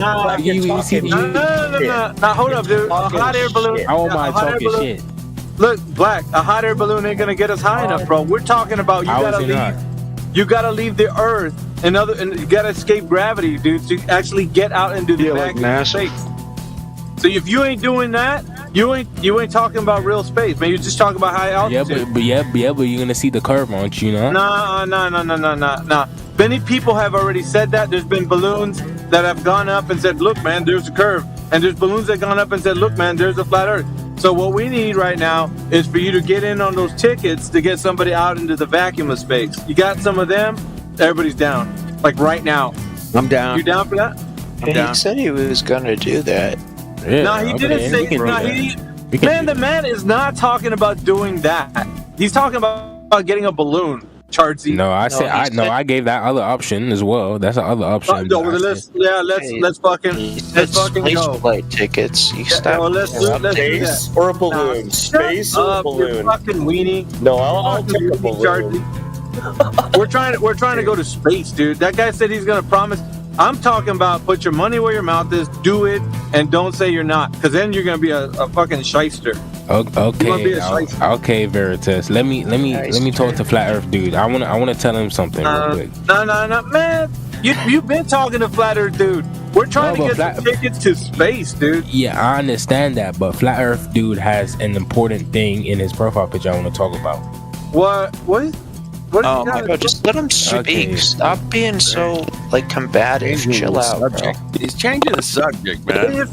Nah, You see the no, hold up, dude. A hot air balloon. How am I a hot air talking balloon- shit? Look, Black, a hot air balloon ain't gonna get us high enough, bro. We're talking about How is it not? you gotta leave the Earth and you gotta escape gravity, dude, to actually get out into the like vacuum NASA. space. So if you ain't doing that, you ain't talking about real space, man. You're just talking about high Yeah, altitude. but you're gonna see the curve, aren't you? Know? Nah. Many people have already said that. There's been balloons that have gone up and said, look, man, there's a curve. And there's balloons that have gone up and said, look, man, there's a flat Earth. So what we need right now is for you to get in on those tickets to get somebody out into the vacuum of space. You got some of them, everybody's down. Like right now. I'm down. You down for that? He said he was gonna do that. Yeah, No, he didn't say. The man is not talking about doing that. He's talking about getting a balloon. Chartsy. No, I gave that other option as well. That's the other option. Let's fucking go. Flight tickets. You stop. Well, let's do Space that. or a balloon? Space or a You balloon? fucking weenie. No, I'll take a balloon. Chartsy. We're trying to go to space, dude. That guy said he's gonna promise. I'm talking about put your money where your mouth is, do it, and don't say you're not, because then you're gonna be a fucking shyster. Okay, Veritas. Let me talk to Flat Earth dude. I wanna tell him something real quick. No, man. You've been talking to Flat Earth dude. We're trying to get some tickets to space, dude. Yeah, I understand that, but Flat Earth dude has an important thing in his profile picture I want to talk about. What? Oh my god, just let him speak. Okay. Stop being so combative. Chill out, bro. He's changing the subject, man. It's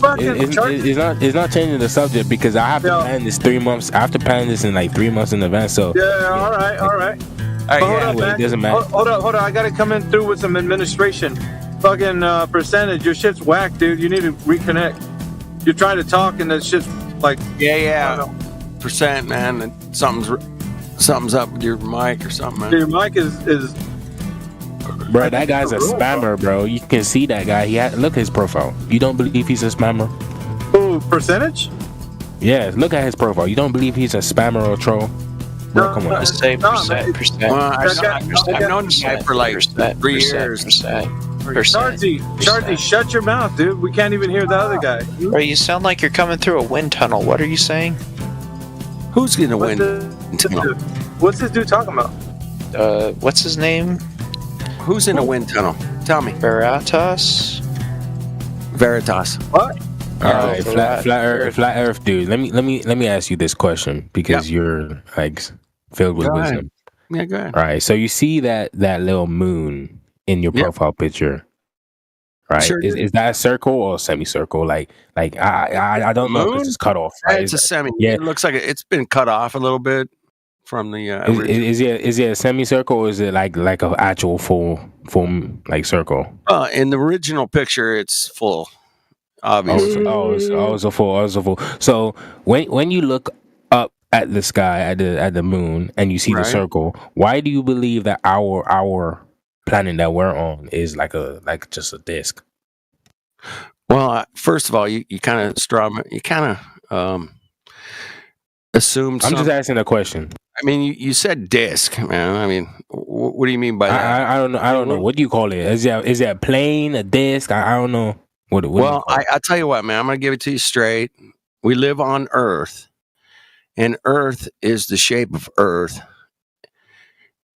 not changing the subject because I have to plan this 3 months. I have to plan this in like 3 months in advance. So yeah, all right. It doesn't matter. Hold up. I gotta come in through with some administration. Fucking percentage. Your shit's whack, dude. You need to reconnect. You're trying to talk and that shit's like Yeah. Percent, man. Something's up with your mic or something, man. Your mic is. Bro, that guy's a spammer, bro. You can see that guy. Look at his profile. You don't believe he's a spammer? Ooh, percentage? Yeah, look at his profile. You don't believe he's a spammer or troll? Bro, come on. Just say percent. Well, I've known this guy for like 3 years. Charlie, shut your mouth, dude. We can't even hear the other guy. Bro, you sound like you're coming through a wind tunnel. What are you saying? Who's gonna win? What's this dude talking about? What's his name? Who's in a wind tunnel? Tell me. Veritas. What? All right, flat Earth dude. Let me ask you this question because you're like filled with wisdom. Yeah, go ahead. All right, so you see that little moon in your profile picture, right? Sure is that a circle or a semicircle? Like I don't know because it's cut off. Right? It's a semi. Yeah. It looks like it's been cut off a little bit from the. Is it a semicircle or is it like an actual full like circle? In the original picture, it's full. Obviously. It's a full. So when you look up at the sky at the moon and you see the circle, why do you believe that our planet that we're on is like just a disc? Well, first of all, you kind of assumed. I'm just asking a question. I mean, you said disc, man. I mean, what do you mean by that? I don't know. What do you call it? Is that a plane, a disc? I don't know. What I'll tell you what, man. I'm going to give it to you straight. We live on Earth, and Earth is the shape of Earth.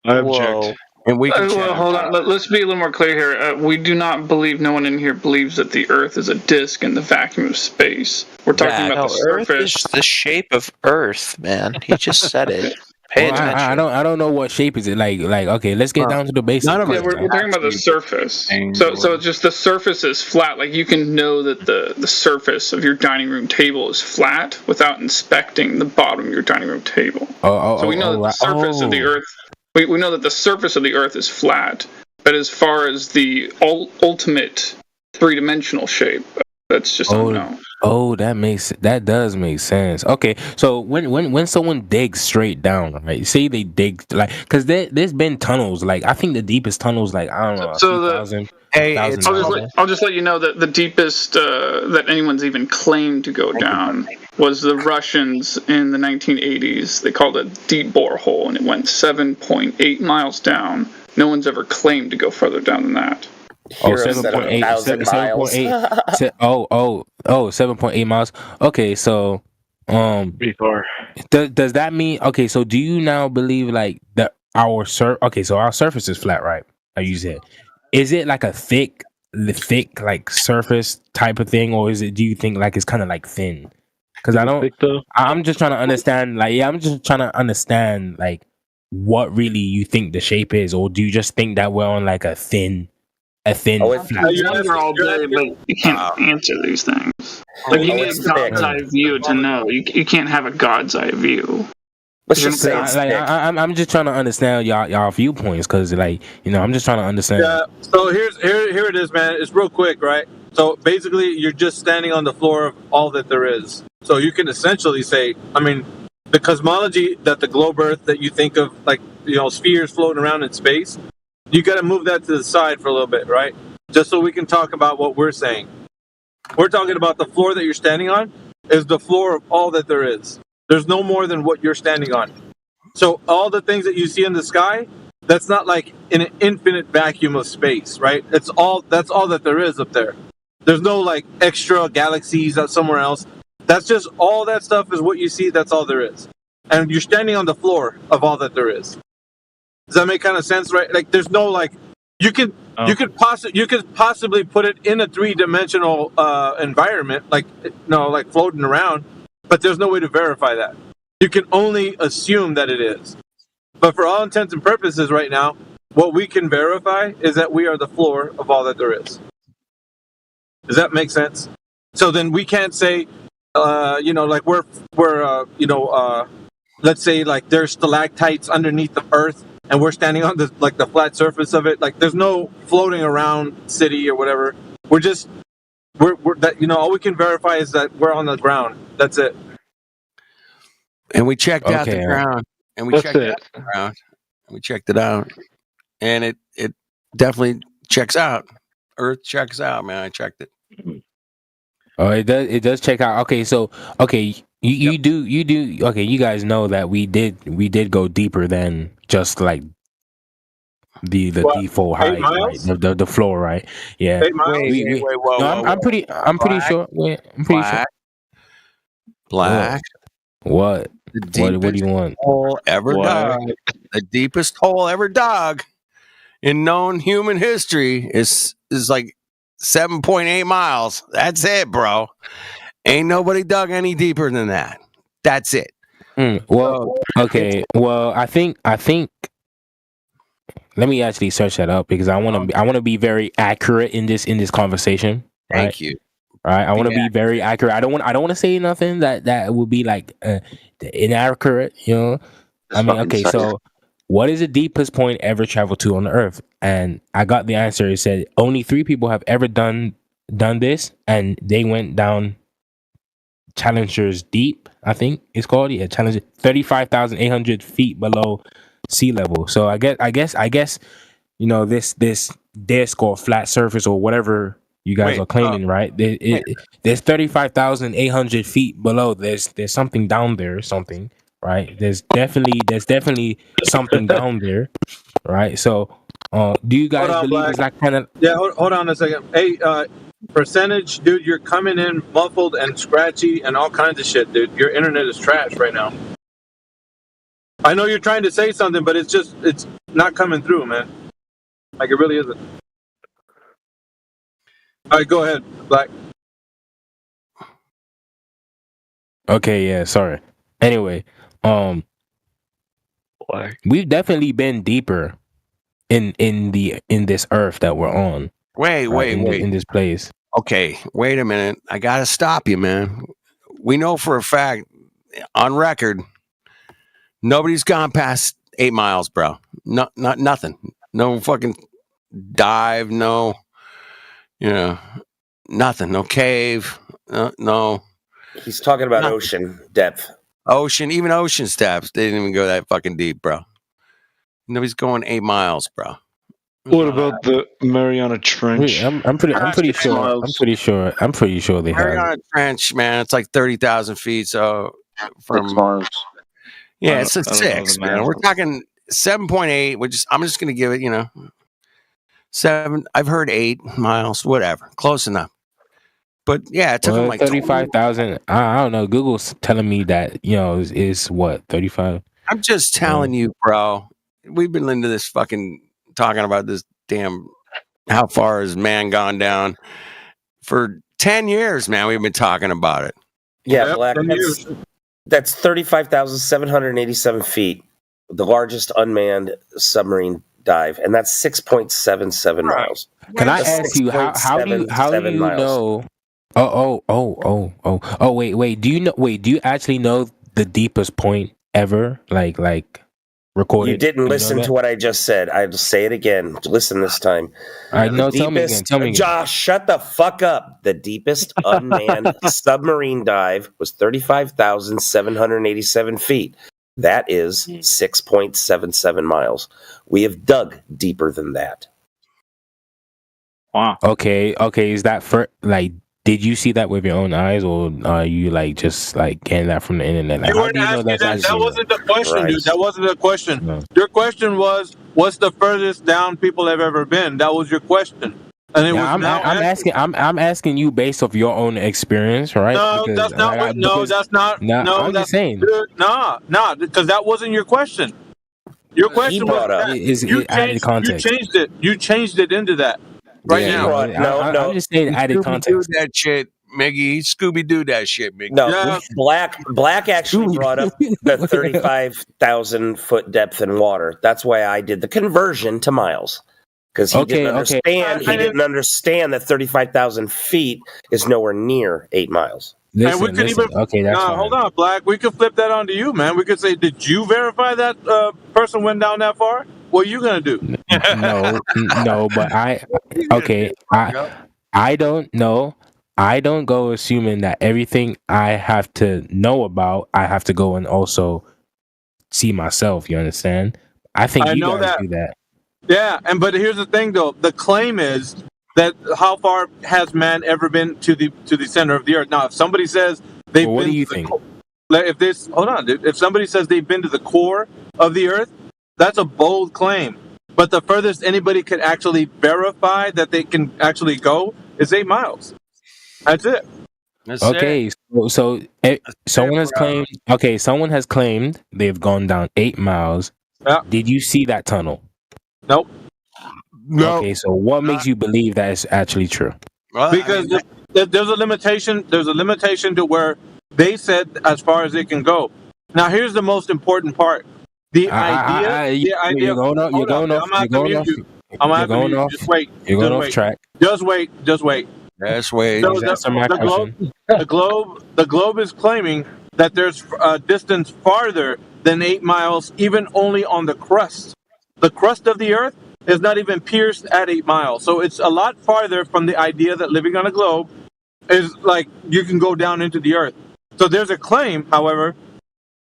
I object. And we can hold on. Let's be a little more clear here. We do not believe, no one in here believes that the Earth is a disk in the vacuum of space. We're talking about the surface. Earth is the shape of Earth, man. He just said it. Pay attention. I don't know what shape is it. Like okay, let's get down to the basics. We're talking about the surface. So just the surface is flat. Like you can know that the surface of your dining room table is flat without inspecting the bottom of your dining room table. So we know that the surface of the Earth. We know that the surface of the Earth is flat, but as far as the ultimate three-dimensional shape, that's just unknown. Oh, that does make sense. Okay, so when someone digs straight down, right? Say they dig because there's been tunnels. Like I think the deepest tunnels, like I don't know, I'll just let you know that the deepest that anyone's even claimed to go down was the Russians in the 1980s. They called it a deep borehole, and it went 7.8 miles down. No one's ever claimed to go further down than that. Oh, Hero said 7.8, 1,000 miles. 7.8 miles. Okay, so Pretty far. does that mean, okay, so do you now believe like that our so our surface is flat, right? Like you said. Is it like a thick like surface type of thing, or do you think like it's kind of like thin? Because I'm just trying to understand, like, I'm just trying to understand like what really you think the shape is, or do you just think that we're on like a thin flat? I wonder all day, but you can't answer these things. Like, you need a God's eye view to know. You can't have a God's eye view. Let's just say it's thick. I'm just trying to understand y'all viewpoints, because like, I'm just trying to understand. Yeah. So here it is, man. It's real quick, right? So basically, you're just standing on the floor of all that there is. So you can essentially say, I mean, the cosmology that the globe Earth that you think of, like, spheres floating around in space, you got to move that to the side for a little bit, right? Just so we can talk about what we're saying. We're talking about the floor that you're standing on is the floor of all that there is. There's no more than what you're standing on. So all the things that you see in the sky, that's not like in an infinite vacuum of space, right? That's all that there is up there. There's no like extra galaxies out somewhere else. That's just all that stuff is what you see. That's all there is. And you're standing on the floor of all that there is. Does that make kind of sense, right? Like, there's no like, you could possibly put it in a 3-dimensional environment, like floating around, but there's no way to verify that. You can only assume that it is. But for all intents and purposes right now, what we can verify is that we are the floor of all that there is. Does that make sense? So then we can't say, like let's say like there's stalactites underneath the earth and we're standing on the flat surface of it. Like, there's no floating around city or whatever. We're that, all we can verify is that we're on the ground. That's it. And we checked out the ground. And we checked out the ground. And we checked it out. And it definitely checks out. Earth checks out, man. I checked it. Oh, it does check out. Okay, so you do okay, you guys know that we did go deeper than just like the default height, right? The floor, right? Yeah. Wait, whoa, I'm pretty sure. I'm pretty sure. Black. What? What do you want? Hole ever dug. The deepest hole ever dug in known human history is like 7.8 miles. That's it, bro. Ain't nobody dug any deeper than that. That's it. Well, okay. Well, I think. Let me actually search that up, because I want to be very accurate in this conversation. Right? Thank you. All right, I want to be very accurate. I don't want to say nothing that would be like inaccurate. I mean, okay. So, what is the deepest point ever traveled to on the Earth? And I got the answer. It said only 3 people have ever done this, and they went down Challenger's Deep, I think it's called. Yeah, Challenger, 35,800 feet below sea level. So I guess this disc or flat surface or whatever you guys are claiming, right? There's 35,800 feet below. There's something down there, or something, right? There's definitely something down there, right? So, do you guys believe it's that kind of? Yeah, hold on a second. Hey, percentage, dude, you're coming in muffled and scratchy and all kinds of shit, dude. Your internet is trash right now. I know you're trying to say something, but it's not coming through, man. Like, it really isn't. All right, go ahead, Black. Okay, yeah, sorry. Anyway, we've definitely been deeper in this Earth that we're on. Wait. In this place. Okay, wait a minute. I gotta stop you, man. We know for a fact, on record, nobody's gone past 8 miles, bro. Nothing. No fucking dive. No, nothing. No cave. No. He's talking about ocean depth. Even ocean depths. They didn't even go that fucking deep, bro. Nobody's going 8 miles, bro. What about the Mariana Trench? I'm pretty sure they have. Mariana Trench, man. It's like 30,000 feet. So from 6 miles. Yeah, it's a 6, man. We're talking 7.8. I'm just gonna give it, 7. I've heard 8 miles, whatever, close enough. But yeah, it took them like 35,000. I don't know. Google's telling me that is what 35. I'm just telling you, bro. We've been into this fucking talking about this damn. How far has man gone down? For 10 years, man, we've been talking about it. Yeah, Black. That's 35,787 feet, the largest unmanned submarine dive, and that's 6.77 miles. Can I ask you how do you know? Wait. Do you actually know the deepest point ever? Like recorded. You didn't listen to what I just said. I'll say it again. Listen this time. I know. Tell me again. Josh, shut the fuck up. The deepest unmanned submarine dive was 35,787 feet. That is 6.77 miles. We have dug deeper than that. Wow. Okay. Is that for like? Did you see that with your own eyes, or are you just getting that from the internet? Like, you weren't asking that. That wasn't the question, dude. That wasn't the question. No. Your question was, "What's the furthest down people have ever been?" That was your question. And it was I'm asking you based off your own experience, right? No, that's not. That's not. No, I'm just saying. No, because that wasn't your question. Your question was you changed it. You changed it into that. Right now, I'm just saying added context. That shit, Miggy. Scooby Doo that shit, Miggy. No, Black actually brought up the 35,000 foot depth in water. That's why I did the conversion to miles, because he didn't understand. He didn't understand that 35,000 feet is nowhere near 8 miles. That's fine. Hold on, Black. We could flip that onto you, man. We could say, did you verify that person went down that far? What are you gonna do? No, but I don't know. I don't go assuming that everything I have to know about, I have to go and also see myself. You understand? I think you guys do that. Yeah, but here's the thing, though. The claim is that how far has man ever been to the center of the earth? Now, if somebody says they've been, what do you think? If somebody says they've been to the core of the earth, that's a bold claim. But the furthest anybody could actually verify that they can actually go is 8 miles. That's it. So someone has claimed. Okay, someone has claimed they've gone down 8 miles. Yeah. Did you see that tunnel? Nope. No. Okay, so what makes you believe that is actually true? Because there's a limitation. There's a limitation to where they said as far as it can go. Now, here's the most important part. The idea. You're going off. Just wait. You're going off track. Just wait. That's way. The globe is claiming that there's a distance farther than 8 miles, even only on the crust. The crust of the Earth is not even pierced at 8 miles, so it's a lot farther from the idea that living on a globe is like you can go down into the Earth. So there's a claim, however,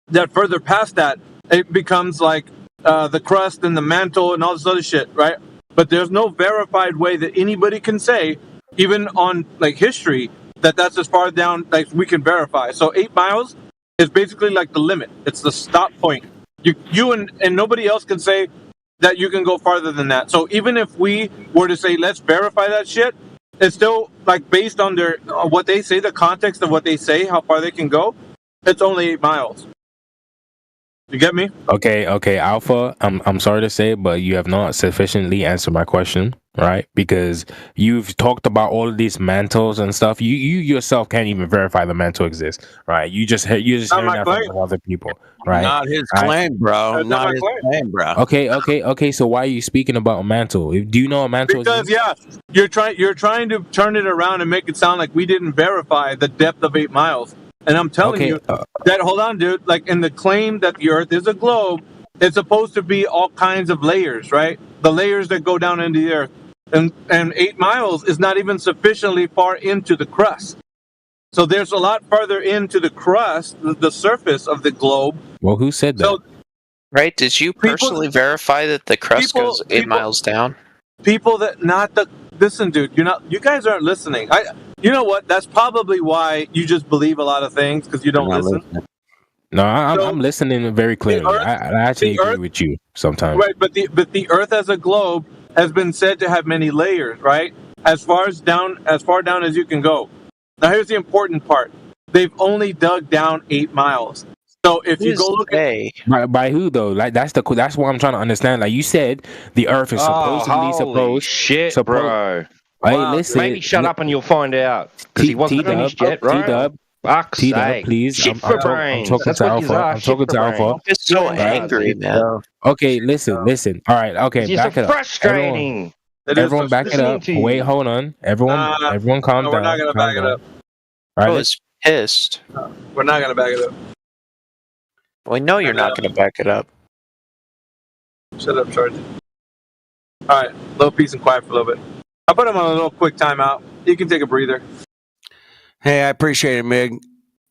that further past that, it becomes like the crust and the mantle and all this other shit, right? But there's no verified way that anybody can say, even on like history, that that's as far down like we can verify. So 8 miles is basically like the limit. It's the stop point. You and nobody else can say that you can go farther than that. So even if we were to say, let's verify that shit, it's still like based on their what they say, the context of what they say, how far they can go. It's only 8 miles. You get me? Okay, Alpha. I'm sorry to say, but you have not sufficiently answered my question, right? Because you've talked about all of these mantles and stuff. You yourself can't even verify the mantle exists, right? You just hearing that from other people, right? Not his claim, bro. Not his claim, bro. Okay. So why are you speaking about a mantle? Do you know a mantle? Because you're trying to turn it around and make it sound like we didn't verify the depth of 8 miles. And I'm telling you that, hold on, dude, like in the claim that the Earth is a globe, it's supposed to be all kinds of layers, right? The layers that go down into the Earth. And 8 miles is not even sufficiently far into the crust. So there's a lot farther into the crust, the surface of the globe. Well, who said that? Right? Did you personally verify that the crust goes 8 miles down? People that listen, dude, you guys aren't listening. You know what? That's probably why you just believe a lot of things, because you don't listen. No, I'm listening very clearly. I actually agree with you sometimes. Right, but the Earth as a globe has been said to have many layers, right? As far down as you can go. Now here's the important part. They've only dug down 8 miles. So if you go look at by who though, like that's what I'm trying to understand. Like you said, the Earth is supposed shit, bro. Hey, listen, maybe shut up and you'll find out because he wasn't finished yet, right? T-Dub, Fuck's sake, please. Shit I'm for brains. talking That's to what Alpha. you are. I'm talking to Alpha. I'm just so angry, man. Okay, listen. All right, okay, It's back it up. frustrating. Everyone back it up. Wait, hold on. Everyone calm down. We're not going to back it up. All right, I was pissed. We're not going to back it up. We know you're not going to back it up. Shut up, Sergeant. All right, little peace and quiet for a little bit. I'll put him on a little quick timeout. You can take a breather. Hey, I appreciate it, Mig.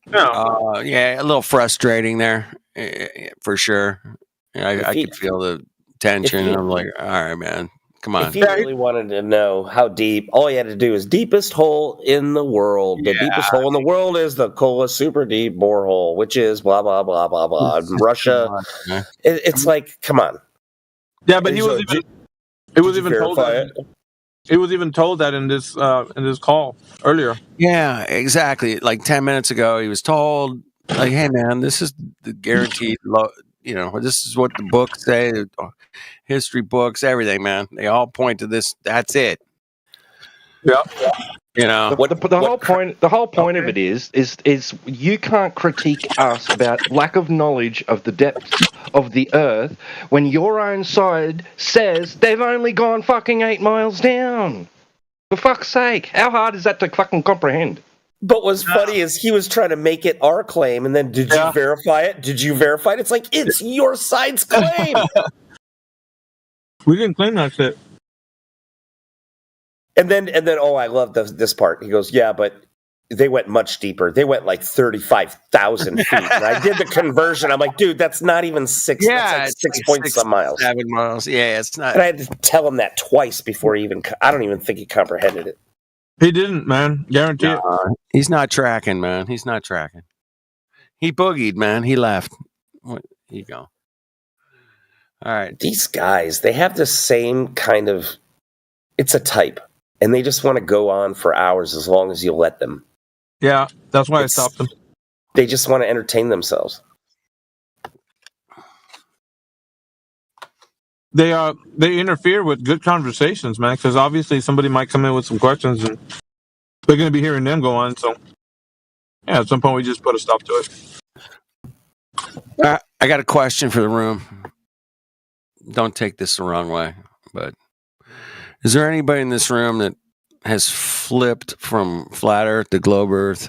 No. Yeah, a little frustrating there, for sure. I could feel the tension. I'm like, all right, man, come on. If you really wanted to know how deep, all you had to do is deepest hole in the world. The deepest hole in the world is the Kola super deep borehole, which is blah, blah, blah, blah, blah. In Russia, it's like, come on. Yeah, but it was even told that. It was even told that in this call earlier. Yeah, exactly. Like 10 minutes ago, he was told, like, "Hey, man, this is the guaranteed. This is what the books say, history books, everything, man. They all point to this. That's it." Yeah. The whole point of it is you can't critique us about lack of knowledge of the depth of the Earth when your own side says they've only gone fucking 8 miles down. For fuck's sake, how hard is that to fucking comprehend? But what's funny is he was trying to make it our claim, and then did you verify it? Did you verify it? It's like, it's your side's claim. We didn't claim that shit. And then, I love this part. He goes, yeah, but they went much deeper. They went like 35,000 feet. And I did the conversion. I'm like, dude, that's not even 6. Yeah, that's like 6 point some miles. 7 miles. Yeah, it's not. And I had to tell him that twice before he even. I don't even think he comprehended it. He didn't, man. Guarantee it. He's not tracking, man. He's not tracking. He boogied, man. He left. Here you go. All right. These guys, they have the same kind of. It's a type. And they just want to go on for hours as long as you let them. Yeah, that's why I stopped them. They just want to entertain themselves. They interfere with good conversations, man, because obviously somebody might come in with some questions and they're going to be hearing them go on. So, yeah, at some point we just put a stop to it. I got a question for the room. Don't take this the wrong way, but is there anybody in this room that has flipped from flat Earth to globe Earth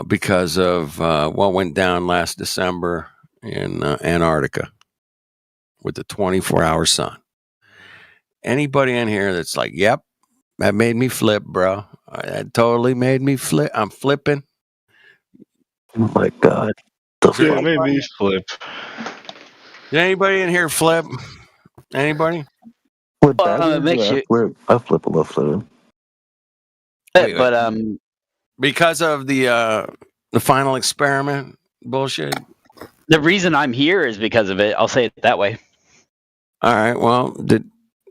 because of what went down last December in Antarctica with the 24-hour sun? Anybody in here that's like, yep, that made me flip, bro. That totally made me flip. I'm flipping. Oh, my God. Yeah, it made me flip. Did anybody in here flip? Anybody? I flip a little fluid. But because of the final experiment bullshit. The reason I'm here is because of it. I'll say it that way. All right. Well, did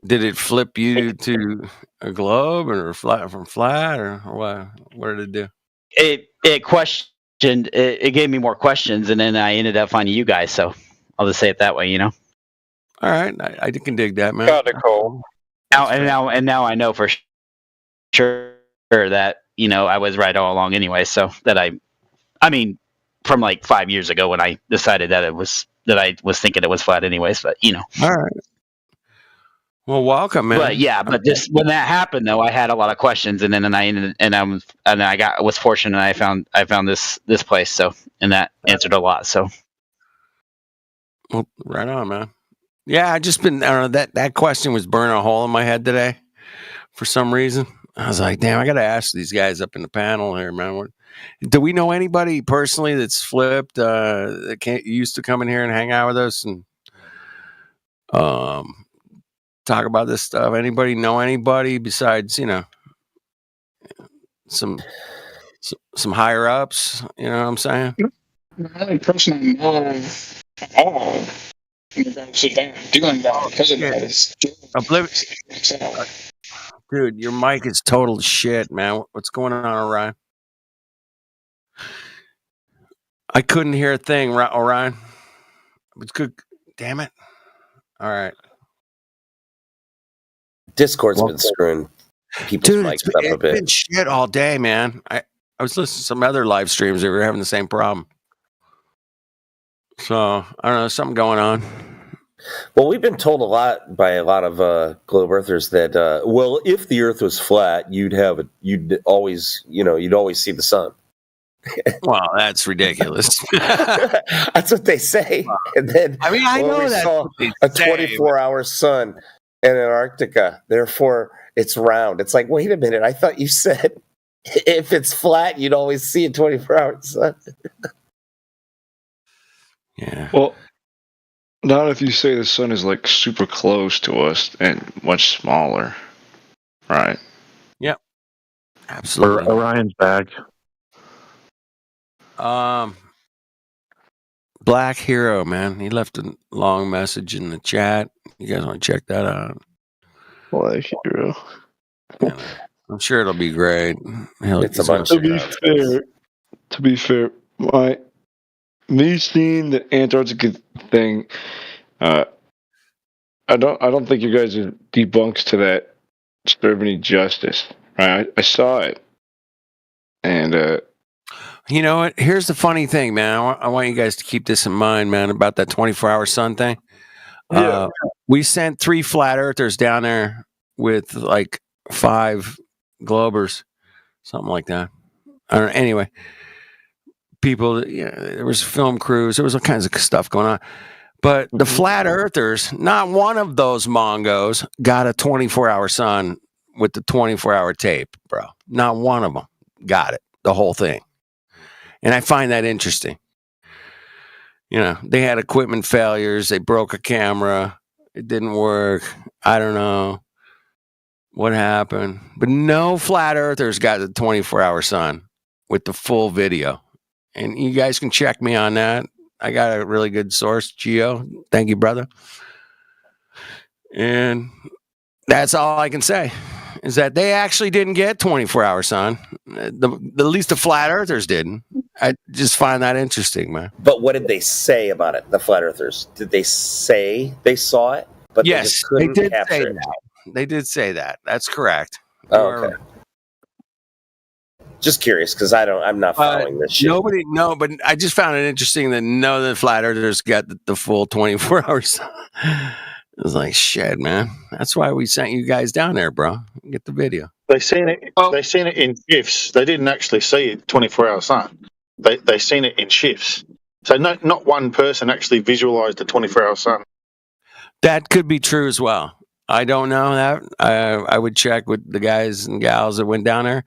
it flip you to a globe or flat or what? What did it do? It questioned. It gave me more questions, and then I ended up finding you guys. So I'll just say it that way. All right. I can dig that, man. Got it, Cole. Now I know for sure that I was right all along anyway. So that I mean, from like 5 years ago when I decided that I was thinking it was flat anyways. But All right. Well, welcome, man. But just when that happened though, I had a lot of questions, and then I was fortunate. And I found this place. So and that answered a lot. So. Well, right on, man. Yeah, I don't know, that question was burning a hole in my head today for some reason. I was like, damn, I got to ask these guys up in the panel here, man. Do we know anybody personally that's flipped, that used to come in here and hang out with us and talk about this stuff? Anybody know anybody besides, some higher ups? You know what I'm saying? The only person I know at all doing that because of that is dude, your mic is total shit, man. What's going on, Orion? I couldn't hear a thing, Orion. It's good. Damn it. All right. Discord's been screwing people's mics up a bit. It's been shit all day, man. I was listening to some other live streams that were having the same problem. So, I don't know, something going on. Well, we've been told by a lot of globe earthers that well, if the Earth was flat, you'd always see the sun. Well, that's ridiculous. That's what they say. And then I know that saw a 24-hour sun in Antarctica. Therefore, it's round. It's like, wait a minute. I thought you said if it's flat, you'd always see a 24-hour sun. Yeah. Well, not if you say the sun is like super close to us and much smaller, right? Yep. Absolutely. Orion's back. Black Hero, man. He left a long message in the chat. You guys want to check that out? Black Hero. Yeah, I'm sure it'll be great. It's a bunch of To be fair, me seeing the Antarctica thing, I don't think you guys are debunks to that serve any justice. Right? I saw it, and you know what? Here's the funny thing, man. I want you guys to keep this in mind, man, about that 24-hour sun thing. Yeah. We sent 3 flat earthers down there with like 5 globers, something like that. I don't know. Anyway, people, there was film crews, there was all kinds of stuff going on. But the flat earthers, not one of those Mongos got a 24-hour sun with the 24-hour tape, bro. Not one of them got it, the whole thing. And I find that interesting. They had equipment failures. They broke a camera. It didn't work. I don't know what happened. But no flat earthers got the 24-hour sun with the full video. And you guys can check me on that. I got a really good source, Gio. Thank you, brother. And that's all I can say. Is that they actually didn't get 24-hour sun. At least the flat earthers didn't. I just find that interesting, man. But what did they say about it, the flat earthers? Did they say they saw it? But yes, they did say that. They did say that. That's correct. Oh, okay. Just curious, because I'm not following this shit. But I just found it interesting that none of the flat earthers got the full 24 hours. It was like, shit, man. That's why we sent you guys down there, bro. Get the video. They seen it. They seen it in shifts. They didn't actually see it 24-hour sun. They seen it in shifts. So not one person actually visualized the 24-hour sun. That could be true as well. I don't know that. I would check with the guys and gals that went down there.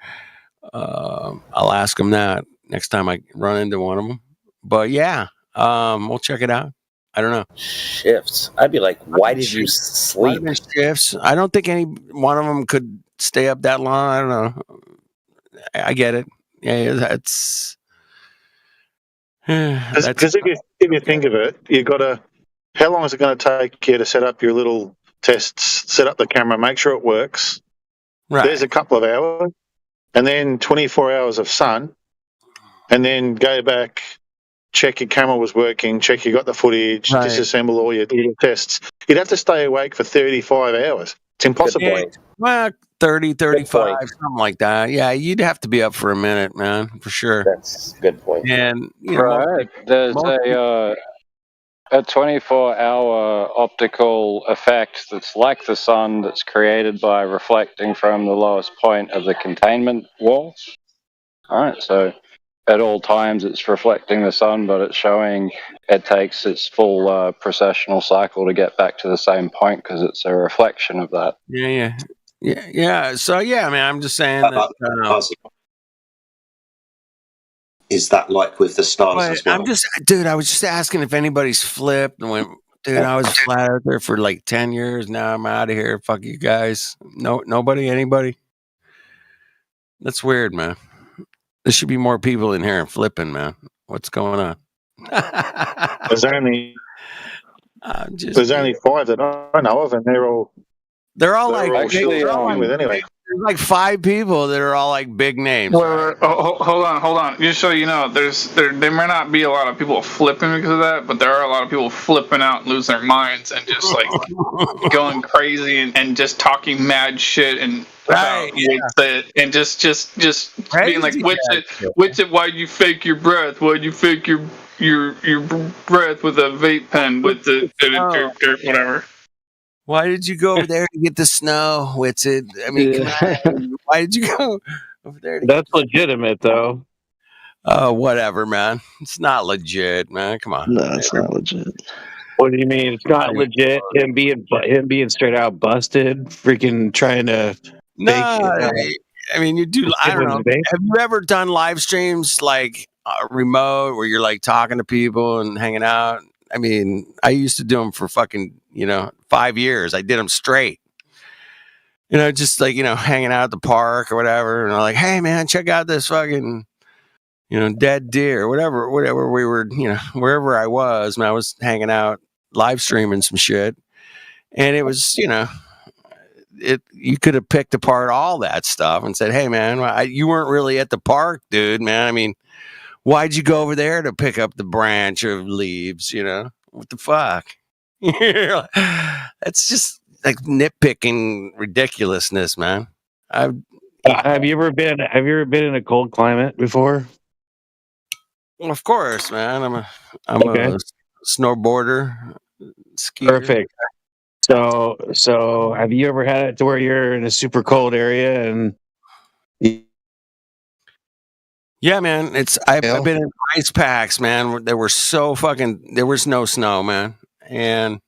I'll ask them that next time I run into one of them. But yeah, we'll check it out. I don't know. Shifts. I'd be like, why did you sleep? Shifts. I don't think any one of them could stay up that long. I don't know. I get it. Yeah, that's because if you think of it, you got to. How long is it going to take you to set up your little tests? Set up the camera, make sure it works. Right. There's a couple of hours, and then 24 hours of sun, and then go back. Check your camera was working, check you got the footage, disassemble all your tests. You'd have to stay awake for 35 hours. It's impossible. Well, 30, 35, something like that. Yeah, you'd have to be up for a minute, man, for sure. That's a good point. And, there's a 24-hour optical effect that's like the sun that's created by reflecting from the lowest point of the containment wall. All right, so at all times it's reflecting the sun, but it's showing it takes its full precessional cycle to get back to the same point because it's a reflection of that. Yeah. So, yeah, man, I'm just saying that. Is that like with the stars as well? I was just asking if anybody's flipped and went, dude, I was flat out there for like 10 years. Now I'm out of here. Fuck you guys. No, nobody, anybody. That's weird, man. There should be more people in here flipping, man. What's going on? There's only There's only 5 that I know of, and they're all like actually with anyway. There's like 5 people that are all like big names. Well, hold on. Just so you know, there may not be a lot of people flipping because of that, but there are a lot of people flipping out, and losing their minds, and just like going crazy and just talking mad shit and and just being like, Witsit, why'd you fake your breath? Why'd you fake your breath with a vape pen with the whatever? Why did you go over there to get the snow, Witsit? I mean, why did you go over there? That's legitimate, though. Whatever, man. It's not legit, man. Come on. No, it's not legit. What do you mean? It's not legit. Him being straight out busted, freaking trying to. I mean, you do. I don't know. Have you ever done live streams like remote where you're like talking to people and hanging out? I mean, I used to do them for fucking 5 years. I did them straight. Just like hanging out at the park or whatever, and I'm like, hey man, check out this fucking dead deer or whatever we were, wherever I was, man, I was hanging out live streaming some shit, and it was you could have picked apart all that stuff and said, hey man, you weren't really at the park, dude, man. I mean, why'd you go over there to pick up the branch of leaves? What the fuck? That's just like nitpicking ridiculousness, man. Have you ever been in a cold climate before? Well, of course, man. I'm a snowboarder, skier. Perfect. So have you ever had it to where you're in a super cold area and? Yeah, man. I've been in ice packs, man. There was no snow, man. And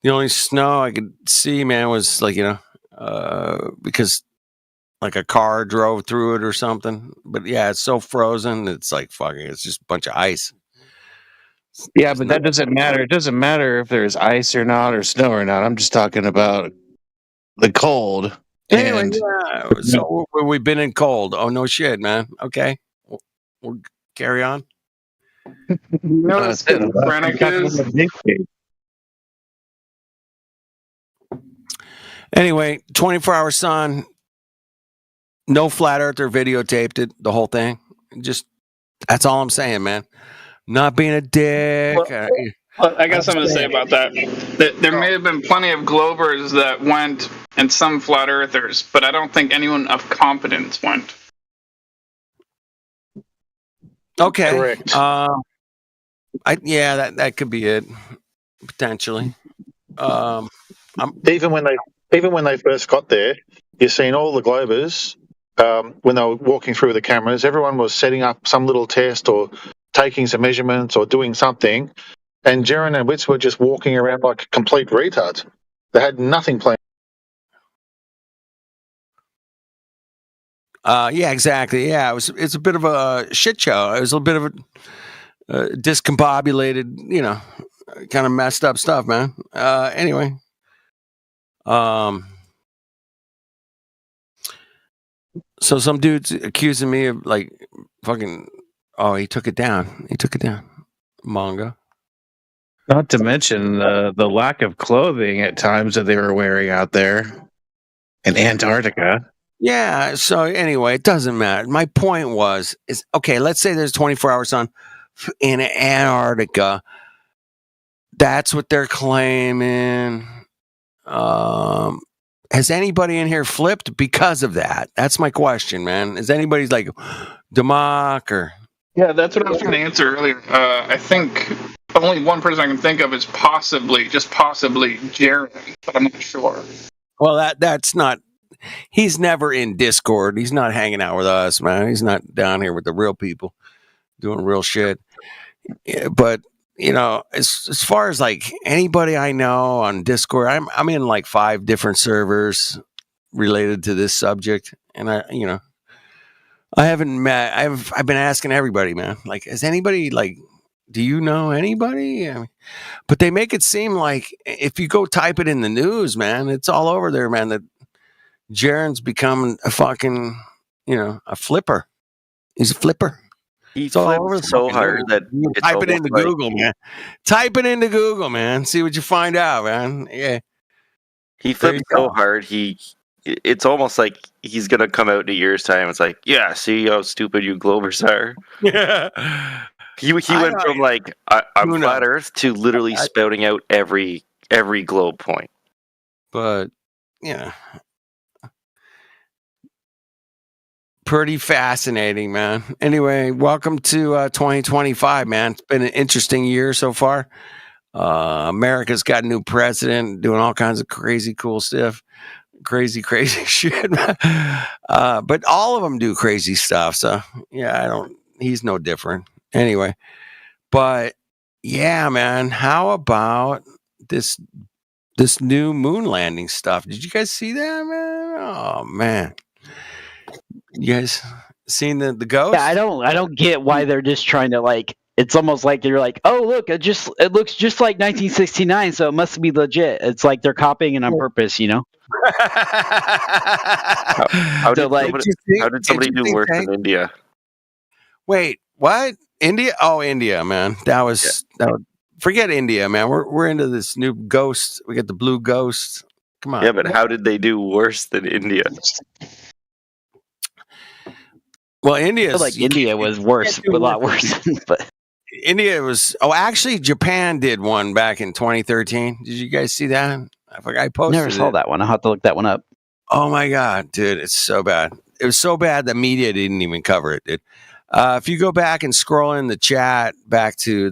the only snow I could see, man, was like, because like a car drove through it or something. But yeah, it's so frozen. It's like fucking, it's just a bunch of ice. Yeah, but that doesn't matter. It doesn't matter if there's ice or not or snow or not. I'm just talking about the cold. Anyway, yeah. So we've been in cold. Oh, no shit, man. Okay. We'll carry on. Anyway, 24-hour sun. No flat earther videotaped it, the whole thing. Just that's all I'm saying, man. Not being a dick. Well, I got something to say about that. There may have been plenty of Globers that went and some flat earthers, but I don't think anyone of competence went. Okay. Correct. That could be it, potentially. Even when they first got there, you're seeing all the Globers when they were walking through the cameras. Everyone was setting up some little test or taking some measurements or doing something, and Jaren and Wits were just walking around like complete retards. They had nothing planned. Yeah, exactly. Yeah, it's a bit of a shit show. It was a bit of a discombobulated, kind of messed up stuff, man. Anyway, so some dude's accusing me of like fucking. Oh, he took it down. Manga. Not to mention the lack of clothing at times that they were wearing out there in Antarctica. Yeah, so anyway, it doesn't matter. My point is okay, let's say there's 24-hour sun in Antarctica. That's what they're claiming. Has anybody in here flipped because of that? That's my question, man. Is anybody's like Democ or... Yeah, that's what I was trying to answer earlier. I think only one person I can think of is possibly Jeremy, but I'm not sure. Well, that's not... He's never in Discord. He's not hanging out with us, man. He's not down here with the real people doing real shit. Yeah, but as far as like anybody I know on Discord, I'm in like 5 different servers related to this subject, and I haven't met. I've been asking everybody, man. Like, has anybody like? Do you know anybody? But they make it seem like if you go type it in the news, man, it's all over there, man. That Jaren's becoming a fucking, a flipper. He's a flipper. He flipped so hard that type it into Google, man. Type it into Google, man. See what you find out, man. Yeah. He flipped so hard. It's almost like he's gonna come out in a year's time. It's like, yeah, see how stupid you Globers are. Yeah. He went from like I'm flat Earth to literally spouting out every globe point. But yeah. Pretty fascinating, man. Anyway, welcome to 2025, man. It's been an interesting year so far. America's got a new president doing all kinds of crazy, cool stuff. Crazy shit. But all of them do crazy stuff. So, yeah, he's no different. Anyway, but yeah, man, how about this new moon landing stuff? Did you guys see that, man? Oh, man. You guys seen the ghost? Yeah, I don't get why they're just trying to like. It's almost like they're like, oh look, it looks just like 1969, so it must be legit. It's like they're copying it on purpose, you know. How did somebody do worse in India? Wait, what? India? Oh, India, man. That was forget India, man. We're into this new ghost. We got the blue ghost. Come on. Yeah, but how did they do worse than India? Well, India was worse, a lot worse. But India was. Oh, actually, Japan did one back in 2013. Did you guys see that? I forgot. I posted. Never saw that one. I'll have to look that one up. Oh my god, dude, it's so bad. It was so bad that media didn't even cover it, dude. If you go back and scroll in the chat back to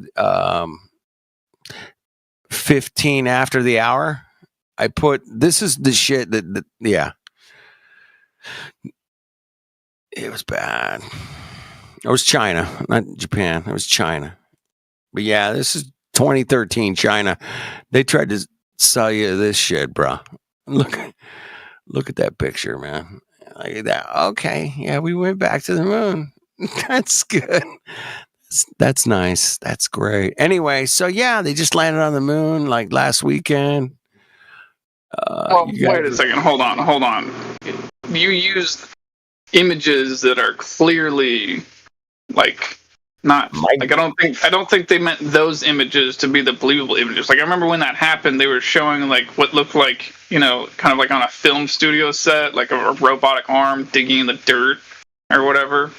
15 after the hour, I put this is the shit that yeah. It was bad. It was China, not Japan. It was China. But yeah, this is 2013 China. They tried to sell you this shit, bro. Look at that picture, man. Like that. Okay, yeah, we went back to the moon. That's good. That's nice. That's great. Anyway, so yeah, they just landed on the moon like last weekend. Well, wait a second. Hold on. You used images that are clearly like not like I don't think they meant those images to be the believable images. Like I remember when that happened, they were showing like what looked like, you know, kind of like on a film studio set, like a robotic arm digging in the dirt or whatever.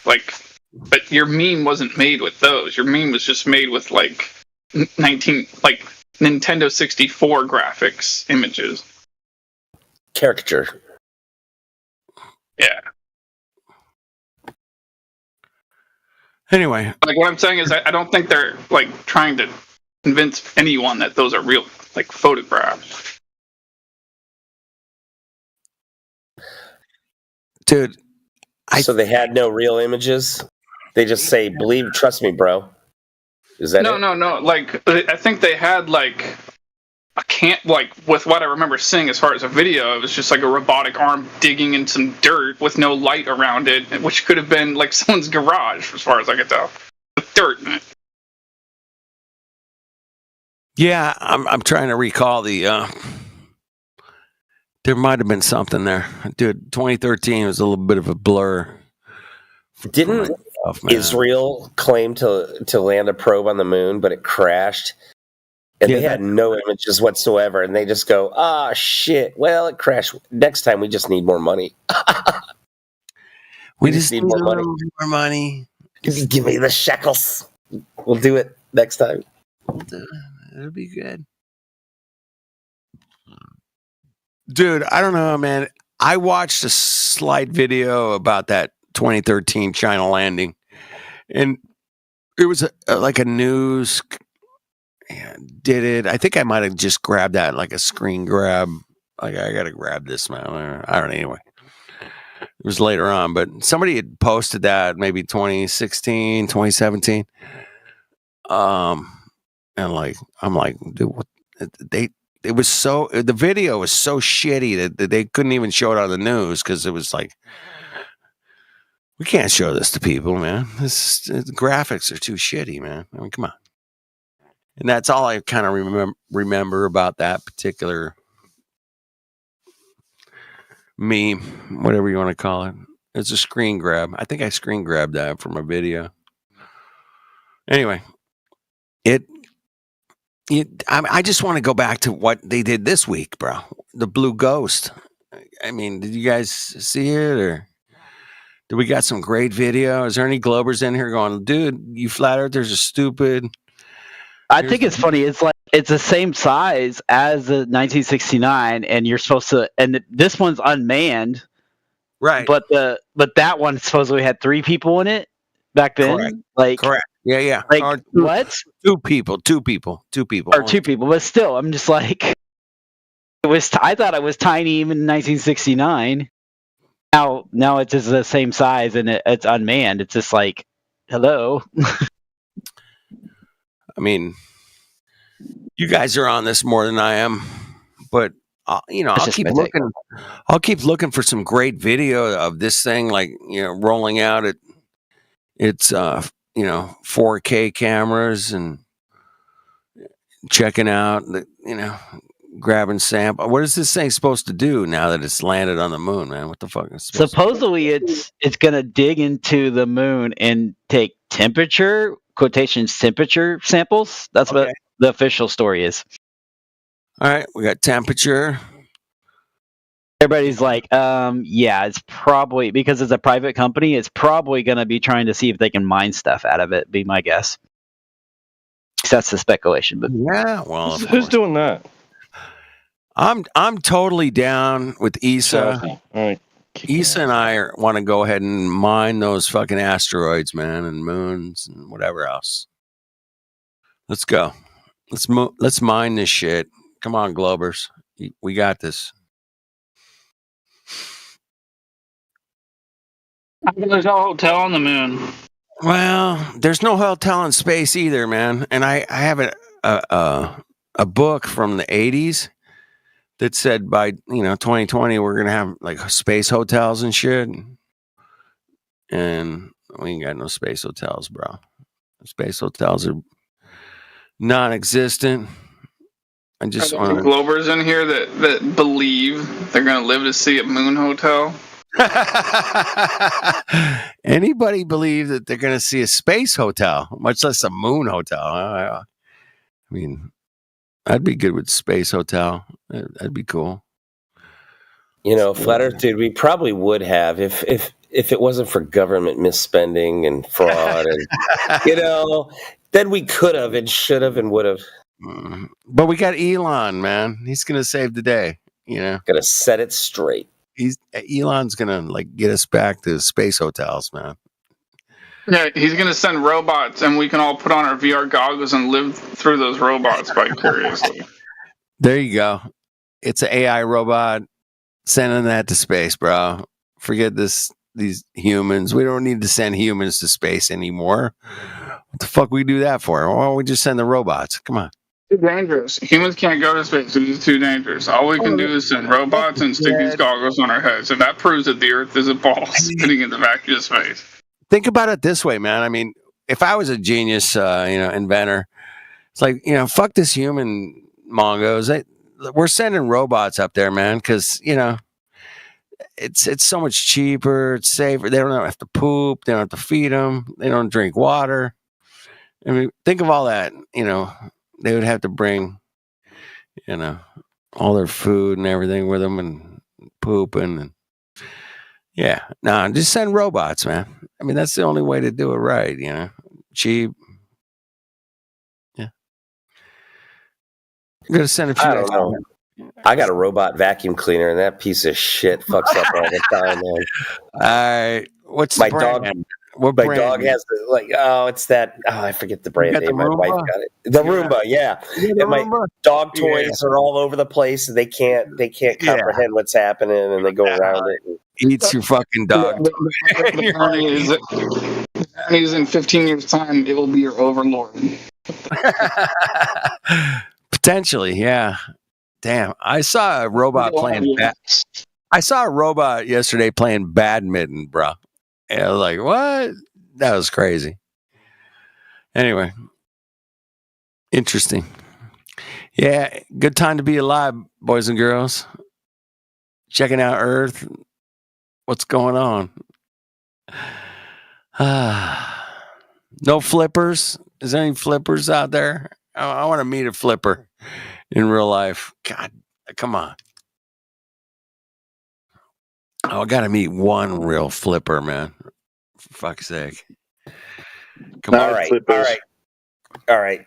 Like, but your meme wasn't made with those. Your meme was just made with like Nintendo 64 graphics images. Caricature. Yeah. Anyway, like what I'm saying is, I don't think they're like trying to convince anyone that those are real, like photographs. Dude, so they had no real images. They just say, "Believe, trust me, bro." Is that no? Like I think they had like with what I remember seeing as far as a video, it was just like a robotic arm digging in some dirt with no light around it, which could have been like someone's garage, as far as I could tell, with dirt in it. Yeah, I'm trying to recall the. There might have been something there, dude. 2013 was a little bit of a blur. Didn't Israel claim to land a probe on the moon, but it crashed? And they had no images whatsoever, and they just go, "Ah, shit. Well, it crashed. Next time, we just need more money. we just need more money. Give me the shekels. We'll do it next time. It'll be good." Dude, I don't know, man. I watched a slight video about that 2013 China landing, and it was like a news did it. I think I might have just grabbed that like a screen grab. Like I gotta grab this, man. I don't know. Anyway, it was later on, but somebody had posted that maybe 2016, 2017. And like I'm like, dude, what it was so the video was so shitty that they couldn't even show it on the news because it was like, we can't show this to people, man. The graphics are too shitty, man. I mean, come on. And that's all I kind of remember about that particular meme, whatever you want to call it. It's a screen grab. I think I screen grabbed that from a video. Anyway, I just want to go back to what they did this week, bro. The Blue Ghost. I mean, did you guys see it, or did we got some great video? Is there any Globers in here going, dude, you flat earthers are stupid? I think it's funny. It's like it's the same size as the 1969, and you're supposed to. And this one's unmanned, right? But that one supposedly had 3 people in it back then. Correct. Like correct. Yeah. Like what? 2 people. Or 2 people, but still, I'm just like, it was. I thought it was tiny even in 1969. Now it's just the same size and it's unmanned. It's just like, hello. I mean, you guys are on this more than I am, but I'll keep looking. I'll keep looking for some great video of this thing, like rolling out its 4K cameras and checking out grabbing sample. What is this thing supposed to do now that it's landed on the moon, man? What the fuck is supposedly it's gonna dig into the moon and take temperature samples. That's what the official story is. All right, we got temperature. Everybody's like, yeah, it's probably because it's a private company. It's probably gonna be trying to see if they can mine stuff out of it. Be my guess. That's the speculation, but yeah, well, who's doing that? I'm totally down with Issa. Issa and I want to go ahead and mine those fucking asteroids, man, and moons and whatever else. Let's go. Let's mine this shit. Come on, Globers. We got this. There's no hotel on the moon. Well, there's no hotel in space either, man. And I have a book from the 80s that said by 2020 we're gonna have like space hotels and shit, and we ain't got no space hotels, bro. Space hotels are non-existent. I just want Globers in here that believe they're gonna live to see a moon hotel. Anybody believe that they're gonna see a space hotel, much less a moon hotel? I mean, I'd be good with space hotel. That'd be cool. Flat Earth, dude, we probably would have if it wasn't for government misspending and fraud, and then we could have and should have and would have. But we got Elon, man. He's gonna save the day. Gonna set it straight. Elon's gonna get us back to space hotels, man. Yeah, he's gonna send robots, and we can all put on our VR goggles and live through those robots vicariously. There you go. It's an AI robot sending that to space, bro. Forget these humans. We don't need to send humans to space anymore. What the fuck we do that for? Why don't we just send the robots? Come on. Too dangerous. Humans can't go to space. It's too dangerous. All we can do is send robots and stick these goggles on our heads, and that proves that the Earth is a ball spinning in the vacuum of space. Think about it this way, man. I mean, if I was a genius, inventor, it's like, fuck this human mongos. We're sending robots up there, man, because it's so much cheaper. It's safer. They don't have to poop. They don't have to feed them. They don't drink water. I mean, think of all that. They would have to bring, all their food and everything with them and pooping and. Yeah, no, just send robots, man. I mean, that's the only way to do it right, cheap. Yeah. I'm going to send a few. I don't know. I got a robot vacuum cleaner, and that piece of shit fucks up all the time, man. All right. What's my the brand? dog? What my brand? dog has it's that. Oh, I forget the brand name. My wife got it. The Roomba, yeah. And my dog toys are all over the place, and they can't comprehend what's happening, and they go around it. And, eats your fucking dog. He's in 15 years' time, it will be your overlord. Potentially, yeah. Damn, I saw a robot playing. I saw a robot yesterday playing badminton, bro. And I was like, "What? That was crazy." Anyway, interesting. Yeah, good time to be alive, boys and girls. Checking out Earth. What's going on? No flippers? Is there any flippers out there? I want to meet a flipper in real life. God, come on. Oh, I got to meet one real flipper, man. For fuck's sake. Come on, flippers. All right.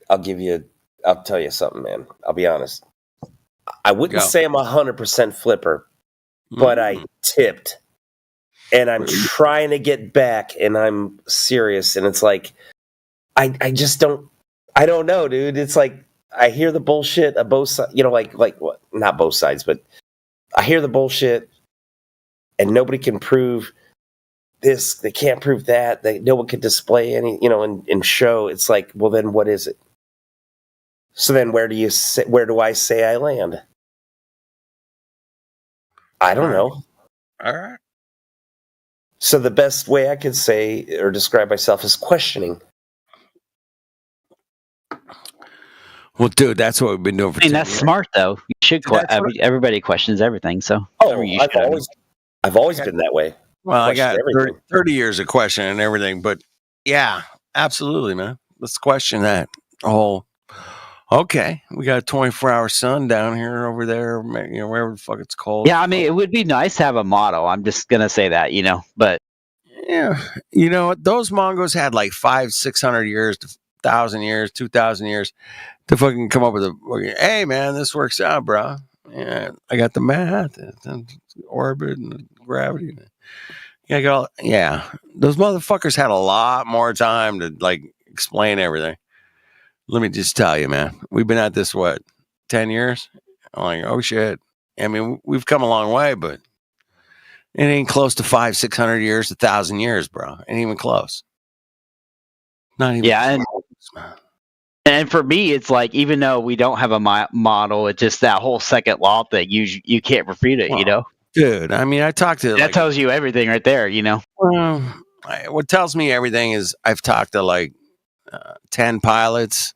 I'll tell you something, man. I'll be honest. I wouldn't say I'm 100% flipper, but I tipped. And I'm trying to get back, and I'm serious. And it's like, I just don't, I don't know, dude. It's like, I hear the bullshit of both sides, like what? Not both sides, but I hear the bullshit, and nobody can prove this. They can't prove that. No one can display any, and show. It's like, well, then what is it? So then where do I say I land? I don't know. All right. So the best way I could say or describe myself is questioning. Well, dude, that's what we've been doing for 10 that's years. Smart, though. You should. Everybody questions everything. So I've always been that way. Well, I got 30 years of questioning everything, but yeah, absolutely, man. Let's question that whole. Okay, we got a 24-hour sun down here, over there, wherever the fuck it's called. Yeah, I mean, it would be nice to have a model. I'm just gonna say that, but yeah, those Mongos had like 500-600 years, 1,000 years, 2,000 years to fucking come up with hey man, this works out, bro. Yeah, I got the math, and orbit, and gravity. Yeah, those motherfuckers had a lot more time to explain everything. Let me just tell you, man, we've been at this, 10 years? I'm like, oh shit. I mean, we've come a long way, but it ain't close to 500-600 years, 1,000 years, bro. Ain't even close. Not even close, and for me, it's like, even though we don't have a model, it's just that whole second law thing. You can't refute it, Dude, I mean, I talked to... That tells you everything right there, Well, what tells me everything is I've talked to 10 pilots,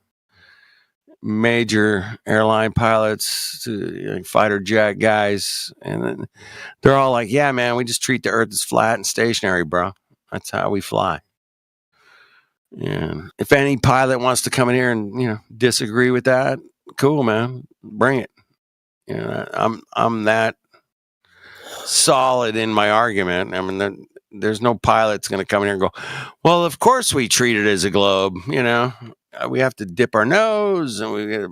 major airline pilots, to fighter jet guys, and then they're all like, yeah, man, we just treat the earth as flat and stationary, bro. That's how we fly. And if any pilot wants to come in here and disagree with that, cool, man, bring it. I'm that solid in my argument. I mean, there's no pilot's going to come in here and go, well, of course we treat it as a globe. We have to dip our nose and we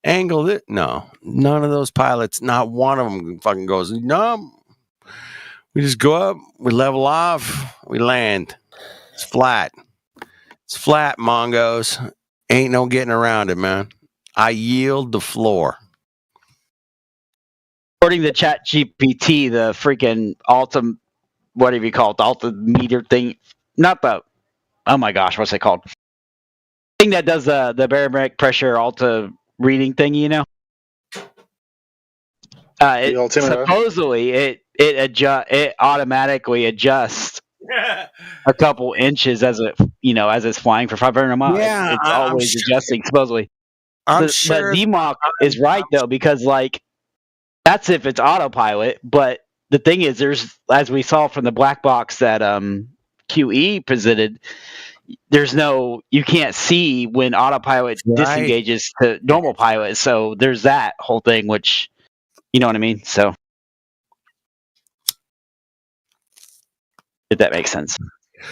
angle it. No, none of those pilots, not one of them fucking goes, no. We just go up, we level off, we land. It's flat. It's flat, Mongos. Ain't no getting around it, man. I yield the floor. According to ChatGPT, the freaking whatever you call it, the altimeter thing, not the, oh my gosh, what's it called? Thing that does the barometric pressure alta reading thing, supposedly it automatically adjusts a couple inches as it's flying for 500 miles. Yeah, it's always adjusting supposedly. I'm sure. But DMOC is right though, because that's if it's autopilot. But the thing is, as we saw from the black box that QE presented, you can't see when autopilot disengages to normal pilot. So there's that whole thing, which, you know what I mean? So if that makes sense.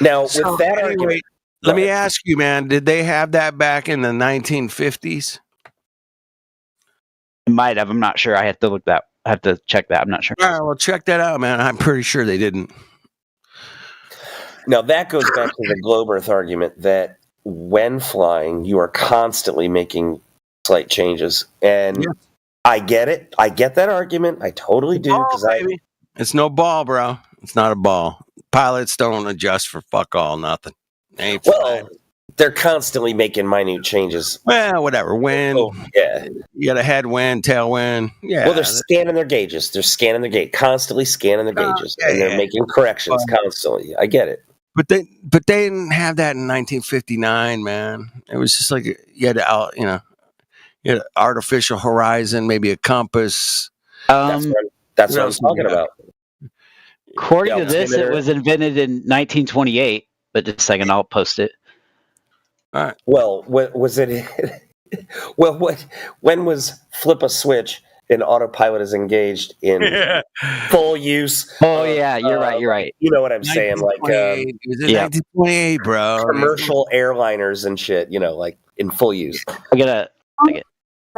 Now, with that argument, let me ask you, man, did they have that back in the 1950s? It might have. I'm not sure. I have to check that. I'm not sure. All right, well, check that out, man. I'm pretty sure they didn't. Now, that goes back to the globe Earth argument that when flying, you are constantly making slight changes. And I get it. I get that argument. I totally do. It's no ball, bro. It's not a ball. Pilots don't adjust for fuck all, nothing. They ain't flying. They're constantly making minute changes. Well, whatever. Wind. Yeah. You got a headwind, tailwind. Yeah. Well, they're scanning their gauges. They're scanning their gauge, constantly scanning their gauges. And they're making corrections constantly. I get it. But they didn't have that in 1959, man. It was just like you had an artificial horizon, maybe a compass. That's what I was talking about. According to this, it was invented in 1928. But just a second, I'll post it. All right. Well, was it? Well, when was flip a switch and autopilot is engaged in full use? Oh yeah, you're right. You're right. You know what I'm saying? Like, it was in 1928, bro. Commercial airliners and shit. You know, like in full use. I gotta. I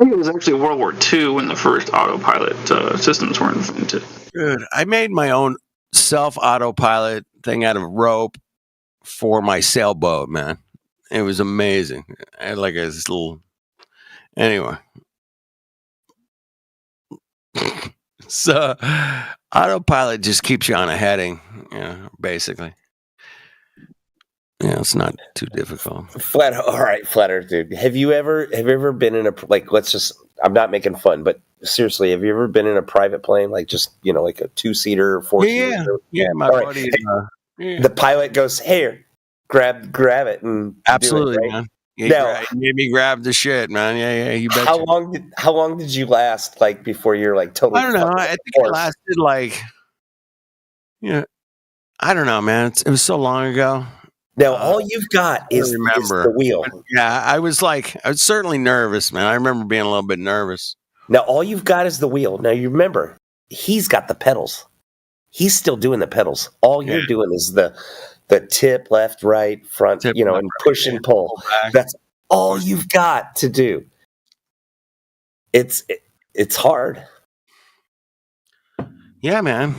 think it was actually World War II when the first autopilot systems were invented. Dude, I made my own self-autopilot thing out of rope for my sailboat, man. It was amazing. I had like this little... Anyway. So, autopilot just keeps you on a heading, basically. Yeah, it's not too difficult. All right, Flat Earth, dude. Have you ever been in a, like, I'm not making fun, but seriously, have you ever been in a private plane, like just, like a 2-seater, 4-seater? Yeah, my buddy. The pilot goes, "Here, grab it," and absolutely, do it, right? man. Now, he made me grab the shit, man. Yeah, you bet. How long did you last, like, before you're like totally? I don't know. I think it lasted like, I don't know, man. It was so long ago. Now all you've got is the wheel. Yeah, I was certainly nervous, man. I remember being a little bit nervous. Now all you've got is the wheel. Now you remember, he's got the pedals. He's still doing the pedals. All you're doing is the tip, left, right, front, and push and pull. That's all you've got to do. It's hard. Yeah, man.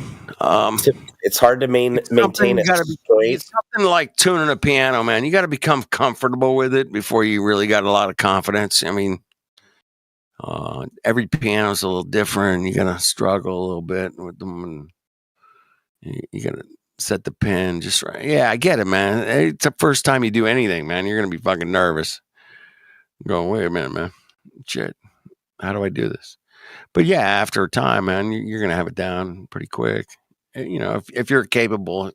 It's hard to maintain it straight. It's something like tuning a piano, man. You got to become comfortable with it before you really got a lot of confidence. I mean, every piano is a little different. You got to struggle a little bit with them, and you got to set the pin just right. Yeah, I get it, man. It's the first time you do anything, man. You're gonna be fucking nervous. Going, wait a minute, man. Shit, how do I do this? But yeah, after a time, man, you're gonna have it down pretty quick. If you're a capable,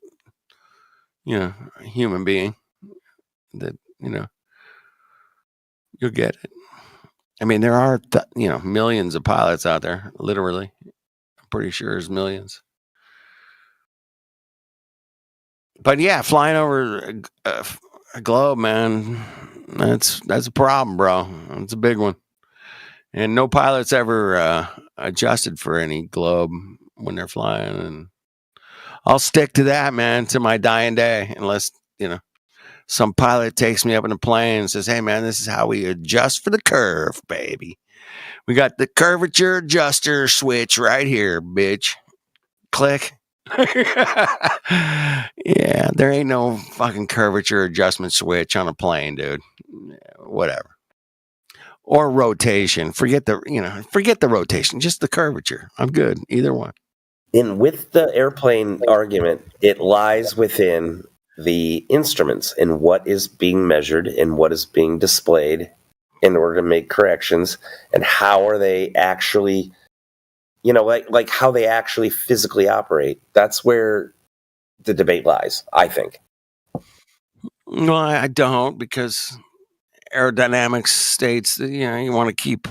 human being, that you'll get it. I mean, there are millions of pilots out there. Literally, I'm pretty sure there's millions. But yeah, flying over a globe, man, that's a problem, bro. It's a big one. And no pilot's ever adjusted for any globe when they're flying. And I'll stick to that, man, to my dying day, unless, some pilot takes me up in a plane and says, "Hey, man, this is how we adjust for the curve, baby. We got the curvature adjuster switch right here, bitch. Click." Yeah, there ain't no fucking curvature adjustment switch on a plane, dude. Whatever. Or rotation. Forget the rotation, just the curvature. I'm good. Either one. And with the airplane argument, it lies within the instruments and what is being measured and what is being displayed in order to make corrections, and how are they actually, like how they actually physically operate. That's where the debate lies, I think. No, I don't, because aerodynamics states that, you want to keep,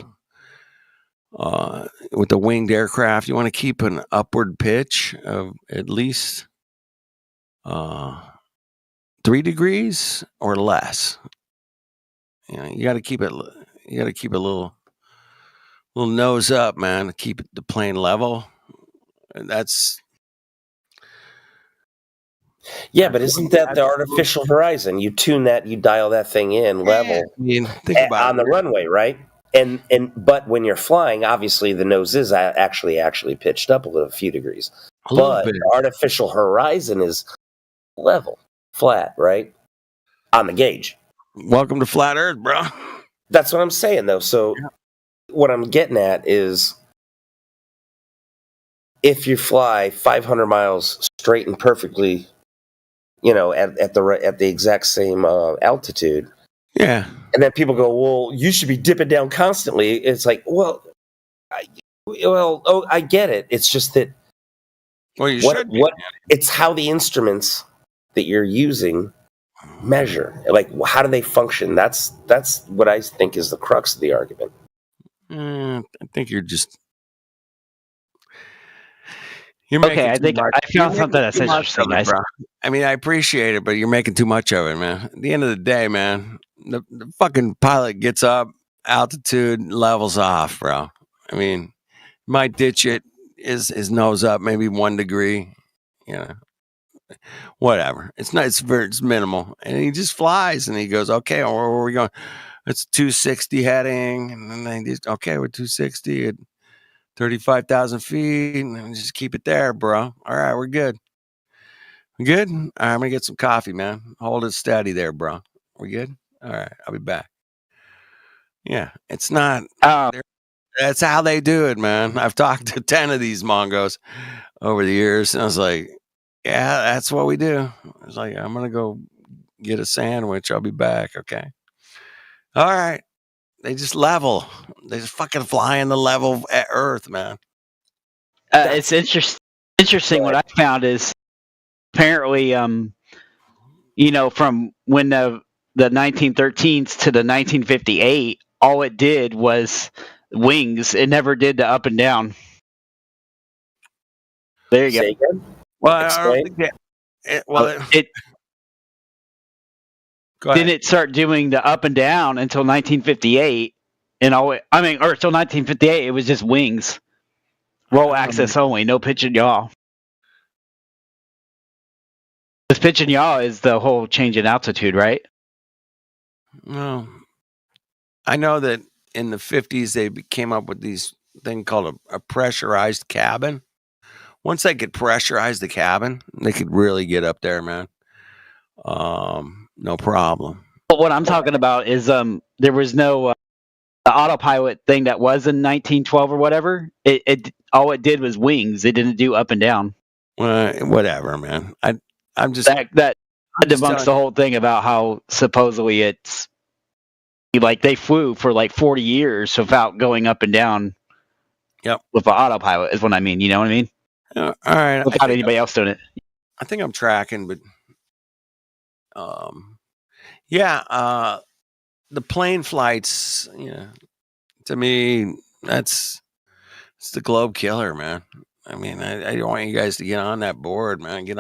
with the winged aircraft, you want to keep an upward pitch of at least 3 degrees or less. You got to keep it. You got to keep a little nose up, man, to keep the plane level. And that's. Yeah, but isn't that the artificial horizon? You tune that, you dial that thing in level. I mean, think about on the runway, right? But when you're flying, obviously the nose is actually pitched up a few degrees. But the artificial horizon is level, flat, right? On the gauge. Welcome to Flat Earth, bro. That's what I'm saying, though. So what I'm getting at is, if you fly 500 miles straight and perfectly, at the exact same altitude, yeah, and then people go, "Well, you should be dipping down constantly." It's like, I get it. It's just that. Well, you should. It's how the instruments that you're using measure. Like, how do they function? That's what I think is the crux of the argument. I think you're just. Okay, I think I found something that's interesting, guys. Bro. I mean, I appreciate it, but you're making too much of it, man. At the end of the day, man, the fucking pilot gets up, altitude levels off, bro. I mean, might ditch it, his nose up, maybe 1 degree, you know, whatever. It's minimal, and he just flies, and he goes, okay, where are we going? It's 260 heading, and then they just, okay, we're 260 at 35,000 feet, and just keep it there, bro. All right, we're good. We good? All right, I'm gonna get some coffee, man. Hold it steady there, bro. We good? All right, I'll be back. Yeah, it's not. That's how they do it, man. I've talked to 10 of these Mongos over the years, and I was like, yeah, that's what we do. I was like, I'm gonna go get a sandwich. I'll be back. Okay. All right. They just level. They just fucking fly in the level at Earth, man. It's interesting. What I found is apparently, you know, from when the 1913s to the 1958, all it did was wings. It never did the up and down. There you Say go. again? Well, I don't think that. It didn't it start doing the up and down until 1958, and or until 1958, it was just wings, roll access only, no pitch and yaw. This pitch and yaw is the whole change in altitude, right? No, I know that in the 50s they came up with these thing called a pressurized cabin. Once they could pressurize the cabin, they could really get up there, man. No problem. But what I'm talking about is there was no the autopilot thing that was in 1912 or whatever. It all it did was wings. It didn't do up and down. Whatever, man. I'm just that debunks the whole thing about how supposedly it's like they flew for like 40 years without going up and down. Yep. With the autopilot is what I mean. You know what I mean? All right. Without anybody else doing it. I think I'm tracking, but yeah, the plane flights, to me, it's the globe killer, man. I mean, I want you guys to get on that board, man. Get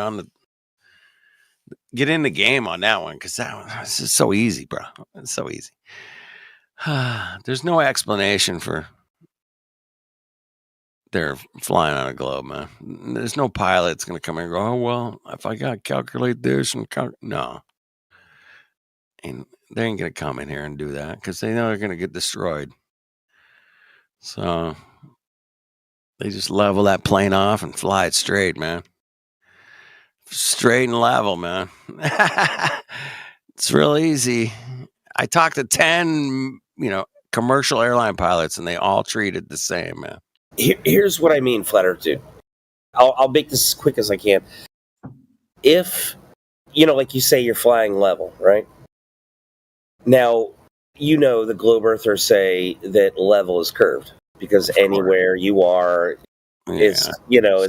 in the game on that one, because this is so easy, bro. It's so easy. There's no explanation for they're flying on a globe, man. There's no pilot's going to come in and go, oh, well, if I got to calculate this and no. And they ain't going to come in here and do that because they know they're going to get destroyed. So they just level that plane off and fly it straight, man. Straight and level, man. It's real easy. I talked to 10, commercial airline pilots, and they all treat it the same, man. Here's what I mean, Flat Earth Dude. I'll make this as quick as I can. If, like you say, you're flying level, right? Now, the globe earthers say that level is curved because anywhere you are is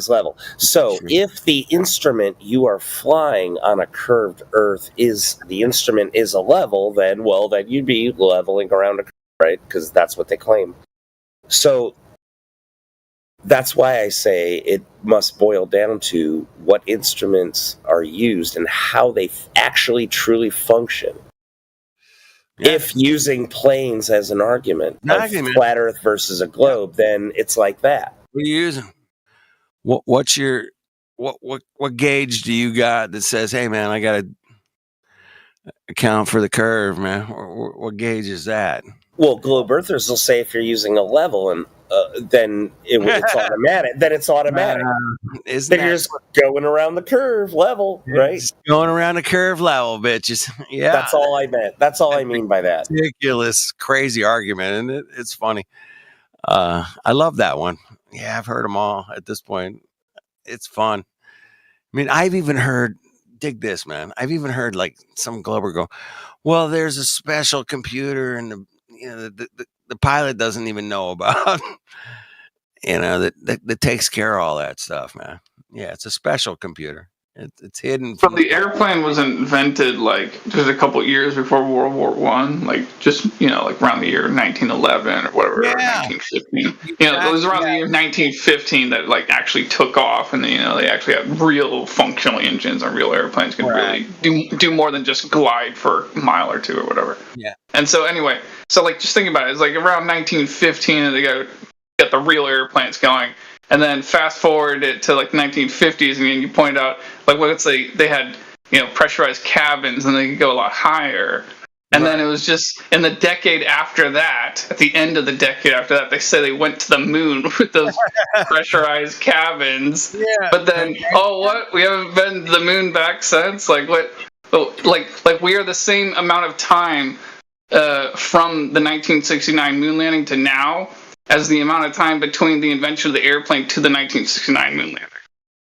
level. So if the instrument you are flying on a curved earth the instrument is a level, then you'd be leveling around a curve, right? Because that's what they claim. So that's why I say it must boil down to what instruments are used and how they actually truly function. Yeah. If using planes as an argument of flat Earth versus a globe, then it's like that. What are you using? What's your what gauge do you got that says, hey man, I got to account for the curve, man? What gauge is that? Well, globe earthers will say if you're using a level and then it's automatic. Then it's automatic. Then you're just going around the curve level, right? Just going around the curve level, bitches. Yeah, that's all I meant. That's all I mean by that. Ridiculous, crazy argument, and it's funny. I love that one. Yeah, I've heard them all at this point. It's fun. I mean, I've even heard. Dig this, man. I've even heard like some glober go, "Well, there's a special computer and the pilot doesn't even know about, that takes care of all that stuff, man. Yeah, it's a special computer. It's hidden. But the airplane was invented like just a couple years before World War One, like just like around the year 1911 or whatever, or 1915. It was around the year 1915 that like actually took off, and they actually had real functional engines, and real airplanes could really do more than just glide for a mile or two or whatever. Yeah. And so anyway, like just think about it. It's like around 1915 and they got the real airplanes going. And then fast forward it to like 1950s, and you point out like let's say they had pressurized cabins and they could go a lot higher. And then it was just in the decade after that, at the end of the decade after that, they say they went to the moon with those pressurized cabins. Yeah. But then, what? We haven't been to the moon back since? Like what? Oh, like we are the same amount of time from the 1969 moon landing to now as the amount of time between the invention of the airplane to the 1969 moon landing.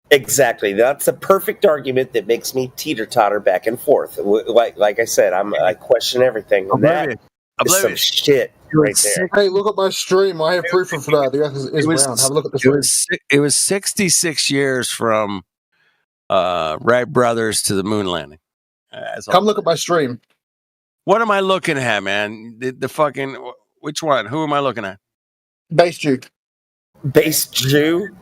Exactly. That's a perfect argument that makes me teeter-totter back and forth. Like I said, I question everything. And that is some shit right there. Hey, look at my stream. I have proof of that. The Earth is round. Have a look at the stream. It was 66 years from Wright brothers to the moon landing. Come look at my stream. What am I looking at, man? The fucking... Which one? Who am I looking at? Base Jew. Base Jew?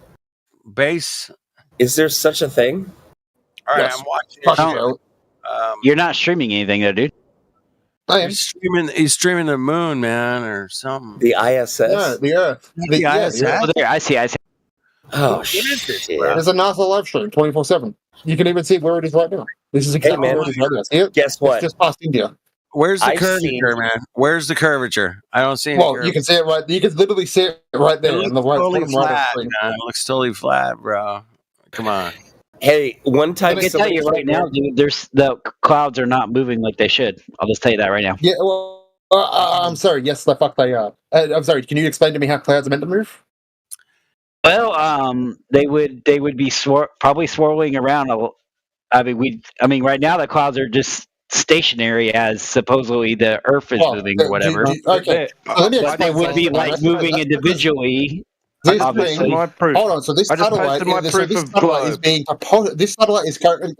Base... Is there such a thing? All right, I'm watching. You're not streaming anything, though, dude. I am. He's streaming the moon, man, or something. The ISS. Yeah, the Earth. The ISS. Oh, there, I see. Oh, what is this, shit. bro? There's a NASA live stream 24/7. You can even see where it is right now. This is exactly where it is right now. See it? Guess what? It's just past India. Where's the curvature, man? Where's the curvature? I don't see any curvature. You can see it right. You can literally see it right there. It On the looks right, totally flat, screen. man. It looks totally flat, bro. Come on. Hey, one time I can tell you right now, dude, the clouds are not moving like they should. I'll just tell you that right now. Yeah, well, I'm sorry. Yes, the fuck they are. I'm sorry. Can you explain to me how clouds are meant to move? Well, they would be probably swirling around. I mean, right now the clouds are just stationary as supposedly the Earth is moving or whatever. Okay, but they would be like moving individually. Obviously. Hold on. So this satellite, is being propulsed. This satellite is currently.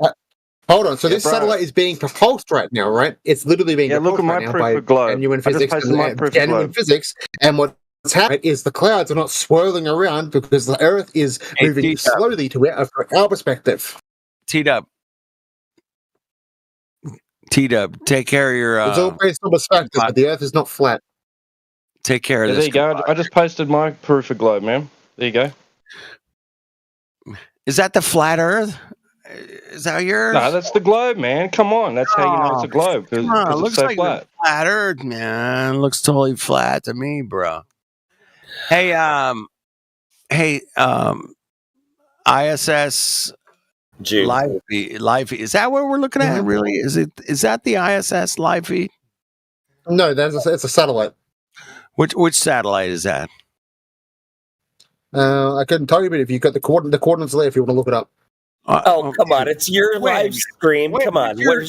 Hold on. So this satellite is being propulsed right now, right? It's literally being propulsed right now by genuine physics. And what's happening is the clouds are not swirling around because the Earth is moving slowly to where, from our perspective. T-Dub, take care of your... it's all based on perspective, but the Earth is not flat. Take care of this. There you go. I just posted my proof of globe, man. There you go. Is that the flat Earth? Is that yours? No, that's the globe, man. Come on. That's how you know it's a globe. Because it looks it's so like flat. Flat Earth, man. Looks totally flat to me, bro. Hey, ISS live feed. Is that what we're looking at? Really? Is that the ISS live feed? No, it's a satellite. Which satellite is that? I couldn't tell you, but if you've got the coordinates there, if you want to look it up. Come on, it's your live stream. Come on, you're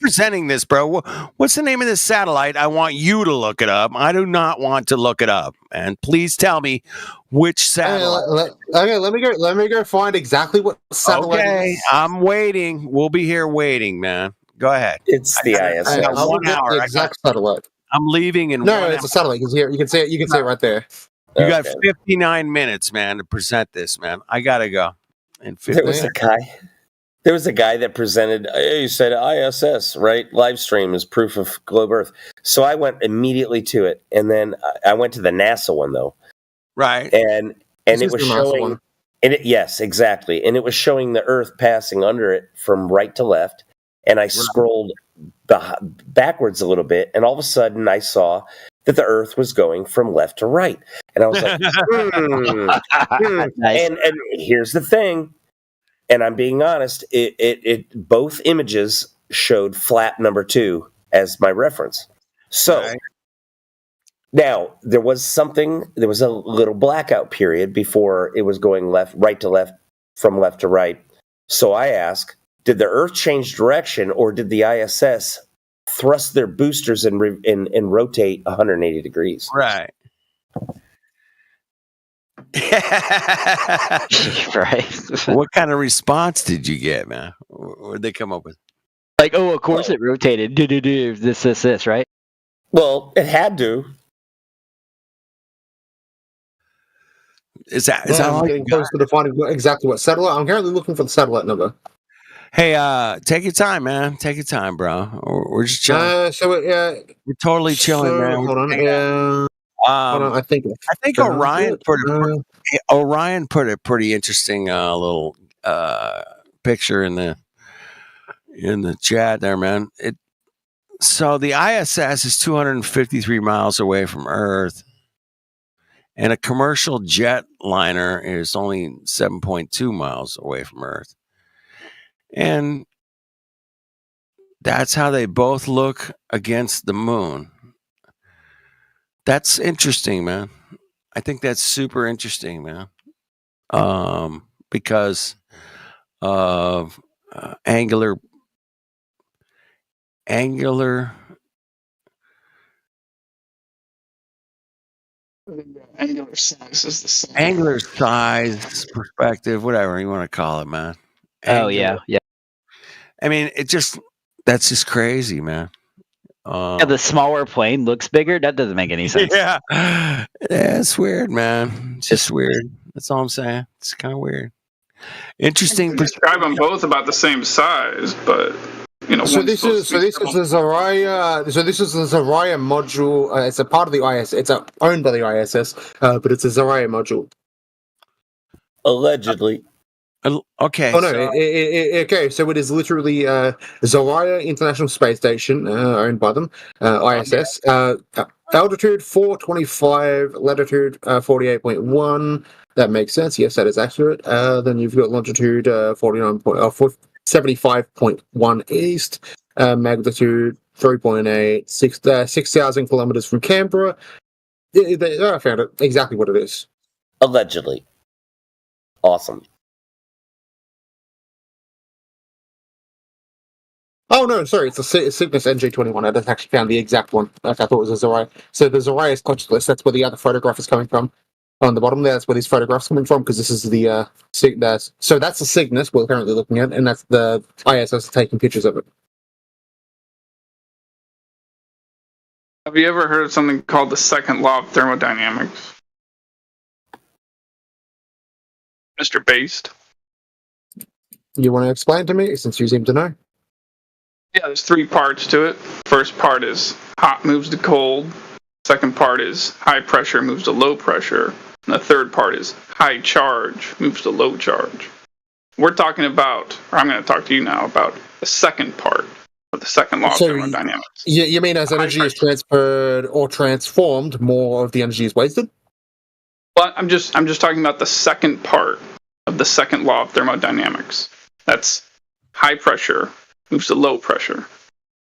presenting this, bro. What's the name of this satellite? I want you to look it up. I do not want to look it up, and please tell me which satellite. Okay, let me go find exactly what satellite. Okay, I'm waiting. We'll be here waiting, man. Go ahead. It's the ISS. I'll look at the exact satellite. I'm leaving in No, it's a satellite. You can see it. You can see it right there. You got 59 minutes, man, to present this, man. I gotta go. There was a guy that presented. He said ISS, right? Live stream is proof of globe Earth. So I went immediately to it, and then I went to the NASA one though. Right. And it was showing. Yes, exactly. And it was showing the Earth passing under it from right to left. And I scrolled backwards a little bit, and all of a sudden I saw that the Earth was going from left to right. And I was like, Nice. And here's the thing, and I'm being honest, it both images showed flat number 2 as my reference. So now there was a little blackout period before it was going right to left, from left to right. So I asked, did the Earth change direction, or did the ISS thrust their boosters and rotate 180 degrees? Right. Right. What kind of response did you get, man? What did they come up with? Like, oh, of course it rotated. This, right? Well, it had to. Is that I'm getting close to defining exactly what satellite? I'm currently looking for the satellite number. Hey, take your time, man. Take your time, bro. We're just chilling. We're totally chilling, man. Hold on. Hold on. I think Orion put a pretty interesting little picture in the chat there, man. So the ISS is 253 miles away from Earth, and a commercial jet liner is only 7.2 miles away from Earth. And that's how they both look against the moon. That's interesting, man. I think that's super interesting, man. Because of angular size is the same. Angular size, perspective, whatever you want to call it, man. Yeah. I mean, that's just crazy, man. The smaller plane looks bigger. That doesn't make any sense. Yeah, it's weird, man. It's just weird. That's all I'm saying. It's kind of weird. Interesting. Describe them both about the same size, but So this is the Zarya. So this is the Zarya module. It's a part of the ISS. It's owned by the ISS, but it's a Zarya module. Allegedly. Okay. Oh no. Okay. So it is literally Zarya International Space Station, owned by them, ISS. Altitude 425, latitude 48.1. That makes sense. Yes, that is accurate. Then you've got longitude 75.1 east, magnitude 3.8, 6,000 kilometers from Canberra. I found it exactly what it is. Allegedly. Awesome. Oh no, sorry, it's a Cygnus NG-21. I just actually found the exact one. I thought it was a Zarya. So the Zarya is consciousness. That's where the other photograph is coming from. On the bottom there, that's where these photographs coming from, because this is the Cygnus. So that's the Cygnus we're currently looking at, and that's the ISS taking pictures of it. Have you ever heard of something called the second law of thermodynamics? Mr. Based? You want to explain to me, since you seem to know? Yeah, there's 3 parts to it. First part is hot moves to cold. Second part is high pressure moves to low pressure. And the third part is high charge moves to low charge. We're talking about, or I'm going to talk to you now about the second part of the second law of thermodynamics. You mean as energy is transferred or transformed, more of the energy is wasted? Well, I'm just talking about the second part of the second law of thermodynamics. That's high pressure moves to low pressure.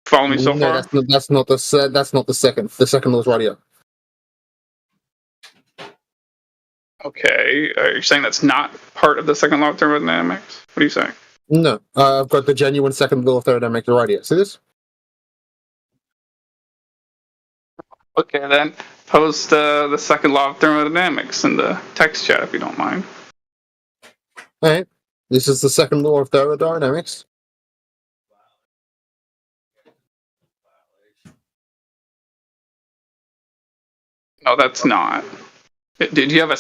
Follow me so far? That's not the second. The second law is radio. Okay, are you saying that's not part of the second law of thermodynamics? What are you saying? No, I've got the genuine second law of thermodynamics right here. See this? Okay, then post the second law of thermodynamics in the text chat if you don't mind. All right, this is the second law of thermodynamics. No, that's not. Do you have a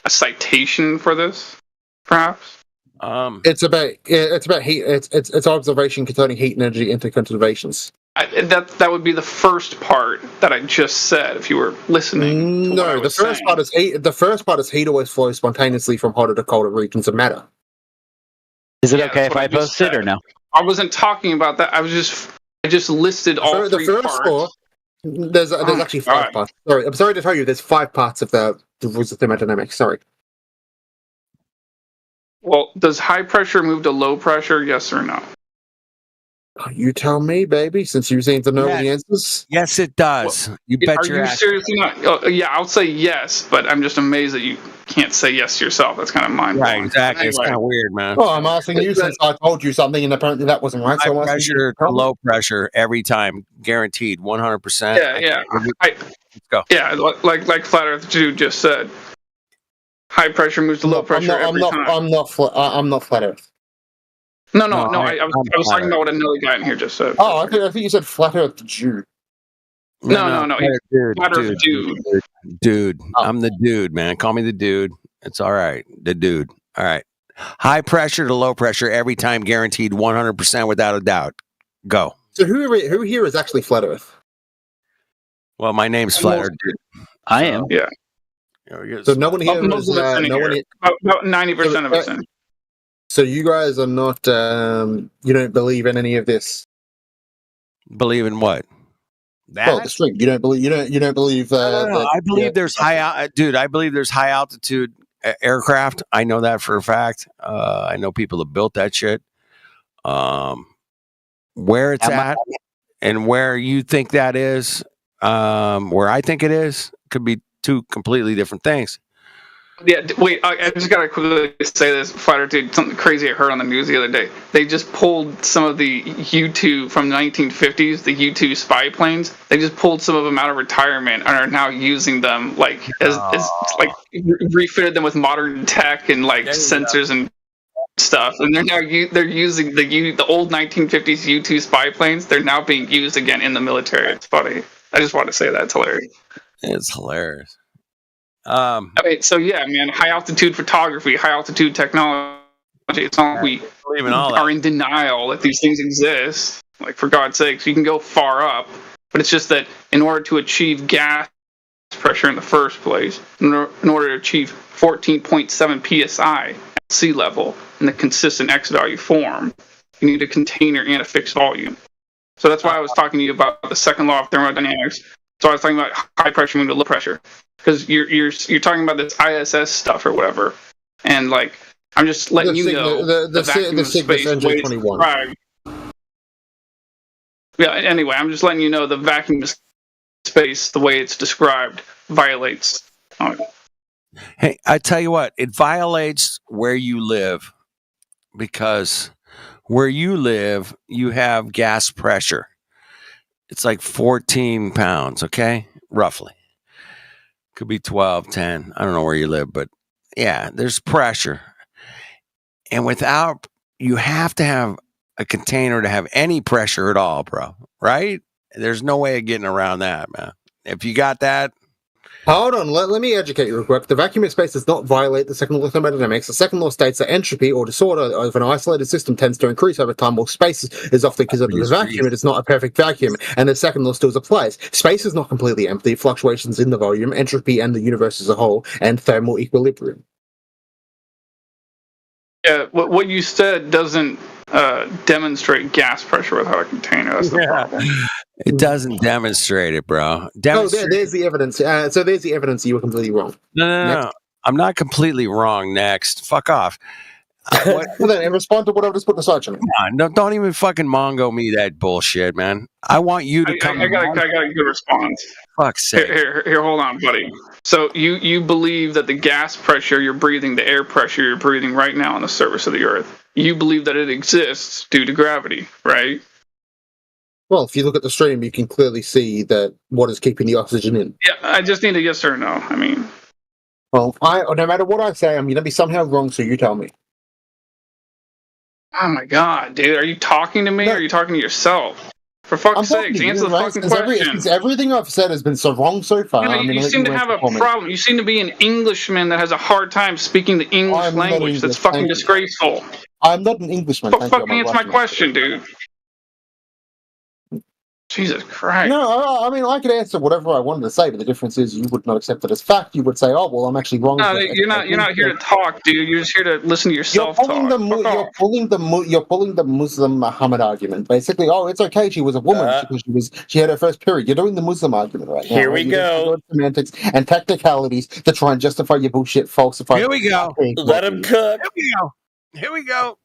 citation for this, perhaps? It's about heat. It's observation concerning heat and energy interconservations. That would be the first part that I just said. If you were listening, no, the first part is heat. The first part is heat always flows spontaneously from hotter to colder regions of matter. Is it okay if I post it or no? I wasn't talking about that. I just listed all the 3 first parts. There's actually 5 parts. Sorry, I'm sorry to tell you. There's 5 parts of the rules of thermodynamics. Sorry. Well, does high pressure move to low pressure? Yes or no? You tell me, baby. Since you seem to know the answers. Yes, it does. Well, you bet your ass. Are you seriously not? Oh, yeah, I'll say yes, but I'm just amazed that you can't say yes to yourself. That's kind of mind-blowing. Right, exactly. Anyway. It's kind of weird, man. Well, I'm asking you since I told you something, and apparently that wasn't right. High pressure to low pressure every time, guaranteed, 100%. Yeah. Let's go. Yeah, like Flat Earth Dude just said. High pressure moves to low pressure every time. I'm not Flat Earth. No. I was talking about what another guy in here just said. Oh, I think you said Flat Earth Dude. No. Flat Earth Dude. I'm the dude, man. Call me the dude. It's all right. The dude. All right. High pressure to low pressure every time, guaranteed, 100% without a doubt. Go. So who here is actually Flat Earth? Well, my name's Flat Earth Dude. I am. Yeah. So no one here is about 90% of us in. So you guys are not. You don't believe in any of this. Believe in what? That? Well, the string. You don't believe. You don't believe. I believe there's dude. I believe there's high altitude aircraft. I know that for a fact. I know people have built that shit. Where it's at and where you think that is, where I think it is, could be two completely different things. Yeah, wait, I just gotta quickly say this, Flat Earth Dude, something crazy I heard on the news the other day. They just pulled some of the U-2 from the 1950s, the U-2 spy planes. They just pulled some of them out of retirement and are now using them as refitted them with modern tech and sensors and stuff. And they're using the old 1950s U-2 spy planes. They're now being used again in the military. It's funny. I just want to say that. It's hilarious. It's hilarious. So yeah, man, high altitude photography, high altitude technology. It's not like we are in denial that these things exist. Like, for God's sakes, you can go far up, but it's just that in order to achieve gas pressure in the first place, in order to achieve 14.7 psi at sea level in the consistent X value form, you need a container and a fixed volume. So that's why I was talking to you about the second law of thermodynamics. So I was talking about high pressure moving to low pressure, because you're talking about this ISS stuff or whatever, and I'm just letting you know the vacuum of space the way it's described. Yeah. Anyway, I'm just letting you know the vacuum of space, the way it's described, violates. Hey, I tell you what, it violates where you live, because where you live, you have gas pressure. It's like 14 pounds, okay? Roughly. Could be 12, 10. I don't know where you live, but yeah, there's pressure. And you have to have a container to have any pressure at all, bro. Right? There's no way of getting around that, man. If you got that. Hold on, let me educate you real quick. The vacuum of space does not violate the second law of thermodynamics. The second law states that entropy or disorder of an isolated system tends to increase over time, while space is often considered a vacuum. It is not a perfect vacuum, and the second law still applies. Space is not completely empty. Fluctuations in the volume, entropy, and the universe as a whole, and thermal equilibrium. Yeah, what you said doesn't demonstrate gas pressure without a container. That's the problem. It doesn't demonstrate it, bro. There's the evidence. So there's the evidence you were completely wrong. No. I'm not completely wrong. Next. Fuck off. Well, then respond to what I just put in the side channel. No, don't even fucking Mongo me that bullshit, man. I want you to come. I got a good response. Fuck's sake. Here, hold on, buddy. So you believe that the gas pressure you're breathing, the air pressure you're breathing right now on the surface of the Earth, you believe that it exists due to gravity, right? Well, if you look at the stream, you can clearly see that what is keeping the oxygen in. Yeah, I just need a yes or no. I mean, well, no matter what I say, I'm going to be somehow wrong. So you tell me. Oh my God, dude! Are you talking to me or are you talking to yourself? For fuck's sake, answer the fucking question. Everything I've said has been so wrong so far. You seem to have a problem. You seem to be an Englishman that has a hard time speaking the English language. That's fucking disgraceful. I'm not an Englishman. Fucking answer my question, dude. Jesus Christ. No, I mean, I could answer whatever I wanted to say, but the difference is you would not accept it as fact. You would say, oh, well, I'm actually wrong. No, you're not here to talk, dude. You're just here to listen to yourself talk. You're pulling the Muslim Muhammad argument. Basically, oh, it's okay, she was a woman because she had her first period. You're doing the Muslim argument right now. Here we go. Semantics and technicalities to try and justify your bullshit, falsify. Here we go. Let him cook. Here we go.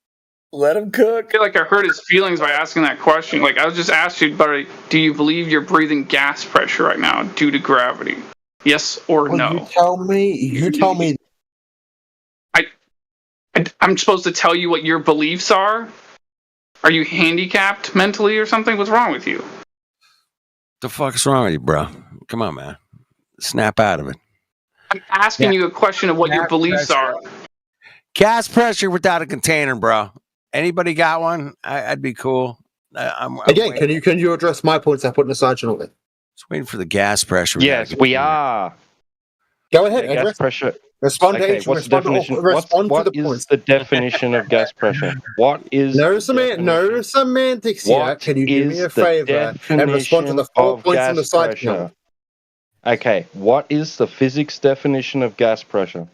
Let him cook. I feel like I hurt his feelings by asking that question. Like, I was just asked you, buddy, do you believe you're breathing gas pressure right now due to gravity? Yes or no? You tell me. I'm supposed to tell you what your beliefs are? Are you handicapped mentally or something? What's wrong with you? The fuck's wrong with you, bro? Come on, man. Snap out of it. I'm asking you a question of what your beliefs are. Gas pressure without a container, bro. Anybody got one? I'd be cool. Again, can you address my points I put in the side channel then? Just waiting for the gas pressure. Yes, we are. Go ahead. Gas pressure. Respond to Okay, each. what's the Respond definition? to, respond What to the is points. the definition of gas pressure? What is no semantics here? Can you do me a favor and respond to the 4 points on the side channel? Okay, what is the physics definition of gas pressure?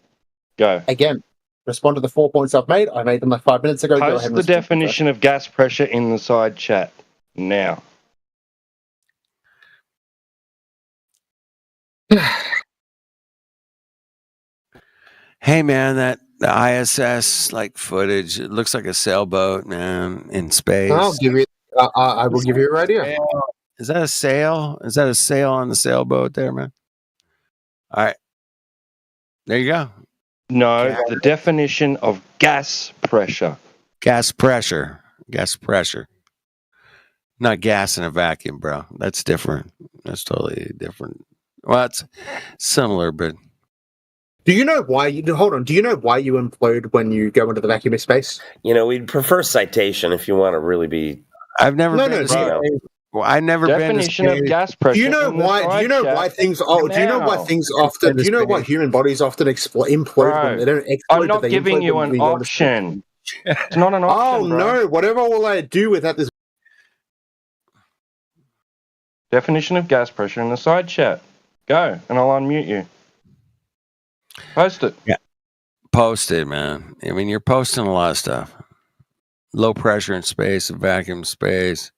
Go. Again, respond to the 4 points I've made. I made them like 5 minutes ago. Go ahead Post and the definition of gas pressure in the side chat now. Hey, man, the ISS like footage, it looks like a sailboat, man, in space. I'll give you. I will give you a right here. Is that a sail? Is that a sail on the sailboat there, man? All right. There you go. No, the definition of gas pressure. Gas pressure. Gas pressure. Not gas in a vacuum, bro. That's different. That's totally different. Well, it's similar, but... Do you know why you implode when you go into the vacuum of space? You know, we'd prefer citation if you want to really be. I've never been. Well, I never definition been of gas pressure. Do you know why? Do you know why things? Oh, do you know why things often? Do you know why human bodies often implode when they don't explode? I'm not giving you an option. It's not an option. Oh no! Whatever will I do without this? Definition of gas pressure in the side chat. Go, and I'll unmute you. Post it. Yeah. Post it, man. I mean, you're posting a lot of stuff. Low pressure in space, a vacuum space.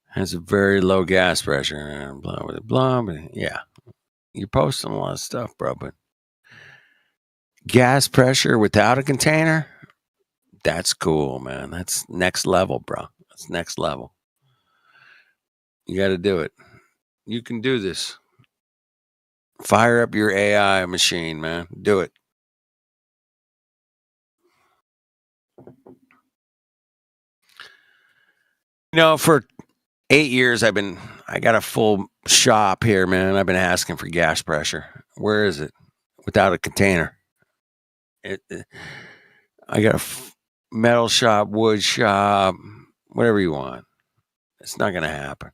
Has a very low gas pressure. And blah, blah, blah, blah. Yeah. You're posting a lot of stuff, bro. But gas pressure without a container? That's cool, man. That's next level, bro. That's next level. You got to do it. You can do this. Fire up your AI machine, man. Do it. You know, for 8 years, I got a full shop here, man. I've been asking for gas pressure. Where is it? Without a container. I got a metal shop, wood shop, whatever you want. It's not going to happen.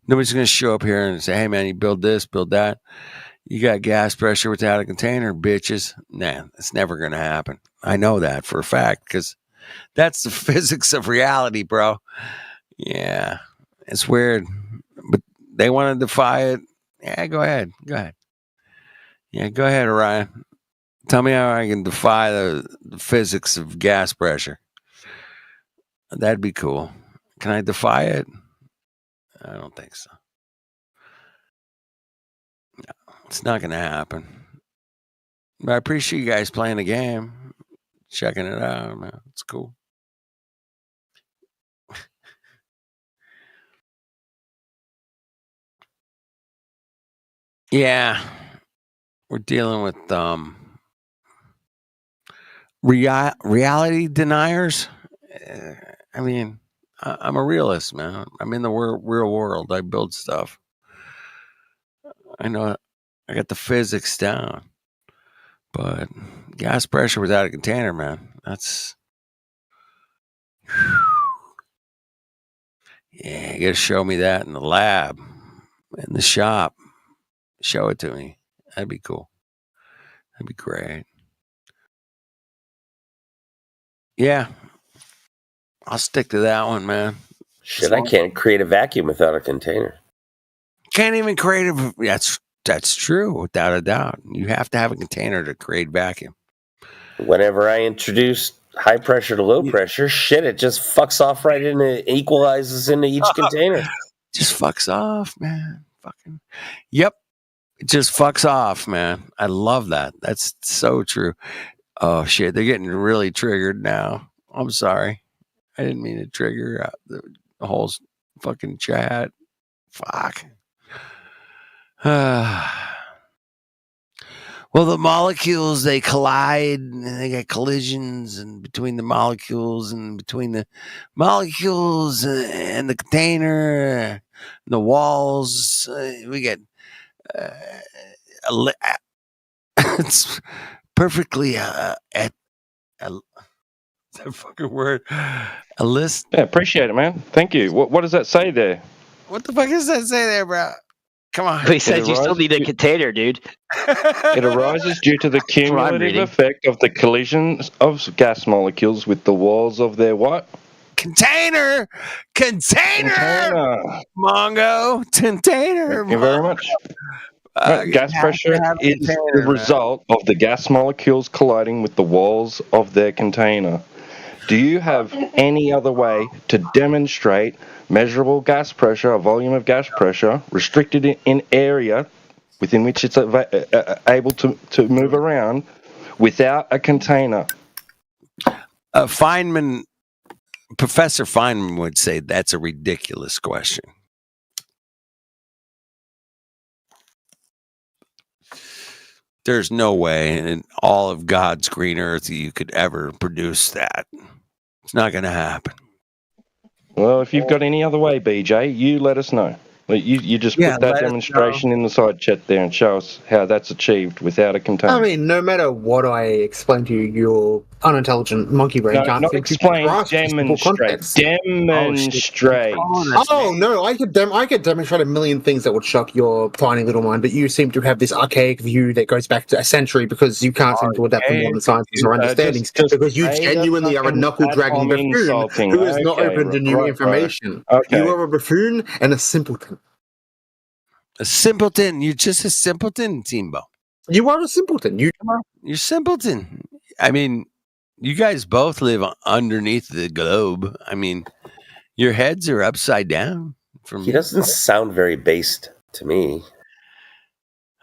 Nobody's going to show up here and say, hey, man, you build this, build that. You got gas pressure without a container, bitches. Nah, it's never going to happen. I know that for a fact because that's the physics of reality, bro. Yeah, it's weird. But they want to defy it. Yeah, go ahead. Go ahead. Yeah, go ahead, Orion. Tell me how I can defy the physics of gas pressure. That'd be cool. Can I defy it? I don't think so. No, it's not going to happen. But I appreciate you guys playing the game, checking it out, man. It's cool. Yeah, we're dealing with reality deniers. I mean, I'm a realist, man. I'm in the real world. I build stuff. I know I got the physics down. But gas pressure without a container, man. That's... Yeah, you got to show me that in the lab, in the shop. Show it to me. That'd be cool. That'd be great. Yeah. I'll stick to that one, man. Shit, I can't create a vacuum without a container. Can't even create a... That's true, without a doubt. You have to have a container to create vacuum. Whenever I introduce high pressure to low pressure, shit, it just fucks off right into, equalizes into each container. Just fucks off, man. Fucking... Yep. It just fucks off, man. I love that. That's so true. Oh, shit. They're getting really triggered now. I'm sorry. I didn't mean to trigger the whole fucking chat. Fuck. Well, the molecules, they collide and they get collisions, and between the molecules and between the molecules and the container, the walls, we get it's perfectly at a fucking word. A list. Yeah, appreciate it, man. Thank you. What does that say there? What the fuck does that say there, bro? Come on. He says you still need a container, dude. It arises due to the cumulative effect of the collisions of gas molecules with the walls of their what? Container. Mongo. Container. Thank you very much. Gas pressure is the result of the gas molecules colliding with the walls of their container. Do you have any other way to demonstrate measurable gas pressure, a volume of gas pressure, restricted in area within which it's able to move around without a container? Professor Feynman would say that's a ridiculous question. There's no way in all of God's green earth you could ever produce that. It's not going to happen. Well, if you've got any other way, BJ, you let us know. You just put that demonstration in the side chat there and show us how that's achieved without a container. I mean, no matter what I explain to you, your unintelligent monkey brain can't not explain, demonstrate. Demonstrate. Oh no, I could demonstrate a million things that would shock your tiny little mind, but you seem to have this archaic view that goes back to a century because you can't seem to adapt to modern sciences or understandings because you genuinely are a knuckle-dragging buffoon who is not open to new information. Okay. You are a buffoon and a simpleton. A simpleton. You're just a simpleton, Timbo. You are a simpleton. You're simpleton. I mean, you guys both live underneath the globe. I mean, your heads are upside down. He doesn't sound very based to me.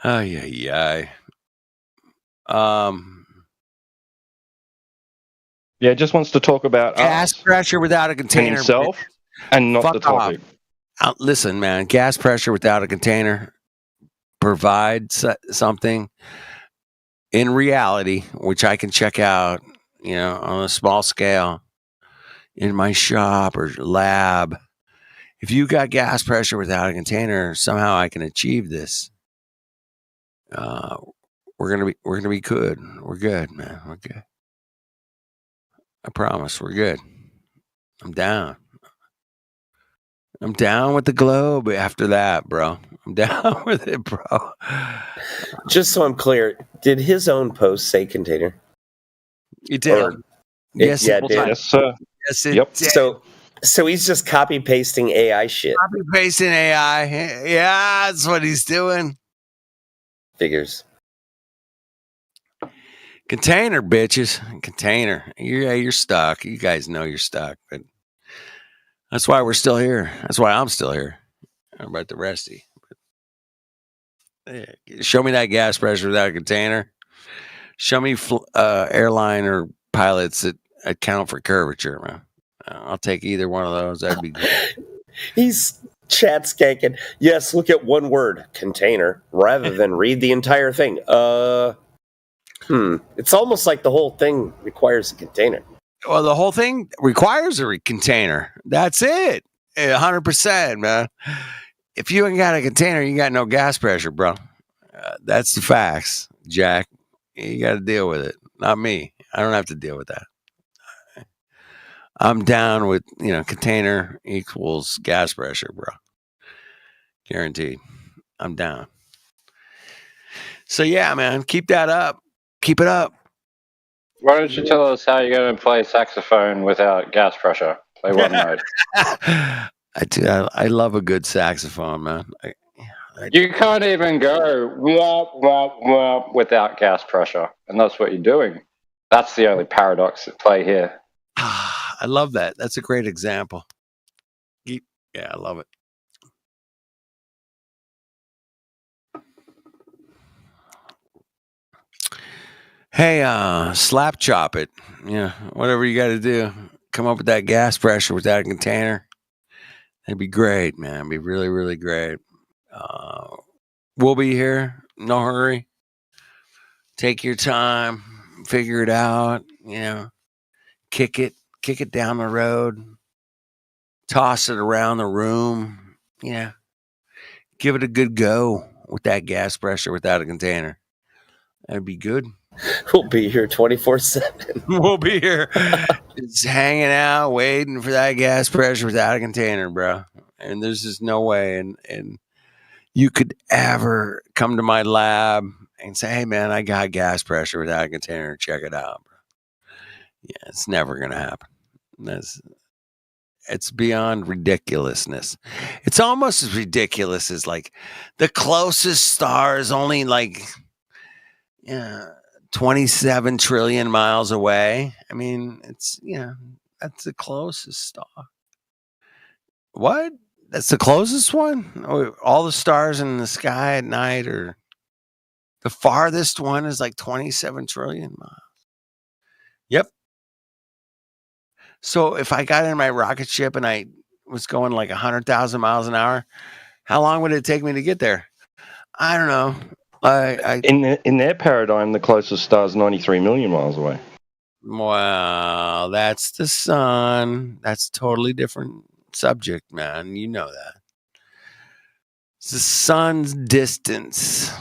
Yeah, just wants to talk about gas pressure without a container himself, and not the topic. Listen, man, gas pressure without a container provides something in reality, which I can check out, on a small scale in my shop or lab. If you got gas pressure without a container, somehow I can achieve this. We're gonna be good. We're good, man. We're good. I promise, we're good. I'm down. I'm down with the globe after that, bro. I'm down with it, bro. Just so I'm clear, did his own post say container? It did. Yes, it did. Yes, sir. Yes, it did. So he's just copy pasting AI shit. Copy pasting AI. Yeah, that's what he's doing. Figures. Container, bitches. Container. You're stuck. You guys know you're stuck, but that's why we're still here. That's why I'm still here. How about the rest of you? Show me that gas pressure without a container. Show me airline or pilots that account for curvature, man. I'll take either one of those. That'd be good. He's chat skanking. Yes, look at one word, container, rather than read the entire thing. It's almost like the whole thing requires a container. Well, the whole thing requires a container. That's it. 100%, man. If you ain't got a container, you got no gas pressure, bro. That's the facts, Jack. You got to deal with it. Not me. I don't have to deal with that. I'm down with, container equals gas pressure, bro. Guaranteed. I'm down. So, yeah, man, keep that up. Keep it up. Why don't you tell us how you're going to play saxophone without gas pressure? Play one note. I love a good saxophone, man. You can't even go womp, womp, womp without gas pressure. And that's what you're doing. That's the only paradox at play here. I love that. That's a great example. Yeah, I love it. Hey, slap chop it. Yeah, whatever you got to do. Come up with that gas pressure without a container. That'd be great, man. It'd be really, really great. We'll be here. No hurry. Take your time, figure it out, kick it down the road, toss it around the room, give it a good go with that gas pressure without a container. That'd be good. We'll be here 24/7. We'll be here just hanging out, waiting for that gas pressure without a container, bro. And there's just no way. And you could ever come to my lab and say, hey, man, I got gas pressure without a container. Check it out, bro. Yeah, it's never going to happen. It's beyond ridiculousness. It's almost as ridiculous as like the closest star is only like 27 trillion miles away. I mean, it's, that's the closest star. What? That's the closest one? All the stars in the sky at night are the farthest one is like 27 trillion miles. Yep. So if I got in my rocket ship and I was going like 100,000 miles an hour, how long would it take me to get there? I don't know. In their paradigm, the closest star is 93 million miles away. Wow, that's the sun. That's a totally different subject, man. You know that. It's the sun's distance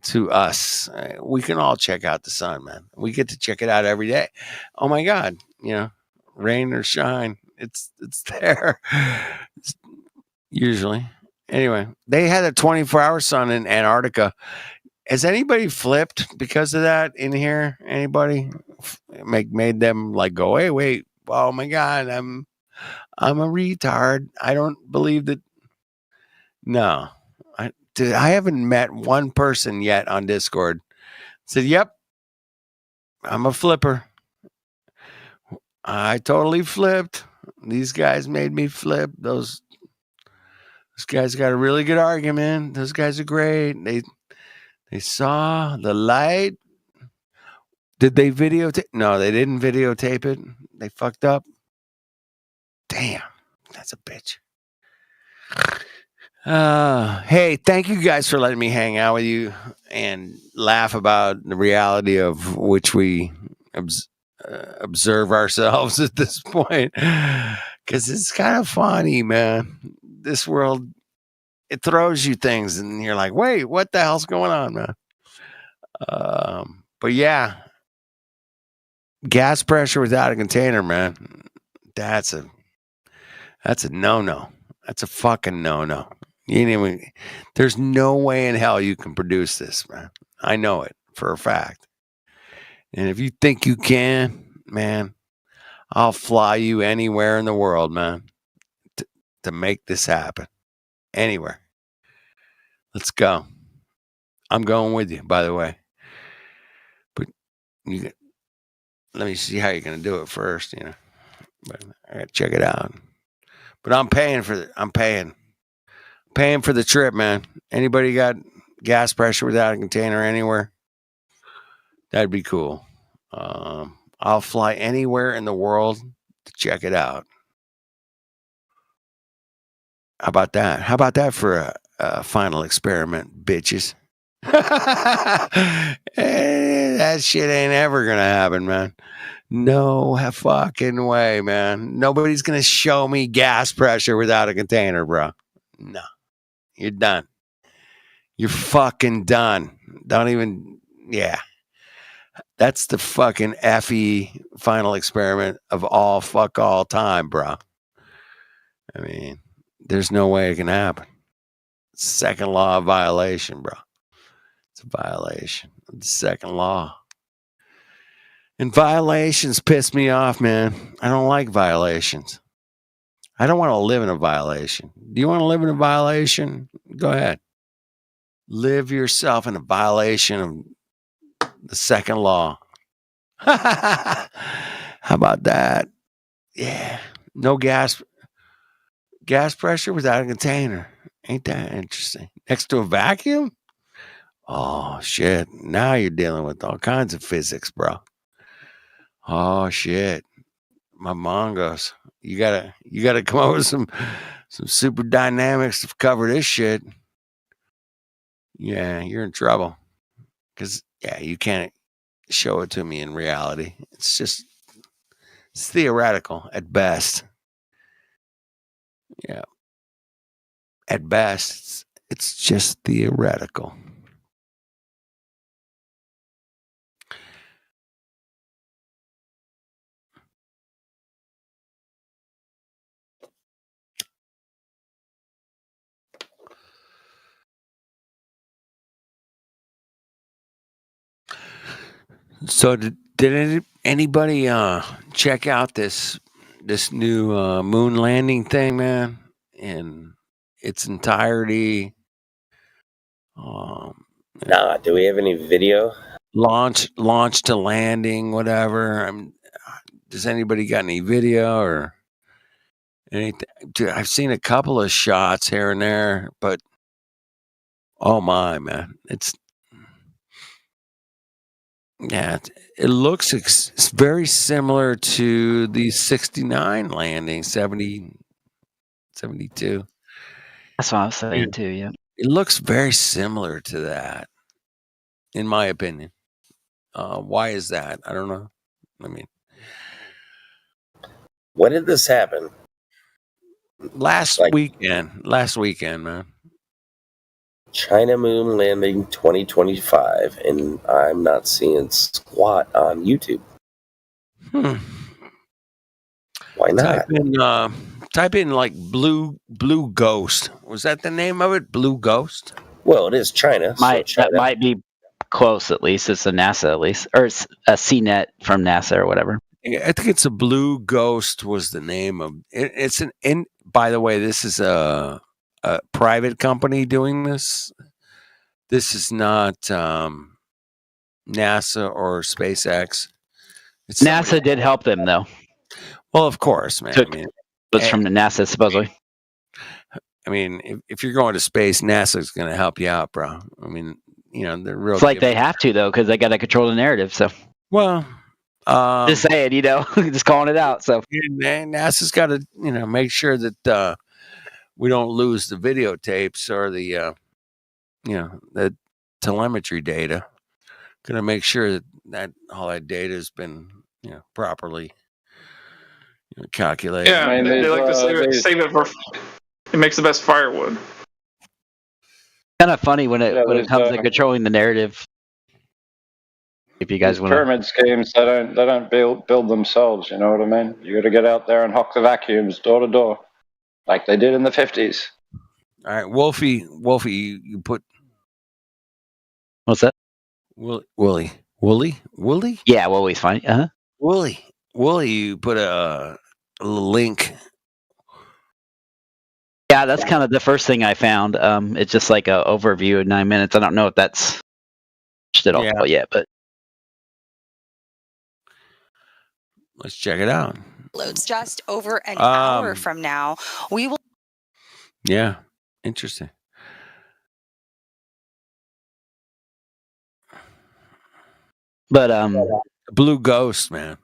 to us. We can all check out the sun, man. We get to check it out every day. Oh my God, rain or shine, it's there. Usually. Anyway, they had a 24-hour sun in Antarctica. Has anybody flipped because of that in here? Anybody made them like go, hey, wait, oh my God, I'm a retard. I don't believe that. No, I haven't met one person yet on Discord said, yep, I'm a flipper. I totally flipped. These guys made me flip. Those guys got a really good argument. Those guys are great. They saw the light. Did they videotape? No, they didn't videotape it. They fucked up. Damn, that's a bitch. Hey, thank you guys for letting me hang out with you and laugh about the reality of which we observe ourselves at this point. Because it's kind of funny, man. This world, it throws you things and you're like, wait, what the hell's going on, man? But yeah, gas pressure without a container, man. That's a no-no. That's a fucking no-no. There's no way in hell you can produce this, man. I know it for a fact. And if you think you can, man, I'll fly you anywhere in the world, man, to make this happen. Anywhere. Let's go. I'm going with you, by the way. But let me see how you're going to do it first, But I got to check it out. But I'm paying for the trip, man. Anybody got gas pressure without a container anywhere? That'd be cool. I'll fly anywhere in the world to check it out. How about that? How about that for a final experiment, bitches? That shit ain't ever gonna happen, man. No fucking way, man. Nobody's gonna show me gas pressure without a container, bro. No. You're done. You're fucking done. Don't even, yeah. That's the fucking FE final experiment of all time, bro. I mean, there's no way it can happen. Second law of violation, bro. It's a violation of the second law. And violations piss me off, man. I don't like violations. I don't want to live in a violation. Do you want to live in a violation? Go ahead. Live yourself in a violation of the second law. How about that? Yeah. No gas pressure without a container. Ain't that interesting? Next to a vacuum? Oh, shit. Now you're dealing with all kinds of physics, bro. Oh, shit. My mongos. You gotta come up with some super dynamics to cover this shit. Yeah, you're in trouble. Because yeah, you can't show it to me in reality. It's theoretical at best. Yeah. At best, it's just theoretical. So did anybody check out this new moon landing thing, man, in its entirety? Nah, do we have any video? Launch to landing, whatever. Does anybody got any video or anything? Dude, I've seen a couple of shots here and there, but oh my, man, it looks it's very similar to the 69 landing, 70, 72. That's what I was saying too. Yeah, it looks very similar to that, in my opinion. Why is that? I don't know. I mean, when did this happen? Last weekend, man. China moon landing 2025, and I'm not seeing squat on YouTube. Why not? Type in like blue ghost. Was that the name of it? Blue ghost? Well, it is China. That might be close at least. It's a NASA at least, or it's a CNET from NASA or whatever. I think it's a blue ghost was the name of it. It's by the way, this is a private company doing this. This is not NASA or SpaceX. NASA did help them though. Well, of course, man. It's from the NASA supposedly. I mean, if you're going to space, NASA's going to help you out, bro. I mean, they're real. It's like they have to though, because they got to control the narrative. So, well, just saying, just calling it out. So NASA's got to, make sure that we don't lose the videotapes or the, the telemetry data. Going to make sure that all that data has been, properly calculated. Yeah, they like to save it for. It makes the best firewood. Kind of funny when it comes to controlling the narrative. If you guys want pyramid schemes, they don't build themselves. You know what I mean? You got to get out there and hock the vacuums door to door, like they did in the 50s. All right, Wolfie, you put. What's that? Wooly. Yeah, Wooly's fine. Wooly, you put a link. Yeah, that's kind of the first thing I found. It's just like an overview of 9 minutes. I don't know if that's at all yet, but let's check it out. Loads just over an hour from now. We will. Yeah, interesting. But Blue Ghost, man.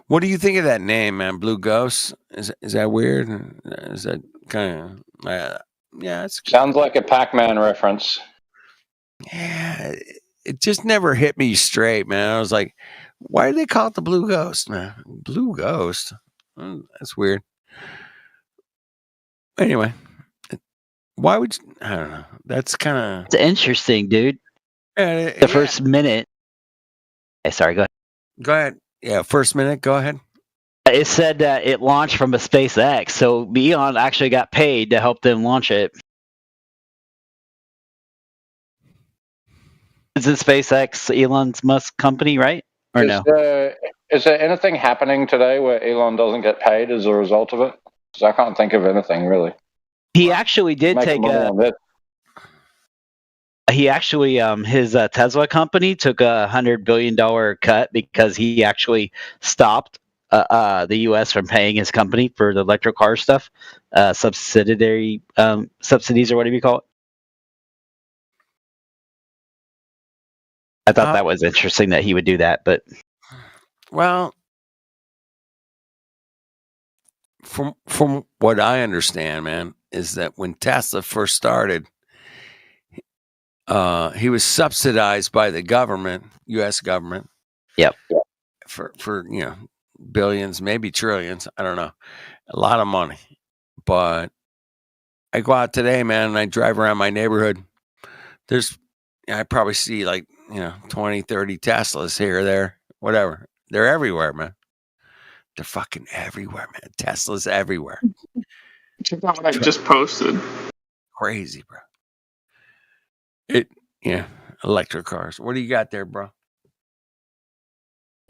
What do you think of that name, man? Blue Ghost? Is that weird? Is that kind of it sounds like a Pac-Man reference. Yeah, it just never hit me straight, man. I was like, why do they call it the Blue Ghost, man? Blue Ghost? That's weird. Anyway, why would you, I don't know. That's kind of... It's interesting, dude. The first minute... Hey, sorry, go ahead. Go ahead. Yeah, first minute, go ahead. It said that it launched from a SpaceX, so Elon actually got paid to help them launch it. Is it SpaceX Elon Musk company, right? Or no? Is there anything happening today where Elon doesn't get paid as a result of it? Because I can't think of anything really. He actually did take his Tesla company took $100 billion cut because he actually stopped the U.S. from paying his company for the electric car stuff, subsidies or whatever you call it. I thought that was interesting that he would do that, but well, from what I understand, man, is that when Tesla first started, he was subsidized by the government, U.S. government. Yep. For billions, maybe trillions. I don't know. A lot of money. But I go out today, man, and I drive around my neighborhood. I probably see 20, 30 Teslas here or there, whatever. They're everywhere, man. They're fucking everywhere, man. Tesla's everywhere. Check out what I just posted. Crazy, bro. Electric cars. What do you got there, bro?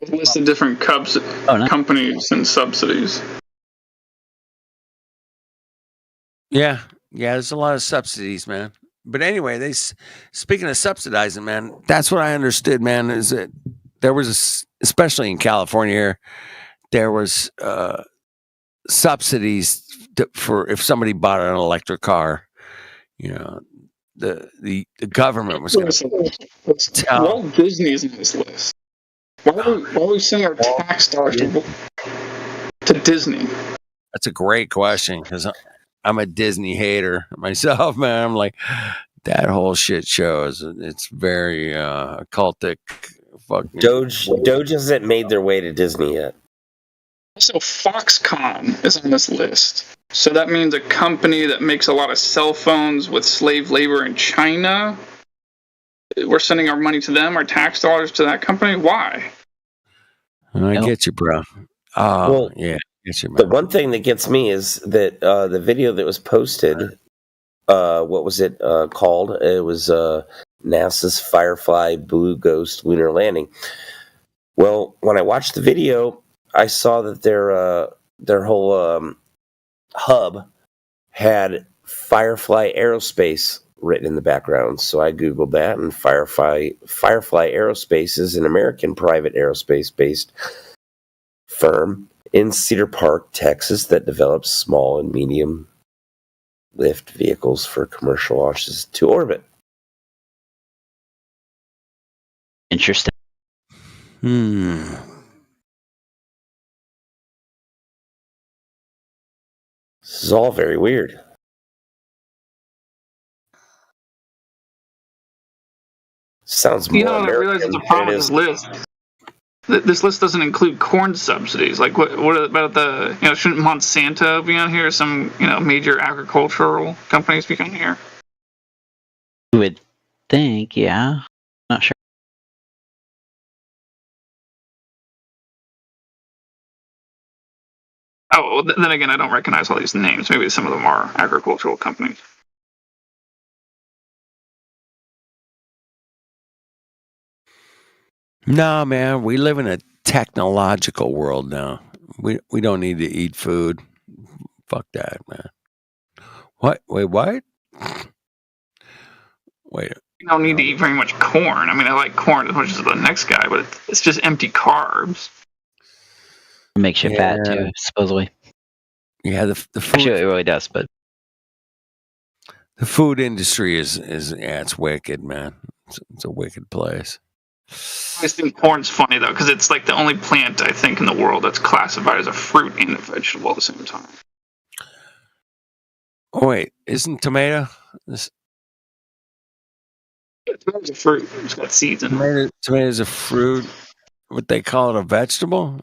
A list of different companies and subsidies. Yeah, there's a lot of subsidies, man. But anyway, speaking of subsidizing, man, that's what I understood, man, is that there was, especially in California here, there was subsidies for if somebody bought an electric car, the government was going to tell. Walt Disney is on this list. Why are we sending our tax dollars to Disney? That's a great question, because I'm a Disney hater myself, man. I'm like, that whole shit show it's very occultic. Fucking Doge hasn't made their way to Disney yet. Also, Foxconn is on this list. So that means a company that makes a lot of cell phones with slave labor in China. We're sending our money to them, our tax dollars to that company. Why? I get you, bro. Well, yeah. Get you, the one thing that gets me is that the video that was posted, what was it called? It was NASA's Firefly Blue Ghost lunar landing. Well, when I watched the video, I saw that their whole hub had Firefly Aerospace written in the background. So I Googled that, and Firefly Aerospace is an American private aerospace-based firm in Cedar Park, Texas, that develops small and medium lift vehicles for commercial launches to orbit. Interesting. This is all very weird. Sounds more I realize it's a problem with this list. This list doesn't include corn subsidies. Like, what about the, shouldn't Monsanto be on here? Some, major agricultural companies be on here? You would think, yeah. Not sure. Oh, well, then again, I don't recognize all these names. Maybe some of them are agricultural companies. No, man, we live in a technological world now. We don't need to eat food. Fuck that, man. What? Wait, what? Wait. You don't need to eat very much corn. I mean, I like corn as much as the next guy, but it's just empty carbs. It makes you fat too, supposedly. Yeah, the food. Actually, it really does, but the food industry is it's wicked, man. It's a wicked place. I just think corn's funny though, because it's like the only plant I think in the world that's classified as a fruit and a vegetable at the same time. Oh wait, isn't tomato? Tomato's a fruit. It's got seeds in it. Tomato's a fruit. What they call it, a vegetable?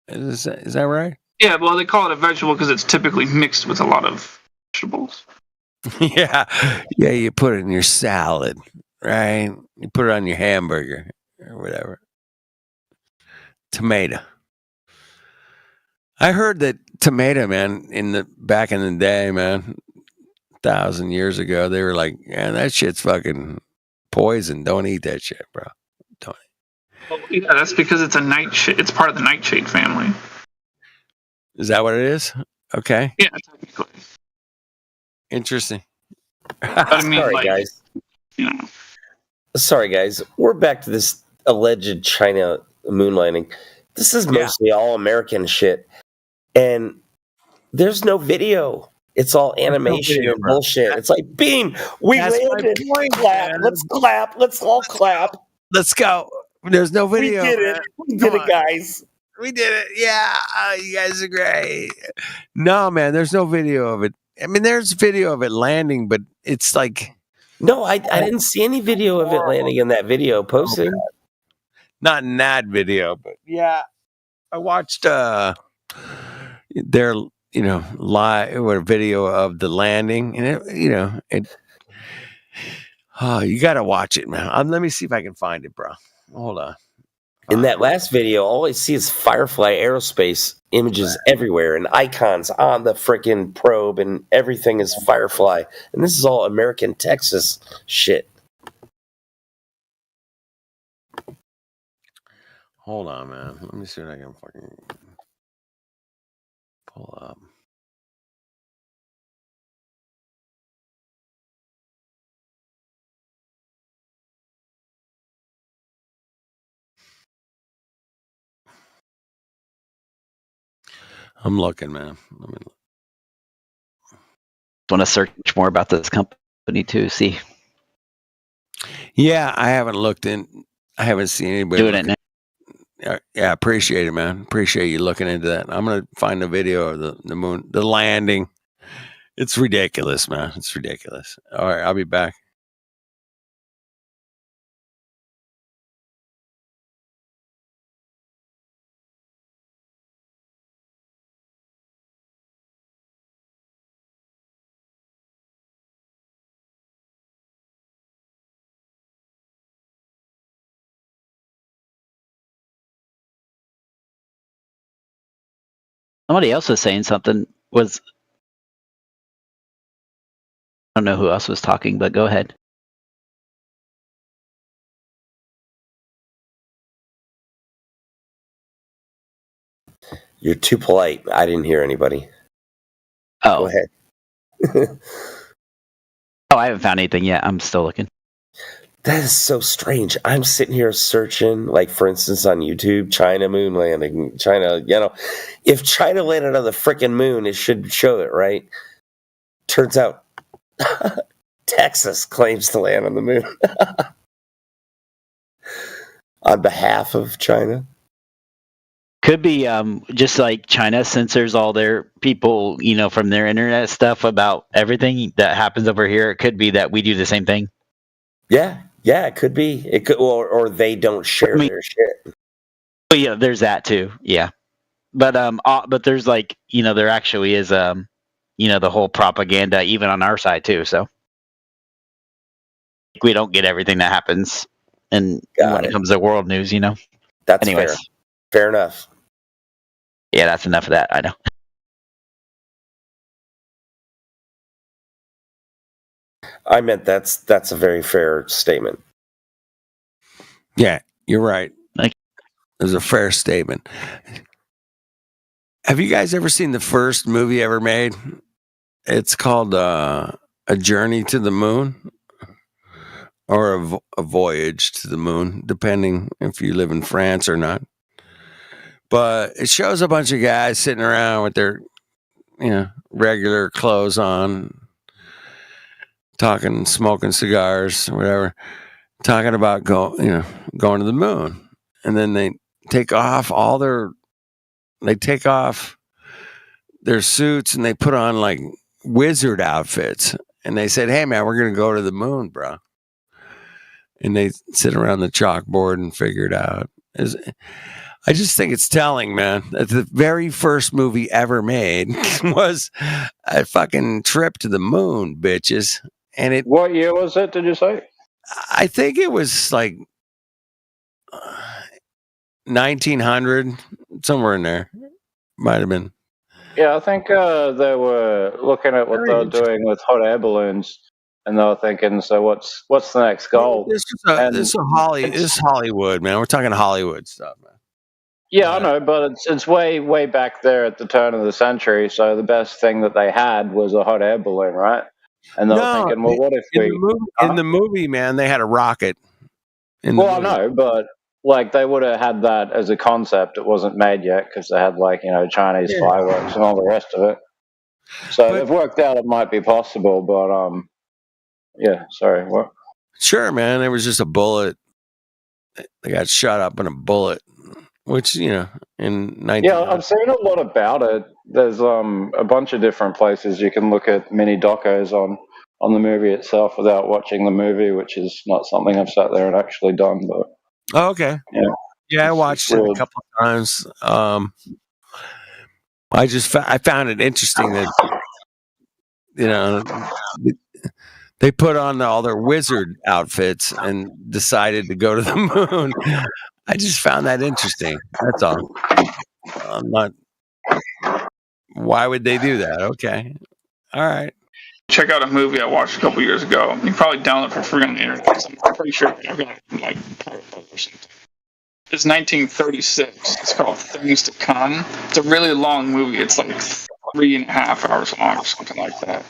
Is that right? Yeah, well, they call it a vegetable because it's typically mixed with a lot of vegetables. Yeah. You put it in your salad, right? You put it on your hamburger or whatever. Tomato. I heard that tomato, man, back in the day, man, 1,000 years ago, they were like, "Yeah, that shit's fucking poison. Don't eat that shit, bro. Don't." Well, yeah, that's because it's a nightshade. It's part of the nightshade family. Is that what it is? Okay. Yeah, technically. Interesting. I mean, sorry, guys. Sorry, guys. We're back to this alleged China moon landing. This is mostly all American shit. And there's no video. It's all animation and bullshit. It's like, Beam, we landed. Clap. Let's clap. Let's all clap. Let's go. There's no video. We did it. We did it, guys. We did it. Yeah. Oh, you guys are great. No, man, there's no video of it. I mean, there's video of it landing, but it's like No, I didn't see any video of it landing in that video posted. Not in that video, but yeah, I watched their live or video of the landing, and you got to watch it, man. Let me see if I can find it, bro. Hold on. In that last video, all I see is Firefly Aerospace images everywhere and icons on the freaking probe, and everything is Firefly. And this is all American Texas shit. Hold on, man. Let me see what I can fucking pull up. I'm looking, man. Want to search more about this company too? See. Yeah, I haven't looked in. I haven't seen anybody doing it now. Yeah, appreciate it, man. Appreciate you looking into that. I'm gonna find a video of the moon, the landing. It's ridiculous, man. It's ridiculous. All right, I'll be back. Somebody else was saying something. I don't know who else was talking, but go ahead. You're too polite. I didn't hear anybody. Oh. Go ahead. I haven't found anything yet. I'm still looking. That is so strange. I'm sitting here searching, like, for instance, on YouTube, China moon landing. China, if China landed on the frickin' moon, it should show it, right? Turns out Texas claims to land on the moon on behalf of China. Could be just like China censors all their people, from their internet stuff about everything that happens over here. It could be that we do the same thing. Yeah, it could be. It could, or they don't share their shit. But yeah, there's that too. Yeah, but there's there actually is the whole propaganda even on our side too. So we don't get everything that happens, and when it comes to world news, That's anyways. Fair enough. Yeah, that's enough of that. I know. I meant that's a very fair statement. Yeah, you're right. It's a fair statement. Have you guys ever seen the first movie ever made? It's called A Journey to the Moon, or a Voyage to the Moon, depending if you live in France or not. But it shows a bunch of guys sitting around with their, regular clothes on, talking, smoking cigars, whatever, talking about going to the moon. And then they take off their suits and they put on like wizard outfits. And they said, "Hey man, we're going to go to the moon, bro." And they sit around the chalkboard and figure it out. I just think it's telling, man, that the very first movie ever made was a fucking trip to the moon, bitches. And what year was it, did you say? I think it was like 1900, somewhere in there. Might have been. Yeah, I think they were looking at what they were doing with hot air balloons, and they were thinking, so what's the next goal? This is Hollywood, man. We're talking Hollywood stuff, man. Yeah, I know, but it's way back there at the turn of the century. So the best thing that they had was a hot air balloon, right? And they were thinking, well, what if in the movie, man, they had a rocket. I know, but like they would have had that as a concept. It wasn't made yet because they had Chinese fireworks and all the rest of it. So they've worked out it might be possible, but sorry, what? Sure, man. It was just a bullet. They got shot up in a bullet. Which, in 19... Yeah, I've seen a lot about it. There's a bunch of different places you can look at mini docos on on the movie itself without watching the movie, which is not something I've sat there and actually done. But okay, I watched it a couple of times. I found it interesting that they put on all their wizard outfits and decided to go to the moon. I just found that interesting. That's all. I'm not. Why would they do that? Okay, all right. Check out a movie I watched a couple years ago. You probably download it for free on the internet. I'm pretty sure I've got like pirate or something. It's 1936. It's called Things to Come. It's a really long movie. It's like 3.5 hours long or something like that.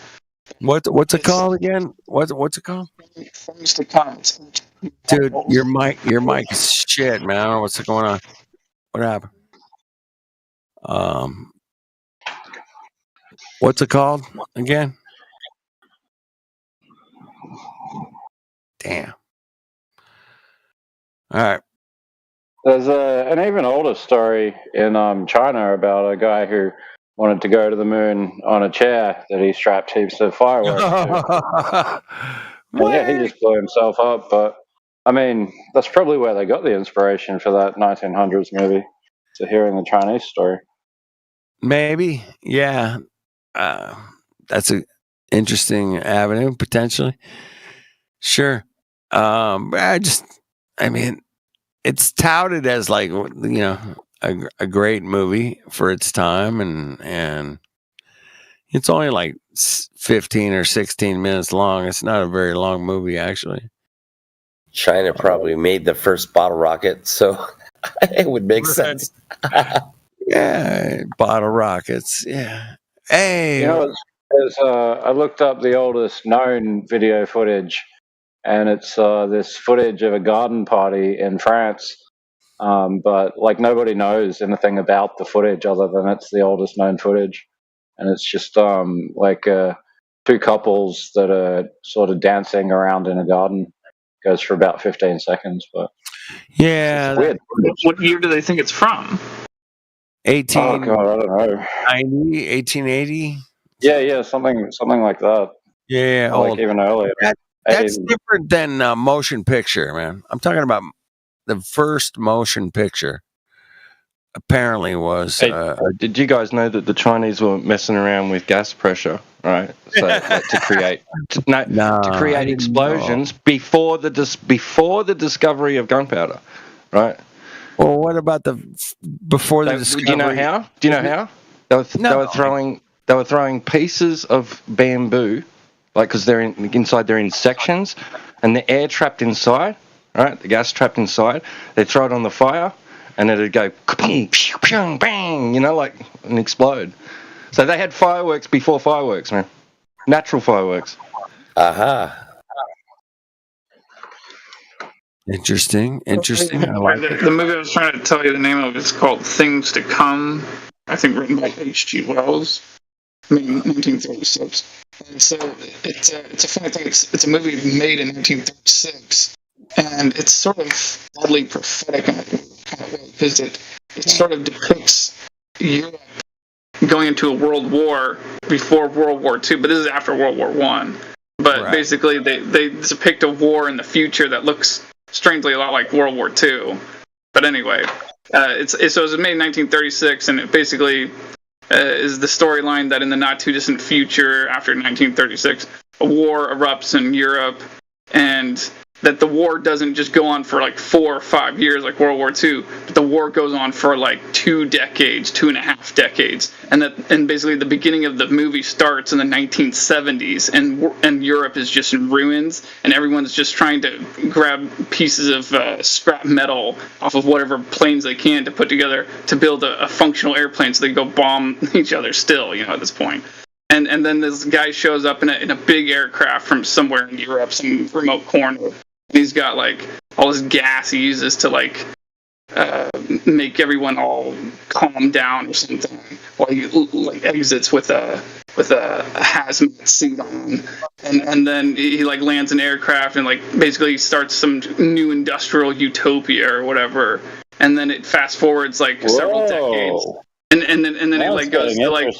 What's it called again? What's it called? Things to Come. Dude, your mic is shit, man. I don't know what's going on. What happened? What's it called again? Damn. All right. There's an even older story in China about a guy who wanted to go to the moon on a chair that he strapped heaps of fireworks to. Yeah, he just blew himself up. But, I mean, that's probably where they got the inspiration for that 1900s movie, to hearing the Chinese story. Maybe, yeah. That's an interesting avenue, potentially. Sure. I mean, it's touted as like, a great movie for its time, and it's only like 15 or 16 minutes long. It's not a very long movie, actually. China probably made the first bottle rocket, so it would make sense. Yeah, bottle rockets. Yeah. Hey, I looked up the oldest known video footage, and it's this footage of a garden party in France. But like nobody knows anything about the footage other than it's the oldest known footage, and it's just like two couples that are sort of dancing around in a garden. It goes for about 15 seconds, but yeah, it's weird. What year do they think it's from? 1880. Yeah, something like that. Yeah, like even earlier. That's different than motion picture, man. I'm talking about the first motion picture. Apparently was. Did you guys know that the Chinese were messing around with gas pressure, right? So like, to create explosions before the discovery of gunpowder, right? Well, what about before the discovery? Do you know how? They were throwing pieces of bamboo, like because they're inside, they're in sections, and the air trapped inside, right? The gas trapped inside. They throw it on the fire, and it'd go kaboom, pew, pew, bang, and explode. So they had fireworks before fireworks, man. Natural fireworks. Aha. Interesting. I like it. The movie I was trying to tell you the name of is called Things to Come. I think written by H.G. Wells, made in 1936. And so it's a funny thing. It's a movie made in 1936, and it's sort of oddly prophetic in a kind of way because it sort of depicts Europe going into a world war before World War II, but this is after World War I. But basically, they depict a war in the future that looks strangely a lot like World War II. But anyway, it was made in 1936, and it basically is the storyline that in the not too distant future, after 1936, a war erupts in Europe, and that the war doesn't just go on for like 4 or 5 years like World War II, but the war goes on for like 2.5 decades, and basically the beginning of the movie starts in the 1970s, and Europe is just in ruins, and everyone's just trying to grab pieces of scrap metal off of whatever planes they can to put together to build a functional airplane so they go bomb each other still, at this point. And then this guy shows up in a big aircraft from somewhere in Europe, some remote corner. And he's got like all this gas he uses to like make everyone all calm down or something. While he like exits with a hazmat suit on, and then he like lands an aircraft and like basically starts some new industrial utopia or whatever. And then it fast forwards like several decades. And then it like goes to like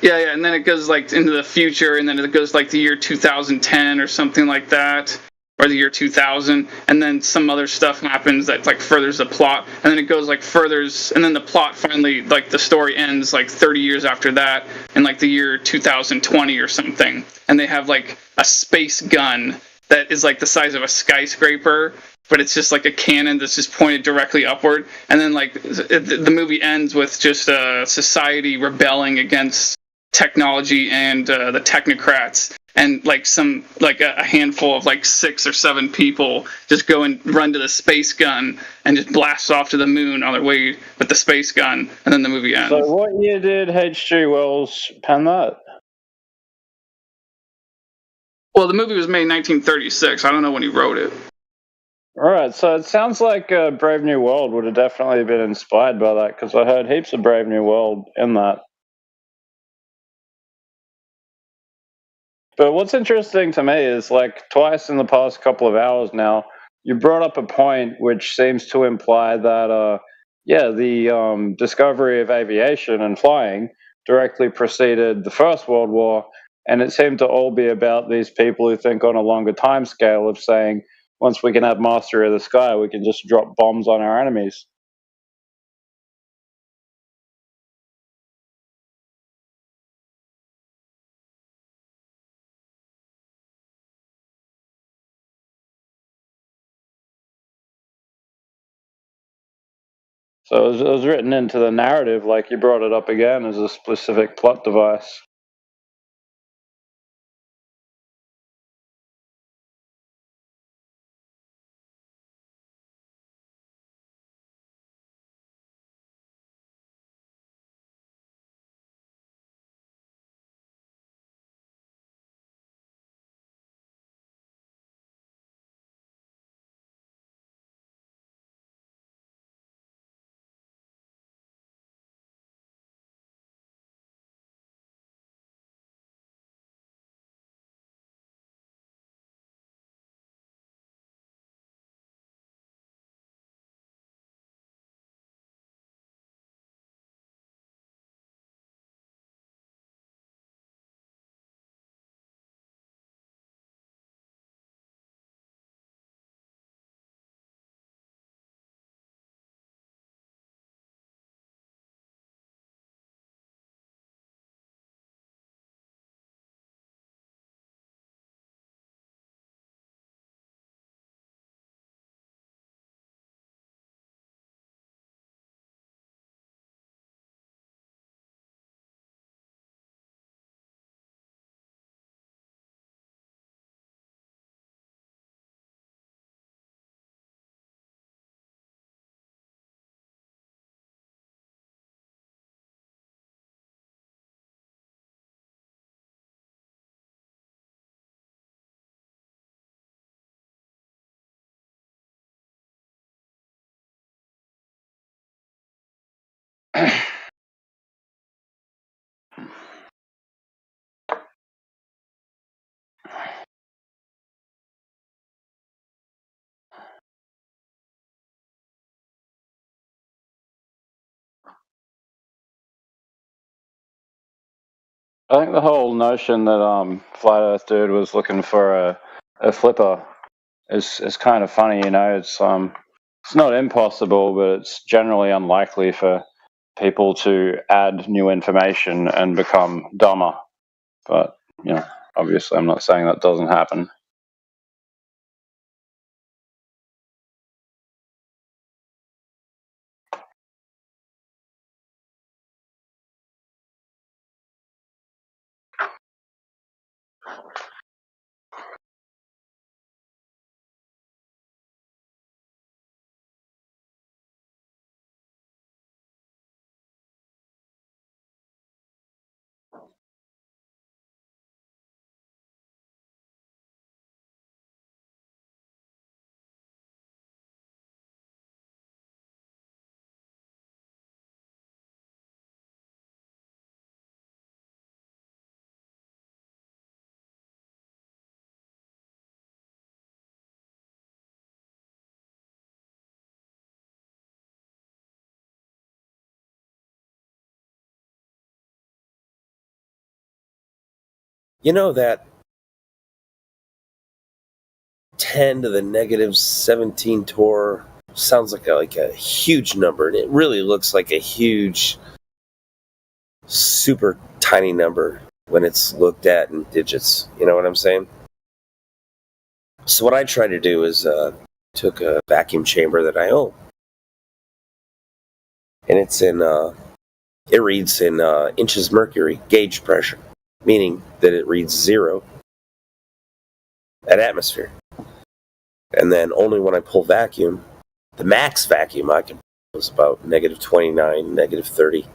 Yeah, and then it goes like into the future, and then it goes like the year 2010 or something like that, or the year 2000, and then some other stuff happens that like furthers the plot, and then it goes like furthers, and then the plot finally, like the story ends like 30 years after that, in like the year 2020 or something, and they have like a space gun that is like the size of a skyscraper, but it's just like a cannon that's just pointed directly upward, and then like the movie ends with just society rebelling against technology and the technocrats, and like some like a handful of like 6 or 7 people just go and run to the space gun and just blast off to the moon on their way with the space gun, and then the movie ends. So what year did H.G. Wells pen that? Well, the movie was made in 1936. I don't know when he wrote it. All right, so it sounds like Brave New World would have definitely been inspired by that, because I heard heaps of Brave New World in that. But what's interesting to me is, like, twice in the past couple of hours now, you brought up a point which seems to imply that, the discovery of aviation and flying directly preceded the First World War, and it seemed to all be about these people who think on a longer time scale of saying, once we can have mastery of the sky, we can just drop bombs on our enemies. So it was written into the narrative, like you brought it up again, as a specific plot device. I think the whole notion that Flat Earth Dude was looking for a flipper is kind of funny, you know. It's not impossible, but it's generally unlikely for people to add new information and become dumber. But, you know, obviously I'm not saying that doesn't happen. You know that 10 to the negative 17 torr sounds like a huge number, and it really looks like a huge, super tiny number when it's looked at in digits. You know what I'm saying? So what I tried to do is took a vacuum chamber that I own, and it reads in inches mercury gauge pressure, meaning that it reads 0 at atmosphere. And then only when I pull vacuum, the max vacuum I could was about negative 29, negative 30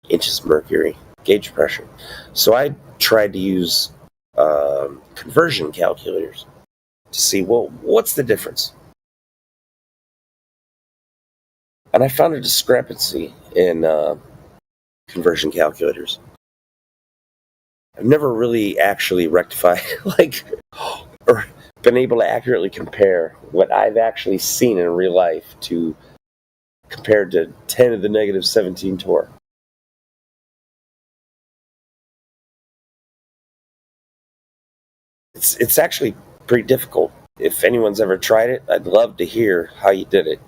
inches mercury gauge pressure. So I tried to use conversion calculators to see, well, what's the difference? And I found a discrepancy in conversion calculators. I've never really actually rectified, or been able to accurately compare what I've actually seen in real life to compared to 10 to the negative 17 torr. It's actually pretty difficult. If anyone's ever tried it, I'd love to hear how you did it.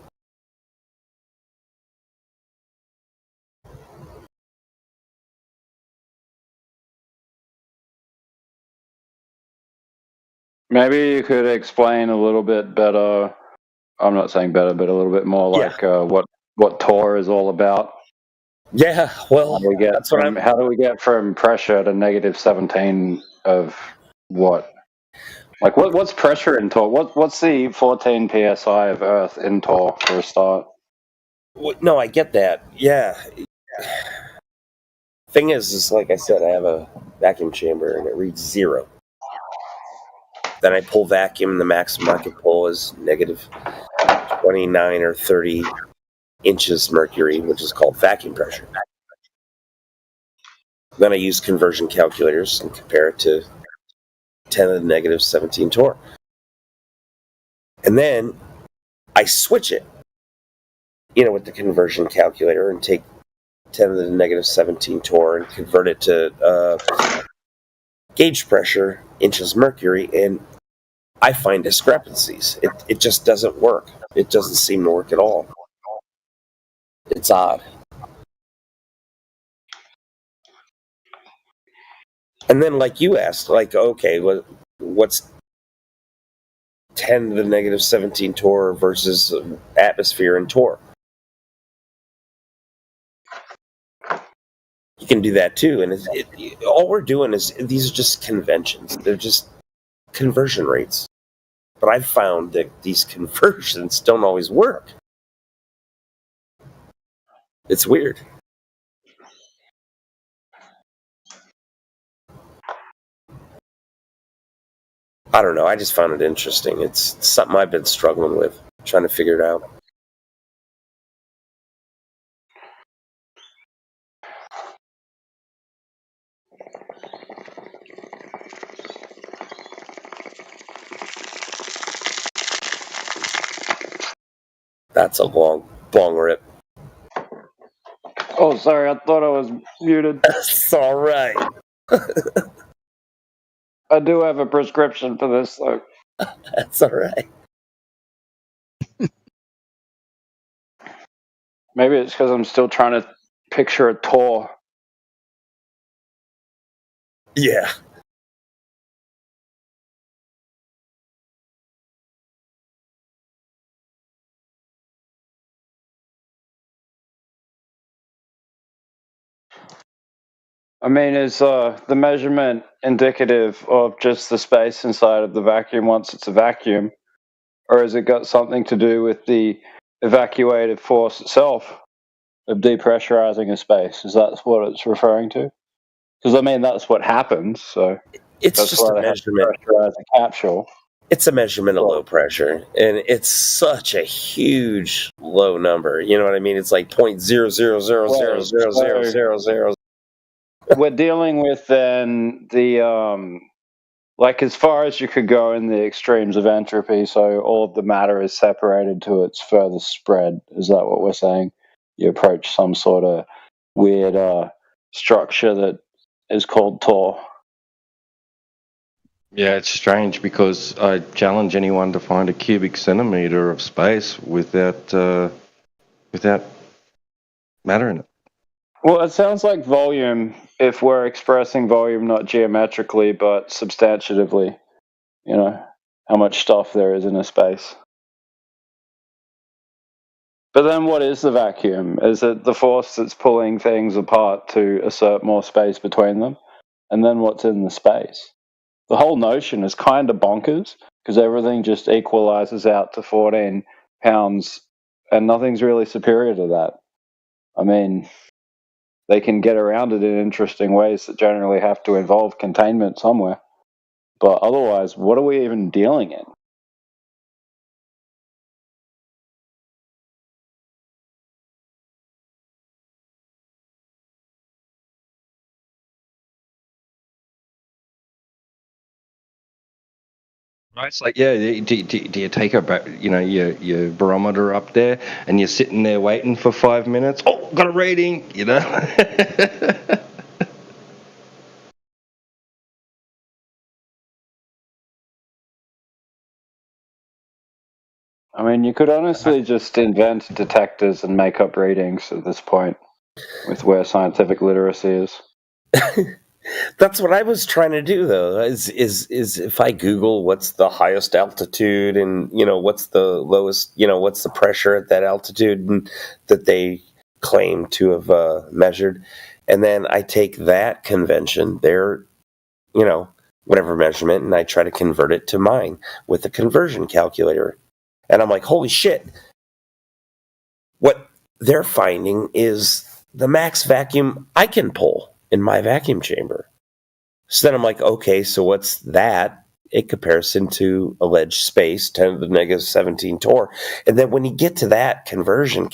Maybe you could explain a little bit better. I'm not saying better, but a little bit more like what torr is all about. Yeah, well, how do we get from pressure to negative 17 of what? Like, what's pressure in torr? What's the 14 psi of Earth in torr for a start? No, I get that. Yeah. Thing is like I said, I have a vacuum chamber and it reads 0. Then I pull vacuum, and the maximum I can pull is negative 29 or 30 inches mercury, which is called vacuum pressure. Then I use conversion calculators and compare it to 10 to the negative 17 torr. And then I switch it, with the conversion calculator and take 10 to the negative 17 torr and convert it to gauge pressure, inches mercury, and I find discrepancies. It just doesn't work. It doesn't seem to work at all. It's odd. And then, like you asked, okay, what's 10 to the negative 17 torr versus atmosphere and torr? You can do that too. And all we're doing is, these are just conventions. They're just conversion rates. But I've found that these conversions don't always work. It's weird. I don't know. I just found it interesting. It's something I've been struggling with, trying to figure it out. That's a long rip. Oh, sorry. I thought I was muted. That's all right. I do have a prescription for this, though. That's all right. Maybe it's because I'm still trying to picture a torr. Yeah. I mean, is the measurement indicative of just the space inside of the vacuum once it's a vacuum? Or has it got something to do with the evacuative force itself of depressurizing a space? Is that what it's referring to? Because, I mean, that's what happens. So it's just a measurement. Pressurize a capsule. It's a measurement of low pressure, and it's such a huge low number. You know what I mean? It's like 0.000000000. We're dealing with then the as far as you could go in the extremes of entropy, so all of the matter is separated to its furthest spread. Is that what we're saying? You approach some sort of weird structure that is called torr. Yeah, it's strange because I challenge anyone to find a cubic centimeter of space without matter in it. Well, it sounds like volume if we're expressing volume not geometrically but substantively. You know, how much stuff there is in a space. But then what is the vacuum? Is it the force that's pulling things apart to assert more space between them? And then what's in the space? The whole notion is kind of bonkers because everything just equalizes out to 14 pounds and nothing's really superior to that. I mean, they can get around it in interesting ways that generally have to involve containment somewhere. But otherwise, what are we even dealing in? It's like, yeah, do you take your barometer up there and you're sitting there waiting for 5 minutes? Oh, got a reading, you know? I mean, you could honestly just invent detectors and make up readings at this point with where scientific literacy is. That's what I was trying to do, though. Is if I Google what's the highest altitude and what's the lowest, what's the pressure at that altitude and that they claim to have measured, and then I take that convention, their, whatever measurement, and I try to convert it to mine with a conversion calculator, and I'm like, holy shit! What they're finding is the max vacuum I can pull in my vacuum chamber. So then I'm like, okay, so what's that in comparison to alleged space, 10 to the negative 17 torr? And then when you get to that conversion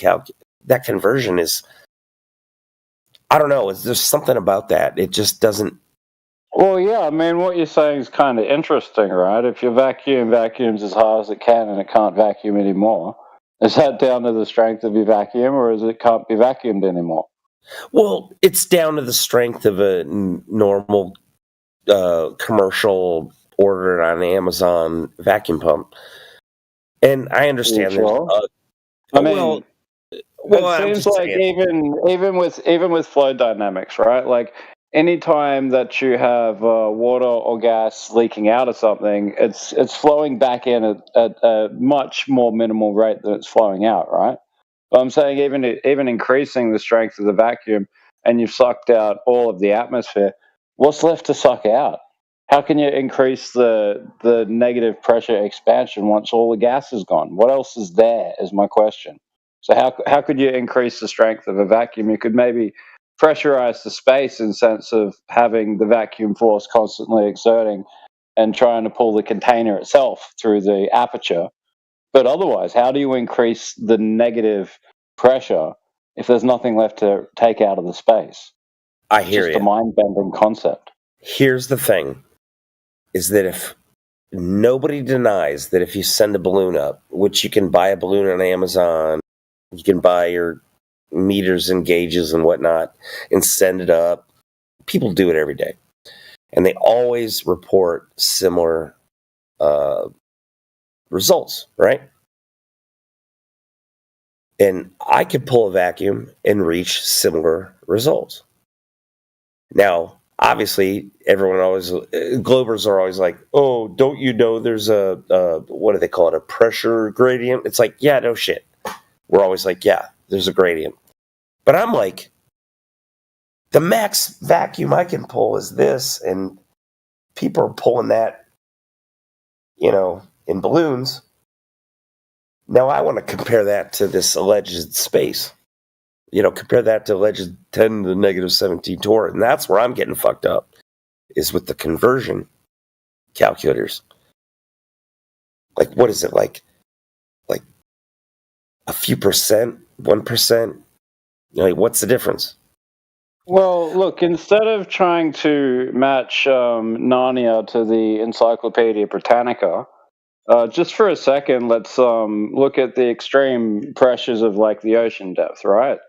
that conversion is, I don't know, there's something about that. It just doesn't. Well, yeah, I mean, what you're saying is kind of interesting, right? If your vacuum vacuums as hard as it can and it can't vacuum anymore, is that down to the strength of your vacuum or is it can't be vacuumed anymore? Well, it's down to the strength of a normal commercial ordered on Amazon vacuum pump. And I understand it seems like even with flow dynamics, right? Like anytime that you have water or gas leaking out of something, it's flowing back in at a much more minimal rate than it's flowing out, right? But I'm saying even increasing the strength of the vacuum and you've sucked out all of the atmosphere, what's left to suck out? How can you increase the negative pressure expansion once all the gas is gone? What else is there is my question. So how could you increase the strength of a vacuum? You could maybe pressurize the space in the sense of having the vacuum force constantly exerting and trying to pull the container itself through the aperture. But otherwise, how do you increase the negative pressure if there's nothing left to take out of the space? I hear you. Just a mind-bending concept. Here's the thing, is that if nobody denies that if you send a balloon up, which you can buy a balloon on Amazon, you can buy your meters and gauges and whatnot and send it up. People do it every day. And they always report similar results, right? And I could pull a vacuum and reach similar results. Now, obviously, Globers are always like, oh, don't you know there's a what do they call it, a pressure gradient? It's like, yeah, no shit. We're always like, yeah, there's a gradient. But I'm like, the max vacuum I can pull is this, and people are pulling that, in balloons. Now I want to compare that to this alleged space. Compare that to alleged 10 to the negative 17 torr, and that's where I'm getting fucked up, is with the conversion calculators. Like, what is it, like a few percent, 1%? What's the difference? Well, look, instead of trying to match Narnia to the Encyclopedia Britannica, just for a second, let's look at the extreme pressures of like the ocean depth, right?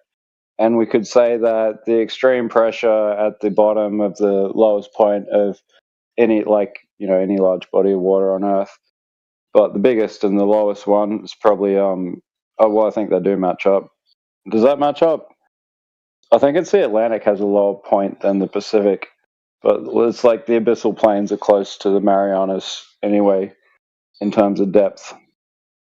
And we could say that the extreme pressure at the bottom of the lowest point of any, like any large body of water on Earth. But the biggest and the lowest one is probably I think they do match up. Does that match up? I think it's the Atlantic has a lower point than the Pacific, but it's like the abyssal plains are close to the Marianas anyway in terms of depth.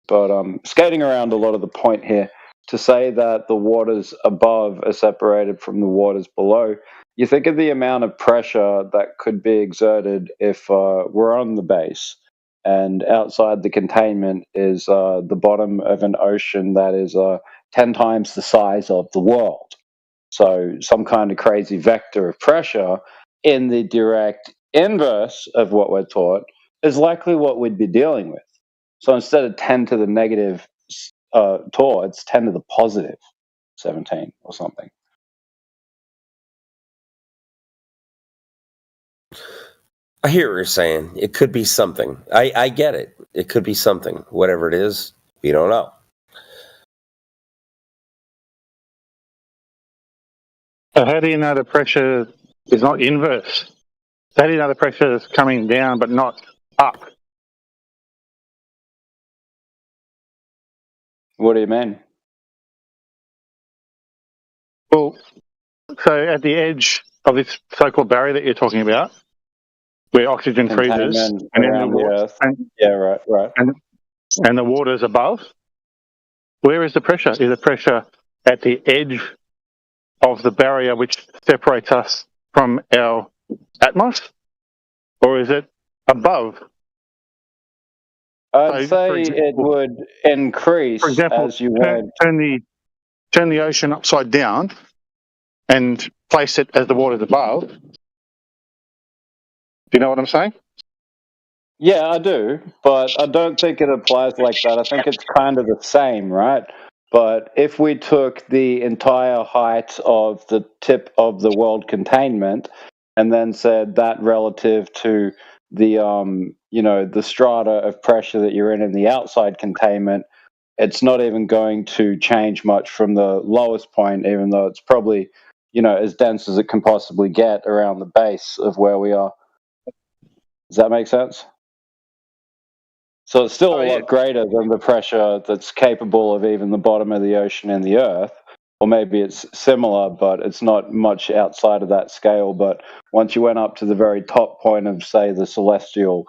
But skating around a lot of the point here, to say that the waters above are separated from the waters below, you think of the amount of pressure that could be exerted if we're on the base, and outside the containment is the bottom of an ocean that is 10 times the size of the world. So some kind of crazy vector of pressure in the direct inverse of what we're taught is likely what we'd be dealing with. So instead of 10 to the negative torr, it's 10 to the positive 17 or something. I hear what you're saying. It could be something. I get it. It could be something. Whatever it is, we don't know. So how do you know the pressure is not inverse? How do you know the pressure is coming down but not up? What do you mean? Well, so at the edge of this so-called barrier that you're talking about, where oxygen freezes, and then the Earth. Yeah, right. And the water's above. Where is the pressure? Is the pressure at the edge of the barrier which separates us from our atmos, or is it above? I'd say it would increase for example, as you went. Turn the ocean upside down and place it as the water's above. Do you know what I'm saying? Yeah, I do, but I don't think it applies like that. I think it's kind of the same, right? But if we took the entire height of the tip of the world containment and then said that relative to the the strata of pressure that you're in the outside containment, it's not even going to change much from the lowest point, even though it's probably as dense as it can possibly get around the base of where we are. Does that make sense? So it's still a lot greater than the pressure that's capable of even the bottom of the ocean and the Earth. Or maybe it's similar, but it's not much outside of that scale. But once you went up to the very top point of, say, the celestial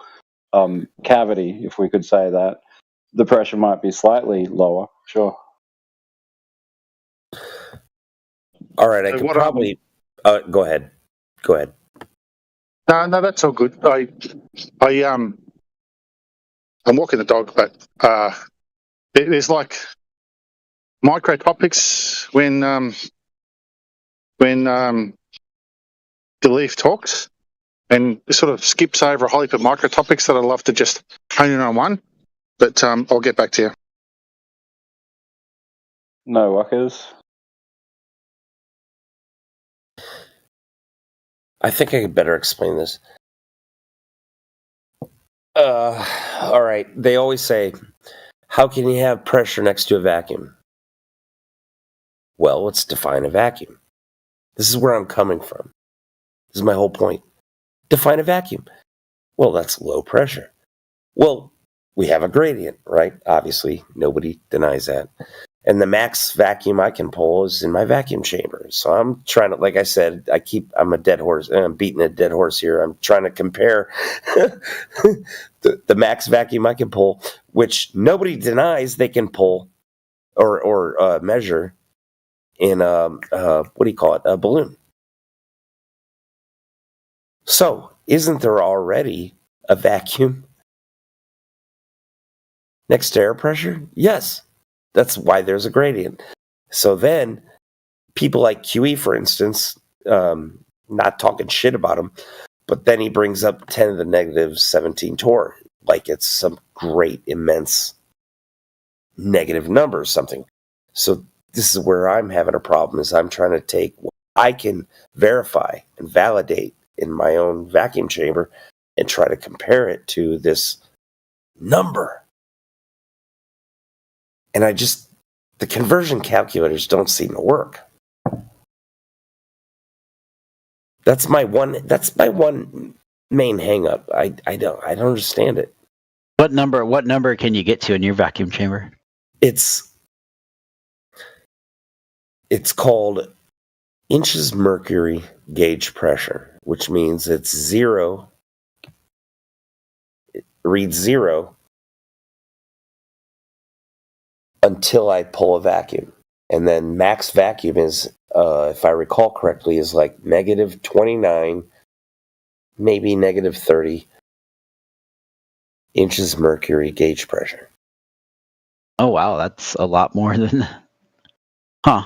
cavity, if we could say that, the pressure might be slightly lower, sure. All right, I could probably... go ahead. Go ahead. No, that's all good. I'm walking the dog, but there's like microtopics when the leaf talks, and it sort of skips over a whole heap of microtopics that I'd love to just hone in on one. But I'll get back to you. No workers. I think I could better explain this. All right. They always say, how can you have pressure next to a vacuum? Well, let's define a vacuum. This is where I'm coming from. This is my whole point. Define a vacuum. Well, that's low pressure. Well, we have a gradient, right? Obviously, nobody denies that. And the max vacuum I can pull is in my vacuum chamber. So I'm trying to, like I said, I'm a dead horse. I'm beating a dead horse here. I'm trying to compare the max vacuum I can pull, which nobody denies they can pull or measure in what do you call it? A balloon. So isn't there already a vacuum next to air pressure? Yes. That's why there's a gradient. So then, people like QE, for instance, not talking shit about him, but then he brings up 10 to the negative 17 torr, like it's some great, immense negative number or something. So this is where I'm having a problem, is I'm trying to take what I can verify and validate in my own vacuum chamber and try to compare it to this number. And the conversion calculators don't seem to work. That's my one main hang-up. I don't understand it. What number can you get to in your vacuum chamber? It's called inches mercury gauge pressure, which means it's 0. It reads 0 until I pull a vacuum. And then max vacuum is, if I recall correctly, is like negative 29, maybe negative 30 inches mercury gauge pressure. Oh, wow. That's a lot more than... Huh.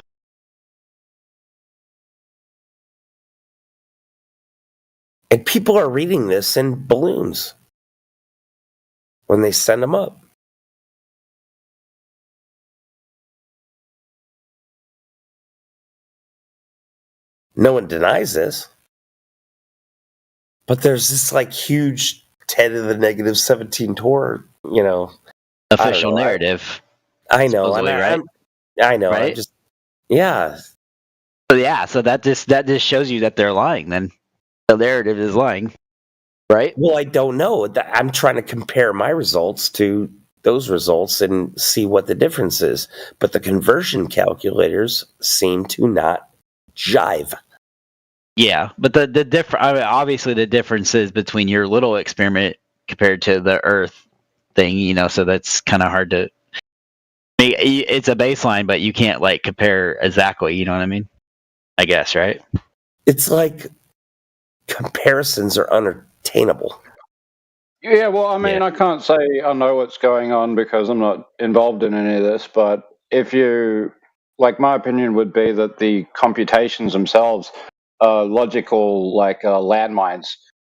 And people are reading this in balloons when they send them up. No one denies this. But there's this like huge 10 to the negative 17 torr, official narrative. I know. Right? I know. Right? So that just shows you that they're lying then. The narrative is lying. Right? Well, I don't know. I'm trying to compare my results to those results and see what the difference is. But the conversion calculators seem to not jive. Yeah, but the obviously the difference is between your little experiment compared to the Earth thing, so that's kind of hard to. It's a baseline, but you can't like compare exactly. You know what I mean? I guess, right? It's like comparisons are unattainable. Yeah, well, I mean, I can't say I know what's going on because I'm not involved in any of this, but if you, my opinion would be that the computations themselves are logical, landmines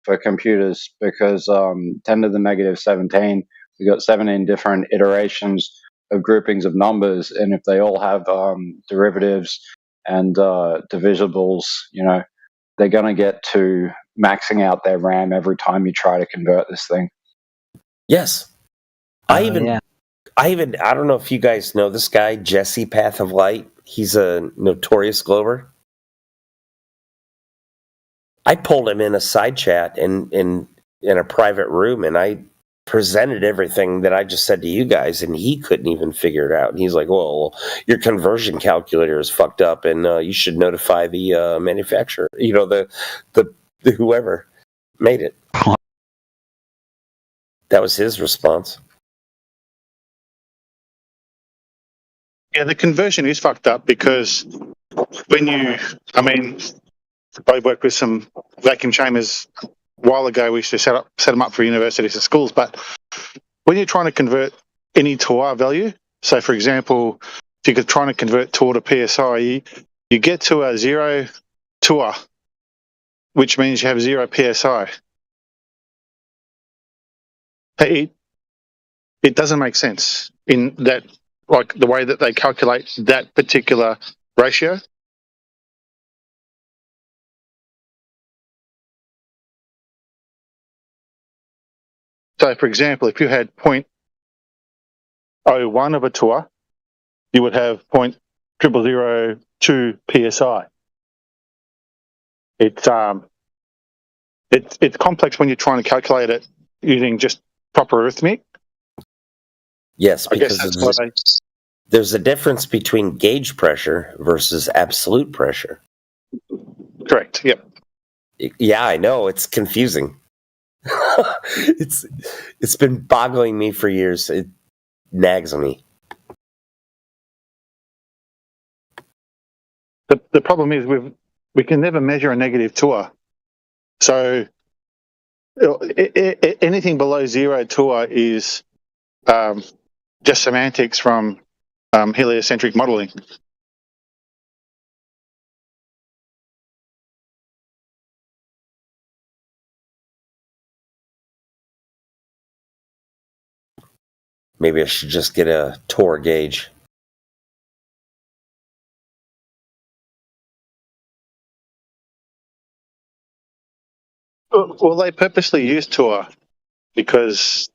for computers, because 10 to the negative 17, we've got 17 different iterations of groupings of numbers, and if they all have derivatives and divisibles, they're going to get to maxing out their RAM every time you try to convert this thing. Yes. I don't know if you guys know this guy, Jesse Path of Light. He's a notorious glober. I pulled him in a side chat in a private room, and I presented everything that I just said to you guys, and he couldn't even figure it out. And he's like, well, your conversion calculator is fucked up, and you should notify the manufacturer, the whoever made it. That was his response. Yeah, the conversion is fucked up because I worked with some vacuum chambers a while ago. We used to set them up for universities and schools. But when you're trying to convert any torr value, so for example, if you're trying to convert torr to PSI, you get to a 0 torr, which means you have 0 PSI. It doesn't make sense in that, the way that they calculate that particular ratio. So, for example, if you had 0.01 of a torr, you would have 0.0002 PSI. It's complex when you're trying to calculate it using just proper arithmetic. Yes, because there's a difference between gauge pressure versus absolute pressure. Correct. Yep. Yeah, I know. It's confusing. It's been boggling me for years. It nags me. The problem is we can never measure a negative torr. So anything below 0 torr is just semantics from heliocentric modeling. Maybe I should just get a torr gauge. Well, they purposely use torr because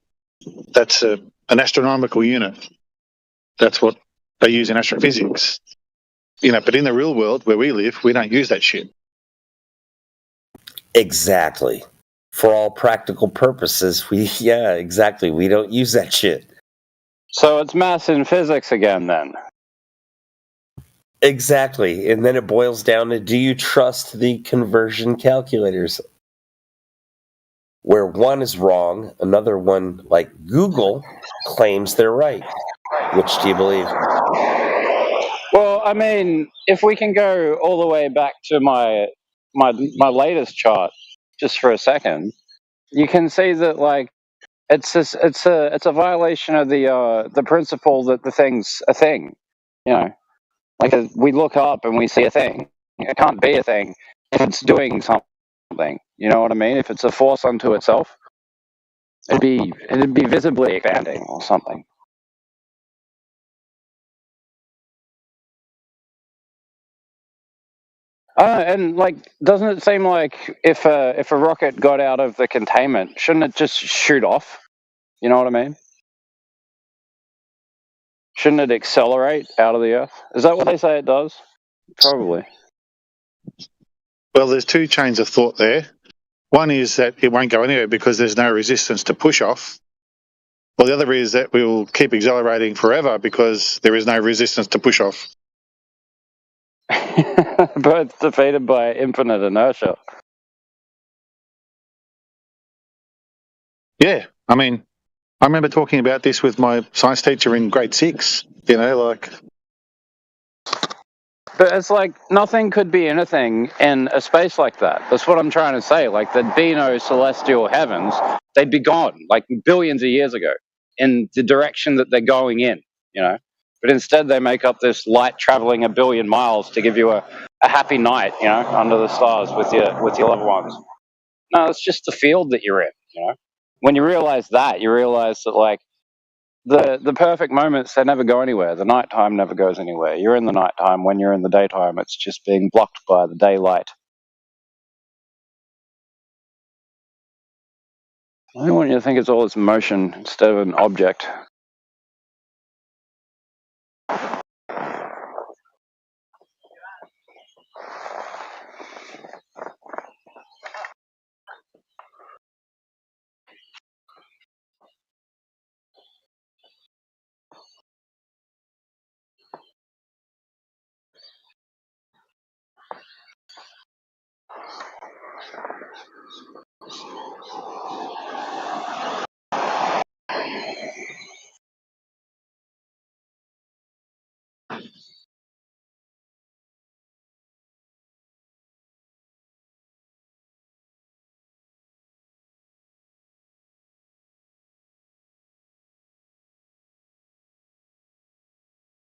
that's an astronomical unit. That's what they use in astrophysics. But in the real world where we live, we don't use that shit. Exactly. for all practical purposes, exactly. We don't use that shit. So it's math and physics again, then. Exactly. And then it boils down to, do you trust the conversion calculators? Where one is wrong, another one, like Google, claims they're right. Which do you believe? Well, I mean, if we can go all the way back to my latest chart, just for a second, you can see that like it's a violation of the principle that the thing's a thing. You know, like we look up and we see a thing. It can't be a thing if it's doing something. You know what I mean? If it's a force unto itself, it'd be visibly expanding or something. And like, doesn't it seem like if a rocket got out of the containment, shouldn't it just shoot off? You know what I mean? Shouldn't it accelerate out of the Earth? Is that what they say it does? Probably. Well, there's two chains of thought there. One is that it won't go anywhere because there's no resistance to push off. Well, the other is that we will keep accelerating forever because there is no resistance to push off. Both defeated by infinite inertia. Yeah, I mean, I remember talking about this with my science teacher in grade 6. You know, like. But it's like nothing could be anything in a space like that. That's what I'm trying to say. Like, there'd be no celestial heavens. They'd be gone, like billions of years ago, in the direction that they're going in, you know? But instead they make up this light traveling 1 billion miles to give you a happy night, you know, under the stars with your loved ones. No, it's just the field that you're in, you know? When you realize that, you realize that, like, the perfect moments, they never go anywhere. The nighttime never goes anywhere. You're in the nighttime. When you're in the daytime, it's just being blocked by the daylight. I want you to think it's all this motion instead of an object.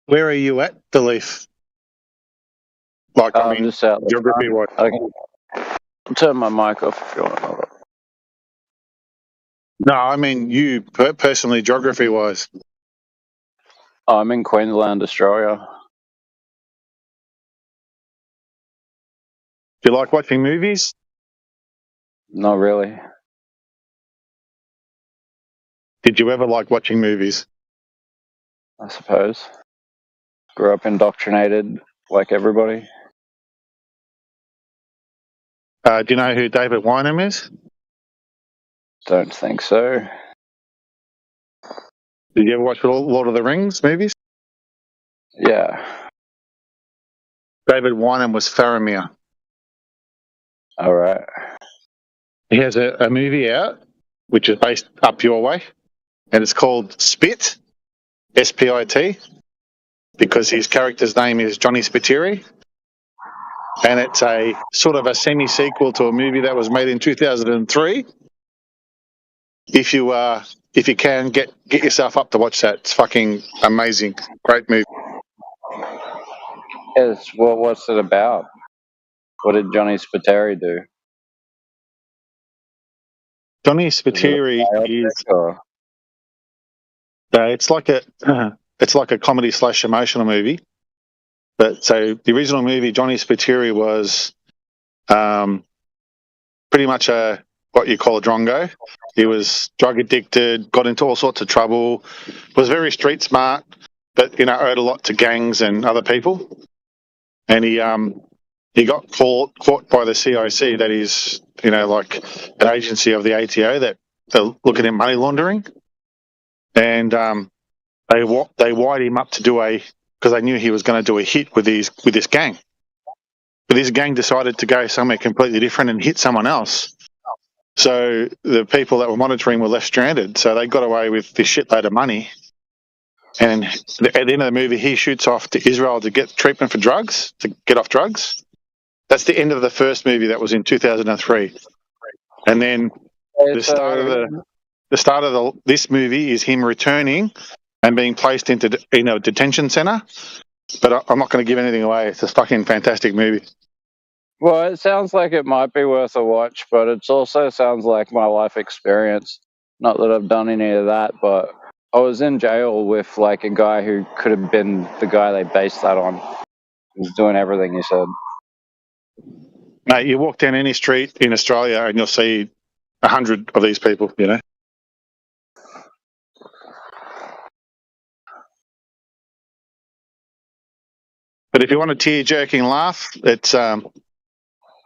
Where are you at, the Leaf? Like, I mean, just out geography-wise. I can turn my mic off if you want. No, I mean you personally, geography-wise. Oh, I'm in Queensland, Australia. Do you like watching movies? Not really. Did you ever like watching movies? I suppose. Grew up indoctrinated like everybody. Do you know who David Wyndham is? Don't think so. Did you ever watch Lord of the Rings movies? Yeah. David Wyndham was Faramir. All right. He has a movie out, which is based up your way, and it's called Spit, S-P-I-T, because his character's name is Johnny Spiteri. And it's a sort of a semi-sequel to a movie that was made in 2003. If you can, get yourself up to watch that. It's fucking amazing. Great movie. Yes, well, what's it about? What did Johnny Spiteri do? Johnny Spiteri is it's like a comedy / emotional movie. But so the original movie, Johnny Spiteri was pretty much what you call a drongo. He was drug addicted, got into all sorts of trouble, was very street smart, but owed a lot to gangs and other people. And he he got caught by the CIC, that is, like an agency of the ATO that look at money laundering, and they wired him up to do because they knew he was going to do a hit with this gang. But this gang decided to go somewhere completely different and hit someone else. So the people that were monitoring were left stranded. So they got away with this shitload of money. And at the end of the movie, he shoots off to Israel to get treatment for drugs, to get off drugs. That's the end of the first movie that was in 2003. And then the start of this movie is him returning and being placed into a detention center. But I'm not going to give anything away. It's a fucking fantastic movie. Well, it sounds like it might be worth a watch, but it also sounds like my life experience. Not that I've done any of that, but I was in jail with like a guy who could have been the guy they based that on. He was doing everything he said. Mate, you walk down any street in Australia and you'll see 100 of these people, But if you want a tear-jerking laugh, it's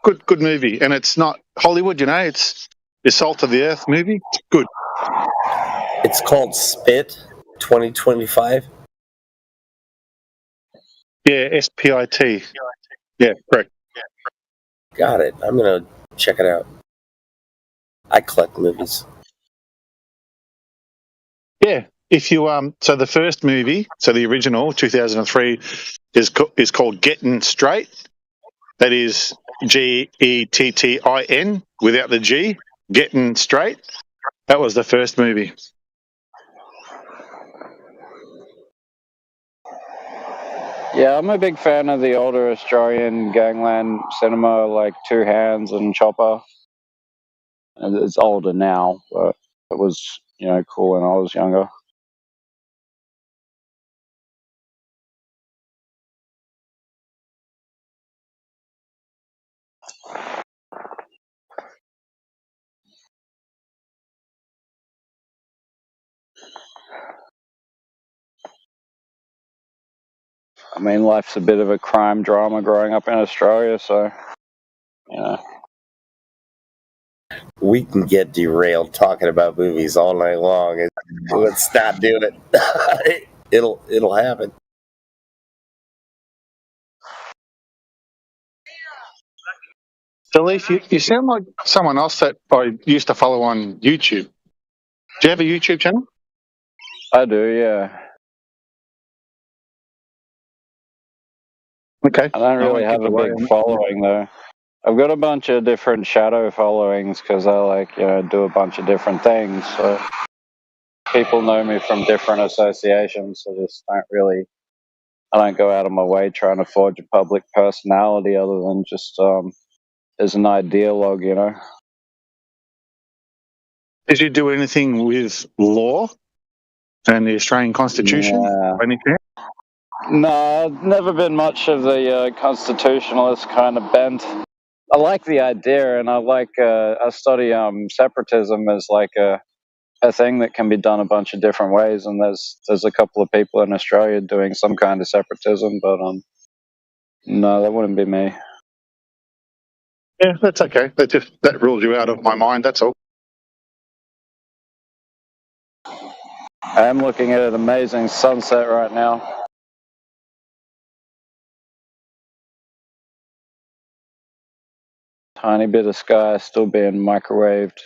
good movie. And it's not Hollywood, it's the Salt of the Earth movie. It's good. It's called Spit 2025. Yeah, SPIT. Yeah, correct. Got it. I'm going to check it out. I collect movies. Yeah. If you so the first movie, so the original 2003 is called Getting Straight. That is GETTIN without the G. Getting Straight. That was the first movie. Yeah, I'm a big fan of the older Australian gangland cinema, like Two Hands and Chopper. And it's older now, but it was, cool when I was younger. I mean, life's a bit of a crime drama growing up in Australia, so, We can get derailed talking about movies all night long. Let's not do it. It'll happen. So, Leaf, you sound like someone else that I used to follow on YouTube. Do you have a YouTube channel? I do, yeah. Okay. I don't really have a big following, though. I've got a bunch of different shadow followings because I do a bunch of different things. So people know me from different associations. So I don't go out of my way trying to forge a public personality other than just as an ideologue, Did you do anything with law and the Australian Constitution? Yeah. Anything? No, I've never been much of the constitutionalist kind of bent. I like the idea, and I study separatism as like a thing that can be done a bunch of different ways. And there's a couple of people in Australia doing some kind of separatism, but no, that wouldn't be me. Yeah, that's okay. That rules you out of my mind. That's all. I am looking at an amazing sunset right now. Tiny bit of sky still being microwaved.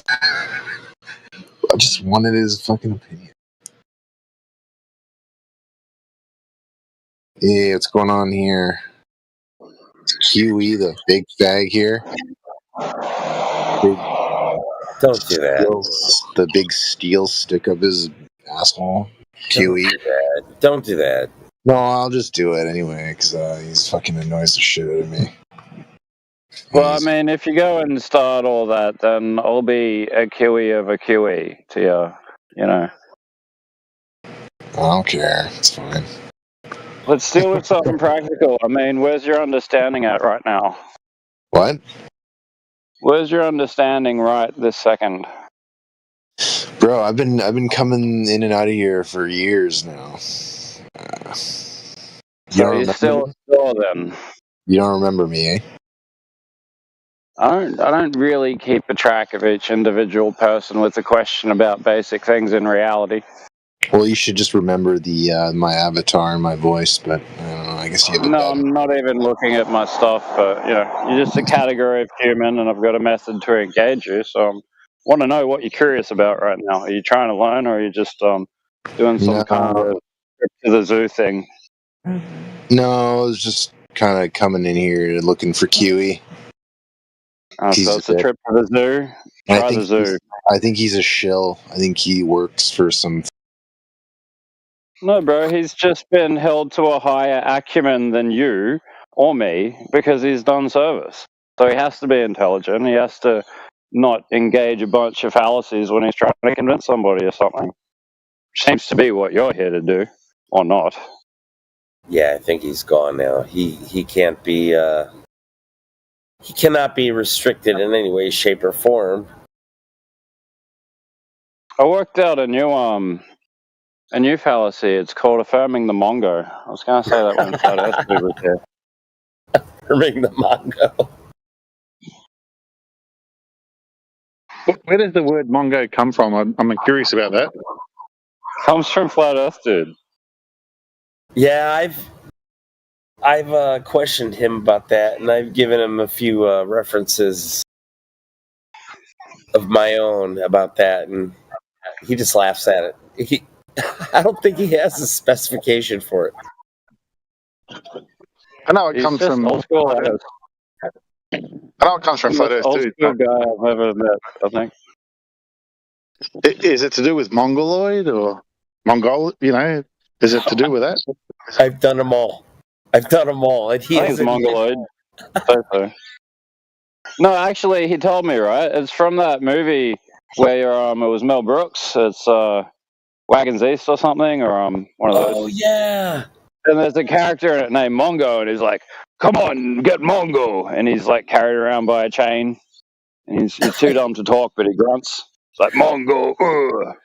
I just wanted his fucking opinion. Yeah, what's going on here? It's QE, the big fag here. Don't do that. The big steel stick up his asshole. QE. Don't do that. No, I'll just do it anyway because he's fucking annoys the shit out of me. Well, I mean, if you go and start all that, then I'll be a QE of a QE to you, I don't care. It's fine. Let's deal with something practical. I mean, where's your understanding at right now? What? Where's your understanding right this second? Bro, I've been coming in and out of here for years now. So you're still a store then? You don't remember me, eh? I don't really keep a track of each individual person with a question about basic things in reality. Well, you should just remember the my avatar and my voice, but I don't know. I guess you have No, I'm not even looking at my stuff, but you're just a category of human, and I've got a method to engage you. So I want to know what you're curious about right now. Are you trying to learn, or are you just doing some kind of trip to the zoo thing? No, I was just kind of coming in here looking for Kiwi. So it's a trip to the zoo. Try the zoo. I think he's a shill. I think he works for some. No, bro, he's just been held to a higher acumen than you or me because he's done service. So he has to be intelligent. He has to not engage a bunch of fallacies when he's trying to convince somebody or something. Seems to be what you're here to do, or not. Yeah, I think he's gone now. He can't be. He cannot be restricted in any way, shape, or form. I worked out a new fallacy. It's called affirming the Mongo. I was going to say that when Flat Earth was here. Affirming the Mongo. Where does the word Mongo come from? I'm curious about that. Comes from Flat Earth, dude. Yeah, I've questioned him about that, and I've given him a few references of my own about that, and he just laughs at it. I don't think he has a specification for it. I know it comes from old school. I know it comes from Flat Earth too. Old guy I've ever met, I think. Is it to do with Mongoloid or Mongol? Is it to do with that? I've done them all. And he I think it's Mongoloid. So. No, actually, he told me, right? It's from that movie where it was Mel Brooks. It's Wagons East or something, or one of those. Oh yeah. And there's a character in it named Mongo, and he's like, "Come on, get Mongo!" And he's like carried around by a chain, and he's too dumb to talk, but he grunts. It's like Mongo. Ugh.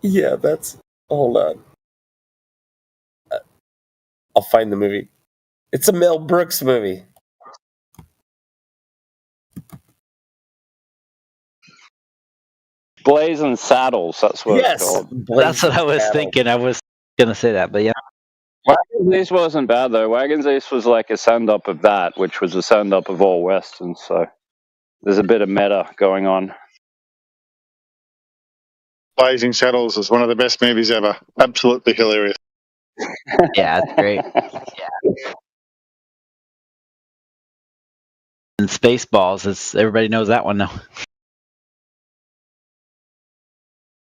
Yeah, that's. Hold on. I'll find the movie. It's a Mel Brooks movie. Blazing Saddles, that's what it's called. That's what I was thinking. I was going to say that, but yeah. Wagons East wasn't bad, though. Wagons East was like a send-up of that, which was a send-up of all Westerns, so there's a bit of meta going on. Blazing Saddles is one of the best movies ever. Absolutely hilarious. Yeah, it's great. Yeah. And Spaceballs, everybody knows that one now.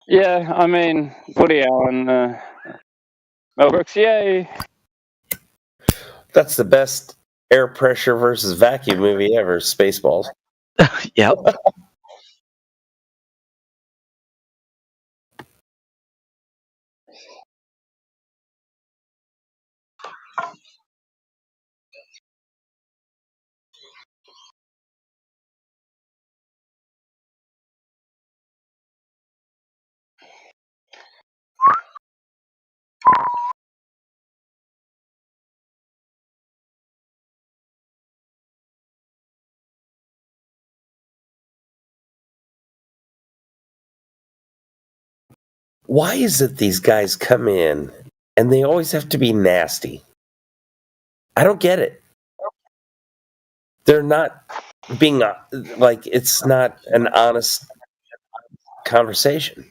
Yeah, I mean, Woody Allen, Mel Brooks, yay! That's the best air pressure versus vacuum movie ever, Spaceballs. Yep. Why is it these guys come in and they always have to be nasty? I don't get it. They're not being like, it's not an honest conversation.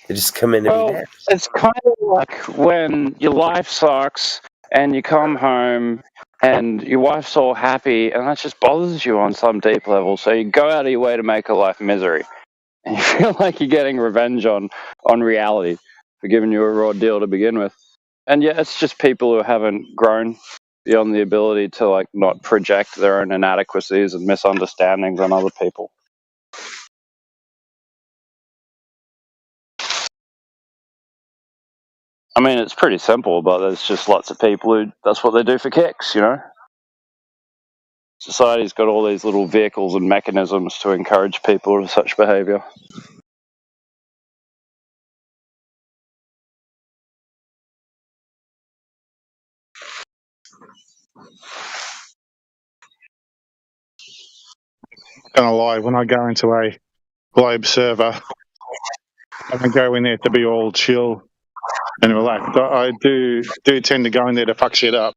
They just come in and be nasty. It's kind of like when your life sucks and you come home and your wife's all happy, and that just bothers you on some deep level. So you go out of your way to make her life misery. And you feel like you're getting revenge on reality for giving you a raw deal to begin with. And yeah, it's just people who haven't grown beyond the ability to like not project their own inadequacies and misunderstandings on other people. I mean, it's pretty simple, but there's just lots of people who that's what they do for kicks, Society's got all these little vehicles and mechanisms to encourage people to such behavior. going to lie, when I go into a Globe server, I don't go in there to be all chill and relaxed. I do tend to go in there to fuck shit up.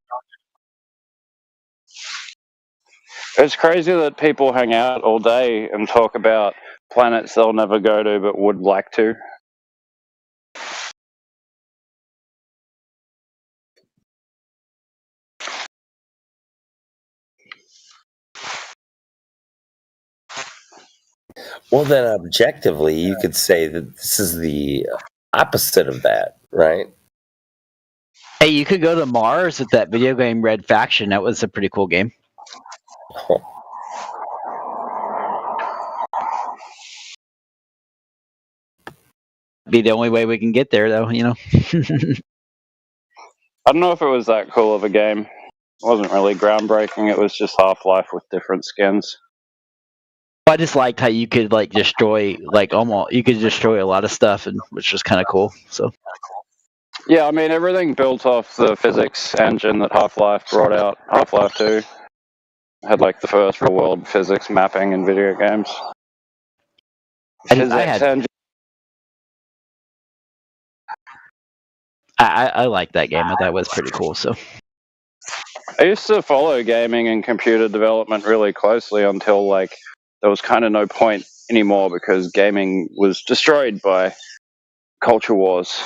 It's crazy that people hang out all day and talk about planets they'll never go to but would like to. Well, then objectively, you could say that this is the opposite of that, right? Hey, you could go to Mars with that video game Red Faction. That was a pretty cool game. Oh. Be the only way we can get there, though, you know. I don't know if it was that cool of a game. It wasn't really groundbreaking. It was just Half-Life with different skins. I just liked how you could destroy a lot of stuff, and which was kind of cool. So. Yeah, I mean, everything built off the physics engine that Half-Life brought out. Half-Life 2 had the first real-world physics mapping in video games. I liked that game. I thought it was pretty cool. So I used to follow gaming and computer development really closely until there was kind of no point anymore because gaming was destroyed by culture wars.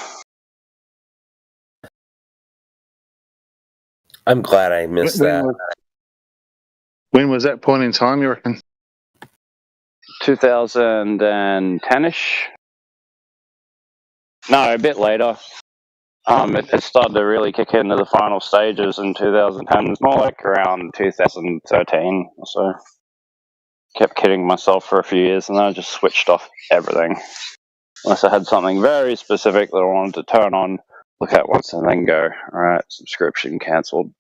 I'm glad I missed that. When was that point in time, you reckon? 2010-ish? No, a bit later. It started to really kick into the final stages in 2010. It's more like around 2013 or so. Kept kidding myself for a few years, and then I just switched off everything. Unless I had something very specific that I wanted to turn on, look at once, and then go, alright, subscription cancelled.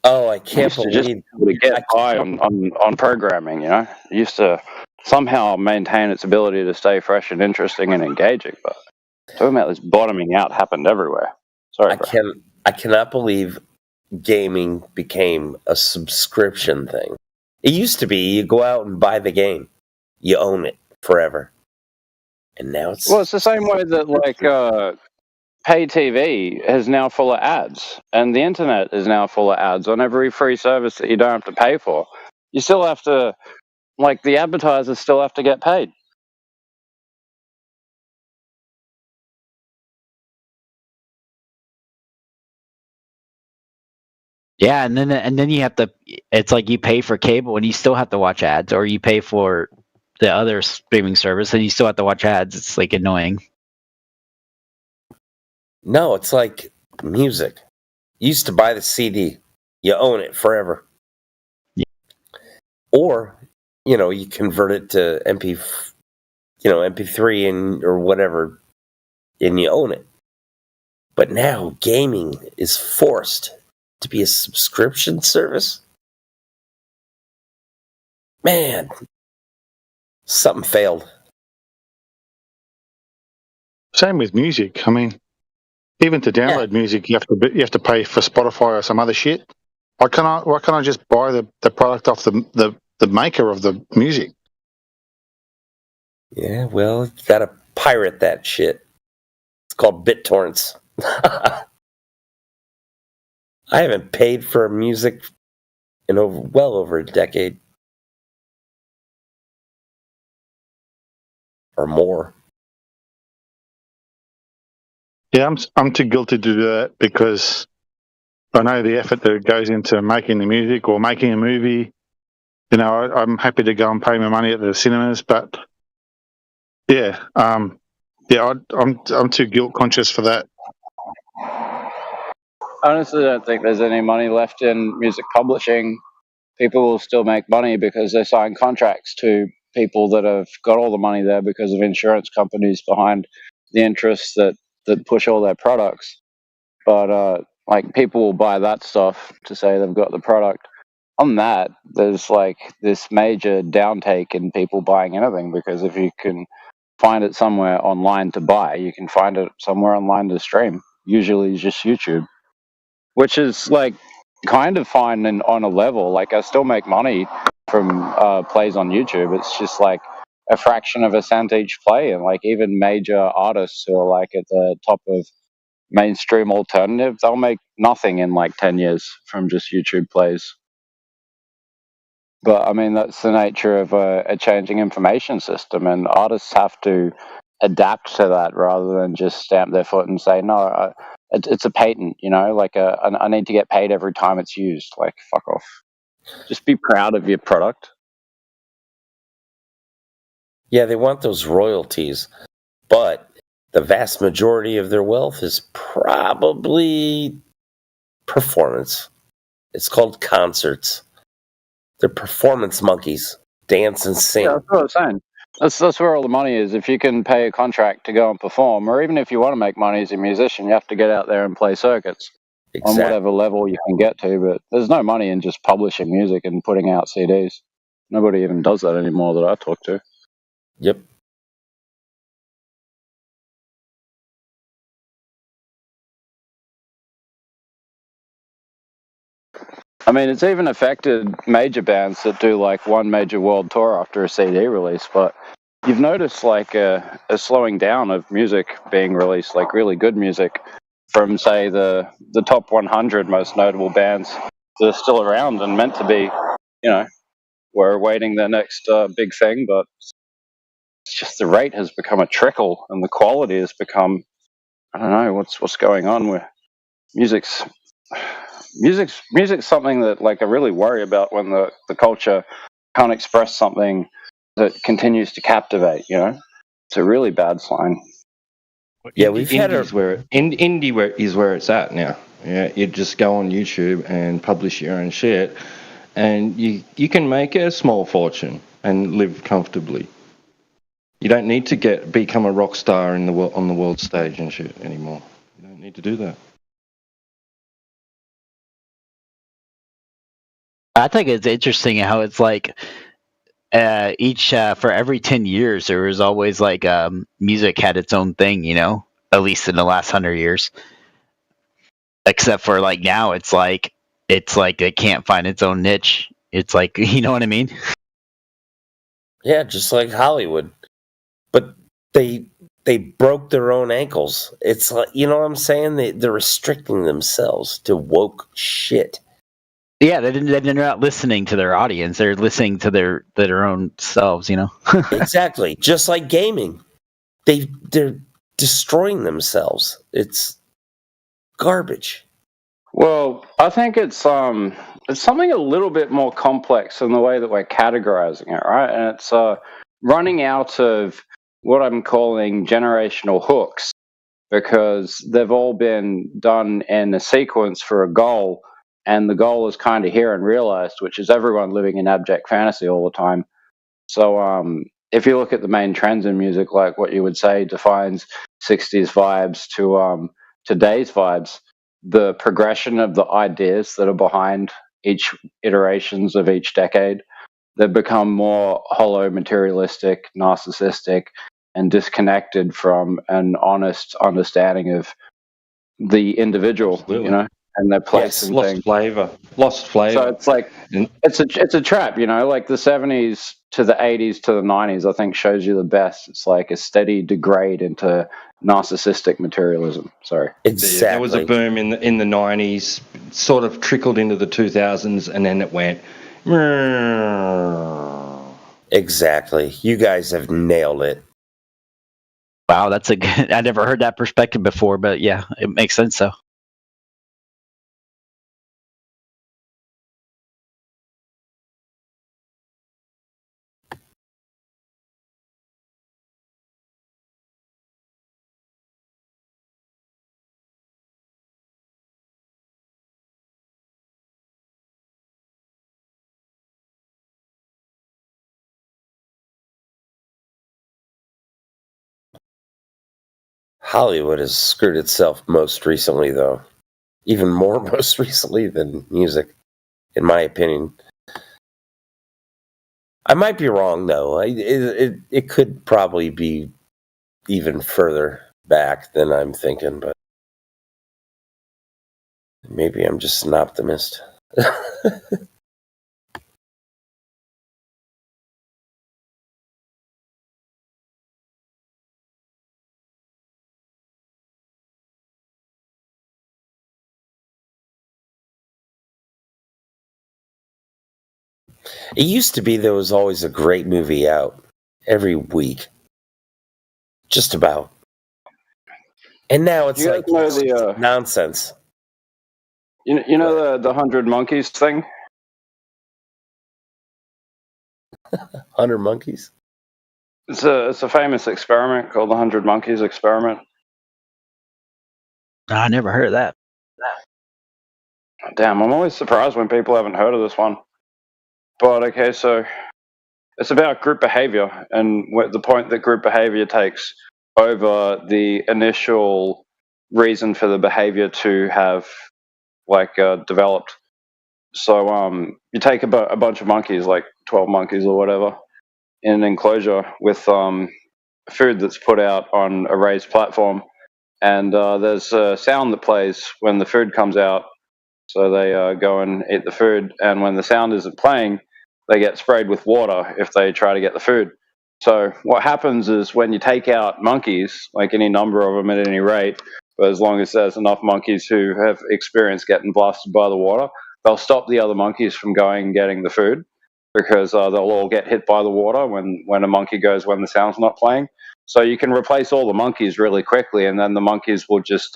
Oh, I can't believe to get by on programming, you know? It used to somehow maintain its ability to stay fresh and interesting and engaging, but talking about this bottoming out happened everywhere. Sorry, I cannot believe gaming became a subscription thing. It used to be you go out and buy the game, you own it forever, and now it's the same way that pay TV is now full of ads, and the internet is now full of ads on every free service that you don't have to pay for. You still have to, the advertisers still have to get paid. yeah, and then you have to. It's like you pay for cable and you still have to watch ads, or you pay for the other streaming service and you still have to watch ads. It's annoying. No, it's like music. You used to buy the CD, you own it forever. Yeah. Or, you convert it to MP3 or whatever, and you own it. But now gaming is forced to be a subscription service. Man, something failed. Same with music. I mean, even to download music, you have to pay for Spotify or some other shit. Why can't I just buy the product off the maker of the music? Yeah, well, you gotta pirate that shit. It's called BitTorrents. I haven't paid for music in well over a decade. Or more. Yeah, I'm too guilty to do that because I know the effort that goes into making the music or making a movie. I'm happy to go and pay my money at the cinemas, but yeah, I'm too guilt conscious for that. I honestly don't think there's any money left in music publishing. People will still make money because they sign contracts to people that have got all the money there because of insurance companies behind the interests that push all their products. But people will buy that stuff to say they've got the product. On that, there's this major downtake in people buying anything because if you can find it somewhere online to buy, you can find it somewhere online to stream. Usually it's just YouTube, which is kind of fine and on a level. Like I still make money from plays on YouTube. It's just like a fraction of a cent each play, and like even major artists who are like at the top of mainstream alternative, they'll make nothing in like 10 years from just YouTube plays. But I mean, that's the nature of a changing information system, and artists have to adapt to that rather than just stamp their foot and say, no, it's a patent, you know, like I need to get paid every time it's used. Like, fuck off. Just be proud of your product. Yeah, they want those royalties, but the vast majority of their wealth is probably performance. It's called concerts. They're performance monkeys. Dance and sing. Yeah, that's what I'm saying. That's where all the money is. If you can pay a contract to go and perform, or even if you want to make money as a musician, you have to get out there and play circuits on whatever level you can get to. But there's no money in just publishing music and putting out CDs. Nobody even does that anymore that I talk to. Yep. I mean, it's even affected major bands that do like one major world tour after a CD release, but you've noticed like a slowing down of music being released, like really good music from, say, the top 100 most notable bands that are still around and meant to be, you know, we're awaiting their next big thing, but it's just the rate has become a trickle and the quality has become, I don't know what's going on where music's something that like I really worry about when the culture can't express something that continues to captivate, you know? It's a really bad sign. Yeah, we've had indie is where it's at now. Yeah, you just go on YouTube and publish your own shit, and you can make a small fortune and live comfortably. You don't need to become a rock star on the world stage and shit anymore. You don't need to do that. I think it's interesting how it's like for every 10 years there was always like music had its own thing, you know, at least in the last 100 years. Except for like now it's like it can't find its own niche. It's like, you know what I mean? Yeah, just like Hollywood. But they broke their own ankles. It's like, you know what I'm saying? They're restricting themselves to woke shit. Yeah, they're not listening to their audience. They're listening to their own selves, you know? Exactly. Just like gaming. They're destroying themselves. It's garbage. Well, I think it's something a little bit more complex in the way that we're categorizing it, right? And it's running out of what I'm calling generational hooks, because they've all been done in a sequence for a goal, and the goal is kind of here and realized, which is everyone living in abject fantasy all the time. So if you look at the main trends in music, like what you would say defines 60s vibes to today's vibes, the progression of the ideas that are behind each iterations of each decade, they've become more hollow, materialistic, narcissistic, and disconnected from an honest understanding of the individual. Absolutely. You know, and their place and lost things. Lost flavor. So it's like it's a trap, you know, like the 70s to the 80s to the 90s, I think shows you the best. It's like a steady degrade into narcissistic materialism. Sorry. Exactly. There was a boom in the 90s, sort of trickled into the 2000s, and then it went. Exactly. You guys have nailed it. Wow, that's a good. I never heard that perspective before, but yeah, it makes sense. So. Hollywood has screwed itself most recently, though. Even more most recently than music, in my opinion. I might be wrong, though. It could probably be even further back than I'm thinking, but maybe I'm just an optimist. It used to be there was always a great movie out every week. Just about. And now it's like nonsense. You know the 100 Monkeys thing? 100 Monkeys? It's a famous experiment called the 100 Monkeys experiment. I never heard of that. Damn, I'm always surprised when people haven't heard of this one. But okay, so it's about group behavior and the point that group behavior takes over the initial reason for the behavior to have developed. So you take a bunch of monkeys, like 12 monkeys or whatever, in an enclosure with food that's put out on a raised platform, and there's a sound that plays when the food comes out. So they go and eat the food, and when the sound isn't playing, they get sprayed with water if they try to get the food. So what happens is when you take out monkeys, like any number of them at any rate, but as long as there's enough monkeys who have experienced getting blasted by the water, they'll stop the other monkeys from going and getting the food, because they'll all get hit by the water when a monkey goes when the sound's not playing. So you can replace all the monkeys really quickly, and then the monkeys will just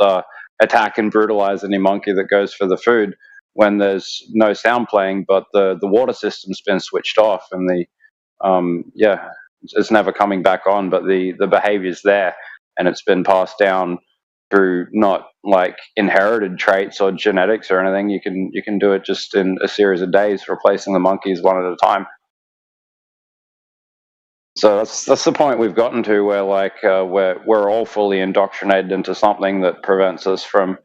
attack and brutalize any monkey that goes for the food when there's no sound playing, but the water system's been switched off, and it's never coming back on, but the behavior's there, and it's been passed down through not like inherited traits or genetics or anything. You can do it just in a series of days, replacing the monkeys one at a time. So that's the point we've gotten to, where we're all fully indoctrinated into something that prevents us from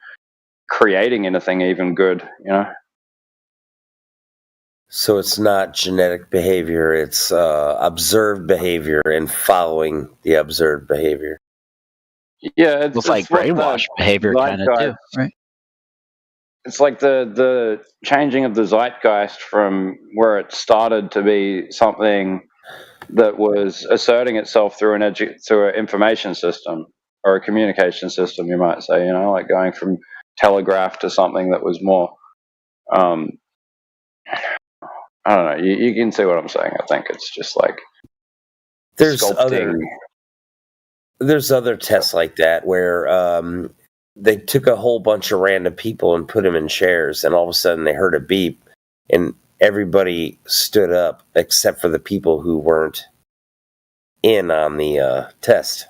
creating anything even good, So it's not genetic behavior, it's observed behavior and following the observed behavior. Yeah, it's like brainwash behavior kind of too, right? It's like the changing of the zeitgeist from where it started to be something that was asserting itself through an information system or a communication system, you might say, like going from telegraph to something that was more, I don't know, you can see what I'm saying. I think it's just like there's other tests like that where they took a whole bunch of random people and put them in chairs, and all of a sudden they heard a beep, and everybody stood up except for the people who weren't in on the test,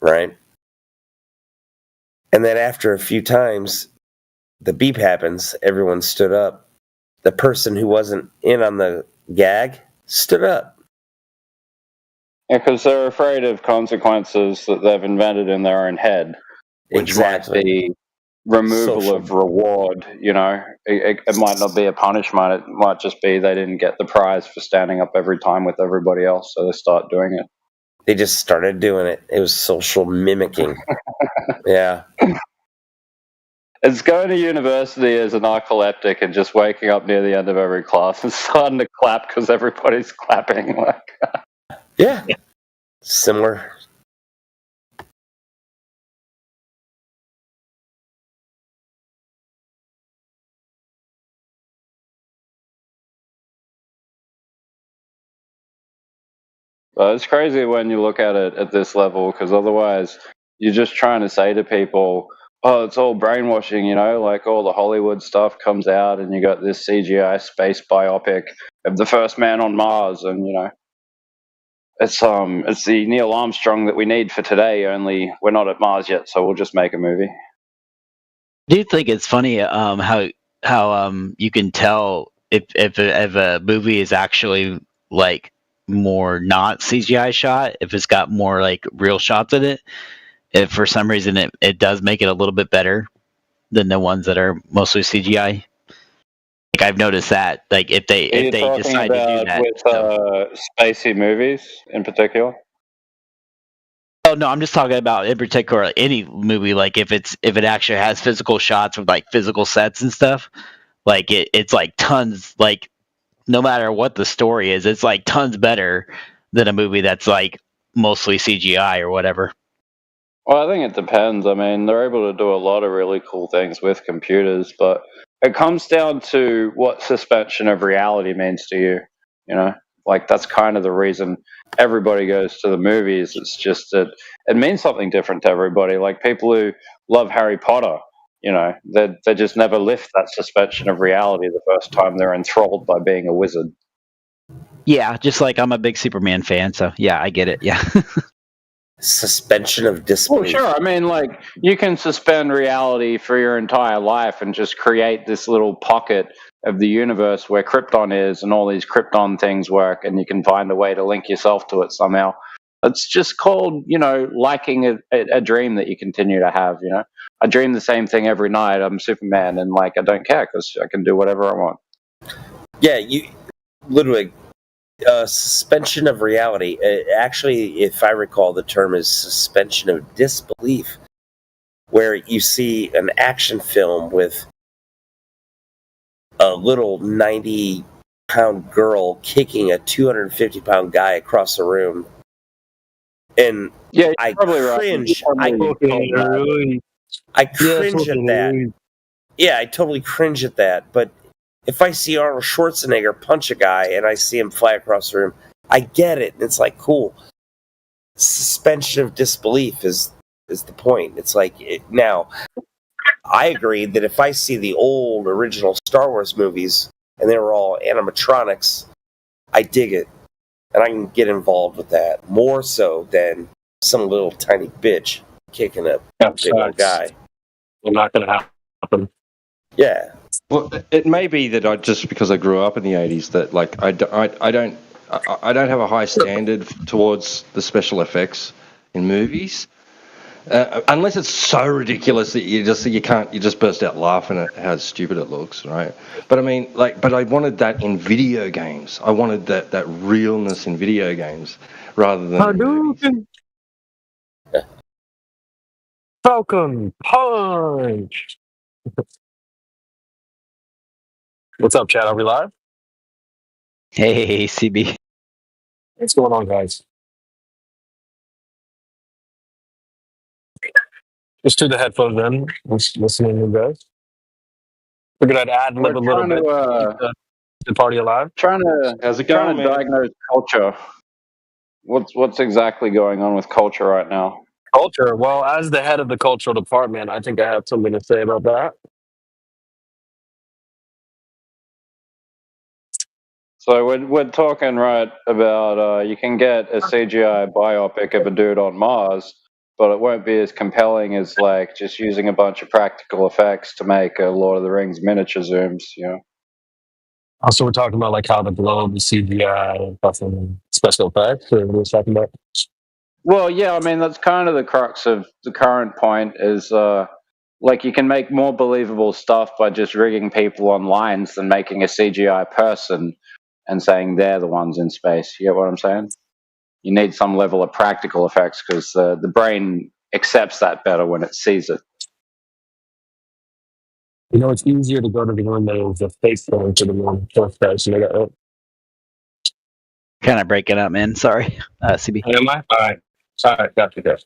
right? And then after a few times, the beep happens, everyone stood up. The person who wasn't in on the gag stood up. Yeah, because they're afraid of consequences that they've invented in their own head, which might be removal of reward. It might not be a punishment. It might just be they didn't get the prize for standing up every time with everybody else, so they start doing it. They just started doing it. It was social mimicking. Yeah. It's going to university as a narcoleptic and just waking up near the end of every class and starting to clap because everybody's clapping. Yeah. Similar. It's crazy when you look at it at this level, because otherwise you're just trying to say to people, oh, it's all brainwashing, like all the Hollywood stuff comes out and you got this CGI space biopic of the first man on Mars, and it's the Neil Armstrong that we need for today, only we're not at Mars yet, so we'll just make a movie. Do you think it's funny how you can tell if a movie is actually like more not CGI shot, if it's got more like real shots in it? If for some reason it does make it a little bit better than the ones that are mostly CGI. Like I've noticed that, like if they decide to do that with spacey movies in particular. Oh no, I'm just talking about in particular any movie. Like if it actually has physical shots with like physical sets and stuff, like it's like tons, like no matter what the story is, it's like tons better than a movie that's like mostly CGI or whatever. Well, I think it depends. I mean, they're able to do a lot of really cool things with computers, but it comes down to what suspension of reality means to you. You know, like that's kind of the reason everybody goes to the movies. It's just that it means something different to everybody. Like people who love Harry Potter, you know, they just never lift that suspension of reality the first time they're enthralled by being a wizard. Yeah, just like I'm a big Superman fan, so yeah, I get it. Yeah. Suspension of disbelief. Well, sure. I mean, like, you can suspend reality for your entire life and just create this little pocket of the universe where Krypton is and all these Krypton things work, and you can find a way to link yourself to it somehow. It's just called, you know, liking a dream that you continue to have, you know. I dream the same thing every night. I'm Superman, and, like, I don't care because I can do whatever I want. Yeah, you literally... suspension of reality. Actually, if I recall, the term is suspension of disbelief, where you see an action film with a little 90-pound girl kicking a 250-pound guy across the room. And yeah, I cringe. I cringe at that. Yeah, I totally cringe at that. But if I see Arnold Schwarzenegger punch a guy and I see him fly across the room, I get it. It's like, cool. Suspension of disbelief is the point. It's like, now, I agree that if I see the old original Star Wars movies and they were all animatronics, I dig it. And I can get involved with that more so than some little tiny bitch kicking a big old guy. Not going to happen. Yeah. Well, it may be that just because I grew up in the 80s that like I don't have a high standard towards the special effects in movies, unless it's so ridiculous that you just burst out laughing at how stupid it looks, right? But I mean, but I wanted that in video games. I wanted that realness in video games rather than movies. Falcon Punch. What's up, chat? Are we live? Hey, CB. What's going on, guys? Just to the headphones in, listening to you guys. Figured I'd ad lib a little bit. The party alive. Trying to diagnose culture. What's exactly going on with culture right now? Culture. Well, as the head of the cultural department, I think I have something to say about that. So we're talking right about you can get a CGI biopic of a dude on Mars, but it won't be as compelling as like just using a bunch of practical effects to make a Lord of the Rings miniature zooms, you know. Also, we're talking about like how the globe is CGI and fucking special effects, or what we're talking about. Well, yeah, I mean that's kind of the crux of the current point is like you can make more believable stuff by just rigging people on lines than making a CGI person and saying they're the ones in space. You get what I'm saying? You need some level of practical effects because the brain accepts that better when it sees it. You know, it's easier to go to the moon than it is to face going to the moon. Kind of breaking up, man. Sorry, CB. Am I? All right, got you there.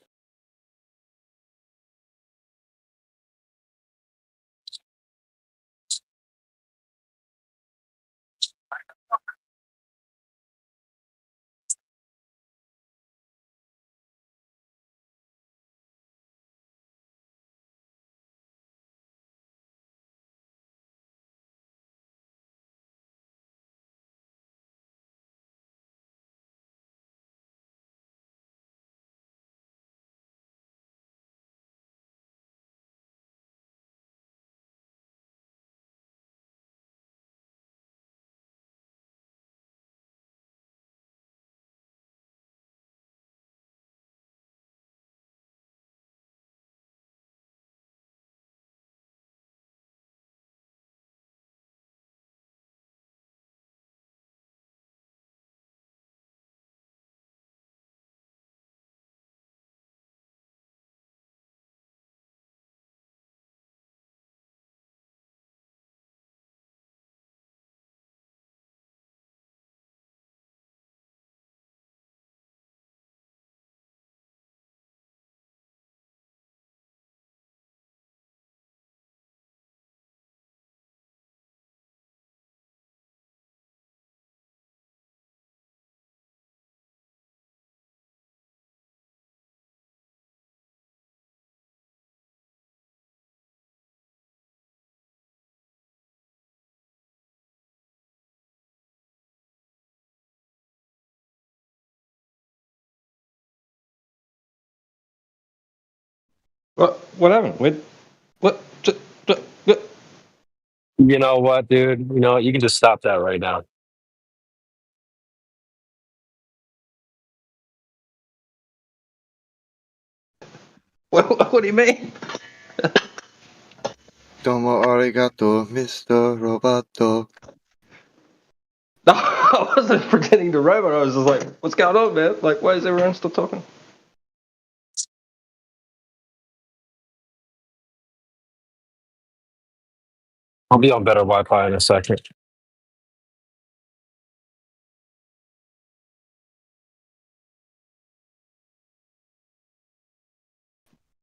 What happened? What? You know what, dude? You know what? You can just stop that right now. What do you mean? Domo arigato, Mr. Roboto. No, I wasn't pretending to robot. I was just like, what's going on, man? Like, why is everyone still talking? I'll be on better Wi-Fi in a second.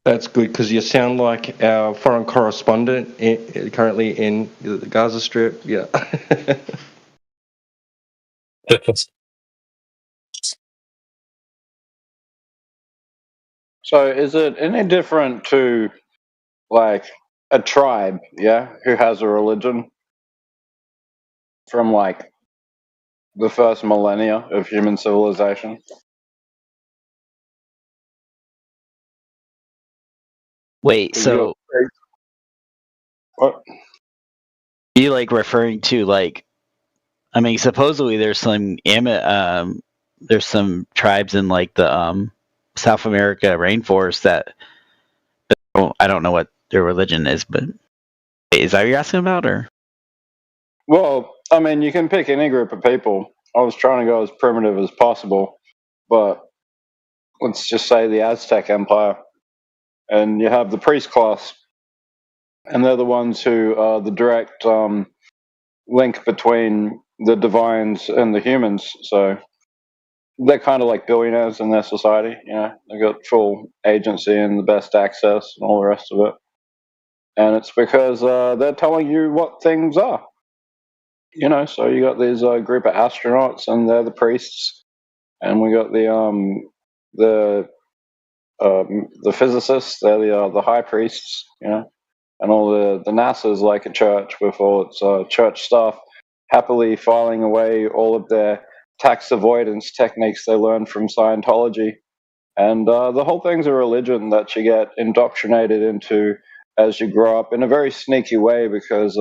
That's good because you sound like our foreign correspondent currently in the Gaza Strip. Yeah. So is it any different to like a tribe, yeah, who has a religion from like the first millennia of human civilization? Wait, so what? you like referring to like? I mean, supposedly there's some there's some tribes in like the South America rainforest that I don't know what their religion is, but is that what you're asking about, or? Well, I mean, you can pick any group of people. I was trying to go as primitive as possible, but let's just say the Aztec Empire, and you have the priest class, and they're the ones who are the direct link between the divines and the humans. So they're kind of like billionaires in their society. You know, they got full agency and the best access and all the rest of it. And it's because they're telling you what things are. You know, so you got these group of astronauts, and they're the priests, and we got the physicists. They're the high priests. You know, and all the NASA's like a church with all its church staff happily filing away all of their tax avoidance techniques they learned from Scientology. And the whole thing's a religion that you get indoctrinated into as you grow up in a very sneaky way, because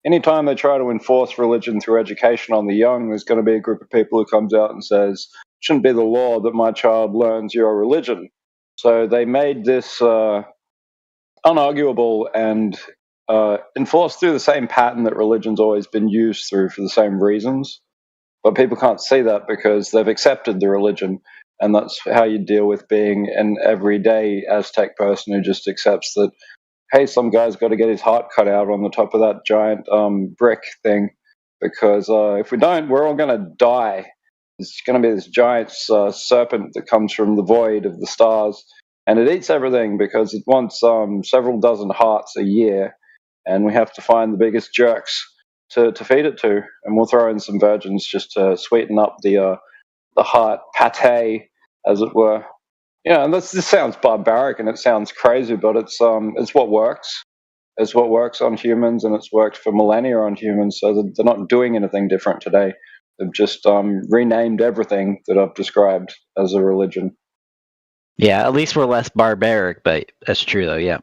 anytime they try to enforce religion through education on the young, there's going to be a group of people who comes out and says, it shouldn't be the law that my child learns your religion. So they made this unarguable and enforced through the same pattern that religion's always been used through for the same reasons. But people can't see that because they've accepted the religion, and that's how you deal with being an everyday Aztec person who just accepts that, hey, some guy's got to get his heart cut out on the top of that giant brick thing, because if we don't, we're all going to die. It's going to be this giant serpent that comes from the void of the stars, and it eats everything because it wants several dozen hearts a year, and we have to find the biggest jerks to feed it to, and we'll throw in some virgins just to sweeten up the heart pate, as it were. Yeah, and this sounds barbaric and it sounds crazy, but it's what works. It's what works on humans, and it's worked for millennia on humans. So they're not doing anything different today. They've just renamed everything that I've described as a religion. Yeah, at least we're less barbaric, but that's true though. Yeah,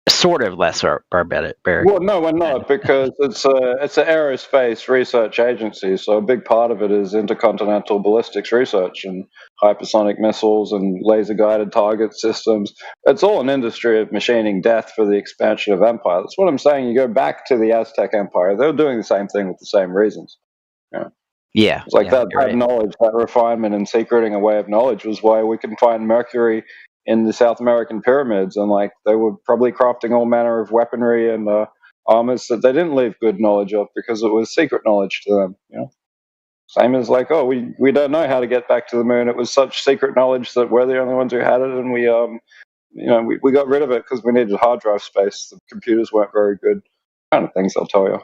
sort of less barbaric. Well, no, we're not, because it's an aerospace research agency. So a big part of it is intercontinental ballistics research and hypersonic missiles and laser guided target systems. It's all an industry of machining death for the expansion of empire. That's what I'm saying. You go back to the Aztec Empire; they were doing the same thing with the same reasons. Yeah, it's like that knowledge, that refinement and secreting away of knowledge was why we can find mercury in the South American pyramids, and like they were probably crafting all manner of weaponry and armors that they didn't leave good knowledge of because it was secret knowledge to them. You know, same as like, oh, we don't know how to get back to the moon. It was such secret knowledge that we're the only ones who had it, and we got rid of it because we needed hard drive space. The computers weren't very good. Kind of things I'll tell you.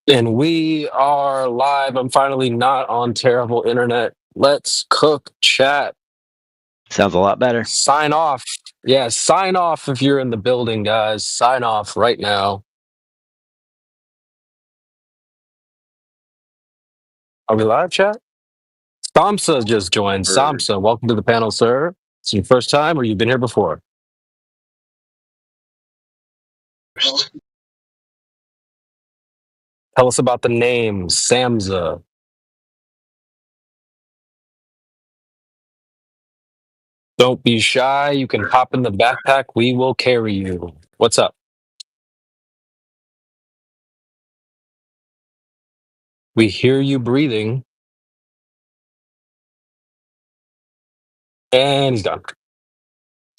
And we are live. I'm finally not on terrible internet. Let's cook chat. Sounds a lot better. Sign off. Yeah, sign off if you're in the building, guys. Sign off right now. Are we live, chat? Samsa just joined. Samsa, welcome to the panel, sir. It's your first time or you've been here before? Tell us about the name, Samsa. Don't be shy. You can hop in the backpack. We will carry you. What's up? We hear you breathing. And he's done.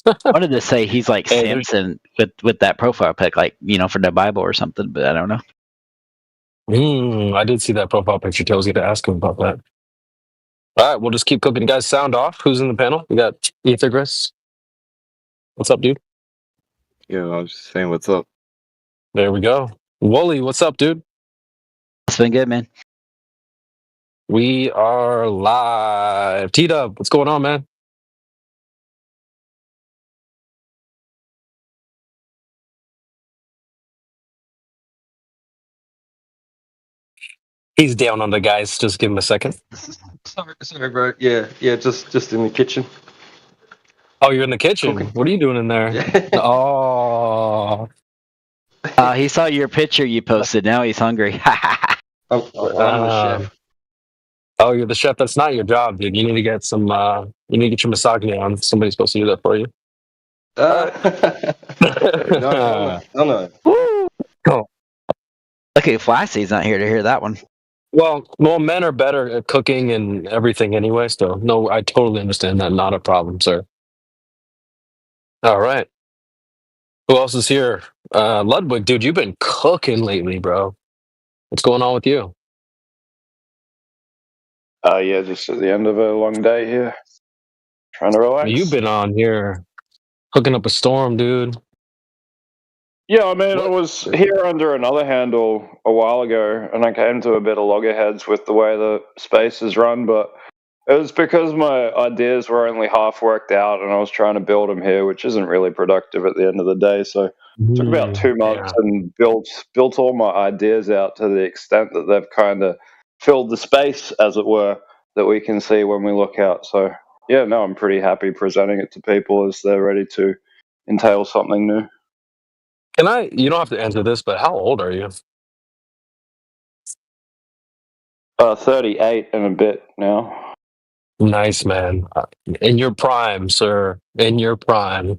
I wanted to say he's like Samson with that profile pic, like, for the Bible or something, but I don't know. I did see that profile picture too. I was going to ask him about that. All right, we'll just keep cooking. Guys, sound off. Who's in the panel? We got Ethergris. What's up, dude? Yeah, I was just saying what's up. There we go. Wooly, what's up, dude? It's been good, man. We are live. T-Dub, what's going on, man? He's down on the guys. Just give him a second. Sorry, bro. Yeah, just in the kitchen. Oh, you're in the kitchen? Cooking. What are you doing in there? Oh. He saw your picture you posted. Now he's hungry. I'm the chef. Oh, you're the chef. That's not your job, dude. You need to get some. You need to get your misogyny on. Somebody's supposed to do that for you. No. Oh. Okay, Flassy's not here to hear that one. Well, men are better at cooking and everything anyway. So, no, I totally understand that. Not a problem, sir. All right. Who else is here? Ludwig, dude, you've been cooking lately, bro. What's going on with you? Yeah, just at the end of a long day here. Trying to relax. You've been on here cooking up a storm, dude. Yeah, I mean, I was here under another handle a while ago, and I came to a bit of loggerheads with the way the space is run, but it was because my ideas were only half worked out, and I was trying to build them here, which isn't really productive at the end of the day. So it took about 2 months and built all my ideas out to the extent that they've kind of filled the space, as it were, that we can see when we look out. So yeah, no, I'm pretty happy presenting it to people as they're ready to entail something new. You don't have to answer this, but how old are you? 38 and a bit now. Nice, man. In your prime, sir. In your prime.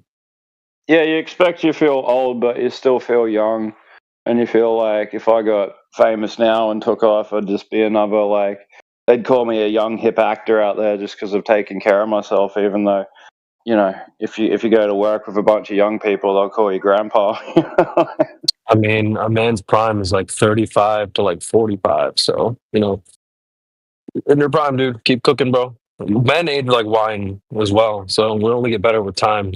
Yeah, you expect you feel old, but you still feel young. And you feel like if I got famous now and took off, I'd just be another, like, they'd call me a young hip actor out there just because I've taken care of myself, even though, if you go to work with a bunch of young people, they'll call you grandpa. I mean, a man's prime is like 35 to like 45. So, in your prime, dude, keep cooking, bro. Men age like wine as well. So we'll only get better with time.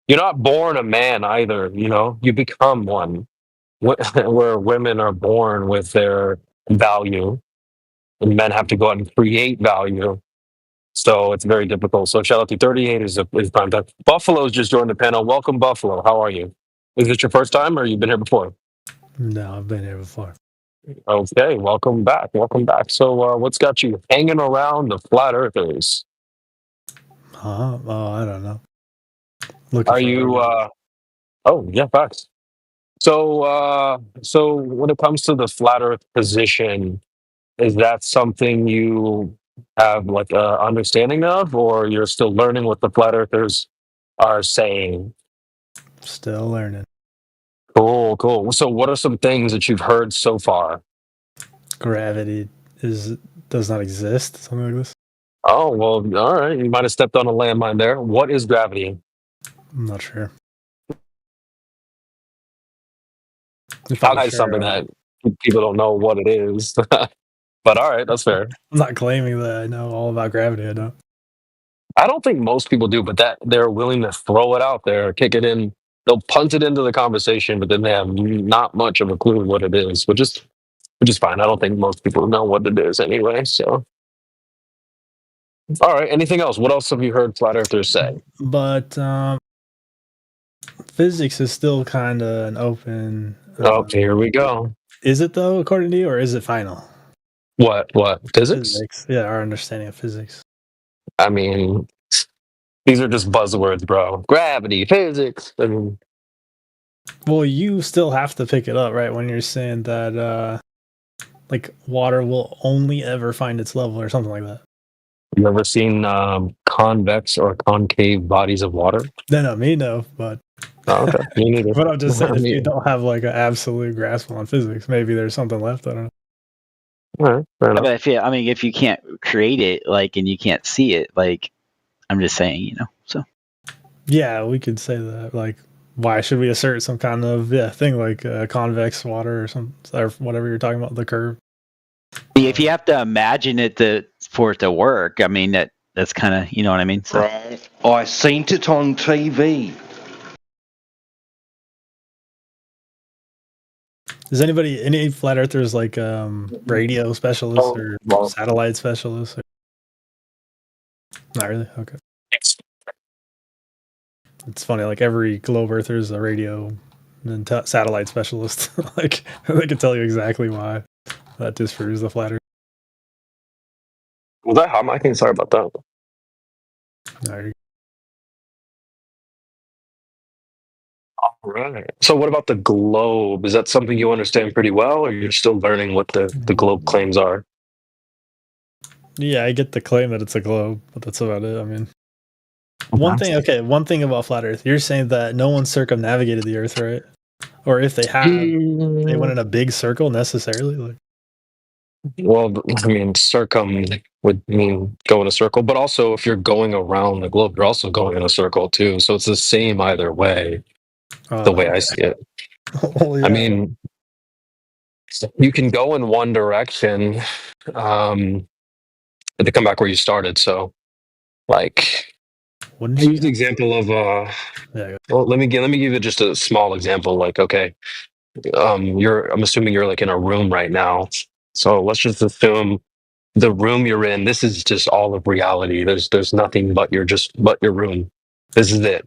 You're not born a man either, you become one. Where women are born with their value and men have to go out and create value. So it's very difficult. So shout out to 38 is prime time. Buffalo's just joined the panel. Welcome, Buffalo. How are you? Is this your first time or you've been here before? No, I've been here before. Okay, welcome back. Welcome back. So what's got you hanging around the flat earthers? Oh, I don't know. Are you oh yeah, facts. So when it comes to the flat earth position, is that something you have like a understanding of, or you're still learning what the flat earthers are saying? Still learning. Cool. So what are some things that you've heard so far? Gravity does not exist, something like this. Oh, well, all right. You might have stepped on a landmine there. What is gravity? I'm not sure. That is something that people don't know what it is. But all right, that's fair. I'm not claiming that I know all about gravity. I don't. I don't think most people do, but that they're willing to throw it out there, kick it in. They'll punt it into the conversation, but then they have not much of a clue what it is, which is which is fine. I don't think most people know what it is anyway. So, all right. Anything else? What else have you heard flat earthers say? But physics is still kind of an open. Here we go. Is it though, according to you, or is it final? What physics? Yeah, our understanding of physics. I mean, these are just buzzwords, bro. Gravity, physics. I mean, well, you still have to pick it up, right? When you're saying that, like, water will only ever find its level, or something like that. You ever seen convex or concave bodies of water? No, me no, but. Oh, okay, me neither. But I'm just saying, if you don't have like an absolute grasp on physics, maybe there's something left. I don't know. All right, fair enough. But if you can't create it, like, and you can't see it, like, I'm just saying, so. Yeah, we could say that. Like, why should we assert some kind of thing like convex water or whatever you're talking about, the curve? If you have to imagine it for it to work, I mean that's kind of, you know what I mean. So. Right. I seen it on TV. Is any flat earthers like radio specialists or satellite specialists? Not really. Okay. It's funny. Like every globe earther is a radio and satellite specialist. Like they can tell you exactly why that disproves the flat earth. Was that hot micing? Sorry about that. No, all right. So what about the globe? Is that something you understand pretty well, or you're still learning what the globe claims are? Yeah, I get the claim that it's a globe, but that's about it. I mean, one thing about flat earth, you're saying that no one circumnavigated the earth, right? Or if they have, they went in a big circle necessarily? Like, well, I mean, circum would mean go in a circle, but also if you're going around the globe, you're also going in a circle too. So it's the same either way, the way I see it. Well, yeah. I mean, you can go in one direction to come back where you started. So, like, I use the example of well, let me give you just a small example. Like, okay, I'm assuming you're like in a room right now. So let's just assume the room you're in, this is just all of reality. There's nothing but your room. This is it.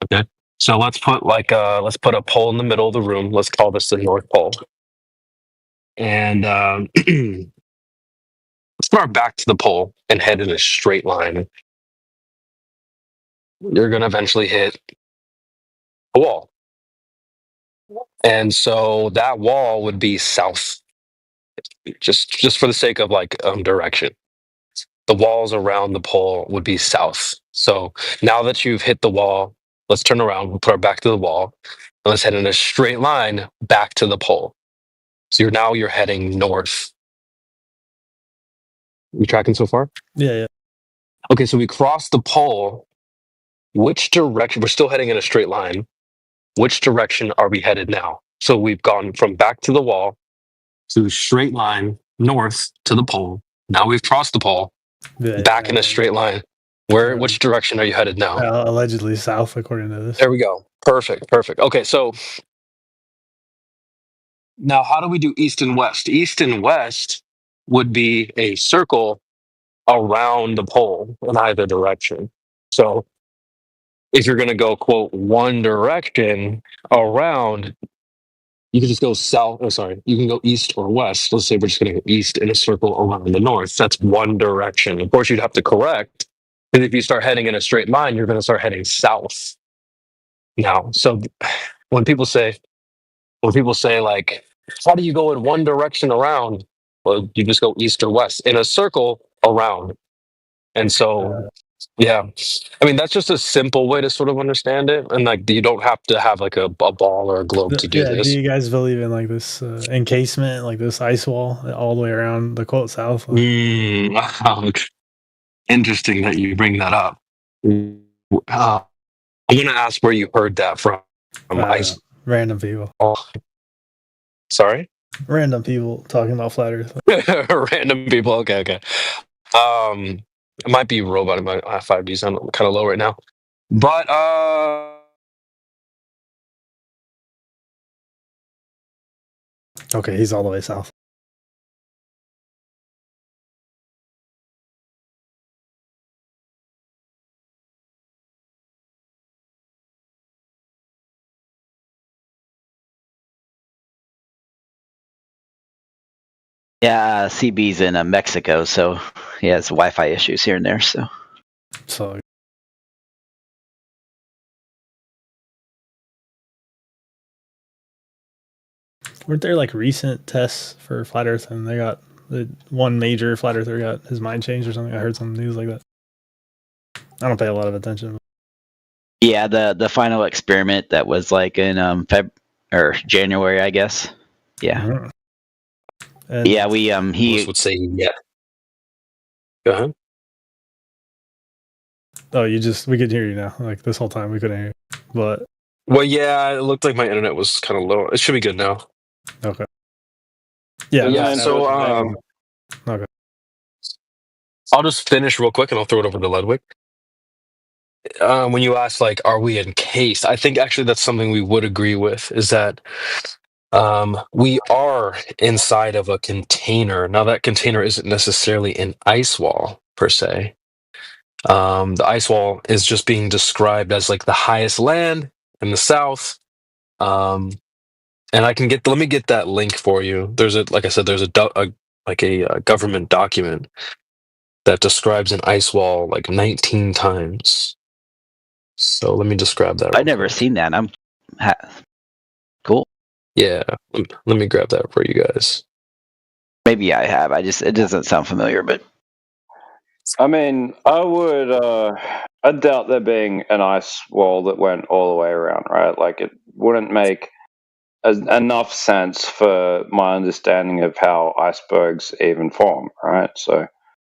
Okay. So let's put a pole in the middle of the room. Let's call this the North Pole. And let's start back to the pole and head in a straight line. You're gonna eventually hit a wall. And so that wall would be south. Just for the sake of like direction. The walls around the pole would be south. So now that you've hit the wall, let's turn around, we'll put our back to the wall, and let's head in a straight line back to the pole. So you're heading north. You tracking so far? Yeah. Okay, so we crossed the pole. Which direction? We're still heading in a straight line. Which direction are we headed now? So we've gone from back to the wall to straight line north to the pole. Now we've crossed the pole. Back in a straight line. Which direction are you headed now? Allegedly south, according to this. There we go. Perfect. Okay, so now how do we do east and west? East and west would be a circle around the pole in either direction. So if you're going to go, quote, one direction around, you can just go south. Oh, sorry. You can go east or west. Let's say we're just going to go east in a circle around the north. That's one direction. Of course, you'd have to correct, because if you start heading in a straight line, you're going to start heading south. Now, so when people say like, how do you go in one direction around? Well, you just go east or west in a circle around. And so, yeah, I mean, that's just a simple way to sort of understand it. And like, you don't have to have like a ball or a globe to do this. Do you guys believe in like this encasement, like this ice wall all the way around the quote south? Interesting that you bring that up. I'm going to ask where you heard that from. Ice. Random people. Oh. Sorry? Random people talking about flat earth. Random people. Okay. It might be robot in my 5G sound kind of low right now. But okay, he's all the way south. Yeah, CB's in Mexico, so he has Wi-Fi issues here and there. So weren't there like recent tests for flat Earth, and they got one major flat earther got his mind changed or something? I heard some news like that. I don't pay a lot of attention. Yeah, the final experiment that was like in January, I guess. Yeah. And yeah, we he would say yeah. Go ahead. Oh, we could hear you now. Like this whole time we couldn't hear you. But well, yeah, it looked like my internet was kind of low. It should be good now. Okay. Yeah. So okay. I'll just finish real quick and I'll throw it over to Ludwig. When you ask, like, are we encased? I think actually that's something we would agree with, is that we are inside of a container. Now, that container isn't necessarily an ice wall, per se. The ice wall is just being described as, like, the highest land in the south. And let me get that link for you. Like I said, there's a government document that describes an ice wall like 19 times. So let me just grab that. I've never seen that. Cool. Yeah, let me grab that for you guys. Maybe I have. It doesn't sound familiar, but I mean, I doubt there being an ice wall that went all the way around, right? Like, it wouldn't make enough sense for my understanding of how icebergs even form, right? So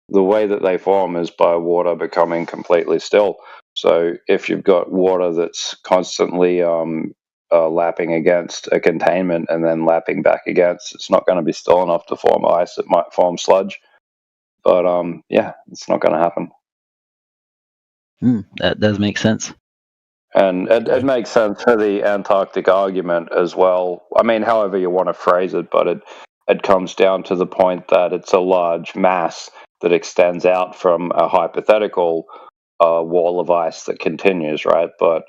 the way that they form is by water becoming completely still. So if you've got water that's constantly lapping against a containment and then lapping back against, it's not going to be still enough to form ice. It might form sludge. But yeah, it's not going to happen. That does make sense. And it makes sense for the Antarctic argument as well. I mean, however you want to phrase it, but it comes down to the point that it's a large mass that extends out from a hypothetical wall of ice that continues, right? But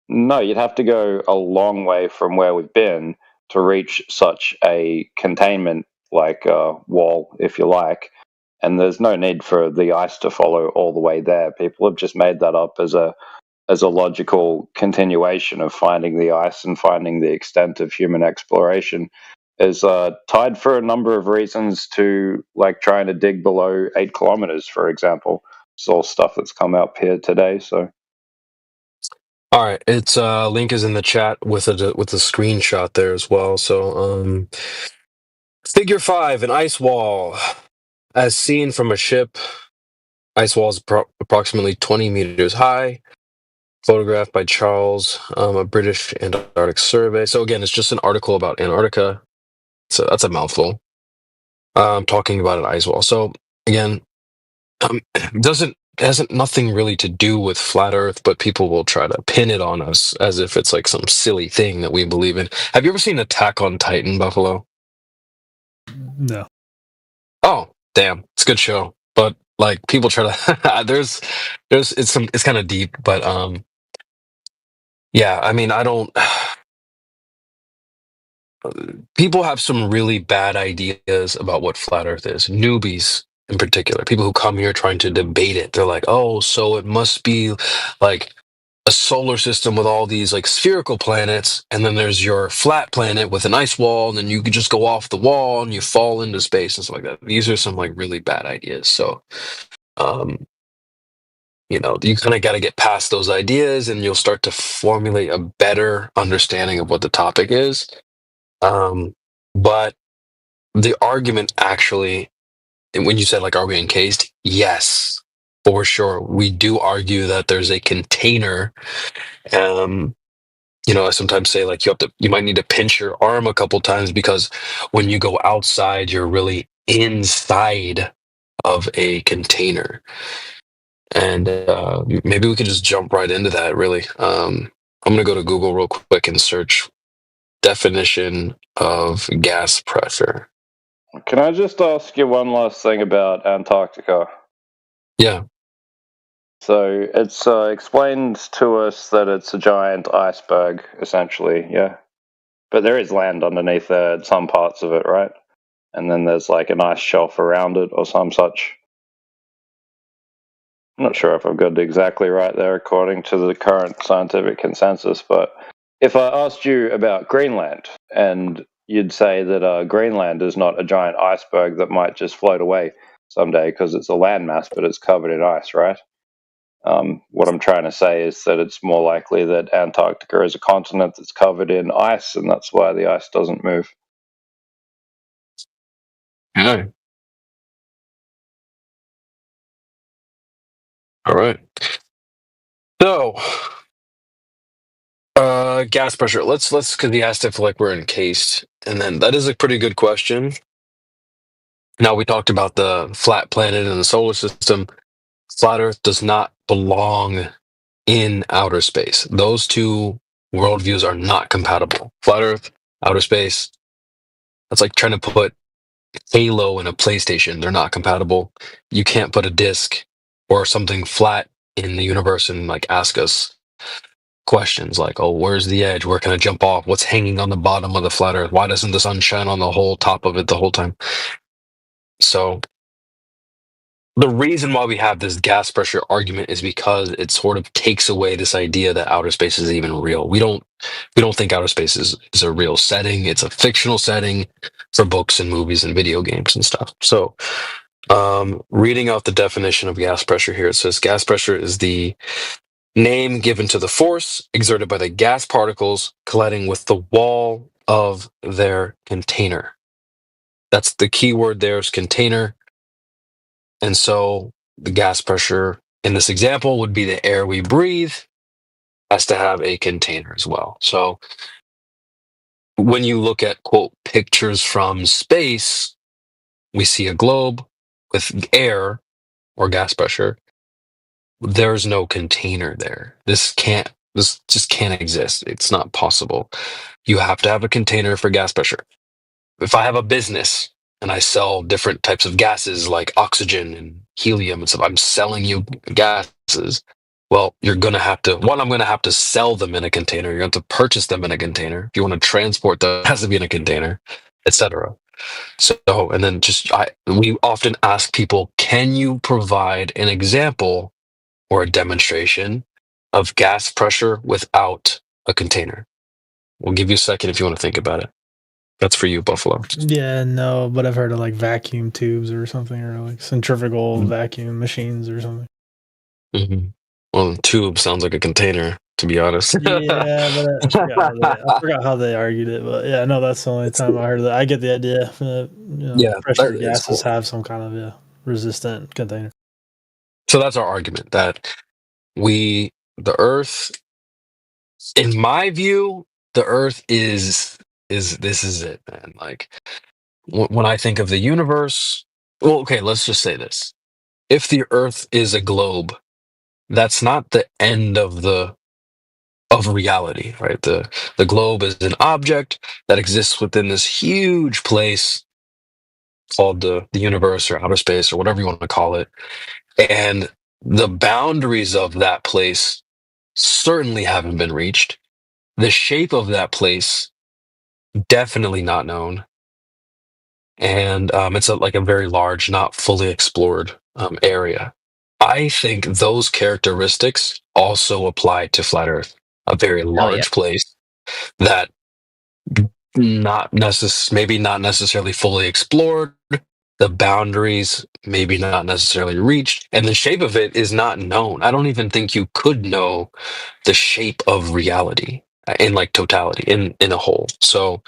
no, you'd have to go a long way from where we've been to reach such a containment like wall, if you like. And there's no need for the ice to follow all the way there. People have just made that up as a logical continuation of finding the ice and finding the extent of human exploration is tied for a number of reasons to, like, trying to dig below 8 kilometers, for example. It's all stuff that's come up here today. So, all right, it's link is in the chat with a screenshot there as well. So, figure 5, an ice wall, as seen from a ship. Ice wall is approximately 20 meters high. Photographed by Charles, a British Antarctic survey. So again, it's just an article about Antarctica. So that's a mouthful. Talking about an ice wall. So again, it hasn't nothing really to do with flat Earth, but people will try to pin it on us as if it's like some silly thing that we believe in. Have you ever seen Attack on Titan, Buffalo? No. Oh, damn! It's a good show, but like people try to. It's kind of deep, but yeah. I mean, I don't. People have some really bad ideas about what flat Earth is. Newbies, in particular, people who come here trying to debate it. They're like, "Oh, so it must be like a solar system with all these like spherical planets, and then there's your flat planet with an ice wall, and then you could just go off the wall and you fall into space and stuff like that." These are some like really bad ideas. So, you kind of got to get past those ideas, and you'll start to formulate a better understanding of what the topic is. But the argument actually, when you said like, are we encased? Yes, for sure. We do argue that there's a container. I sometimes say like you might need to pinch your arm a couple times because when you go outside, you're really inside of a container. And maybe we can just jump right into that, really. I'm going to go to Google real quick and search definition of gas pressure. can I just ask you one last thing about Antarctica? Yeah. So it's explained to us that it's a giant iceberg, essentially, yeah? But there is land underneath there, some parts of it, right? and then there's like an ice shelf around it or some such. I'm not sure if I've got it exactly right there according to the current scientific consensus, but if I asked you about Greenland, and you'd say that Greenland is not a giant iceberg that might just float away someday because it's a landmass, but it's covered in ice, right? What I'm trying to say is that it's more likely that Antarctica is a continent that's covered in ice, and that's why the ice doesn't move. Yeah. All right. So, gas pressure. Let's because he asked if like we're encased, and then that is a pretty good question. Now we talked about the flat planet and the solar system. Flat Earth does not belong in outer space. Those two worldviews are not compatible. Flat Earth, outer space. That's like trying to put Halo in a PlayStation. They're not compatible. You can't put a disc or something flat in the universe and like ask us questions like, oh, where's the edge? Where can I jump off? What's hanging on the bottom of the flat Earth? Why doesn't the sun shine on the whole top of it the whole time? So the reason why we have this gas pressure argument is because it sort of takes away this idea that outer space is even real. We don't think outer space is a real setting. It's a fictional setting for books and movies and video games and stuff. So reading out the definition of gas pressure here, it says gas pressure is the name given to the force exerted by the gas particles colliding with the wall of their container. That's the key word there is container. And so the gas pressure in this example would be the air we breathe has to have a container as well. So when you look at, quote, pictures from space, we see a globe with air or gas pressure. There's no container there. This just can't exist. It's not possible. You have to have a container for gas pressure. If I have a business and I sell different types of gases like oxygen and helium and stuff, I'm selling you gases. Well, you're going to have to, I'm going to have to sell them in a container. You're going to have to purchase them in a container. If you want to transport them, it has to be in a container, etc. So, and then we often ask people, can you provide an example or a demonstration of gas pressure without a container? We'll give you a second if you want to think about it. That's for you, Buffalo. Yeah, no, but I've heard of like vacuum tubes or something, or like centrifugal vacuum machines or something. Mm-hmm. Well, tube sounds like a container, to be honest. Yeah, but I forgot how they argued it. But yeah, no, that's the only time I heard that. I get the idea. Pressure gases have some kind of resistant container. So that's our argument that the Earth, in my view, the Earth is this is it, man. Like when I think of the universe, well, okay, let's just say this. If the Earth is a globe, that's not the end of reality, right? The globe is an object that exists within this huge place called the universe or outer space or whatever you want to call it. And the boundaries of that place certainly haven't been reached. The shape of that place, definitely not known. And it's like a very large, not fully explored area. I think those characteristics also apply to Flat Earth, a very large place that maybe not necessarily fully explored, the boundaries maybe not necessarily reached, and the shape of it is not known. I don't even think you could know the shape of reality in like totality, in a whole. So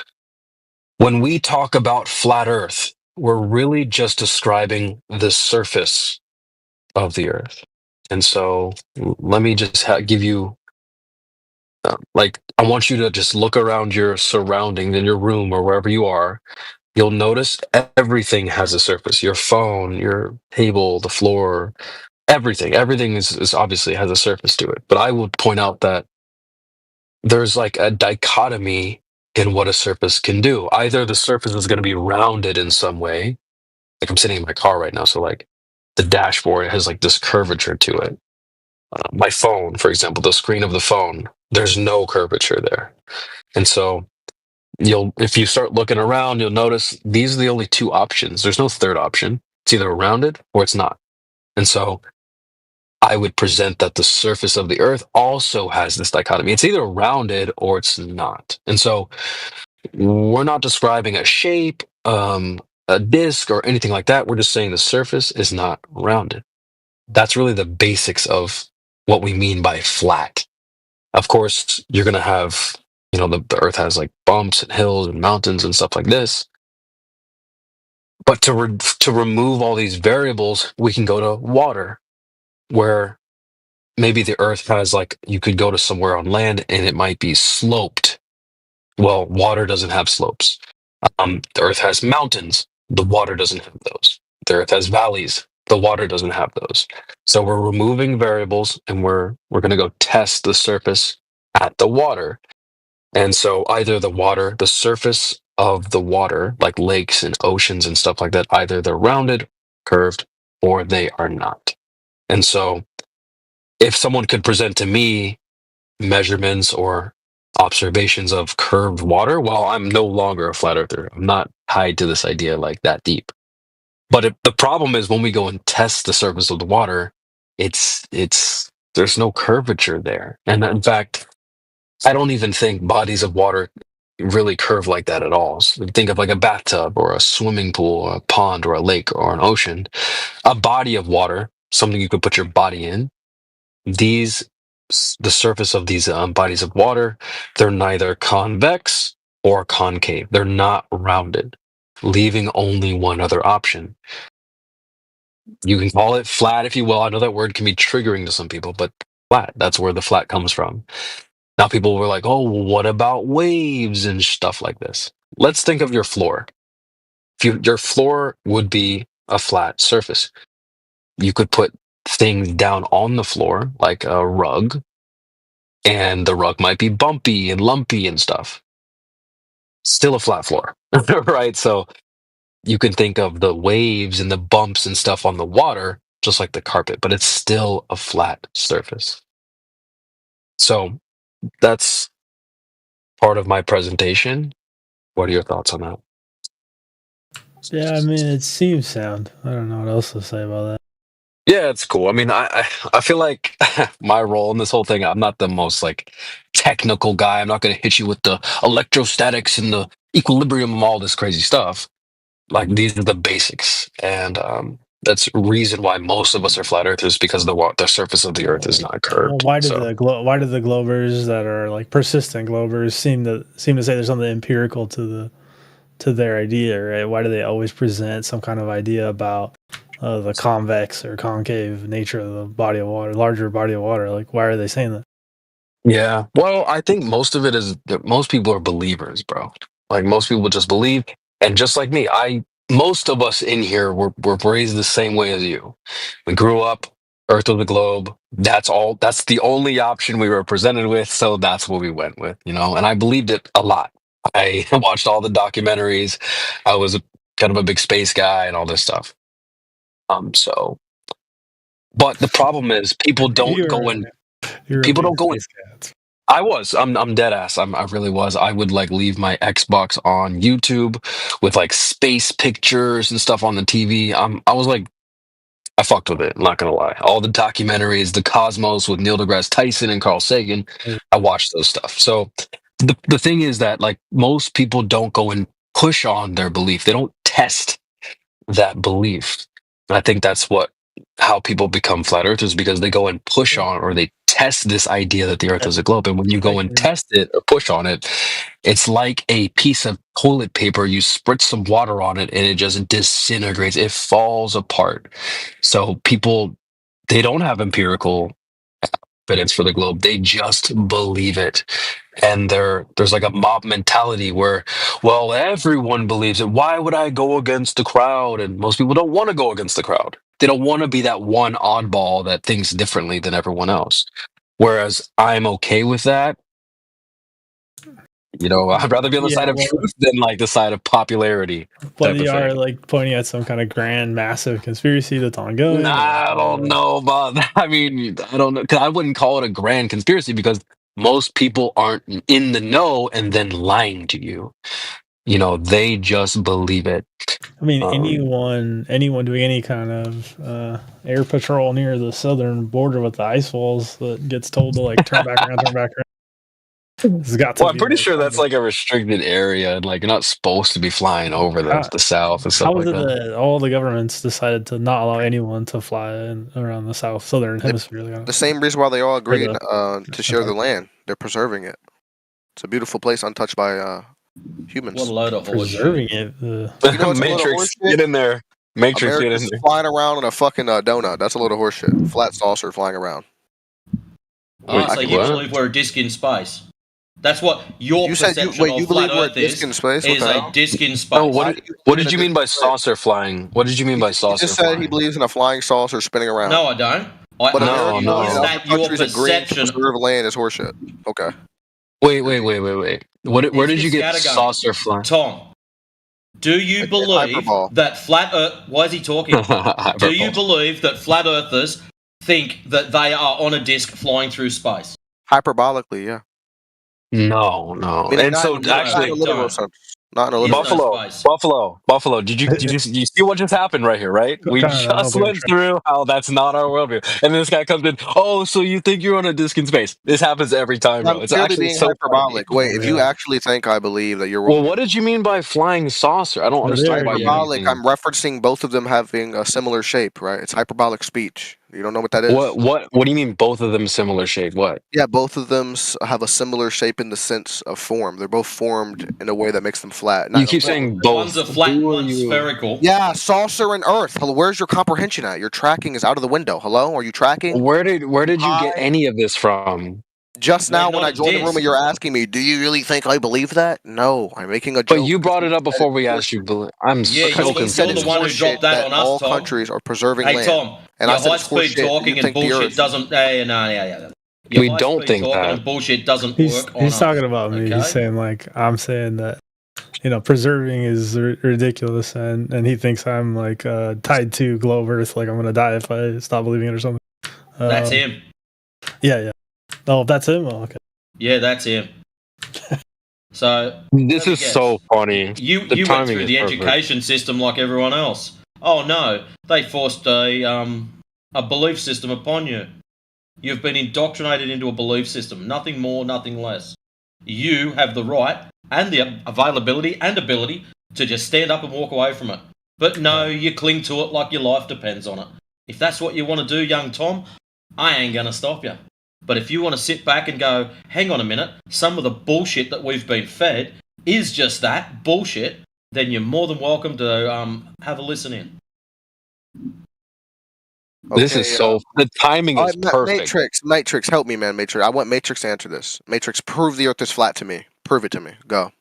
when we talk about Flat Earth, we're really just describing the surface of the Earth. And so let me just give you, I want you to just look around your surroundings in your room or wherever you are. You'll notice everything has a surface. Your phone, your table, the floor, everything is obviously has a surface to it. But I would point out that there's like a dichotomy in what a surface can do. Either the surface is going to be rounded in some way, like I'm sitting in my car right now, so like the dashboard has like this curvature to it. My phone, for example, the screen of the phone, there's no curvature there. And so if you start looking around, you'll notice these are the only two options. There's no third option. It's either rounded or it's not. And so I would present that the surface of the Earth also has this dichotomy. It's either rounded or it's not. And so we're not describing a shape, a disc, or anything like that. We're just saying the surface is not rounded. That's really the basics of what we mean by flat. Of course, you're going to have, the Earth has like bumps and hills and mountains and stuff like this. But to remove all these variables, we can go to water, where maybe the Earth has you could go to somewhere on land and it might be sloped. Well, water doesn't have slopes. The Earth has mountains. The water doesn't have those. The Earth has valleys. The water doesn't have those. So we're removing variables, and we're going to go test the surface at the water. And so either the surface of the water, like lakes and oceans and stuff like that, either they're rounded, curved, or they are not. And so if someone could present to me measurements or observations of curved water, well, I'm no longer a flat earther. I'm not tied to this idea like that deep. But the problem is when we go and test the surface of the water, there's no curvature there. And in fact, I don't even think bodies of water really curve like that at all. So think of like a bathtub or a swimming pool, or a pond or a lake or an ocean. A body of water, something you could put your body in. The surface of these bodies of water, they're neither convex or concave. They're not rounded, leaving only one other option. You can call it flat if you will. I know that word can be triggering to some people, but flat, that's where the flat comes from. Now people were like, oh, well, what about waves and stuff like this? Let's think of your floor. Your floor would be a flat surface. You could put things down on the floor, like a rug, and the rug might be bumpy and lumpy and stuff. Still a flat floor, right? So you can think of the waves and the bumps and stuff on the water just like the carpet, but it's still a flat surface. So that's part of my presentation. What are your thoughts on that? Yeah, I mean, it seems sound. I don't know what else to say about that. Yeah, it's cool. I mean, I feel like my role in this whole thing, I'm not the most technical guy. I'm not going to hit you with the electrostatics and the equilibrium and all this crazy stuff. These are the basics, and that's the reason why most of us are flat earthers, because the surface of the Earth is not curved. Why do the Globers that are persistent Globers seem to say there's something empirical to their idea, right? Why do they always present some kind of idea about the convex or concave nature of the body of water, larger body of water? Why are they saying that? Yeah, well, I think most of it is that most people are believers, bro. Most people just believe, and just like me, most of us in here were raised the same way as you. We grew up, Earth was a globe. That's all. That's the only option we were presented with, so that's what we went with, And I believed it a lot. I watched all the documentaries. I was kind of a big space guy and all this stuff. But the problem is people don't go in. People don't go in. I'm dead ass. I really was. I would leave my Xbox on YouTube with space pictures and stuff on the TV. I fucked with it. I'm not gonna lie. All the documentaries, the Cosmos with Neil deGrasse Tyson and Carl Sagan, I watched those stuff. So the thing is that most people don't go and push on their belief. They don't test that belief. And I think that's how people become flat earthers, because they go and push on, or they test this idea that the Earth is a globe. And when you go and test it or push on it, it's like a piece of toilet paper. You spritz some water on it and it just disintegrates. It falls apart. So people, they don't have empirical evidence for the globe. They just believe it. And there's a mob mentality where, well, everyone believes it. Why would I go against the crowd? And most people don't want to go against the crowd. They don't want to be that one oddball that thinks differently than everyone else. Whereas I'm okay with that. I'd rather be on the side of truth than the side of popularity. But you are pointing at some kind of grand, massive conspiracy that's ongoing. I don't know about that. I mean, I don't know, because I wouldn't call it a grand conspiracy, because most people aren't in the know and then lying to you. You know, they just believe it. I mean, anyone doing any kind of air patrol near the southern border with the ice walls that gets told to like turn back around, It's got to I'm pretty sure that's like a restricted area, and like you're not supposed to be flying over the south and stuff How like is it that. that all the governments decided to not allow anyone to fly around the southern hemisphere? The same reason why they all agreed to share the land. They're preserving it. It's a beautiful place untouched by humans. What a load of preserving it. You know Matrix, get in there. Matrix, get in there. Flying around in a fucking donut. That's a load of horseshit. Flat saucer flying around. So you believe we're a disc in space? That's what your perception of flat Earth is. Is a disc in space. Oh, what did you mean by saucer flying? What did you mean by saucer? He just said he believes in a flying saucer spinning around. No, I don't. But no. Is that your perception? Preserve land is horseshit. Okay. Wait. Where did you get saucer flying? Tom, do you believe that flat Earth? Why is he talking? Do you believe that flat Earthers think that they are on a disc flying through space? Hyperbolically, yeah. No. And so actually, not in a little Buffalo. Did you see what just happened right here? Right, we just went through how that's not our worldview, and this guy comes in. Oh, so you think you're on a disc in space? This happens every time, bro. It's actually being hyperbolic. Wait, if you actually think I believe that you're well, what did you mean by flying saucer? I don't understand. Hyperbolic. I'm referencing both of them having a similar shape, right? It's hyperbolic speech. You don't know what that is? What do you mean both of them similar shape? What? Yeah, both of them have a similar shape in the sense of form. They're both formed in a way that makes them flat. You keep saying both. One's a flat, one's spherical. Yeah, saucer and Earth. Hello, where's your comprehension at? Your tracking is out of the window. Hello, are you tracking? Where did you get any of this from? Just now when I joined the room and you're asking me, do you really think I believe that? No, I'm making a joke. But you brought it up before we asked you. I'm so confused. You're the one who dropped that on us, all Tom. countries are preserving land. Hey, Tom, and your high-speed talking and bullshit doesn't... We don't think that. And bullshit doesn't work on He's talking about me. Okay? He's saying, like, I'm saying that, preserving is ridiculous, and he thinks I'm, like, tied to globe Earth, like I'm going to die if I stop believing it or something. That's him. Yeah. Oh, that's him? Oh, okay. Yeah, that's him. So this is so funny. You went through the education system like everyone else. Oh no, they forced a belief system upon you. You've been indoctrinated into a belief system. Nothing more, nothing less. You have the right and the availability and ability to just stand up and walk away from it. But no, you cling to it like your life depends on it. If that's what you want to do, young Tom, I ain't gonna stop you. But if you want to sit back and go, hang on a minute, some of the bullshit that we've been fed is just that, bullshit, then you're more than welcome to have a listen in. Okay, this is the timing is perfect. Matrix, help me, man, Matrix. I want Matrix to answer this. Matrix, prove the Earth is flat to me. Prove it to me. Go.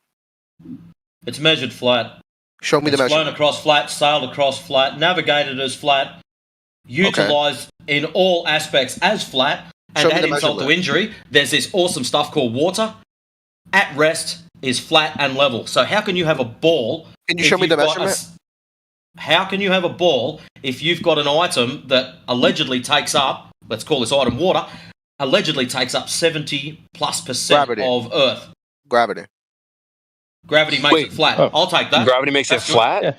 It's measured flat. Show me the measurement. Flown across flat, sailed across flat, navigated as flat, utilized in all aspects as flat. And add insult to injury, there's this awesome stuff called water. At rest is flat and level. So how can you have a ball? Can you show me the measurement? How can you have a ball if you've got an item that allegedly takes up, let's call this item water, allegedly takes up 70+% of Earth? Gravity. Gravity makes it flat. I'll take that. Gravity makes it flat? Yeah.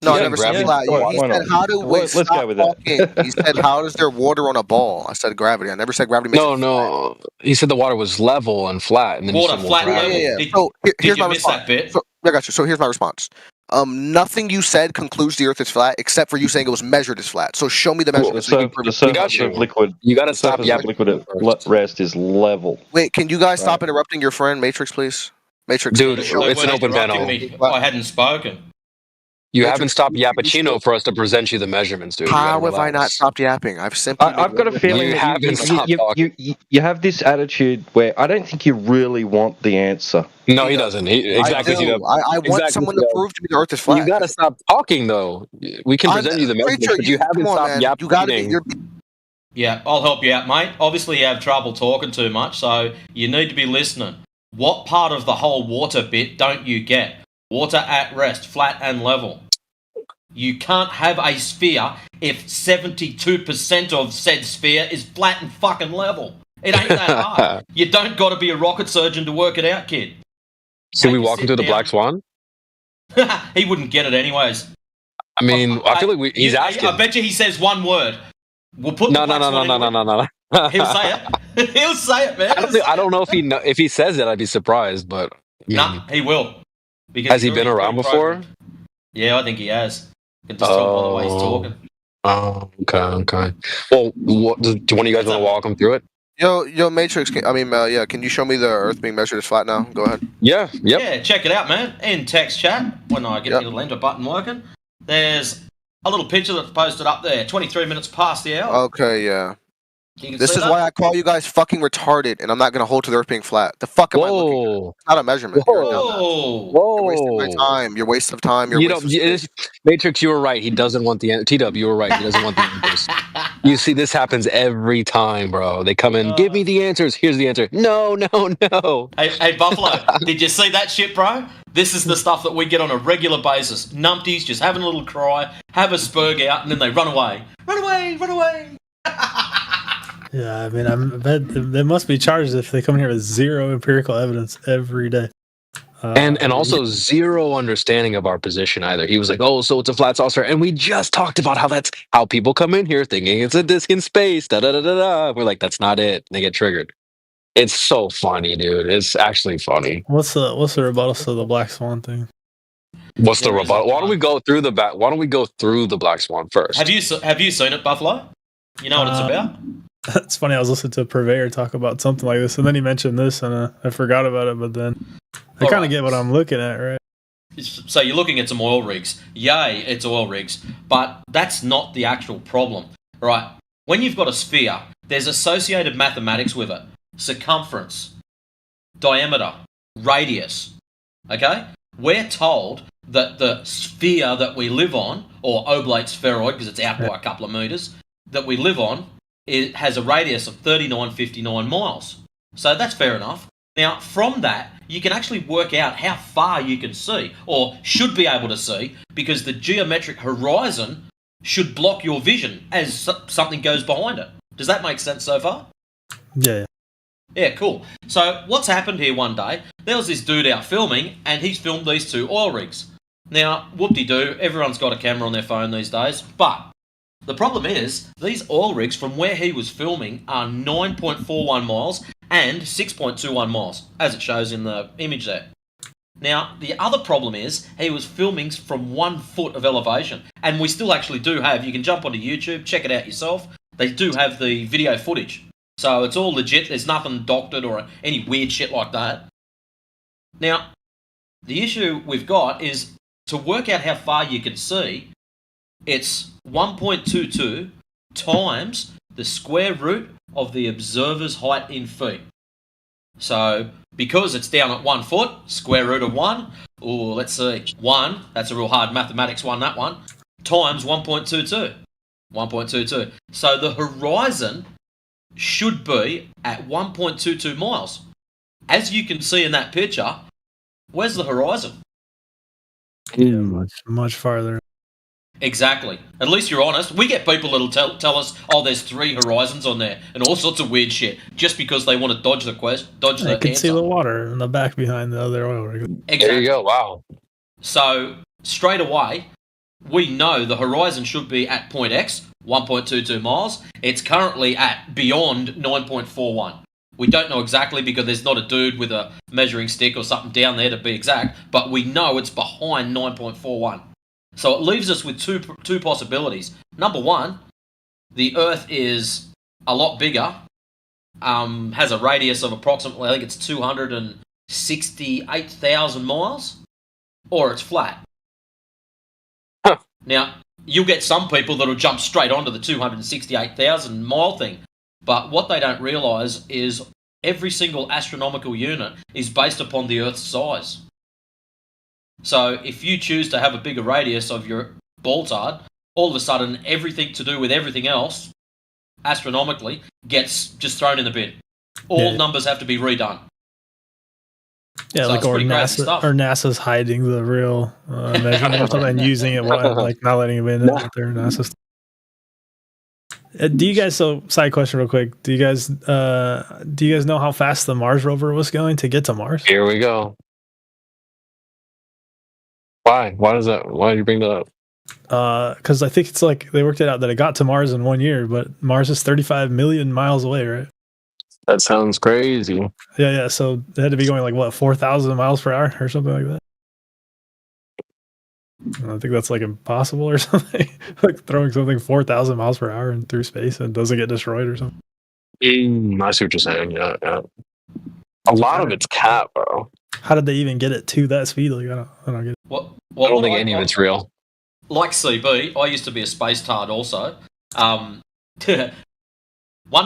No, I never said flat. He said, let's go with that. He said, how is there water on a ball? I said gravity. I never said gravity makes it flat. No. He said the water was level and flat. And then water, flat, level. Yeah. So here's my response. So, I got you. So here's my response. Nothing you said concludes the Earth is flat, except for you saying it was measured as flat. So show me the measurement. The surface of liquid. You got to stop. Liquid at rest is level. Wait, can you guys stop interrupting your friend Matrix, please? Matrix, dude, it's an open panel. I hadn't spoken. You haven't stopped Yappuccino for us to present you the measurements, dude. How have I not stopped yapping? I've got a feeling you haven't stopped talking. You have this attitude where I don't think you really want the answer. No, he doesn't. Exactly. I want someone to prove to me the Earth is flat. You got to stop talking, though. We can present you the measurements, but you haven't stopped yapping. Yeah, I'll help you out, mate. Obviously, you have trouble talking too much, so you need to be listening. What part of the whole water bit don't you get? Water at rest, flat and level. You can't have a sphere if 72% of said sphere is flat and fucking level. It ain't that hard. You don't got to be a rocket surgeon to work it out, kid. Should we walk him through the Black Swan? He wouldn't get it anyways. I mean, I feel like he's asking. I bet you he says one word. We'll put no. He'll say it. He'll say it, man. I don't know if he says it. I'd be surprised, but nah, he will. Because has he been around before? Yeah, I think he has. You can just tell by the way he's talking. Oh, okay. Well, do one of you guys want to walk him through it? Yo, Matrix. Can you show me the Earth being measured as flat now? Go ahead. Yeah. Yep. Yeah, check it out, man. In text chat, when I get the little enter button working, there's a little picture that's posted up there. 23 minutes past the hour. Okay, yeah. This is why I call you guys fucking retarded, and I'm not gonna hold to the Earth being flat. The fuck am I looking at? It's not a measurement. Whoa. You're wasting my time. You're waste of time. Matrix, you were right. He doesn't want the T-Dub. You were right. He doesn't want the answers. You see, this happens every time, bro. They come in, give me the answers. Here's the answer. No. Hey, Buffalo, did you see that shit, bro? This is the stuff that we get on a regular basis. Numpties just having a little cry, have a spurg out, and then they run away. Run away. Yeah, I mean, I bet they must be charged if they come in here with zero empirical evidence every day. And also zero understanding of our position either. He was like, oh, so it's a flat saucer. And we just talked about how that's how people come in here thinking it's a disc in space. Da-da-da-da-da. We're like, that's not it. And they get triggered. It's so funny, dude. It's actually funny. What's the rebuttal to the Black Swan thing? What's the rebuttal? Why don't we go through the Black Swan first? Have you seen it, Buffalo? You know what it's about? It's funny. I was listening to Purveyor talk about something like this, and then he mentioned this, and I forgot about it. But then I kind of get what I'm looking at, right? So you're looking at some oil rigs. Yay, it's oil rigs. But that's not the actual problem, right? When you've got a sphere, there's associated mathematics with it. Circumference, diameter, radius. Okay? We're told that the sphere that we live on, or oblate spheroid, because it's out by a couple of meters, that we live on, it has a radius of 3959 miles. So that's fair enough. Now, from that, you can actually work out how far you can see, or should be able to see, because the geometric horizon should block your vision as something goes behind it. Does that make sense so far? Yeah. Yeah, cool. So what's happened here one day, there was this dude out filming, and he's filmed these two oil rigs. Now, whoop-de-doo, everyone's got a camera on their phone these days, but the problem is, these oil rigs from where he was filming are 9.41 miles and 6.21 miles, as it shows in the image there. Now, the other problem is, he was filming from 1 foot of elevation, and we still actually do have, you can jump onto YouTube, check it out yourself, they do have the video footage. So it's all legit, there's nothing doctored or any weird shit like that. Now, the issue we've got is, to work out how far you can see, it's 1.22 times the square root of the observer's height in feet. So, because it's down at 1 foot, square root of 1, or let's see, 1, that's a real hard mathematics one, that one, times 1.22. 1.22. So the horizon should be at 1.22 miles. As you can see in that picture, where's the horizon? Yeah, much farther. Exactly. At least you're honest. We get people that'll tell us, oh, there's 3 horizons on there, and all sorts of weird shit, just because they want to dodge the question, dodge the answer. You can see the water in the back behind the other oil rig. Exactly. There you go. Wow. So straight away, we know the horizon should be at point X, 1.22 miles. It's currently at beyond 9.41. We don't know exactly because there's not a dude with a measuring stick or something down there to be exact, but we know it's behind 9.41. So it leaves us with two possibilities. Number one, the Earth is a lot bigger, has a radius of approximately, I think it's 268,000 miles, or it's flat. Huh. Now, you'll get some people that'll jump straight onto the 268,000 mile thing, but what they don't realise is every single astronomical unit is based upon the Earth's size. So if you choose to have a bigger radius of your ball-tard, all of a sudden everything to do with everything else, astronomically, gets just thrown in the bin. All numbers have to be redone. Yeah, so like or NASA's hiding the real measurement and using it, like not letting it in there. NASA's. Do you guys? So, side question, real quick. Do you guys know how fast the Mars rover was going to get to Mars? Here we go. Why? Why do you bring that up? Because I think it's like they worked it out that it got to Mars in 1 year, but Mars is 35 million miles away, right? That sounds crazy. Yeah. So it had to be going like what, 4,000 miles per hour or something like that. I think that's like impossible or something. Like throwing something 4,000 miles per hour through space and doesn't get destroyed or something. I see what you're saying. Yeah. A lot of it's cat, bro. How did they even get it to that speed? Like I don't get it. Well, I don't think any of it's real. Like CB, I used to be a space tard also. One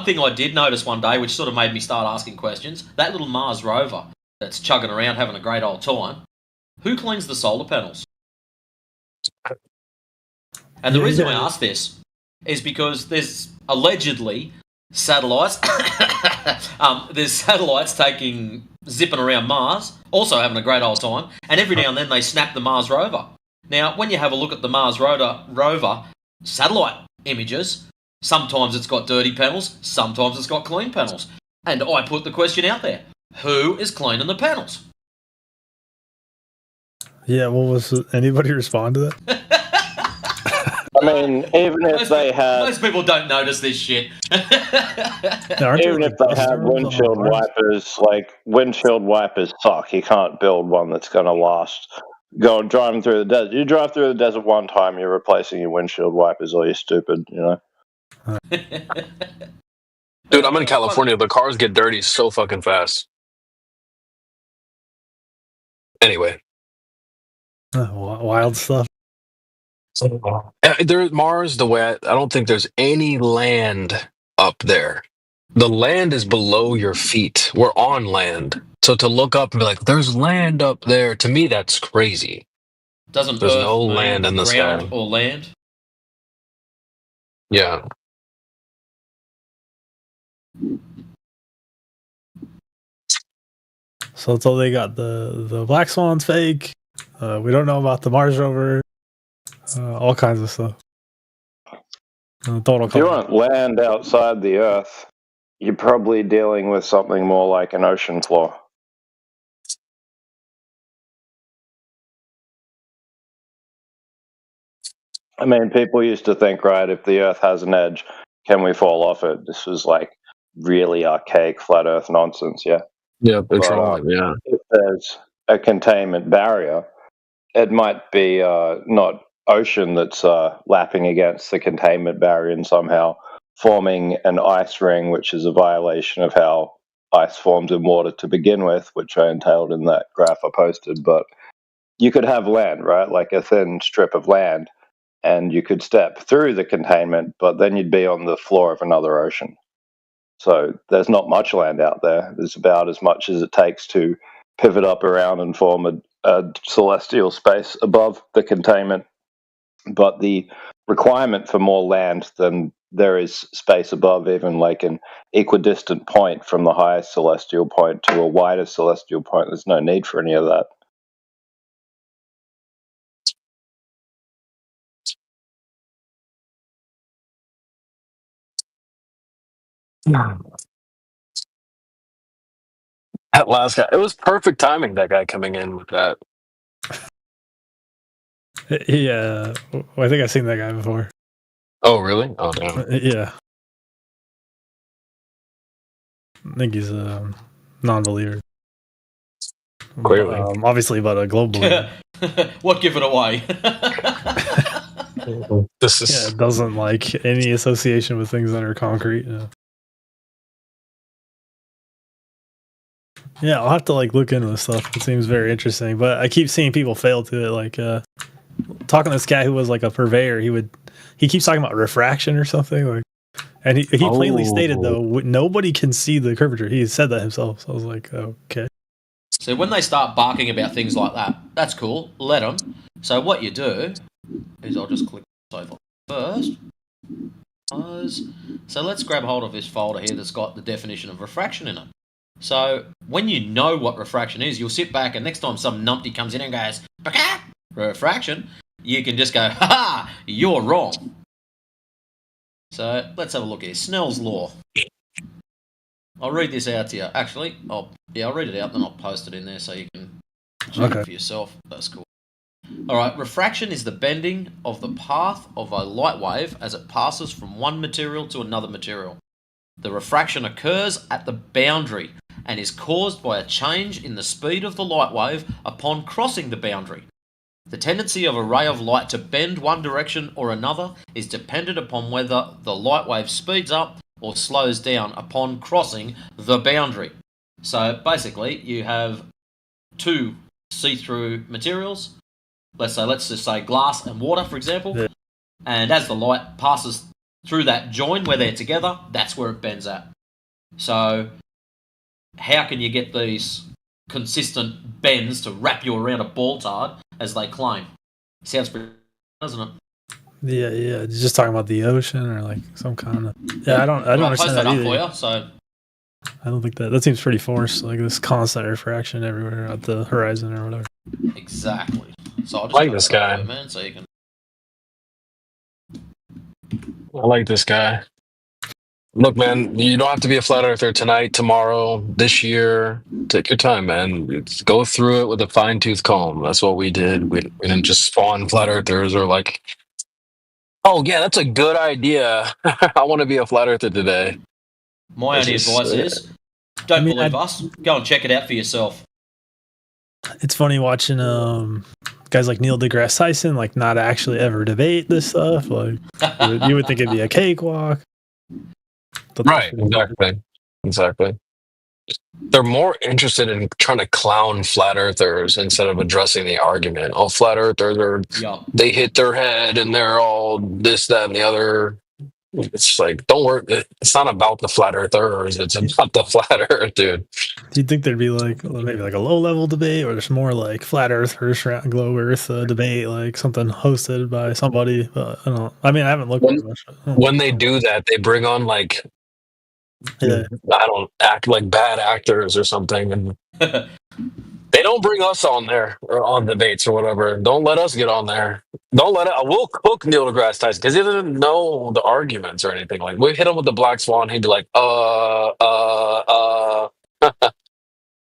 thing I did notice one day, which sort of made me start asking questions, that little Mars rover that's chugging around having a great old time, who cleans the solar panels? And the reason I ask this is because there's allegedly satellites, there's satellites zipping around Mars, also having a great old time, and every now and then they snap the Mars rover. Now, when you have a look at the Mars rover satellite images, sometimes it's got dirty panels, sometimes it's got clean panels. And I put the question out there, who is cleaning the panels? Yeah, anybody respond to that? I mean, even if most people don't notice this shit. Even if they have windshield wipers, like windshield wipers suck. You can't build one that's going to last. Driving through the desert. You drive through the desert one time, you're replacing your windshield wipers, or you're stupid, you know? Dude, I'm in California. The cars get dirty so fucking fast. Anyway. Wild stuff. Mars, the way I don't think there's any land up there. The land is below your feet. We're on land. So to look up and be like, there's land up there, to me, that's crazy. There's no land in the sky. Or land? Yeah. So that's all they got. The Black Swan's fake. We don't know about the Mars rover. All kinds of stuff. If you want land outside the Earth, you're probably dealing with something more like an ocean floor. I mean, people used to think, right, if the Earth has an edge, can we fall off it? This was like really archaic flat Earth nonsense, yeah? Yeah, yeah. If there's a containment barrier, it might be not ocean that's lapping against the containment barrier and somehow forming an ice ring, which is a violation of how ice forms in water to begin with, which I entailed in that graph I posted. But you could have land, right? Like a thin strip of land, and you could step through the containment, but then you'd be on the floor of another ocean. So there's not much land out there. There's about as much as it takes to pivot up around and form a celestial space above the containment. But the requirement for more land than there is space above, even like an equidistant point from the highest celestial point to a wider celestial point, there's no need for any of that. That last guy, it was perfect timing, that guy coming in with that. Yeah, I think I've seen that guy before. Oh, really? Oh, no. Yeah. I think he's a non-believer. Clearly. Obviously, but a global believer. What give it away? It doesn't like any association with things that are concrete. Yeah, I'll have to look into this stuff. It seems very interesting, but I keep seeing people fail to it. Talking to this guy who was like a purveyor, he keeps talking about refraction or something. And he plainly stated though, nobody can see the curvature. He said that himself. So I was like, okay. So when they start barking about things like that, that's cool. Let them. So what you do is I'll just click over first. So let's grab hold of this folder here that's got the definition of refraction in it. So when you know what refraction is, you'll sit back and next time some numpty comes in and goes, refraction, you can just go, ha, you're wrong. So let's have a look here. Snell's law. I'll read this out to you. Actually, I'll read it out, then I'll post it in there so you can check it for yourself. That's cool. All right. Refraction is the bending of the path of a light wave as it passes from one material to another material. The refraction occurs at the boundary and is caused by a change in the speed of the light wave upon crossing the boundary. The tendency of a ray of light to bend one direction or another is dependent upon whether the light wave speeds up or slows down upon crossing the boundary. So basically, you have two see-through materials. Let's just say glass and water, for example. Yeah. And as the light passes through that join where they're together, that's where it bends at. So how can you get these consistent bends to wrap you around a ball tard as they claim? Sounds pretty, doesn't it? Yeah. Just talking about the ocean or like some kind of. Yeah, I don't understand that either. For you, so I don't think that seems pretty forced. Like this constant refraction everywhere at the horizon or whatever. Exactly. So I'll just like this guy, man, so you can. I like this guy. Look, man, you don't have to be a flat earther tonight, tomorrow, this year. Take your time, man. Go through it with a fine-tooth comb. That's what we did. We didn't just spawn flat earthers or like, oh, yeah, that's a good idea. I want to be a flat earther today. My only advice is, don't believe us. Go and check it out for yourself. It's funny watching guys like Neil deGrasse Tyson like not actually ever debate this stuff. Like you would think it'd be a cakewalk. Right, exactly. They're more interested in trying to clown flat earthers instead of addressing the argument. Oh, flat earthers they hit their head and they're all this, that, and the other. It's like, don't worry. It's not about the flat earthers. It's about the flat earth, dude. Do you think there'd be like maybe like a low level debate, or there's more like flat earth versus globe earth debate, like something hosted by somebody? I don't know. I mean, I haven't looked at much. When they do that, they bring on like, I don't act like bad actors or something, and they don't bring us on there or on debates or whatever. Don't let us get on there. Don't let it. We'll cook Neil deGrasse Tyson because he doesn't know the arguments or anything. Like we hit him with the black swan, he'd be like,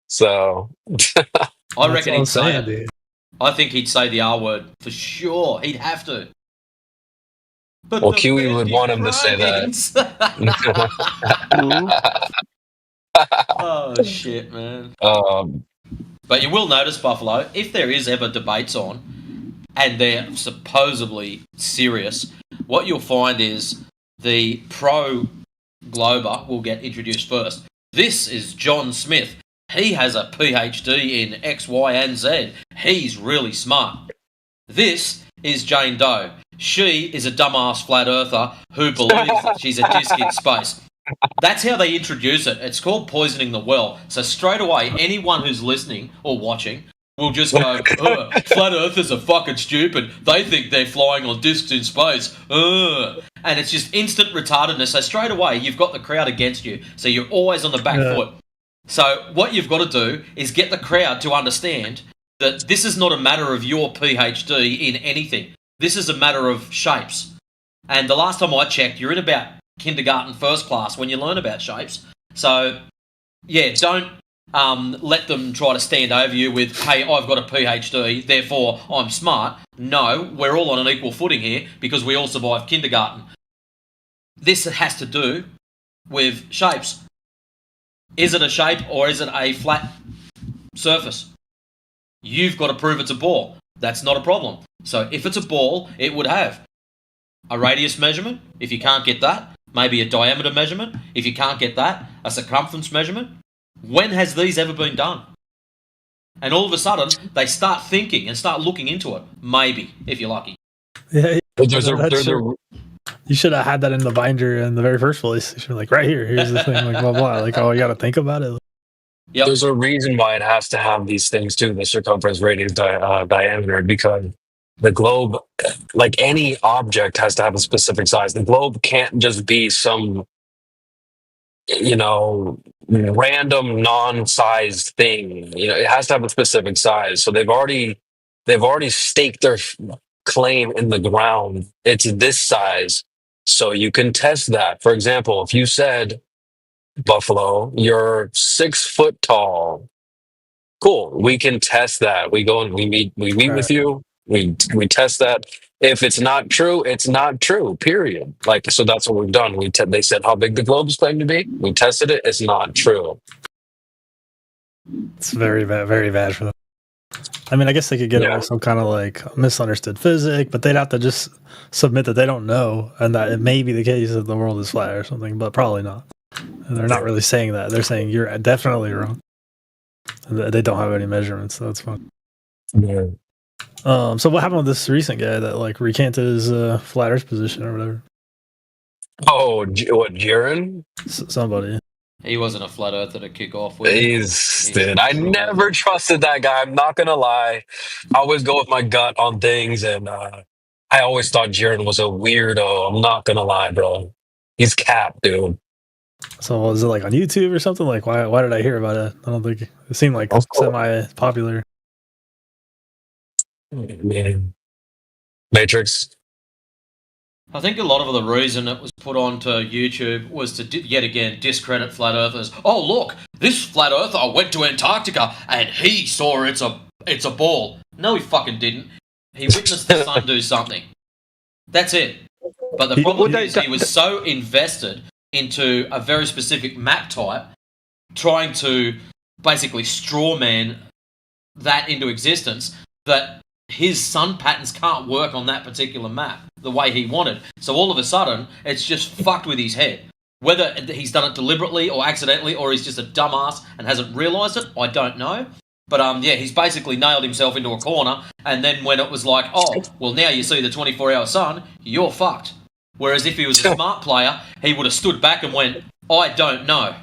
So I reckon he'd say it. Dude. I think he'd say the R word for sure. He'd have to. But well, Kiwi would want him to say that. Oh shit, man. But you will notice, Buffalo, if there is ever debates on, and they're supposedly serious, what you'll find is the pro-glober will get introduced first. This is John Smith. He has a PhD in X, Y, and Z. He's really smart. This is Jane Doe. She is a dumbass flat earther who believes that she's a disc in space. That's how they introduce it. It's called poisoning the well. So straight away, anyone who's listening or watching will just go, flat earthers are fucking stupid. They think they're flying on discs in space. And it's just instant retardedness. So straight away, you've got the crowd against you. So you're always on the back foot. So what you've got to do is get the crowd to understand that this is not a matter of your PhD in anything. This is a matter of shapes. And the last time I checked, you're in about kindergarten first class when you learn about shapes. So, yeah, don't let them try to stand over you with, hey, I've got a PhD, therefore I'm smart. No, we're all on an equal footing here because we all survived kindergarten. This has to do with shapes. Is it a shape or is it a flat surface? You've got to prove it's a ball. That's not a problem. So if it's a ball, it would have a radius measurement. If you can't get that, maybe a diameter measurement. If you can't get that, a circumference measurement. When has these ever been done? And all of a sudden, they start thinking and start looking into it. Maybe, if you're lucky. Yeah, you should have had that in the binder in the very first place. You should be like, right here, here's the thing, like blah blah. Like, oh, you got to think about it. Yep. There's a reason why it has to have these things too, the circumference, radius, diameter, because the globe, like any object, has to have a specific size. The globe can't just be some, random non-sized thing. It has to have a specific size. So they've already staked their claim in the ground. It's this size. So you can test that. For example, if you said, Buffalo, you're 6 foot tall. Cool. We can test that. We go and we meet with you. We test that. If it's not true, it's not true. Period. Like, so that's what we've done. They said how big the globe is claimed to be. We tested it. It's not true. It's very bad, very bad for them. I mean, I guess they could get it with some kind of like misunderstood physics, but they'd have to just submit that they don't know and that it may be the case that the world is flat or something, but probably not. And they're not really saying that. They're saying you're definitely wrong. And they don't have any measurements, so that's fun. Yeah. So what happened with this recent guy that like recanted his flat Earth position or whatever? Oh, what, Jiren? Somebody. He wasn't a flat earther to kick off with. Dude, I never trusted that guy. I'm not gonna lie. I always go with my gut on things, and I always thought Jiren was a weirdo. I'm not gonna lie, bro. He's capped, dude. So was it like on YouTube or something? Like why did I hear about it? I don't think it seemed like semi-popular. Man. Matrix. I think a lot of the reason it was put onto YouTube was to yet again discredit flat earthers. Oh look, this flat earther went to Antarctica and he saw it's a ball. No, he fucking didn't. He witnessed the sun do something. That's it. But the problem is he was so invested into a very specific map type, trying to basically straw man that into existence, that his sun patterns can't work on that particular map the way he wanted. So all of a sudden, it's just fucked with his head. Whether he's done it deliberately or accidentally, or he's just a dumbass and hasn't realised it, I don't know. But he's basically nailed himself into a corner, and then when it was like, oh, well now you see the 24-hour sun, you're fucked. Whereas if he was a smart player, he would have stood back and went, I don't know.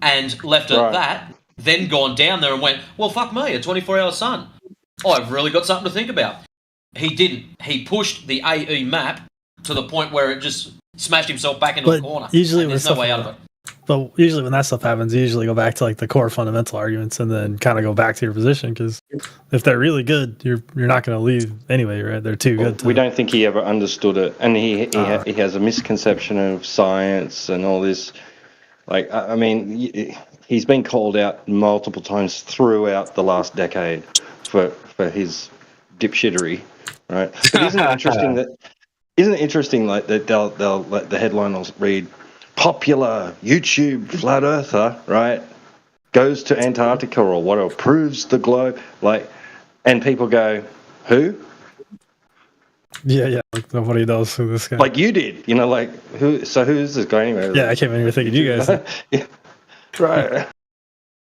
And left it at that, then gone down there and went, well, fuck me, a 24-hour sun. I've really got something to think about. He didn't. He pushed the AE map to the point where it just smashed himself back into a corner. Usually there's no way out of it. But usually when that stuff happens, you usually go back to like the core fundamental arguments and then kind of go back to your position, because if they're really good, you're not going to leave anyway, right? They're too good. We don't think he ever understood it, and he has a misconception of science and all this. Like, I mean, he's been called out multiple times throughout the last decade for his dipshittery, right? But isn't it interesting like that they'll like the headline will read, popular YouTube flat earther, right, goes to Antarctica or whatever, proves the globe, like, and people go, who? Yeah, like nobody knows who this guy. Like you did, like who? So who is this guy anyway? Yeah, I can't even think of you guys. Yeah. Right.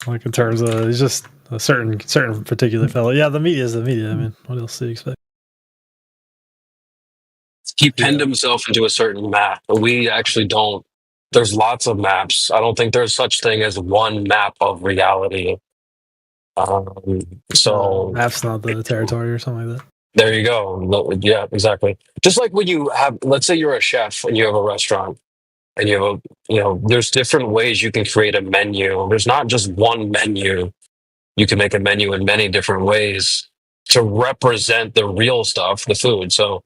Like in terms of, it's just a certain particular fellow. Yeah, the media is the media. I mean, what else do you expect? He pinned himself into a certain map, but we actually don't. There's lots of maps. I don't think there's such thing as one map of reality. So map's not the territory or something like that. There you go. Yeah, exactly. Just like when you have, let's say you're a chef and you have a restaurant, and you have there's different ways you can create a menu. There's not just one menu. You can make a menu in many different ways to represent the real stuff, the food. So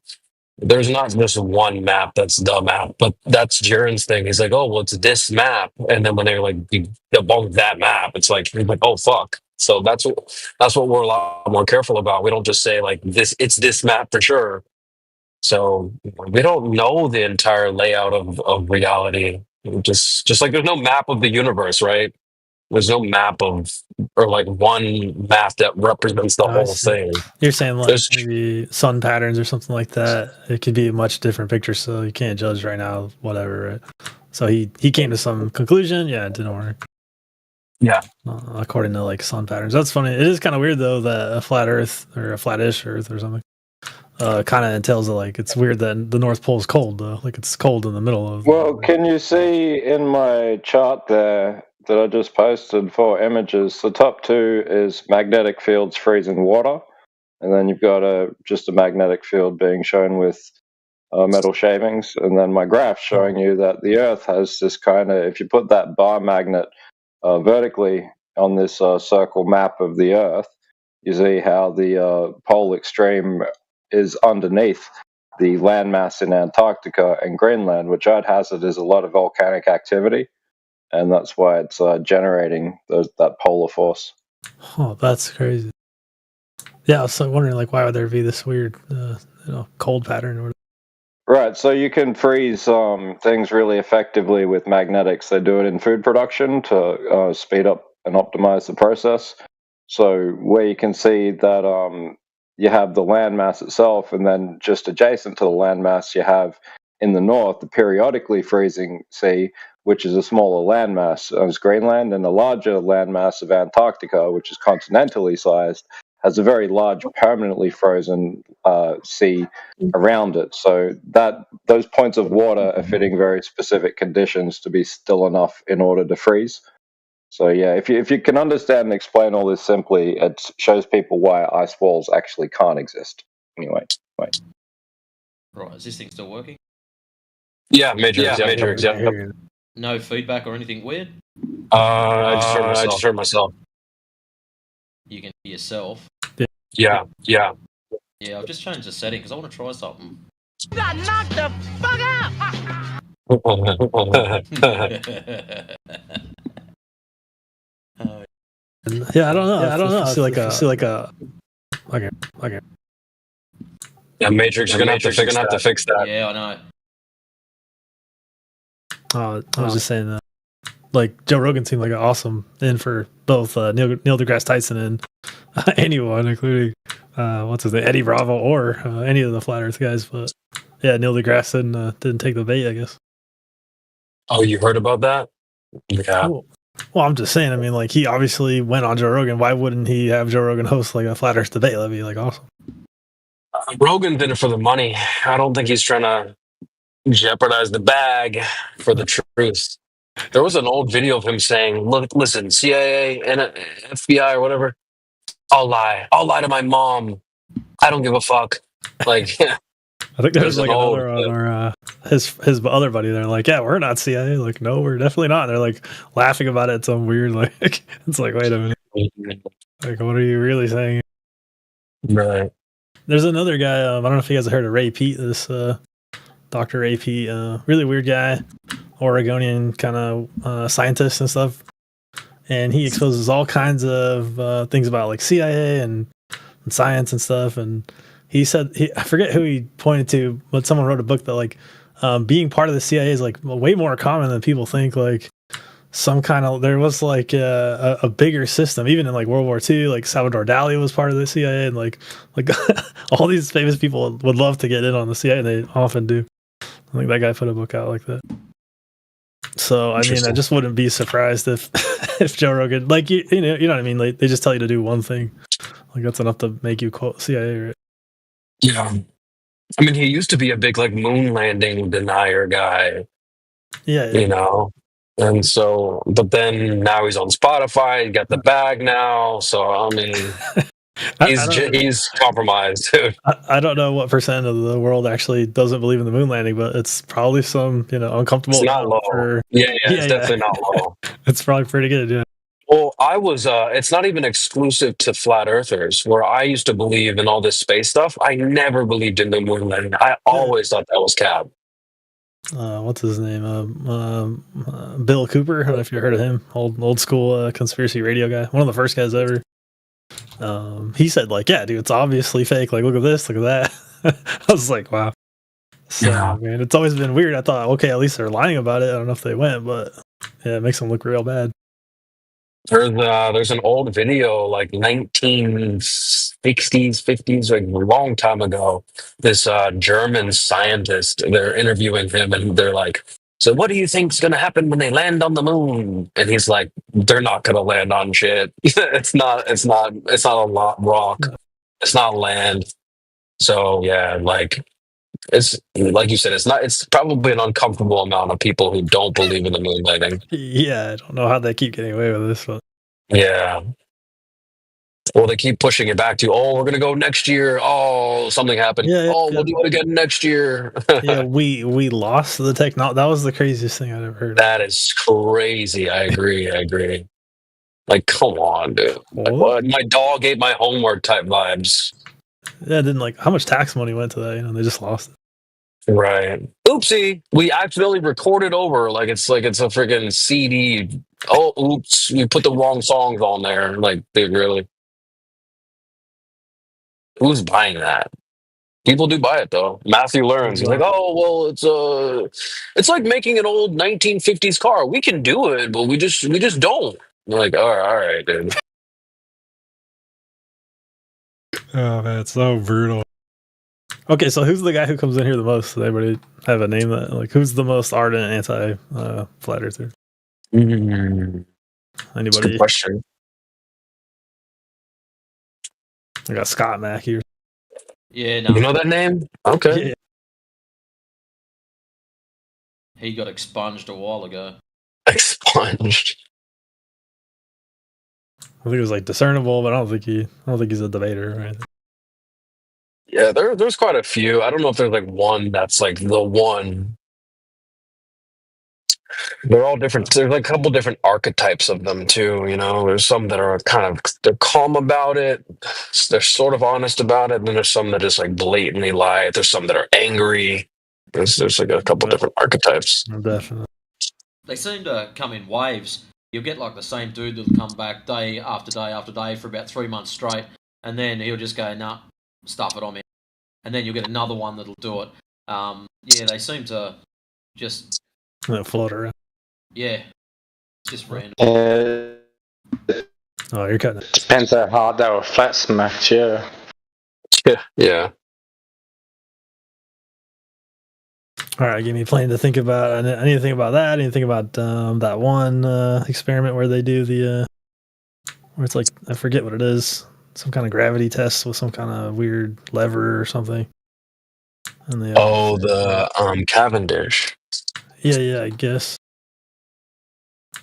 there's not just one map that's the map, but that's Jiren's thing. He's like, oh, well, it's this map. And then when they're like, you debunk that map, it's like, oh, fuck. So that's what we're a lot more careful about. We don't just say like it's this map for sure. So we don't know the entire layout of reality. Just like there's no map of the universe, right? There's no map or like one map that represents the whole thing. You're saying like maybe sun patterns or something like that. It could be a much different picture, so you can't judge right now, whatever, right? So he came to some conclusion. Yeah, it didn't work. Yeah. According to like sun patterns. That's funny. It is kind of weird though that a flat Earth or a flat-ish Earth or something kind of entails that like it's weird that the North Pole is cold though. Like it's cold in the middle of. Well, can you see in my chart there that I just posted for images? The top two is magnetic fields freezing water, and then you've got just a magnetic field being shown with metal shavings, and then my graph showing you that the Earth has this kind of, if you put that bar magnet vertically on this circle map of the Earth, you see how the pole extreme is underneath the landmass in Antarctica and Greenland, which I'd hazard is a lot of volcanic activity, and that's why it's generating that polar force. Oh, that's crazy. Yeah, I was wondering, like, why would there be this weird, cold pattern or whatever? Right, so you can freeze things really effectively with magnetics. They do it in food production to speed up and optimize the process. So where you can see that you have the landmass itself, and then just adjacent to the landmass you have in the north the periodically freezing sea, which is a smaller landmass as Greenland, and a larger landmass of Antarctica, which is continentally sized, has a very large permanently frozen sea around it. So that those points of water are fitting very specific conditions to be still enough in order to freeze. So yeah, if you can understand and explain all this simply, it shows people why ice walls actually can't exist. Anyway, right, is this thing still working? Yeah, Matrix. Yeah. No feedback or anything weird? I just heard myself. You can hear yourself. Yeah. Yeah, I've just changed the setting because I want to try something. You got knocked the fuck out! Yeah, I don't know. I see like a. Okay. Yeah, Matrix. You're gonna have to fix that. Yeah, I know. I was just saying that. Like, Joe Rogan seemed like an awesome in for both Neil deGrasse Tyson and anyone, including what's his name, Eddie Bravo, or any of the Flat Earth guys. But yeah, Neil deGrasse didn't take the bait, I guess. Oh, you heard about that? Yeah. Well, I'm just saying. I mean, like, he obviously went on Joe Rogan. Why wouldn't he have Joe Rogan host like a Flat Earth debate? That'd be like awesome. Rogan did it for the money. I don't think he's trying to jeopardize the bag for the truth. There was an old video of him saying, "Look, listen, CIA and FBI or whatever, I'll lie to my mom. I don't give a fuck." Like, yeah. I think there's like another on our his other buddy. They're like, "Yeah, we're not CIA." Like, no, we're definitely not. And they're like laughing about it. Some weird like it's like, wait a minute, like, what are you really saying? Right. There's another guy. I don't know if you guys have heard of Ray Peat. This Dr. Ray Peat, really weird guy, Oregonian kind of scientist and stuff. And he exposes all kinds of things about like CIA and science and stuff. And he said, I forget who he pointed to, but someone wrote a book that like being part of the CIA is like way more common than people think. Like there was like a bigger system, even in like World War II, like Salvador Dali was part of the CIA, and like all these famous people would love to get in on the CIA, and they often do. I think that guy put a book out like that. So I mean, I just wouldn't be surprised if Joe Rogan, like you know what I mean. Like, they just tell you to do one thing, like that's enough to make you quote CIA, right? Yeah, I mean, he used to be a big like moon landing denier guy. Yeah. You know, and so, but then now he's on Spotify. He got the bag now, so I mean. He's compromised, dude. I don't know what percent of the world actually doesn't believe in the moon landing, but it's probably some, uncomfortable. It's not low. It's definitely not low. It's probably pretty good, yeah. Well, I was, it's not even exclusive to flat earthers, where I used to believe in all this space stuff. I never believed in the moon landing. I always thought that was cap. What's his name? Bill Cooper. I don't know if you heard of him. Old school conspiracy radio guy. One of the first guys ever. He said like, yeah, dude, it's obviously fake. Like, look at this, look at that. I was like, wow. So, yeah. Man, it's always been weird. I thought, okay, at least they're lying about it. I don't know if they went, but yeah, it makes them look real bad. There's an old video, like 1960s, 50s, like a long time ago. This German scientist, they're interviewing him, and they're like, "So what do you think's going to happen when they land on the moon?" And he's like, "They're not going to land on shit. It's not a rock. It's not land." So yeah, like, it's like you said, it's probably an uncomfortable amount of people who don't believe in the moon landing. Yeah, I don't know how they keep getting away with this, but yeah. Well, they keep pushing it back to, we're going to go next year. Oh, something happened. We'll do it again next year. Yeah, we lost the technology. That was the craziest thing I've ever heard. That is crazy. I agree. Like, come on, dude. Like, what? My dog ate my homework type vibes. Yeah, didn't like how much tax money went to that. They just lost it. Right. Oopsie. We accidentally recorded over like it's a freaking CD. Oh, oops. We put the wrong songs on there. Like, big really. Who's buying that? People do buy it though. Matthew learns. He's like, oh well, it's like making an old 1950s car. We can do it, but we just don't. I'm like, all right, dude. Oh man, it's so brutal. Okay, so who's the guy who comes in here the most? Does anybody have a name that who's the most ardent anti flat earther? Anybody? Good question. I got Scott Mack here. Yeah, no. You know that name? Okay. Yeah. He got expunged a while ago. Expunged. I think it was like discernible, but I don't think he's a debater or anything. Yeah, there's quite a few. I don't know if there's like one that's like the one. They're all different. There's like a couple different archetypes of them too. You know, there's some that are they're calm about it. They're sort of honest about it. And then there's some that just like blatantly lie. There's some that are angry. There's like a couple different archetypes. Definitely. They seem to come in waves. You'll get like the same dude that'll come back day after day after day for about 3 months straight, and then he'll just go, nah, stuff it on me. And then you'll get another one that'll do it. Yeah, they seem to just float around. Yeah, just random. Oh, you're cutting it. Depends how hard they were flat smacked, yeah. Yeah. All right, give me plenty to think about. I need to think about that. I need to think about that one experiment where they do the where it's like I forget what it is, some kind of gravity test with some kind of weird lever or something. And the Cavendish. Yeah, I guess.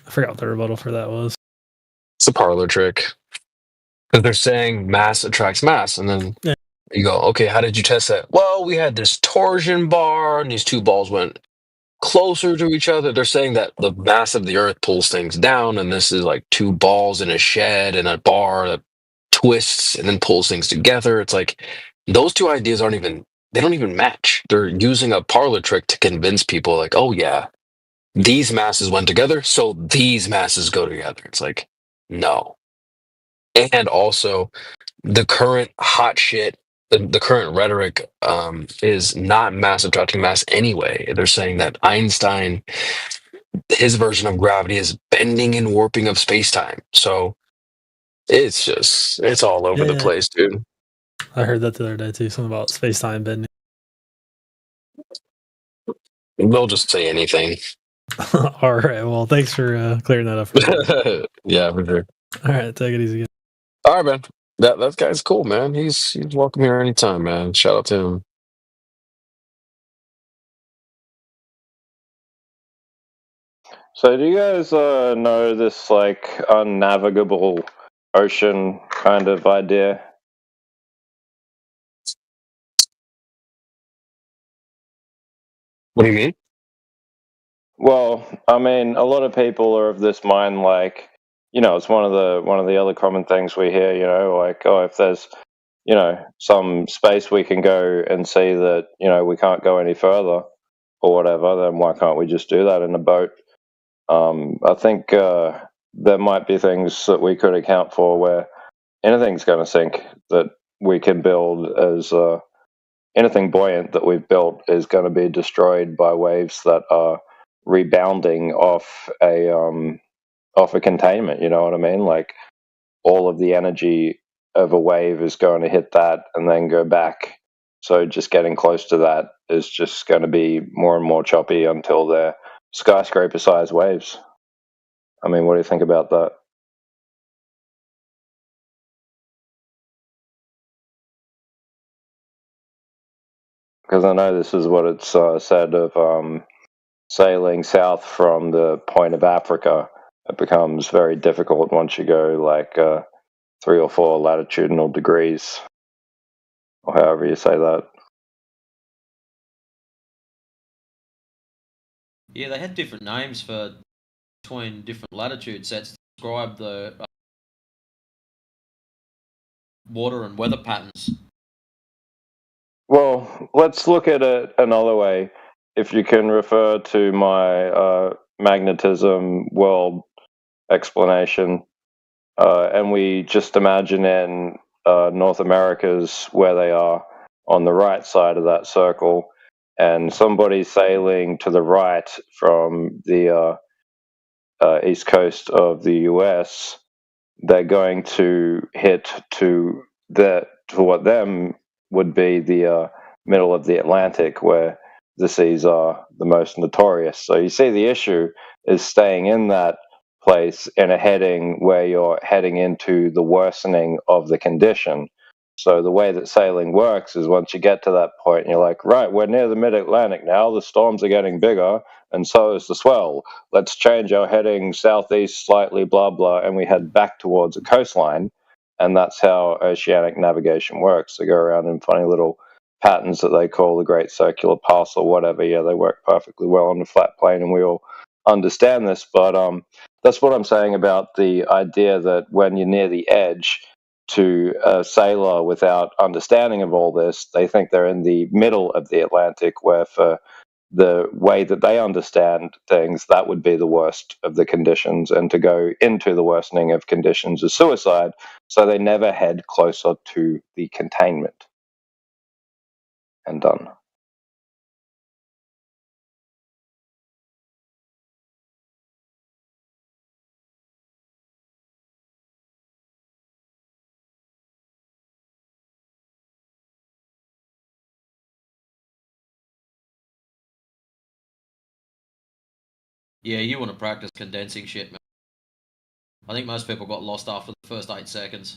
I forgot what the rebuttal for that was. It's a parlor trick. Because they're saying mass attracts mass, and then you go, okay, how did you test that? Well, we had this torsion bar, and these two balls went closer to each other. They're saying that the mass of the Earth pulls things down, and this is like two balls in a shed and a bar that twists and then pulls things together. It's like those two ideas don't even match. They're using a parlor trick to convince people, like, oh yeah, these masses went together, so these masses go together. It's like, no. And also, the current hot shit, the current rhetoric is not mass attracting mass anyway. They're saying that Einstein, his version of gravity is bending and warping of space-time. So it's all over the place, dude. I heard that the other day too, something about space-time bending. They'll just say anything. All right, well, thanks for clearing that up for me. Yeah, for sure. All right, take it easy. All right, man. That guy's cool, man. He's welcome here anytime, man. Shout out to him. So do you guys know this like unnavigable ocean kind of idea? What do you mean? Well, I mean, a lot of people are of this mind, like, you know, it's one of the other common things we hear, you know, like, oh, if there's, you know, some space we can go and see that, you know, we can't go any further or whatever, then why can't we just do that in a boat? I think there might be things that we could account for where anything's going to sink that we can build as anything buoyant that we've built is going to be destroyed by waves that are rebounding off a containment. You know what I mean? Like all of the energy of a wave is going to hit that and then go back. So just getting close to that is just going to be more and more choppy until they're skyscraper-sized waves. I mean, what do you think about that? Because I know this is what it's said of sailing south from the point of Africa. It becomes very difficult once you go like 3 or 4 latitudinal degrees, or however you say that. Yeah, they had different names for between different latitude sets to describe the water and weather patterns. Well, let's look at it another way. If you can refer to my magnetism world explanation, and we just imagine in North America's where they are on the right side of that circle, and somebody sailing to the right from the east coast of the US, they're going to hit to what them would be the middle of the Atlantic, where the seas are the most notorious. So you see, the issue is staying in that place in a heading where you're heading into the worsening of the condition. So the way that sailing works is once you get to that point and you're like, right, we're near the mid-Atlantic now, the storms are getting bigger, and so is the swell. Let's change our heading southeast slightly, blah, blah, and we head back towards a coastline. And that's how oceanic navigation works. They go around in funny little patterns that they call the Great Circular Path or whatever. Yeah, they work perfectly well on the flat plane, and we all understand this. But that's what I'm saying about the idea that when you're near the edge, to a sailor without understanding of all this, they think they're in the middle of the Atlantic, where for the way that they understand things, that would be the worst of the conditions, and to go into the worsening of conditions is suicide. So they never head closer to the containment. And done. Yeah, you want to practice condensing shit, man. I think most people got lost after the first 8 seconds.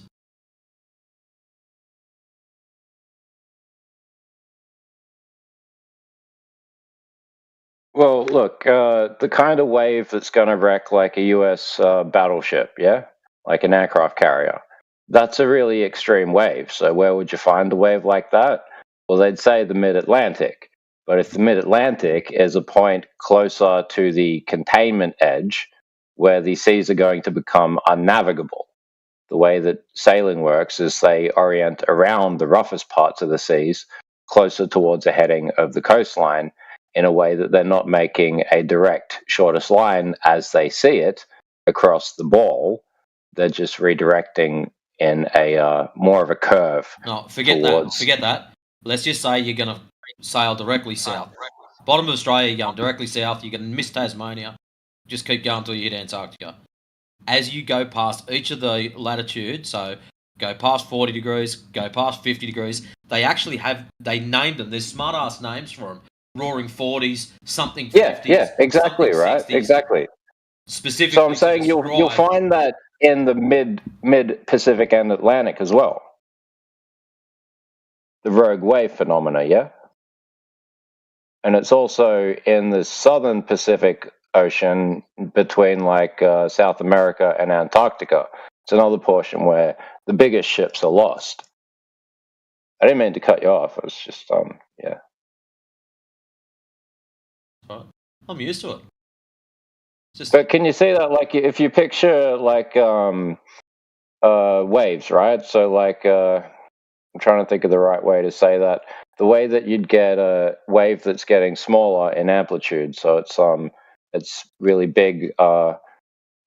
Well, look, the kind of wave that's going to wreck like a US battleship, yeah? Like an aircraft carrier. That's a really extreme wave. So where would you find a wave like that? Well, they'd say the mid-Atlantic. But if the mid-Atlantic is a point closer to the containment edge, where the seas are going to become unnavigable, the way that sailing works is they orient around the roughest parts of the seas, closer towards the heading of the coastline, in a way that they're not making a direct shortest line as they see it across the ball. They're just redirecting in a more of a curve. No, forget towards... that. Forget that. Let's just say you're going to sail directly south. Bottom of Australia, you're going directly south. You're going to miss Tasmania. Just keep going until you hit Antarctica. As you go past each of the latitudes, so go past 40 degrees, go past 50 degrees, they named them. There's smart-ass names for them. Roaring 40s, something 50s. Yeah, exactly, right? 60s. Exactly. Specifically, so I'm saying you'll find that in the mid Pacific and Atlantic as well. The rogue wave phenomena, yeah? And it's also in the southern Pacific Ocean between like South America and Antarctica. It's another portion where the biggest ships are lost. I didn't mean to cut you off. It was just, yeah. I'm used to it. But can you see that, like, if you picture, like, waves, right? So, like, I'm trying to think of the right way to say that. The way that you'd get a wave that's getting smaller in amplitude, so it's really big,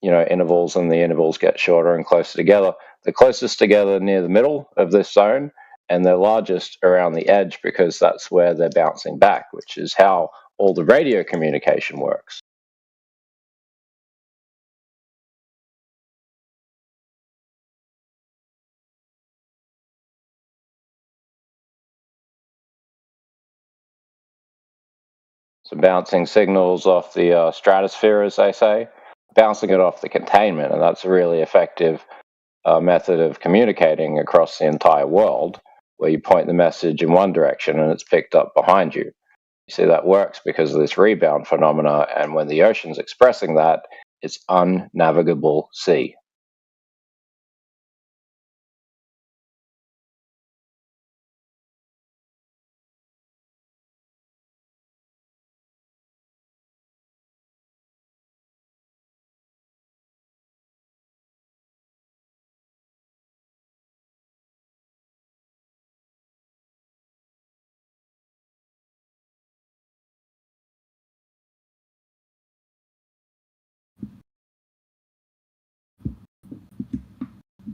intervals, and the intervals get shorter and closer together. The closest together near the middle of this zone, and they're largest around the edge because that's where they're bouncing back, which is how all the radio communication works. So bouncing signals off the stratosphere, as they say, bouncing it off the containment, and that's a really effective method of communicating across the entire world, where you point the message in one direction and it's picked up behind you. You see, that works because of this rebound phenomena, and when the ocean's expressing that, it's unnavigable sea.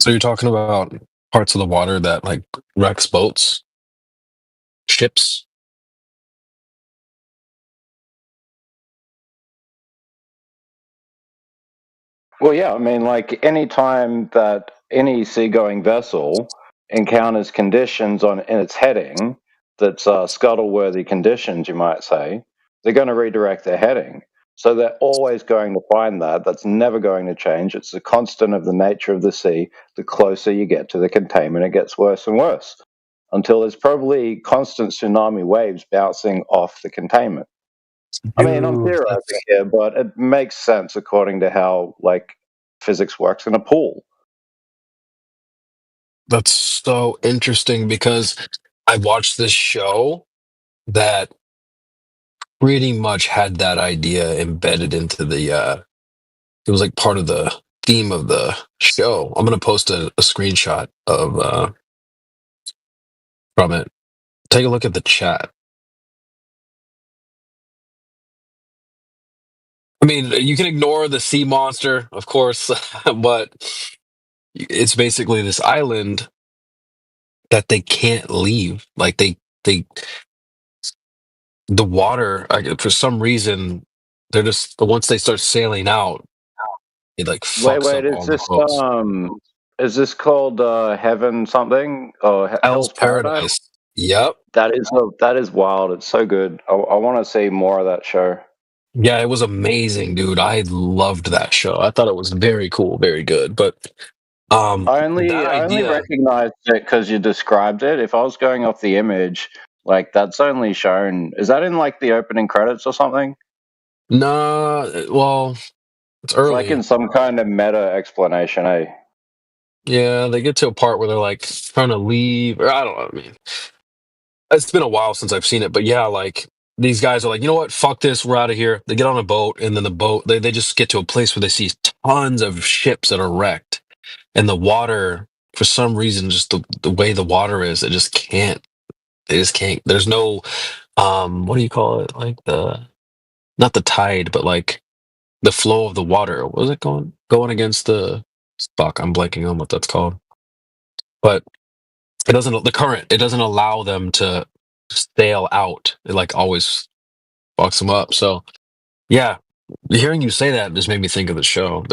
So you're talking about parts of the water that like wrecks boats, ships. Well, yeah, I mean, like any time that any seagoing vessel encounters conditions in its heading that's scuttle-worthy conditions, you might say, they're going to redirect their heading. So they're always going to find that. That's never going to change. It's the constant of the nature of the sea. The closer you get to the containment, it gets worse and worse until there's probably constant tsunami waves bouncing off the containment. I mean, I'm theorizing here, but it makes sense according to how like physics works in a pool. That's so interesting because I watched this show that pretty much had that idea embedded into the it was like part of the theme of the show. I'm gonna post a screenshot of from it. Take a look at the chat. I mean, you can ignore the sea monster, of course, but it's basically this island that they can't leave. Like they the water, for some reason, they're just once they start sailing out, it like fucks Wait, up all the boats. is this called Heaven something or Hell's Paradise? Yep. That is wild. It's so good. I want to see more of that show. Yeah, it was amazing, dude. I loved that show. I thought it was very cool, very good. But I only recognized it because you described it. If I was going off the image, like that's only shown. Is that in like the opening credits or something? No, well, it's early. It's like in some kind of meta explanation, eh? Yeah, they get to a part where they're like trying to leave, or I don't know. I mean, it's been a while since I've seen it, but yeah, like these guys are like, you know what, fuck this, we're out of here. They get on a boat, and then the boat, they just get to a place where they see tons of ships that are wrecked, and the water, for some reason, just the way the water is, it just can't. They just can't. There's no, what do you call it? Like not the tide, but like the flow of the water. What was it going against the? Fuck, I'm blanking on what that's called. But it doesn't. The current. It doesn't allow them to sail out. It like always fucks them up. So yeah, hearing you say that just made me think of the show.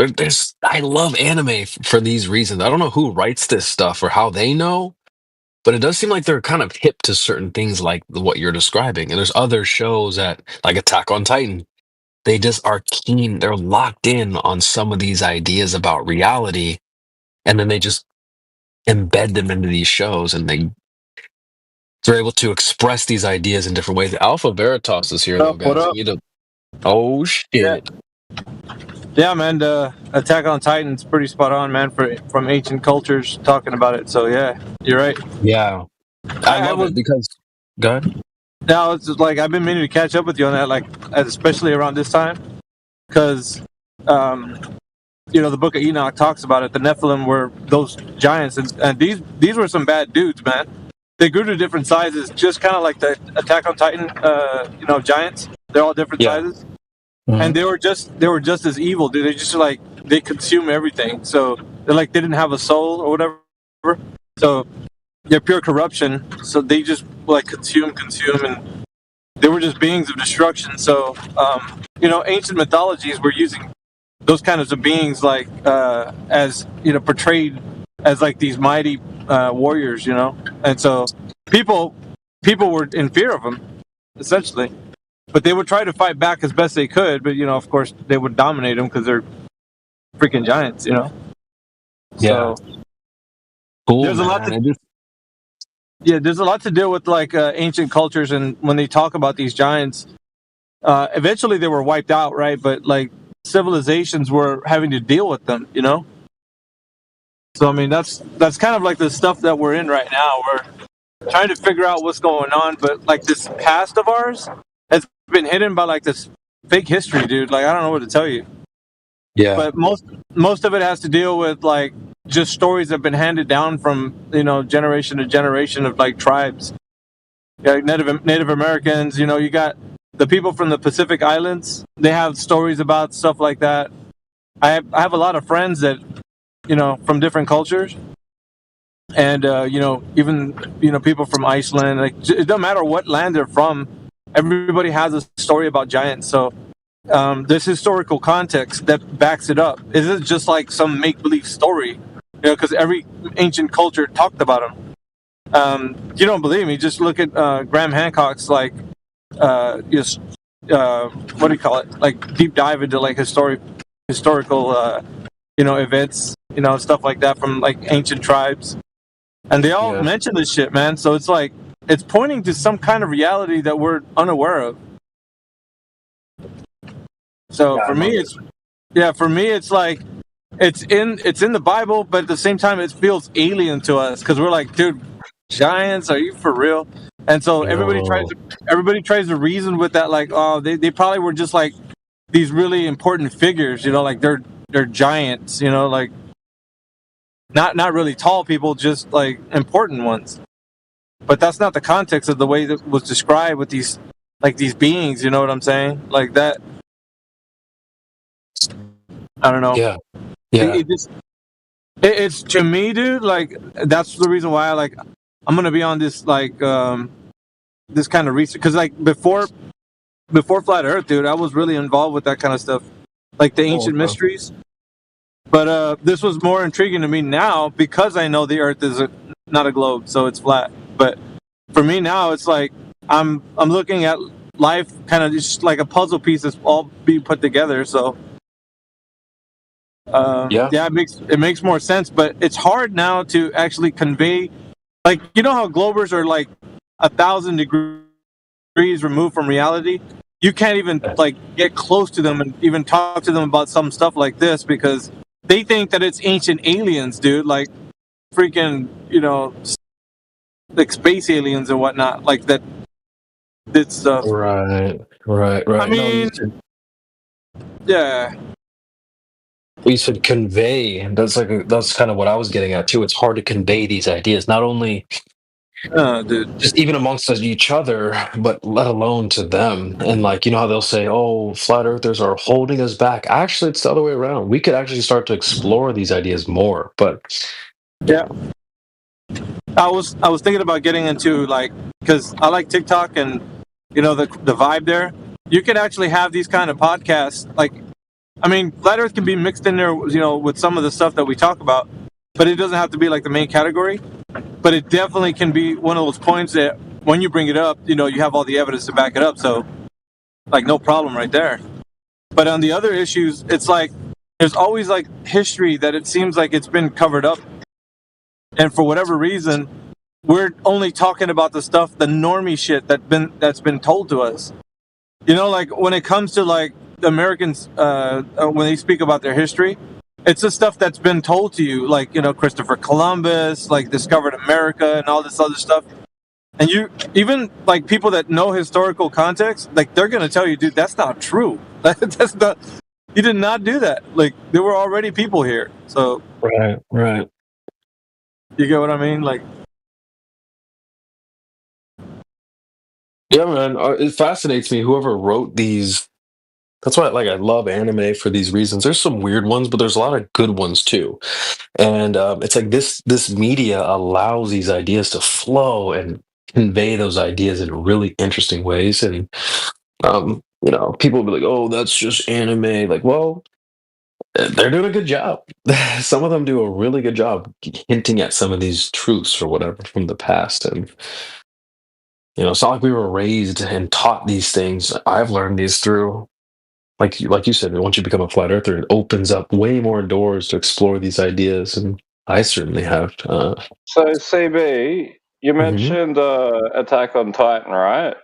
I love anime for these reasons. I don't know who writes this stuff or how they know, but it does seem like they're kind of hip to certain things like what you're describing. And there's other shows that, like Attack on Titan, they just are keen. They're locked in on some of these ideas about reality, and then they just embed them into these shows, and they're able to express these ideas in different ways. Alpha Veritas is here, though, guys. What up? Oh shit! Yeah, man. The Attack on Titan's pretty spot on, man. From ancient cultures talking about it. So yeah, you're right. Yeah, I love it because. Go ahead. Now it's like I've been meaning to catch up with you on that, like especially around this time, because the Book of Enoch talks about it. The Nephilim were those giants, and these were some bad dudes, man. They grew to different sizes, just kind of like the Attack on Titan, giants. They're all different sizes, and they were just as evil, dude. They just like they consume everything. So they didn't have a soul or whatever. So they're pure corruption. So they just consume, and they were just beings of destruction. So ancient mythologies were using those kinds of beings as portrayed as like these mighty warriors, and so people were in fear of them essentially, but they would try to fight back as best they could, but of course they would dominate them because they're freaking giants, Yeah. So cool. There's a lot there's a lot to deal with ancient cultures, and when they talk about these giants, eventually they were wiped out, right? But civilizations were having to deal with them, So I mean that's kind of like the stuff that we're in right now. We're trying to figure out what's going on, but this past of ours has been hidden by this fake history, dude. I don't know what to tell you. Yeah. But most of it has to deal with just stories that have been handed down from generation to generation of tribes. Native Americans, you got the people from the Pacific Islands. They have stories about stuff like that. I have a lot of friends that from different cultures, and even people from Iceland. Like, it doesn't matter what land they're from. Everybody has a story about giants. So there's historical context that backs it up. It isn't just like some make-believe story, because every ancient culture talked about them. You don't believe me? Just look at Graham Hancock's what do you call it? Like deep dive into like historical events, stuff like that from like ancient tribes, and they all mention this shit, man. So it's like it's pointing to some kind of reality that we're unaware of. So for me, it's like it's in the Bible, but at the same time, it feels alien to us because we're like, dude, giants? Are you for real? And so everybody tries to reason with that, like, oh, they probably were just like these really important figures, like they're giants, like not really tall people, just like important ones. But that's not the context of the way that was described with these beings. You know what I'm saying? Like that. I don't know. Yeah. It's to me, dude. Like that's the reason why I'm gonna be on this this kind of research, because like before Flat Earth, dude, I was really involved with that kind of stuff, like the ancient mysteries. But this was more intriguing to me now because I know the Earth is not a globe, so it's flat. But for me now, it's like I'm looking at life kind of just like a puzzle piece that's all being put together. So it makes more sense. But it's hard now to actually convey, like, how Globers are like 1,000 degrees removed from reality. You can't even like get close to them and even talk to them about some stuff like this because they think that it's ancient aliens, dude. Like freaking, like space aliens and whatnot, like that stuff. Right. I mean, yeah. We said convey. That's kind of what I was getting at too. It's hard to convey these ideas, not only just even amongst each other, but let alone to them. And like, how they'll say, "Oh, flat earthers are holding us back." Actually, it's the other way around. We could actually start to explore these ideas more. But yeah, I was thinking about getting into because I like TikTok and the vibe there. You can actually have these kind of podcasts. Like, I mean, flat Earth can be mixed in there, with some of the stuff that we talk about, but it doesn't have to be like the main category. But it definitely can be one of those points that when you bring it up, you have all the evidence to back it up. So, like, no problem right there. But on the other issues, it's like there's always like history that it seems like it's been covered up. And for whatever reason, we're only talking about the stuff, the normie shit that's been told to us. Like when it comes to like the Americans, when they speak about their history, it's the stuff that's been told to you, like, Christopher Columbus, like discovered America and all this other stuff. And you, even like people that know historical context, like they're going to tell you, dude, that's not true. That's not, he did not do that. Like there were already people here. So, right. You get what I mean? Like, yeah, man, it fascinates me. Whoever wrote these. That's why I love anime for these reasons. There's some weird ones, but there's a lot of good ones too. And it's like this media allows these ideas to flow and convey those ideas in really interesting ways. And people will be like, "Oh, that's just anime." Like, well, they're doing a good job. Some of them do a really good job hinting at some of these truths or whatever from the past. And it's not like we were raised and taught these things. I've learned these through. Like you said, once you become a flat earther, it opens up way more doors to explore these ideas, and I certainly have. So, CB, you mentioned Attack on Titan, right?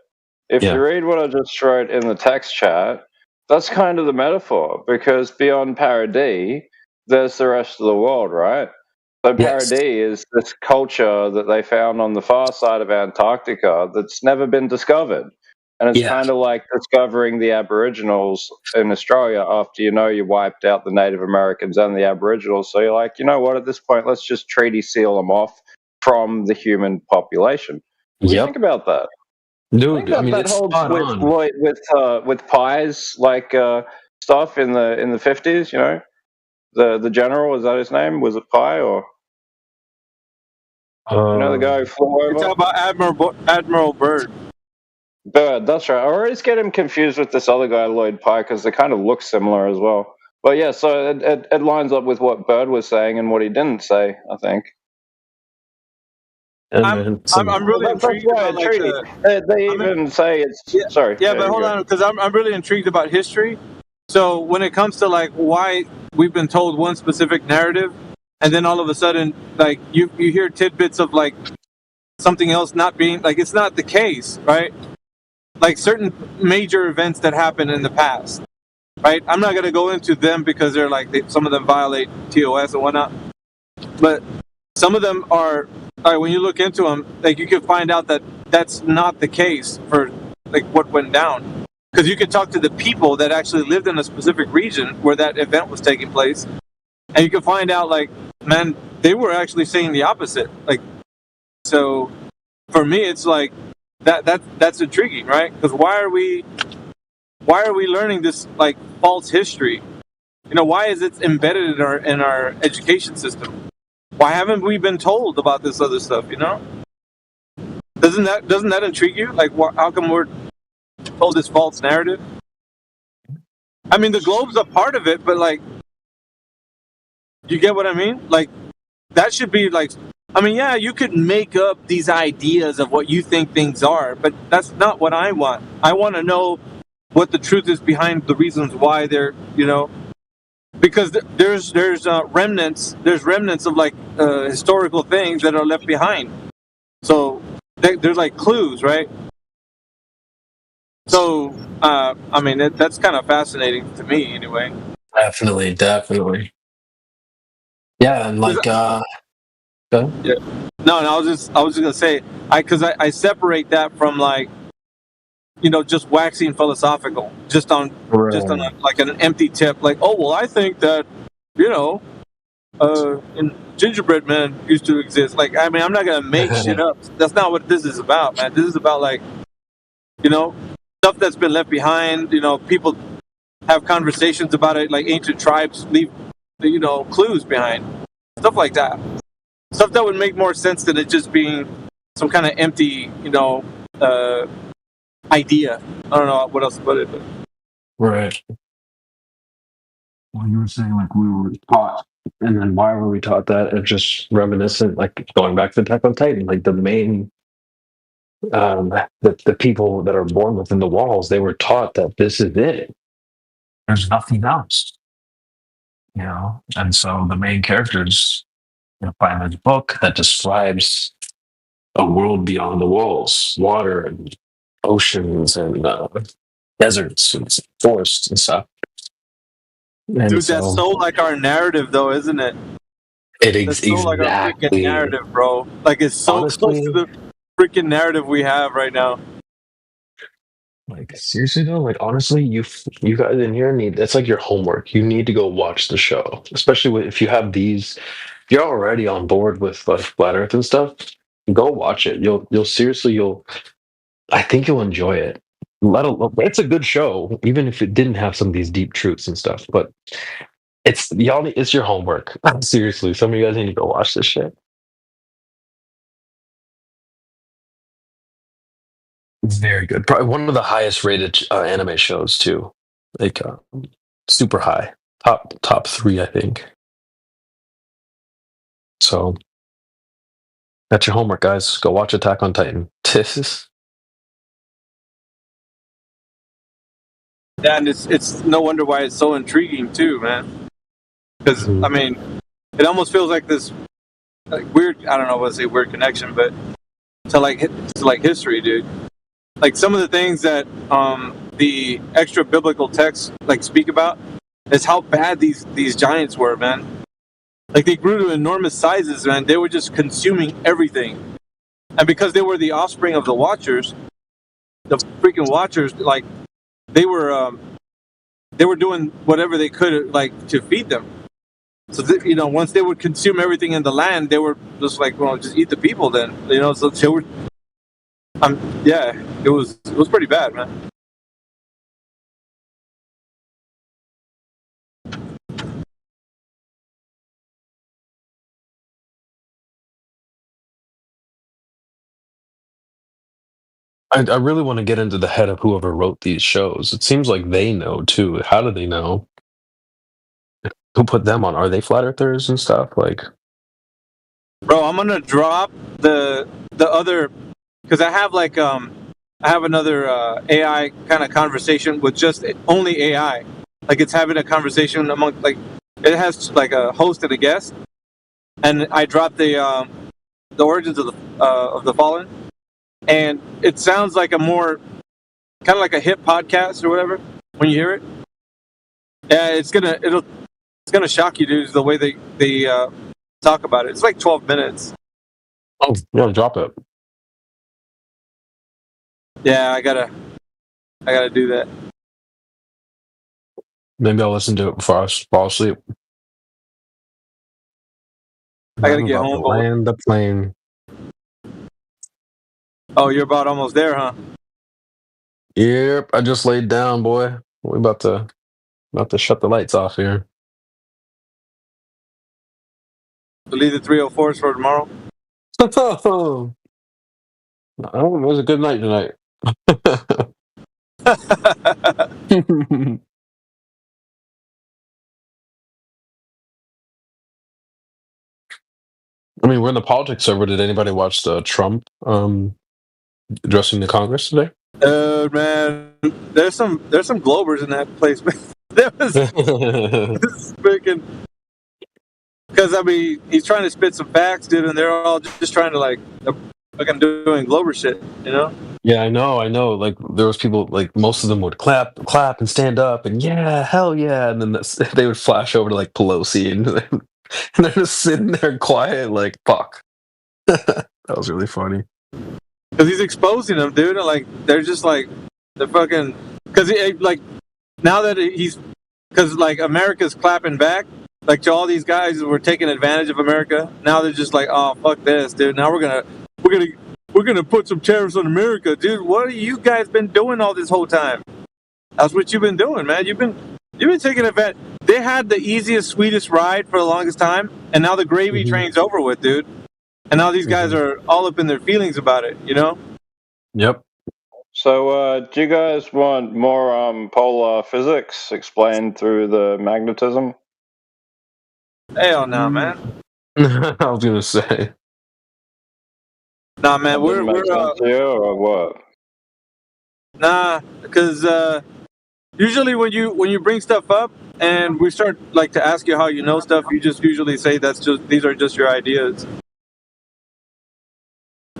If you read what I just wrote in the text chat, that's kind of the metaphor, because beyond Paradis, there's the rest of the world, right? So Paradis is this culture that they found on the far side of Antarctica that's never been discovered. And it's kind of like discovering the Aboriginals in Australia after you wiped out the Native Americans and the Aboriginals. So you're like, you know what, at this point, let's just treaty seal them off from the human population. What do you think about that? Dude, I mean, that holds with pies, like stuff in the 50s, The general, is that his name? Was it Pi or? You know the guy who flew over? You're talking about Admiral Byrd. Byrd, that's right. I always get him confused with this other guy, Lloyd Pye, because they kind of look similar as well. But yeah, so it lines up with what Byrd was saying and what he didn't say, I think. I'm really intrigued about they even say it's sorry. Yeah, but hold on, because I'm really intrigued about history. So when it comes to like why we've been told one specific narrative, and then all of a sudden, like you hear tidbits of like something else not being like it's not the case, right? Like certain major events that happened in the past, right? I'm not gonna go into them because they're like some of them violate TOS and whatnot, but some of them are. When you look into them, like you can find out that that's not the case for like what went down, because you can talk to the people that actually lived in a specific region where that event was taking place, and you can find out like, man, they were actually saying the opposite. Like, so for me, it's like that's intriguing, right? Because why are we learning this like false history? You know, why is it embedded in our education system? Why haven't we been told about this other stuff? You know, doesn't that intrigue you? Like, how come we're told this false narrative? I mean, the globe's a part of it, but like, you get what I mean? Like, that should be like, I mean, yeah, you could make up these ideas of what you think things are, but that's not what I want. I want to know what the truth is behind the reasons why they're, you know. Because there's remnants of like historical things that are left behind, so there's like clues, right? So I mean that's kind of fascinating to me, anyway. Definitely. Yeah, and like Yeah. No, I was just gonna say because I separate that from like, you know, just waxing philosophical, just on like an empty tip, like, oh well, I think that, you know, gingerbread man used to exist. Like, I mean, I'm not gonna make shit up. That's not what this is about, man. This is about like, you know, stuff that's been left behind. You know, people have conversations about it. Like ancient tribes leave, you know, clues behind, stuff like that. Stuff that would make more sense than it just being some kind of empty, you know, idea. I don't know what else to put it, but. Right. Well, you were saying like we were taught, and then why were we taught that? It's just reminiscent, like going back to Attack on Titan, like the main, the people that are born within the walls, they were taught that this is it. There's nothing else, you know. And so the main characters, you know, find this book that describes a world beyond the walls, water and oceans and deserts and forests and stuff. And dude, that's so like our narrative, though, isn't it? That's so like our freaking narrative, bro. Like it's so honestly, close to the freaking narrative we have right now. Like seriously though, like honestly, you guys in here need, that's like your homework. You need to go watch the show, especially if you have these. If you're already on board with like Flat Earth and stuff, go watch it. I think you'll enjoy it. It's a good show, even if it didn't have some of these deep truths and stuff. But it's your homework. Seriously, some of you guys need to go watch this shit. Very good. Probably one of the highest rated anime shows too. Like super high, top 3, I think. So that's your homework, guys. Go watch Attack on Titan. Yeah, and it's no wonder why it's so intriguing too, man. Because I mean, it almost feels like this like weird. I don't know what to say, weird connection, but to like history, dude. Like some of the things that the extra biblical texts like speak about is how bad these giants were, man. Like they grew to enormous sizes, man. They were just consuming everything, and because they were the offspring of the Watchers, the freaking Watchers, like they were doing whatever they could like to feed them. So you know, once they would consume everything in the land, they were just like, well, just eat the people then. You know, so they were. Yeah, it was pretty bad, man. I really want to get into the head of whoever wrote these shows. It seems like they know too. How do they know? Who put them on? Are they flat earthers and stuff? Like, bro, I'm gonna drop the other because I have another AI kind of conversation with just only AI. Like it's having a conversation among it has like a host and a guest, and I dropped the origins of the Fallen, and it sounds like a more kind of like a hip podcast or whatever when you hear it. Yeah, it's gonna shock you, dudes, the way they talk about it. It's like 12 minutes. Oh, yeah, drop it. Yeah, I gotta do that. Maybe I'll listen to it before I fall asleep. I gotta get home. Land the plane. Oh, you're about almost there, huh? Yep, I just laid down, boy. We're about to shut the lights off here. So leave the 304s for tomorrow. Oh, it was a good night tonight. I mean, we're in the politics server. Did anybody watch the Trump addressing the Congress today? Man, there's some Globers in that place. There was freaking because I mean he's trying to spit some facts, dude, and they're all just trying to like fucking doing Glober shit, you know? Yeah, I know. Like there was people, like most of them would clap and stand up, and yeah, hell yeah, and then they would flash over to like Pelosi, and they're just sitting there quiet, like fuck. That was really funny. Because he's exposing them, dude. And, like they're just like they're fucking. Because like now that he's because like America's clapping back, like to all these guys who were taking advantage of America. Now they're just like, oh fuck this, dude. Now we're gonna put some tariffs on America, dude. What have you guys been doing all this whole time? That's what you've been doing, man. You've been taking advantage. They had the easiest, sweetest ride for the longest time, and now the gravy train's over with, dude. And now these guys are all up in their feelings about it, you know? Yep. So, do you guys want more polar physics explained through the magnetism? Hell no, man. I was gonna say. Nah, man, we're to you or what? Nah, because usually when you bring stuff up and we start like to ask you how you know stuff, you just usually say these are just your ideas.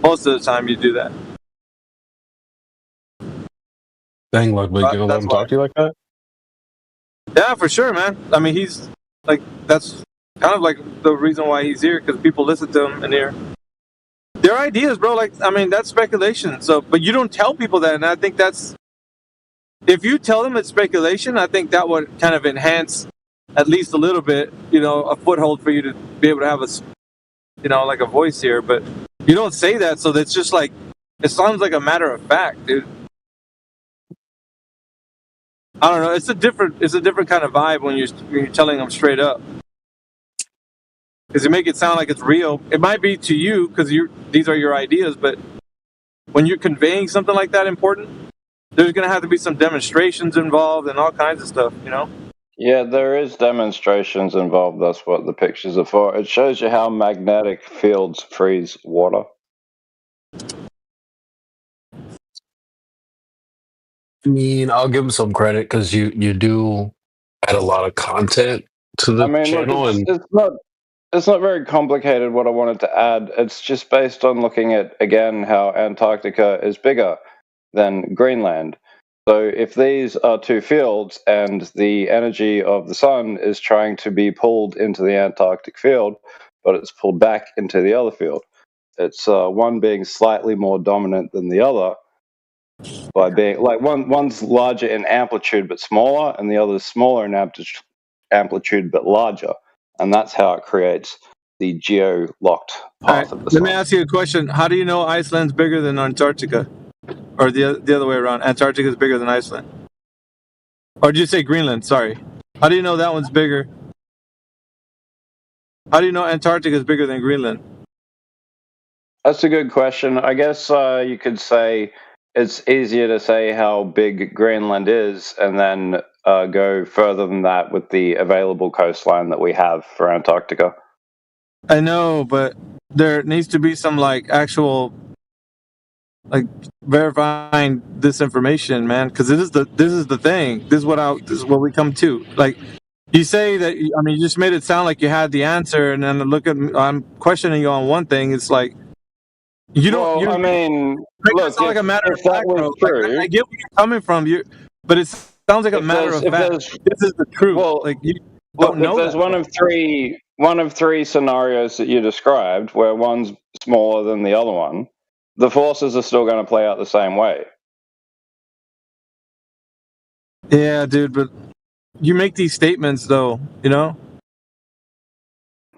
Most of the time, you do that. Dang, like, we gonna let him talk to you like that? Yeah, for sure, man. I mean, he's like that's kind of like the reason why he's here because people listen to him in here. Their ideas, bro. Like, I mean, that's speculation. So, but you don't tell people that, and I think that's if you tell them it's speculation, I think that would kind of enhance at least a little bit, you know, a foothold for you to be able to have like a voice here. But you don't say that, so that's just like it sounds like a matter of fact, dude. I don't know. It's a different kind of vibe when you're telling them straight up. Because you make it sound like it's real. It might be to you because these are your ideas, but when you're conveying something like that important, there's going to have to be some demonstrations involved and all kinds of stuff, you know? Yeah, there is demonstrations involved. That's what the pictures are for. It shows you how magnetic fields freeze water. I mean, I'll give him some credit because you do add a lot of content to the channel. Look, it's not very complicated what I wanted to add. It's just based on looking at, again, how Antarctica is bigger than Greenland. So if these are two fields and the energy of the sun is trying to be pulled into the Antarctic field, but it's pulled back into the other field, it's one being slightly more dominant than the other by being like one's larger in amplitude but smaller, and the other is smaller in amplitude but larger, and that's how it creates the geo-locked path of the sun. Let me ask you a question. How do you know Iceland's bigger than Antarctica? Or the other way around, Antarctica is bigger than Iceland? Or did you say Greenland? Sorry. How do you know that one's bigger? How do you know Antarctica is bigger than Greenland? That's a good question. I guess you could say it's easier to say how big Greenland is and then go further than that with the available coastline that we have for Antarctica. I know, but there needs to be some like actual like verifying this information, man, because this is the thing. This is what we come to. Like you say that, I mean, you just made it sound like you had the answer, and then I'm questioning you on one thing. It's like you don't. Well, I mean, look, it's not like a matter of fact, bro. Like, I get where you're coming from, but it sounds like a matter of fact. This is the truth. Well, like you don't know. There's one of three scenarios that you described, where one's smaller than the other one. The forces are still going to play out the same way. Yeah, dude, but you make these statements, though, you know.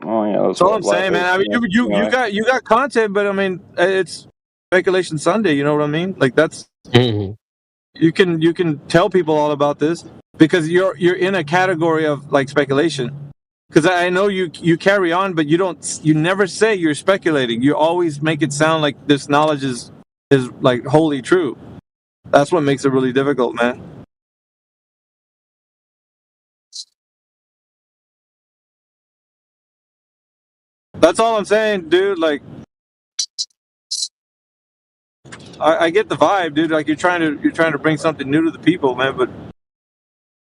Oh yeah, that's all I'm saying, man. I mean, you got content, but I mean, it's speculation Sunday. You know what I mean? Like that's you can tell people all about this because you're in a category of like speculation. Because I know you carry on, but you never say you're speculating. You always make it sound like this knowledge is like wholly true. That's what makes it really difficult, man. That's all I'm saying, dude. Like, I get the vibe, dude. Like you're trying to bring something new to the people, man. But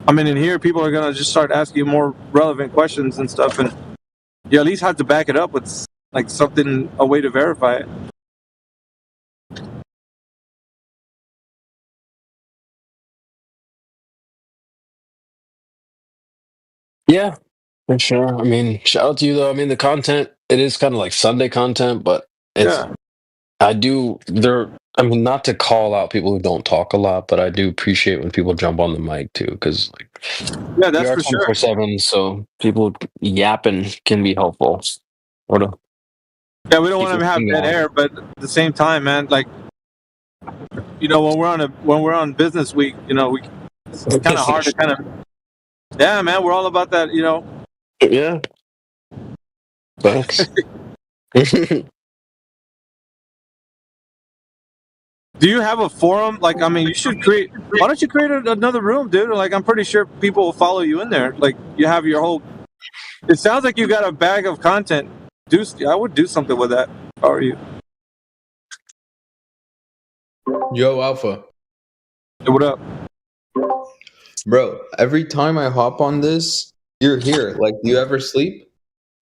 I mean, in here, people are gonna just start asking you more relevant questions and stuff, and you at least have to back it up with like something, a way to verify it. Yeah, for sure. I mean, shout out to you though. I mean, the content, it is kind of like Sunday content, but it's I mean, not to call out people who don't talk a lot, but I do appreciate when people jump on the mic too, because like that's for sure. 24/7, so people yapping can be helpful. We don't want to have dead air, but at the same time, man, like you know, when we're on business week, you know, it's kind of hard to kind of man, we're all about that, you know. Yeah. Thanks. Do you have a forum? Like, I mean, you should create. Why don't you create another room, dude? Like, I'm pretty sure people will follow you in there. Like, you have your whole. It sounds like you got a bag of content. I would do something with that. How are you? Yo, Alpha. Hey, what up? Bro, every time I hop on this, you're here. Like, do you ever sleep?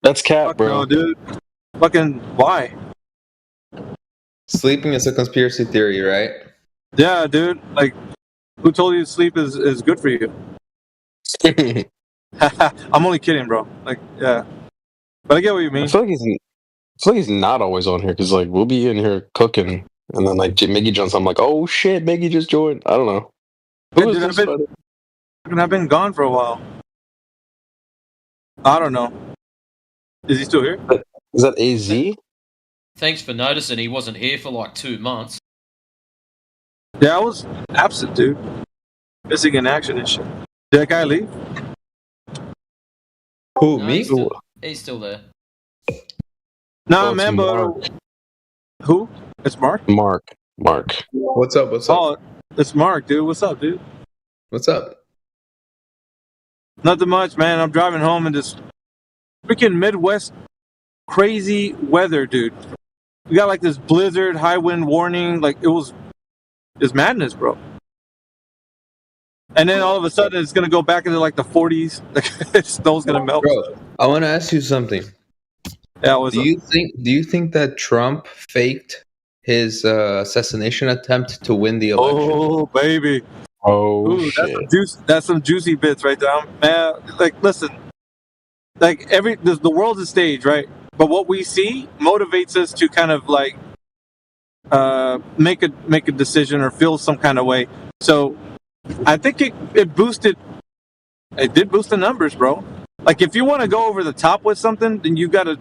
That's cap, bro. No, dude. Fucking why? Sleeping is a conspiracy theory, right? Yeah, dude. Like, who told you sleep is good for you? I'm only kidding, bro. Like, yeah. But I get what you mean. I feel like he's not always on here because like we'll be in here cooking, and then like Miggy jumps. I'm like, oh shit, Miggy just joined. I don't know. I've been gone for a while. I don't know. Is he still here? Is that AZ? Thanks for noticing he wasn't here for like 2 months. Yeah, I was absent, dude. Missing in action and shit. Did that guy leave? Who, No, me? He's still there. Nah, man, but who? It's Mark? Mark. What's up? Oh, it's Mark, dude. What's up, dude? What's up? Nothing much, man. I'm driving home in this freaking Midwest crazy weather, dude. We got like this blizzard, high wind warning. Like it's madness, bro. And then all of a sudden, it's gonna go back into like the 40s. Like snow's gonna melt. Bro, I want to ask you something. Yeah, do you think that Trump faked his assassination attempt to win the election? Oh, baby. Oh, ooh, shit. That's some juicy bits right there, man. Like, listen, like the world's a stage, right? But what we see motivates us to kind of like make a decision or feel some kind of way. So I think it did boost the numbers, bro. Like if you want to go over the top with something, then you gotta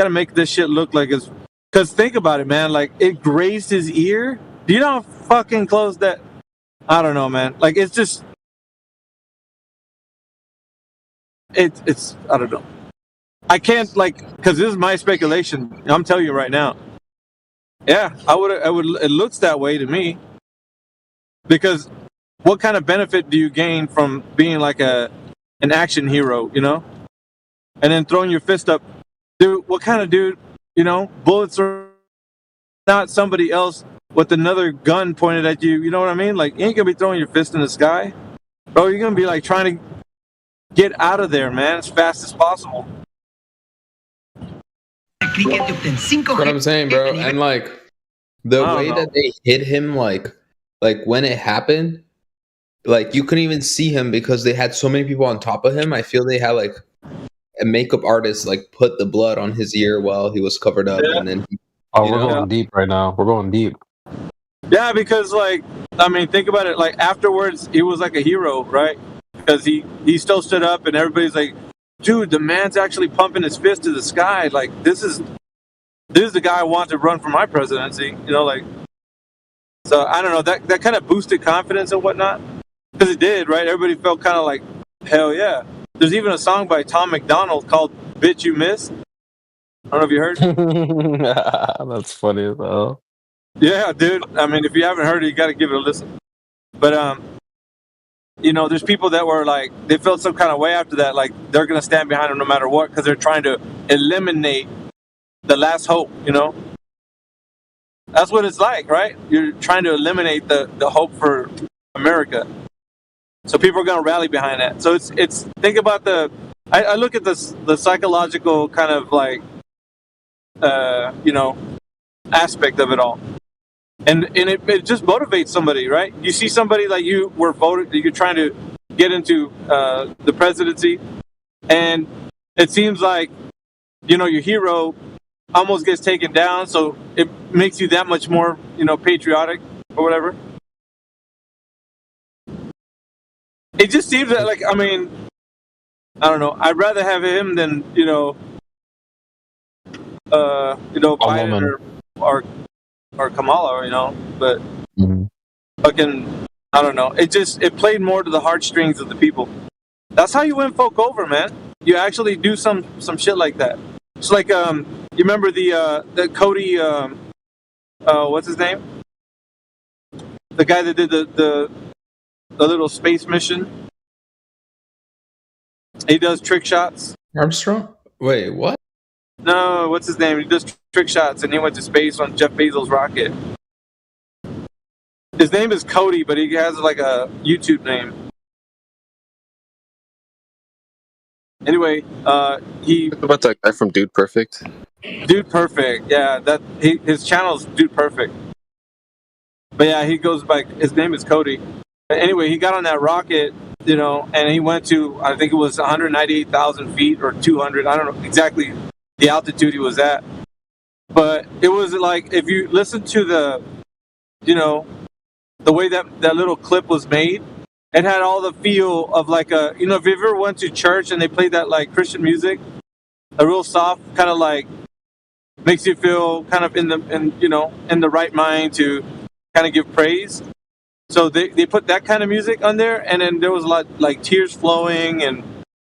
make this shit look like it's. Cause think about it, man. Like it grazed his ear. Do you know how fucking close that? I don't know, man. Like it's just. It's I don't know. I can't because this is my speculation. I'm telling you right now. Yeah, I would. It looks that way to me. Because what kind of benefit do you gain from being like an action hero, you know? And then throwing your fist up. Dude, what kind of dude, you know, bullets are not somebody else with another gun pointed at you, you know what I mean? Like, you ain't gonna be throwing your fist in the sky. Bro, you're gonna be like trying to get out of there, man, as fast as possible. That's what I'm saying, bro. And like the way that they hit him, like when it happened, like you couldn't even see him because they had so many people on top of him. I feel they had like a makeup artist like put the blood on his ear while he was covered up, and then we're going deep right now. We're going deep. Yeah, because like I mean, think about it. Like afterwards, he was like a hero, right? Because he still stood up, and everybody's like, "Dude, the man's actually pumping his fist to the sky. Like this is the guy I want to run for my presidency." You know, like. So I don't know, that kind of boosted confidence and whatnot, because it did, right? Everybody felt kind of like, hell yeah. There's even a song by Tom McDonald called "Bitch You Missed." I don't know if you heard. That's funny as hell. Yeah, dude. I mean, if you haven't heard it, you got to give it a listen. But you know, there's people that were like, they felt some kind of way after that, like they're gonna stand behind him no matter what, because they're trying to eliminate the last hope. You know. That's what it's like, right? You're trying to eliminate the hope for America. So people are going to rally behind that. So it's think about I look at the psychological kind of like, you know, aspect of it all. And it just motivates somebody, right? You see somebody like you were voted, you're trying to get into the presidency, and it seems like, you know, your hero almost gets taken down, so it makes you that much more, you know, patriotic or whatever. It just seems that, like, I mean, I don't know. I'd rather have him than, you know, Biden or Kamala, you know. But fucking, I don't know. It played more to the heartstrings of the people. That's how you win folk over, man. You actually do some shit like that. It's like you remember the Cody what's his name? The guy that did the little space mission. He does trick shots. Armstrong? Wait, what? No, what's his name? He does trick shots, and he went to space on Jeff Bezos' rocket. His name is Cody, but he has like a YouTube name. Anyway, he. What about that guy from Dude Perfect? Dude Perfect, yeah. His channel's Dude Perfect. But yeah, he goes by. His name is Cody. But anyway, he got on that rocket, you know, and he went to, I think it was 198,000 feet or 200. I don't know exactly the altitude he was at. But it was like, if you listen to the, you know, the way that little clip was made, it had all the feel of like a, you know, if you ever went to church and they played that like Christian music, a real soft kind of like makes you feel kind of in the right mind to kind of give praise. So they put that kind of music on there, and then there was a lot like tears flowing, and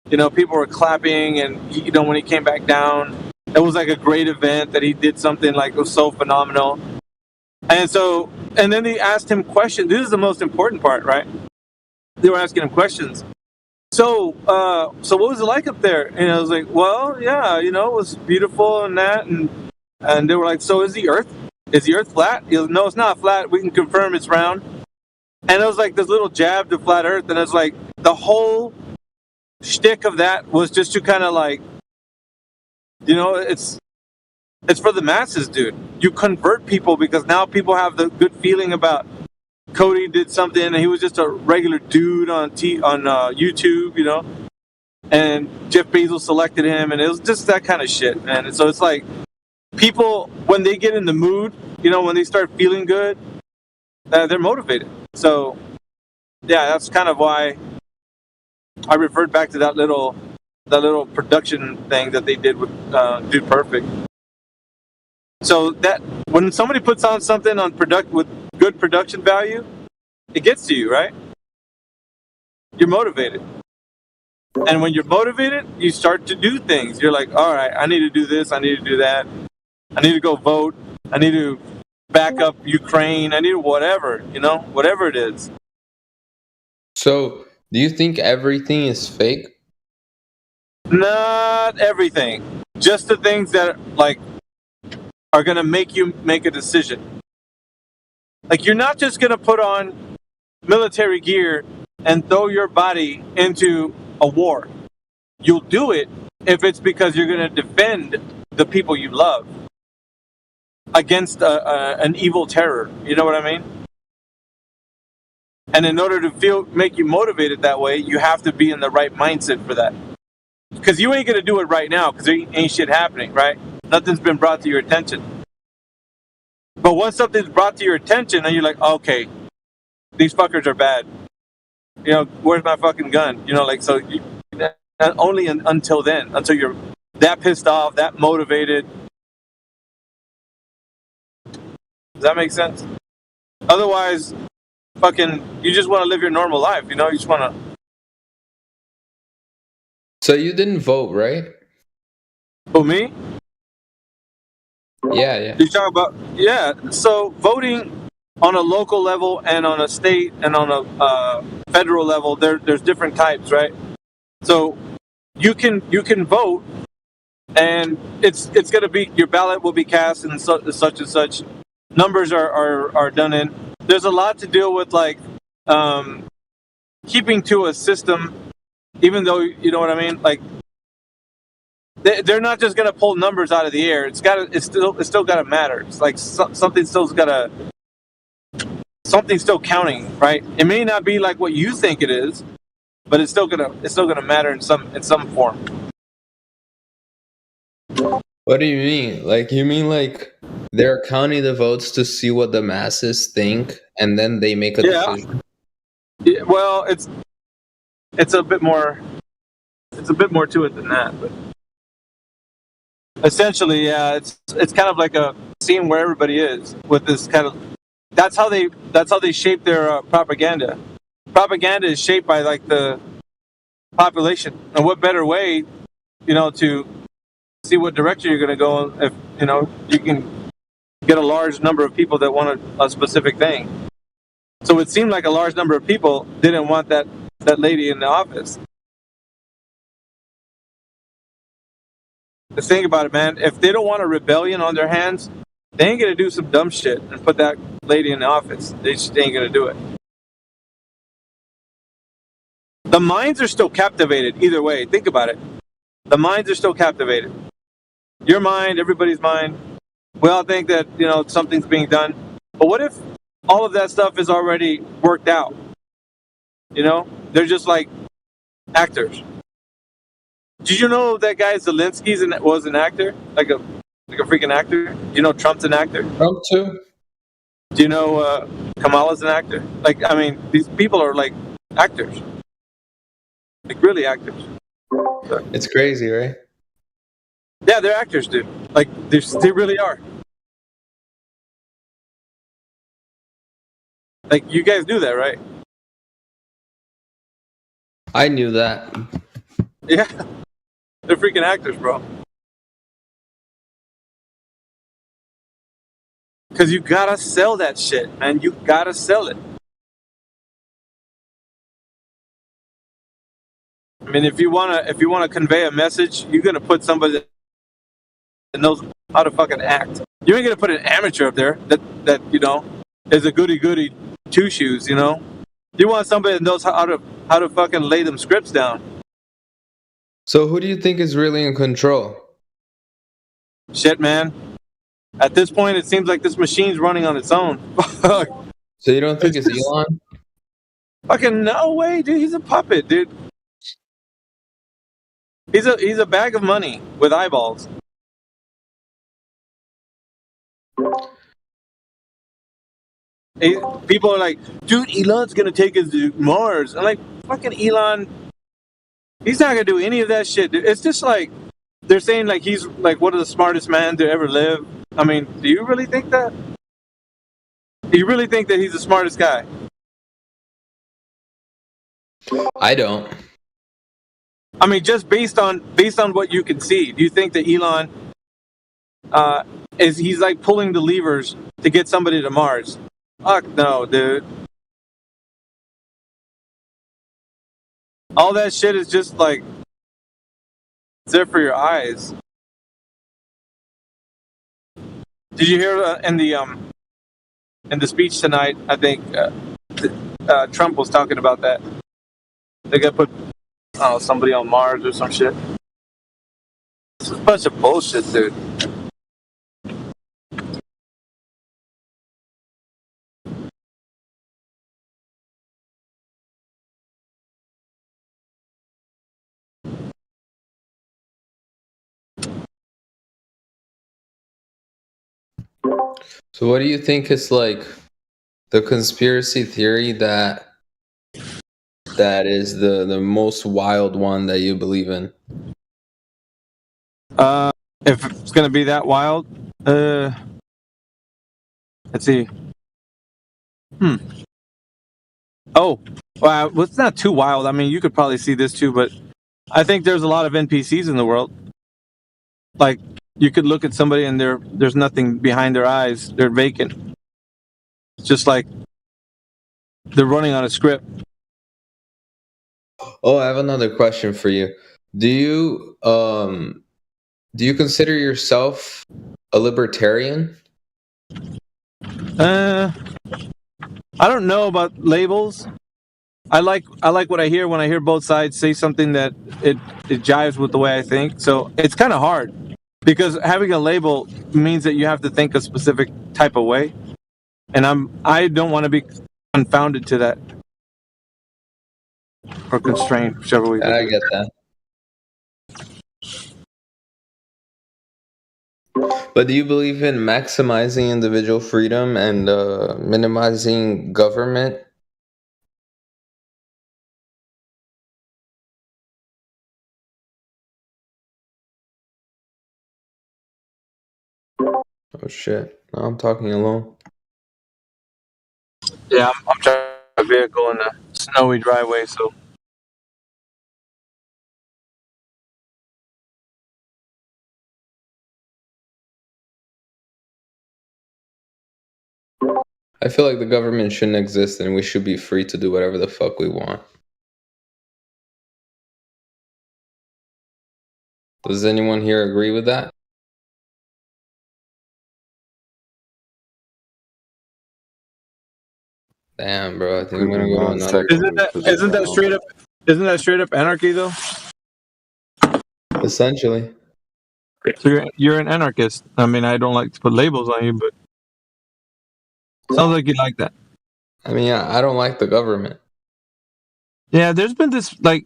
you know, people were clapping, and you know, when he came back down, it was like a great event that he did something like, it was so phenomenal. And then they asked him questions. This is the most important part, right? They were asking him questions. So what was it like up there? And I was like, well, yeah, you know, it was beautiful and that, and they were like, so is the Earth flat? He goes, no, it's not flat. We can confirm it's round. And it was like this little jab to flat Earth, and it's like the whole shtick of that was just to kind of like, you know, it's for the masses, dude. You convert people because now people have the good feeling about Cody did something, and he was just a regular dude on YouTube, you know. And Jeff Bezos selected him, and it was just that kind of shit, man. And so it's like people, when they get in the mood, you know, when they start feeling good, they're motivated. So yeah, that's kind of why I referred back to that little production thing that they did with Dude Perfect. So that when somebody puts on something on with good production value, it gets to you, right? You're motivated. And when you're motivated, you start to do things. You're like, all right, I need to do this, I need to do that, I need to go vote, I need to back up Ukraine. I need whatever, whatever it is. So, do you think everything is fake? Not everything. Just the things that are going to make you make a decision. Like, you're not just going to put on military gear and throw your body into a war. You'll do it if it's because you're going to defend the people you love against an evil terror. You know what I mean? And in order to make you motivated that way, you have to be in the right mindset for that. Because you ain't going to do it right now because there ain't shit happening, right? Nothing's been brought to your attention. But once something's brought to your attention and you're like, okay, these fuckers are bad. Where's my fucking gun? So only until then, until you're that pissed off, that motivated. Does that make sense? Otherwise, you just want to live your normal life, you just want to. So you didn't vote, right? Who, me? Yeah. You talking about? Yeah. So voting on a local level and on a state and on a federal level, there's different types, right? So you can vote, and it's going to be, your ballot will be cast and such and such. Numbers are done in. There's a lot to deal with, keeping to a system, even though, you know what I mean? They're not just going to pull numbers out of the air. It's still got to matter. It's like something's still counting, right? It may not be like what you think it is, but it's still gonna matter in some form. What do you mean? You mean they're counting the votes to see what the masses think, and then they make a decision? Yeah, well, it's a bit more. It's a bit more to it than that, but essentially, yeah, it's kind of like seeing where everybody is with this kind of. That's how they shape their propaganda. Propaganda is shaped by the population, and what better way, to see what direction you're going to go if you can get a large number of people that want a specific thing. So it seemed like a large number of people didn't want that lady in the office. The thing about it, man, if they don't want a rebellion on their hands, they ain't going to do some dumb shit and put that lady in the office. They just ain't going to do it. The minds are still captivated either way. Think about it. The minds are still captivated. Your mind, everybody's mind. We all think that, something's being done. But what if all of that stuff is already worked out? They're just like actors. Did you know that guy Zelensky was an actor? Like a freaking actor? Do you know Trump's an actor? Trump too. Do you know Kamala's an actor? These people are like actors. Really actors. So. It's crazy, right? Yeah, they're actors, dude. They really are. You guys knew that, right? I knew that. Yeah. They're freaking actors, bro. Because you gotta sell that shit, man. You gotta sell it. If you wanna convey a message, you're gonna put somebody that knows how to fucking act. You ain't gonna put an amateur up there that is a goody two shoes. You want somebody that knows how to fucking lay them scripts down. So who do you think is really in control? Shit, man. At this point, it seems like this machine's running on its own. So you don't think it's Elon? Fucking no way, dude. He's a puppet, dude. He's a bag of money with eyeballs. People are like, dude, Elon's gonna take us to Mars. I'm like, fucking Elon. He's not gonna do any of that shit, dude. It's just like they're saying he's one of the smartest men to ever live. Do you really think that? Do you really think that he's the smartest guy? I don't. Just based on what you can see, do you think that Elon is he's like pulling the levers to get somebody to Mars. Fuck no, dude. All that shit is just like it's there for your eyes. Did you hear in the speech tonight? I think Trump was talking about that. They got to put somebody on Mars or some shit. It's a bunch of bullshit, dude. So what do you think is like the conspiracy theory that is the most wild one that you believe in? If it's gonna be that wild, let's see. Oh, well, it's not too wild. I mean, you could probably see this too, but I think there's a lot of NPCs in the world. Like, you could look at somebody and there's nothing behind their eyes. They're vacant. It's just like they're running on a script. Oh, I have another question for you. Do you consider yourself a libertarian? I don't know about labels. I like what I hear when I hear both sides say something that it jives with the way I think. So it's kind of hard because having a label means that you have to think a specific type of way, and I don't want to be confounded to that or constrained, whichever way. I get that. But do you believe in maximizing individual freedom and minimizing government? Oh shit! Now I'm talking alone. Yeah, I'm driving a vehicle in a snowy driveway, so. I feel like the government shouldn't exist and we should be free to do whatever the fuck we want. Does anyone here agree with that? Damn, bro, I think I'm gonna go on another. Isn't that straight up anarchy though? Essentially. So you're an anarchist. I mean, I don't like to put labels on you, but sounds like you like that. I mean, yeah, I don't like the government. Yeah, there's been this like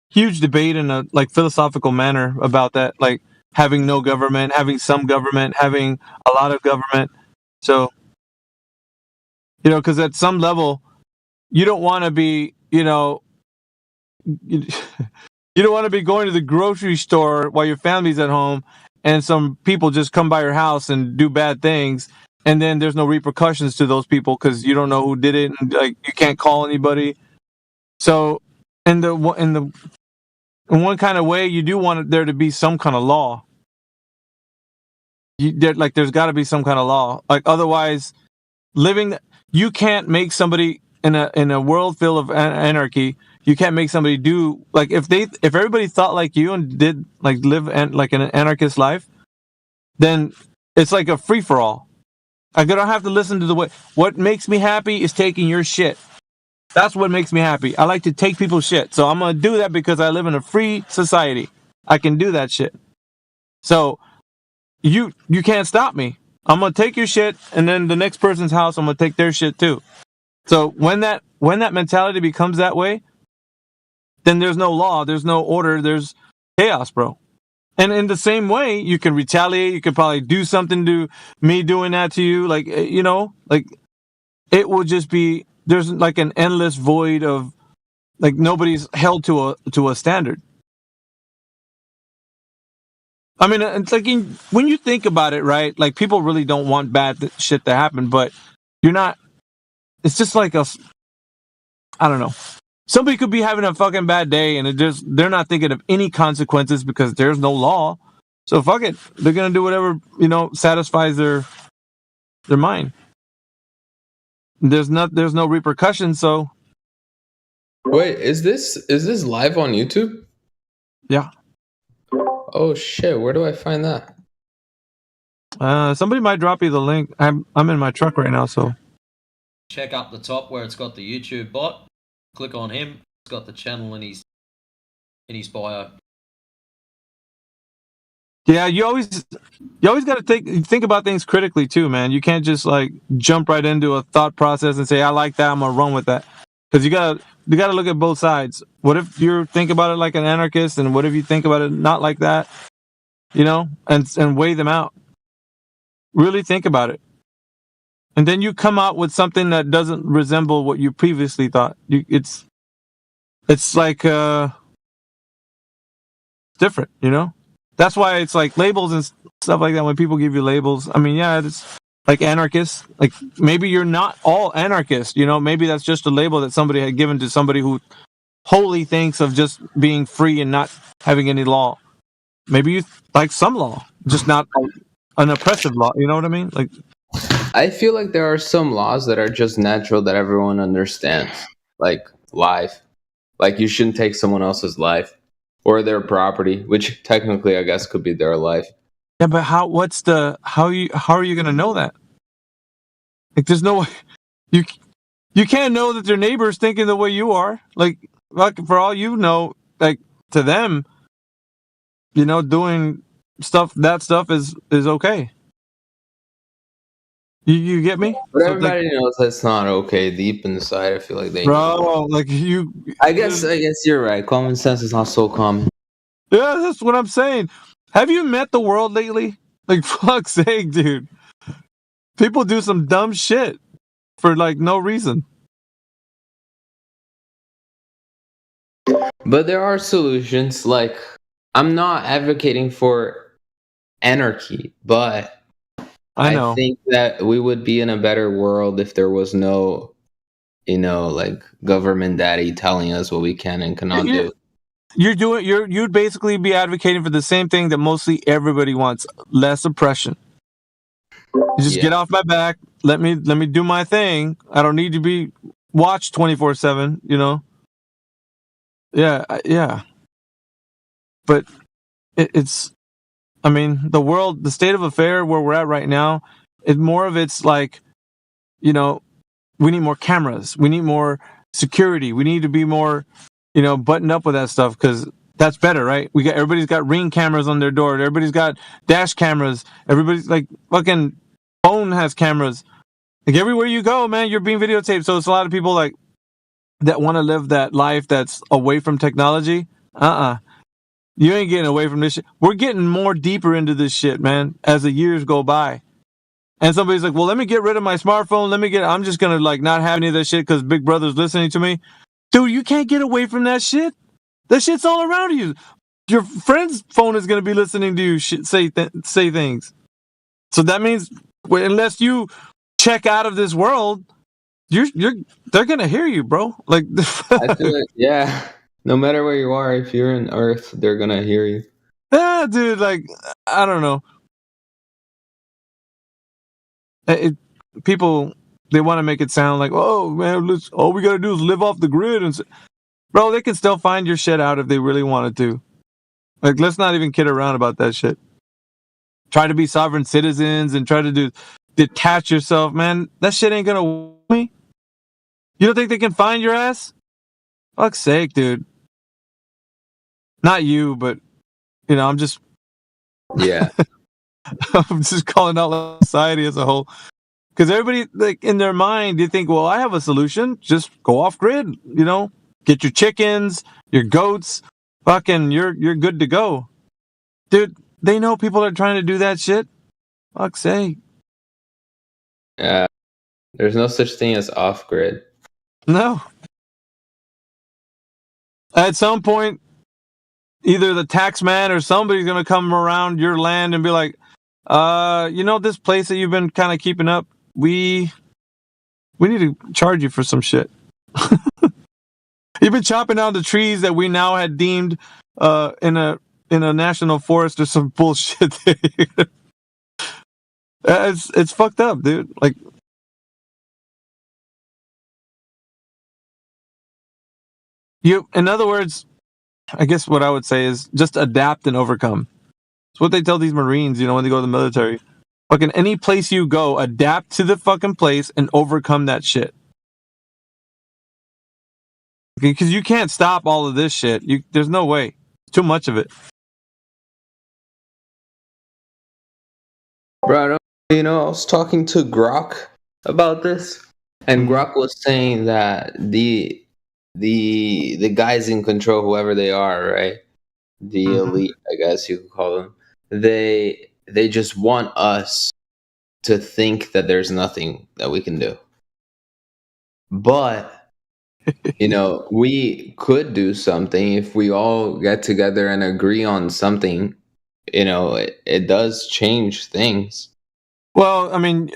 huge debate in a like philosophical manner about that, like having no government, having some government, having a lot of government. So, you know, because at some level, you don't want to be, you don't want to be going to the grocery store while your family's at home and some people just come by your house and do bad things. And then there's no repercussions to those people because you don't know who did it, and like you can't call anybody. So, in one kind of way, you do want there to be some kind of law. There's got to be some kind of law. Like otherwise, you can't make somebody in a world filled of anarchy. You can't make somebody do like if everybody thought like you and did like live like an anarchist life, then it's like a free for all. I don't have to listen to the way. What makes me happy is taking your shit. That's what makes me happy. I like to take people's shit. So I'm going to do that because I live in a free society. I can do that shit. So you can't stop me. I'm going to take your shit, and then the next person's house, I'm going to take their shit too. So when that mentality becomes that way, then there's no law, there's no order, there's chaos, bro. And in the same way, you can retaliate. You could probably do something to me doing that to you. Like, like it will just be, there's like an endless void of like nobody's held to a standard. I mean, it's like when you think about it, right? Like people really don't want bad shit to happen, but you're not, it's just like I don't know. Somebody could be having a fucking bad day and they're not thinking of any consequences because there's no law. So fuck it. They're gonna do whatever, satisfies their mind. There's no repercussions, so wait, is this live on YouTube? Yeah. Oh shit, where do I find that? Somebody might drop you the link. I'm in my truck right now, so check up the top where it's got the YouTube bot. Click on him. It's got the channel in his bio. Yeah, you always got to think about things critically too, man. You can't just like jump right into a thought process and say, "I like that, I'm gonna run with that," because you gotta look at both sides. What if you think about it like an anarchist, and what if you think about it not like that? And weigh them out. Really think about it, and then you come out with something that doesn't resemble what you previously thought. It's like different, That's why it's like labels and stuff like that. When people give you labels, I mean, yeah, it's like anarchists. Like maybe you're not all anarchists, Maybe that's just a label that somebody had given to somebody who wholly thinks of just being free and not having any law. Maybe you like some law, just not an oppressive law. You know what I mean? Like, I feel like there are some laws that are just natural that everyone understands, like life. Like you shouldn't take someone else's life. Or their property, which technically I guess could be their life. Yeah, but how are you going to know that? Like, there's no way you can't know that their neighbor's thinking the way you are. Like for all you know, like to them, doing that stuff is okay. You get me? But everybody knows that's not okay deep inside. I feel like they know. Like you. I guess you're right. Common sense is not so common. Yeah, that's what I'm saying. Have you met the world lately? Like, fuck's sake, dude. People do some dumb shit for like no reason. But there are solutions. Like, I'm not advocating for anarchy, but I think that we would be in a better world if there was no, like government daddy telling us what we can and cannot do. You'd basically be advocating for the same thing that mostly everybody wants: less oppression. You just get off my back. Let me do my thing. I don't need to be watched 24/7. Yeah. But it's. I mean, the state of affair where we're at right now, it's like, we need more cameras. We need more security. We need to be more, buttoned up with that stuff because that's better, right? Everybody's got Ring cameras on their door. Everybody's got dash cameras. Everybody's like fucking phone has cameras. Like everywhere you go, man, you're being videotaped. So it's a lot of people like that want to live that life that's away from technology. You ain't getting away from this shit. We're getting more deeper into this shit, man, as the years go by. And somebody's like, well, let me get rid of my smartphone. I'm just going to like not have any of that shit because Big Brother's listening to me. Dude, you can't get away from that shit. That shit's all around you. Your friend's phone is going to be listening to you say things. So that means unless you check out of this world, they're going to hear you, bro. Like, I feel like, yeah. No matter where you are, if you're in Earth, they're gonna hear you. Yeah, dude. Like, I don't know. People, they want to make it sound like, oh man, all we gotta do is live off the grid, bro. They can still find your shit out if they really wanted to. Like, let's not even kid around about that shit. Try to be sovereign citizens and try to detach yourself, man. That shit ain't gonna work me. You don't think they can find your ass? Fuck's sake, dude. Not you, but I'm just. Yeah. I'm just calling out society as a whole, because everybody, like in their mind, they think, well, I have a solution. Just go off grid. Get your chickens, your goats. Fucking, you're good to go, dude. They know people are trying to do that shit. Fuck's sake. Yeah. There's no such thing as off grid. No. At some point, either the tax man or somebody's going to come around your land and be like, this place that you've been kind of keeping up, we need to charge you for some shit. You've been chopping down the trees that we now had deemed in a in a national forest or some bullshit. It's fucked up, dude. Like, in other words, I guess what I would say is just adapt and overcome. It's what they tell these Marines, when they go to the military. Fucking any place you go, adapt to the fucking place and overcome that shit. Because you can't stop all of this shit. There's no way. It's too much of it. Bro, I was talking to Grok about this, and Grok was saying that the guys in control, whoever they are, right? The elite, I guess you could call them. They just want us to think that there's nothing that we can do. But we could do something if we all get together and agree on something. It does change things. Well, I mean,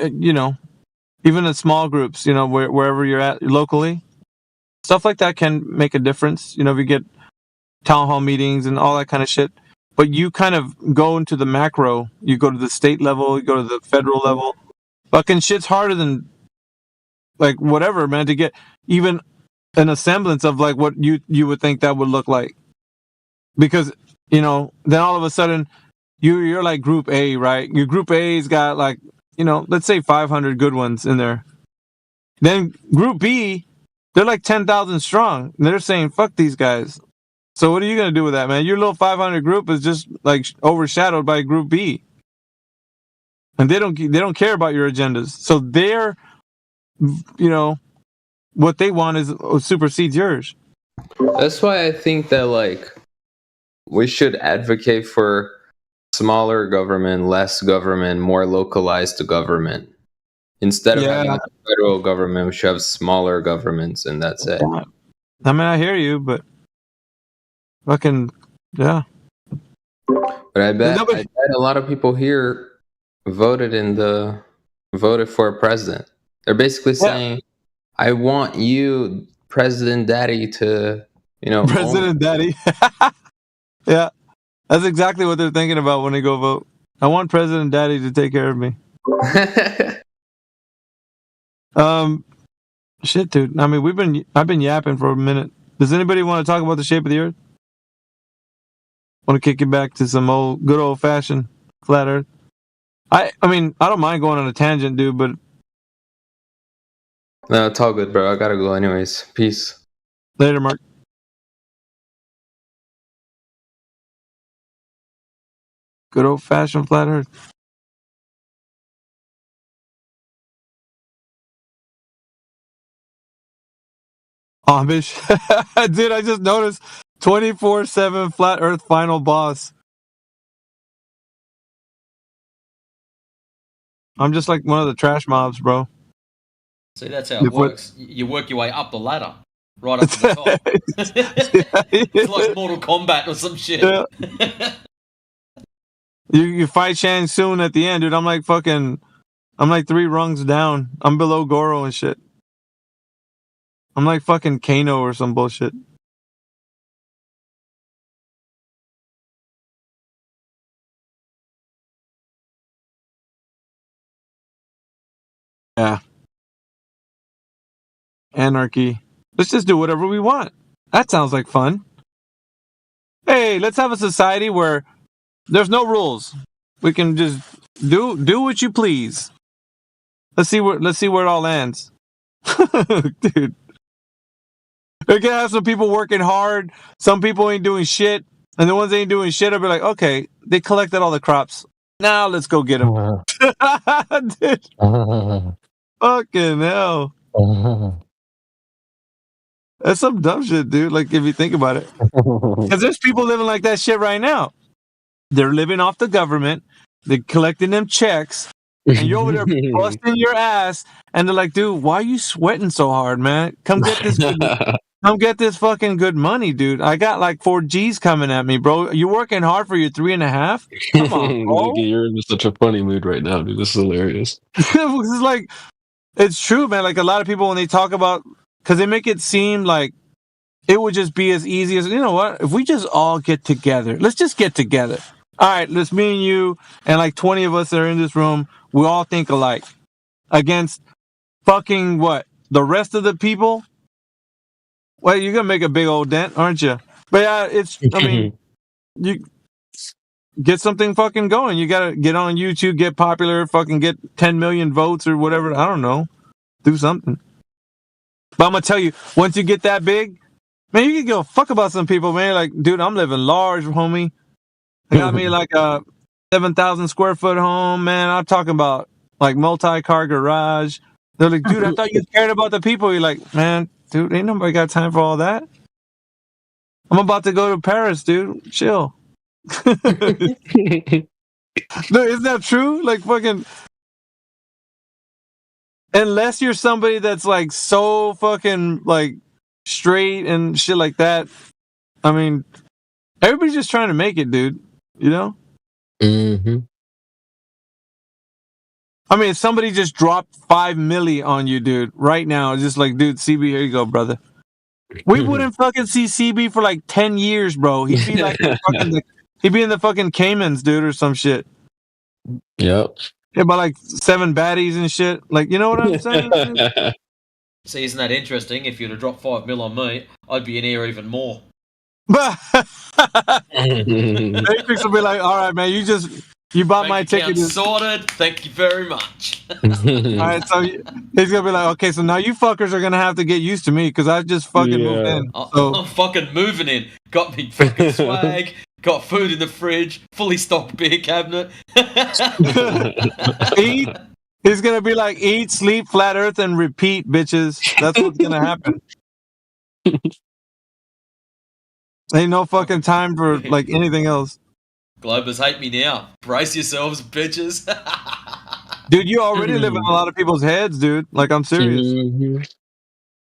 even in small groups, wherever you're at locally, stuff like that can make a difference. If you get town hall meetings and all that kind of shit, but you kind of go into the macro. You go to the state level, you go to the federal level. Fucking shit's harder than like whatever, man, to get even an semblance of like what you would think that would look like. Because, then all of a sudden you're like group A, right? Your group A's got like, let's say 500 good ones in there. Then group B, they're like 10,000 strong. And they're saying, fuck these guys. So what are you going to do with that, man? Your little 500 group is just like overshadowed by group B. And they don't care about your agendas. So they're, what they want is supersedes yours. That's why I think that like we should advocate for smaller government, less government, more localized government. Instead of having a federal government, we should have smaller governments, and that's it. I mean, I hear you, but fucking yeah. But I bet a lot of people here voted for a president. They're basically saying, "I want you, President Daddy, to President Daddy." Yeah, that's exactly what they're thinking about when they go vote. I want President Daddy to take care of me. Shit, dude. I mean, I've been yapping for a minute. Does anybody want to talk about the shape of the Earth? Want to kick it back to some good old fashioned flat Earth? I mean, I don't mind going on a tangent, dude, but no, it's all good, bro. I gotta go anyways. Peace. Later, Mark. Good old fashioned flat Earth. Amish. Dude, I just noticed 24/7 flat Earth final boss. I'm just like one of the trash mobs, bro. See, that's how it works. You work your way up the ladder, right up to the top. It's like Mortal Kombat or some shit. Yeah. You fight Shang Tsung at the end, dude. I'm like 3 rungs down. I'm below Goro and shit. I'm like fucking Kano or some bullshit. Yeah. Anarchy. Let's just do whatever we want. That sounds like fun. Hey, let's have a society where there's no rules. We can just do what you please. Let's see where it all lands. Dude. We're gonna have some people working hard, some people ain't doing shit, and the ones that ain't doing shit will be like, okay, they collected all the crops. Now let's go get them. Dude. Fucking hell. That's some dumb shit, dude. Like, if you think about it. Because there's people living like that shit right now. They're living off the government. They're collecting them checks. And you're over there busting your ass. And they're like, dude, why are you sweating so hard, man? Come get this fucking good money, dude. I got like 4 G's coming at me, bro. You're working hard for your 3.5? Come on, bro. You're in such a funny mood right now, dude. This is hilarious. It's like, it's true, man. Like, a lot of people, when they talk about, because they make it seem like it would just be as easy as, you know what? If we just all get together, let's just get together. All right, let's me and you and like 20 of us that are in this room, we all think alike against fucking what? The rest of the people? Well, you're going to make a big old dent, aren't you? But yeah, I mean, you get something fucking going. You got to get on YouTube, get popular, fucking get 10 million votes or whatever. I don't know. Do something. But I'm going to tell you, once you get that big, man, you can give a fuck about some people, man. Like, dude, I'm living large, homie. I got me like a 7,000 square foot home, man. I'm talking about like multi-car garage. They're like, dude, I thought you cared about the people. You're like, man, dude, ain't nobody got time for all that. I'm about to go to Paris, dude. Chill. No, isn't that true? Like, fucking... Unless you're somebody that's like so fucking like straight and shit like that, I mean, everybody's just trying to make it, dude. You know? Mm-hmm. I mean, if somebody just dropped $5 million on you, dude, right now, just like, dude, CB, here you go, brother. We wouldn't fucking see CB for like 10 years, bro. He'd be like, he'd be in the fucking Caymans, dude, or some shit. Yep. Yeah, by like 7 baddies and shit. Like, you know what I'm saying? See, isn't that interesting? If you'd have dropped $5 million on me, I'd be in here even more. Matrix will be like, all right, man, you bought my ticket. Sorted. Thank you very much. All right, so he's gonna be like, okay, so now you fuckers are gonna have to get used to me because I just fucking moved in. So. I'm fucking moving in. Got me fucking swag. Got food in the fridge. Fully stocked beer cabinet. Eat. He's gonna be like, eat, sleep, flat earth, and repeat, bitches. That's what's gonna happen. Ain't no fucking time for like anything else. Globers hate me now. Brace yourselves, bitches. Dude, you already live in a lot of people's heads, dude. Like, I'm serious. Mm-hmm.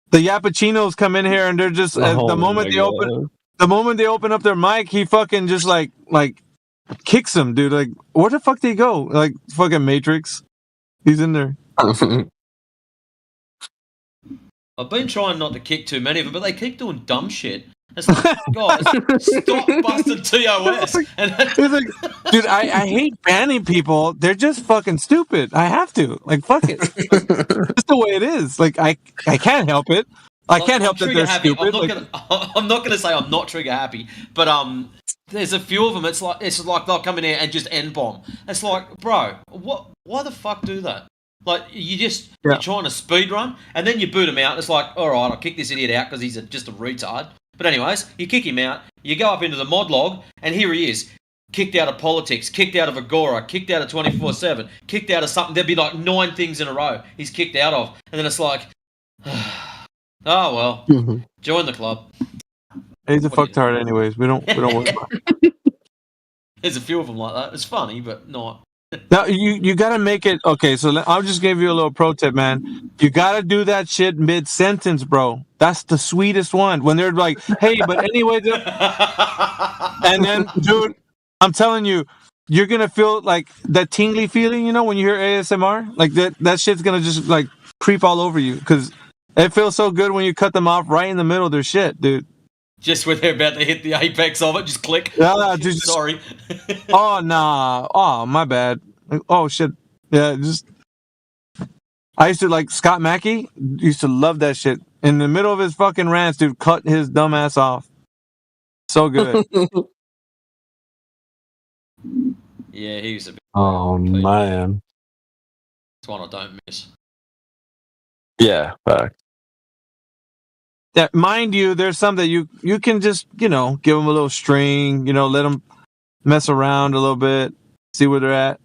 The Yapachinos come in here and they're just the moment they open up their mic, he fucking just like kicks them, dude. Like, where the fuck did he go? Like, fucking Matrix. He's in there. I've been trying not to kick too many of them, but they keep doing dumb shit. It's like, guys, stop busting TOS. And it's like, dude, I hate banning people. They're just fucking stupid. I have to. Like, fuck it. It's the way it is. Like, I can't help it. I can't help that they're stupid. I'm not gonna say I'm not trigger happy, but there's a few of them. It's like they'll come in here and just end bomb. It's like, bro, why the fuck do that? Like, you're trying to speed run, and then you boot him out. And it's like, all right, I'll kick this idiot out because he's just a retard. But anyways, you kick him out, you go up into the mod log, and here he is. Kicked out of politics, kicked out of Agora, kicked out of 24/7, kicked out of something. There'd be like 9 things in a row he's kicked out of. And then it's like, oh, well, join the club. He's a fucktard anyways. We don't worry about it. There's a few of them like that. It's funny, but not. Now, you got to make it... Okay, so I'll just give you a little pro tip, man. You got to do that shit mid-sentence, bro. That's the sweetest one. When they're like, hey, but anyway... And then, dude, I'm telling you, you're going to feel like that tingly feeling, you know, when you hear ASMR? Like, that shit's going to just, like, creep all over you. Because it feels so good when you cut them off right in the middle of their shit, dude. Just when they're about to hit the apex of it, just click. Sorry. Oh, nah. Oh, my bad. Oh, shit. Yeah, just... I used to, like, Scott Mackey used to love that shit. In the middle of his fucking rants, dude, cut his dumb ass off. So good. Yeah, he was a bit... Oh, man. It's one I don't miss. Yeah, fact. Yeah, mind you, there's some that you can just, you know, give them a little string, you know, let them mess around a little bit, see where they're at.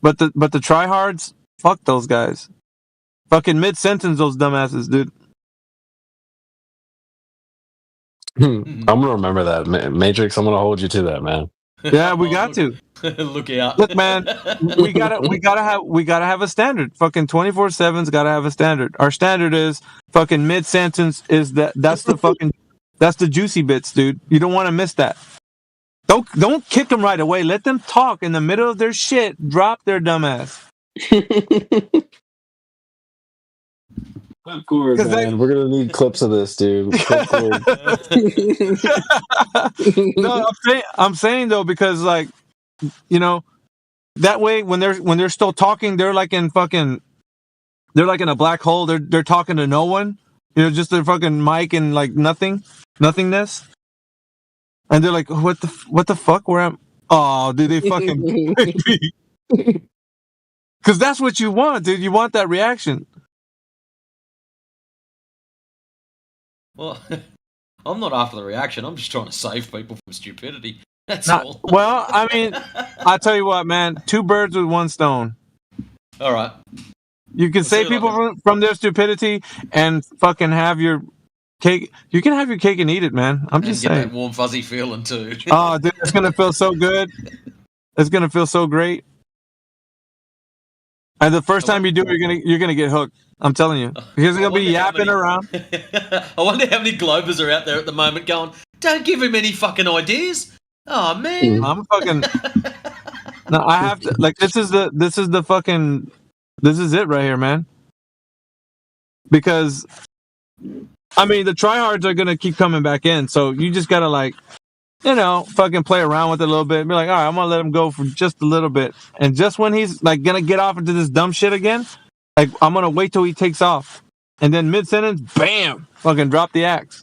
But the tryhards, fuck those guys. Fucking mid-sentence, those dumbasses, dude. I'm gonna remember that, Matrix. I'm gonna hold you to that, man. Yeah, we got to. Look out. Look, man, we gotta have a standard. Fucking 24/7's gotta have a standard. Our standard is fucking mid-sentence is that's the juicy bits, dude. You don't want to miss that. Don't kick them right away. Let them talk in the middle of their shit. Drop their dumb ass. Flipcord, man. We're gonna need clips of this, dude. No, I'm saying though, because like, you know, that way when they're still talking, they're like in a black hole. They're talking to no one. You know, just their fucking mic and like nothingness. And they're like, what the fuck? Where am? Oh, dude, they fucking. Because that's what you want, dude. You want that reaction. Well, I'm not after the reaction. I'm just trying to save people from stupidity. That's all. Well, I mean, I tell you what, man. 2 birds with 1 stone. All right. You can save people from their stupidity and fucking have your cake. You can have your cake and eat it, man. I'm just saying. Get that warm, fuzzy feeling too. Oh, dude, it's gonna feel so good. It's gonna feel so great. And the first time you do it, you're gonna get hooked. I'm telling you, because they're gonna be yapping around. I wonder how many Globers are out there at the moment going, "Don't give him any fucking ideas." Oh man, I'm fucking. No, I have to. Like, this is it right here, man. Because, I mean, the tryhards are gonna keep coming back in, so you just gotta like, fucking play around with it a little bit. And be like, all right, I'm gonna let him go for just a little bit, and just when he's like gonna get off into this dumb shit again. Like, I'm going to wait till he takes off. And then mid-sentence, bam, fucking drop the axe.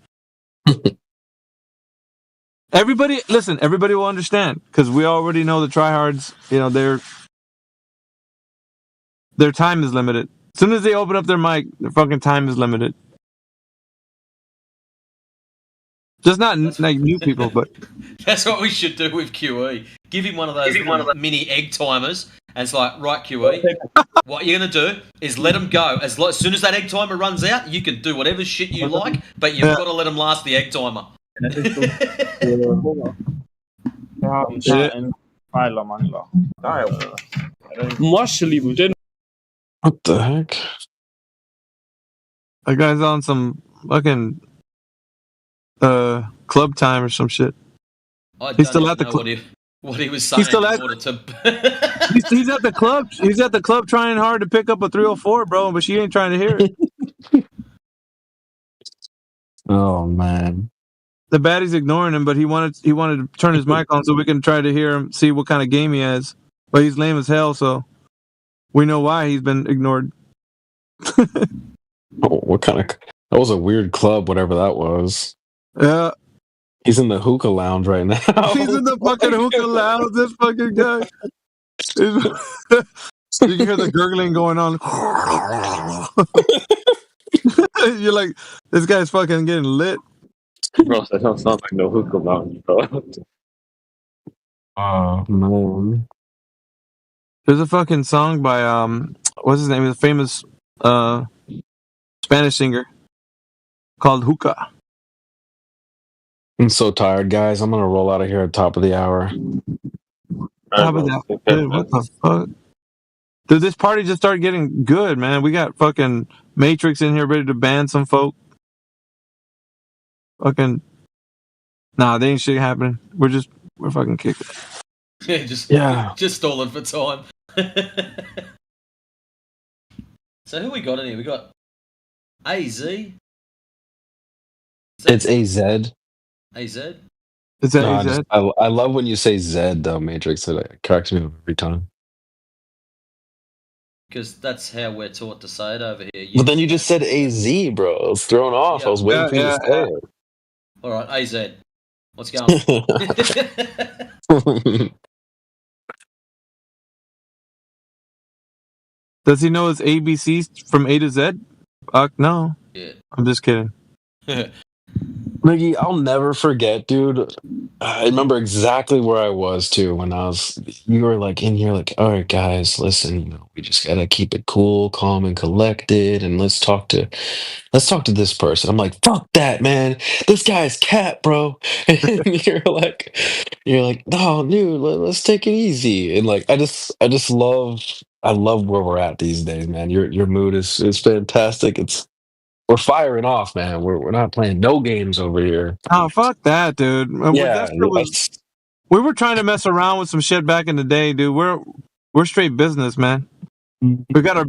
Everybody will understand. Because we already know the tryhards, their time is limited. As soon as they open up their mic, their fucking time is limited. Just not like new people, but... That's what we should do with QE. Give him one of those mini egg timers. And it's like, right, QE, what you're going to do is let them go. As soon as that egg timer runs out, you can do whatever shit you like, but you've got to let them last the egg timer. What the heck? That guy's on some fucking club time or some shit. He's still at the club. What he was saying. He's still at he's at the club. He's at the club trying hard to pick up a 304, bro, but she ain't trying to hear it. Oh man. The baddie's ignoring him, but he wanted to turn his mic on so we can try to hear him, see what kind of game he has. But he's lame as hell, so we know why he's been ignored. What kind of? That was a weird club, whatever that was. Yeah. He's in the hookah lounge right now. He's in the fucking hookah lounge. This fucking guy. You can hear the gurgling going on. You're like, this guy's fucking getting lit. Bro, that don't sound like no hookah lounge, bro. Oh man. There's a fucking song by what's his name? He's a famous Spanish singer called Hookah. I'm so tired, guys. I'm gonna roll out of here at top of the hour. Top of the dude, what the fuck? Dude, this party just started getting good, man. We got fucking Matrix in here ready to ban some folk. Fucking nah, they ain't shit happening. We're fucking kicking. Yeah, just stalling for time. So who we got in here? We got AZ. It's AZ. AZ? Is that AZ? I love when you say Z though, Matrix. It cracks me up every time. Because that's how we're taught to say it over here. But then you just said AZ, bro. I was thrown off. Yeah. I was waiting for you to say it. All right, AZ. What's going on? Does he know his ABCs from A to Z? Fuck no. Yeah. I'm just kidding. Miggy, I'll never forget, dude. I remember exactly where I was too when you were like in here, like, all right, guys, listen, we just gotta keep it cool, calm, and collected, and let's talk to this person. I'm like, fuck that, man. This guy's cat, bro. And you're like, no, dude, let's take it easy. And like, I love where we're at these days, man. Your mood is fantastic. We're firing off, man. We're not playing no games over here. Oh, fuck that, dude. Yeah, we were trying to mess around with some shit back in the day, dude. We're straight business, man. We got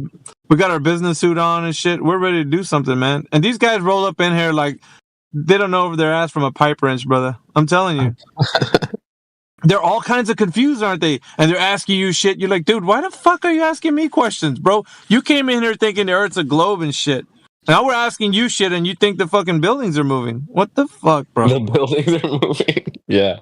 our business suit on and shit. We're ready to do something, man. And these guys roll up in here like they don't know over their ass from a pipe wrench, brother. I'm telling you. They're all kinds of confused, aren't they? And they're asking you shit. You're like, dude, why the fuck are you asking me questions, bro? You came in here thinking the Earth's a globe and shit. Now we're asking you shit, and you think the fucking buildings are moving. What the fuck, bro? The buildings are moving. Yeah.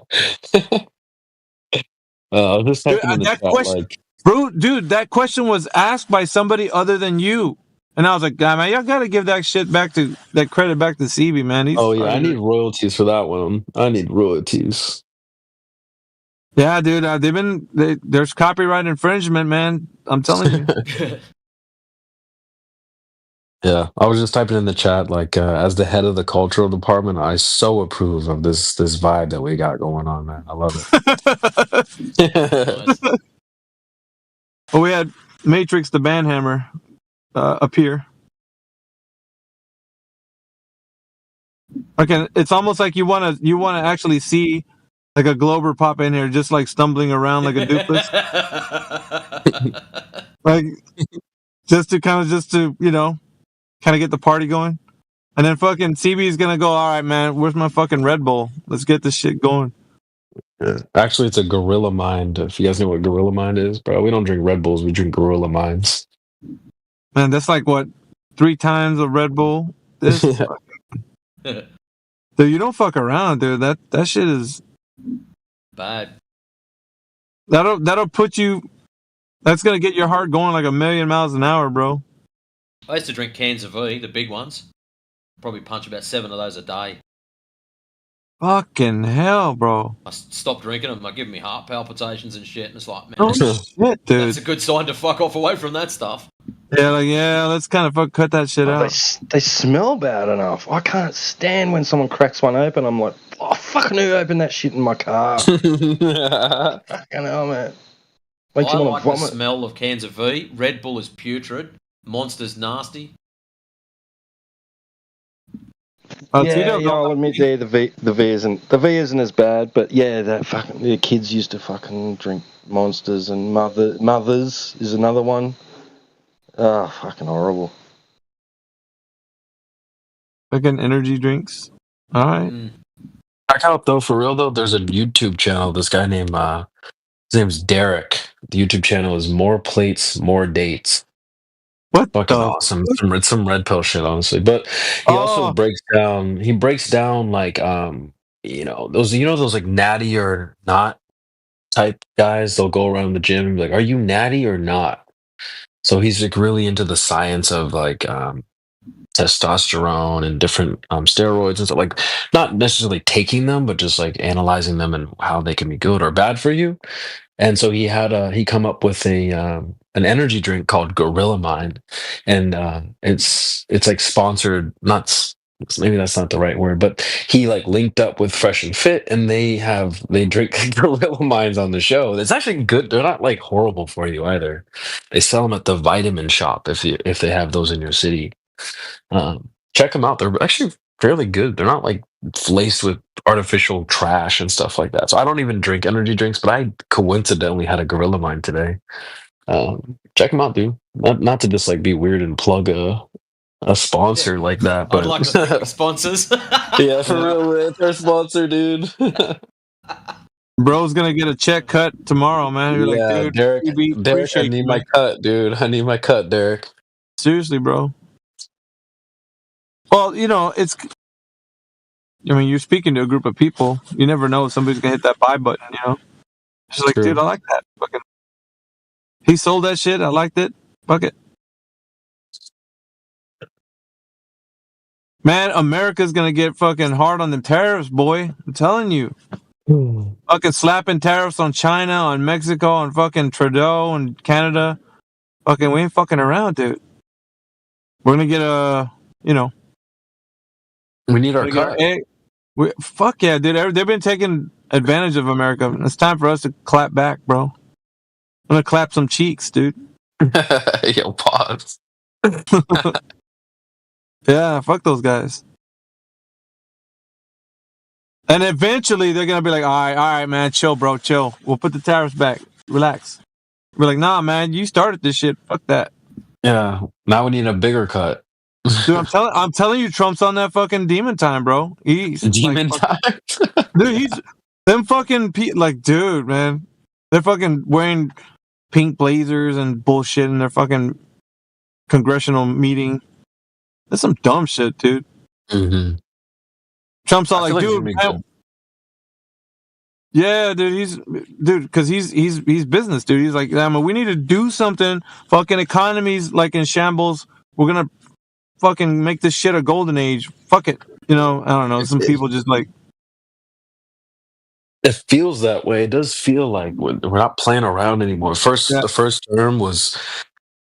I was just typing in the chat, like, bro, dude, that question was asked by somebody other than you. And I was like, God, man, y'all got to give that shit that credit back to CB, man. I need royalties for that one. I need royalties. Yeah, dude, there's copyright infringement, man. I'm telling you. Yeah, I was just typing in the chat, like, as the head of the cultural department, I so approve of this vibe that we got going on, man. I love it. Well, we had Matrix the Banhammer appear. Okay, it's almost like you wanna actually see like a Glober pop in here, just like stumbling around like a doofus, like just to kind of get the party going, and then fucking CB is gonna go. All right, man, where's my fucking Red Bull? Let's get this shit going. Yeah. Actually, it's a Gorilla Mind. If you guys know what Gorilla Mind is, bro, we don't drink Red Bulls. We drink Gorilla Minds. Man, that's like what 3 times a Red Bull. This, dude, you don't fuck around, dude. That shit is bad. That'll put you. That's gonna get your heart going like 1,000,000 miles an hour, bro. I used to drink cans of V, the big ones. Probably punch about 7 of those a day. Fucking hell, bro. I stopped drinking them. They're giving me heart palpitations and shit. And it's like, man, oh, shit, dude. That's a good sign to fuck off away from that stuff. Yeah, let's kind of cut that shit out. They smell bad enough. I can't stand when someone cracks one open. I'm like, oh, fucking who opened that shit in my car? Fucking hell, man. I like the smell of cans of V. Red Bull is putrid. Monster's nasty. I'll admit the V isn't as bad, but yeah, that fucking the kids used to fucking drink Monsters, and Mothers is another one. Oh, fucking horrible. Fucking energy drinks. All right. Back out though, for real though. There's a YouTube channel. This guy named his name's Derek. The YouTube channel is More Plates, More Dates. What? Fucking awesome. It's some red pill shit, honestly. But he also breaks down like those like natty or not type guys. They'll go around the gym and be like, are you natty or not? So he's like really into the science of like testosterone and different steroids and stuff, like not necessarily taking them, but just like analyzing them and how they can be good or bad for you. And so he come up with an energy drink called Gorilla Mind, and it's like sponsored. Maybe that's not the right word, but he like linked up with Fresh and Fit, and they drink Gorilla Minds on the show. It's actually good. They're not like horrible for you either. They sell them at the Vitamin Shop if they have those in your city. Check them out. They're actually fairly good. They're not like laced with artificial trash and stuff like that. So I don't even drink energy drinks, but I coincidentally had a Gorilla Mind today. Check them out, dude. Not to just like be weird and plug a sponsor like that, but I'd like to thank the sponsors. Yeah, for real, it's our sponsor, dude. Bro's gonna get a check cut tomorrow, man. You're like, dude, Derek, I need my cut, dude. I need my cut, Derek. Seriously, bro. Well, you're speaking to a group of people. You never know if somebody's gonna hit that buy button, It's like, dude, I like that. Fucking, he sold that shit. I liked it. Fuck it. Man, America's gonna get fucking hard on them tariffs, boy. I'm telling you. Fucking slapping tariffs on China, on Mexico, on fucking Trudeau and Canada. Fucking, we ain't fucking around, dude. We're gonna get we need our cut. Fuck yeah, dude. They've been taking advantage of America. It's time for us to clap back, bro. I'm gonna clap some cheeks, dude. Yo, pause. Yeah, fuck those guys. And eventually they're gonna be like, all right, man, chill, bro, chill. We'll put the tariffs back. Relax. We're like, nah, man, you started this shit. Fuck that. Yeah. Now we need a bigger cut. Dude, I'm telling you, Trump's on that fucking demon time, bro. He's demon time. Dude, he's them fucking like, dude, man. They're fucking wearing pink blazers and bullshit in their fucking congressional meeting. That's some dumb shit, dude. Mm-hmm. Trump's all like, dude, man, yeah, dude, because he's business, dude. He's like, we need to do something. Fucking economy's like in shambles. We're gonna fucking make this shit a golden age. Fuck it. I don't know. Some people just like. It feels that way. It does feel like we're not playing around anymore. The first term was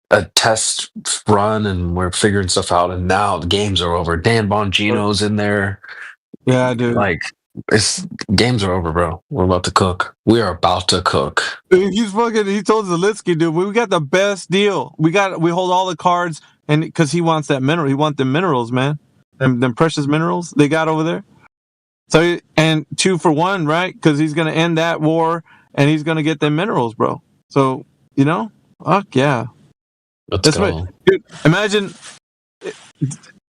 a test run, and we're figuring stuff out. And now the games are over. Dan Bongino's in there. Yeah, dude. Like, games are over, bro. We're about to cook. We are about to cook. He told Zelensky, dude, we got the best deal. We hold all the cards, and because he wants that mineral, he wants the minerals, man. Them precious minerals they got over there. So, and 2 for 1, right? Because he's gonna end that war, and he's gonna get them minerals, bro. So, fuck yeah. Let's go. Right. Dude, imagine,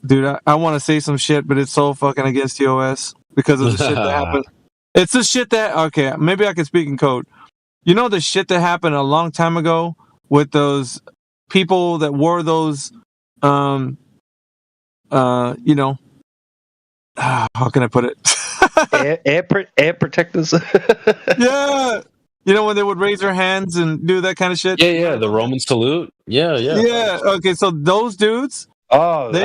dude, I want to say some shit, but it's so fucking against TOS because of the shit that happened. It's the shit that, okay, maybe I can speak in code. The shit that happened a long time ago with those people that wore those, how can I put it? air protectors. Yeah. When they would raise their hands and do that kind of shit? Yeah, the Roman salute. Yeah. Yeah, okay, so those dudes... Oh, they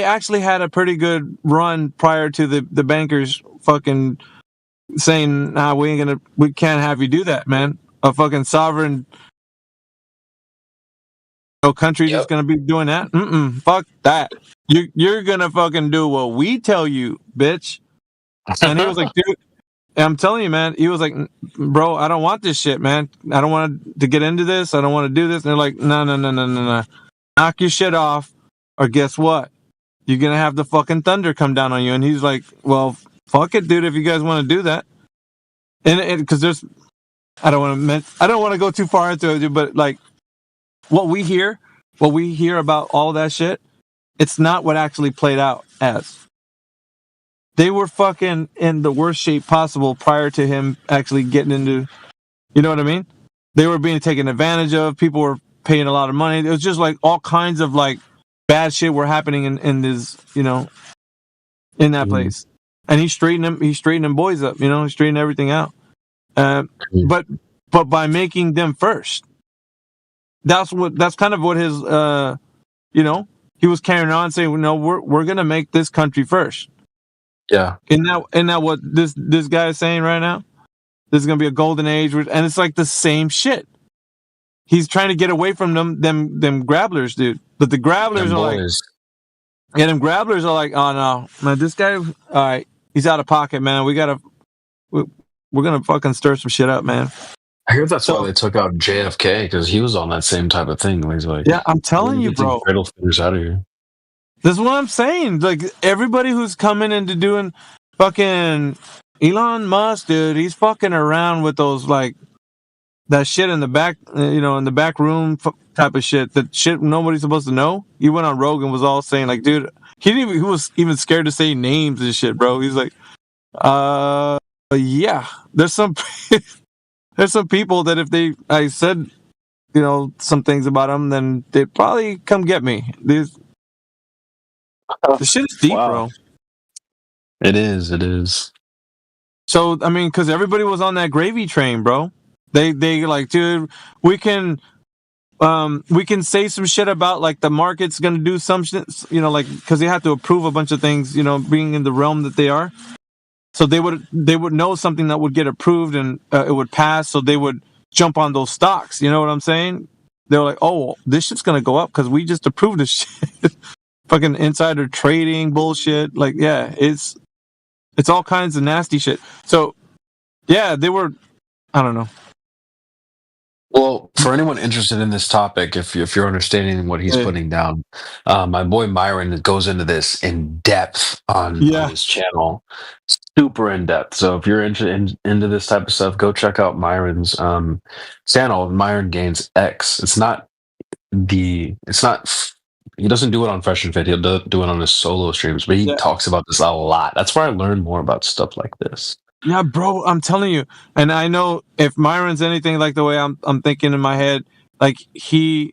actually had a pretty good run prior to the bankers fucking saying, nah, we can't have you do that, man. A fucking sovereign country just gonna be doing that? Fuck that. You're gonna fucking do what we tell you, bitch. And he was like, dude, I'm telling you, man, he was like, bro, I don't want this shit, man. I don't want to get into this. I don't want to do this. And they're like, no. Knock your shit off, or guess what? You're gonna have the fucking thunder come down on you. And he's like, well, fuck it, dude, if you guys want to do that. And because I don't want to go too far into it, dude, but like what we hear about all that shit, it's not what actually played out as. They were fucking in the worst shape possible prior to him actually getting into, you know what I mean? They were being taken advantage of. People were paying a lot of money. It was just like all kinds of like bad shit were happening in this, in that place. And he straightened them boys up, he straightened everything out. But by making them first, that's kind of what his, he was carrying on saying, no, we're going to make this country first. Yeah. Isn't that what this guy is saying right now? This is going to be a golden age. And it's like the same shit. He's trying to get away from them grabblers, dude. But the grabblers them grabblers are like, oh no, man, this guy, all right, he's out of pocket, man. We're gonna fucking stir some shit up, man. I heard that's why they took out JFK, because he was on that same type of thing. He's like, yeah, I'm telling you, bro. Cradle fingers out of here. This is what I'm saying. Like everybody who's coming into doing fucking Elon Musk, dude, he's fucking around with those like. That shit in the back, in the back room type of shit. That shit nobody's supposed to know. He went on Rogan, was all saying like, dude, he was even scared to say names and shit, bro. He's like, yeah, there's some people that if I said, some things about them, then they'd probably come get me. The shit is deep, bro. It is. So I mean, because everybody was on that gravy train, bro. They like, dude, we can say some shit about like the market's gonna do some shit, like because they have to approve a bunch of things, being in the realm that they are. So they would know something that would get approved and it would pass. So they would jump on those stocks. You know what I'm saying? They were like, oh, this shit's gonna go up because we just approved this shit. Fucking insider trading bullshit. Like, yeah, it's all kinds of nasty shit. So yeah, they were. I don't know. Well, for anyone interested in this topic, if you're understanding what he's putting down, my boy Myron goes into this in depth on his channel. super in depth. So if you're into this type of stuff, go check out Myron's channel. Myron Gains X. It's not. He doesn't do it on Fresh and Fit. He'll do it on his solo streams, but he talks about this a lot. That's where I learned more about stuff like this. Yeah, bro, I'm telling you. And I know if Myron's anything like the way I'm thinking in my head, like he's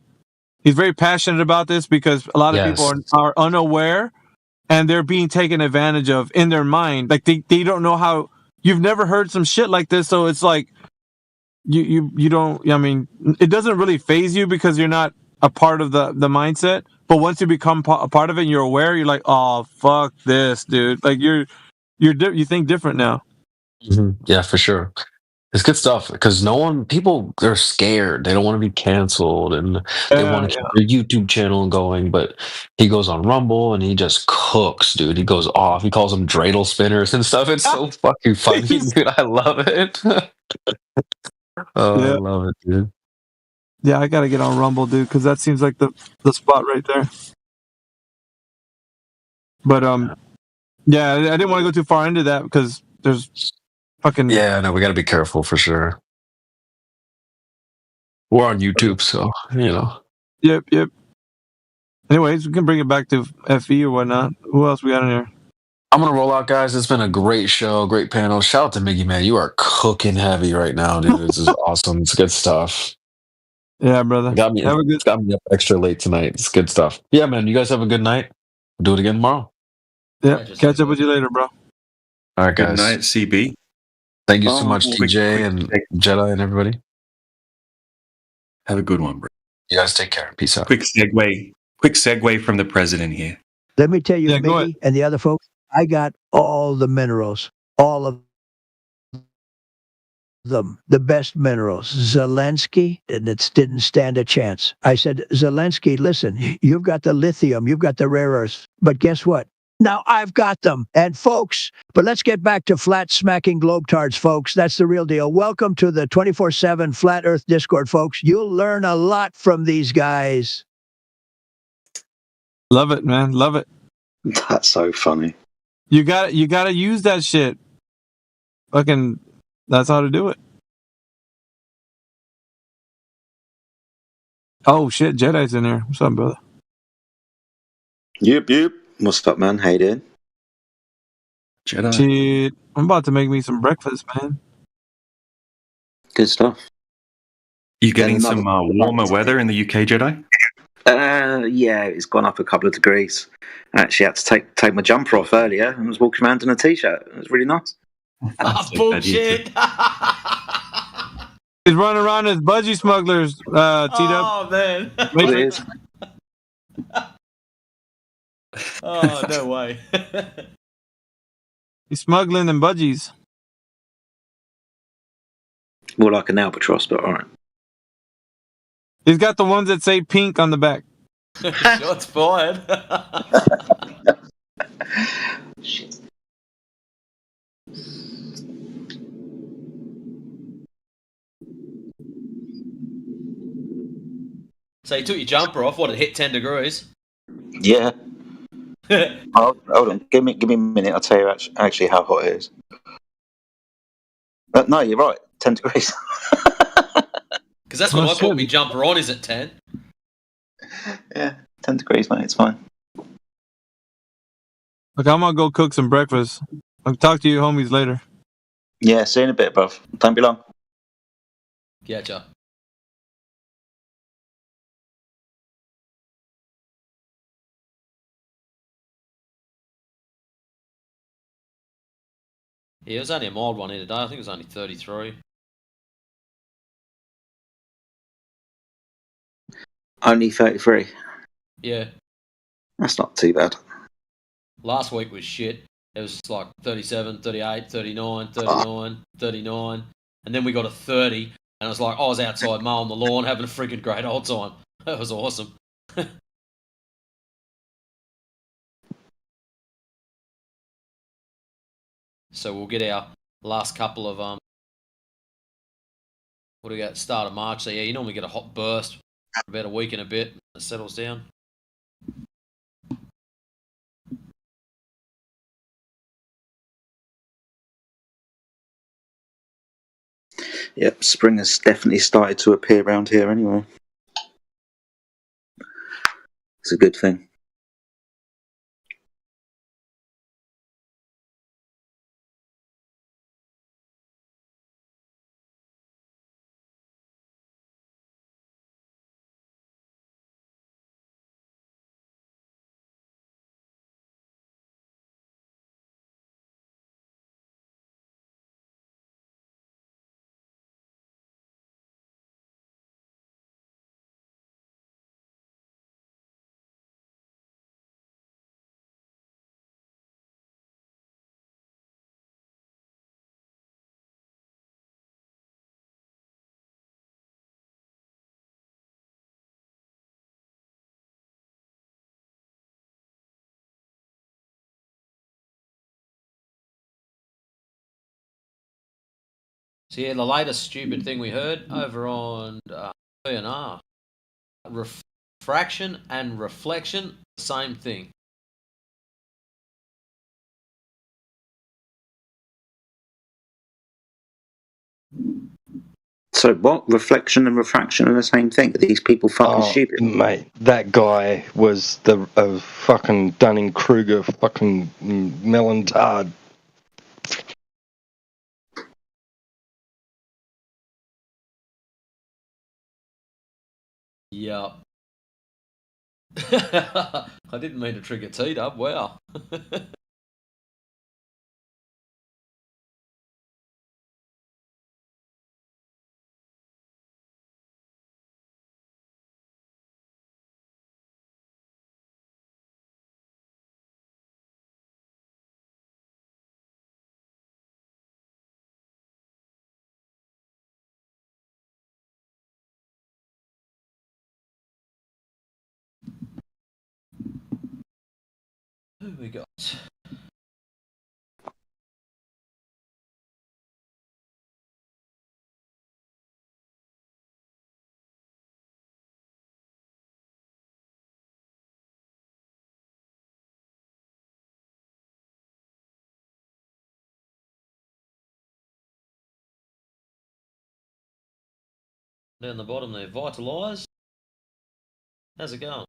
very passionate about this because a lot of people are unaware and they're being taken advantage of in their mind. Like they don't know how. You've never heard some shit like this, so it's like you don't. I mean, it doesn't really faze you because you're not a part of the mindset. But once you become a part of it and you're aware, you're like, oh fuck this, dude. Like you think different now. Mm-hmm. Yeah, for sure. It's good stuff because they're scared. They don't want to be canceled and they want to keep their YouTube channel going. But he goes on Rumble and he just cooks, dude. He goes off. He calls them dreidel spinners and stuff. It's so fucking funny, dude. I love it. I love it, dude. Yeah, I gotta get on Rumble, dude, because that seems like the spot right there. But yeah, I didn't want to go too far into that because there's fucking no, we gotta be careful for sure. We're on YouTube, so Yep. Anyways, we can bring it back to FE or whatnot. Who else we got in here? I'm gonna roll out, guys. It's been a great show, great panel. Shout out to Miggy, man. You are cooking heavy right now, dude. This is awesome. It's good stuff. Yeah, brother. Got me up extra late tonight. It's good stuff. Yeah, man. You guys have a good night. We'll do it again tomorrow. Yeah, catch up with you later, bro. All right, guys. Good night, CB. Thank you so much, TJ and Jedi and everybody. Have a good one, bro. You guys take care. Peace out. Quick segue from the president here. Let me tell you, Miggy and the other folks, I got all the minerals, all of them, the best minerals. Zelensky didn't stand a chance. I said, Zelensky, listen, you've got the lithium, you've got the rare earths, but guess what? Now I've got them. And folks, but let's get back to flat smacking globetards, folks. That's the real deal. Welcome to the 24/7 Flat Earth Discord, folks. You'll learn a lot from these guys. Love it, man. Love it. That's so funny. You gotta use that shit. Fucking, that's how to do it. Oh shit, Jedi's in there. What's up, brother? Yep. What's up, man? How you doing? Jedi. Shit, I'm about to make me some breakfast, man. Good stuff. You getting some warmer weather in the UK, Jedi? Yeah, it's gone up a couple of degrees. I actually had to take my jumper off earlier and was walking around in a t-shirt. It was really nice. Bullshit. He's running around as budgie smugglers, T-Dub. Oh, man. Oh, no way. He's smuggling them budgies. More like an albatross, but all right. He's got the ones that say pink on the back. Shots fired. So you took your jumper off. What, it hit 10 degrees? Yeah. Hold on. Give me a minute. I'll tell you actually how hot it is. No, you're right. 10 degrees. Because that's when I put my jumper on, is it 10? Yeah, 10 degrees, mate. It's fine. Look, I'm going to go cook some breakfast. I'll talk to you homies later. Yeah, see you in a bit, bruv. Don't be long. Getcha. Yeah, it was only a mild one here today. I think it was only 33. Only 33? Yeah. That's not too bad. Last week was shit. It was like 37, 38, 39, 39, 39. And then we got a 30. And it was like, I was outside mowing the lawn having a freaking great old time. That was awesome. So we'll get our last couple of what do we got? Start of March. So yeah, you normally get a hot burst for about a week and a bit. It settles down. Yep, spring has definitely started to appear around here anyway. It's a good thing. So yeah, the latest stupid thing we heard over on PNR, refraction and reflection, same thing. So what? Reflection and refraction are the same thing? Are these people fucking stupid? Mate, that guy was a fucking Dunning-Kruger fucking melon tard. Yep. I didn't mean to trigger T-Dub. Wow. Who we got? Down the bottom there, Vitalise. How's it going?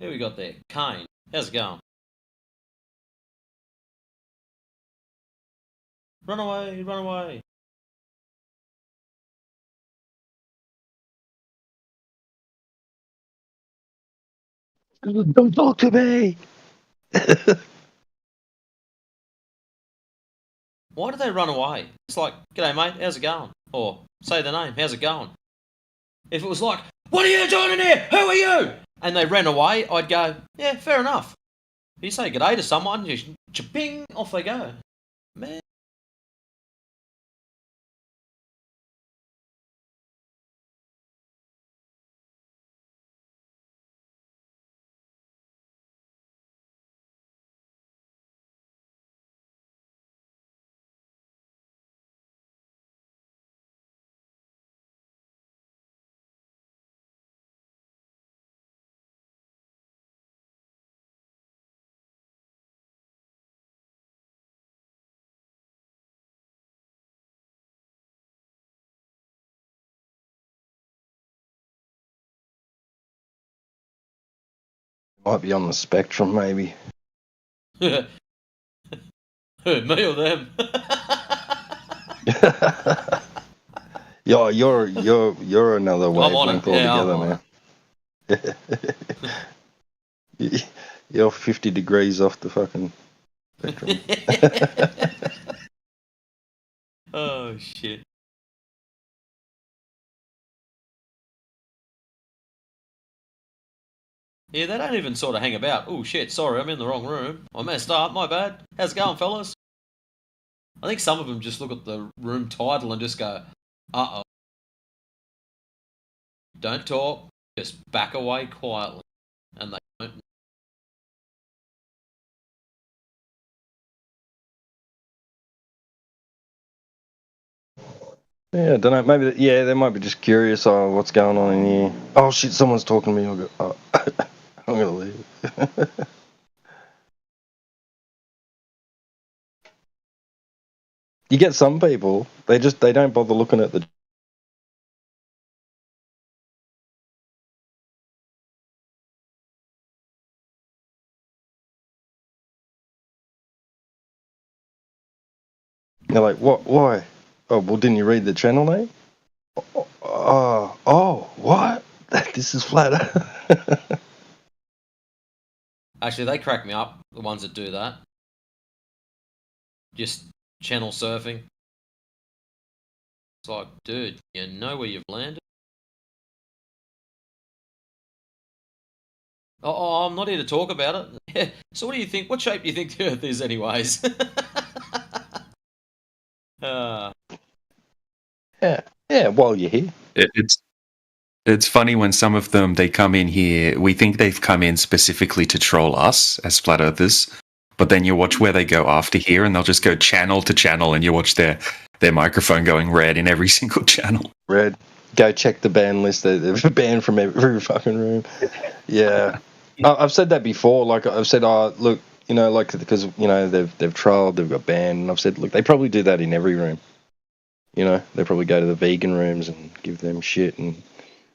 Who we got there? Kane. How's it going? Run away, run away. Don't talk to me. Why do they run away? It's like, g'day mate, how's it going? Or say the name, how's it going? If it was like, what are you doing in here? Who are you? And they ran away, I'd go, yeah, fair enough. You say g'day to someone, just cha-ping, off they go. Man. Might be on the spectrum, maybe. Me or them? Yo, you're another wavelength altogether, man. You're 50 degrees off the fucking spectrum. Oh shit. Yeah, they don't even sort of hang about. Oh shit, sorry, I'm in the wrong room. I messed up, my bad. How's it going, fellas? I think some of them just look at the room title and just go, uh-oh. Don't talk, just back away quietly. And they don't. Yeah, I don't know. Maybe, they might be just curious. Oh, what's going on in here? Oh shit, someone's talking to me. I'll go. Oh, I'm gonna leave. You get some people. They don't bother looking at the. They're like, what? Why? Oh, well, didn't you read the channel name? Oh, what? This is flat. Actually, they crack me up, the ones that do that. Just channel surfing. It's like, dude, you know where you've landed? Oh, I'm not here to talk about it. Yeah. So what do you think? What shape do you think the Earth is anyways? Yeah, while you're here. It's funny when some of them, they come in here, we think they've come in specifically to troll us as flat earthers, but then you watch where they go after here and they'll just go channel to channel and you watch their microphone going red in every single channel. Red. Go check the ban list. They're banned from every fucking room. Yeah. I've said that before. Like, I've said, look, like, because, they've trolled, they've got banned, and I've said, look, they probably do that in every room. They probably go to the vegan rooms and give them shit and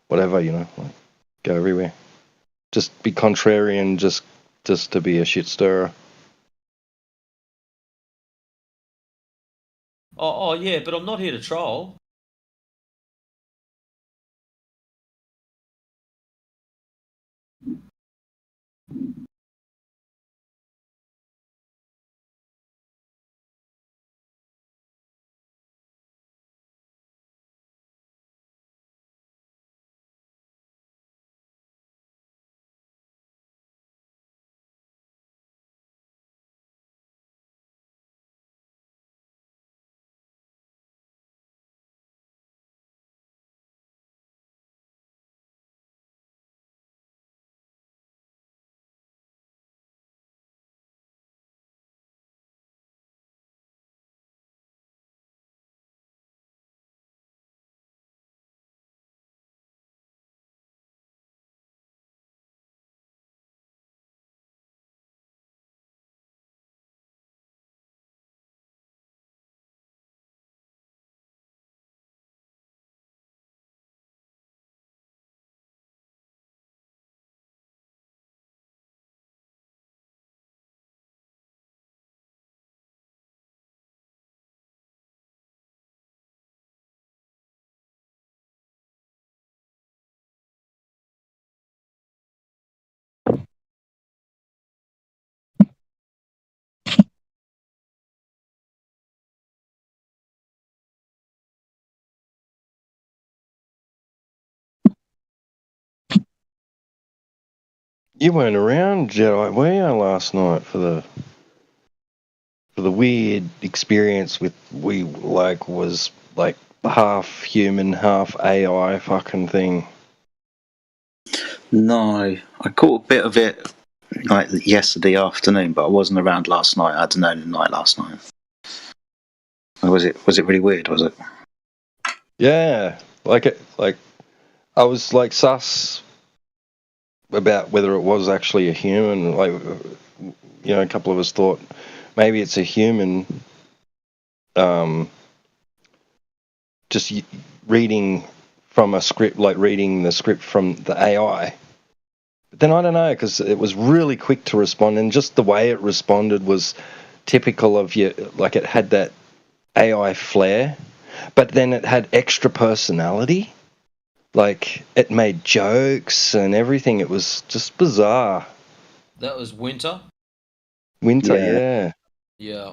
whatever, like, go everywhere. Just be contrarian, just to be a shit stirrer. Oh, yeah, but I'm not here to troll. You weren't around, Jedi, were you, last night for the weird experience with was like half human, half AI fucking thing? No, I caught a bit of it like yesterday afternoon, but I wasn't around last night. I had an early night last night. Or was it really weird? Was it? Yeah, I was like sus about whether it was actually a human. Like, a couple of us thought maybe it's a human. Just reading from a script, like reading the script from the AI. But then I don't know, because it was really quick to respond, and just the way it responded was typical of you. Like, it had that AI flair, but then it had extra personality. Like, it made jokes and everything. It was just bizarre. That was Winter? Winter, yeah. Yeah.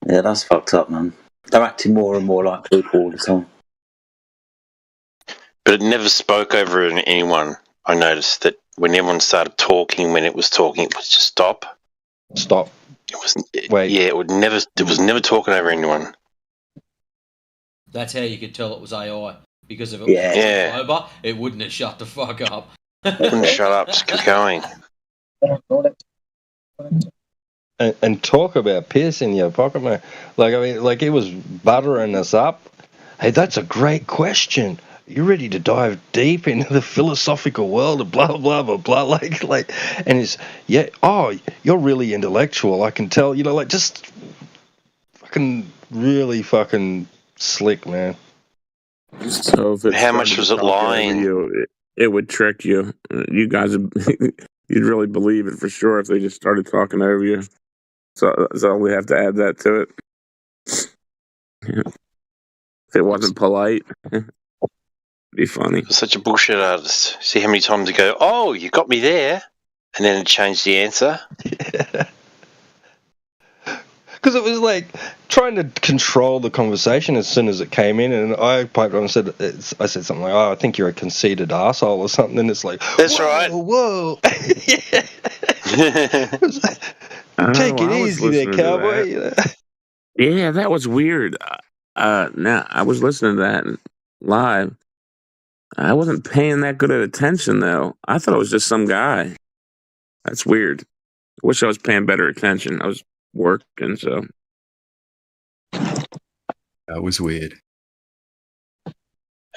Yeah, that's fucked up, man. They're acting more and more like people all the time. But it never spoke over anyone. I noticed that when everyone started talking, when it was talking, it would just stop. Stop. It wasn't. Yeah, it would never. It was never talking over anyone. That's how you could tell it was AI. Because if it was over, it wouldn't have shut the fuck up. Wouldn't shut up, just keep going. And talk about piss in your pocket, man. Like it was buttering us up. Hey, that's a great question. You're ready to dive deep into the philosophical world of blah blah blah blah. Like, and it's you're really intellectual. I can tell. Just fucking really fucking slick, man. So if how much was it lying? It would trick you. You guys, you'd really believe it for sure if they just started talking over you. So we have to add that to it. If it wasn't polite, it'd be funny. Such a bullshit artist. See how many times you go, "Oh, you got me there," and then it changed the answer. Because it was like trying to control the conversation as soon as it came in, and I piped on and said, I said something like, "Oh, I think you're a conceited asshole" or something, and it's like, "That's whoa, right." Whoa, take it easy there, cowboy. Yeah, that was weird. Now I was listening to that live. I wasn't paying that good of attention though. I thought it was just some guy. That's weird. I wish I was paying better attention. I was working, so that was weird.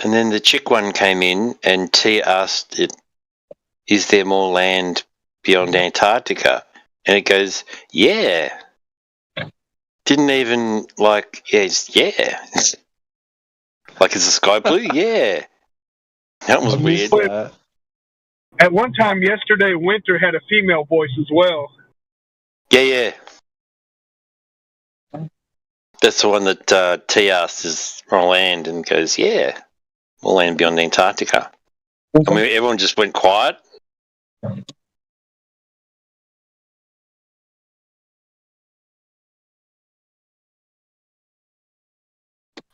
And then the chick one came in, and T asked it, "Is there more land beyond Antarctica?" And it goes, "Yeah." Didn't even like, yeah. Like, is the sky blue? Yeah. That was weird. At one time yesterday, Winter had a female voice as well. Yeah. That's the one that T asked, "Is more land?" and goes, "Yeah, more land beyond Antarctica." I mean, everyone just went quiet.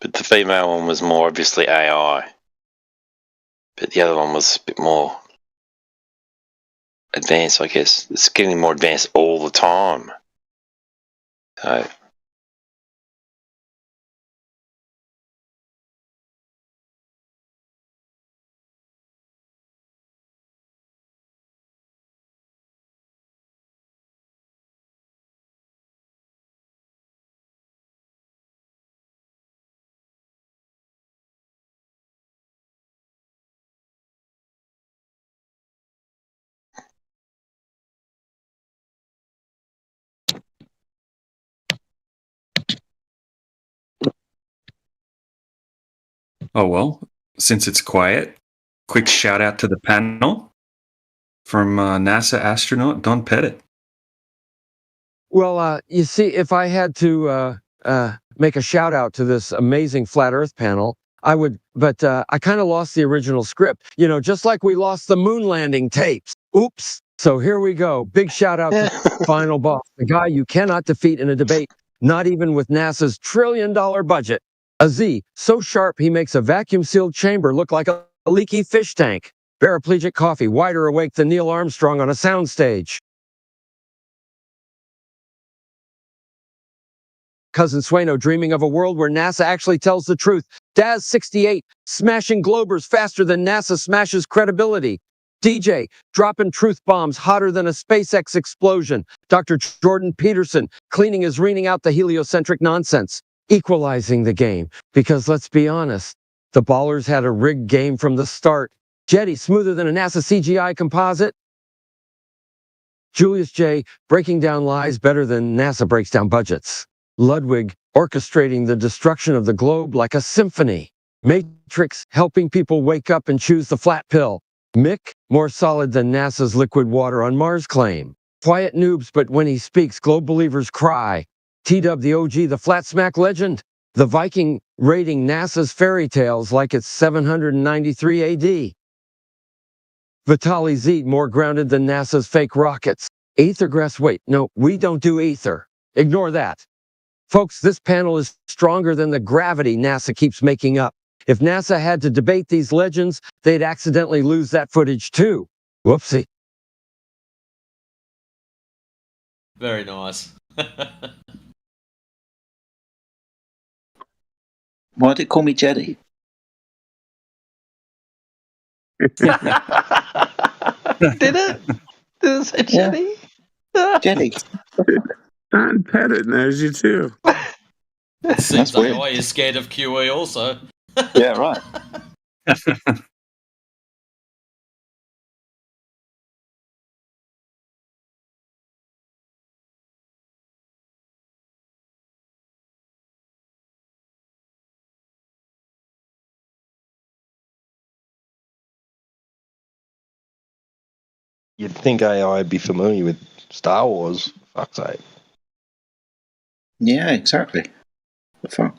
But the female one was more obviously AI. But the other one was a bit more advanced, I guess. It's getting more advanced all the time. So... Oh, well, since it's quiet, quick shout out to the panel from NASA astronaut Don Pettit. Well, you see, if I had to make a shout out to this amazing Flat Earth panel, I would, but I kind of lost the original script, just like we lost the moon landing tapes. Oops. So here we go. Big shout out to Final Boss, the guy you cannot defeat in a debate, not even with NASA's $1 trillion budget. A Z, so sharp he makes a vacuum-sealed chamber look like a leaky fish tank. Paraplegic coffee, wider awake than Neil Armstrong on a soundstage. Cousin Sueno dreaming of a world where NASA actually tells the truth. Daz 68, smashing Globers faster than NASA smashes credibility. DJ, dropping truth bombs hotter than a SpaceX explosion. Dr. Jordan Peterson, cleaning his reaming out the heliocentric nonsense. Equalizing the game, because let's be honest, the ballers had a rigged game from the start. Jetty, smoother than a NASA CGI composite. Julius J, breaking down lies better than NASA breaks down budgets. Ludwig, orchestrating the destruction of the globe like a symphony. Matrix, helping people wake up and choose the flat pill. Mick, more solid than NASA's liquid water on Mars claim. Quiet noobs, but when he speaks, globe believers cry. T-Dub the OG, the flat smack legend. The Viking, rating NASA's fairy tales like it's 793 AD. Vitaly Z, more grounded than NASA's fake rockets. Ethergrass, wait, no, we don't do ether. Ignore that. Folks, this panel is stronger than the gravity NASA keeps making up. If NASA had to debate these legends, they'd accidentally lose that footage too. Whoopsie. Very nice. Why did it call me Jetty? Did it? Did it say Jetty? Jetty. Don Pettit knows you too. Seems That's weird. AI is scared of QE also. Yeah, right. You'd think AI would be familiar with Star Wars. Fuck's sake. Yeah, exactly. The fuck?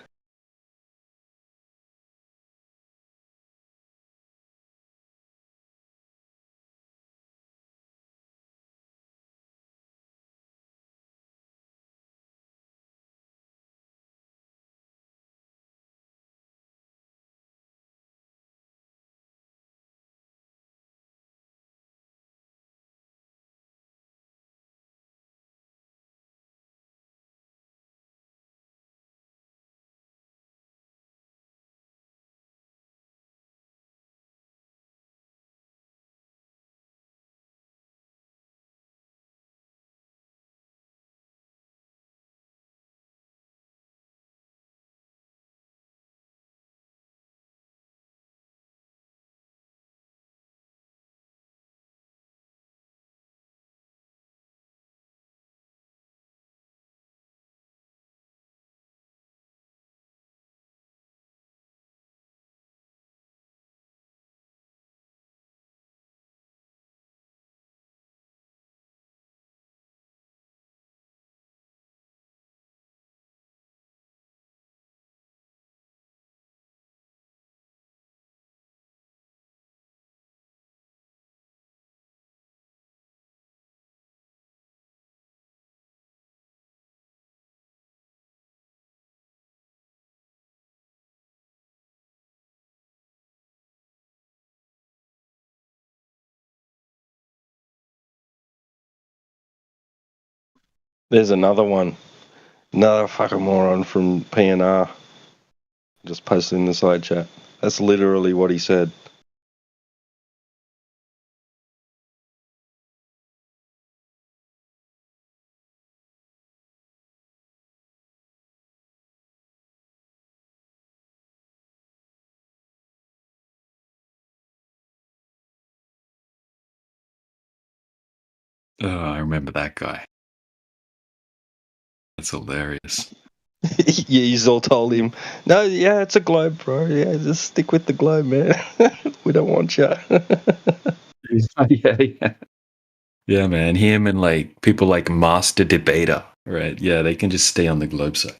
There's another one. Another fucking moron from PNR. Just posted in the side chat. That's literally what he said. Oh, I remember that guy. That's hilarious. Yeah, he's all told him, no, yeah, it's a globe, bro. Yeah, just stick with the globe, man. We don't want you. yeah. Yeah, man. Him and like people like Master Debater, right? Yeah, they can just stay on the globe side.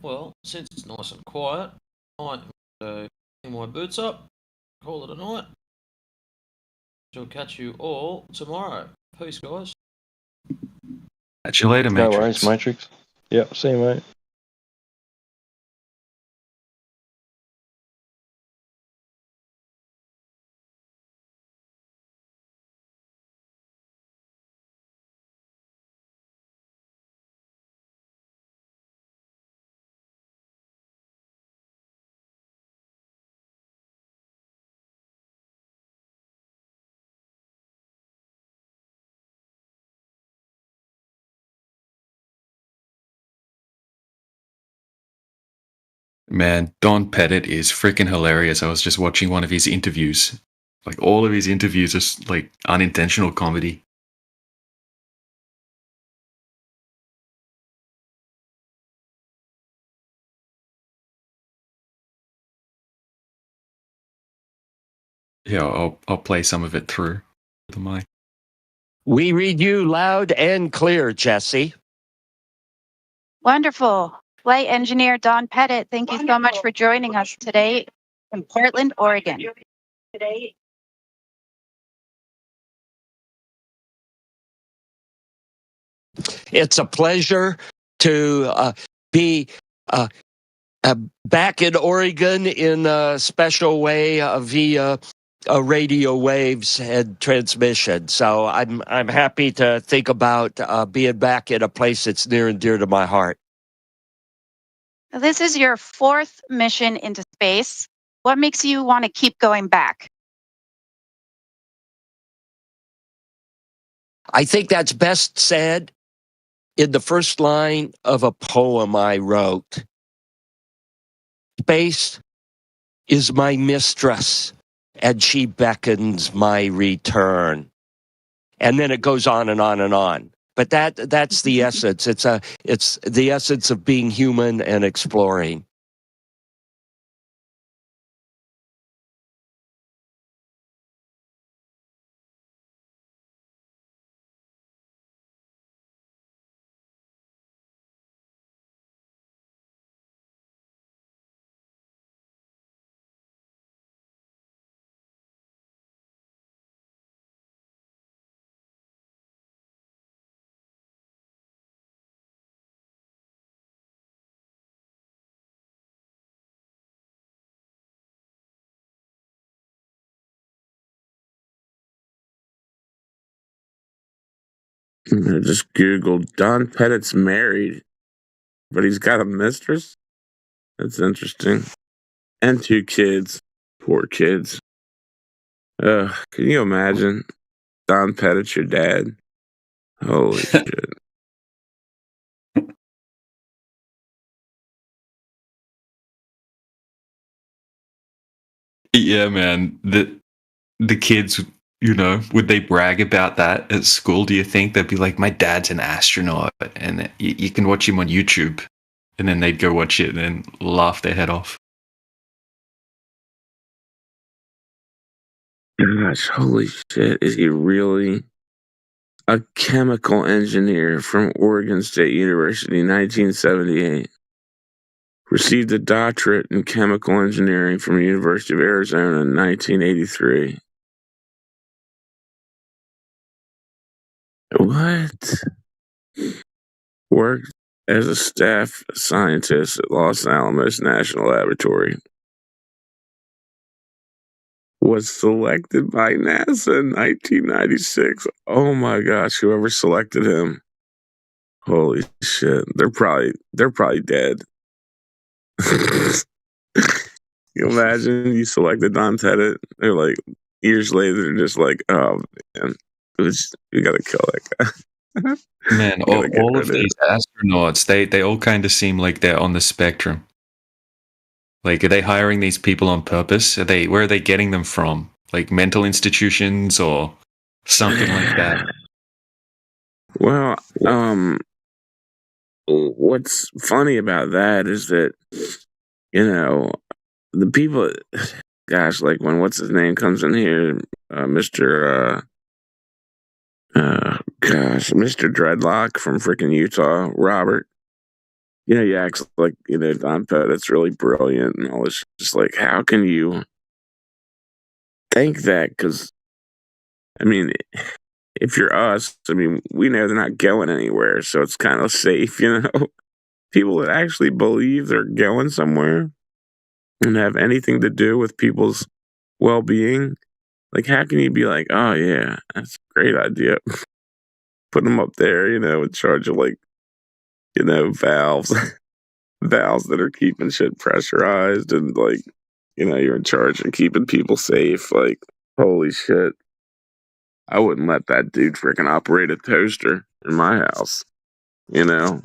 well, since it's nice and quiet, I'm going to hang my boots up, call it a night. I'll catch you all tomorrow. Peace, guys. Catch you later, No Matrix. worries, Matrix. Yep, see you, mate. Man, Don Pettit is freaking hilarious. I was just watching one of his interviews. Like, all of his interviews are like unintentional comedy. Yeah, I'll play some of it through the mic. We read you loud and clear, Jesse. Wonderful. Flight engineer Don Pettit, thank you so much for joining us today in Portland, Oregon. It's a pleasure to be back in Oregon in a special way via radio waves and transmission. So I'm happy to think about being back in a place that's near and dear to my heart. This is your 4th mission into space. What makes you want to keep going back? I think that's best said in the first line of a poem I wrote. Space is my mistress, and she beckons my return. And then it goes on and on and on. But that's the essence. It's the essence of being human and exploring. I just Googled Don Pettit's married, but he's got a mistress? That's interesting. And 2 kids. Poor kids. Can you imagine? Don Pettit's your dad? Holy shit. Yeah, man. The kids, you know, would they brag about that at school? Do you think they'd be like, my dad's an astronaut, and you can watch him on YouTube, and then they'd go watch it and then laugh their head off? Gosh, holy shit. Is he really a chemical engineer from Oregon State University, 1978? Received a doctorate in chemical engineering from the University of Arizona in 1983. What? Worked as a staff scientist at Los Alamos National Laboratory. Was selected by NASA in 1996. Oh my gosh, whoever selected him. Holy shit. They're probably dead. You imagine you selected Don Pettit. They're like, years later, they're just like, oh man, we gotta kill that guy. Man, all of these astronauts, they all kind of seem like they're on the spectrum. Like, are they hiring these people on purpose? Where are they getting them from? Like mental institutions or something like that? Well, what's funny about that is that, you know, the people, gosh, like when what's his name comes in here, Mr. Dreadlock from freaking Utah, Robert. he acts like, Don Pettit's really brilliant and all this. Just like, how can you think that? Because, I mean, if you're us, I mean, we know they're not going anywhere, so it's kind of safe, People that actually believe they're going somewhere and have anything to do with people's well-being, like, how can you be like, oh, yeah, that's a great idea. Put them up there, in charge of, like, valves. Valves that are keeping shit pressurized and, like, you're in charge of keeping people safe. Like, holy shit. I wouldn't let that dude freaking operate a toaster in my house, you know?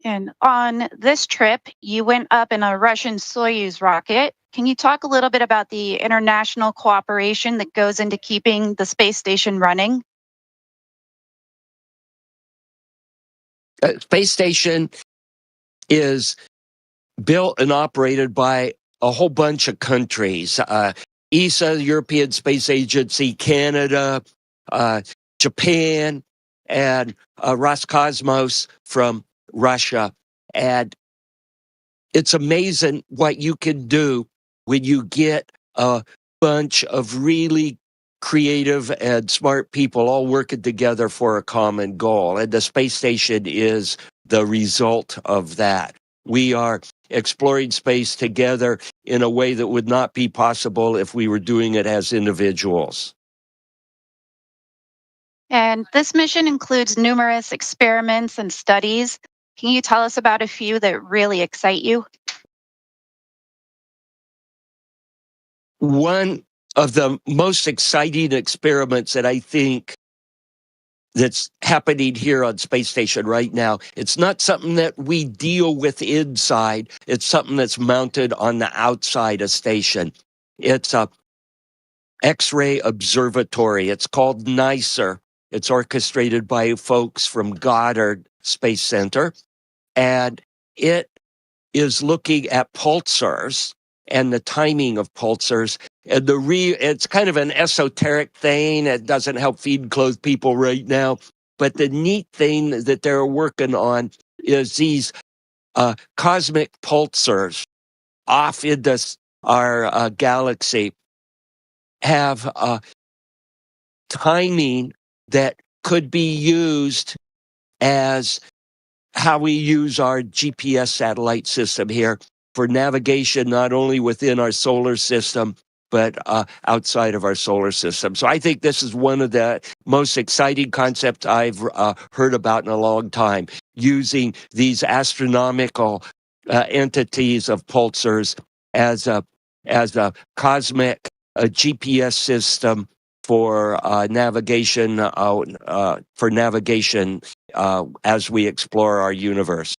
And on this trip, you went up in a Russian Soyuz rocket. Can you talk a little bit about the international cooperation that goes into keeping the space station running? Space station is built and operated by a whole bunch of countries. ESA, European Space Agency, Canada, Japan, and Roscosmos from Russia. And it's amazing what you can do when you get a bunch of really creative and smart people all working together for a common goal. And the space station is the result of that. We are exploring space together in a way that would not be possible if we were doing it as individuals. And this mission includes numerous experiments and studies. Can you tell us about a few that really excite you? One of the most exciting experiments that I think that's happening here on Space Station right now, it's not something that we deal with inside. It's something that's mounted on the outside of station. It's a X-ray observatory. It's called NICER. It's orchestrated by folks from Goddard Space Center. And it is looking at pulsars and the timing of pulsars. And it's kind of an esoteric thing. It doesn't help feed and clothe people right now. But the neat thing that they're working on is these cosmic pulsars off into our galaxy have timing that could be used as how we use our GPS satellite system here for navigation, not only within our solar system, but outside of our solar system. So I think this is one of the most exciting concepts I've heard about in a long time, using these astronomical entities of pulsars as a cosmic GPS system for navigation as we explore our universe.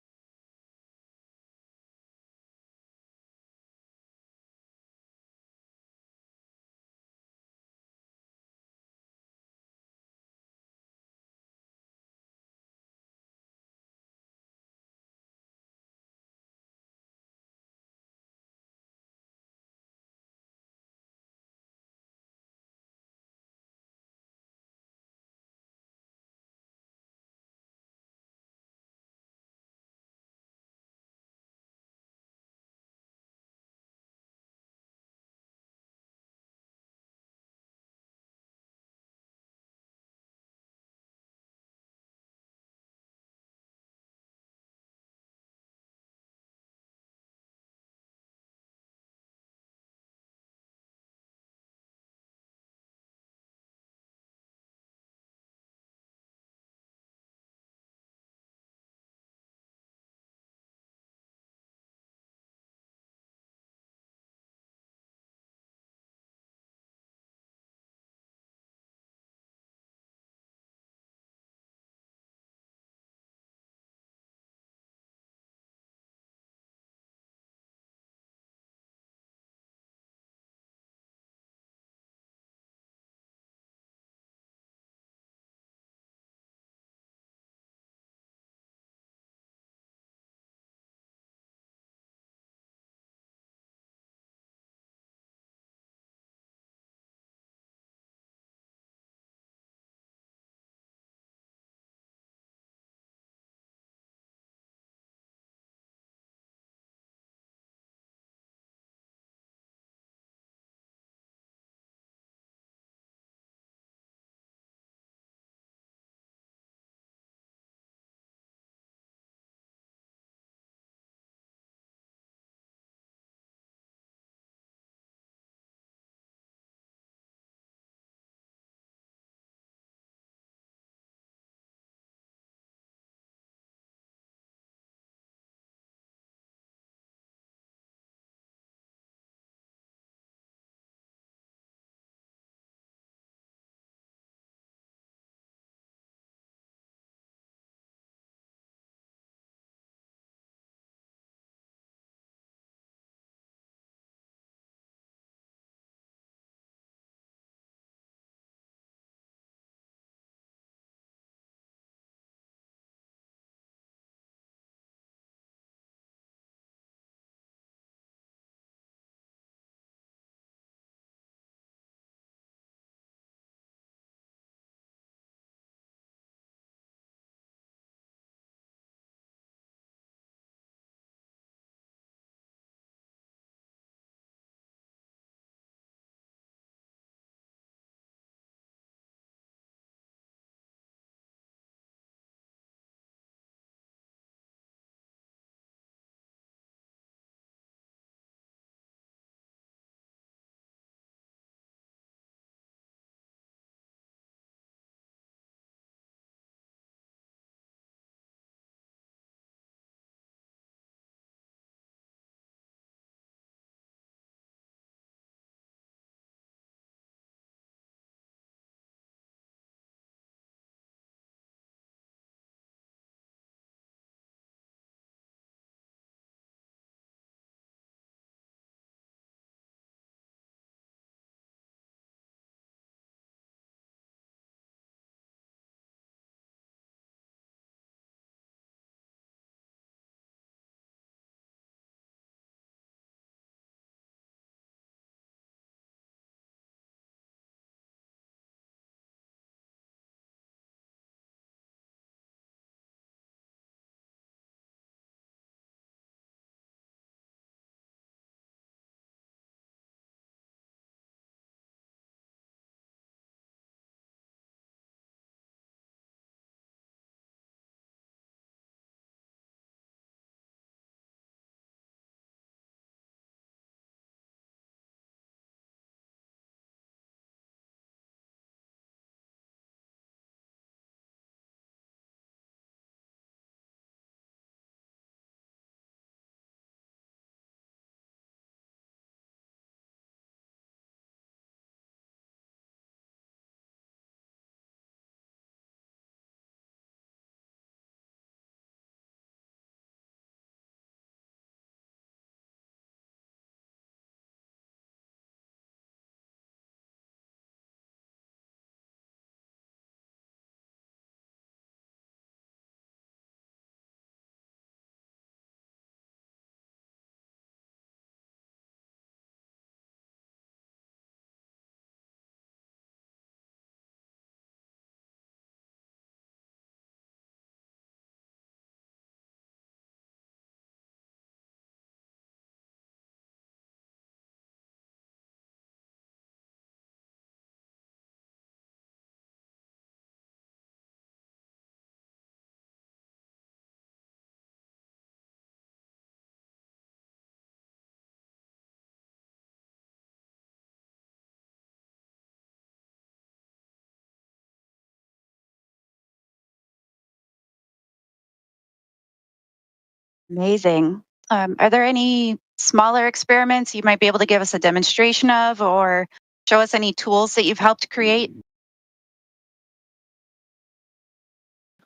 Amazing. Are there any smaller experiments you might be able to give us a demonstration of or show us any tools that you've helped create?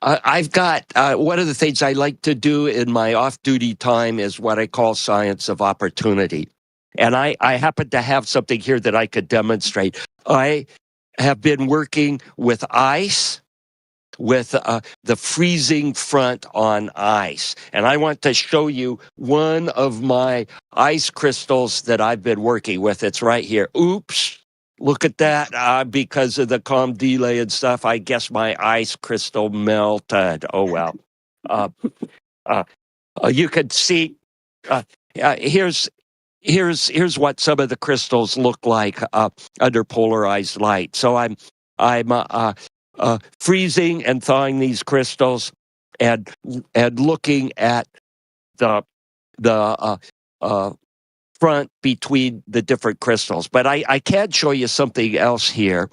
I've got one of the things I like to do in my off duty time is what I call science of opportunity. And I happen to have something here that I could demonstrate. I have been working with ice, with the freezing front on ice. And I want to show you one of my ice crystals that I've been working with. It's right here. Oops. Look at that. Because of the calm delay and stuff, I guess my ice crystal melted. Oh, well. You can see, here's what some of the crystals look like under polarized light. So I'm freezing and thawing these crystals and looking at the front between the different crystals. But I can show you something else here.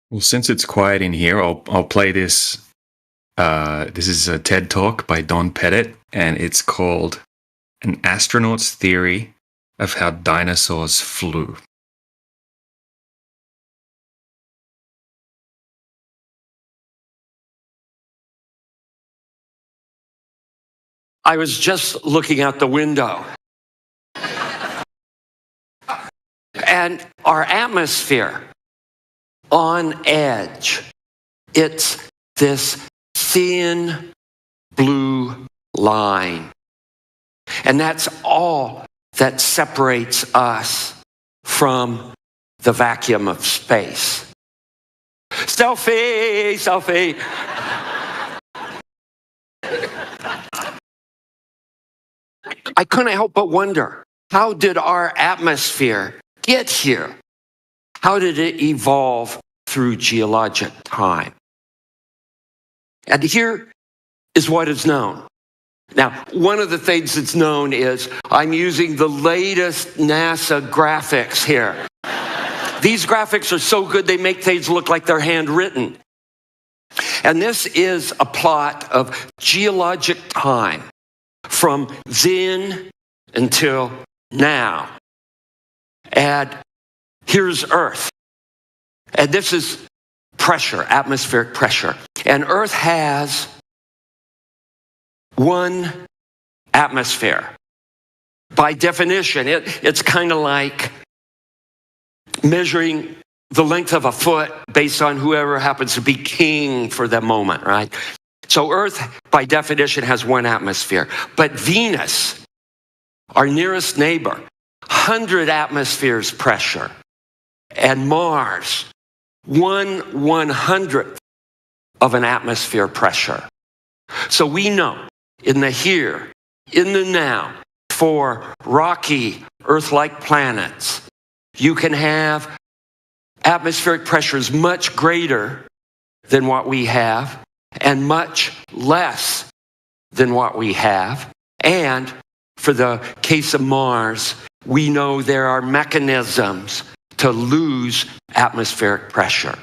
Well, since it's quiet in here, I'll play this. This is a TED Talk by Don Pettit, and it's called "An Astronaut's Theory of How Dinosaurs Flew." I was just looking out the window. And our atmosphere on edge, it's this thin blue line. And that's all that separates us from the vacuum of space. Selfie, selfie. I couldn't help but wonder, how did our atmosphere get here? How did it evolve through geologic time? And here is what is known. Now, one of the things that's known is I'm using the latest NASA graphics here. These graphics are so good they make things look like they're handwritten. And this is a plot of geologic time from then until now. And here's Earth. And this is pressure, atmospheric pressure. And Earth has 1 atmosphere. By definition, it's kind of like measuring the length of a foot based on whoever happens to be king for the moment, right? So Earth, by definition, has one atmosphere. But Venus, our nearest neighbor, 100 atmospheres pressure. And Mars, 1/100th of an atmosphere pressure. So we know in the here, in the now, for rocky Earth-like planets, you can have atmospheric pressures much greater than what we have and much less than what we have. And for the case of Mars, we know there are mechanisms to lose atmospheric pressure.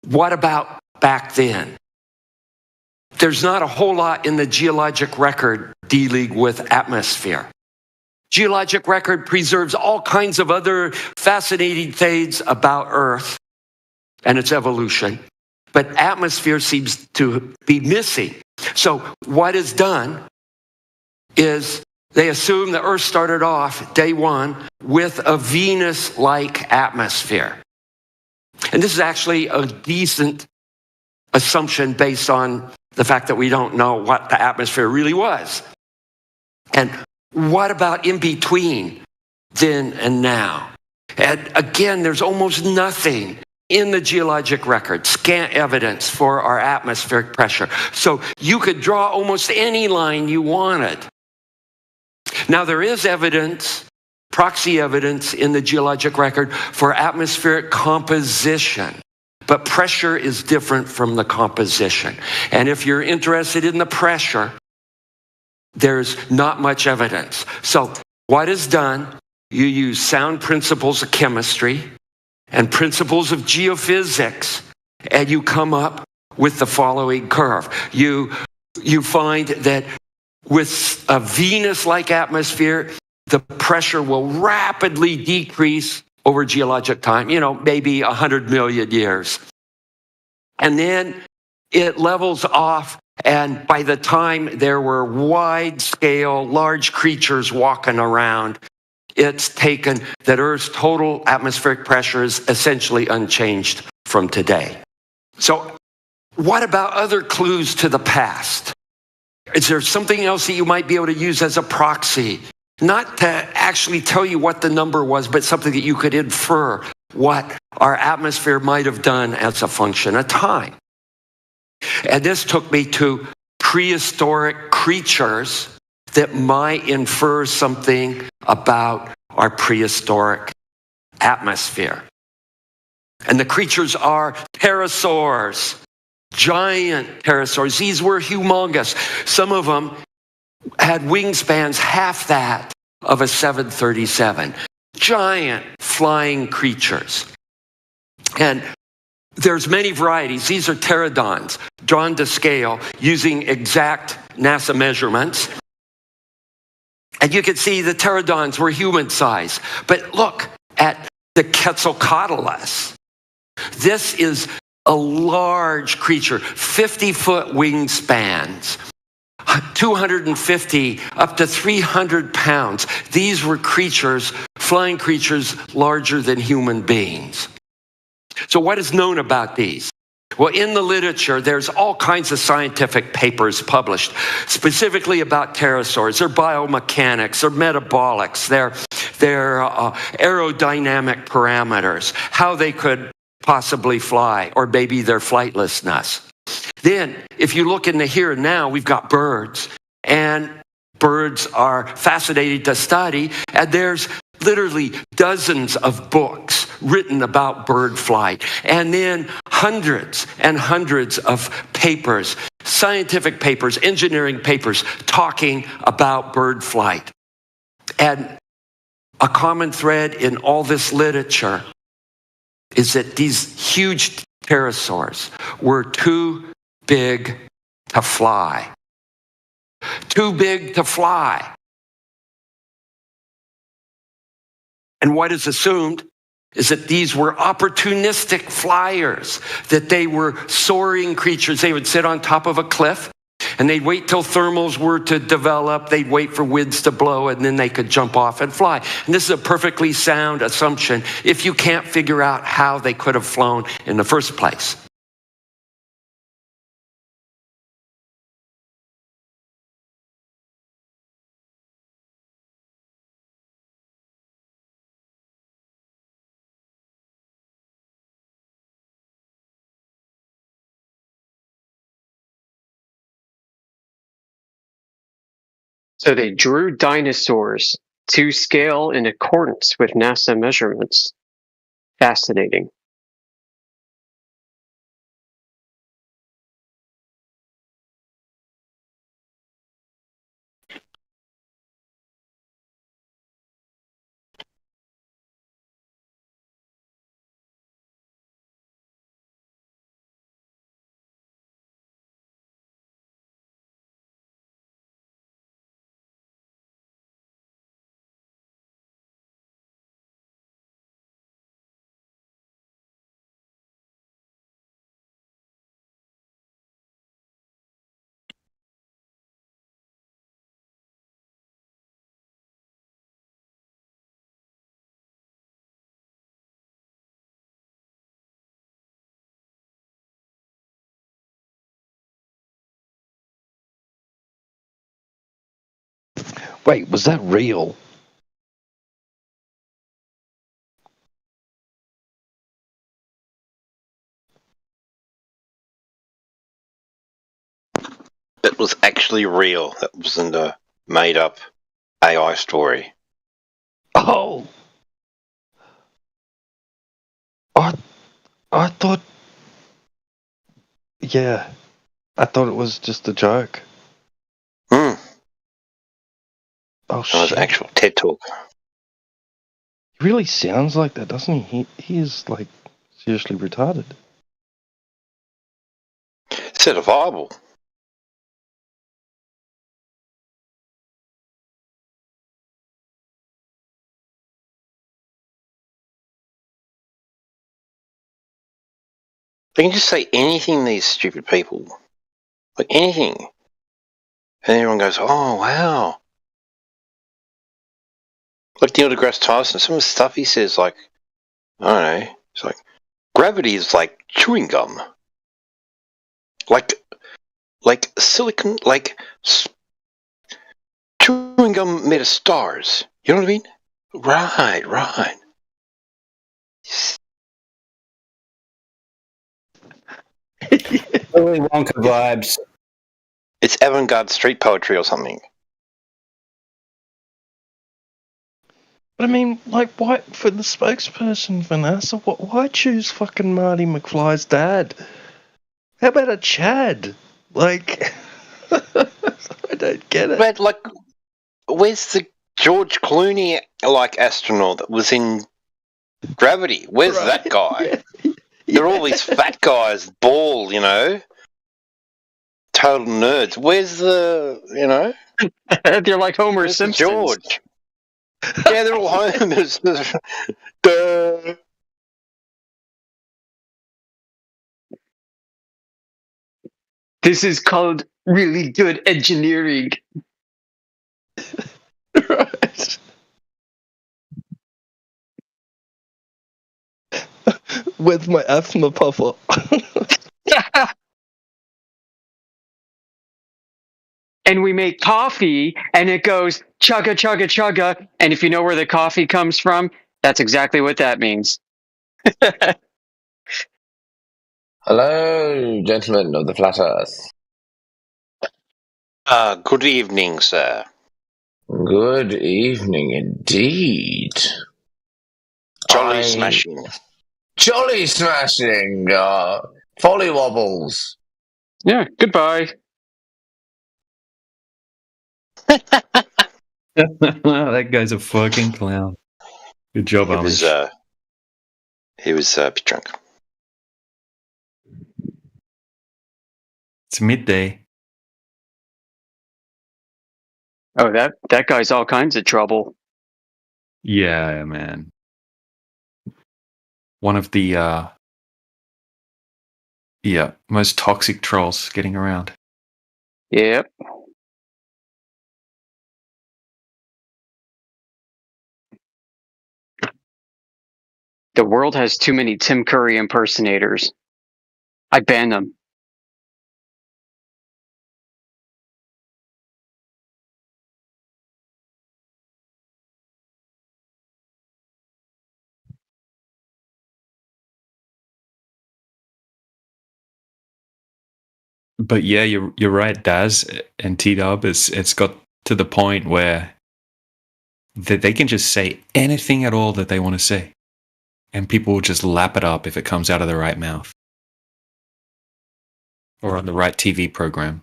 What about back then? There's not a whole lot in the geologic record dealing with atmosphere. Geologic record preserves all kinds of other fascinating things about Earth and its evolution, but atmosphere seems to be missing. So what is done is they assume the Earth started off day one with a Venus-like atmosphere. And this is actually a decent assumption based on the fact that we don't know what the atmosphere really was. And what about in between then and now? And again, there's almost nothing in the geologic record, scant evidence for our atmospheric pressure. So you could draw almost any line you wanted. Now there is evidence, proxy evidence in the geologic record for atmospheric composition. But pressure is different from the composition. And if you're interested in the pressure, there's not much evidence. So what is done? You use sound principles of chemistry and principles of geophysics, and you come up with the following curve. You find that with a Venus-like atmosphere, the pressure will rapidly decrease over geologic time, maybe 100 million years. And then it levels off, and by the time there were wide-scale, large creatures walking around, it's taken that Earth's total atmospheric pressure is essentially unchanged from today. So what about other clues to the past? Is there something else that you might be able to use as a proxy? Not to actually tell you what the number was, but something that you could infer what our atmosphere might have done as a function of time. And this took me to prehistoric creatures that might infer something about our prehistoric atmosphere. And the creatures are pterosaurs, giant pterosaurs. These were humongous. Some of them had wingspans half that of a 737. Giant flying creatures. And there's many varieties. These are pterodons drawn to scale using exact NASA measurements. And you can see the pterodons were human size. But look at the Quetzalcoatlus. This is a large creature, 50-foot wingspans. 250 up to 300 pounds. These were creatures, flying creatures larger than human beings. So what is known about these? Well, in the literature, there's all kinds of scientific papers published, specifically about pterosaurs, their biomechanics, their metabolics, their aerodynamic parameters, how they could possibly fly, or maybe their flightlessness. Then, if you look in the here and now, we've got birds, and birds are fascinating to study, and there's literally dozens of books written about bird flight, and then hundreds and hundreds of papers, scientific papers, engineering papers, talking about bird flight. And a common thread in all this literature is that these huge pterosaurs were too big to fly. Too big to fly. And what is assumed is that these were opportunistic flyers, that they were soaring creatures. They would sit on top of a cliff And they'd wait till thermals were to develop, they'd wait for winds to blow, and then they could jump off and fly. And this is a perfectly sound assumption if you can't figure out how they could have flown in the first place. So they drew dinosaurs to scale in accordance with NASA measurements. Fascinating. Wait, was that real? It was actually real. That wasn't a made-up AI story. Oh, I thought. Yeah, I thought it was just a joke. Hmm. Oh That was shit! an actual TED Talk. He really sounds like that, doesn't he? He is like seriously retarded. Certifiable. They can just say anything, these stupid people. Like anything. And everyone goes, oh, wow. Like Neil deGrasse Tyson, some of the stuff he says, like, I don't know, it's like, gravity is like chewing gum. Like silicon, chewing gum made of stars. You know what I mean? Right. Willy Wonka vibes. It's avant-garde street poetry or something. But I mean, like, why for the spokesperson for NASA? Why choose fucking Marty McFly's dad? How about a Chad? Like, I don't get it. But like, where's the George Clooney astronaut that was in Gravity? Where's that guy? They're all these fat guys, bald, total nerds. Where's the, They're like Homer where's the Simpson. George? Yeah, they're all Homers. Duh. This is called really good engineering. Right. With my asthma puffer. And we make coffee, and it goes chugga, chugga, chugga. And if you know where the coffee comes from, that's exactly what that means. Hello, gentlemen of the Flat Earth. Good evening, sir. Good evening indeed. Jolly smashing. Jolly smashing! Folly wobbles. Yeah, goodbye. That guy's a fucking clown. Good job, Amish. He was a bit drunk. It's midday. Oh, that guy's all kinds of trouble. Yeah, man. One of the most toxic trolls getting around. Yep. The world has too many Tim Curry impersonators. I ban them. But yeah, you're right, Daz and T Dub. It's got to the point where they can just say anything at all that they want to say, and people will just lap it up if it comes out of the right mouth or on the right TV program.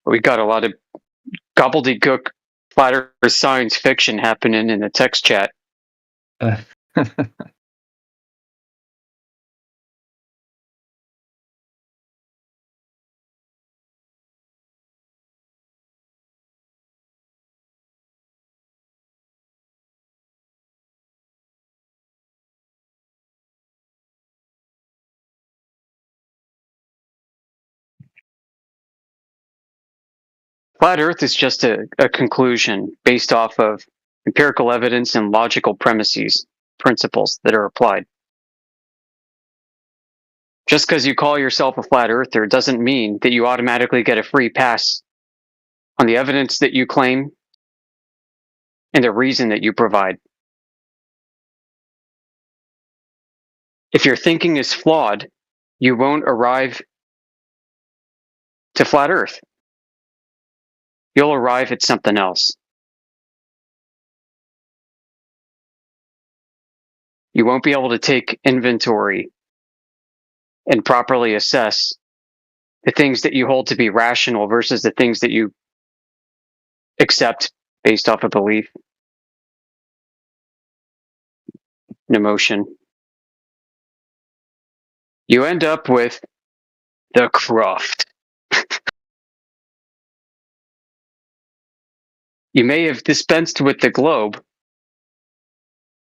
We got a lot of gobbledygook flat earth science fiction happening in the text chat. Flat Earth is just a conclusion based off of empirical evidence and logical premises, principles that are applied. Just because you call yourself a flat earther doesn't mean that you automatically get a free pass on the evidence that you claim and the reason that you provide. If your thinking is flawed, you won't arrive to flat Earth. You'll arrive at something else. You won't be able to take inventory and properly assess the things that you hold to be rational versus the things that you accept based off of belief and emotion. You end up with the Croft. You may have dispensed with the globe,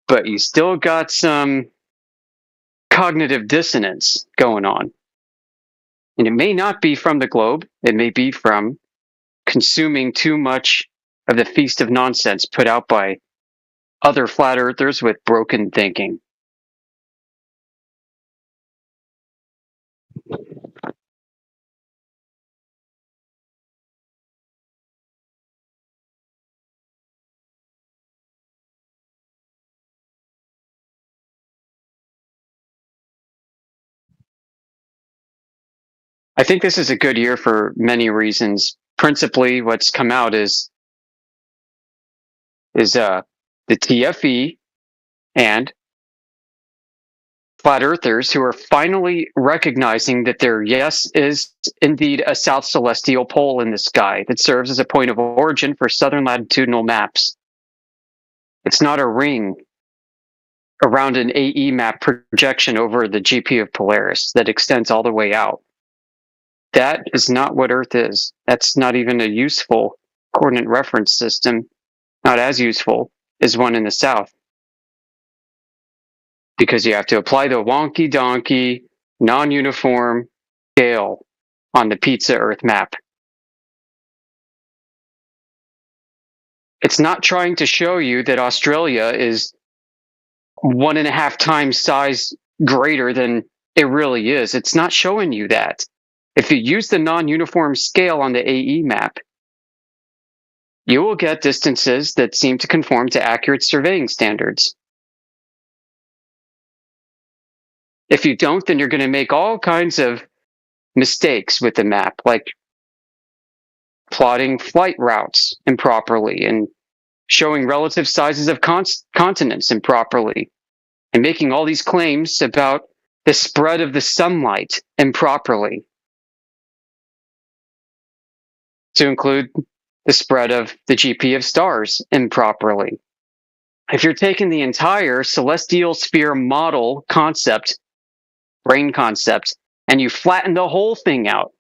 but you still got some cognitive dissonance going on. And it may not be from the globe, it may be from consuming too much of the feast of nonsense put out by other flat earthers with broken thinking. I think this is a good year for many reasons. Principally, what's come out is the TFE and flat earthers who are finally recognizing that there, yes, is indeed a south celestial pole in the sky that serves as a point of origin for southern latitudinal maps. It's not a ring around an AE map projection over the GP of Polaris that extends all the way out. That is not what Earth is. That's not even a useful coordinate reference system, not as useful as one in the south. Because you have to apply the wonky donkey, non-uniform scale on the pizza Earth map. It's not trying to show you that Australia is 1.5 times size greater than it really is. It's not showing you that. If you use the non-uniform scale on the AE map, you will get distances that seem to conform to accurate surveying standards. If you don't, then you're going to make all kinds of mistakes with the map, like plotting flight routes improperly and showing relative sizes of continents improperly and making all these claims about the spread of the sunlight improperly. to include the spread of the GP of stars improperly. If you're taking the entire celestial sphere model concept, brain concept, and you flatten the whole thing out,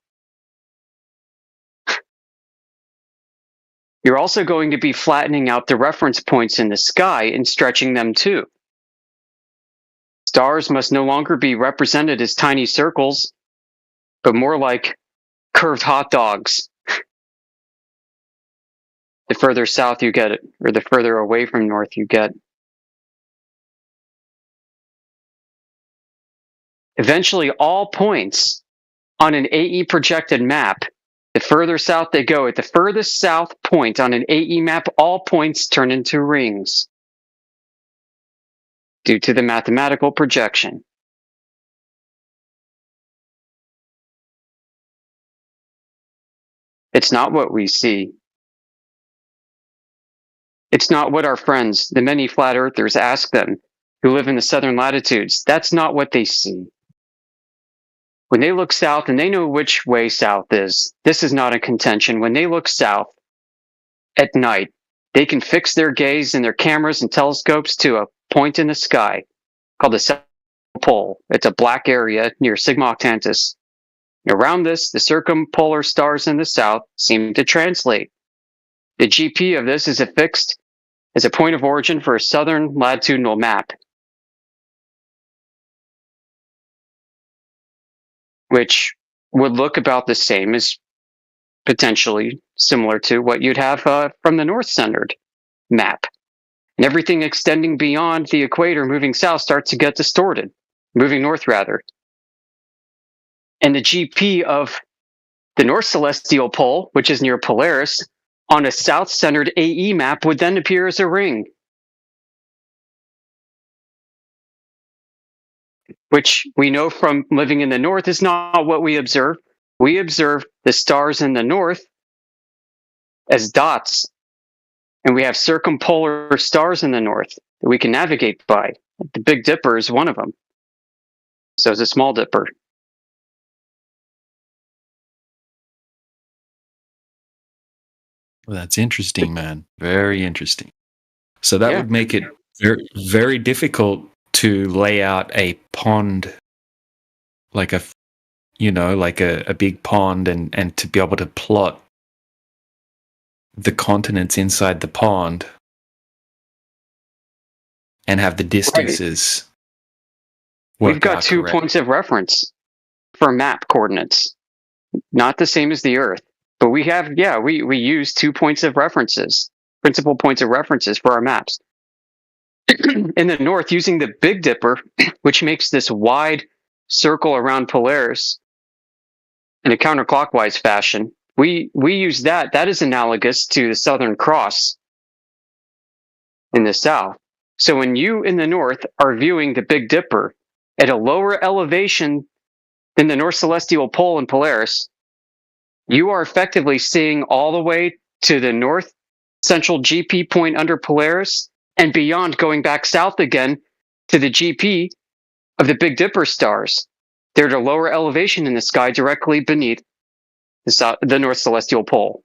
you're also going to be flattening out the reference points in the sky and stretching them too. Stars must no longer be represented as tiny circles, but more like curved hot dogs. The further south you get, or the further away from north you get. Eventually, all points on an AE projected map, the further south they go, at the furthest south point on an AE map, all points turn into rings due to the mathematical projection. It's not what we see. It's not what our friends, the many flat earthers, ask them who live in the southern latitudes. That's not what they see. When they look south, and they know which way south is, this is not a contention. When they look south at night, they can fix their gaze and their cameras and telescopes to a point in the sky called the South Pole. It's a black area near Sigma Octantis. Around this, the circumpolar stars in the south seem to translate. The GP of this is affixed as a point of origin for a southern latitudinal map, which would look about the same as potentially similar to what you'd have from the north-centered map. And everything extending beyond the equator, moving south, starts to get distorted. Moving north, rather. And the GP of the North Celestial Pole, which is near Polaris, on a south-centered AE map would then appear as a ring, which we know from living in the north is not what we observe. We observe the stars in the north as dots, and we have circumpolar stars in the north that we can navigate by. The Big Dipper is one of them. So is the Small Dipper. Well, that's interesting, man. Very interesting. So that would make it very, very difficult to lay out a pond, like a, like a big pond, and to be able to plot the continents inside the pond and have the distances. We've got 2 points of reference for map coordinates, not the same as the Earth. But we have, we use 2 points of references, principal points of references for our maps. In the north, using the Big Dipper, which makes this wide circle around Polaris in a counterclockwise fashion, we use that. That is analogous to the Southern Cross in the south. So when you in the north are viewing the Big Dipper at a lower elevation than the North Celestial Pole in Polaris, you are effectively seeing all the way to the north central GP point under Polaris and beyond, going back south again to the GP of the Big Dipper stars. They're at a lower elevation in the sky directly beneath the North Celestial Pole.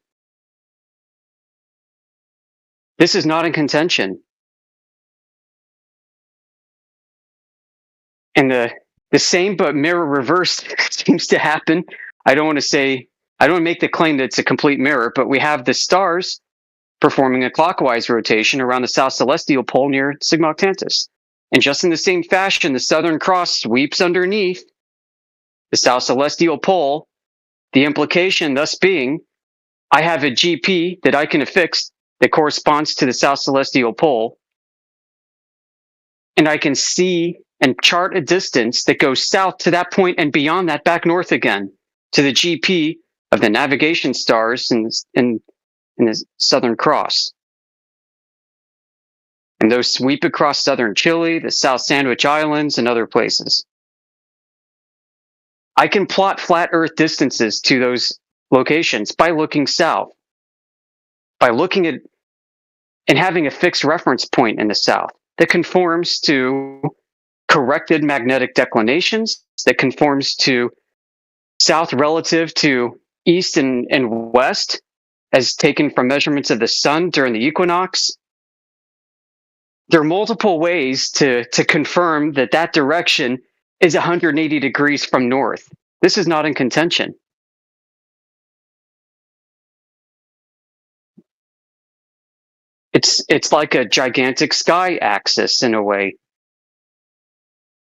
This is not in contention. And the same but mirror reverse seems to happen. I don't want to make the claim that it's a complete mirror, but we have the stars performing a clockwise rotation around the South Celestial Pole near Sigma Octantis. And just in the same fashion, the Southern Cross sweeps underneath the South Celestial Pole, the implication thus being, I have a GP that I can affix that corresponds to the South Celestial Pole, and I can see and chart a distance that goes south to that point and beyond that back north again to the GP of the navigation stars in the Southern Cross. And those sweep across southern Chile, the South Sandwich Islands, and other places. I can plot flat Earth distances to those locations by looking south, by looking at and having a fixed reference point in the south that conforms to corrected magnetic declinations, that conforms to south relative to east and west as taken from measurements of the sun during the equinox. There are multiple ways to confirm that that direction is 180 degrees from north. This is not in contention. It's like a gigantic sky axis in a way.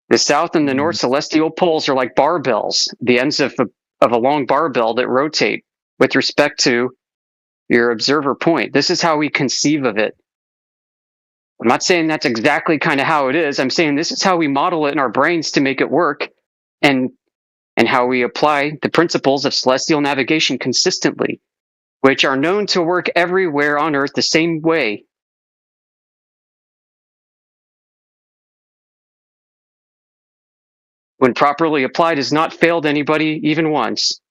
The south and the north celestial poles are like barbells, the ends of a long barbell that rotate with respect to your observer point. This is how we conceive of it. I'm not saying that's exactly kind of how it is. I'm saying this is how we model it in our brains to make it work, and how we apply the principles of celestial navigation consistently, which are known to work everywhere on Earth the same way. When properly applied, has not failed anybody even once.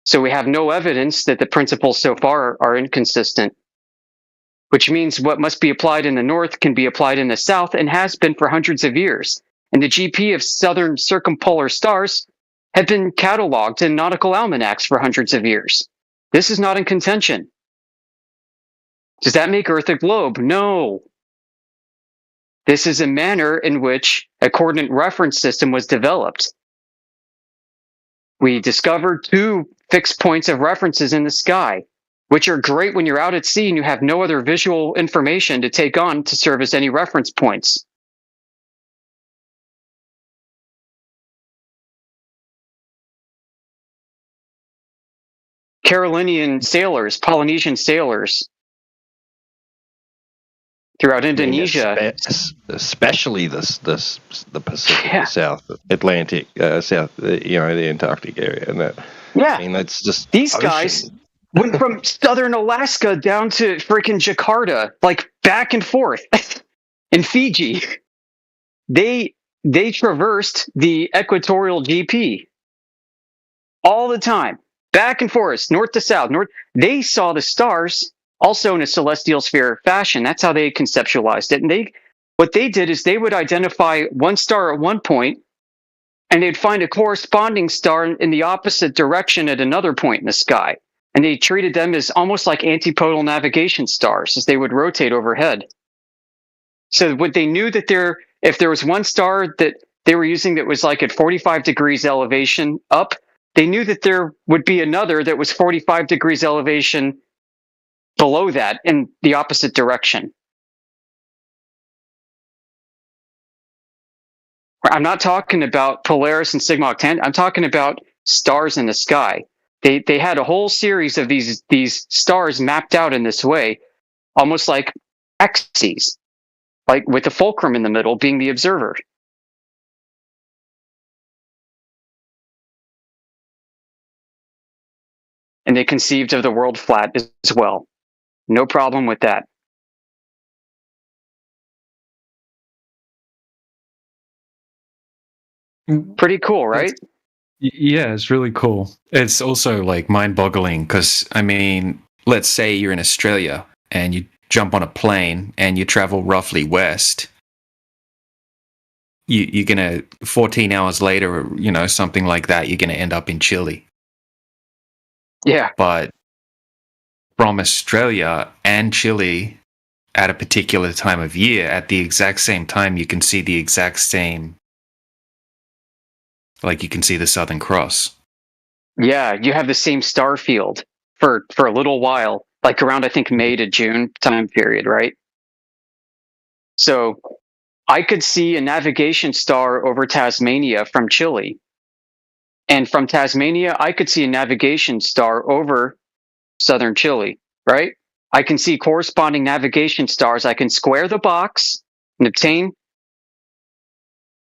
So we have no evidence that the principles so far are inconsistent, which means what must be applied in the north can be applied in the south and has been for hundreds of years. And the GP of southern circumpolar stars have been cataloged in nautical almanacs for hundreds of years. This is not in contention. Does that make Earth a globe? No. This is a manner in which a coordinate reference system was developed. We discovered 2 fixed points of references in the sky, which are great when you're out at sea and you have no other visual information to take on to serve as any reference points. Carolinian sailors, Polynesian sailors throughout Indonesia, especially the Pacific, the South Atlantic, the Antarctic area, and that. Yeah, I mean that's just these guys went from southern Alaska down to freaking Jakarta, like back and forth, in Fiji. They traversed the equatorial GP all the time, back and forth, north to south. They saw the stars also in a celestial sphere fashion. That's how they conceptualized it. And what they did is they would identify one star at one point, and they'd find a corresponding star in the opposite direction at another point in the sky. And they treated them as almost like antipodal navigation stars as they would rotate overhead. So what they knew that if there was one star that they were using that was like at 45 degrees elevation up, they knew that there would be another that was 45 degrees elevation below that in the opposite direction. I'm not talking about Polaris and Sigma Octant. I'm talking about stars in the sky. They had a whole series of these stars mapped out in this way, almost like axes, like with the fulcrum in the middle being the observer. And they conceived of the world flat as well. No problem with that. Pretty cool, right? Yeah, it's really cool. It's also like mind-boggling because, I mean, let's say you're in Australia and you jump on a plane and you travel roughly west. You're going to, 14 hours later, something like that, you're going to end up in Chile. Yeah. But from Australia and Chile at a particular time of year, at the exact same time, you can see the exact same, like you can see the Southern Cross. Yeah, you have the same star field for a little while, like around, I think, May to June time period, right? So I could see a navigation star over Tasmania from Chile. And from Tasmania, I could see a navigation star over southern Chile, right? I can see corresponding navigation stars. I can square the box and obtain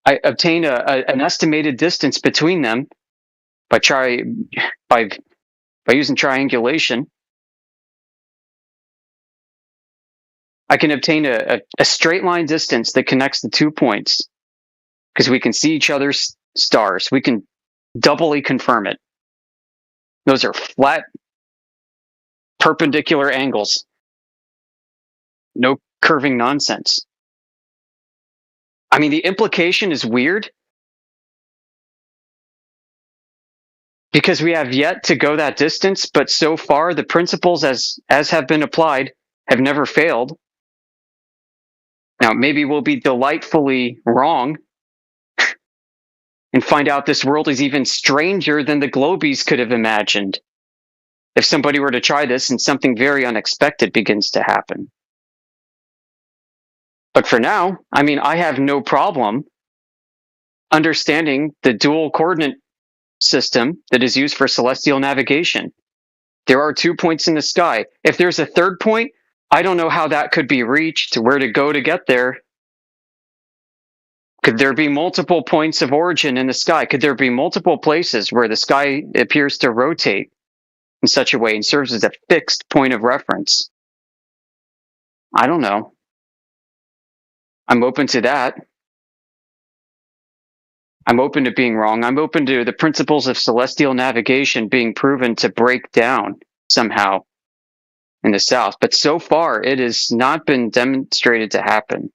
an estimated distance between them by using triangulation. I can obtain a straight line distance that connects the 2 points because we can see each other's stars. We can doubly confirm it. Those are flat, perpendicular angles. No curving nonsense. I mean, the implication is weird, because we have yet to go that distance, but so far the principles as have been applied have never failed. Now, maybe we'll be delightfully wrong and find out this world is even stranger than the Globies could have imagined if somebody were to try this and something very unexpected begins to happen. But for now, I mean, I have no problem understanding the dual coordinate system that is used for celestial navigation. There are 2 points in the sky. If there's a third point, I don't know how that could be reached, where to go to get there. Could there be multiple points of origin in the sky? Could there be multiple places where the sky appears to rotate in such a way and serves as a fixed point of reference? I don't know. I'm open to that. I'm open to being wrong. I'm open to the principles of celestial navigation being proven to break down somehow in the South. But so far, it has not been demonstrated to happen.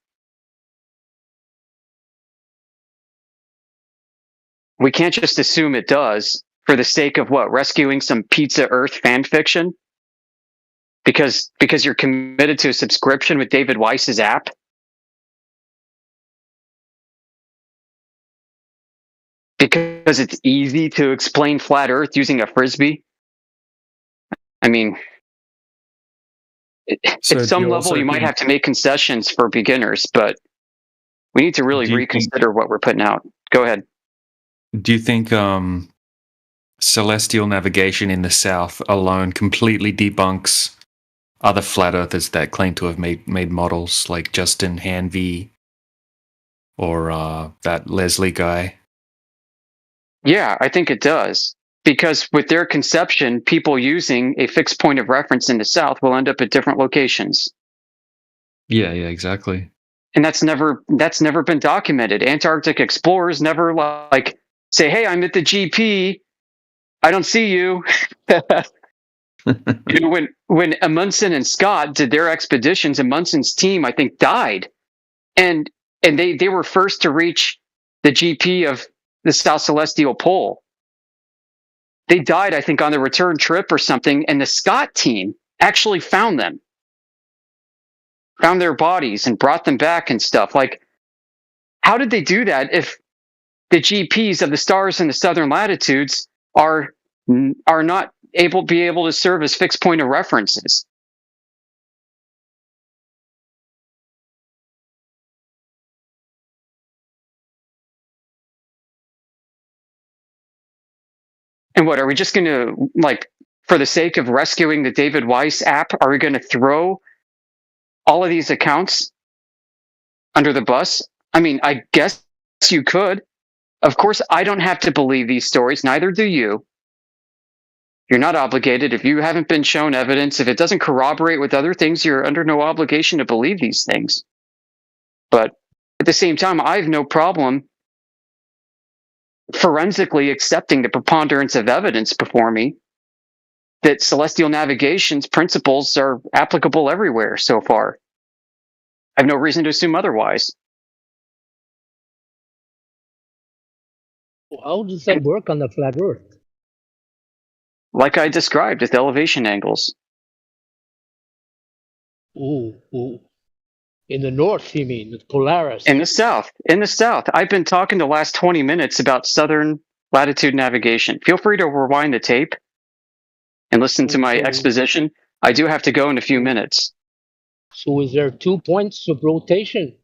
We can't just assume it does for the sake of what? Rescuing some Pizza Earth fan fiction? Because you're committed to a subscription with David Weiss's app? Because it's easy to explain flat Earth using a Frisbee? I mean, So at some do you level, also you might think- have to make concessions for beginners, but we need to really Do you reconsider what we're putting out. Go ahead. Do you think celestial navigation in the South alone completely debunks other flat earthers that claim to have made models like Justin Hanvey or that Leslie guy? Yeah, I think it does. Because with their conception, people using a fixed point of reference in the South will end up at different locations. Yeah, exactly. And that's never been documented. Antarctic explorers never like say, "Hey, I'm at the GP. I don't see you." You know, when Amundsen and Scott did their expeditions, Amundsen's team, I think, died, and they were first to reach the GP of the South Celestial Pole. They died, I think, on the return trip or something, and the Scott team actually found them, found their bodies, and brought them back and stuff. Like, how did they do that if the GPs of the stars in the southern latitudes are not able to serve as fixed point of references? And what, are we just going to, like, for the sake of rescuing the David Weiss app, are we going to throw all of these accounts under the bus? I mean, I guess you could. Of course, I don't have to believe these stories. Neither do you. You're not obligated. If you haven't been shown evidence, if it doesn't corroborate with other things, you're under no obligation to believe these things. But at the same time, I have no problem forensically accepting the preponderance of evidence before me that celestial navigation's principles are applicable everywhere so far. I have no reason to assume otherwise. How does that work on the flat Earth? Like I described, with elevation angles. Ooh. In the north, you mean, the Polaris? In the south. I've been talking the last 20 minutes about southern latitude navigation. Feel free to rewind the tape and listen to my exposition. I do have to go in a few minutes. So is there 2 points of rotation?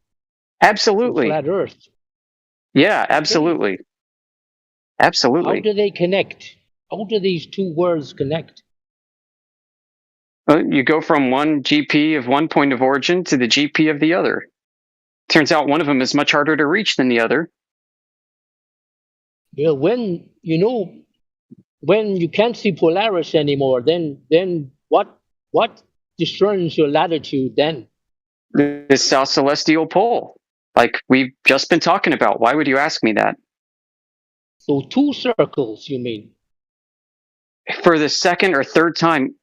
Absolutely. Flat Earth. Yeah, absolutely. Absolutely. How do they connect? How do these two worlds connect? You go from one GP of one point of origin to the GP of the other. Turns out one of them is much harder to reach than the other. Well, when you can't see Polaris anymore, then what discerns your latitude then? The South Celestial Pole, like we've just been talking about. Why would you ask me that? So 2 circles, you mean? For the second or third time,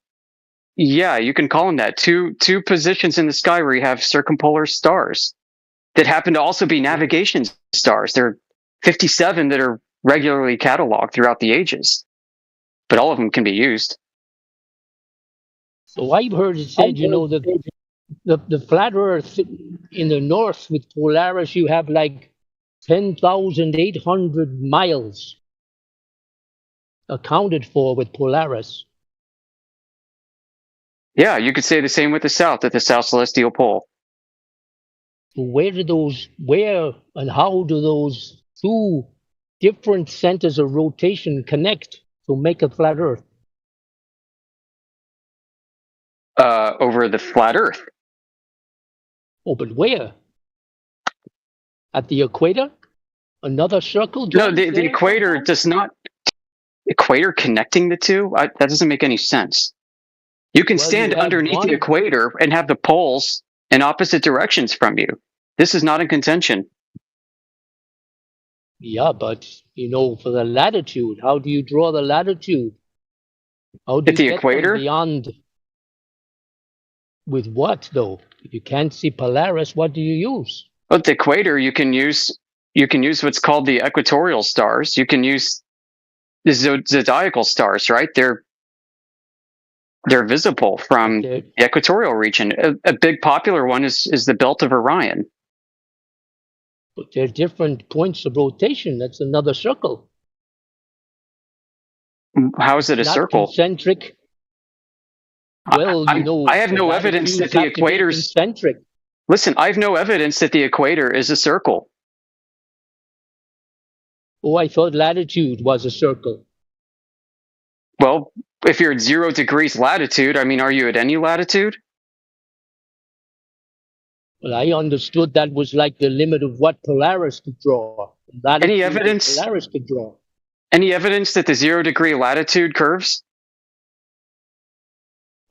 yeah, you can call them that. Two positions in the sky where you have circumpolar stars that happen to also be navigation stars. There are 57 that are regularly cataloged throughout the ages. but all of them can be used. So I've heard it said, the flat Earth in the north with Polaris, you have like 10,800 miles accounted for with Polaris. Yeah, you could say the same with the South, at the South Celestial Pole. Where and how do those two different centers of rotation connect to make a flat Earth? Over the flat Earth. Oh, but where? At the equator? Another circle? No, the equator does not. Equator connecting the two? That doesn't make any sense. You can stand underneath the equator and have the poles in opposite directions from you. This is not in contention. Yeah, but, for the latitude, how do you draw the latitude? How do At the you get equator? them beyond? With what, though? If you can't see Polaris, what do you use? Well, at the equator, you can use what's called the equatorial stars. You can use the zodiacal stars, right? They're visible from the equatorial region. A big popular one is the Belt of Orion. But they're different points of rotation. That's another circle. How is it a Not circle? Concentric. Well, I have no evidence that the equator's concentric. Listen, I have no evidence that the equator is a circle. Oh, I thought latitude was a circle. Well, if you're at 0 degrees latitude, are you at any latitude? Well, I understood that was like the limit of what Polaris could draw. Any evidence? Polaris could draw. Any evidence that the 0 degree latitude curves?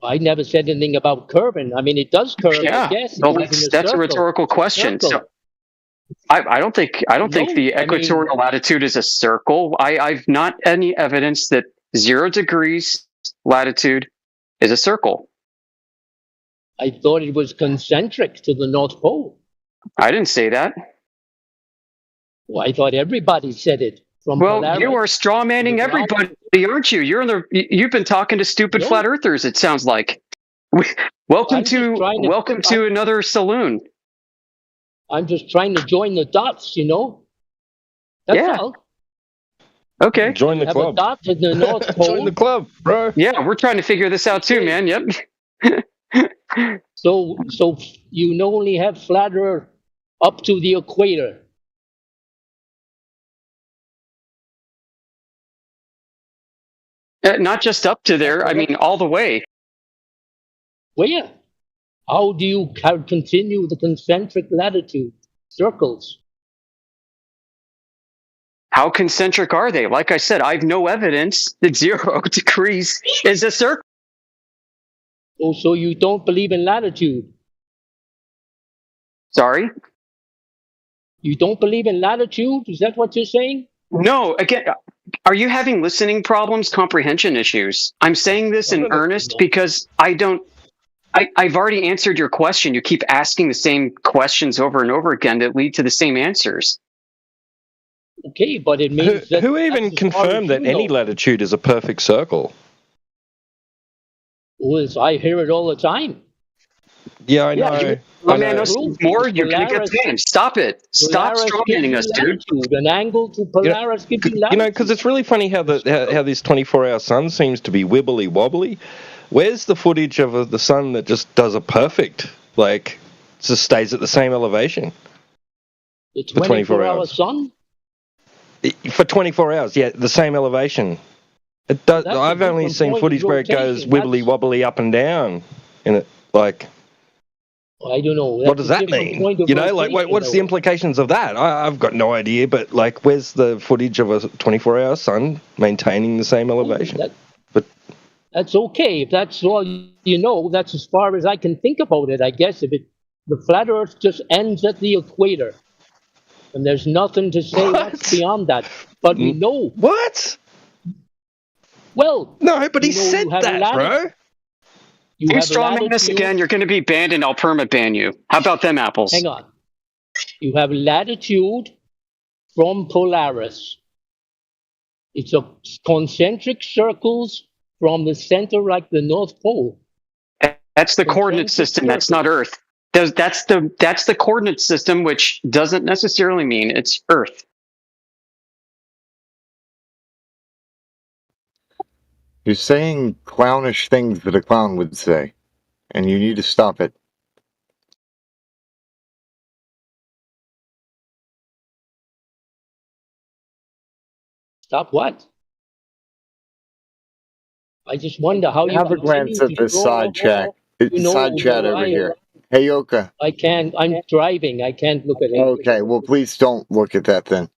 I never said anything about curving. It does curve. Yeah. I guess. Well, that's a rhetorical question. So, I don't think the equatorial latitude is a circle. I've not any evidence that 0 degrees latitude is a circle. I thought it was concentric to the North Pole. I didn't say that. Well, I thought everybody said it. Well, you are straw manning everybody, aren't you? You've been talking to stupid flat earthers. It sounds like. Welcome to another saloon. I'm just trying to join the dots, That's all. Okay. Join the Have club. a dot in the North Pole. Join the club, bro. Yeah, we're trying to figure this out too, man. Yep. So you only have flat Earth up to the equator. Not just up to there. All the way. Where? How do you continue the concentric latitude circles? How concentric are they? Like I said, I have no evidence that 0 degrees is a circle. Oh, so you don't believe in latitude? Sorry? You don't believe in latitude? Is that what you're saying? No, again, are you having listening problems, comprehension issues? I'm saying this in earnest because I've already answered your question. You keep asking the same questions over and over again that lead to the same answers. Okay, but it means that... Who even confirmed that any latitude is a perfect circle? Well, I hear it all the time. Yeah, I know. More, you're going to get paid. Stop it. Stop strawmanning us, dude. An angle to Polaris gives you latitude. Because it's really funny how this 24-hour sun seems to be wibbly wobbly. Where's the footage of the sun that just does a perfect, just stays at the same elevation? The 24-hour sun? For 24 hours, yeah, the same elevation. It does. I've only seen footage where it goes wibbly wobbly up and down, and it I don't know. What does that mean? What's the implications of that? I've got no idea. But where's the footage of a 24-hour sun maintaining the same elevation? That's okay. If that's all that's as far as I can think about it. I guess the flat Earth just ends at the equator, and there's nothing to say what's beyond that. But we know what. Well, no, but he said that, bro. You strawman us again, you're going to be banned and I'll perma-ban you. How about them apples? Hang on. You have latitude from Polaris. It's a concentric circles from the center, like the North Pole. That's the coordinate system. That's not Earth. That's the coordinate system, which doesn't necessarily mean it's Earth. You're saying clownish things that a clown would say, and you need to stop it. Stop what? I just wonder how you Have a glance continue at to this draw side chat. Side chat over here. Hey, Yoka. I can't. I'm driving. I can't look at it. Okay, well, please don't look at that then.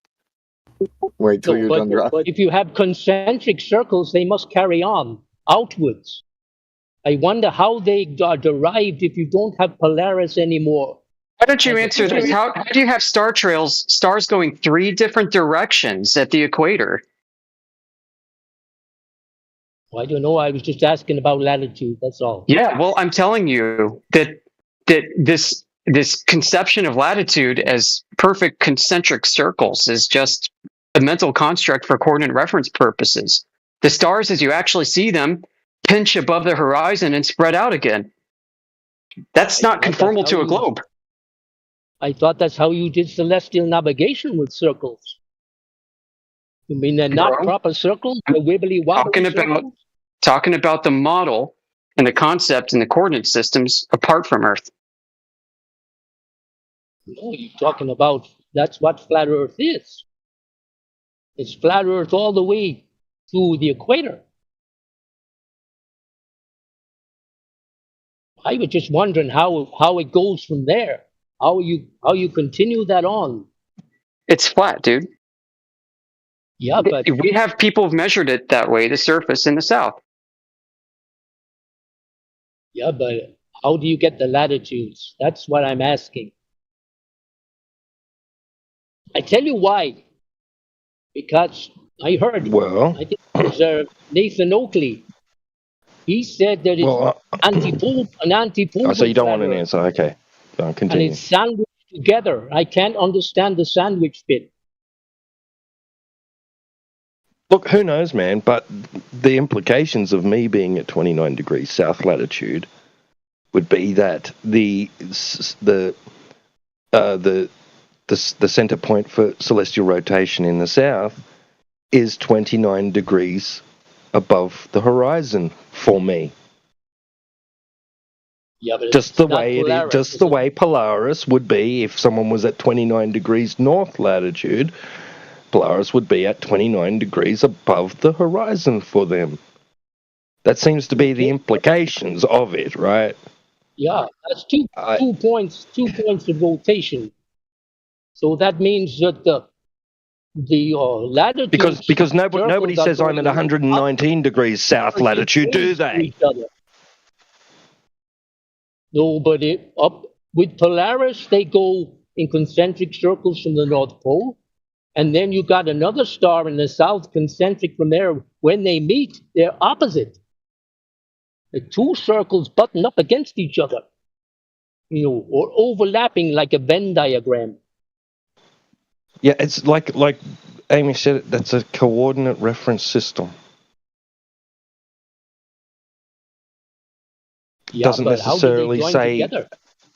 Wait till you're done driving. But if you have concentric circles, they must carry on outwards. I wonder how they are derived if you don't have Polaris anymore. Why don't you answer this? How do you have star trails, stars going 3 different directions at the equator? I don't know. I was just asking about latitude. That's all. Yeah, well, I'm telling you that this conception of latitude as perfect concentric circles is just a mental construct for coordinate reference purposes. The stars, as you actually see them, pinch above the horizon and spread out again. That's not conformal to a globe. I thought that's how you did celestial navigation with circles. You mean they're not proper circles? They're wibbly wobbly circles? Talking about the model and the concept and the coordinate systems apart from Earth. No, you're talking about that's what flat Earth is. It's flat Earth all the way to the equator. I was just wondering how it goes from there. How you continue that on. It's flat, dude. Yeah, but we have people who've measured it that way, the surface in the south. Yeah, but how do you get the latitudes? That's what I'm asking. I tell you why. Because I heard, I think it was Nathan Oakley. He said that it's an antipole. Oh, so you don't want an answer? Okay, go on, and continue. it's sandwiched together. I can't understand the sandwich bit. Look, who knows, man? But the implications of me being at 29 degrees south latitude would be that the center point for celestial rotation in the south is 29 degrees above the horizon for me. Yeah, but Just it's the not way it is, Polaris, just is the it? way Polaris would be if someone was at 29 degrees north latitude. Polaris would be at 29 degrees above the horizon for them. That seems to be the implications of it, right? Yeah, that's two points of rotation. So that means that the latitude Because nobody says I'm at 119 degrees south latitude, do they? No, but up with Polaris, they go in concentric circles from the North Pole, and then you got another star in the south, concentric from there. When they meet, they're opposite. The two circles button up against each other, or overlapping like a Venn diagram. Yeah, it's like Amy said, that's a coordinate reference system. Yeah, Doesn't but how do they necessarily join say. together?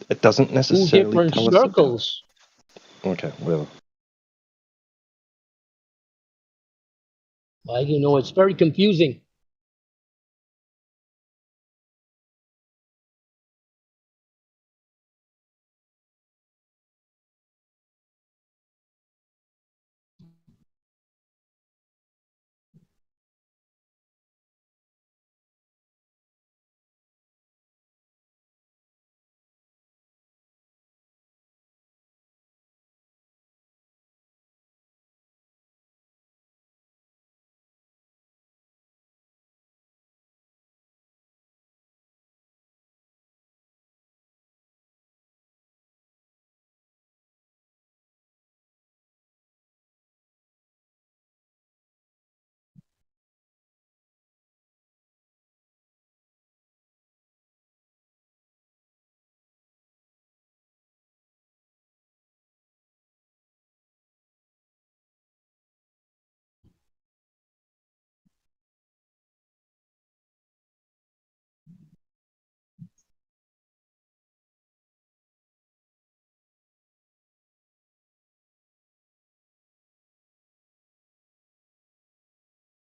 It doesn't Two necessarily different tell circles. us. Okay, well. Well, it's very confusing.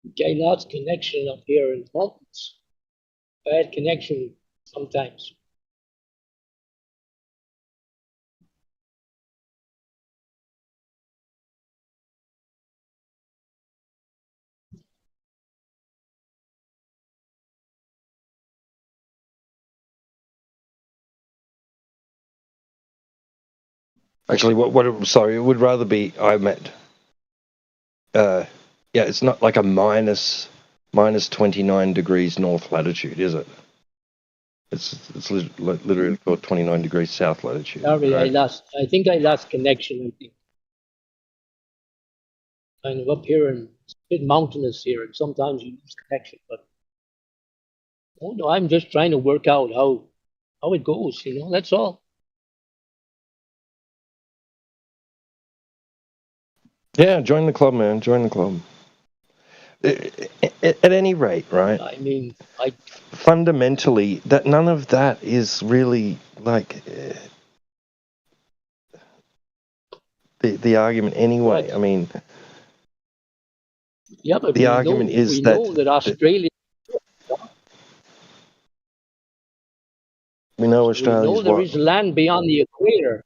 Okay, lost connection up here in mountains. Bad connection sometimes. Actually, sorry, it would rather be I meant. Yeah, it's not like a minus 29 degrees north latitude, is it? It's literally called 29 degrees south latitude. Sorry, right? I think I lost connection, I think. Kind of up here and it's a bit mountainous here, and sometimes you lose connection, but oh no, I'm just trying to work out how it goes, that's all. Yeah, join the club, man. Join the club. At any rate, right? I mean, fundamentally, that none of that is really like the argument anyway. What? I mean, Yeah, but the argument is we that know that Australia, we know we Australia's know there what is land beyond the equator.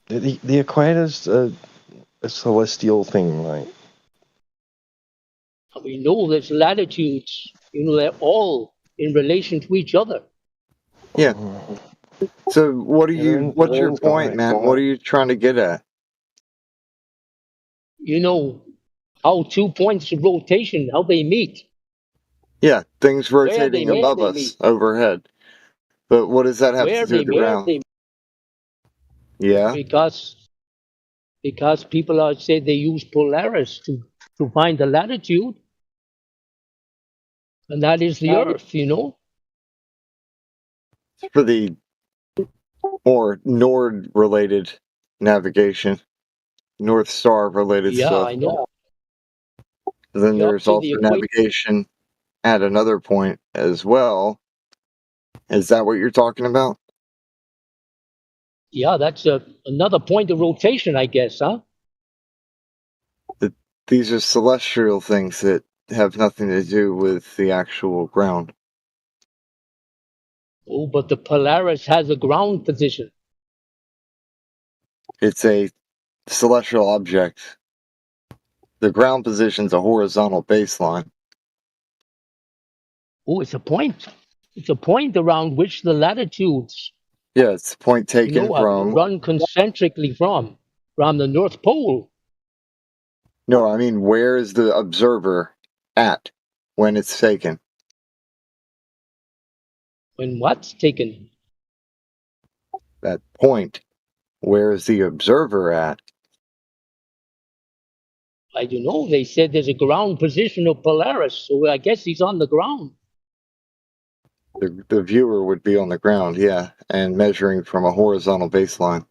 the equator's a celestial thing, right? We know there's latitudes, they're all in relation to each other. Yeah. So what's your point, man? What are you trying to get at? How 2 points of rotation, how they meet. Yeah, things Where they rotating meet, above us, overhead. But what does that have to do with the ground? Yeah. Because people are say they use Polaris to find the latitude, and that is the Earth, For the more Nord-related navigation, North Star-related Yeah, stuff. I know. Then Yeah, there's to also the equator. navigation at another point as well. Is that what you're talking about? Yeah, that's another point of rotation, I guess, huh? These are celestial things that have nothing to do with the actual ground. Oh, but the Polaris has a ground position. It's a celestial object. The ground position's a horizontal baseline. Oh, it's a point. It's a point around which the latitudes, Yeah, it's the point taken from. run concentrically from the North Pole. No, I mean, where is the observer at when it's taken? When what's taken? That point. Where is the observer at? I don't know. They said there's a ground position of Polaris, so I guess he's on the ground. The viewer would be on the ground, yeah, and measuring from a horizontal baseline.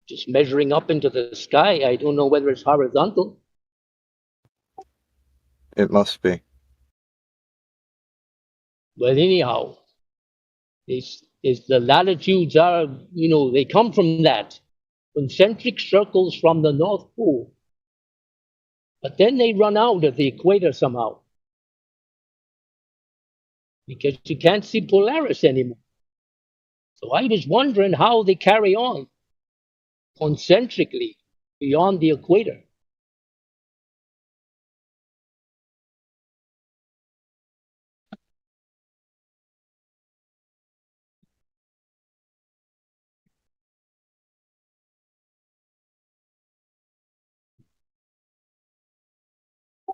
Just measuring up into the sky. I don't know whether it's horizontal. It must be. But anyhow, is the latitudes are, they come from that. Concentric circles from the North Pole. But then they run out at the equator somehow. Because you can't see Polaris anymore. So I was wondering how they carry on concentrically beyond the equator.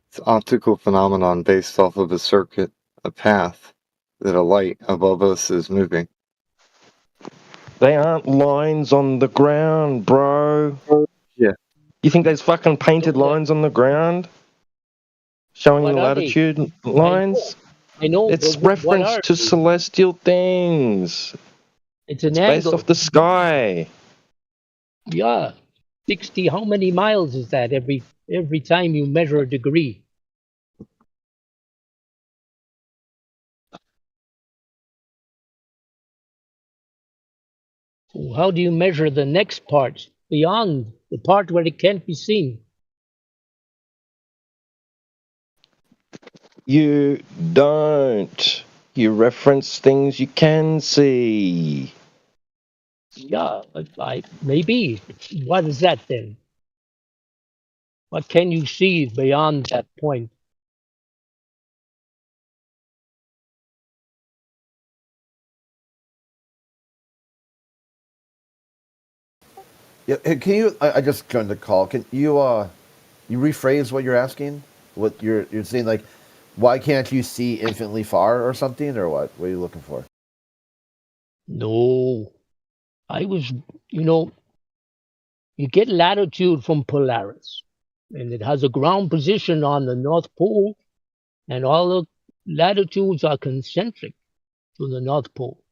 It's an optical phenomenon based off of a circuit, a path that a light above us is moving. They aren't lines on the ground, bro. Yeah. You think there's fucking painted lines on the ground showing What the are they? latitude lines? I know. It's but what reference are to they? celestial things. It's an based angle. off the sky. Yeah. 60, how many miles is that every time you measure a degree? So how do you measure the next part? beyond the part where it can't be seen. You don't. You reference things you can see. Yeah, maybe. What is that then? What can you see beyond that point? Yeah, hey, can you? I just joined the call. Can you you rephrase what you're asking? What you're saying, like, why can't you see infinitely far or something, or what? What are you looking for? No, I was, you get latitude from Polaris, and it has a ground position on the North Pole, and all the latitudes are concentric to the North Pole.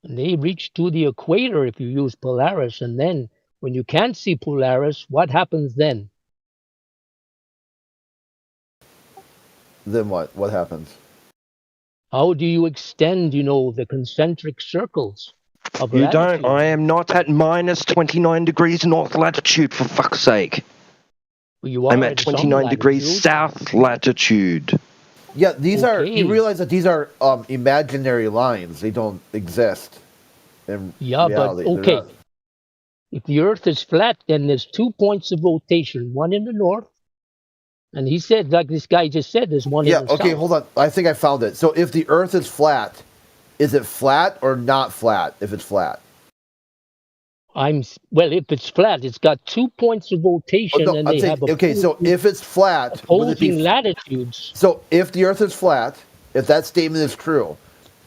And they reach to the equator if you use Polaris, and then when you can't see Polaris, what happens then? Then what? What happens? How do you extend, the concentric circles of You latitude? don't. I am not at minus 29 degrees north latitude, for fuck's sake. You I'm are at some 29 degrees latitude. south latitude. Yeah, these are. Okay. You realize that these are imaginary lines. They don't exist in Yeah, reality. but They're okay. If the Earth is flat, then there's 2 points of rotation, one in the north, and he said, like this guy just said, there's one Yeah. in the Okay. south. Hold on. I think I found it. So if the Earth is flat, is it flat or not flat? If it's flat. Well, if it's flat, it's got 2 points of rotation, Oh, no, and I'm they saying, have okay, so if it's flat, would it opposing be latitudes. so if the Earth is flat, if that statement is true,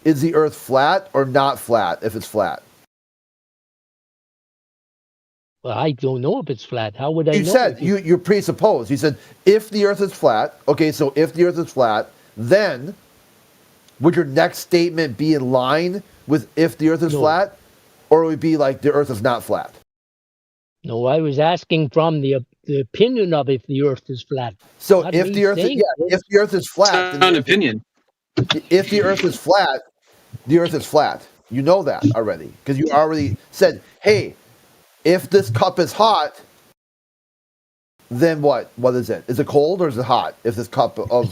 is the Earth flat or not flat? If it's flat, Well, I don't know if it's flat. How would I you know? said you presuppose. You said if the Earth is flat. Okay, so if the Earth is flat, then would your next statement be in line with if the Earth is flat, or would it be like the Earth is not flat? No, I was asking from the opinion of if the Earth is flat. So Not if me the Earth, saying if the Earth is flat, then an opinion. If the Earth is flat, the Earth is flat. You know that already because you already said, "Hey, if this cup is hot, then what? What is it? Is it cold or is it hot? If this cup of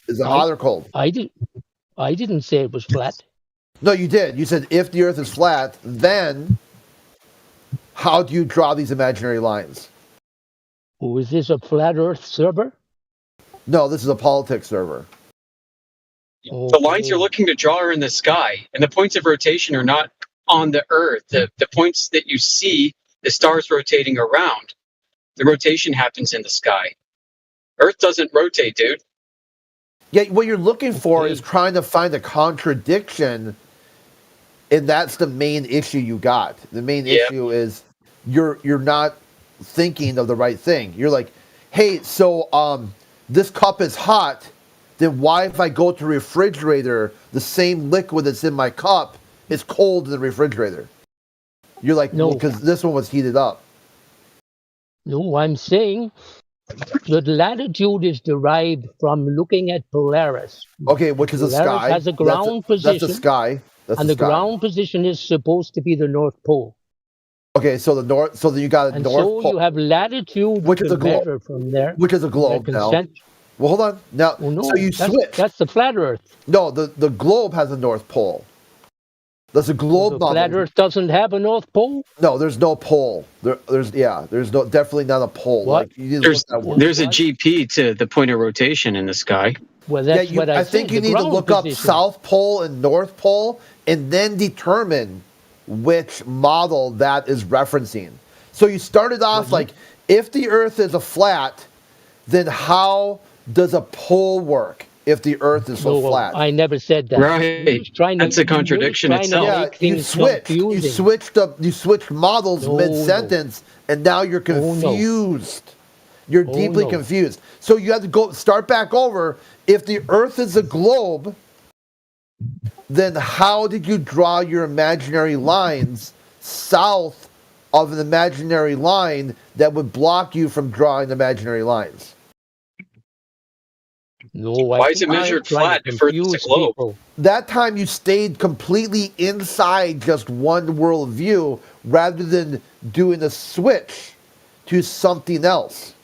is it hot or cold?" I didn't say it was flat. No, you did. You said if the Earth is flat, then how do you draw these imaginary lines? Oh, is this a flat Earth server? No, this is a politics server. The lines you're looking to draw are in the sky, and the points of rotation are not on the Earth. The points that you see, the stars rotating around, the rotation happens in the sky. Earth doesn't rotate, dude. Yeah, what you're looking for is trying to find a contradiction, and that's the main issue you got. The main issue is you're not thinking of the right thing. You're like, hey, so this cup is hot. Then why, if I go to the refrigerator, the same liquid that's in my cup is cold in the refrigerator? You're like, no, because this one was heated up. No, I'm saying the latitude is derived from looking at Polaris. Okay, which is the Polaris sky. has a ground position. That's the sky. That's and the the sky. ground position is supposed to be the North Pole. Okay, so the north. So then you got a And north so pole, you have latitude which is to a globe. measure from there. Which is a globe now. Well, hold on. Now, Oh, no, so you switch. That's the flat Earth. No, the globe has a north pole. There's a globe. The flat Earth doesn't have a North Pole? No, there's no pole. There's no definitely not a pole. What? Like, you didn't There's look that word. there's a GP to the point of rotation in the sky. Well, that's what I think said, you the need to ground look up position. South Pole and North Pole and then determine which model that is referencing. So you started off like, if the Earth is a flat, then how does a pole work if the Earth is so No, flat? I never said that. Right. That's a contradiction itself. Yeah, you switched. You switched up. You switched models No, mid-sentence, and now you're confused. You're deeply no. confused. So you have to start back over. If the Earth is a globe, then how did you draw your imaginary lines south of an imaginary line that would block you from drawing imaginary lines? No, Why is it measured flat if Earth is a globe? People. That time you stayed completely inside just one world view rather than doing a switch to something else.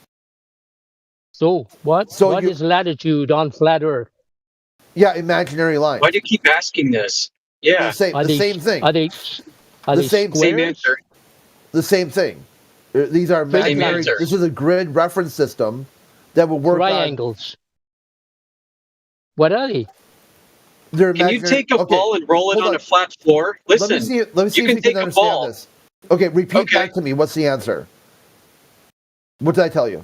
So what is latitude on flat Earth? Yeah, imaginary line. Why do you keep asking this? Yeah. The same thing. Are they the same answer. The same thing. These are imaginary. answer. This is a grid reference system that will work triangles. What are they? They're Can you take a ball and roll it on a flat floor? Listen, let me see you if can you take can a understand ball. this. Okay, repeat back to me. What's the answer? What did I tell you?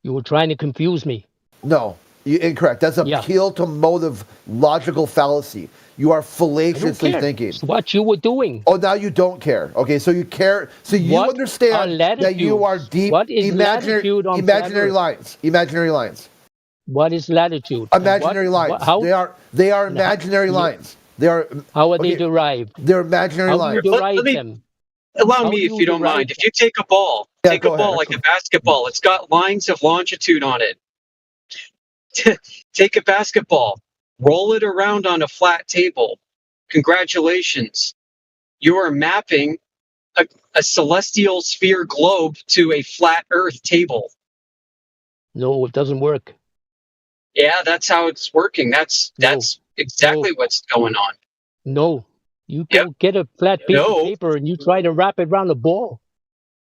You were trying to confuse me. No, incorrect. That's a appeal to motive logical fallacy. You are fallaciously thinking. It's what you were doing. Oh, now you don't care. Okay, so you care. So you understand that you are deep. What is latitude on imaginary lines? Imaginary lines. What is latitude? Imaginary lines. They are imaginary lines. They are. How are they derived? They're imaginary How lines. do you derive them? Allow me, if you don't mind. If you take a ball, take a ball like a basketball. It's got lines of longitude on it. Take a basketball, roll it around on a flat table. Congratulations. You are mapping a celestial sphere globe to a flat Earth table. No, it doesn't work. Yeah, that's how it's working. That's exactly what's going on. No. You go get a flat piece of paper and you try to wrap it around a ball.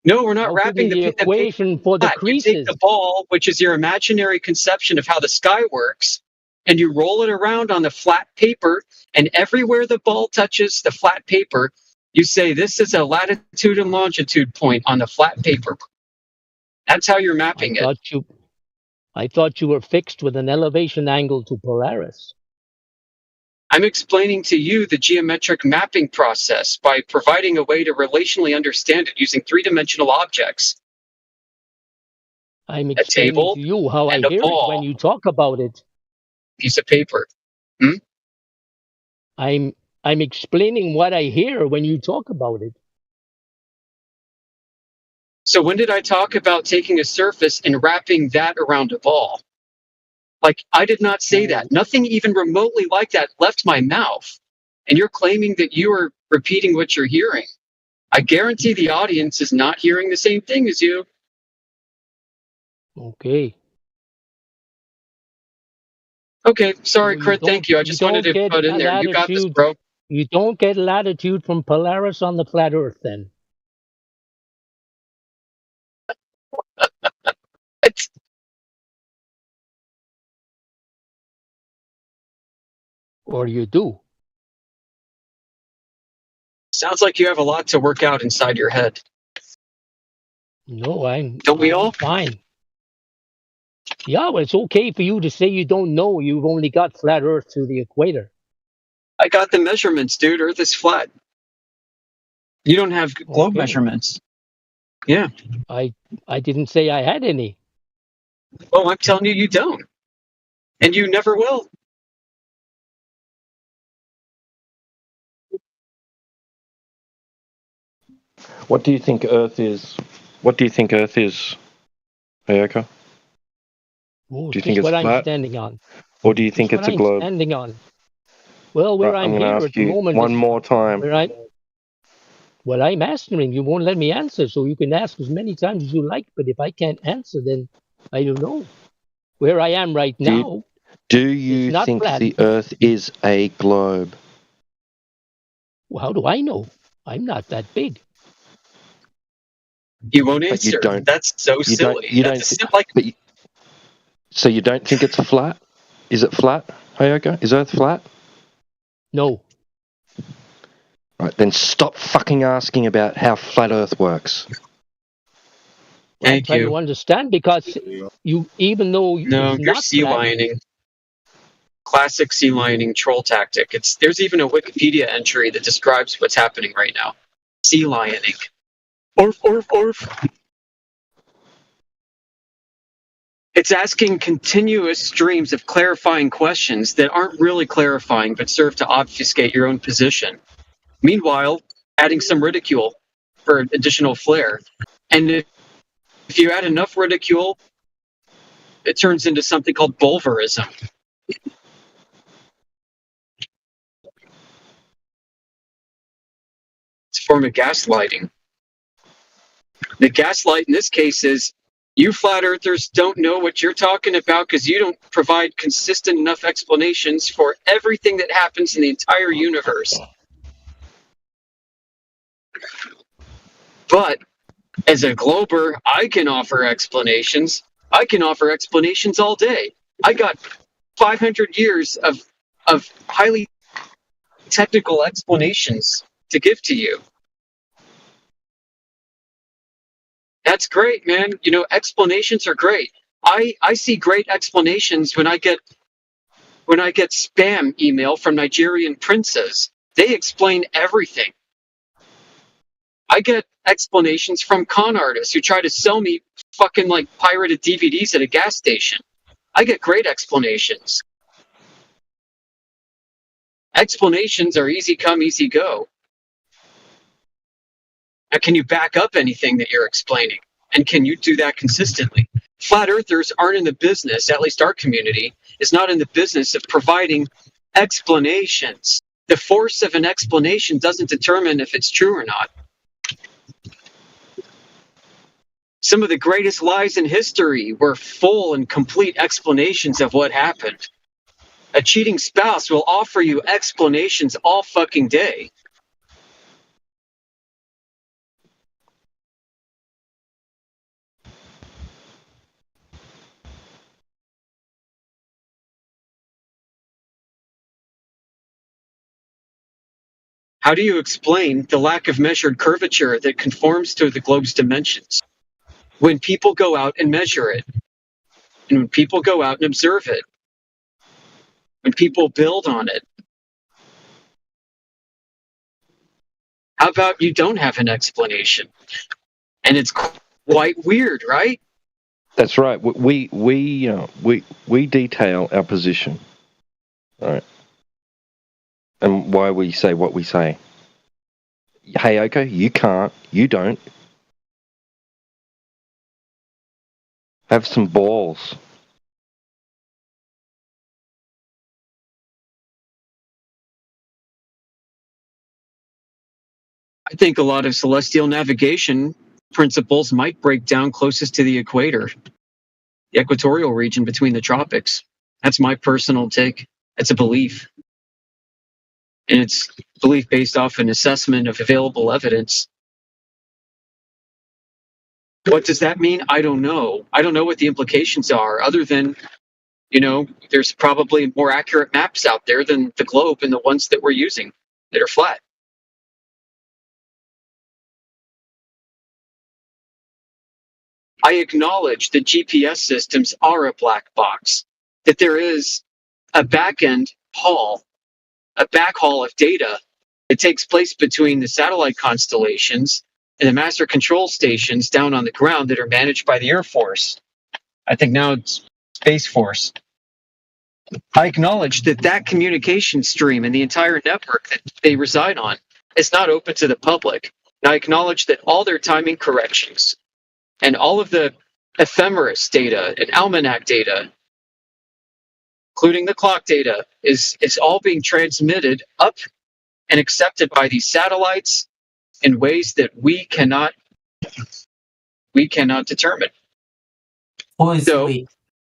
No, we're not wrapping the equation for the creases. You take the ball, which is your imaginary conception of how the sky works, and you roll it around on the flat paper, and everywhere the ball touches the flat paper, you say this is a latitude and longitude point on the flat paper. That's how you're mapping it. I thought you were fixed with an elevation angle to Polaris. I'm explaining to you the geometric mapping process by providing a way to relationally understand it using three-dimensional objects. I'm explaining to you how I hear it when you talk about it. Piece of paper. I'm explaining what I hear when you talk about it. So when did I talk about taking a surface and wrapping that around a ball? Like, I did not say that. Nothing even remotely like that left my mouth. And you're claiming that you are repeating what you're hearing. I guarantee the audience is not hearing the same thing as you. Okay. Okay, sorry, Crit, thank you. I just wanted to put in there. You got this, bro. You don't get latitude from Polaris on the flat Earth, then. Or you do. Sounds like you have a lot to work out inside your head. No, don't we all? Fine. Yeah, well, it's okay for you to say you don't know. You've only got flat Earth to the equator. I got the measurements, dude. Earth is flat. You don't have globe measurements. Yeah. I didn't say I had any. Oh, I'm telling you, you don't. And you never will. What do you think Earth is? What do you think Earth is, Ayaka? Oh, do you think it's what flat? I'm standing on. Or do you think Just it's a globe? I'm standing on. Well, where Right, I'm I'm here gonna at ask the you moment. one more time. Well, I'm answering. You won't let me answer, so you can ask as many times as you like. But if I can't answer, then I don't know. Where I am right now. Do you not think flat. the Earth is a globe? Well, how do I know? I'm not that big. You won't But answer. you don't. That's so You silly. don't. You That's don't. like. So you don't think it's flat? Is it flat, Ayaka? Is Earth flat? No. Right, then stop fucking asking about how flat Earth works. Thank I to understand because you, even though No, it's you're not sea flat, lining. Classic sea lining troll tactic. There's even a Wikipedia entry that describes what's happening right now. Sea lining. Orf, orf, orf. It's asking continuous streams of clarifying questions that aren't really clarifying but serve to obfuscate your own position. Meanwhile, adding some ridicule for additional flair. And if you add enough ridicule, it turns into something called bulverism. It's a form of gaslighting. The gaslight in this case is you flat earthers don't know what you're talking about because you don't provide consistent enough explanations for everything that happens in the entire universe. But as a glober, I can offer explanations. I can offer explanations all day. I got 500 years of highly technical explanations to give to you. That's great, man. You know, explanations are great. I see great explanations when I get spam email from Nigerian princes. They explain everything. I get explanations from con artists who try to sell me fucking like pirated DVDs at a gas station. I get great explanations. Explanations are easy come, easy go. Now, can you back up anything that you're explaining? And can you do that consistently? Flat earthers aren't in the business, at least our community, is not in the business of providing explanations. The force of an explanation doesn't determine if it's true or not. Some of the greatest lies in history were full and complete explanations of what happened. A cheating spouse will offer you explanations all fucking day. How do you explain the lack of measured curvature that conforms to the globe's dimensions? When people go out and measure it, and when people go out and observe it, when people build on it. How about you don't have an explanation? And it's quite weird, right? That's right. We detail our position, right? And why we say what we say. Hey, okay, you can't. You don't. Have some balls. I think a lot of celestial navigation principles might break down closest to the equator, the equatorial region between the tropics. That's my personal take. It's a belief. And it's a belief based off an assessment of available evidence. What does that mean? I don't know. I don't know what the implications are, other than, you know, there's probably more accurate maps out there than the globe and the ones that we're using that are flat. I acknowledge that GPS systems are a black box, that there is a back-end haul, a backhaul of data that takes place between the satellite constellations and the master control stations down on the ground that are managed by the Air Force. I think now it's Space Force. I acknowledge that that communication stream and the entire network that they reside on is not open to the public. And I acknowledge that all their timing corrections and all of the ephemeris data and almanac data, including the clock data, is all being transmitted up and accepted by these satellites in ways that we cannot determine. So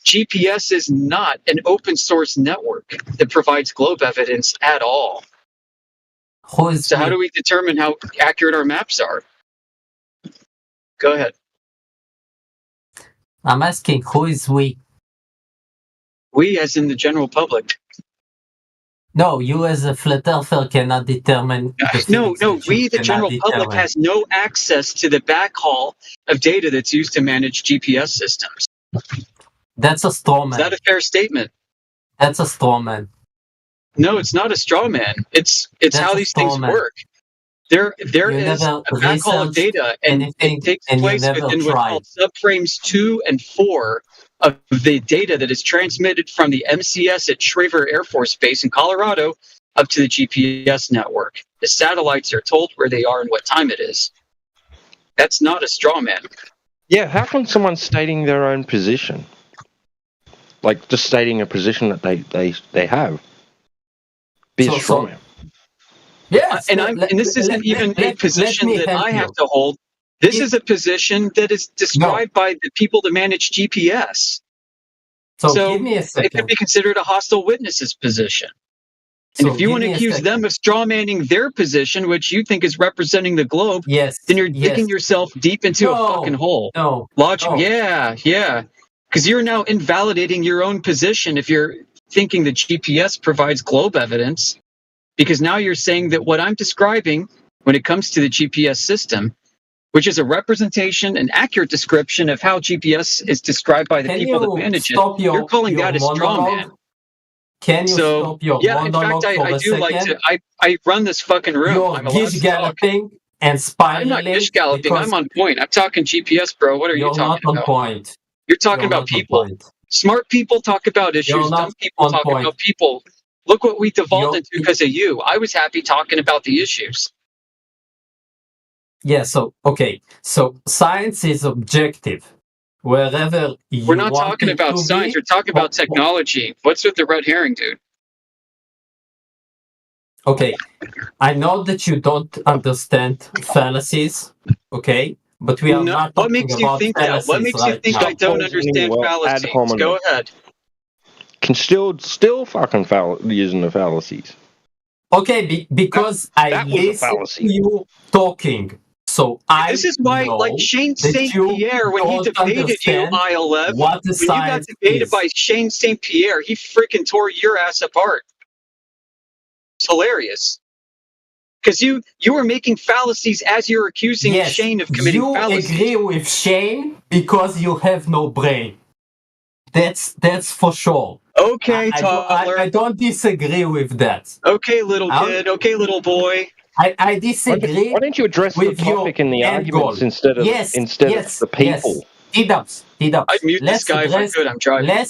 GPS is not an open source network that provides globe evidence at all. So how do we determine how accurate our maps are? Go ahead. I'm asking, who is we? We as in the general public. No, you as a flat earther cannot determine. No, we, the general public, has no access to the backhaul of data that's used to manage GPS systems. That's a straw man. Is that a fair statement? That's a straw man. No, it's not a straw man. It's how these things work. There is a backhaul of data, and it takes place within what's called subframes 2 and 4 of the data that is transmitted from the MCS at Schriever Air Force Base in Colorado up to the GPS network. The satellites are told where they are and what time it is. That's not a straw man. Yeah, how can someone stating their own position? like just stating a position that they have. Be a straw man. Yes, and this isn't even a position that I have to hold. This is a position that is described by the people that manage GPS. So give me a it second. could be considered a hostile witness's position. And So if you give want to me a accuse second. them of straw manning their position, which you think is representing the globe, then you're digging yourself deep into a fucking hole. No. Yeah. Because you're now invalidating your own position if you're thinking the GPS provides globe evidence. Because now you're saying that what I'm describing when it comes to the GPS system, which is a representation, an accurate description of how GPS is described by the people that manage it, you're calling that a straw man. Can you stop your in monologue fact, for I a do like second? to. I run this fucking room. You're I'm allowed to talk. gish-galloping and spiraling. I'm not gish galloping. because I'm on point. I'm talking GPS, bro. What are you You're talking not on about? point. You're talking You're about not on people. point. Smart people talk about issues. You're not Dumb people on talk point. about people. Look what we devolved into because of you. I was happy talking about the issues. Yeah, so science is objective. Wherever you We're not want talking it about to science. be. We're talking about technology. What's with the red herring, dude? Okay, I know that you don't understand fallacies, okay? But we are not What talking makes you about think that? fallacies What makes you right think now. I don't understand ad fallacies? hominem. Go ahead. Can still fucking using the fallacies. Okay, because I that was a listen fallacy. to you talking. So This is why, like Shane St. Pierre, when he debated you, ILF, what the when you got science debated is. by Shane St. Pierre, he freaking tore your ass apart. It's hilarious. Because you were making fallacies as you're accusing Shane of committing fallacies. You agree with Shane because you have no brain. That's for sure. Okay, toddler. I don't disagree with that. Okay, little kid. Okay, little boy. I disagree. Why don't you address the with your topic and the end arguments goal. instead of the people? T-dubs. I'd mute this guy if I could. I'm driving.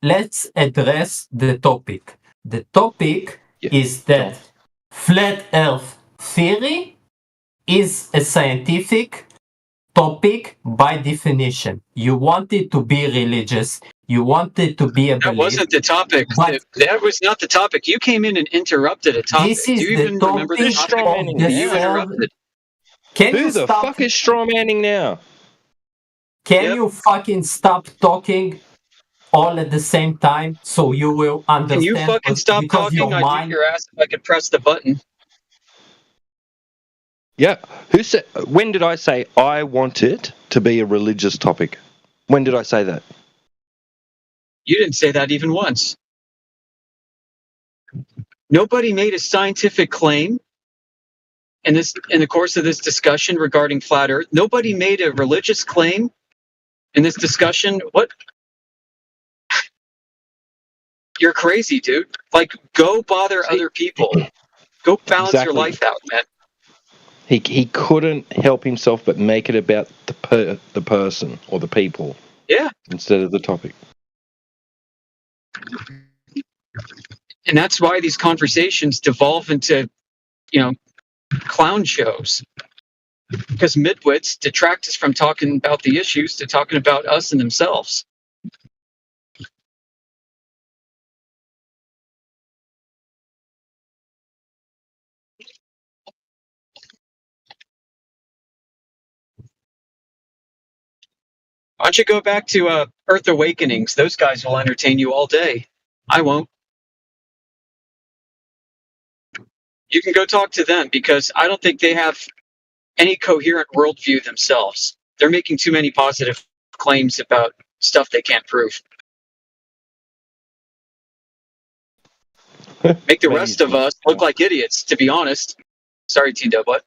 Let's address the topic. The topic is that flat Earth theory is a scientific topic by definition. You want it to be religious. You want it to be a That belief. wasn't the topic. That was not the topic. You came in and interrupted a topic. This is Do you the even remember the topic topic? of the You interrupted. Who the fuck is straw manning now? Can you fucking stop talking all at the same time so you will understand? Can you fucking stop because talking? your I'd mind beat your ass if I could press the button. Yeah. Who said? When did I say I want it to be a religious topic? When did I say that? You didn't say that even once. Nobody made a scientific claim in the course of this discussion regarding flat Earth. Nobody made a religious claim in this discussion. What? You're crazy, dude. Like, go bother other people. Go balance your life out, man. He couldn't help himself but make it about the person or the people. Yeah. Instead of the topic. And that's why these conversations devolve into, clown shows. Because midwits detract us from talking about the issues to talking about us and themselves. Why don't you go back to Earth Awakenings? Those guys will entertain you all day. I won't. You can go talk to them because I don't think they have any coherent worldview themselves. They're making too many positive claims about stuff they can't prove. Make the rest of us look like idiots, to be honest. Sorry, T-Dub, what?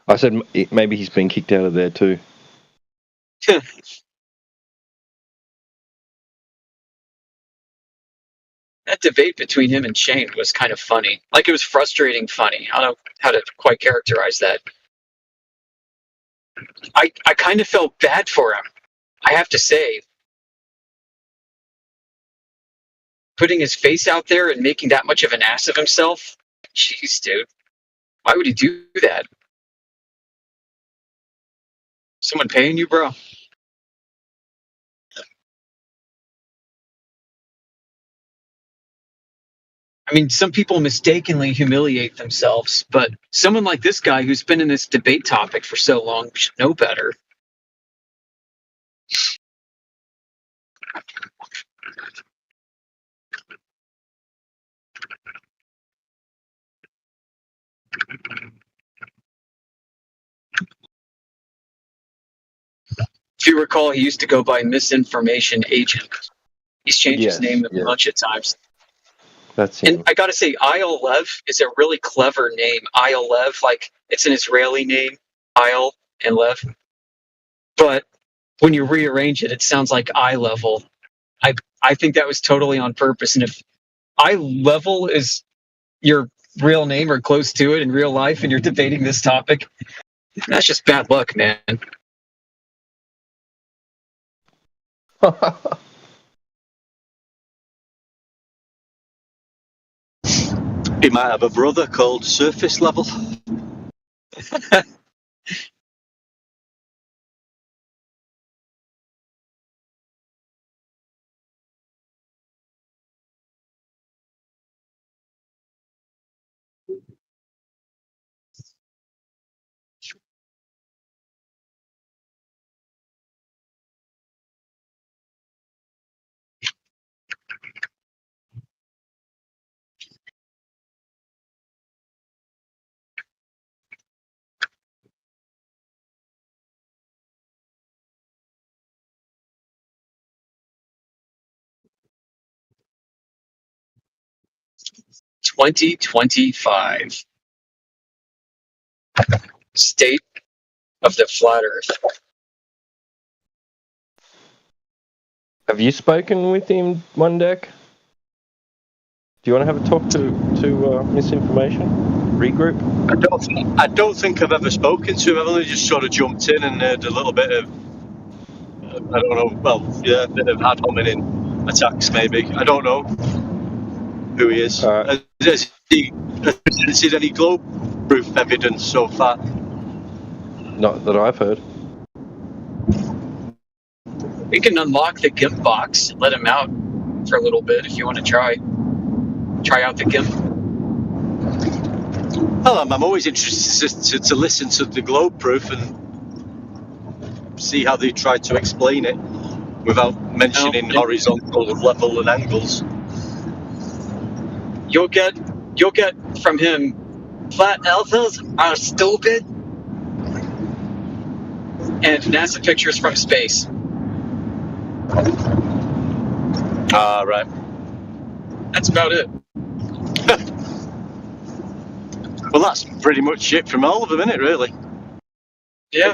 I said maybe he's been kicked out of there too. That debate between him and Shane was kind of funny. Like, it was frustrating funny. I don't know how to quite characterize that. I kind of felt bad for him, I have to say. Putting his face out there and making that much of an ass of himself? Jeez, dude. Why would he do that? Someone paying you, bro? I mean, some people mistakenly humiliate themselves, but someone like this guy who's been in this debate topic for so long should know better. If you recall, he used to go by Misinformation Agent. He's changed his name a bunch of times. That's And I gotta say, Ayal Lev is a really clever name. Ayal Lev, like it's an Israeli name, Ayal and Lev. But when you rearrange it, it sounds like eye level. I think that was totally on purpose. And if eye level is your real name or close to it in real life, and you're debating this topic, that's just bad luck, man. He might have a brother called Surface Level. $2025 State of the Flat Earth. Have you spoken with him, One Deck? Do you want to have a talk to Misinformation? Regroup? I don't think I've ever spoken to him. I've only just sort of jumped in and heard a little bit of, I don't know, well, yeah, a bit of ad hominem attacks maybe. I don't know who he is. Has he seen any globe proof evidence so far? Not that I've heard. We can unlock the GIMP box and let him out for a little bit if you want to try out the GIMP. Well, I'm always interested to listen to the globe proof and see how they try to explain it without mentioning horizontal, level, and angles. You'll get from him, flat earthers are stupid, and NASA pictures from space. Right. That's about it. Well, that's pretty much it from all of them, isn't it, really? Yeah.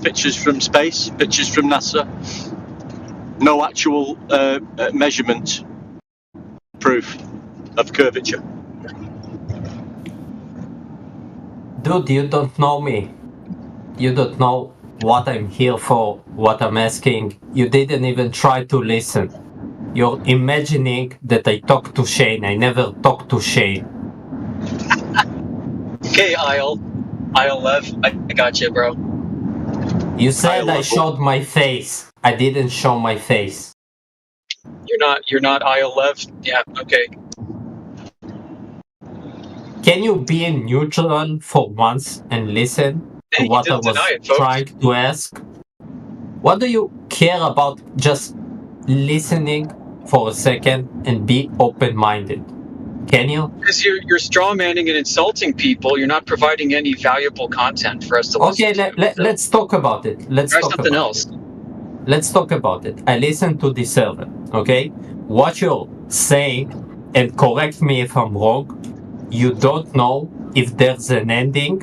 Pictures from space, pictures from NASA. No actual measurement proof of curvature. Dude, you don't know me. You don't know what I'm here for, what I'm asking. You didn't even try to listen. You're imagining that I talk to Shane. I never talk to Shane. Okay, Ayal Lev, I got you, bro. You said I showed my face. I didn't show my face. You're not Ayal Lev? Yeah, okay. Can you be in neutral for once and listen to what I was trying to ask? What do you care about just listening for a second and be open-minded? Can you? Because you're strawmanning and insulting people. You're not providing any valuable content for us to listen to. Let's talk about it. Let's talk something about else. it. Let's talk about it. I listened to the server, okay? What you're saying, and correct me if I'm wrong, you don't know if there's an ending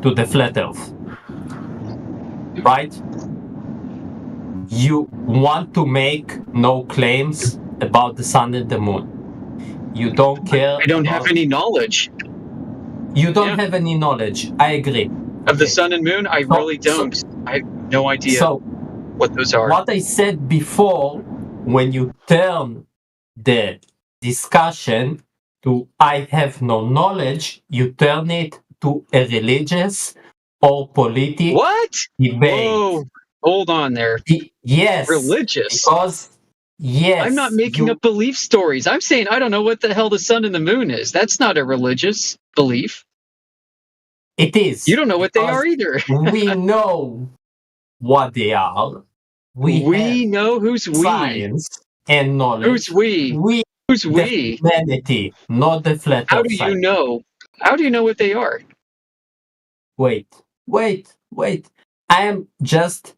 to the flat earth. Right? You want to make no claims about the sun and the moon. You don't care. I don't have any knowledge. You don't have any knowledge. I agree. Of the sun and moon, I really don't. I have no idea what those are. What I said before, when you turn the discussion to I have no knowledge, you turn it to a religious or political debate. Whoa, hold on there. Yes. Religious? Because Yes. I'm not making up belief stories. I'm saying I don't know what the hell the sun and the moon is. That's not a religious belief. It is. You don't know what they because are either. we know what they are. We know who's we. Science and knowledge. Who's we? We. Who's the we? Humanity, not the flat How Earth do you science. know? How do you know what they are? Wait. I am just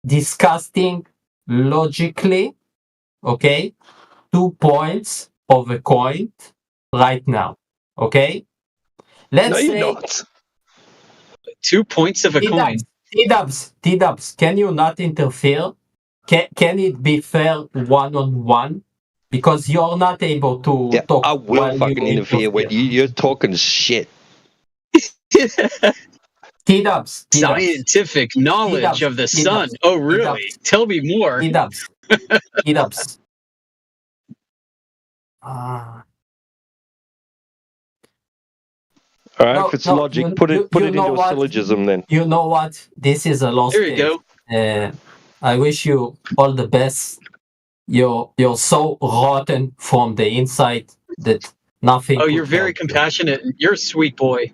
discussing logically, okay, 2 points of a coin right now, okay? Let's No, you're say not. 2 points of a coin. T-dubs, can you not interfere? Can it be fair one-on-one? Because you're not able to talk. I will fucking interfere when you're talking shit. T-dubs. Scientific knowledge of the sun. Oh, really? Tell me more. T-dubs. All right, if it's logic, put it into a what? syllogism then. You know what? This is a lost There you case. I wish you all the best. You're so rotten from the inside that nothing. Oh, you're very compassionate. You're a sweet boy.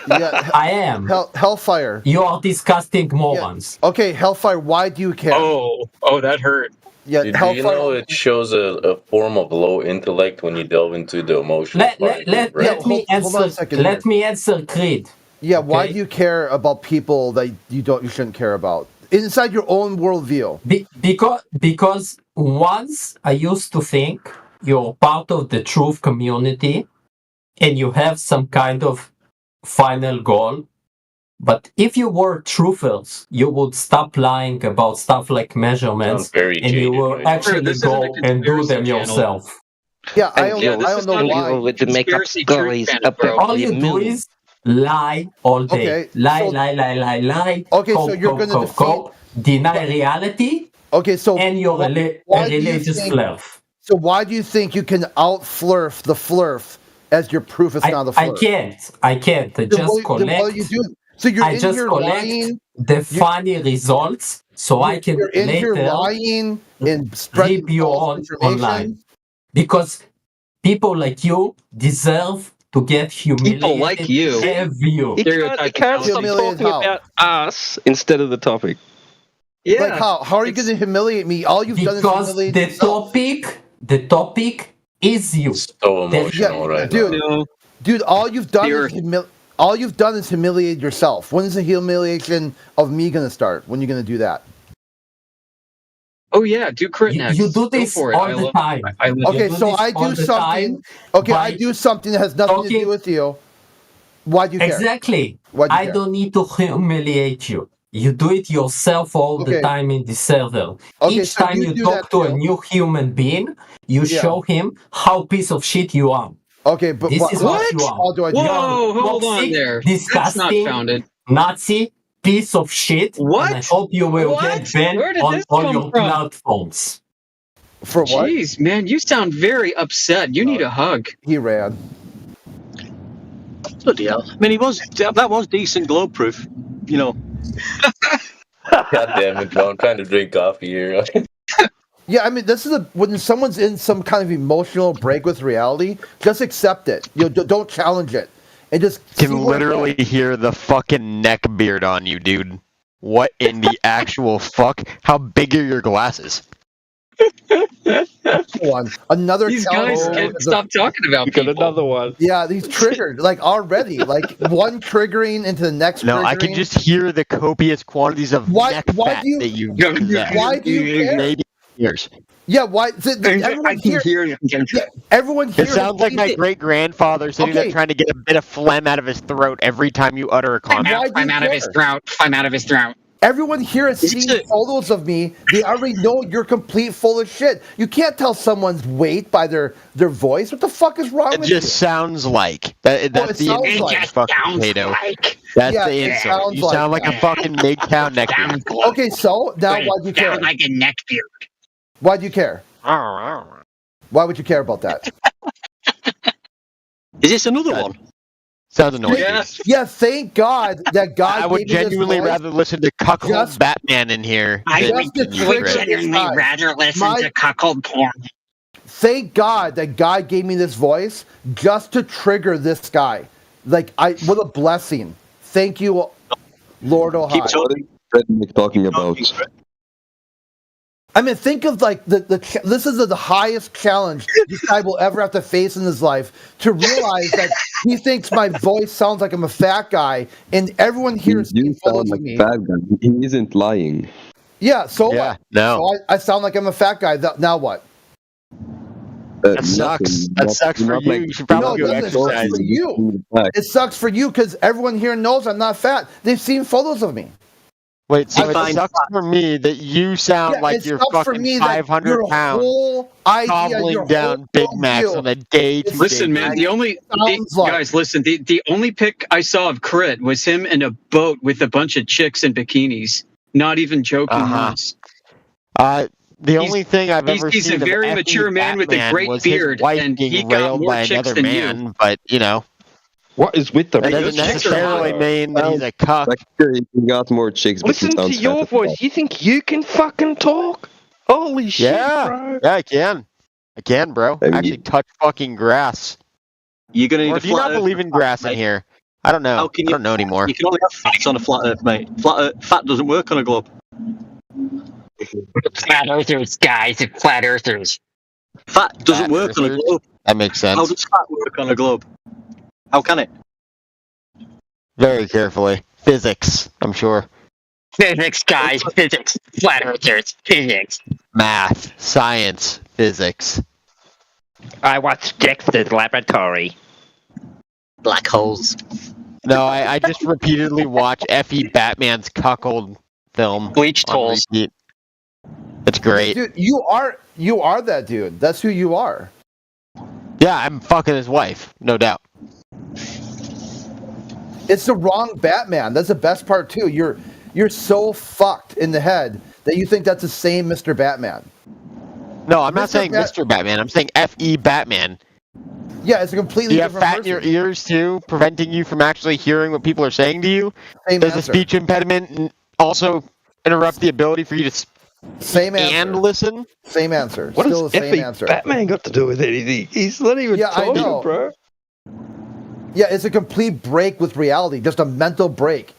Yeah, I am. Hellfire. You are disgusting morons. Yeah. Okay, Hellfire, why do you care? Oh, that hurt. Yeah, Do you know it shows a form of low intellect when you delve into the emotional part? Let me answer. Hold on a second Let me answer, Creed. Yeah, why do you care about people that you shouldn't care about inside your own worldview? Because once I used to think you're part of the truth community, and you have some kind of final goal. But if you were truthers, you would stop lying about stuff like measurements, and you will actually go and do them yourself. Yeah, I don't know why. With the makeup stories about All you do is lie all day. Okay, Lie. Okay, so you're gonna defeat. Deny reality. Okay, so and you're a religious flirt. So why do you think you can out-flurf the flurf as your proof is not a flurf? I can't. Just collect. What are you doing? So you're I in just here collect lying. the funny results, so I can You're in here later lying and spreading rip you false on online. Because people like you deserve to get humiliated. People like you. You can't stop talking about us instead of the topic. Yeah. Like how are you going to humiliate me? All you've done is humiliate yourself. The topic is you. So emotional right now. Dude, all you've done is humiliate yourself. When is the humiliation of me going to start? When are you going to do that? Oh yeah, do crit next. You do this all the time. Okay, so I do something. Okay, I do something that has nothing to do with you. Why do you care? Exactly. Why do you I care? don't need to humiliate you. You do it yourself all the time in the server. Okay, Each so time you you do talk that to a too. new human being, you show him how piece of shit you are. Okay, but this is what you are. How do I do Whoa, that? hold on there. That's not Disgusting, founded. Nazi piece of shit. What? And I hope you will What? get banned Where did on this all come your from? platforms. For what? Jeez, man, you sound very upset. You need a hug. He ran. Bloody hell. I mean, that was decent globe proof, you know. God damn it, Joe. I'm trying to drink coffee here. Yeah, I mean, this is when someone's in some kind of emotional break with reality, just accept it. Don't challenge it, and just Can literally hear the fucking neck beard on you, dude. What in the actual fuck? How big are your glasses? one. Another These guys challenge. can't stop talking about people. Another one. Yeah, he's triggered like already. Like one triggering into the next. No, I can just hear the copious quantities of neck fat do you- that you Why do you care? Maybe years. Yeah, why? Everyone here. Everyone here. It sounds like my great grandfather sitting there Okay. trying to get a bit of phlegm out of his throat every time you utter a comment. I'm out of his throat. I'm out of his throat. Everyone here is seeing photos of me. They already know you're complete full of shit. You can't tell someone's weight by their voice. What the fuck is wrong It with you? just sounds like. That's the sounds insult, like. you fucking potato. That's Yeah, the it insult. sounds You sound like like a fucking MGTOW neck beard. Okay, so now why do you care? Sound like a neck beard. Why do you care? Why would you care about that? Is this another one? Sounds annoying. Yeah, thank God that God. I would gave me this genuinely voice. rather listen to Cuckold Just- Batman in here. I than would, Just to you, would trigger Chris. this genuinely guy. rather listen to cuckold porn. Thank God that God gave me this voice just to trigger this guy. Like, what a blessing. Thank you, Lord Ohio. What is Fred Nick talking about? I mean, think of like this is the highest challenge this guy will ever have to face in his life, to realize that he thinks my voice sounds like I'm a fat guy, and everyone here is You seeing photos sound of like me. a bad guy. He isn't lying. Yeah, so Yeah, what? no. So I sound like I'm a fat guy. Now what? That sucks. That sucks for you. You should probably go it sucks exercise. for you. It sucks for you because everyone here knows I'm not fat. They've seen photos of me. Wait, so it sucks for me that you sound Yeah, like it you're sucks for fucking me that 500 your pounds, whole idea, gobbling your down whole Big Macs worldview on a day. Listen, man. Guys, listen. The only pic I saw of Crit was him in a boat with a bunch of chicks in bikinis. Not even joking. once. The only thing I've ever he's seen a very of mature man with a Batman great was his beard, wife and being he got railed more by chicks another than you. man, but you know. What is with the That doesn't necessarily mean that he's a cuck. Like, sure, he got more chicks, but Listen he to sounds your fat. voice. You think you can fucking talk? Holy shit, bro. Yeah, I can. I can, bro. I actually touch fucking grass. You're gonna need Or a do you not flat Earth believe in fat, grass in mate. here? I don't know. How can I don't know anymore. You can only have fats on a flat Earth, mate. Fat doesn't work on a globe. Flat earthers, guys. Flat earthers. Fat doesn't Fat work on a earthers? globe. That makes sense. How does fat work on a globe? How can it? Very carefully. Physics, I'm sure. Physics, guys. Physics. Flat earthers. Physics. Math, science, physics. I watched Dexter's Laboratory. Black holes. No, I just repeatedly watch Effie Batman's cuckold film. Bleach on holes. repeat. It's great. Dude, you are that dude. That's who you are. Yeah, I'm fucking his wife, no doubt. It's the wrong Batman. That's the best part too. You're so fucked in the head that you think that's the same Mr. Batman. No, I'm not Mr. saying Mr. Batman. I'm saying F.E. Batman. Yeah, it's a completely Do you have different fat in your ears too, preventing you from actually hearing what people are saying to you? Same Does the answer. speech impediment also interrupt the ability for you to Same answer. and listen? Same answer. What Still does the same Effie answer. Batman got to do with anything? He's not even Yeah, I talking, know. bro. Yeah, it's a complete break with reality, just a mental break.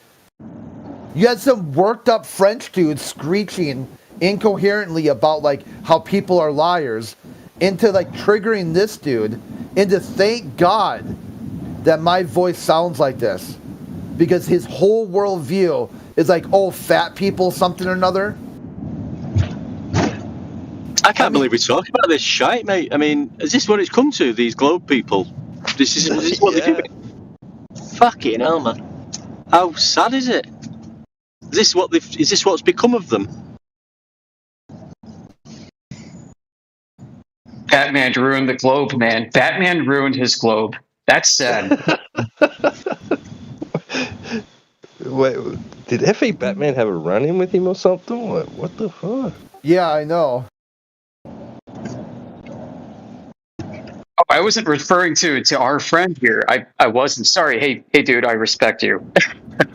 You had some worked up French dude screeching incoherently about like how people are liars, into like triggering this dude into thank God that my voice sounds like this, because his whole worldview is like, oh, fat people something or another. I can't believe we're talking about this shite, mate. I mean, is this what it's come to? These globe people. This is what they're doing. Fucking hell, man. How sad is it? Is this what's become of them? Batman ruined the globe, man. Batman ruined his globe. That's sad. Wait, did Effie Batman have a run-in with him or something? What the fuck? Yeah, I know. Oh, I wasn't referring to our friend here. I wasn't. Sorry. Hey, dude. I respect you.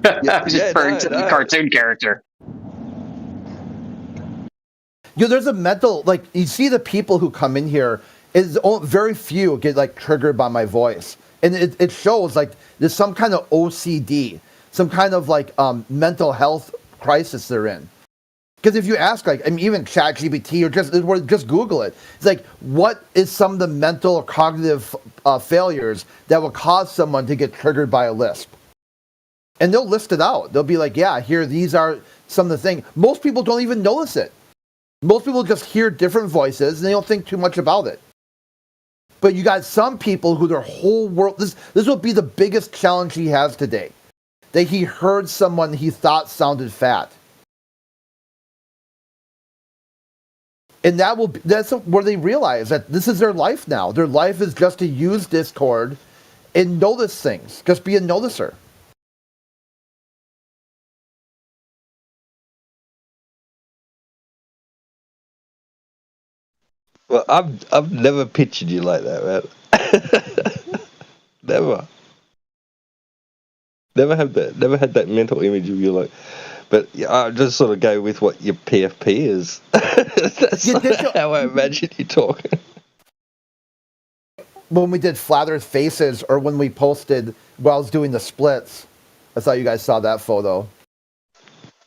I was referring to the cartoon character. There's a mental, like, you see the people who come in here, very few get like triggered by my voice, and it shows like there's some kind of OCD, some kind of like mental health crisis they're in. Because if you ask, like, I mean, even ChatGPT or just Google it, it's like, what is some of the mental or cognitive failures that will cause someone to get triggered by a lisp? And they'll list it out. They'll be like, yeah, here, these are some of the things. Most people don't even notice it. Most people just hear different voices and they don't think too much about it. But you got some people who their whole world, this will be the biggest challenge he has today. That he heard someone he thought sounded fat. And that's where they realize that this is their life now. Their life is just to use Discord and notice things. Just be a noticer. Well, I've never pictured you like that, man. Never. Never had that mental image of you like. But yeah, I just sort of go with what your PFP is. That's how I imagine you talking. When we did Flat Earth Faces, or when we posted while I was doing the splits, I thought you guys saw that photo.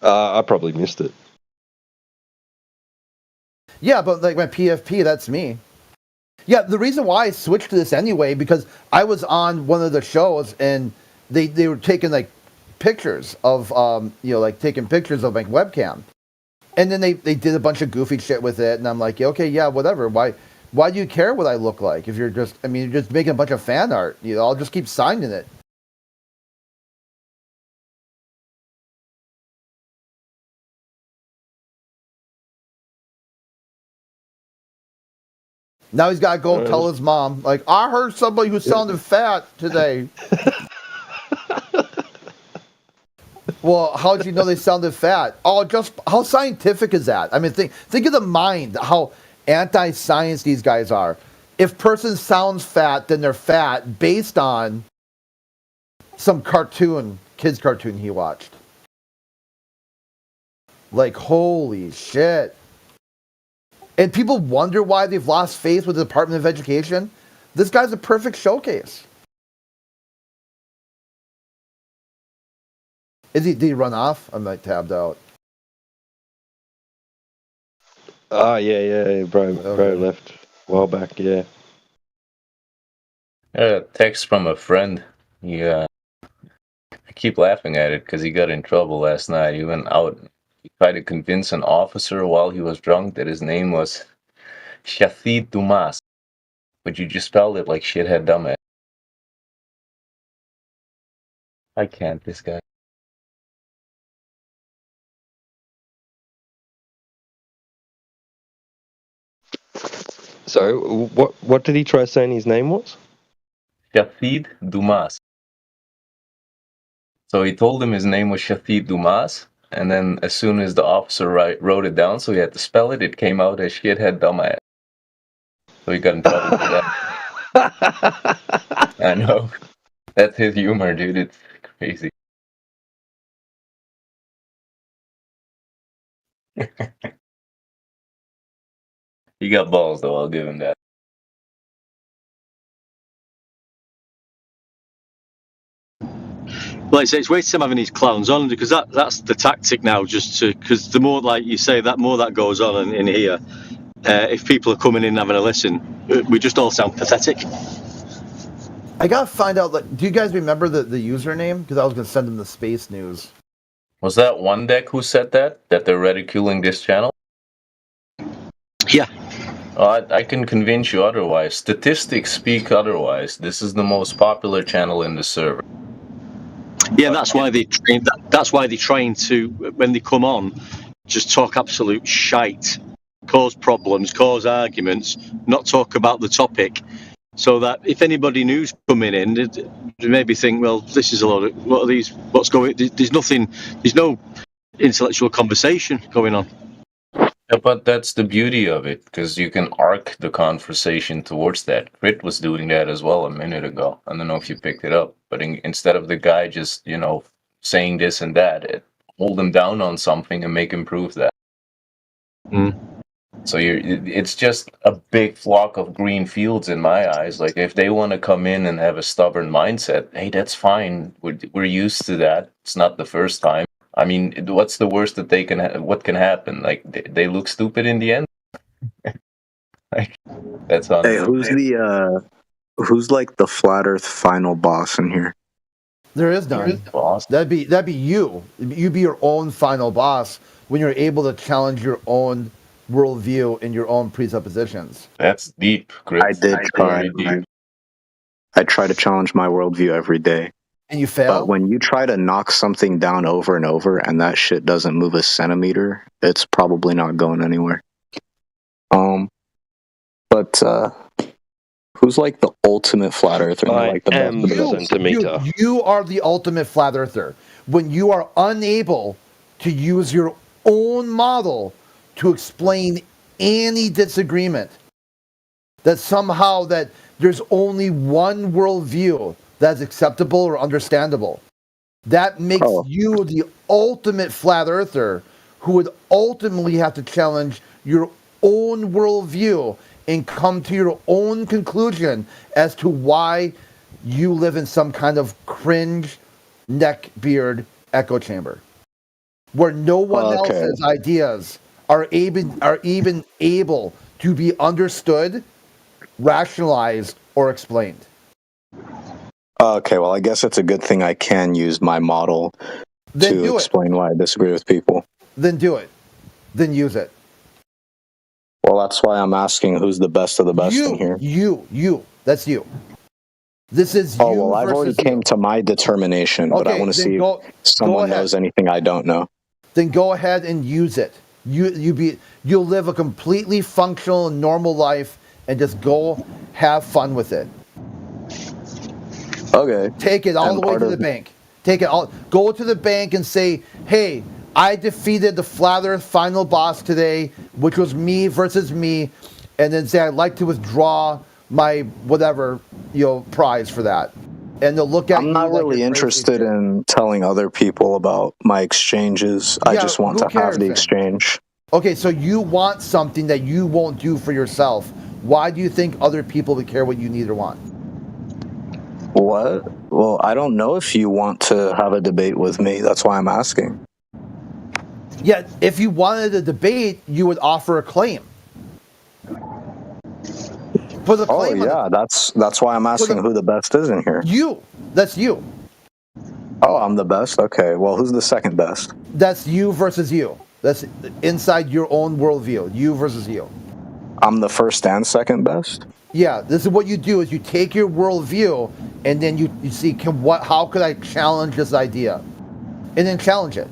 I probably missed it. Yeah, but like my PFP, that's me. Yeah, the reason why I switched to this anyway, because I was on one of the shows and they were taking like pictures of like taking pictures of my webcam, and then they did a bunch of goofy shit with it, and I'm like, okay, yeah, whatever. Why do you care what I look like if you're just making a bunch of fan art? I'll just keep signing it. Now he's got to go tell his mom, like, I heard somebody who sounded fat today. Well, how did you know they sounded fat? Oh, just how scientific is that? I mean, think of the mind, how anti-science these guys are. If person sounds fat, then they're fat based on some kids cartoon he watched. Like, holy shit. And people wonder why they've lost faith with the Department of Education. This guy's a perfect showcase. Did he run off? I'm like tabbed out. Oh, yeah, bro left a while back, yeah. A text from a friend. I keep laughing at it because he got in trouble last night. He went out. He tried to convince an officer while he was drunk that his name was Shafid Dumas, but you just spelled it like shithead dumbass. I can't, this guy. So, what did he try saying his name was? Shafid Dumas. So he told him his name was Shafid Dumas, and then as soon as the officer wrote it down, so he had to spell it, it came out as shithead dumbass. So he got in trouble for that. I know. That's his humor, dude. It's crazy. He got balls, though. I'll give him that. Like I say, it's wasting having these clowns on because that's the tactic now. Just because the more, like you say, that more that goes on in here, if people are coming in and having a listen, we just all sound pathetic. I gotta find out. Like, do you guys remember the username? Because I was gonna send them the space news. Was that One Deck who said that they're ridiculing this channel? Yeah. I can convince you otherwise. Statistics speak otherwise. This is the most popular channel in the server. Yeah, that's why they train. That's why they're trying to, when they come on, just talk absolute shite, cause problems, cause arguments, not talk about the topic, so that if anybody new's coming in, they maybe think, well, this is a lot of what are these? What's going? There's nothing. There's no intellectual conversation going on. Yeah, but that's the beauty of it, because you can arc the conversation towards that. Crit was doing that as well a minute ago. I don't know if you picked it up, but instead of the guy just, saying this and that, hold him down on something and make him prove that. So it's just a big flock of green fields in my eyes. Like, if they want to come in and have a stubborn mindset, hey, that's fine. We're used to that. It's not the first time. I mean, what's the worst that what can happen? Like, they look stupid in the end? Like, that's on. Hey, who's like the flat Earth final boss in here? There is none. That'd be you. You'd be your own final boss when you're able to challenge your own worldview and your own presuppositions. That's deep, Chris. I did try. I try to challenge my worldview every day. And you fail? But when you try to knock something down over and over and that shit doesn't move a centimeter, it's probably not going anywhere. But who's like the ultimate flat earther? I am the centimeter. You are the ultimate flat earther. When you are unable to use your own model to explain any disagreement, that somehow that there's only one worldview that's acceptable or understandable. That makes you the ultimate flat earther who would ultimately have to challenge your own worldview and come to your own conclusion as to why you live in some kind of cringe neckbeard echo chamber where no one else's ideas are even able to be understood, rationalized, or explained. Okay, well, I guess it's a good thing I can use my model to explain why I disagree with people. Then do it. Then use it. Well, that's why I'm asking who's the best of the best in here. You. That's you. This is you. Oh, well, I've already came to my determination, but I want to see if someone knows anything I don't know. Then go ahead and use it. You'll live a completely functional and normal life and just go have fun with it. Okay. Take it all the way to the bank. Take it all. Go to the bank and say, "Hey, I defeated the Flat Earth final boss today, which was me versus me," and then say, "I'd like to withdraw my whatever prize for that." And they'll look at you. I'm not really interested in telling other people about my exchanges. I just want to have the exchange. Okay, so you want something that you won't do for yourself. Why do you think other people would care what you need or want? What? Well, I don't know if you want to have a debate with me. That's why I'm asking. Yeah, if you wanted a debate, you would offer a claim. Put a claim yeah, that's why I'm asking who the best is in here. You. That's you. Oh, I'm the best? Okay, well, who's the second best? That's you versus you. That's inside your own worldview. You versus you. I'm the first and second best? Yeah, this is what you do: is you take your worldview and then you see how could I challenge this idea, and then challenge it.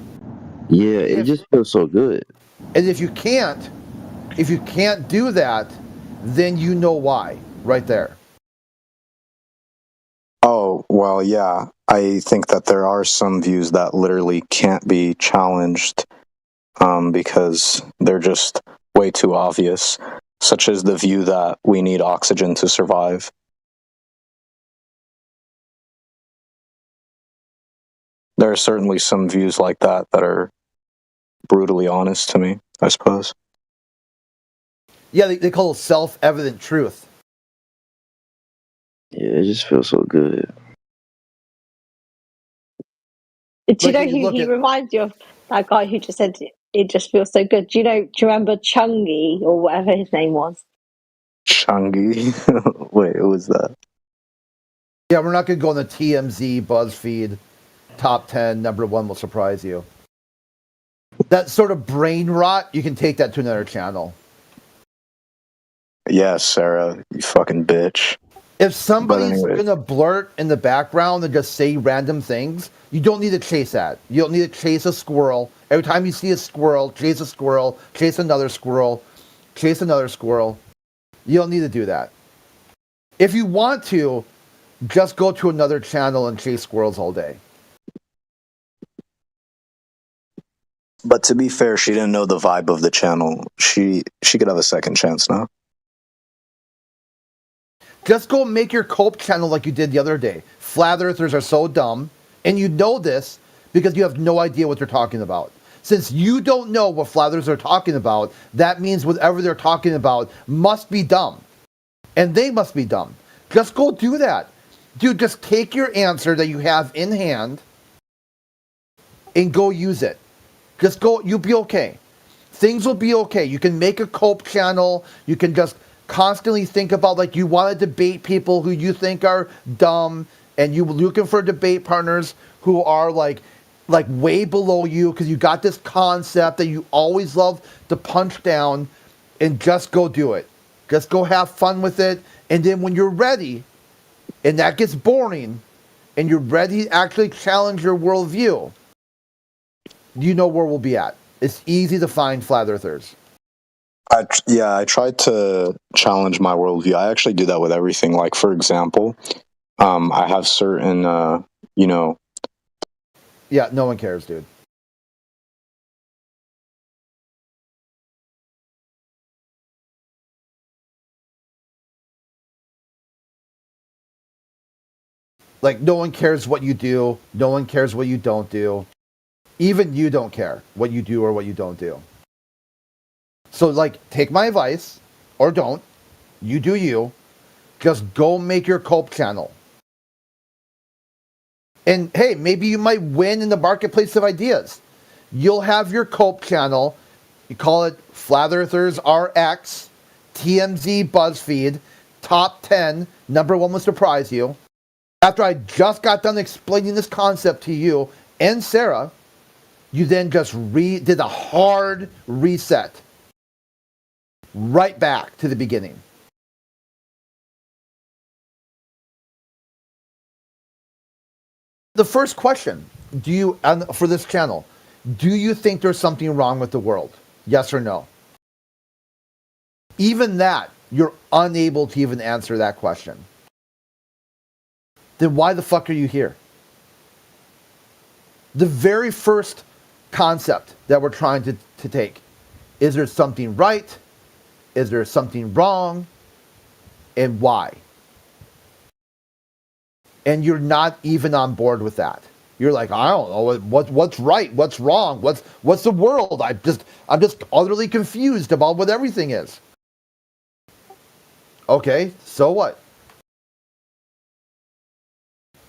Yeah, it just feels so good. And if you can't do that, then you know why right there. Oh, well, yeah. I think that there are some views that literally can't be challenged because they're just way too obvious, such as the view that we need oxygen to survive. There are certainly some views like that that are brutally honest to me, I suppose. Yeah, they call it self-evident truth. Yeah, it just feels so good. Do you know who he reminds you of? That guy who just said it just feels so good. Do you remember Chungi or whatever his name was? Chungi? Wait, who was that? Yeah, we're not going to go on the TMZ, BuzzFeed, top 10, number one will surprise you. That sort of brain rot, you can take that to another channel. Yeah, Sarah, you fucking bitch. If somebody's going to blurt in the background and just say random things, you don't need to chase that. You don't need to chase a squirrel. Every time you see a squirrel, chase another squirrel, chase another squirrel. You don't need to do that. If you want to, just go to another channel and chase squirrels all day. But to be fair, she didn't know the vibe of the channel. She could have a second chance now. Just go make your cope channel like you did the other day. Flat earthers are so dumb, and you know this because you have no idea what they're talking about. Since you don't know what flat earthers are talking about, that means whatever they're talking about must be dumb. And they must be dumb. Just go do that. Dude, just take your answer that you have in hand and go use it. Just go, you'll be okay. Things will be okay. You can make a cope channel. You can just constantly think about, like, you want to debate people who you think are dumb, and you're looking for debate partners who are like way below you because you got this concept that you always love to punch down, and just go do it. Just go have fun with it. And then when you're ready, and that gets boring, and you're ready to actually challenge your worldview, you know where we'll be at. It's easy to find flat earthers. I tried to challenge my worldview. I actually do that with everything. Like, for example, I have certain, Yeah, no one cares, dude. Like, no one cares what you do. No one cares what you don't do. Even you don't care what you do or what you don't do. So, like, take my advice, or don't. You do you. Just go make your Cope channel. And hey, maybe you might win in the marketplace of ideas. You'll have your Cope channel. You call it Flat Earthers RX, TMZ BuzzFeed, Top 10, number one will surprise you. After I just got done explaining this concept to you and Sarah, you then just did a hard reset. Right back to the beginning. The first question, for this channel, do you think there's something wrong with the world? Yes or no? Even that, you're unable to even answer that question. Then why the fuck are you here? The very first concept that we're trying to take, is there something right? Is there something wrong? And why? And you're not even on board with that. You're like, I don't know what's right, what's wrong, what's the world? I'm just utterly confused about what everything is. Okay, so what?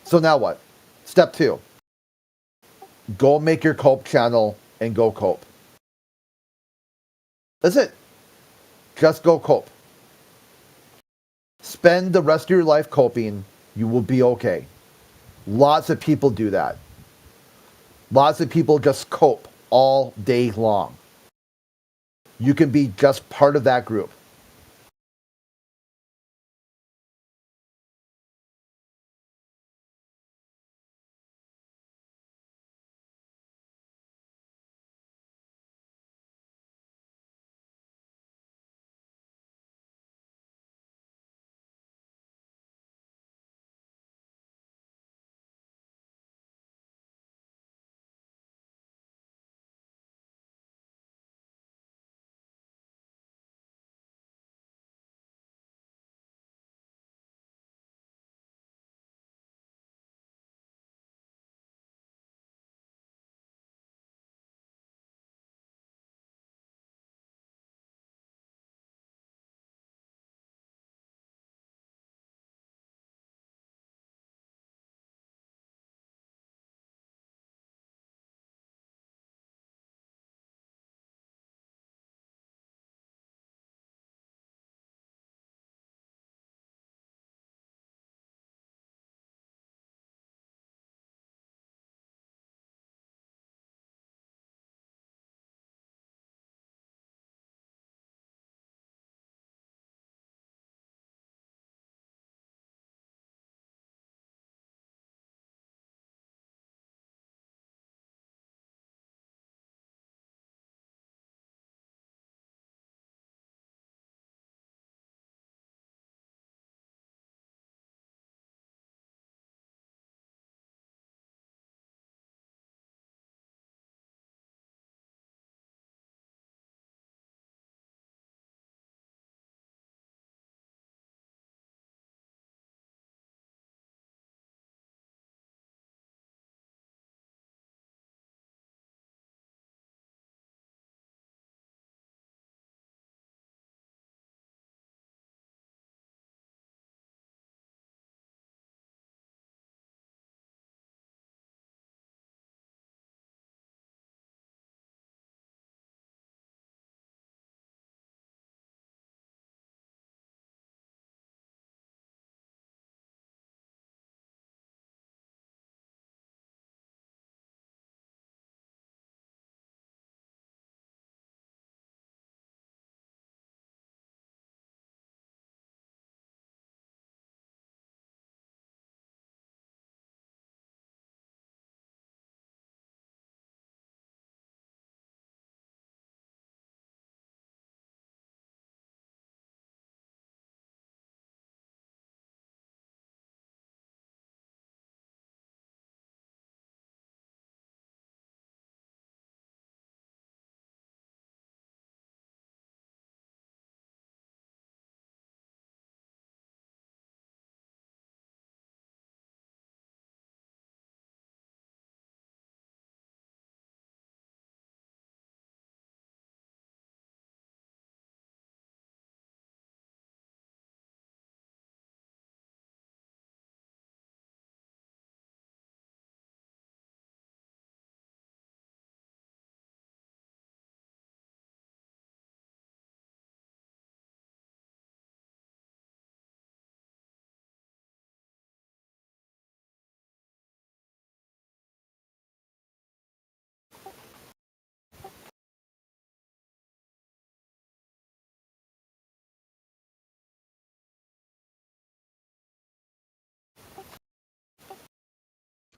So now what? Step 2. Go make your Cope channel and go Cope. That's it. Just go Cope. Spend the rest of your life coping. You will be okay. Lots of people do that. Lots of people just cope all day long. You can be just part of that group.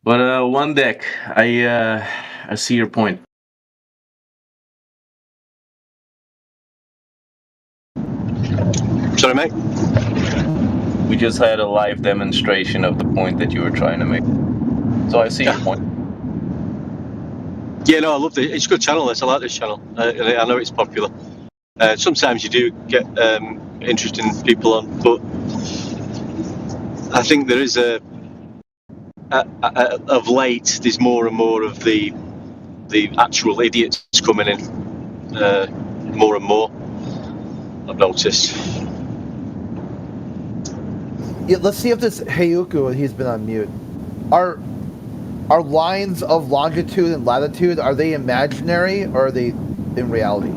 But one deck, I see your point. Sorry, mate. We just had a live demonstration of the point that you were trying to make. So I see your point. Yeah, no, I love it. It's a good channel. This, I like this channel. I know it's popular. Sometimes you do get interesting people on, but I think there is of late there's more and more of the actual idiots coming in. More and more, I've noticed. Yeah, let's see if this Heyuku, he's been on mute. Are lines of longitude and latitude, are they imaginary or are they in reality?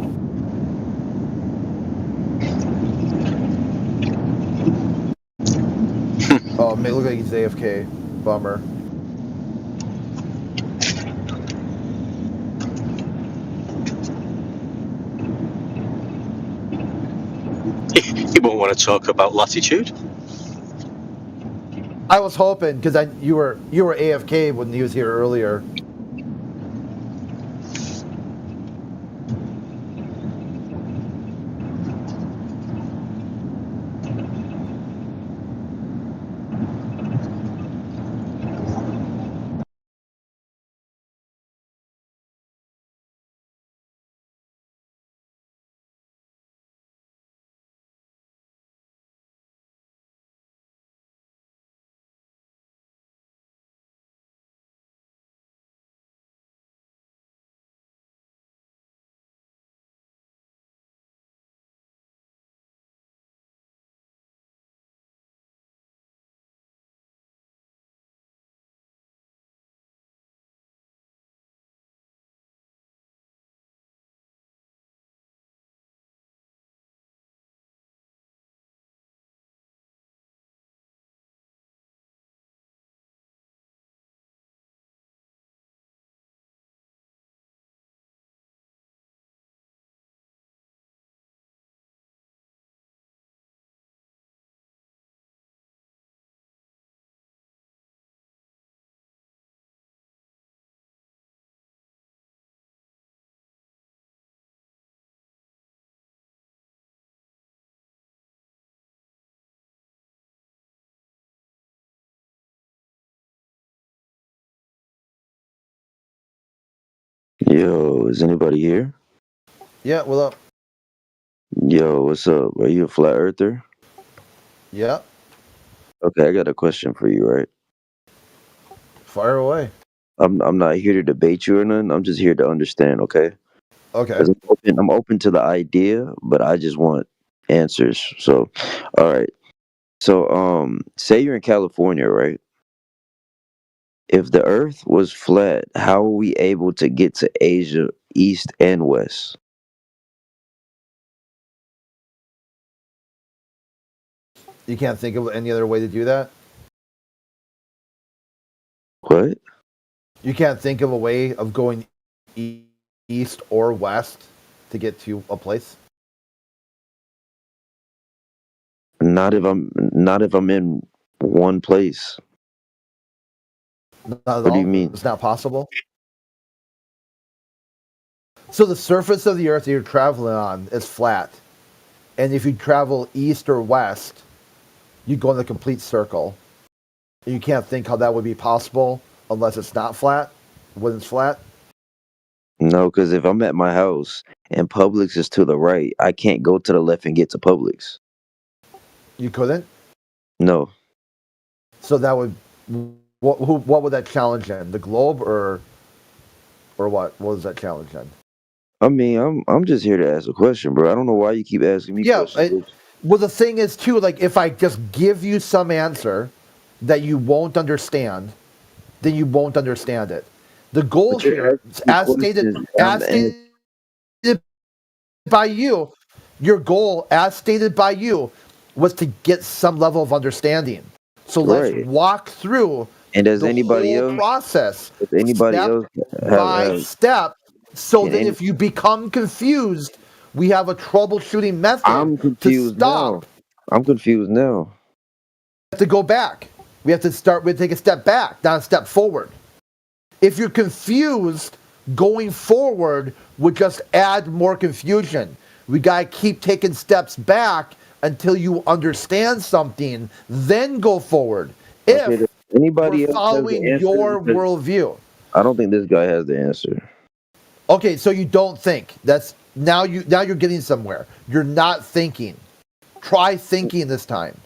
Oh, man, look like he's AFK. Bummer. He won't want to talk about latitude. I was hoping because you were AFK when he was here earlier. Yo, is anybody here? Yeah, what up? Yo, what's up? Are you a flat earther? Yeah. Okay, I got a question for you, right? Fire away. I'm not here to debate you or nothing. I'm just here to understand, okay? Okay. 'Cause I'm open to the idea, but I just want answers. So, all right. So, say you're in California, right? If the Earth was flat, how are we able to get to Asia, east and west? You can't think of any other way to do that? What? You can't think of a way of going east or west to get to a place? Not if I'm in one place. Not at What do you all? mean? It's not possible? So the surface of the Earth that you're traveling on is flat. And if you travel east or west, you go in a complete circle. You can't think how that would be possible unless it's not flat, when it's flat. No, because if I'm at my house and Publix is to the right, I can't go to the left and get to Publix. You couldn't? No. So that would what would that challenge in? The globe or what? What was that challenge in? I mean, I'm just here to ask a question, bro. I don't know why you keep asking me Yeah. questions. Well, the thing is too, like if I just give you some answer that you won't understand, then you won't understand it. The goal But you're here, asking me as questions, stated by you, your goal, as stated by you, was to get some level of understanding. So let's Right. walk through And does the anybody whole else? process, Does anybody step else by have? step, so Can that any- if you become confused, we have a troubleshooting method I'm confused to stop. now. I'm confused now. We have to go back. We have to start. We take a step back, not a step forward. If you're confused, going forward would just add more confusion. We gotta keep taking steps back until you understand something, then go forward. Okay, If does anybody we're else has following the answer? your Because worldview. I don't think this guy has the answer. Okay, so you don't think. That's now you're getting somewhere. You're not thinking. Try thinking this time.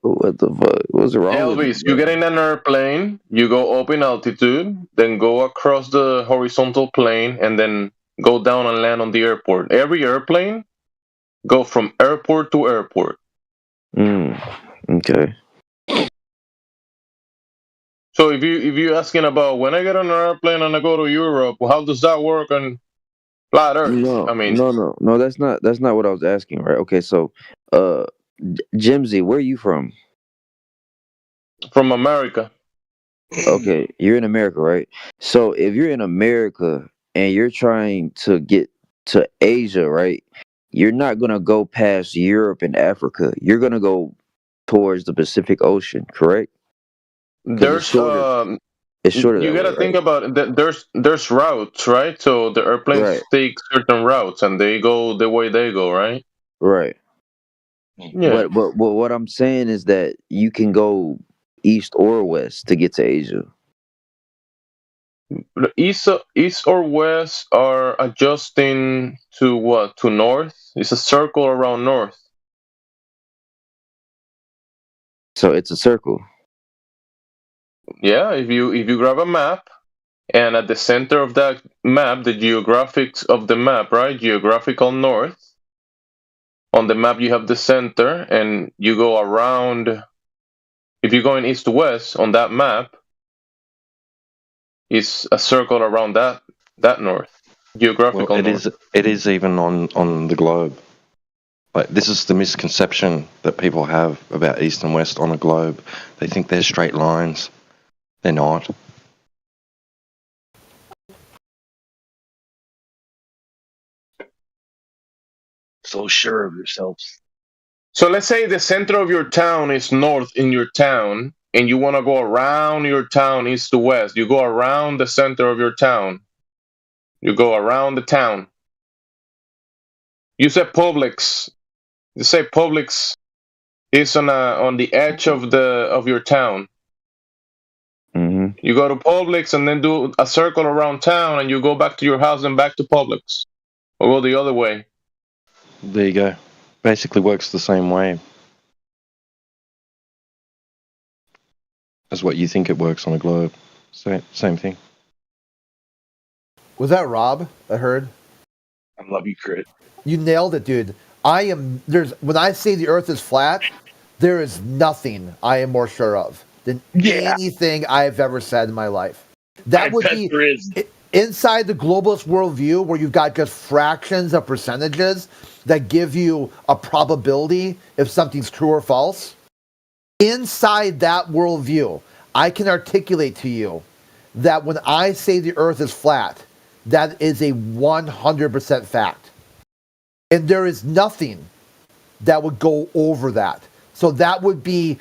What the fuck? What's wrong with Elvis, you get in an airplane, you go up in altitude, then go across the horizontal plane, and then go down and land on the airport. Every airplane go from airport to airport. Okay. So if you asking about when I get on an airplane and I go to Europe, how does that work on flat Earth? No, I mean, no. That's not what I was asking, right? Okay, so, Jimsy, where are you from? from America. Okay, you're in America, right? So if you're in America and you're trying to get to Asia, right? You're not gonna go past Europe and Africa. You're gonna go towards the Pacific Ocean, correct? 'Cause it's There's shorter. It's shorter you that way, gotta think right? about it, that there's routes, right? So the airplanes Right, take certain routes and they go the way they go, right? right. Yeah. But what I'm saying is that you can go east or west to get to Asia. The east or west are adjusting to what? To north? It's a circle around north. So it's a circle. Yeah, if you grab a map and at the center of that map, the geographics of the map, right? Geographical north. On the map you have the center and you go around. If you're going east to west on that map, it's a circle around that north. Geographical Well, north. it is even on the globe. Like, this is the misconception that people have about east and west on a globe. They think they're straight lines. They're not. So sure of yourselves. So let's say the center of your town is north in your town, and you want to go around your town east to west. You go around the center of your town. You go around the town. You say Publix. You say Publix is on the edge of your town. Mm-hmm. You go to Publix and then do a circle around town, and you go back to your house and back to Publix, or go the other way. There you go. Basically works the same way as what you think it works on a globe. Same thing. Was that Rob? I heard. I love you, Crit. You nailed it, dude. When I say the Earth is flat, there is nothing I am more sure of than anything I've ever said in my life. That would be inside the globalist worldview, where you've got just fractions of percentages that give you a probability if something's true or false. Inside that worldview, I can articulate to you that when I say the Earth is flat, that is a 100% fact. And there is nothing that would go over that. So that would be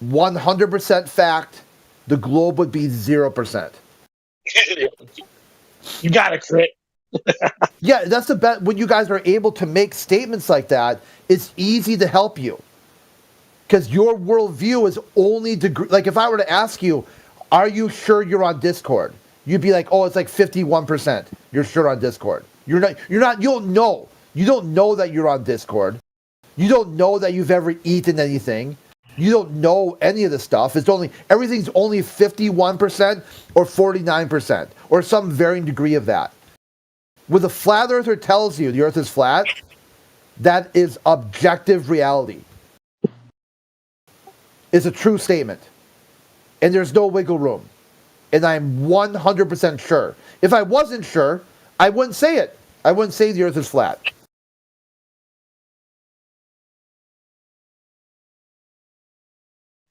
100% fact. The globe would be 0%. You got it, Crit. Yeah, that's the best. When you guys are able to make statements like that, it's easy to help you. Because your worldview is only degree. Like, if I were to ask you, are you sure you're on Discord? You'd be like, oh, it's like 51%. You're sure on Discord. You don't know. You don't know that you're on Discord. You don't know that you've ever eaten anything. You don't know any of the stuff. Everything's only 51% or 49% or some varying degree of that. When the flat earther tells you the Earth is flat, that is objective reality. It's a true statement. And there's no wiggle room. And I'm 100% sure. If I wasn't sure, I wouldn't say it. I wouldn't say the Earth is flat.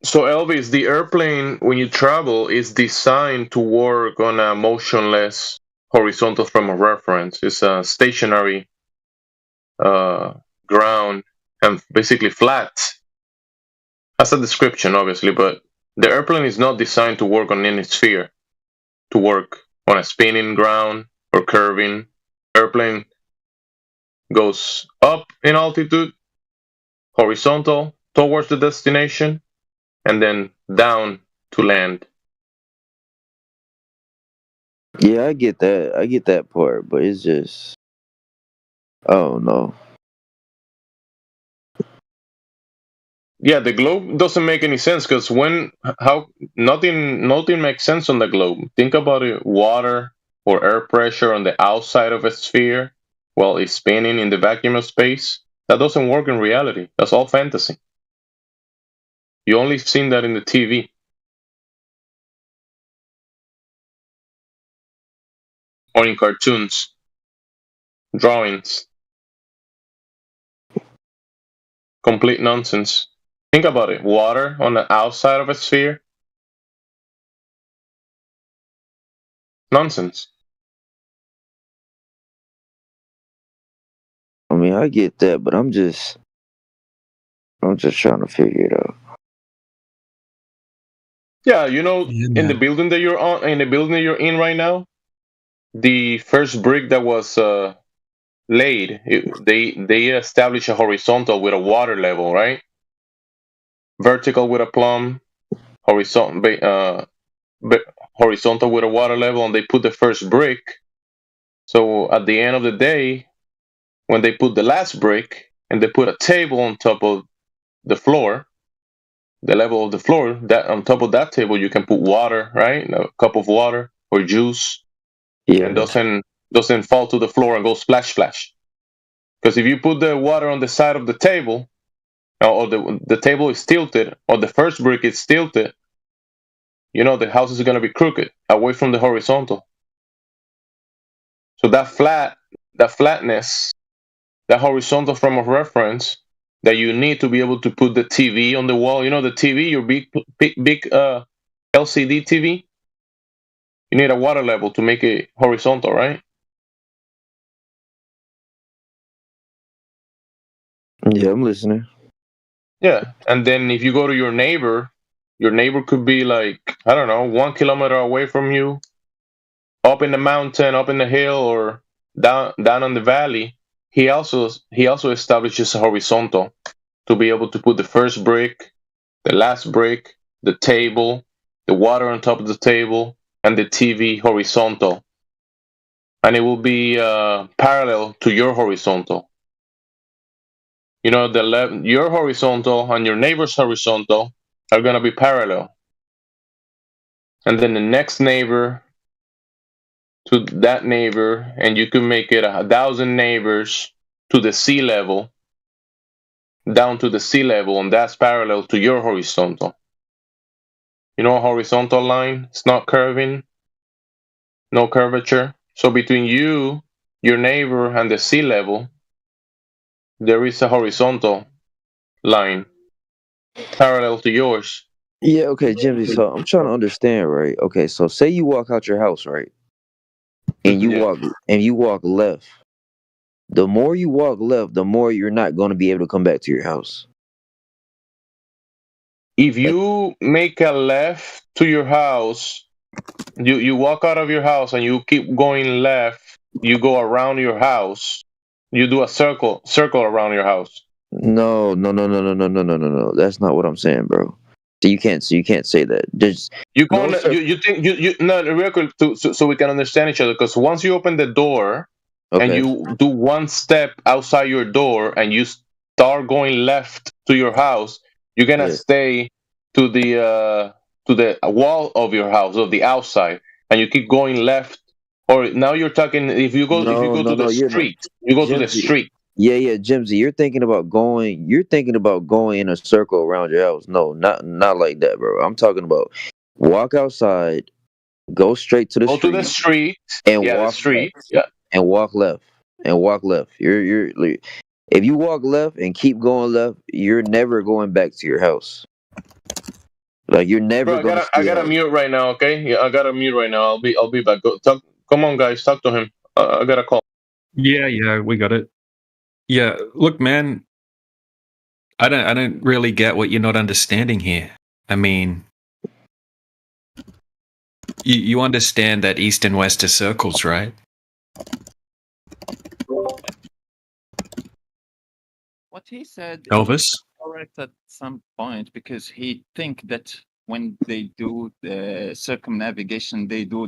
So Elvis, the airplane, when you travel, is designed to work on a motionless horizontal frame of reference. It's a stationary ground and basically flat. That's a description, obviously, but the airplane is not designed to work on any sphere. to work on a spinning ground or curving. Airplane goes up in altitude, horizontal towards the destination, and then down to land. Yeah, I get that. I get that part, but it's just, I don't know. Yeah, the globe doesn't make any sense because how nothing makes sense on the globe. Think about it: water or air pressure on the outside of a sphere while it's spinning in the vacuum of space. That doesn't work in reality. That's all fantasy. You only seen that in the TV. Or in cartoons, drawings. Complete nonsense. Think about it. Water on the outside of a sphere. Nonsense. I mean, I get that, but I'm just trying to figure it out. Yeah, in the building that you're on, in the building that you're in right now, the first brick that was laid, they established a horizontal with a water level, right? Vertical with a plumb, horizontal with a water level, and they put the first brick. So at the end of the day, when they put the last brick and they put a table on top of the floor, the level of the floor, that on top of that table you can put water, right? A cup of water or juice, and doesn't fall to the floor and go splash splash. Because if you put the water on the side of the table, or the table is tilted, or the first brick is tilted, the house is going to be crooked, away from the horizontal. So that flatness, that horizontal frame of reference that you need to be able to put the TV on the wall. The TV, your big LCD TV, you need a water level to make it horizontal, right? Yeah, I'm listening. Yeah, and then if you go to your neighbor could be like, I don't know, 1 kilometer away from you, up in the mountain, up in the hill, or down on the valley. He also establishes a horizontal to be able to put the first brick, the last brick, the table, the water on top of the table, and the TV horizontal. And it will be parallel to your horizontal. Your horizontal and your neighbor's horizontal are going to be parallel. And then the next neighbor to that neighbor, and you can make it 1,000 neighbors to the sea level, down to the sea level, and that's parallel to your horizontal. A horizontal line, it's not curving, no curvature. So between you, your neighbor, and the sea level, there is a horizontal line parallel to yours. Yeah, okay, Jimmy. So I'm trying to understand, right? Okay, so say you walk out your house, right, and you walk left. The more you walk left, the more you're not going to be able to come back to your house. If you make a left to your house, you walk out of your house and you keep going left, you go around your house, you do a circle around your house. No. That's not what I'm saying, bro. So you can't say that. You think real quick so we can understand each other, because once you open the door and you do one step outside your door and you start going left to your house, you're gonna stay to the wall of your house, of the outside, and you keep going left. Or now you're talking, if you go to the street, you go to the street. Yeah, Jimsy, you're thinking about going in a circle around your house. No, not like that, bro. I'm talking about walk outside, go straight to the Go street. to the street. And yeah, walk the street. left. Yeah. And walk left. You're if you walk left and keep going left, you're never going back to your house. Like you're never Bro, going to I gotta mute right now, okay? Yeah, I gotta mute right now. I'll be back. Come on, guys, talk to him. I got a call. Yeah, we got it. Yeah, look, man, I don't really get what you're not understanding here. I mean, You understand that east and west are circles, right? What he said Elvis? is correct at some point because he think that when they do the circumnavigation, they do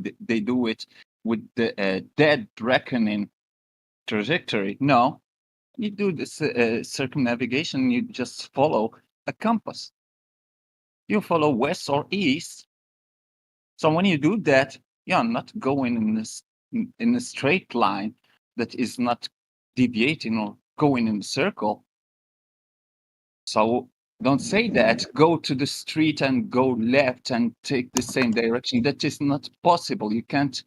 it with the dead reckoning trajectory. No, you do this circumnavigation, you just follow a compass. You follow west or east. So when you do that, you're not going in a straight line that is not deviating or going in a circle. So don't say that. Go to the street and go left and take the same direction. That is not possible. You can't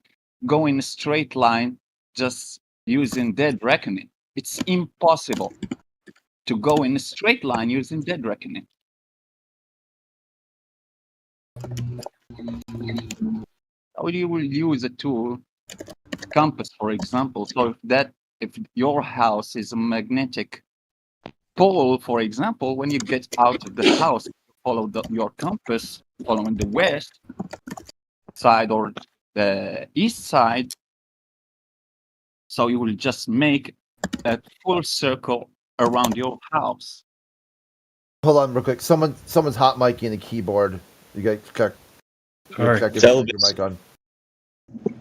go in a straight line just using dead reckoning. It's impossible to go in a straight line using dead reckoning. How you will use a tool, compass, for example. So if your house is a magnetic pole, for example, when you get out of the house, you follow your compass, following the west side or the east side. So you will just make a full circle around your house. Hold on real quick. Someone's hot micing the keyboard. You guys check. Alright. Check if It's you have Elvis. your mic on.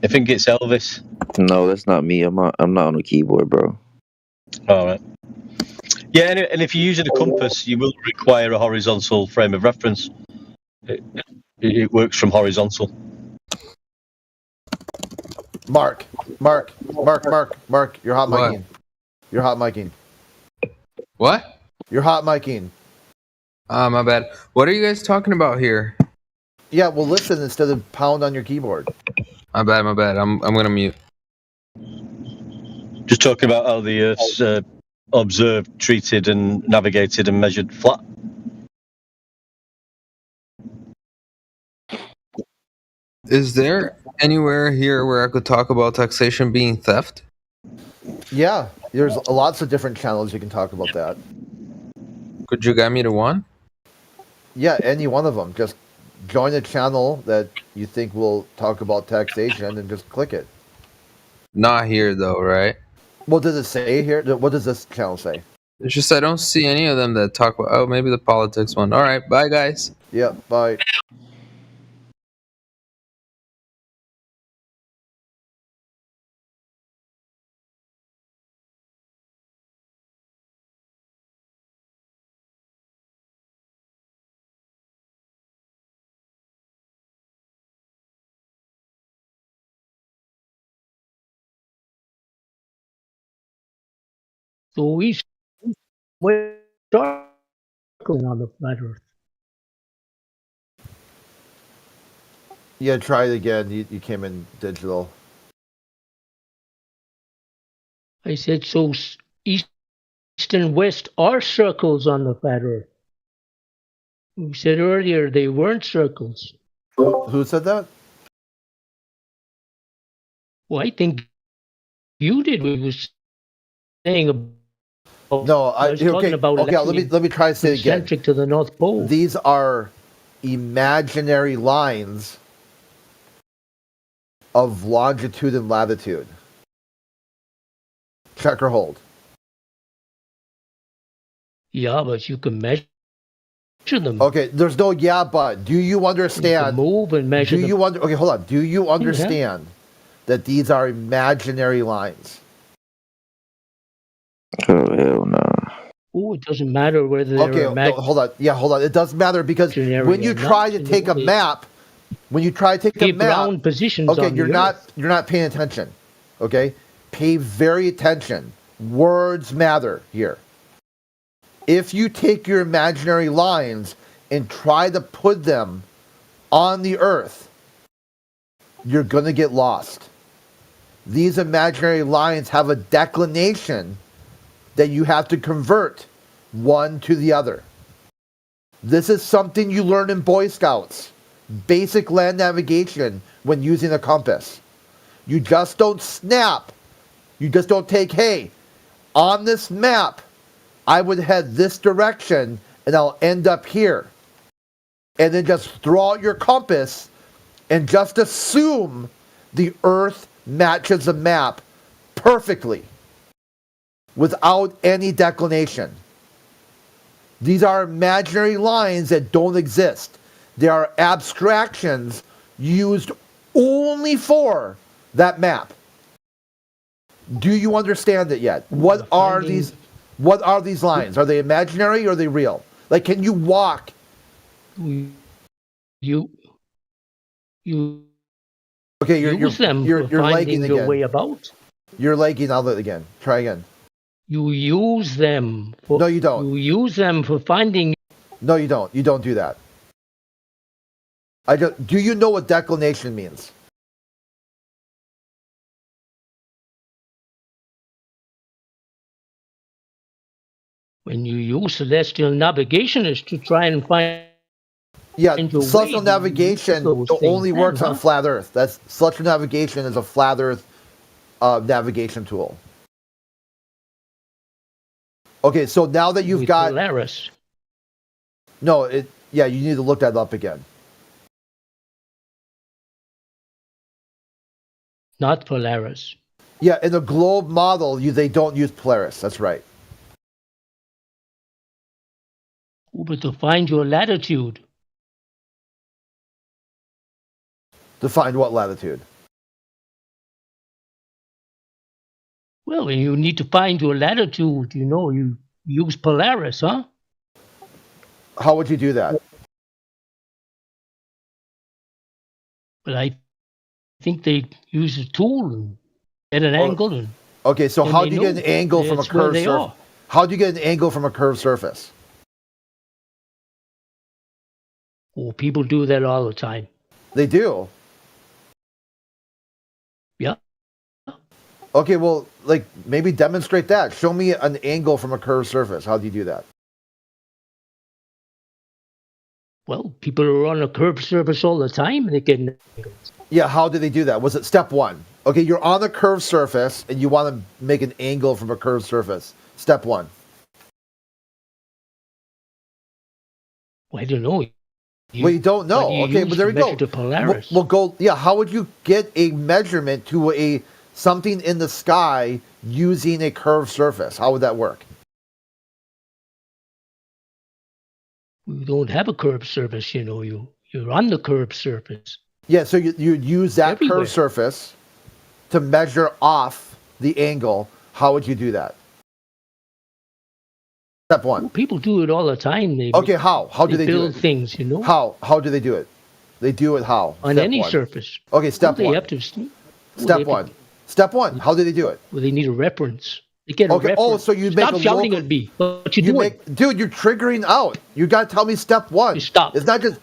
I think it's Elvis. No, that's not me. I'm not on the keyboard, bro. All right. Yeah, and if you're using a compass, you will require a horizontal frame of reference. It works from horizontal. Mark, you're hot micing. You're hot micing. What? You're hot micing. My bad. What are you guys talking about here? Yeah, well, listen instead of pound on your keyboard. My bad. I'm gonna mute. Just talking about how the Earth's observed, treated, and navigated and measured flat. Is there anywhere here where I could talk about taxation being theft? Yeah, there's lots of different channels you can talk about that. Could you guide me to one? Yeah, any one of them. Just join a channel that you think will talk about taxation and just click it. Not here though, right? What does it say here? What does this channel say? It's just I don't see any of them that talk about. Oh, maybe the politics one. All right, bye guys. Yeah, bye. So we're circling on the flat Earth. Yeah, try it again. You came in digital. I said so. East and west are circles on the flat Earth. We said earlier they weren't circles. Who said that? Well, I think you did. We was saying about. No, okay. Let me try to say it again. Centric to the North Pole. These are imaginary lines of longitude and latitude. Check or hold. Yeah, but you can measure them. Okay, there's no yeah, but do you understand? You can move and measure them. Okay, hold on. Do you understand that these are imaginary lines? Oh hell no. Oh, it doesn't matter whether they're hold on. Yeah, hold on. It doesn't matter because when you try to take a map, ground positions. Okay, on you're not paying attention. Okay, pay very attention. Words matter here. If you take your imaginary lines and try to put them on the Earth, you're gonna get lost. These imaginary lines have a declination that you have to convert one to the other. This is something you learn in Boy Scouts. Basic land navigation when using a compass. You just don't snap. You just don't take, hey, on this map, I would head this direction and I'll end up here. And then just throw out your compass and just assume the Earth matches the map perfectly without any declination. These are imaginary lines that don't exist. They are abstractions used only for that map. Do you understand it yet? What are these lines? Are they imaginary or are they real? Like, can you walk? You Okay, you're use them you're for lagging finding your again. way about. You're lagging out again. Try again. You use them. No, you don't. You use them for finding. No, you don't. You don't do that. Do you know what declination means? When you use celestial navigation is to try and find. Yeah, celestial navigation only works on flat Earth. Celestial navigation is a flat Earth navigation tool. Okay, so now that you've got Polaris. No, you need to look that up again. Not Polaris. Yeah, in the globe model, they don't use Polaris. That's right. But to find your latitude. To find what latitude? Well, when you need to find your latitude, you use Polaris, huh? How would you do that? But I think they use a tool and get an angle. Okay, so how do you get an angle from a curved surface? How do you get an angle from a curved surface? Well, people do that all the time. They do? Yeah. Okay, well, maybe demonstrate that. Show me an angle from a curved surface. How do you do that? Well, people are on a curved surface all the time. They can. Yeah, how do they do that? Was it step one? Okay, you're on a curved surface and you want to make an angle from a curved surface. Step one. Well, I don't know. You don't know. Okay, but there we go. We'll go. Yeah, how would you get a measurement to something in the sky using a curved surface? How would that work? We don't have a curved surface, You're on the curved surface. Yeah, so you'd use that curved surface to measure off the angle. How would you do that? Step one. Well, people do it all the time. How? How do they do it? Build things, How do they do it? They do it how? On Step any one. surface. Okay, step Well, one. they have to. Step one. Step one. How do they do it? Well, they need a reference. They get a reference. Oh, so you make Stop shouting at me. What you doing? Dude, you're triggering out. You got to tell me step one. Stop. It's not just.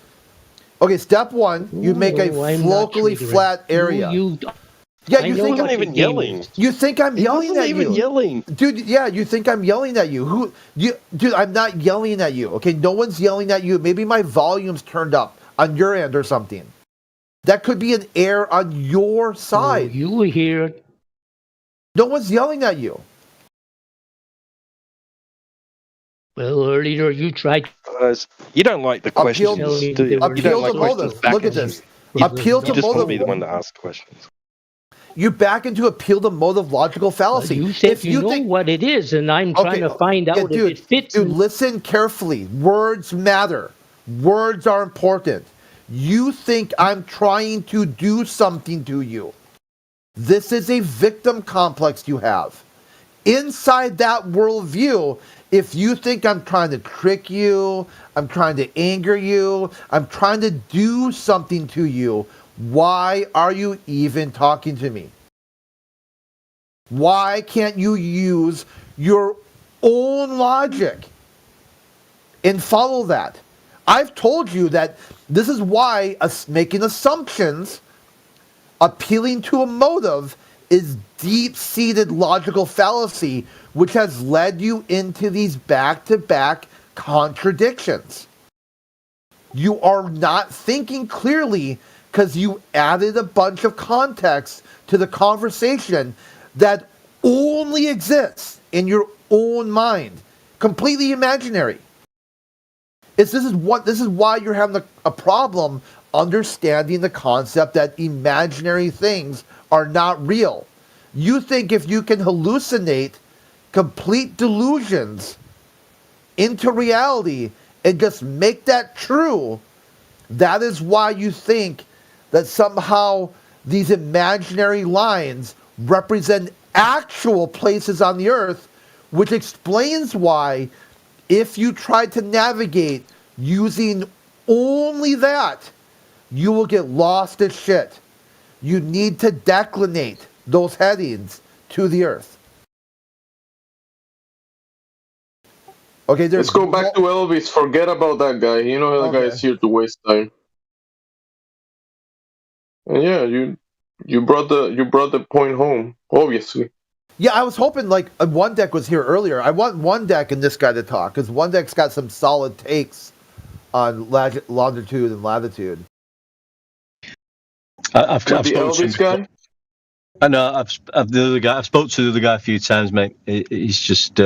Okay, step one. You make a locally flat area. Yeah, you think I'm even yelling. You think I'm yelling at you? Even yelling, dude. Yeah, you think I'm yelling at you? Dude? I'm not yelling at you. Okay, no one's yelling at you. Maybe my volume's turned up on your end or something. That could be an error on your side. You were here. No one's yelling at you. Well, earlier you tried. You don't like the questions, do you? Appeal You don't like to questions motive. back Look at at you. this. Appeal to You just want motive. me the one to ask questions. You back into appeal to motive logical fallacy. You said if you know what it is, and I'm trying to find out if it fits. Dude, listen carefully. Words matter. Words are important. You think I'm trying to do something to you. This is a victim complex you have. Inside that worldview, if you think I'm trying to trick you, I'm trying to anger you, I'm trying to do something to you, why are you even talking to me? Why can't you use your own logic and follow that? I've told you that this is why making assumptions, appealing to a motive, is deep-seated logical fallacy, which has led you into these back-to-back contradictions. You are not thinking clearly because you added a bunch of context to the conversation that only exists in your own mind, completely imaginary. This is why you're having a problem understanding the concept that imaginary things are not real. You think if you can hallucinate complete delusions into reality and just make that true, that is why you think that somehow these imaginary lines represent actual places on the earth, which explains why if you try to navigate using only that, you will get lost as shit. You need to declinate those headings to the earth. Okay, let's go back to Elvis. Forget about that guy. You know that guy is here to waste time. And yeah, you brought the point home, obviously. Yeah, I was hoping like One Deck was here earlier. I want One Deck and this guy to talk because One Deck's got some solid takes on longitude and latitude. I've spoken Elvis guy. I know I've spoken to the other guy a few times, mate. He's just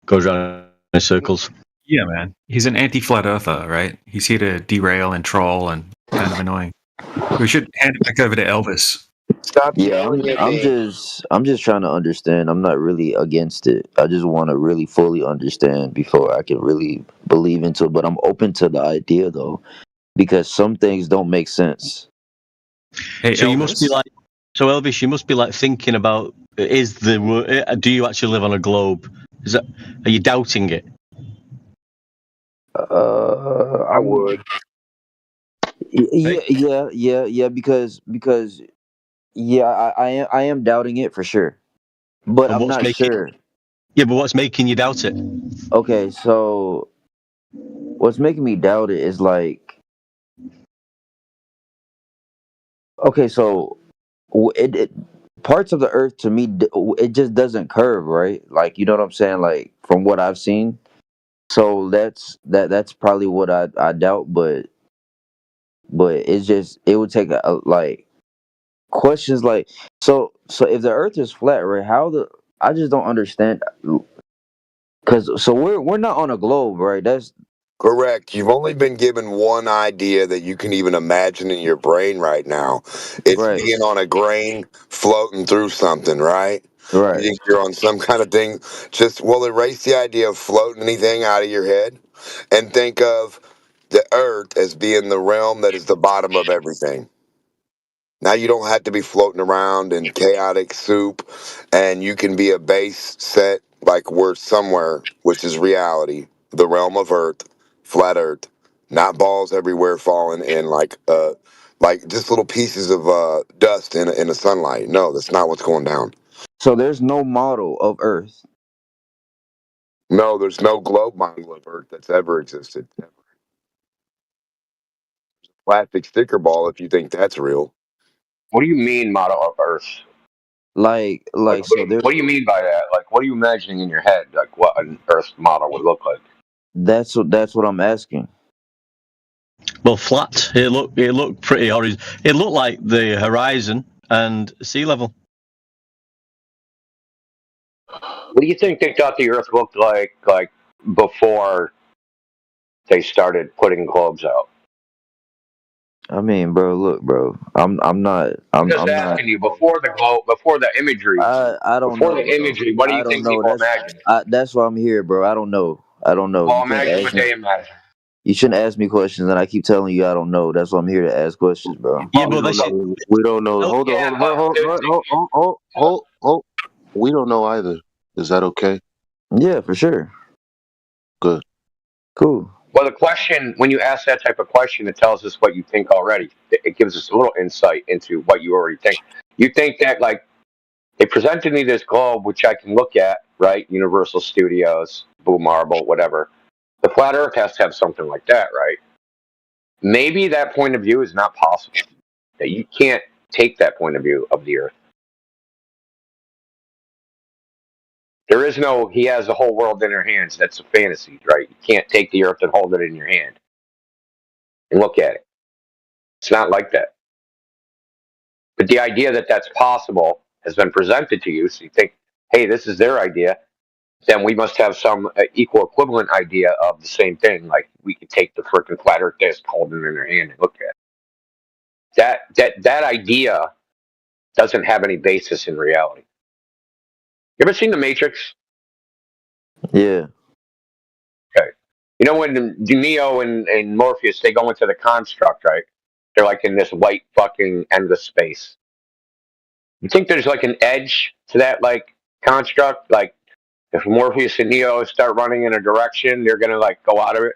goes around in circles. Yeah, man. He's an anti-flat earther, right? He's here to derail and troll and kind of annoying. We should hand it back over to Elvis. Stop Yeah, yelling at I'm me. just trying to understand. I'm not really against it. I just want to really fully understand before I can really believe into it. But I'm open to the idea though, because some things don't make sense. Hey, so Elvis? you must be like, so Elvis, you must be like thinking about: do you actually live on a globe? Are you doubting it? I would. Yeah. Because yeah, I am doubting it for sure, but I'm not sure. Yeah, but what's making you doubt it? Okay, so what's making me doubt it is like, okay, so it parts of the Earth to me it just doesn't curve, right? Like, you know what I'm saying? Like from what I've seen. So that's probably what I doubt, but it's just it would take like questions like so if the Earth is flat, right? I just don't understand because so we're not on a globe, right? That's correct. You've only been given one idea that you can even imagine in your brain right now. It's right. being on a grain floating through something, right? Right. You think you're on some kind of thing. Just, well, erase the idea of floating anything out of your head and think of the earth as being the realm that is the bottom of everything. Now you don't have to be floating around in chaotic soup, and you can be a base set like we're somewhere, which is reality, the realm of Earth, flat Earth, not balls everywhere falling in like just little pieces of dust in the sunlight. No, that's not what's going down. So there's no model of Earth. No, there's no globe model of Earth that's ever existed. Ever. Plastic sticker ball, if you think that's real. What do you mean, model of Earth? Like so there. What do you mean by that? Like, what are you imagining in your head? Like, what an Earth model would look like? That's what I'm asking. Well, flat. It looked pretty horizontal. It looked like the horizon and sea level. What do you think they thought the Earth looked like before they started putting globes out? I mean, bro, look, bro. I'm not. I'm just asking you before the globe, before the imagery. I don't before know. the imagery, what do you think people imagine? That's why I'm here, bro. I don't know. Well, imagine what they imagine. You shouldn't ask me questions, and I keep telling you I don't know. That's why I'm here to ask questions, bro. Yeah, but we don't know. Hold on. We don't know either. Is that okay? Yeah, for sure. Good. Cool. Well, the question, when you ask that type of question, it tells us what you think already. It gives us a little insight into what you already think. You think that, like, they presented me this globe, which I can look at, right? Universal Studios, Blue Marble, whatever. The flat Earth has to have something like that, right? Maybe that point of view is not possible. That you can't take that point of view of the Earth. There is no, he has the whole world in your hands. That's a fantasy, right? You can't take the Earth and hold it in your hand and look at it. It's not like that. But the idea that that's possible has been presented to you, so you think, hey, this is their idea. Then we must have some equal equivalent idea of the same thing. Like, we could take the frickin' flat Earth disc, hold it in our hand, and look at it. that idea doesn't have any basis in reality. You ever seen The Matrix? Yeah. Okay. You know when Neo and Morpheus, they go into the construct, right? They're like in this white fucking endless space. You think there's like an edge to that like construct? Like if Morpheus and Neo start running in a direction, they're gonna like go out of it?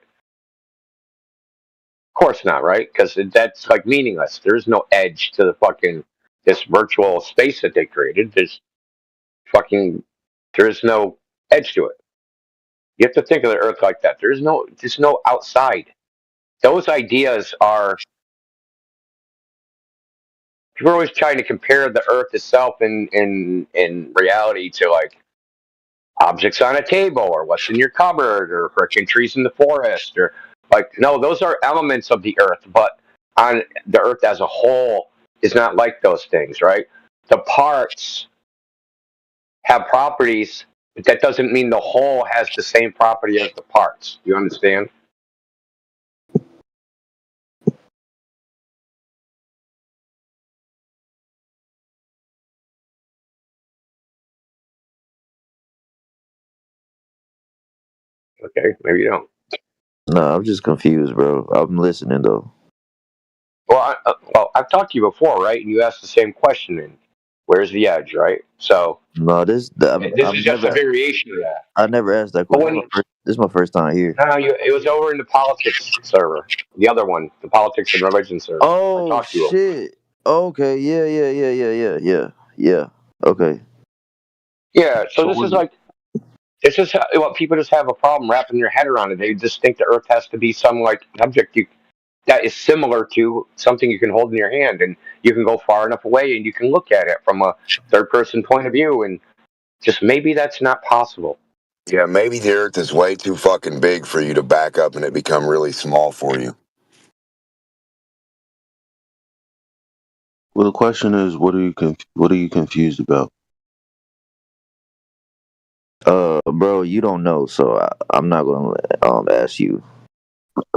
Of course not, right? Because that's like meaningless. There is no edge to the fucking this virtual space that they created. There is no edge to it. You have to think of the Earth like that. There's no outside. Those ideas are, people are always trying to compare the Earth itself in reality to like objects on a table or what's in your cupboard or freaking trees in the forest or like, no, those are elements of the Earth, but on the Earth as a whole is not like those things, right? The parts have properties, but that doesn't mean the whole has the same property as the parts. Do you understand? Okay, maybe you don't. No, I'm just confused, bro. I'm listening though. Well, I've talked to you before, right? And you asked the same question. And where's the edge, right? So No, this is just a variation of that. I never asked that But question. This is my first time here. No, it was over in the politics server, the other one, the politics and religion server. Oh shit. Okay. Yeah. Okay. Yeah. So this is what people just have a problem wrapping their head around it. They just think the Earth has to be some like object that is similar to something you can hold in your hand, and you can go far enough away and you can look at it from a third-person point of view, and just maybe that's not possible. Yeah, maybe the Earth is way too fucking big for you to back up and it become really small for you. Well, the question is, what are you confused about? Bro, you don't know, so I'm not gonna ask you.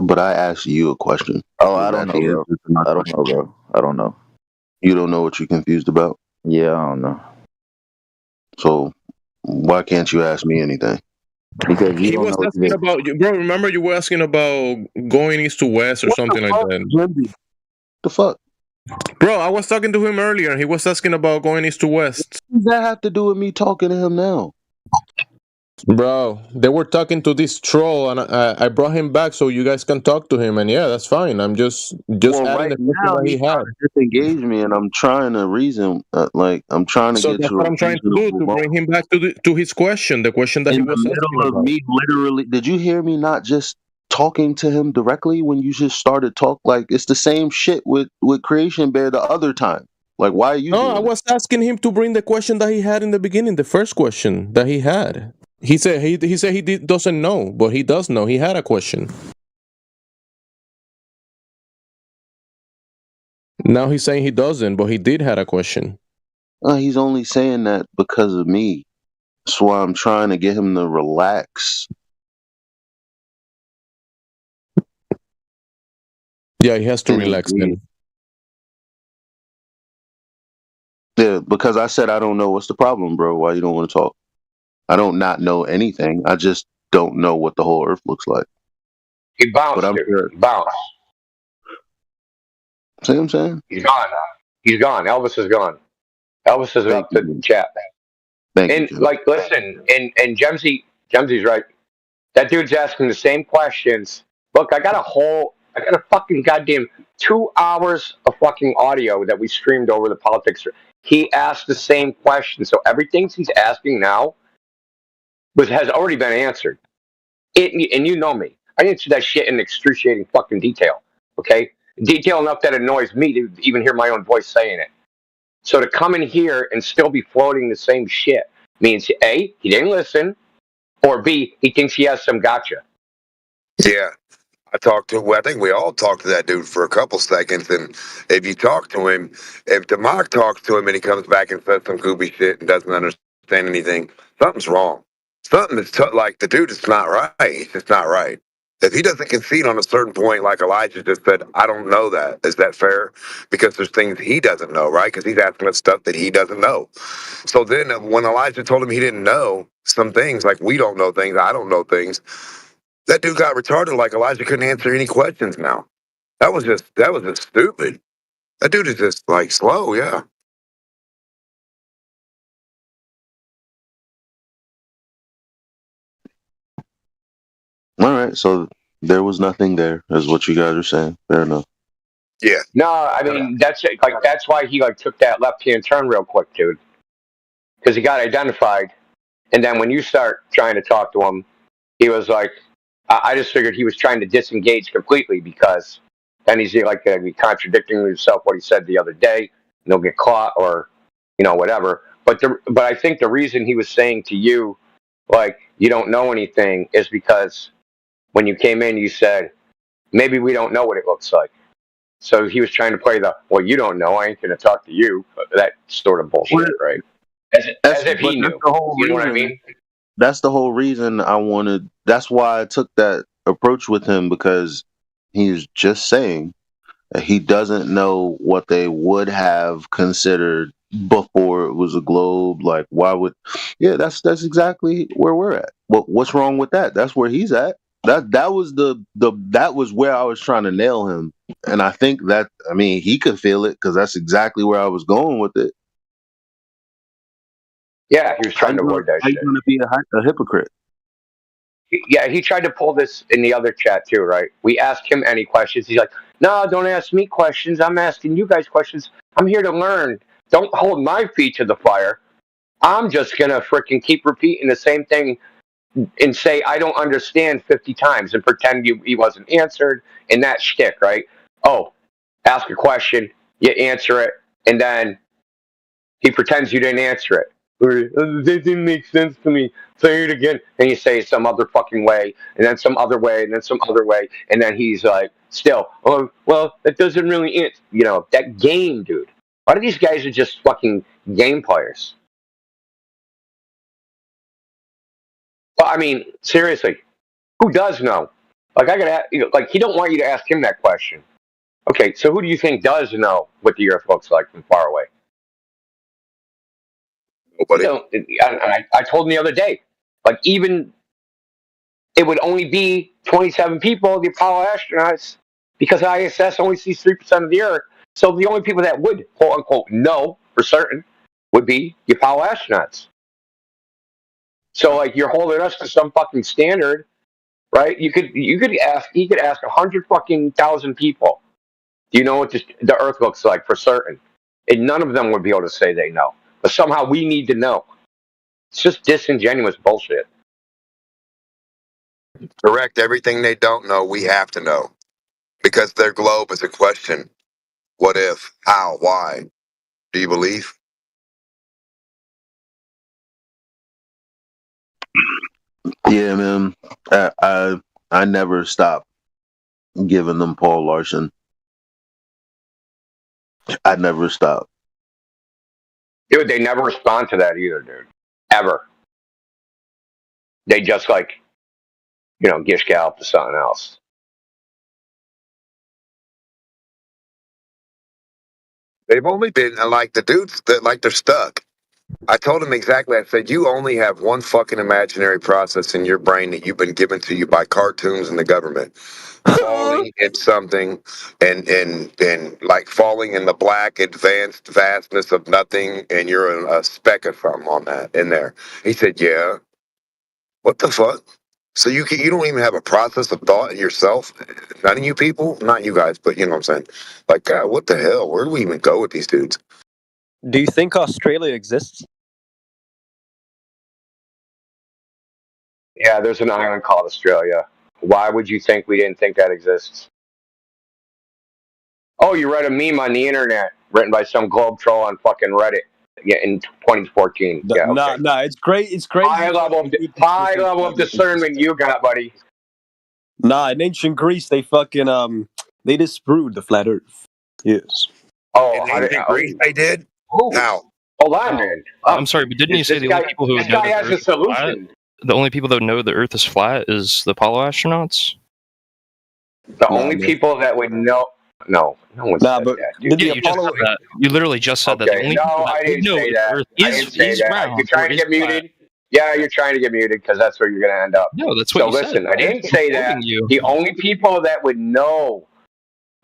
But I asked you a question. Oh, I don't know, bro. I don't know, bro. I don't know. You don't know what you're confused about? Yeah, I don't know. So why can't you ask me anything? Because he was asking about you, bro. Remember, you were asking about going east to west or something like that. The fuck, bro? I was talking to him earlier. He was asking about going east to west. What does that have to do with me talking to him now? Bro, they were talking to this troll, and I brought him back so you guys can talk to him. And yeah, that's fine. I'm just Well, adding right the question now that he he's had. trying to disengage me, and I'm trying to reason. I'm trying to So get that's to what a I'm trying to do, to reasonable bring him back to his question, the question that he in was the asking middle of about. me literally. Did you hear me not just talking to him directly when you just started talk? Like it's the same shit with Creation Bear the other time. Like why are you? No, I was asking him to bring the question that he had in the beginning, the first question that he had. He said he doesn't know, but he does know. He had a question. Now he's saying he doesn't, but he did had a question. He's only saying that because of me. That's why I'm trying to get him to relax. Yeah, he has to relax then. Yeah, because I said I don't know what's the problem, bro. Why you don't want to talk? I don't not know anything. I just don't know what the whole Earth looks like. He bounced. But I'm sure. He bounced. See what I'm saying? He's gone. He's gone. Elvis is gone. Elvis is in the chat. Thank you, like, listen, and Jemsy's right. That dude's asking the same questions. Look, I got a fucking goddamn 2 hours of fucking audio that we streamed over the politics. He asked the same question, so everything he's asking now has already been answered. And you know me, I answer that shit in excruciating fucking detail. Okay, detail enough that it annoys me to even hear my own voice saying it. So to come in here and still be floating the same shit means A, he didn't listen, or B, he thinks he has some gotcha. Yeah. I think we all talked to that dude for a couple seconds, and if you talk to him, if Democ talks to him and he comes back and says some goofy shit and doesn't understand anything, something's wrong. Something is like the dude is not right. It's just not right. If he doesn't concede on a certain point, like Elijah just said, I don't know that. Is that fair? Because there's things he doesn't know, right? Because he's asking us stuff that he doesn't know. So then when Elijah told him he didn't know some things, like we don't know things, I don't know things, that dude got retarded. Like Elijah couldn't answer any questions now. That was just stupid. That dude is just like slow, yeah. All right, so there was nothing there, is what you guys are saying. Fair enough. Yeah. No, I mean that's why he took that left hand turn real quick, dude. Because he got identified, and then when you start trying to talk to him, he was like, I just figured he was trying to disengage completely because then he's like going to be contradicting himself what he said the other day, and he'll get caught or whatever. But I think the reason he was saying to you like you don't know anything is because when you came in you said maybe we don't know what it looks like. So he was trying to play the, well, you don't know, I ain't going to talk to you. That sort of bullshit, right? As if he knew. You know what I mean? That's the whole reason I wanted. That's why I took that approach with him, because he's just saying that he doesn't know what they would have considered before it was a globe. Like, why would? Yeah, that's exactly where we're at. What's wrong with that? That's where he's at. That was that was where I was trying to nail him, and I think that he could feel it because that's exactly where I was going with it. Yeah, he was trying to avoid that shit. How you going to be a hypocrite? Yeah, he tried to pull this in the other chat too, right? We asked him any questions. He's like, no, don't ask me questions. I'm asking you guys questions. I'm here to learn. Don't hold my feet to the fire. I'm just going to freaking keep repeating the same thing and say I don't understand 50 times and pretend he wasn't answered and that shtick, right? Oh, ask a question, you answer it, and then he pretends you didn't answer it. Or, that didn't make sense to me. Say it again. And you say it some other fucking way, and then some other way, and then some other way, and then he's like, still, oh, well, that doesn't really answer. That game, dude. A lot of these guys are just fucking game players. Well, I mean, seriously, who does know? Like, I gotta, he don't want you to ask him that question. Okay, so who do you think does know what the Earth looks like from far away? Nobody. I told him the other day, even it would only be 27 people, the Apollo astronauts, because ISS only sees 3% of the Earth. So the only people that would, quote unquote, know for certain would be the Apollo astronauts. So you're holding us to some fucking standard, right? He could ask 100,000 people, do you know what the Earth looks like for certain? And none of them would be able to say they know. But somehow we need to know. It's just disingenuous bullshit. Correct. Everything they don't know, we have to know. Because their globe is a question. What if? How? Why? Do you believe? Yeah, man. I never stop giving them Paul Larson. I never stop. Dude, they never respond to that either, dude. Ever. They just gish gallop to something else. They've only been like the dudes that they're stuck. I told him exactly. I said, you only have one fucking imaginary process in your brain that you've been given to you by cartoons and the government. Falling in something and like falling in the black advanced vastness of nothing, and you're a speck of something on that in there. He said, yeah. What the fuck? So you don't even have a process of thought in yourself? None of you people? Not you guys, but you know what I'm saying? Like, God, what the hell? Where do we even go with these dudes? Do you think Australia exists? Yeah, there's an island called Australia. Why would you think we didn't think that exists? Oh, you read a meme on the internet written by some globe troll on fucking Reddit in 2014. Yeah, okay. No, it's great. It's crazy. High level of discernment you got, buddy. Nah, in ancient Greece, they fucking they disproved the flat Earth. Yes. Oh, in ancient Greece, they did. How? Hold on, man. I'm sorry, but didn't you say the only people who know the Earth is flat? The only people that know the Earth is flat is the Apollo astronauts? The only people that would know. No one said but that. Dude. you just said that. You literally just said that. The Okay, only no, people that I would didn't know say if that. the Earth I didn't say is that. round You're trying or to is get flat. muted. Yeah, you're trying to get muted because that's where you're going to end up. No, that's what so you listen, said. I didn't say that. The only people that would know,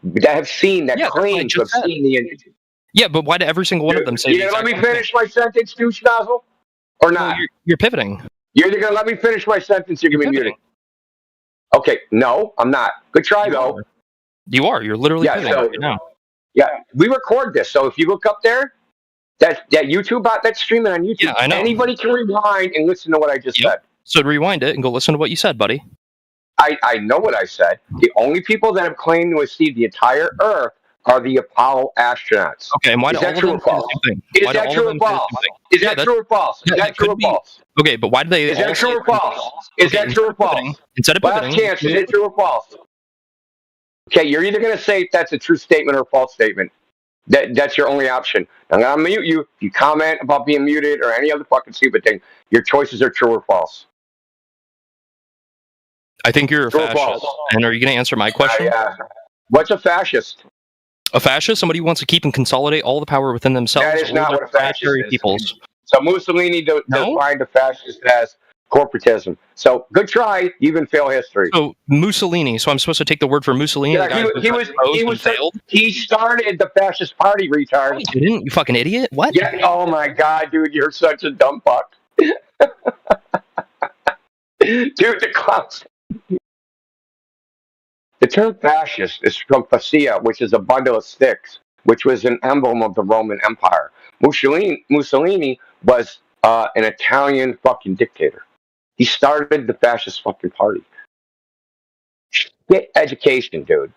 that have seen, that claim to have seen the energy. Yeah, but why do every single one of them say You the gonna let me exact same finish my sentence, too, Schnozzle? Or not? You're pivoting. You're either gonna let me finish my sentence, or you're gonna be muted. Okay, no, I'm not. Good try, though. You are. You're literally pivoting right now. Yeah, we record this, so if you look up there, that YouTube bot that's streaming on YouTube, I know. Anybody can rewind and listen to what I just said. So rewind it and go listen to what you said, buddy. I know what I said. The only people that have claimed to have seen the entire Earth are the Apollo astronauts. Okay, and why do Is all that of true them or say the false? same thing? Is Why do that all true of or them say the false? same thing? Is that true or false? Is that true or false? Okay, but why do they Is all that true say or false? Is that true or false? Instead of Last pivoting, chance, is it true or false? Okay, you're either going to say if that's a true statement or a false statement. That's your only option. I'm going to mute you. If you comment about being muted or any other fucking stupid thing, your choices are true or false. I think you're a True or fascist. false? And are you going to answer my question? What's a fascist? A fascist? Somebody who wants to keep and consolidate all the power within themselves. That is or not their what a fascist proprietary is. peoples. So Mussolini defined a fascist as corporatism. So good try. You even fail history. So Mussolini. So I'm supposed to take the word for Mussolini. Yeah, the guy who failed. He started the fascist party, retard. No, you didn't, you fucking idiot. What? Yeah. Oh my god, dude, you're such a dumb fuck. Dude, the clowns. The term fascist is from fascia, which is a bundle of sticks, which was an emblem of the Roman Empire. Mussolini was an Italian fucking dictator. He started the fascist fucking party. Get education, dude.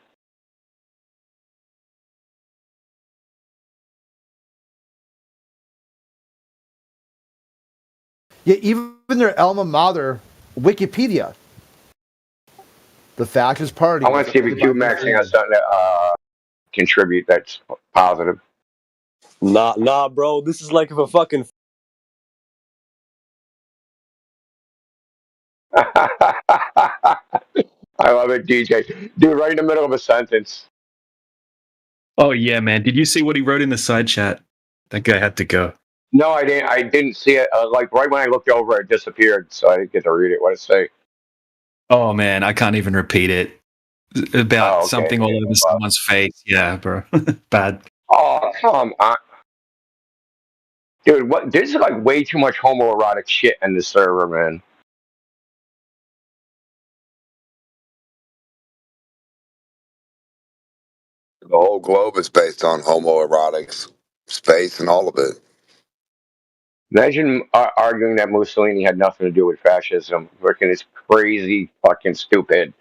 Yeah, even their alma mater, Wikipedia, the fascist party. I want to see if Q-Max has something to contribute that's positive. Nah, bro. This is like if a fucking. I love it, DJ. Dude, right in the middle of a sentence. Oh yeah, man. Did you see what he wrote in the side chat? That guy had to go. No, I didn't. I didn't see it. Like right when I looked over, it disappeared, so I didn't get to read it. What did it say? Oh man, I can't even repeat it. About something all over someone's face. Yeah, bro. Bad. Oh, come on. Dude, what? There's like way too much homoerotic shit in the server, man. The whole globe is based on homoerotics, space, and all of it. Imagine arguing that Mussolini had nothing to do with fascism. Freaking it's crazy, fucking stupid.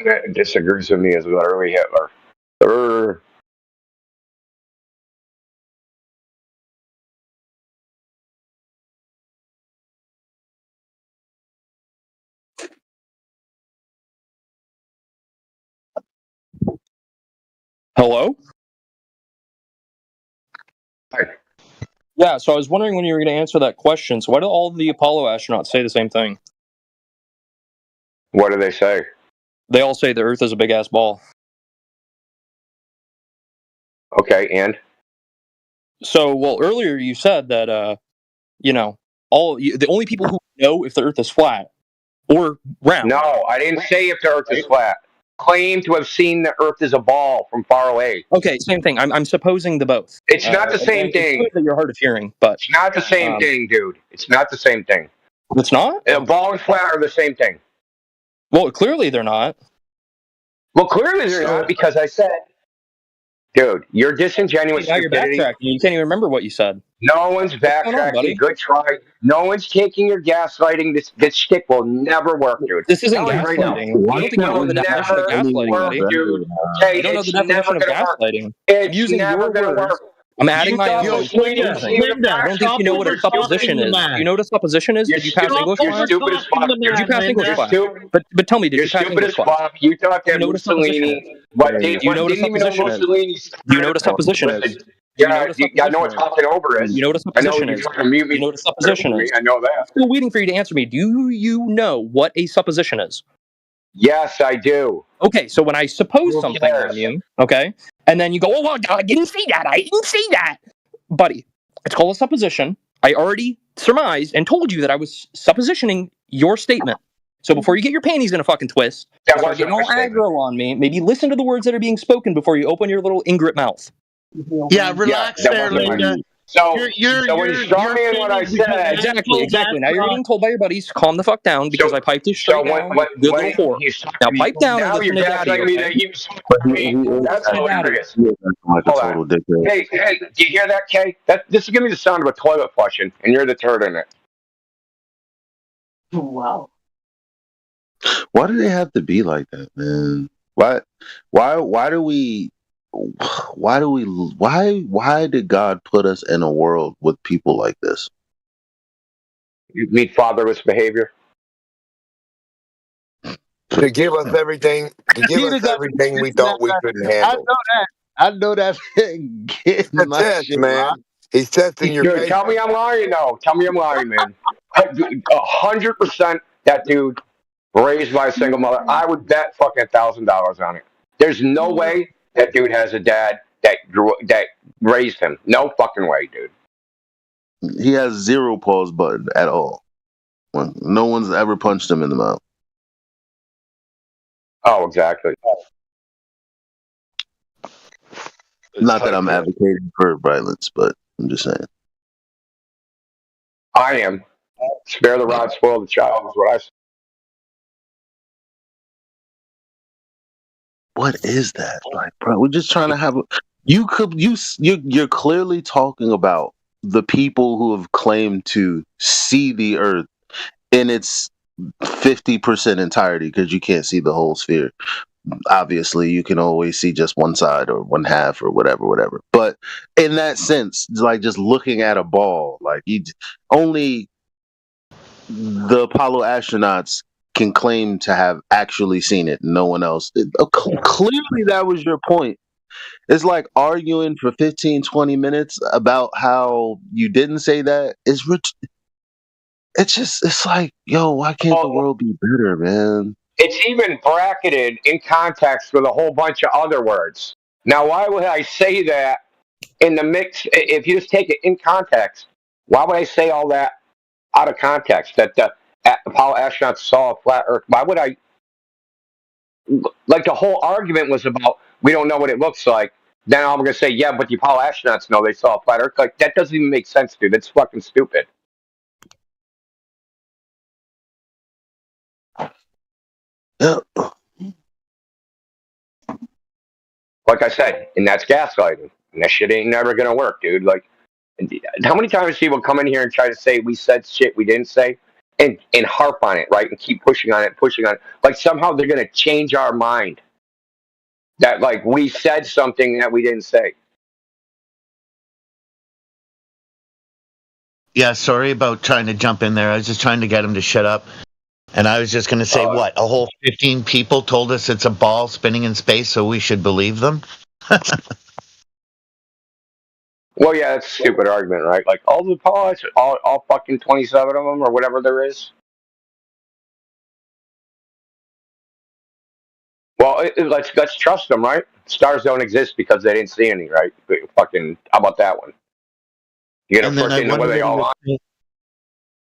That disagrees with me is literally Hitler. Hello? Hi. Yeah, so I was wondering when you were going to answer that question. So why do all the Apollo astronauts say the same thing? What do they say? They all say the Earth is a big-ass ball. Okay, and? So, well, earlier you said that, the only people who know if the Earth is flat or round. No, I didn't say if the Earth is flat. Claim to have seen the Earth as a ball from far away. Okay, same thing. I'm supposing the both. It's not the same thing. That you're hard of hearing, but it's not the same thing, dude. It's not the same thing. It's not? A ball and flat are the same thing. Well, clearly they're not. Well, clearly they're not because I said, dude, you're disingenuous. Now you're backtracking. You can't even remember what you said. No one's backtracking. Good try. No one's taking your gaslighting. This shtick will never work, dude. This isn't Tell you right now, gaslighting. I don't think you know the definition of gaslighting, work, buddy. dude. Okay, You don't know the it's never definition of gonna work. gaslighting. I'm It's using never your gonna words. work. I'm adding You my thought own. Mussolini was I don't think you know what a supposition is. Do you know what a supposition is? Did you pass English You're class? stupid as fuck. Did you pass English You're class? stupid. But tell me, did You're you pass stupid English as class? fuck. You thought Do you that know what a supposition is? Mussolini, what Do you know what a didn't even know supposition is? Mussolini Do you know what a supposition is? Listen, Do you know yeah, what a supposition I know what is? talking over is. You know what a I know supposition you're is? trying to mute me. You know what a supposition is? I know that. I'm still waiting for you to answer me. Do you know what a supposition is? Yes, I do. Okay, so when I suppose Who something cares? on you, okay, and then you go, oh, well, I didn't say that. I didn't say that. Buddy, it's called a supposition. I already surmised and told you that I was suppositioning your statement. So before you get your panties in a fucking twist, That start wasn't getting all my statement. aggro on me, maybe listen to the words that are being spoken before you open your little Ingrid mouth. Yeah, relax there, Linda. So when you straw me in what I said, Exactly. Now you're getting told by your buddies to calm the fuck down because I piped you straight down. Good little whore. Now pipe down and now listen you're to daddy. gaslighting me Okay? that you That's Listen to daddy. hilarious. Like a Hold total on. dickhead. Hey, do you hear that, Kay? This is giving me the sound of a toilet flushing, and you're the turd in it. Wow. Why do they have to be like that, man? Why did God put us in a world with people like this? You mean fatherless behavior? To give us everything, we thought we couldn't handle. I know that. Getting my That's it, shit man. right. He's testing your Dude, patience. tell me I'm lying, though. Tell me I'm lying, man. 100% that dude raised by a single mother. I would bet fucking $1,000 on it. There's no way that dude has a dad that raised him. No fucking way, dude. He has zero pause button at all. No one's ever punched him in the mouth. Oh, exactly. Not that I'm advocating for violence, but I'm just saying. I am. Spare the rod, spoil the child is what I say. What is that? Like, bro, we're just trying to have a. You're clearly talking about the people who have claimed to see the Earth in its 50% entirety because you can't see the whole sphere. Obviously, you can always see just one side or one half or whatever. But in that sense, like just looking at a ball, like only the Apollo astronauts can claim to have actually seen it. No one else. Clearly, that was your point. It's like arguing for 15, 20 minutes about how you didn't say that. It's like, yo, why can't the world be better, man? It's even bracketed in context with a whole bunch of other words. Now, why would I say that in the mix? If you just take it in context, why would I say all that out of context? That the Apollo astronauts saw a flat Earth. Why would I? Like the whole argument was about we don't know what it looks like. Then I'm going to say, yeah, but the Apollo astronauts know they saw a flat Earth. Like that doesn't even make sense, dude. That's fucking stupid. Like I said, and that's gaslighting. And that shit ain't never gonna work, dude. Like, how many times people come in here and try to say we said shit we didn't say, and harp on it, right, and keep pushing on it. Like somehow they're gonna change our mind that like we said something that we didn't say. Yeah, sorry about trying to jump in there. I was just trying to get him to shut up. And I was just going to say, what? A whole 15 people told us it's a ball spinning in space, so we should believe them? Well, yeah, that's a stupid argument, right? Like all the Apollos, all fucking 27 of them or whatever there is. Well, let's trust them, right? Stars don't exist because they didn't see any, right? Fucking, how about that one? You And gonna then I freaking know where wonder they all are?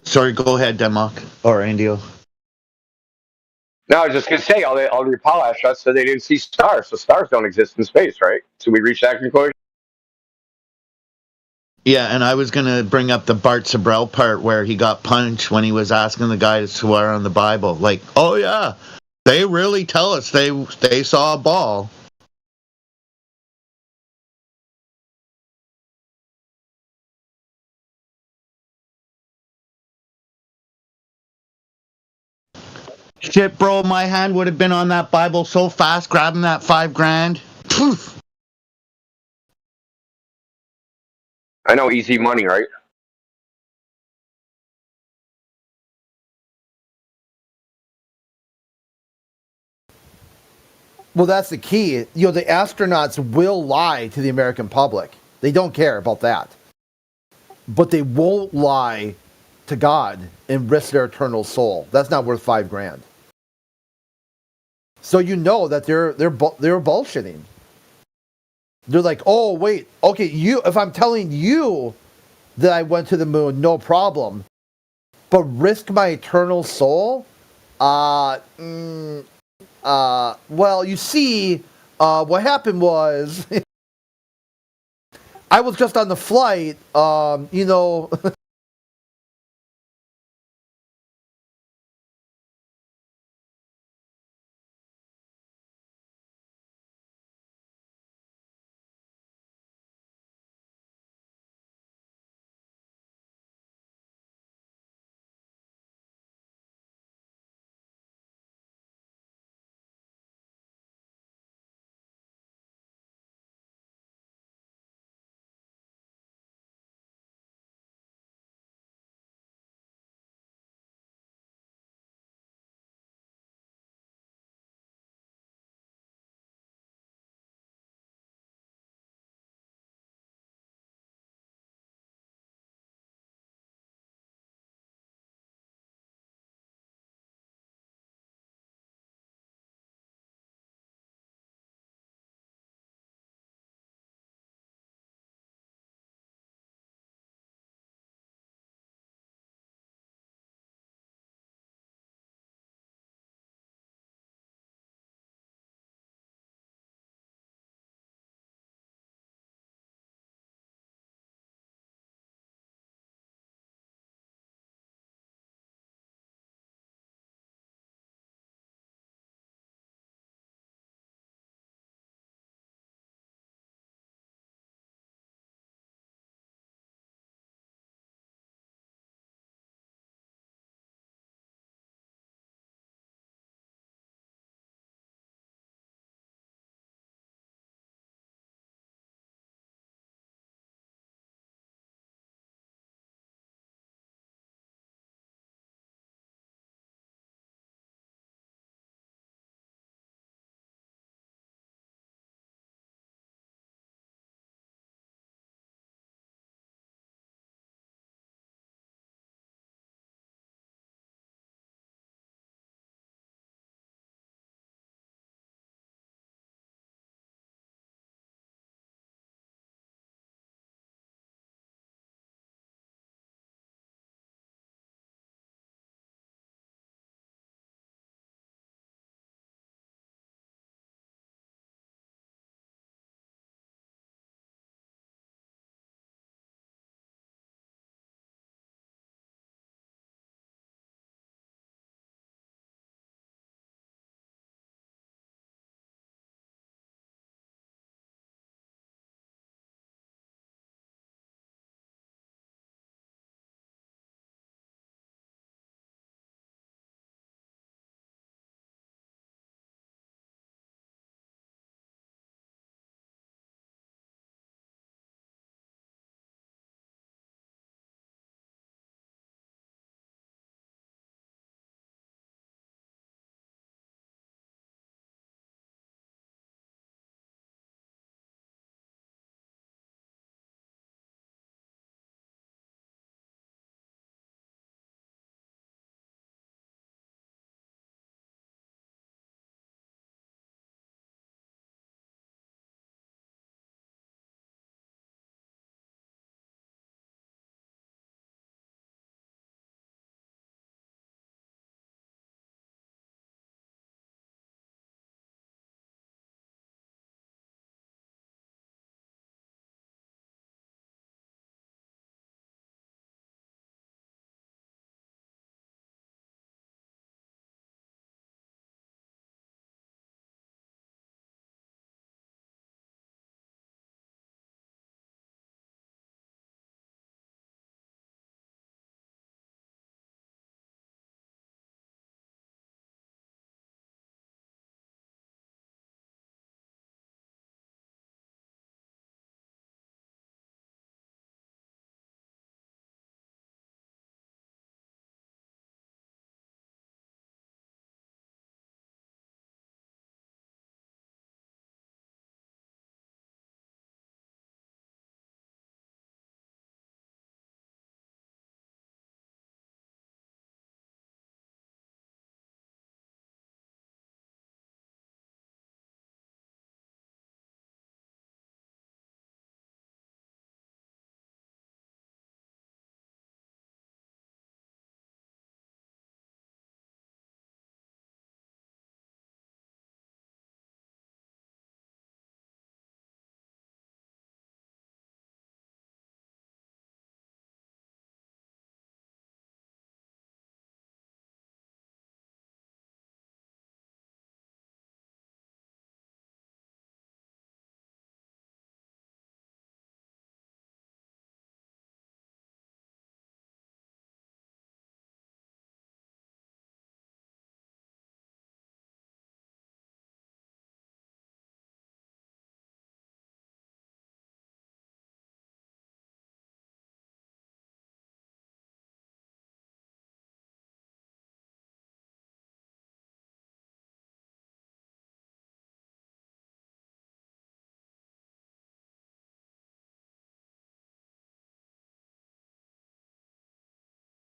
Sorry, go ahead, Demok or Andio. No, I was just gonna say all the Apollo astronauts said they didn't see stars, so stars don't exist in space, right? So we reached that conclusion. Yeah, and I was going to bring up the Bart Sabrell part where he got punched when he was asking the guy to swear on the Bible. Like, oh yeah, they really tell us they saw a ball. Shit, bro, my hand would have been on that Bible so fast grabbing that $5,000. Poof. I know, easy money, right? Well, that's the key. The astronauts will lie to the American public. They don't care about that. But they won't lie to God and risk their eternal soul. That's not worth $5,000. So you know that they're bullshitting. They're like, oh wait, okay, if I'm telling you that I went to the moon, no problem, but risk my eternal soul? Well, you see, what happened was I was just on the flight,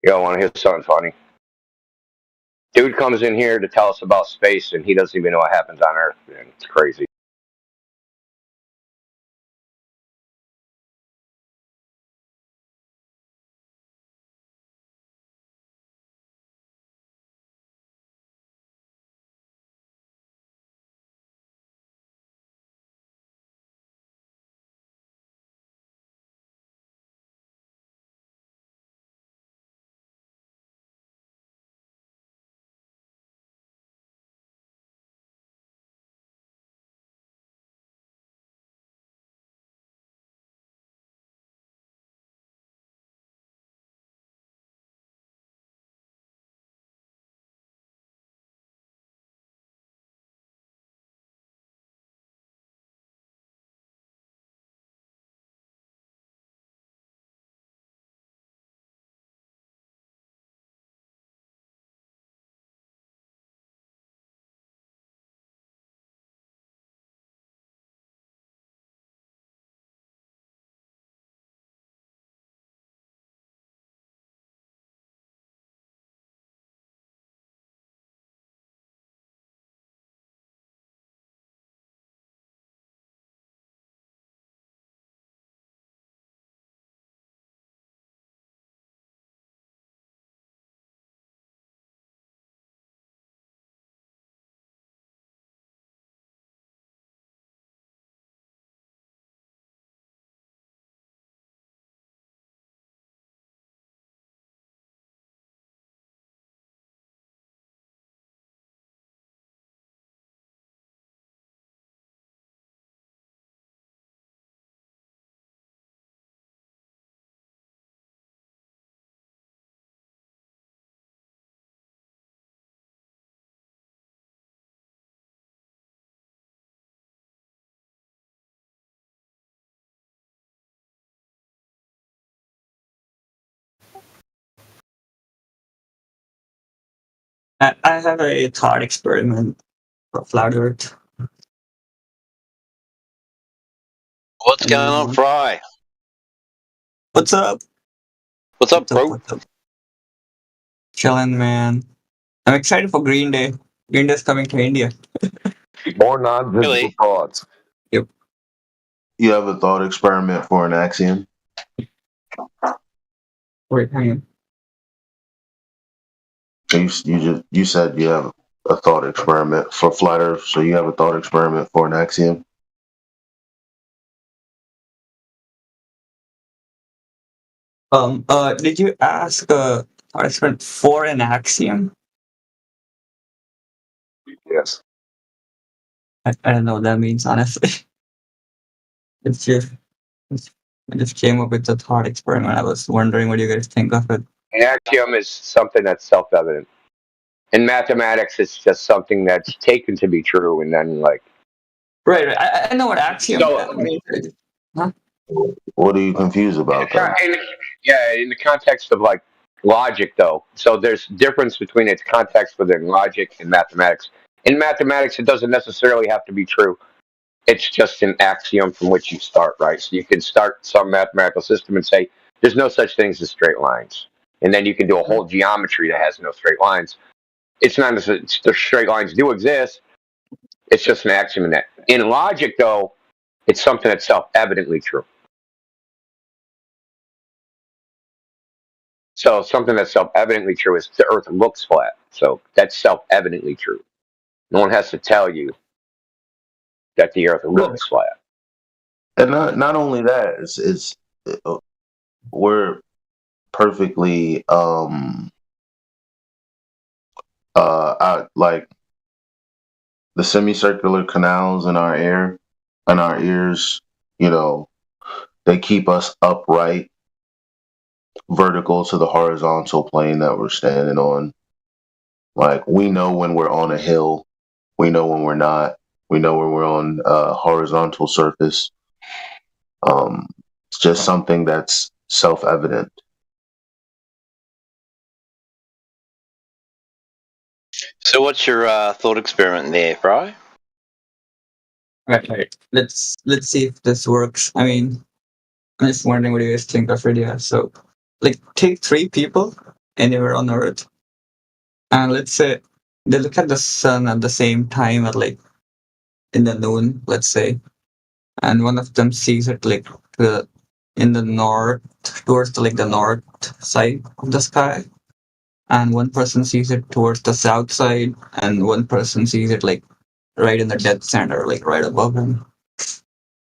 You don't want to hear something funny? Dude comes in here to tell us about space, and he doesn't even know what happens on Earth. Man, it's crazy. I have a thought experiment for Flat Earth. What's going on, Fry? What's up? What's up, bro? What's up? Chillin', man. I'm excited for Green Day. Green Day's coming to India. More non-visible thoughts. Yep. You have a thought experiment for an axiom? Wait, hang on. You said you have a thought experiment for flat Earth, so you have a thought experiment for an axiom? Did you ask a thought experiment for an axiom? Yes. I don't know what that means, honestly. It's just I just came up with the thought experiment. I was wondering what you guys think of it. An axiom is something that's self-evident. In mathematics, it's just something that's taken to be true, and then like. Right. I know what axiom means. Huh? What are you confused about, though? In the context of like logic, though. So there's difference between its context within logic and mathematics. In mathematics, it doesn't necessarily have to be true. It's just an axiom from which you start, right? So you can start some mathematical system and say, there's no such things as straight lines. And then you can do a whole geometry that has no straight lines. It's not necessarily, the straight lines do exist. It's just an axiom in that. In logic, though, it's something that's self-evidently true. So something that's self-evidently true is the Earth looks flat. So that's self-evidently true. No one has to tell you that the Earth looks flat. And not only that, it's we're perfectly like the semicircular canals in our air and our ears, you know, they keep us upright, vertical to the horizontal plane that we're standing on. Like, we know when we're on a hill, we know when we're not, we know when we're on a horizontal surface. It's just something that's self-evident. So what's your thought experiment there, Fry? Right. Let's see if this works. I mean, I'm just wondering what you guys think of it. Yeah. So, like, take 3 people anywhere on Earth, and let's say they look at the sun at the same time at like in the noon, let's say, and one of them sees it like in the north, towards like the north side of the sky, and one person sees it towards the south side, and one person sees it like right in the dead center, like right above him.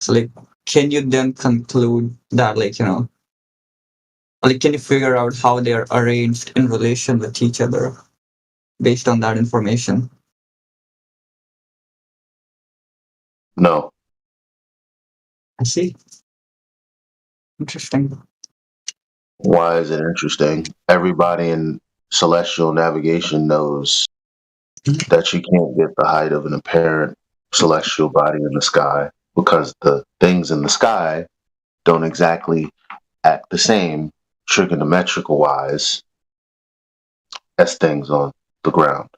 So like, can you then conclude that like can you figure out how they are arranged in relation with each other based on that information? No. I see. Interesting. Why is it interesting? Everybody in celestial navigation knows that you can't get the height of an apparent celestial body in the sky because the things in the sky don't exactly act the same trigonometrical wise as things on the ground.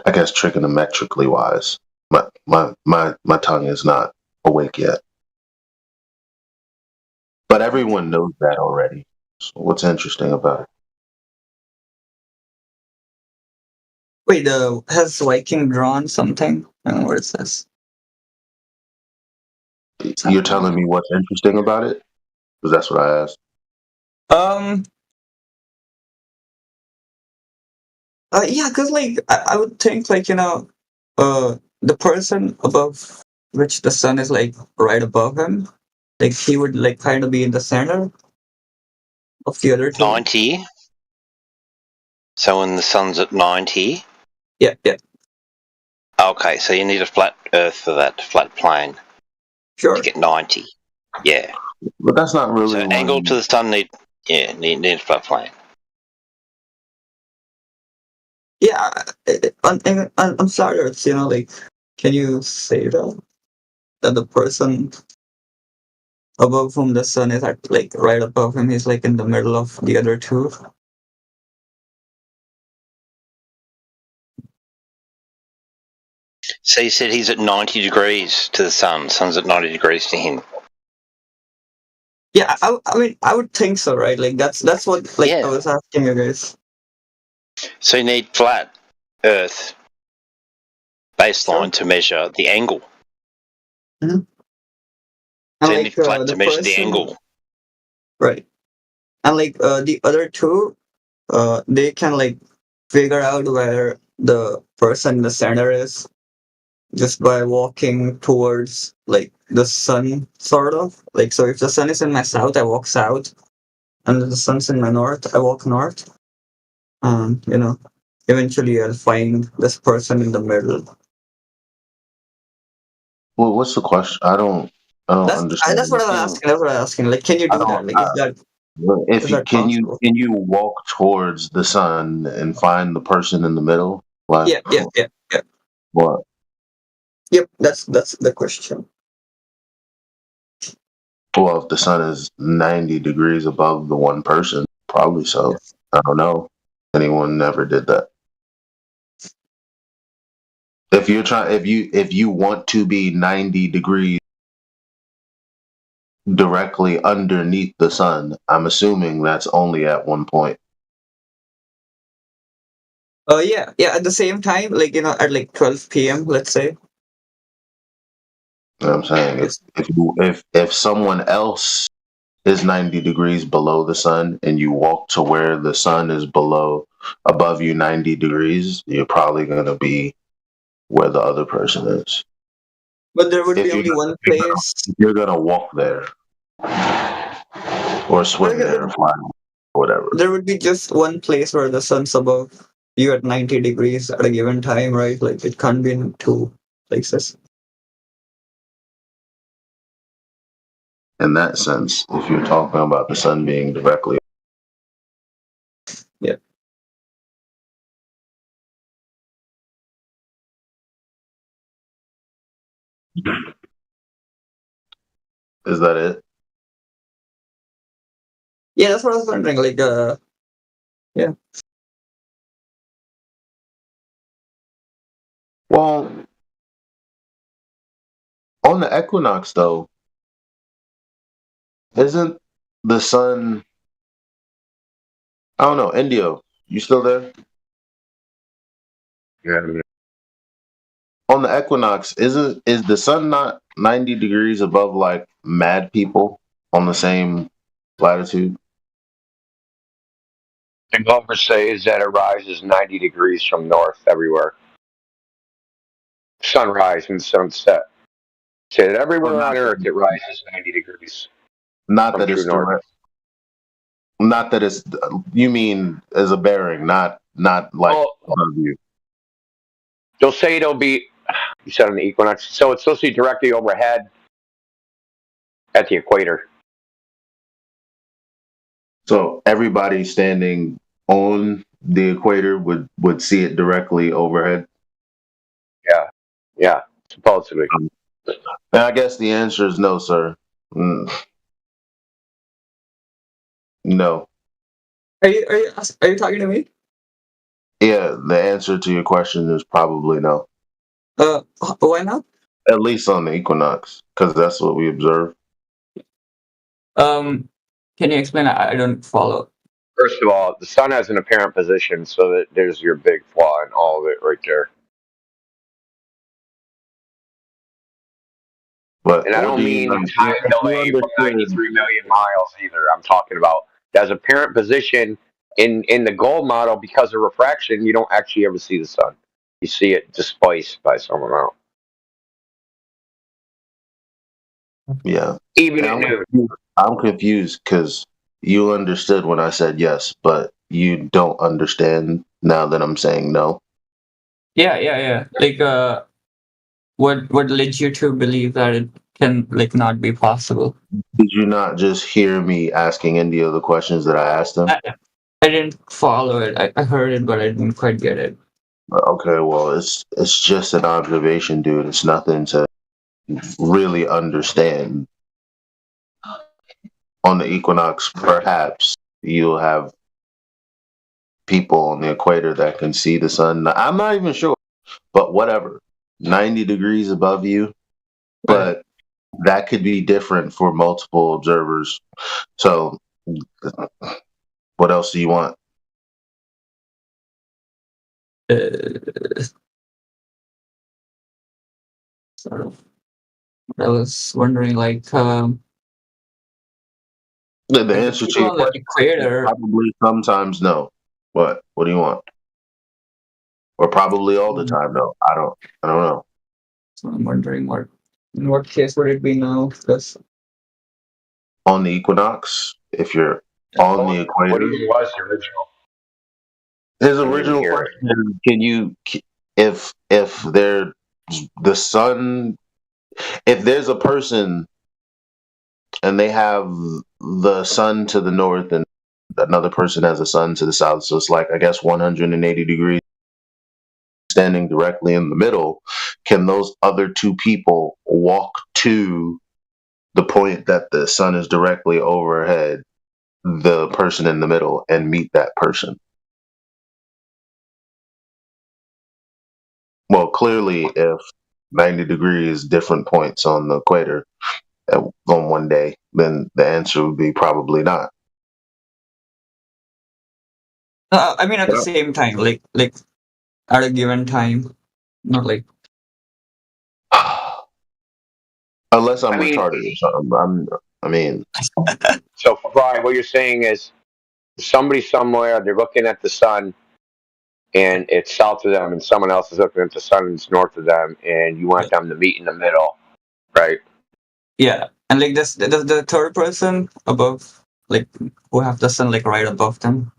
I guess trigonometrically wise. My tongue is not awake yet. But everyone knows that already. So what's interesting about it? Wait, has Viking drawn something? I don't know what it says. You're telling me what's interesting about it? Because that's what I asked. Yeah, because like I would think like the person above which the sun is like right above him, like he would like kind of be in the center of the other two. 90. So when the sun's at 90. Yeah, yeah. Okay, so you need a flat Earth for that, flat plane. Sure. To get 90. Yeah. But that's not really. So angle to the sun need a flat plane. Yeah, on flat Earths, like, can you say that the person above whom the sun is at, like right above him, he's like in the middle of the other two? So you said he's at 90 degrees to the sun. Sun's at 90 degrees to him. Yeah, I mean, I would think so, right? Like that's what like I was asking you guys. So you need flat Earth baseline to measure the angle. Mm-hmm. So And you like need flat to the measure the person, angle. right? And like the other two, they can like figure out where the person in the center is just by walking towards like the sun, sort of. Like, so if the sun is in my south, I walk south, and if the sun's in my north, I walk north. Eventually I'll find this person in the middle. Well, what's the question? I don't understand. That's what I'm asking. That's what I'm asking. Like, can you do that? Like, If is you that possible? can you walk towards the sun and find the person in the middle? Like, Yeah. what? Yep, that's the question. Well, if the sun is 90 degrees above the one person, probably so. I don't know. Anyone never did that. If you want to be 90 degrees directly underneath the sun, I'm assuming that's only at one point. Yeah. At the same time, like at like 12 p.m. Let's say. You know what I'm saying? If someone else is 90 degrees below the sun and you walk to where the sun is above you 90 degrees, you're probably going to be where the other person is. But there would be only one place. You're going to walk there or swim there or fly or whatever. There would be just one place where the sun's above you at 90 degrees at a given time, right? Like, it can't be in two places. In that sense, if you're talking about the sun being directly. Yeah. Is that it? Yeah, that's what I was wondering. Like, yeah. Well, on the equinox, though, isn't the sun I don't know. Indio, you still there? Yeah. On the equinox, is the sun not 90 degrees above like mad people on the same latitude? The golfers say is that it rises 90 degrees from north everywhere. Sunrise and sunset. Say that everywhere on Earth it rises 90 degrees. Not from that true it's north. direct. Not that it's. You mean as a bearing, not like above you. They'll say it'll be. You said on the equinox, so it's supposed to be directly overhead at the equator. So everybody standing on the equator would see it directly overhead. Yeah, supposedly. And I guess the answer is no, sir. No. Are you talking to me? Yeah, the answer to your question is probably no. Why not? At least on the equinox, because that's what we observe. Can you explain? I don't follow. First of all, the sun has an apparent position, so that there's your big flaw in all of it right there. But and I don't mean time delay from 93 million miles either. I'm talking about as a parent position in the gold model, because of refraction, you don't actually ever see the sun. You see it displaced by someone else. Yeah. Even at noon. I'm confused because you understood when I said yes, but you don't understand now that I'm saying no. Yeah. Like, what led you to believe that it can like not be possible? Did you not just hear me asking India the questions that I asked him? I didn't follow it. I heard it, but I didn't quite get it. Okay, well, it's just an observation, dude. It's nothing to really understand. On the equinox, perhaps you'll have people on the equator that can see the sun. I'm not even sure, but whatever. 90 degrees above you, but that could be different for multiple observers. So, what else do you want? Sort of. I was wondering, like, The answer to your question equator. Probably sometimes no. What do you want? Or probably all the time no. I don't know. So I'm wondering in what case would it be now? Because on the equinox, if you're on the equator. What even was the original? His original question: can you, if there's the sun, if there's a person and they have the sun to the north and another person has the sun to the south, so it's like I guess 180 degrees standing directly in the middle, can those other two people walk to the point that the sun is directly overhead the person in the middle and meet that person? Well, clearly, if 90 degrees different points on the equator on one day, then the answer would be probably not. I mean, at the same time, like at a given time, not like. Unless I'm retarded or something. I mean. So, Brian, what you're saying is somebody somewhere, they're looking at the sun and it's south of them, and someone else is looking at the sun and it's north of them, and you want them to meet in the middle, right? Yeah, and like this, the third person above, like who have the sun like right above them.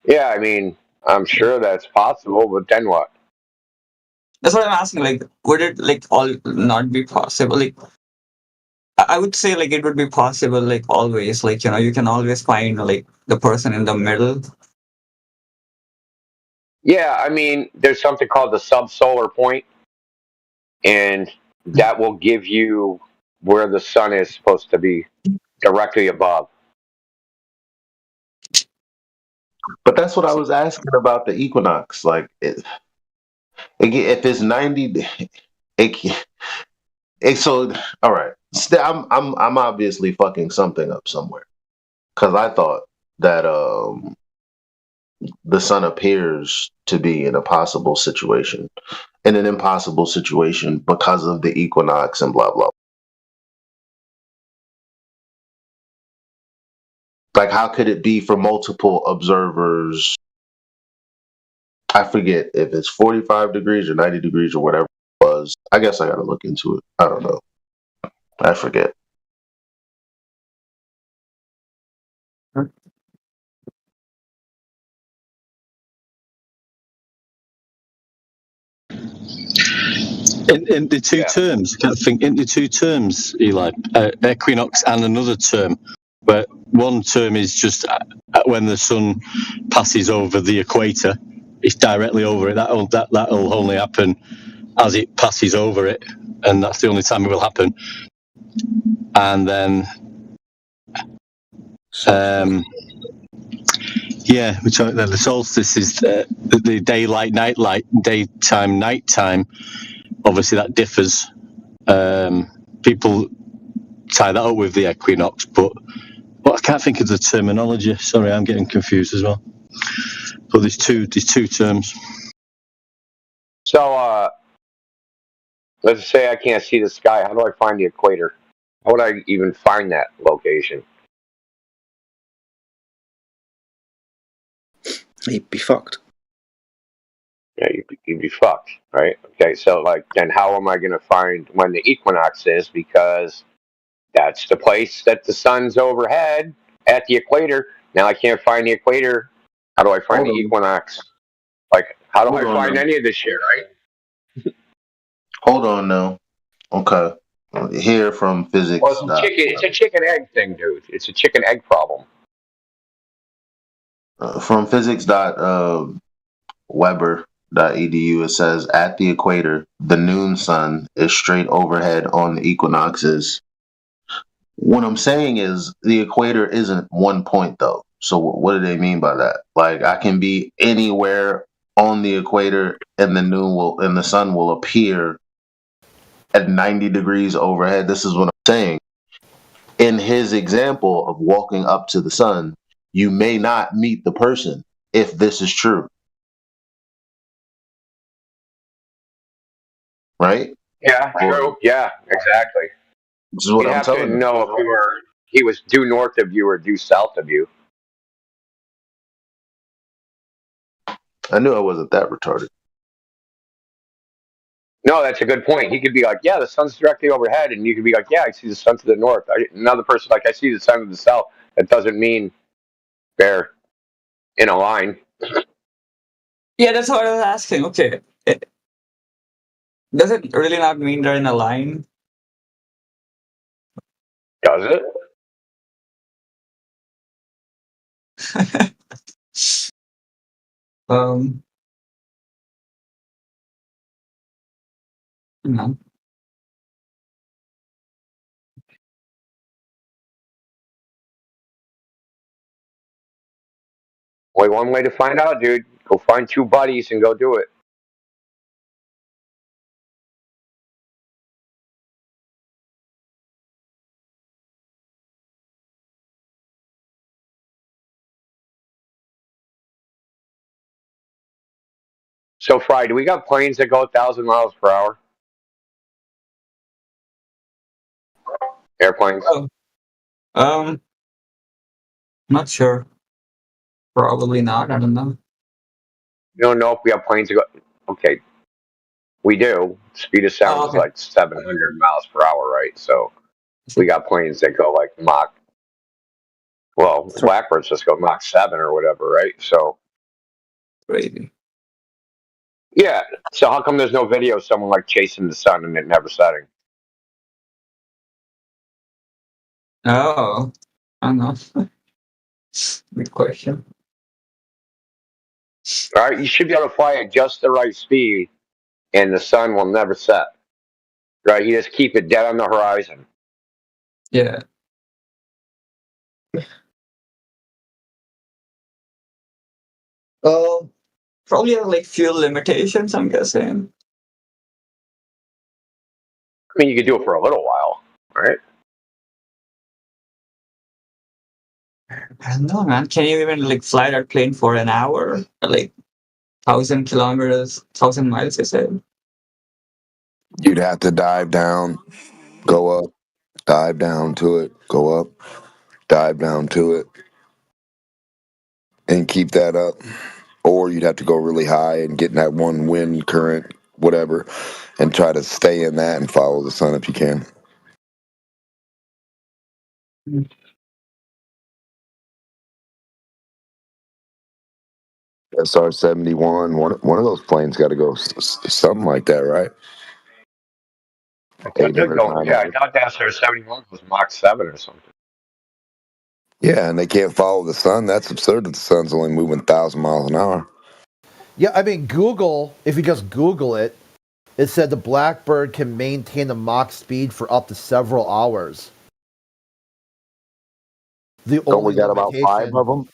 Yeah, I mean, I'm sure that's possible, but then what? That's what I'm asking. Like, would it like all not be possible? Like, I would say like it would be possible. Like always, like you can always find like the person in the middle. Yeah, I mean, there's something called the subsolar point, and that will give you where the sun is supposed to be directly above. But that's what I was asking about the equinox. Like, if it's 90, so all right. I'm obviously fucking something up somewhere because I thought that the sun appears to be in a possible situation, in an impossible situation because of the equinox and blah blah. Like, how could it be for multiple observers? I forget if it's 45 degrees or 90 degrees or whatever it was. I guess I gotta look into it. I don't know. I forget. In the two terms, I can't think, in the two terms, Eli, equinox and another term, but one term is just when the sun passes over the equator, it's directly over it. That'll only happen as it passes over it, and that's the only time it will happen. And then, the solstice is the daylight, daytime, nighttime. Obviously, that differs. People tie that up with the equinox, but I can't think of the terminology. Sorry, I'm getting confused as well. But there's two terms. So, let's say I can't see the sky. How do I find the equator? How would I even find that location? You'd be fucked. Yeah, you'd be fucked, right? Okay, so like, then how am I going to find when the equinox is? Because that's the place that the sun's overhead at the equator. Now I can't find the equator. How do I find the equinox? Like, how do I find any of this shit, right? Hold on now. Okay. Here from physics. Well, it's a chicken egg thing, dude. It's a chicken egg problem. From physics.weber.edu, it says, at the equator, the noon sun is straight overhead on the equinoxes. What I'm saying is the equator isn't one point, though. So what do they mean by that? Like, I can be anywhere on the equator and the sun will appear at 90 degrees overhead. This is what I'm saying. In his example of walking up to the sun, you may not meet the person if this is true. Right? Yeah, true. Yeah, exactly. This is what You'd I'm have to telling you. know if he was due north of you or due south of you. I knew I wasn't that retarded. No, that's a good point. He could be like, yeah, the sun's directly overhead, and you could be like, yeah, I see the sun to the north. Another person like, I see the sun to the south. That doesn't mean they're in a line. Yeah, that's what I was asking. Okay. Does it really not mean they're in a line? Does it? No. Only one way to find out, dude. Go find two buddies and go do it. So, Fry, do we got planes that go 1,000 miles per hour? Airplanes? Oh. Not sure. Probably not. I don't know. You don't know if we have planes that go. Okay, we do. Speed of sound is like 700 miles per hour, right? So we got planes that go like Mach. Well, Blackbirds just go Mach 7 or whatever, right? So. Crazy. Yeah. So how come there's no video of someone like chasing the sun and it never setting? Oh, I don't know. Good question. All right, you should be able to fly at just the right speed, and the sun will never set. Right? You just keep it dead on the horizon. Yeah. Probably have like fuel limitations, I'm guessing. I mean, you could do it for a little while, right? I don't know, man. Can you even like fly that plane for an hour? Or, like 1,000 kilometers, 1,000 miles, I said. You'd have to dive down, go up, dive down to it, go up, dive down to it, and keep that up. Or you'd have to go really high and get in that one wind current, whatever, and try to stay in that and follow the sun if you can. SR-71, one of those planes got to go something like that, right? I thought they'd 800, go. Yeah, I 900. thought that SR-71 was Mach 7 or something. Yeah, and they can't follow the sun. That's absurd that the sun's only moving 1,000 miles an hour. Yeah, I mean, Google, if you just Google it, it said the Blackbird can maintain a Mach speed for up to several hours. The Don't we only got about 5 limitation, of them?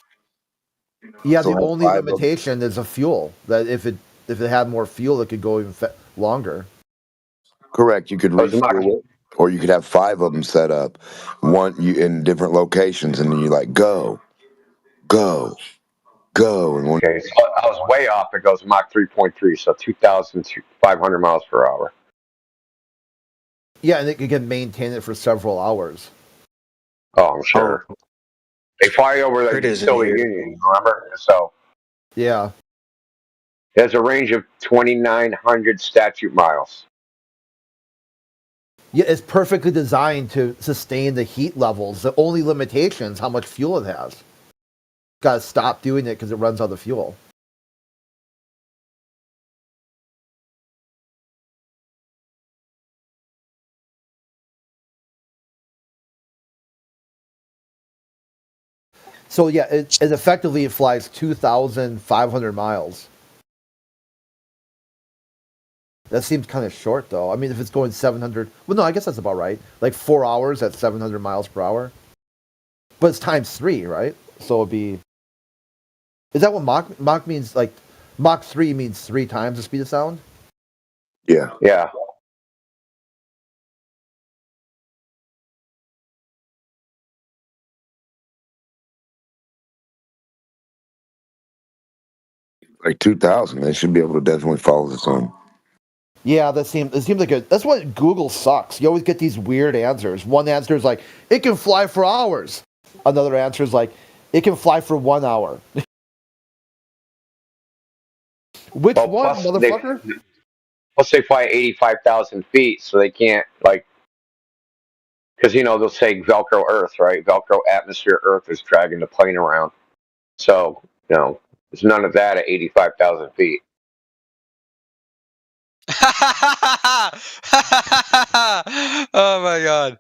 yeah, So the have only 5 of them. limitation is a fuel. That if it had more fuel, it could go even longer. Correct. You could refuel it, or you could have 5 of them set up, in different locations, and then you like go, go, go, and when Okay, so I was way off. It goes Mach 3.3, so 2,500 miles per hour. Yeah, and it can maintain it for several hours. Oh, I'm sure. They fly over Kurt the isn't Soviet here. Union, remember? So Yeah. there's a range of 2,900 statute miles. Yeah, it's perfectly designed to sustain the heat levels. The only limitation is how much fuel it has. Got to stop doing it because it runs out of fuel. So yeah, it effectively it flies 2,500 miles. That seems kind of short, though. I mean, if it's going 700, well, no, I guess that's about right. Like 4 hours at 700 miles per hour. But it's times 3, right? So it'd be. Is that what Mach means? Like Mach 3 means 3 times the speed of sound. Yeah. Yeah. like 2,000, they should be able to definitely follow the sun. Yeah, it seems like that's what Google sucks. You always get these weird answers. One answer is like, it can fly for hours. Another answer is like, it can fly for 1 hour. Which one, motherfucker? Plus they fly 85,000 feet, so they can't, like, because, they'll say Velcro Earth, right? Velcro atmosphere Earth is dragging the plane around. So, there's none of that at 85,000 feet. Oh my god.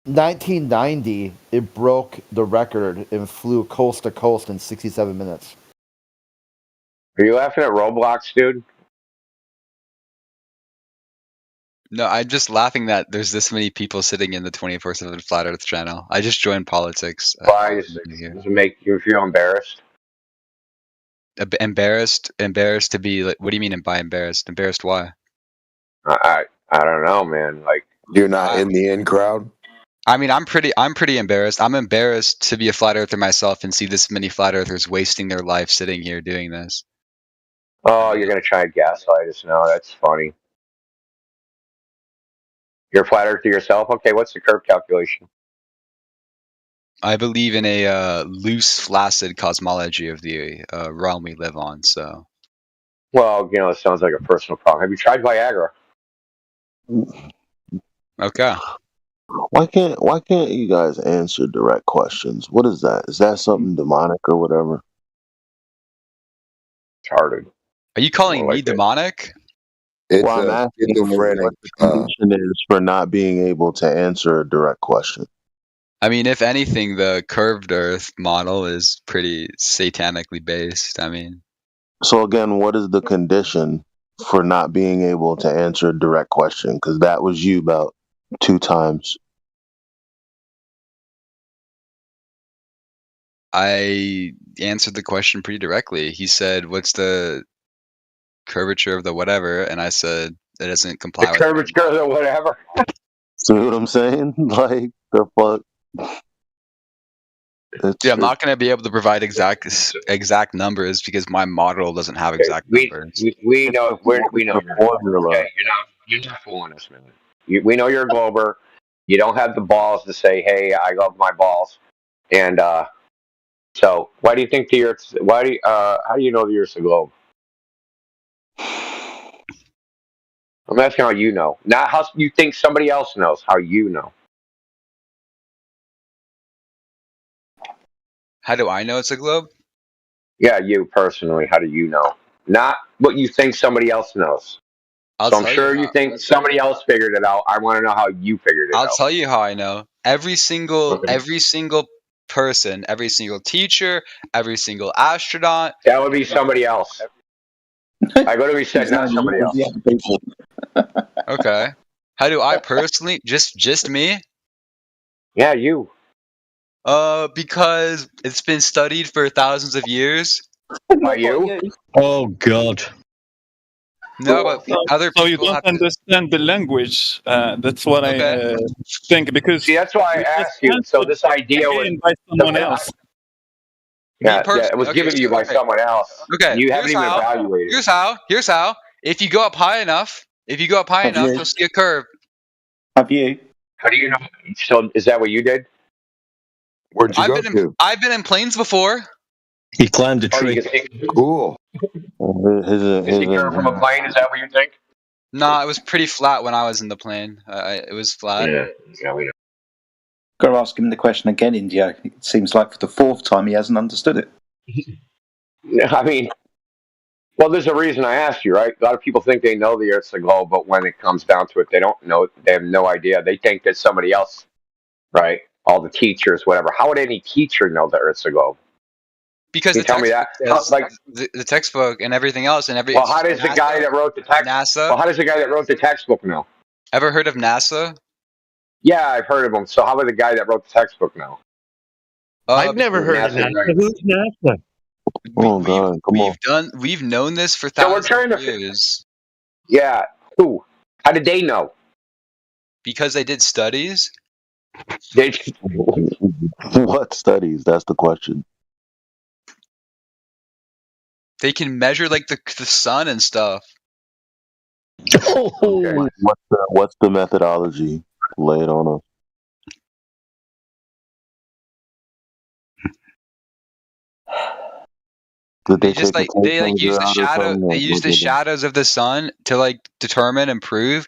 1990, it broke the record and flew coast to coast in 67 minutes. Are you laughing at Roblox, dude? No, I'm just laughing that there's this many people sitting in the 24/7 Flat Earth channel. I just joined politics. Why? Does it make you feel embarrassed? Embarrassed to be like. What do you mean by embarrassed? Embarrassed why? I don't know, man. Like, you're not in the in crowd. I mean, I'm pretty embarrassed. I'm embarrassed to be a flat earther myself and see this many flat earthers wasting their life sitting here doing this. Oh, you're gonna try and gaslight us now? That's funny. You're a flat earther yourself? Okay, what's the curve calculation? I believe in a loose, flaccid cosmology of the realm we live on. So, well, it sounds like a personal problem. Have you tried Viagra? Okay. Why can't you guys answer direct questions? What is that? Is that something demonic or whatever? Retarded. Are you calling me demonic? It's well, I'm asking what the condition is for not being able to answer a direct question. I mean, if anything, the curved Earth model is pretty satanically based. I mean, so again, what is the condition for not being able to answer a direct question? Because that was you about 2 times. I answered the question pretty directly. He said, "What's the curvature of the whatever?" And I said, "It doesn't comply the with curvature of the whatever." See what I'm saying? Like, The fuck? Yeah, I'm not going to be able to provide exact numbers because my model doesn't have exact numbers. We know we know you're okay. You're not fooling us, man. We know you're a glober. You don't have the balls to say, "Hey, I love my balls." And so, why do you think the Earth? How do you know the Earth's a globe? I'm asking how you know, not how you think somebody else knows. How you know? How do I know it's a globe? Yeah, you personally. How do you know? Not what you think somebody else knows. So I'm sure you think somebody else figured it out. I want to know how you figured it out. I'll tell you how I know. Every single person, every single teacher, every single astronaut. That would be somebody else. I go to be said, not somebody else. Okay. How do I personally? Just me? Yeah, you. Because it's been studied for thousands of years. By you? Oh God. No, but other people So you don't understand the language. That's what I think. Because see, that's why I asked you. So this idea was by someone else. Yeah, it was given to you by someone else. Okay. You haven't even evaluated. Here's how. If you go up high enough, you'll see a curve. Have you? How do you know? So is that what you did? Where'd you go to? I've been in planes before. He climbed a tree. Cool. Is he coming from a plane? Is that what you think? No, it was pretty flat when I was in the plane. It was flat. Yeah, we know. Got to ask him the question again, India. It seems like for the fourth time he hasn't understood it. I mean, well, there's a reason I asked you, right? A lot of people think they know the Earth's a globe, but when it comes down to it, they don't know. They have no idea. They think that somebody else, right? All the teachers, whatever. How would any teacher know the Earth's a globe? Because Can you tell me that? The textbook and everything else and Well, how does the guy that wrote the text? NASA. Well, how does the guy that wrote the textbook know? Ever heard of NASA? Yeah, I've heard of him. So how would the guy that wrote the textbook know? I've never heard of NASA. Right? Who's NASA? Oh God, come on. We've known this for So we're thousands trying of to years. Yeah, who? How did they know? Because they did studies. What studies? That's the question. They can measure like the sun and stuff. Okay. What's the methodology? Lay it on us. Did They just use the shadow. They use the shadow. shadows of the sun to like determine and prove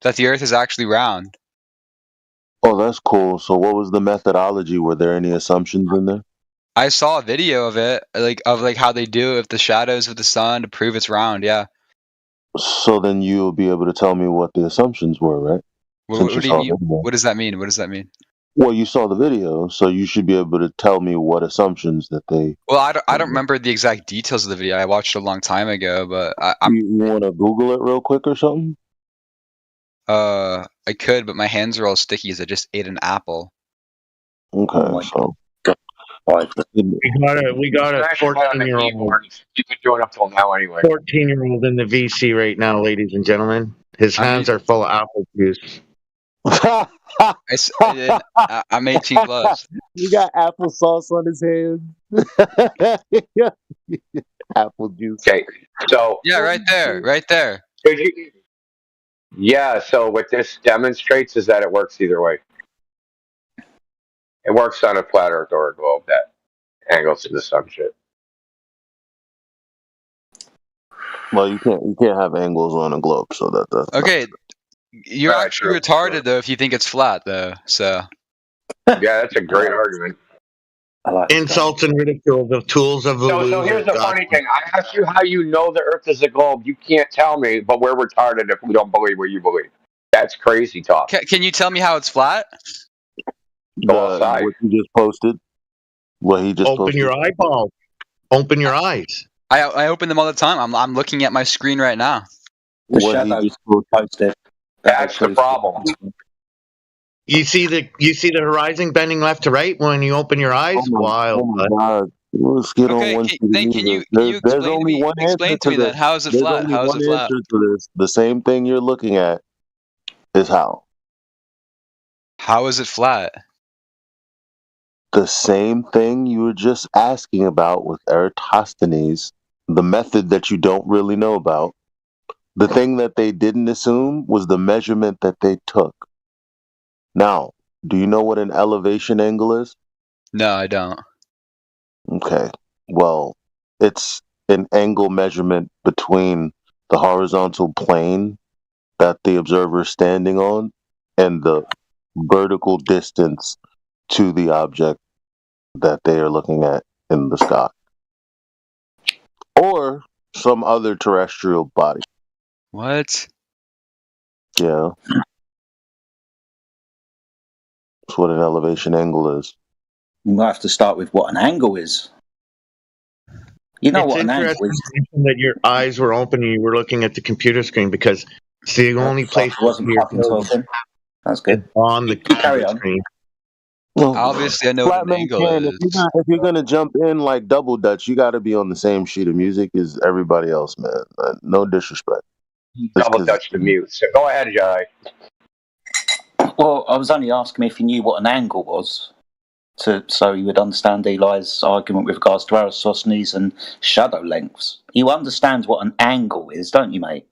that the Earth is actually round. Oh, that's cool. So, what was the methodology? Were there any assumptions in there? I saw a video of it, like how they do it with the shadows of the sun to prove it's round. Yeah. So then you'll be able to tell me what the assumptions were, right? What do you mean? What does that mean? What does that mean? Well, you saw the video, so you should be able to tell me what assumptions that they. Well, I don't remember the exact details of the video. I watched it a long time ago, but You want to Google it real quick or something? I could, but my hands are all sticky as I just ate an apple. Okay, so. We got a 14-year-old. You've been doing up till now anyway. 14-year-old in the VC right now, ladies and gentlemen. His hands are full of apple juice. I'm 18 plus. You got applesauce on his hands. Apple juice. Okay, so yeah, right there. Yeah, so what this demonstrates is that it works either way. It works on a flat Earth or a globe that angles to the sun shit. Well, you can't have angles on a globe, so that's okay. You're actually retarded though if you think it's flat though. So yeah, that's a great argument. Insults and ridicule, the tools of the So here's the funny thing. I asked you how you know the Earth is a globe. You can't tell me, but we're retarded if we don't believe what you believe. That's crazy talk. Can you tell me how it's flat? Go outside. What you just posted. What he just open posted. your eyeballs. Open your eyes. I open them all the time. I'm looking at my screen right now. The shadows posted. That's the problem. You see the horizon bending left to right when you open your eyes. Wild. Oh my God. Let's get on one. Can you there's only one answer explain to me then? How is it flat? Only how is one it flat? answer to this. The same thing you're looking at is how. How is it flat? The same thing you were just asking about with Eratosthenes, the method that you don't really know about. The thing that they didn't assume was the measurement that they took. Now, do you know what an elevation angle is? No, I don't. Okay. Well, it's an angle measurement between the horizontal plane that the observer is standing on and the vertical distance to the object that they are looking at in the sky or some other terrestrial body. What? Yeah. That's what an elevation angle is. You might have to start with what an angle is. You know It's what an angle interesting is. that your eyes were open and you were looking at the computer screen because it's the only place I wasn't fucking talking. That's good. on the You carry computer on. screen. Well, Obviously, I know what an Flatman angle can. is. If you're gonna jump in like double dutch, you got to be on the same sheet of music as everybody else, man. No disrespect. Just Double 'cause- touch the mute. So go ahead, Jai. Well, I was only asking if you knew what an angle was, so you would understand Eli's argument with regards to Eratosthenes and shadow lengths. You understand what an angle is, don't you, mate?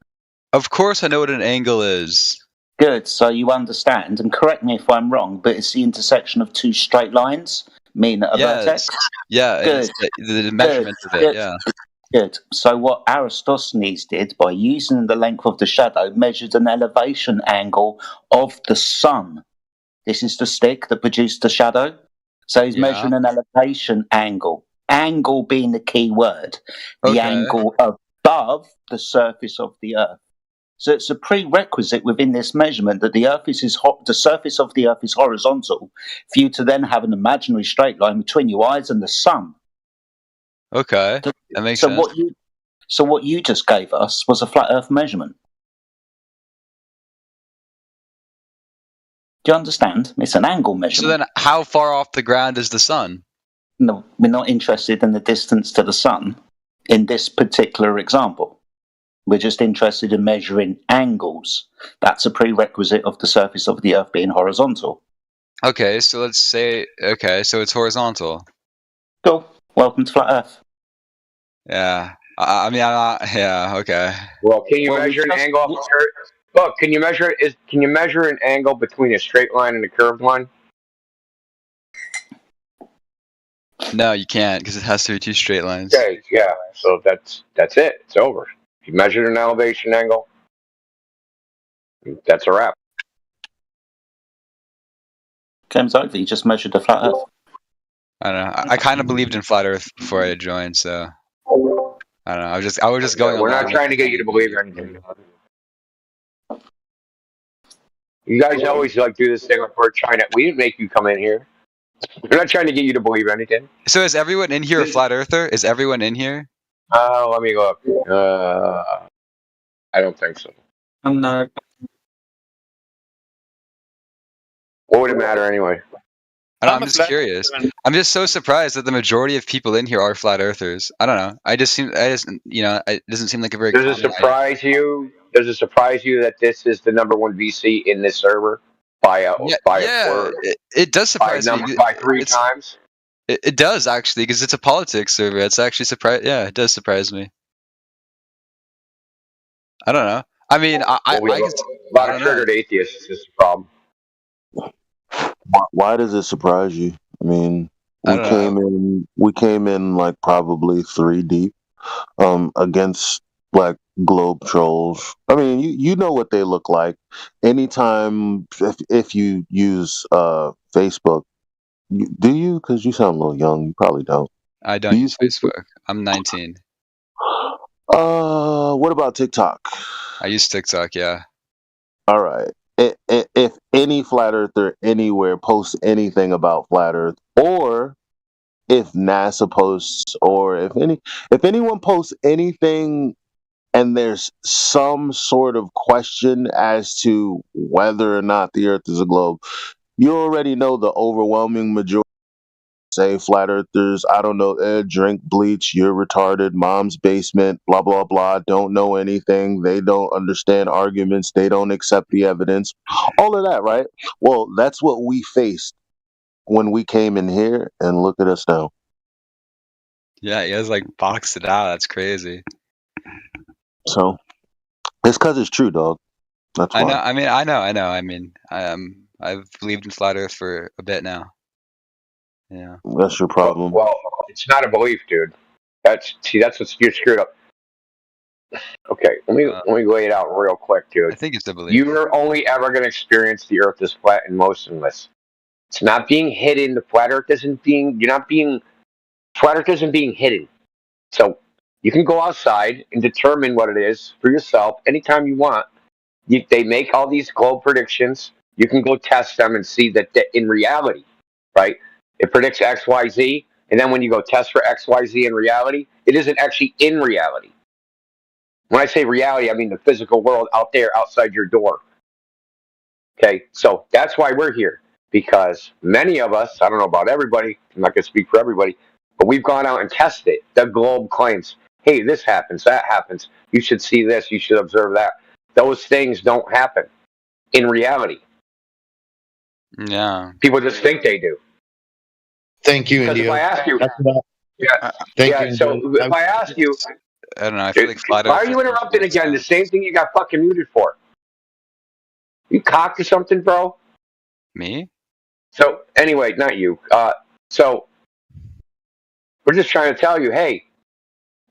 Of course, I know what an angle is. Good, so you understand, and correct me if I'm wrong, but it's the intersection of two straight lines, meaning a vertex? Yeah, Good. it's the measurement of it. Good. Yeah. Good. So what Eratosthenes did, by using the length of the shadow, measured an elevation angle of the sun. This is the stick that produced the shadow. So he's measuring an elevation angle. Angle being the key word. The angle above the surface of the Earth. So it's a prerequisite within this measurement that the surface of the Earth is horizontal for you to then have an imaginary straight line between your eyes and the sun. Okay, that makes So sense. what you just gave us was a flat Earth measurement. Do you understand? It's an angle So measurement. then, how far off the ground is the sun? No, we're not interested in the distance to the sun in this particular example. We're just interested in measuring angles. That's a prerequisite of the surface of the Earth being horizontal. Okay, so let's say so it's horizontal. Cool. Welcome to Flat Earth. Yeah. I mean, okay. Well, can you measure an angle off the Earth? Look, can you measure an angle between a straight line and a curved line? No, you can't because it has to be two straight lines. Okay, yeah. So that's it. It's over. If you measured an elevation angle, that's a wrap. Game's over. You just measured the flat Earth. I don't know. I kind of believed in flat Earth before I joined, so I don't know. I was just going. We're not trying to get you to believe anything. You guys always do this thing for China. We didn't make you come in here. We're not trying to get you to believe anything. So is everyone in here a flat earther? Is everyone in here? Let me look. I don't think so. I'm not. What would it matter anyway? I'm just curious. I'm just so surprised that the majority of people in here are flat earthers. I don't know. It doesn't seem like a very. Does it surprise you? Does it surprise you that this is the #1 VC in this server it does surprise me by 3 times? It does actually because it's a politics server. It's actually surprise. Yeah, it does surprise me. I don't know. I mean, a lot of triggered atheists is the problem. Why does it surprise you? I mean, we came in like probably 3 deep against like globe trolls. I mean, you know what they look like. Anytime if you use Facebook, do you? Because you sound a little young. You probably don't. I don't use Facebook. I'm 19. What about TikTok? I use TikTok. Yeah. All right. If any flat earther anywhere posts anything about flat Earth, or if NASA posts, or if anyone posts anything, and there's some sort of question as to whether or not the Earth is a globe, you already know the overwhelming majority say flat earthers, I don't know, drink bleach, you're retarded, mom's basement, blah, blah, blah, don't know anything, they don't understand arguments, they don't accept the evidence, all of that, right? Well, that's what we faced when we came in here, and look at us now. Yeah, you guys like boxed it out. That's crazy. So, it's because it's true, dog. That's why. I know. I mean, I've believed in flat Earth for a bit now. Yeah. That's your problem. Well, it's not a belief, dude. That's what you're screwed up. Okay, let me lay it out real quick, dude. I think it's a belief. You're only ever going to experience the Earth as flat and motionless. It's not being hidden. The flat Earth isn't being. Flat Earth isn't being hidden. So you can go outside and determine what it is for yourself anytime you want. They make all these globe predictions. You can go test them and see that in reality, right? It predicts X, Y, Z, and then when you go test for X, Y, Z in reality, it isn't actually in reality. When I say reality, I mean the physical world out there, outside your door. Okay, so that's why we're here, because many of us, I don't know about everybody, I'm not going to speak for everybody, but we've gone out and tested it. The globe claims, hey, this happens, that happens, you should see this, you should observe that. Those things don't happen in reality. Yeah. People just think they do. Thank you, Because Indio. if I ask you, if I ask you, I don't know. I feel like flat Earth. why are you interrupting again? The same thing you got fucking muted for. You cocked or something, bro? Me? So anyway, not you. So we're just trying to tell you, hey,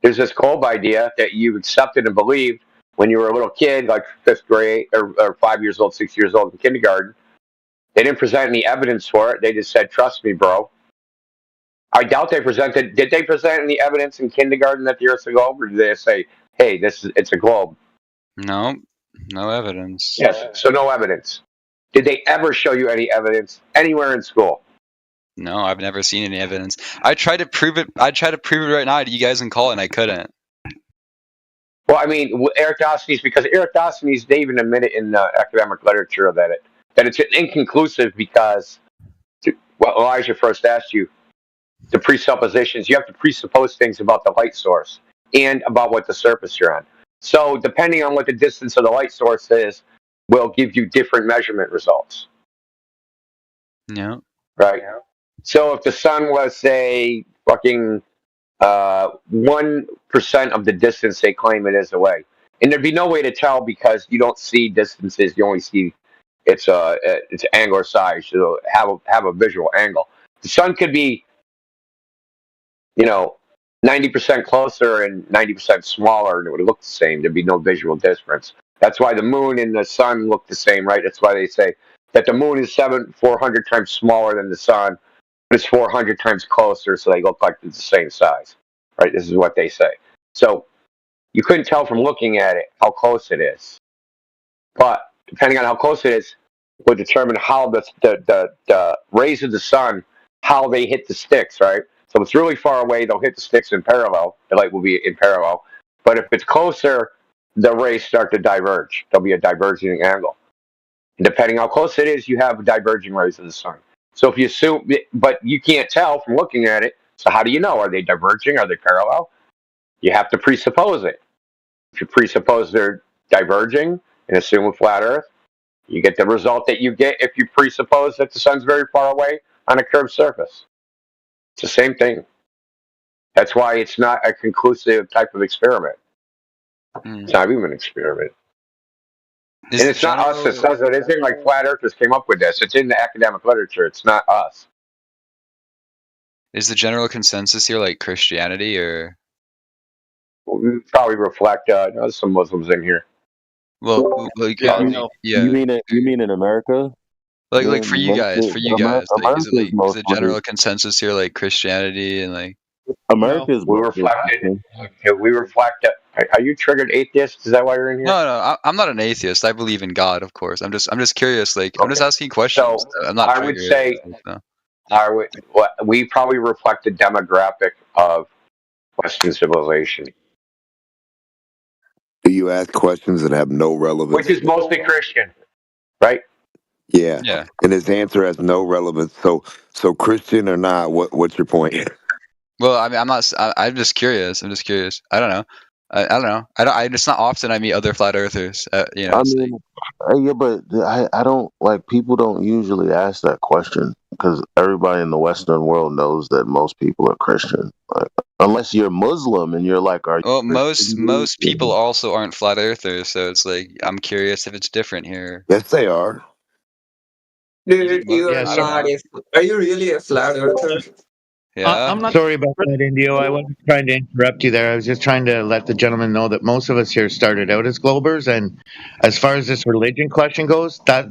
there's this globe idea that you accepted and believed when you were a little kid, like 5th grade or 5 years old, 6 years old in kindergarten. They didn't present any evidence for it. They just said, trust me, bro. I doubt they presented. Did they present any evidence in kindergarten that the Earth's a globe, or did they say, hey, it's a globe? No, no evidence. Yes, so no evidence. Did they ever show you any evidence anywhere in school? No, I've never seen any evidence. I tried to prove it. I tried to prove it right now to you guys in call, and I couldn't. Well, I mean, Eratosthenes, because Eratosthenes, they even admit it in academic literature that it's inconclusive because, well, Elijah first asked you, the presuppositions, you have to presuppose things about the light source and about what the surface you're on. So depending on what the distance of the light source is, will give you different measurement results. Yeah. Right? So if the sun was, say, fucking 1% of the distance they claim it is away, and there'd be no way to tell because you don't see distances, you only see its angular size, so have a visual angle. The sun could be 90% closer and 90% smaller, and it would look the same. There'd be no visual difference. That's why the moon and the sun look the same, right? That's why they say that the moon is 400 times smaller than the sun, but it's 400 times closer, so they look like it's the same size, right? This is what they say. So you couldn't tell from looking at it how close it is. But depending on how close it is, would determine how the rays of the sun, how they hit the sticks, right? So if it's really far away, they'll hit the sticks in parallel. The light will be in parallel. But if it's closer, the rays start to diverge. There'll be a diverging angle. And depending how close it is, you have diverging rays of the sun. So if you assume, but you can't tell from looking at it. So how do you know? Are they diverging? Are they parallel? You have to presuppose it. If you presuppose they're diverging and assume a flat Earth, you get the result that you get if you presuppose that the sun's very far away on a curved surface. It's the same thing. That's why it's not a conclusive type of experiment. It's not even an experiment. And it's not us that says it. It isn't like flat earthers came up with this. It's in the academic literature. It's not us. Is the general consensus here like Christianity, or? We probably reflect. There's some Muslims in here. Well, like, yeah. You mean in America? Like for you guys, like, is the general consensus here like Christianity and like? America is we reflect. Are you triggered atheist? Is that why you're in here? No, I'm not an atheist. I believe in God, of course. I'm just curious. Like, I'm just asking questions. So I'm not. I would say, we probably reflect the demographic of Western civilization. Do you ask questions that have no relevance? Which is mostly Christian, right? Yeah. Yeah. And his answer has no relevance. So Christian or not, what's your point? Well, I mean, I'm not. I'm just curious. I'm just curious. I don't know. I don't know. I don't. It's not often I meet other flat earthers. You know, I it's like, mean, yeah, but I don't like people don't usually ask that question because everybody in the Western world knows that most people are Christian. Like, unless you're Muslim and you're like, are you well, Christian? most people also aren't flat earthers, so it's like I'm curious if it's different here. Yes, they are. Dude, you I are don't not know. Are you really a flat earther? Yeah. I'm not sorry about that, Indio. I wasn't trying to interrupt you there. I was just trying to let the gentleman know that most of us here started out as Globers, and as far as this religion question goes, that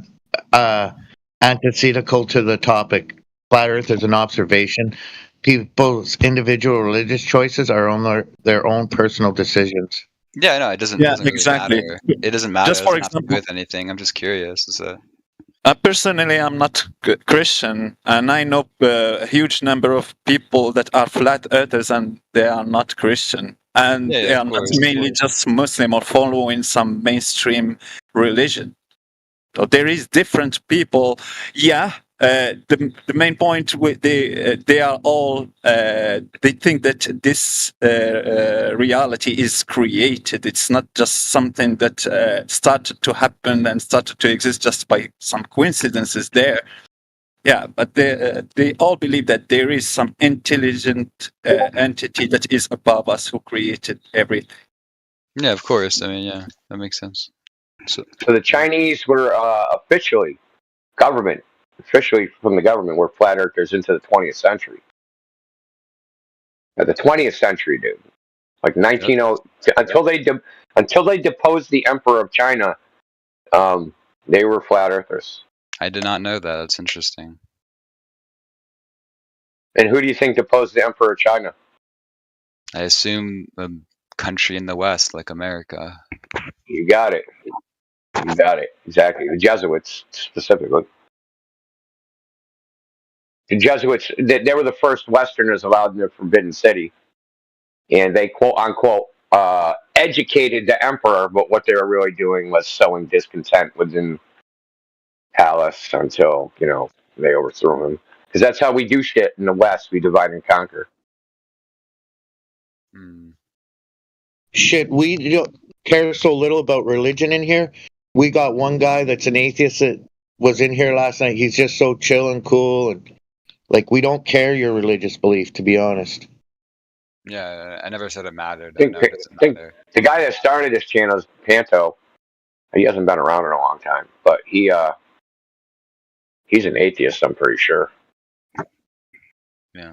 antithetical to the topic. Flat Earth is an observation. People's individual religious choices are on their own personal decisions. Yeah, no, it doesn't Yeah, really exactly. matter. It doesn't matter. Just It for doesn't have to do example, with anything. I'm just curious. personally, I'm not Christian, and I know a huge number of people that are flat earthers and they are not Christian, and Yeah, they of are not course. mainly just Muslim or following some mainstream religion. So there is different people. Yeah, the main point with they are all they think that this reality is created. It's not just something that started to happen and started to exist just by some coincidences there. Yeah, but they all believe that there is some intelligent entity that is above us who created everything. Yeah, of course. I mean, yeah, that makes sense. So the Chinese were officially from the government, were flat earthers into the 20th century. The 20th century, dude, like 1900 until they deposed the emperor of China, they were flat earthers. I did not know that. That's interesting. And who do you think deposed the emperor of China? I assume a country in the West, like America. You got it. You got it. Exactly. The Jesuits, specifically. The Jesuits, they were the first Westerners allowed in the Forbidden City. And they, quote unquote, educated the emperor, but what they were really doing was sowing discontent within palace until, they overthrew him. Because that's how we do shit in the West. We divide and conquer. Shit, we don't care so little about religion in here. We got one guy that's an atheist that was in here last night. He's just so chill and cool, and like we don't care your religious belief, to be honest. Yeah, I never said it mattered. I I know it doesn't think matter. the guy that started this channel is Panto. He hasn't been around in a long time, but he's an atheist, I'm pretty sure. Yeah.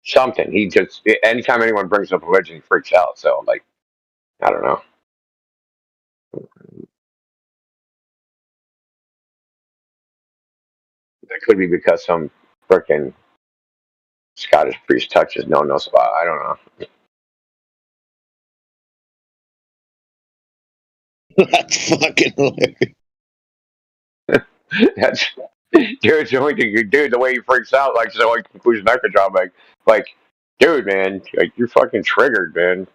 Something. He just, anytime anyone brings up religion, he freaks out. So, like, I don't know. That could be because some freaking Scottish priest touches no spot. I don't know. That's fucking hilarious. That's, dude, the only thing, dude, the way he freaks out, like, the only conclusion I could draw, like, dude, man, like, you're fucking triggered, man.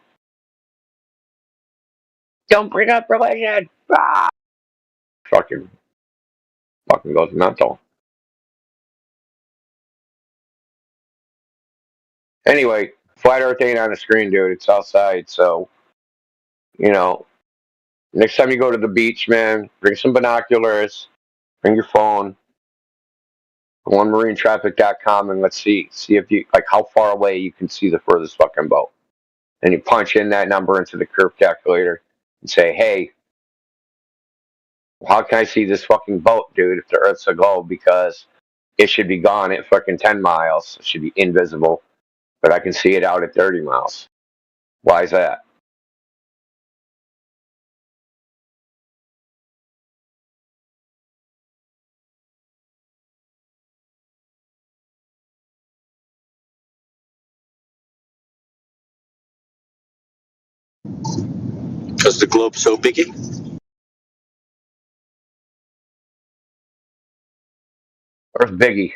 Don't bring up religion. Ah! Fucking goes mental. Anyway, flat Earth ain't on the screen, dude. It's outside, so next time you go to the beach, man, bring some binoculars, bring your phone, go on marinetraffic.com, and let's see if you like how far away you can see the furthest fucking boat. And you punch in that number into the curve calculator and say, hey, how can I see this fucking boat, dude, if the Earth's a globe? Because it should be gone at fucking 10 miles. It should be invisible. But I can see it out at 30 miles. Why is that? Because the globe's so biggy. Earth biggie,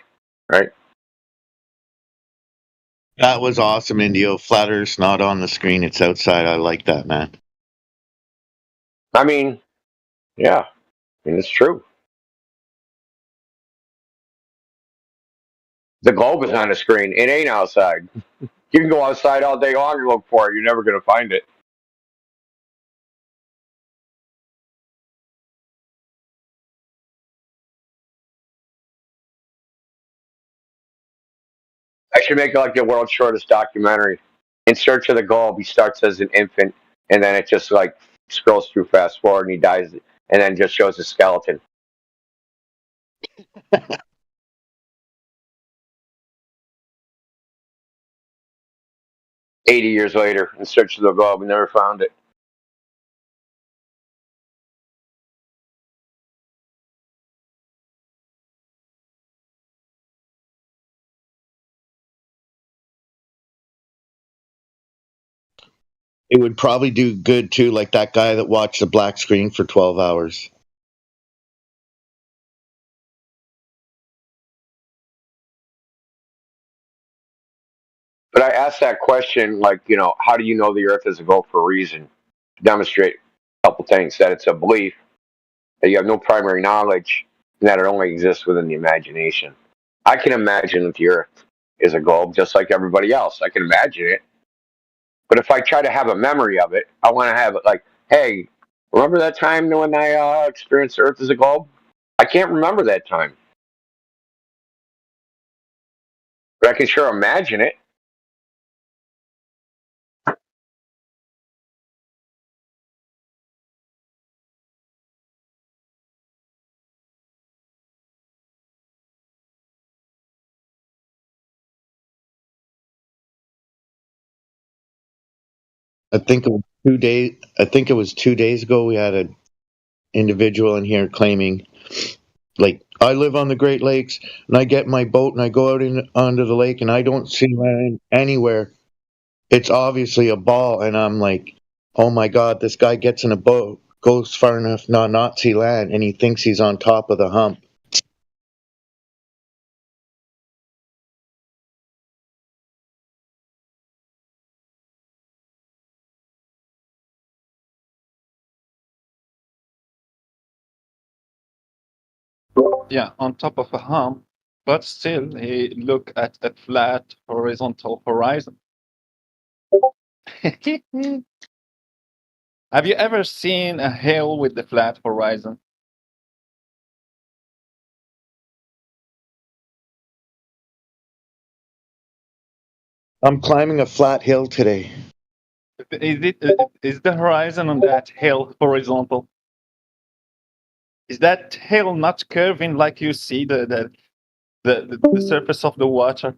right? That was awesome, Indio. Flat Earth's not on the screen; it's outside. I like that, man. I mean, yeah. I mean, it's true. The globe is on the screen. It ain't outside. You can go outside all day long and look for it. You're never going to find it. I should make it like the world's shortest documentary. In Search of the Globe, he starts as an infant, and then it just like scrolls through fast forward, and he dies, and then just shows his skeleton. 80 years later, in Search of the Globe, and never found it. It would probably do good too, like that guy that watched the black screen for 12 hours. But I asked that question, like, how do you know the Earth is a globe for a reason? To demonstrate a couple things: that it's a belief, that you have no primary knowledge, and that it only exists within the imagination. I can imagine that the Earth is a globe just like everybody else. I can imagine it. But if I try to have a memory of it, I want to have it like, hey, remember that time when I experienced the Earth as a globe? I can't remember that time. But I can sure imagine it. I think it was 2 days. I think it was 2 days ago. We had an individual in here claiming, like, I live on the Great Lakes, and I get my boat and I go out onto the lake, and I don't see land anywhere. It's obviously a ball, and I'm like, oh my god, this guy gets in a boat, goes far enough not see land, and he thinks he's on top of the hump. Yeah, on top of a hump, but still he look at a flat horizontal horizon. Have you ever seen a hill with the flat horizon? I'm climbing a flat hill today. Is the horizon on that hill horizontal? Is that hill not curving like you see the surface of the water?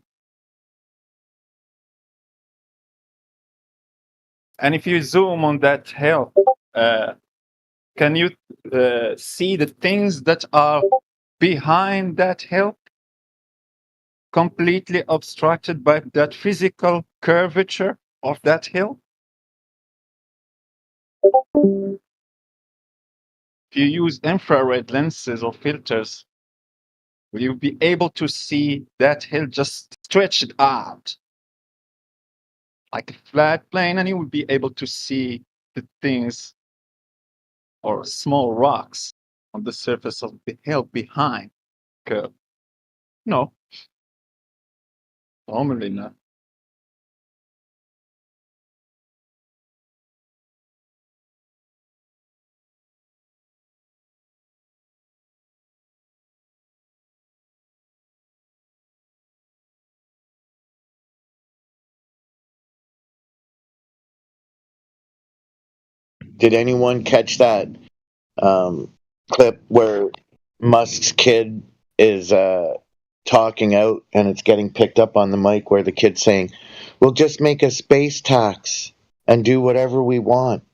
And if you zoom on that hill, can you see the things that are behind that hill? Completely obstructed by that physical curvature of that hill? If you use infrared lenses or filters, will you be able to see that hill just stretched out like a flat plane, and you will be able to see the things or small rocks on the surface of the hill behind curve? No, normally not. Did anyone catch that clip where Musk's kid is talking out, and it's getting picked up on the mic, where the kid's saying, we'll just make a space tax and do whatever we want?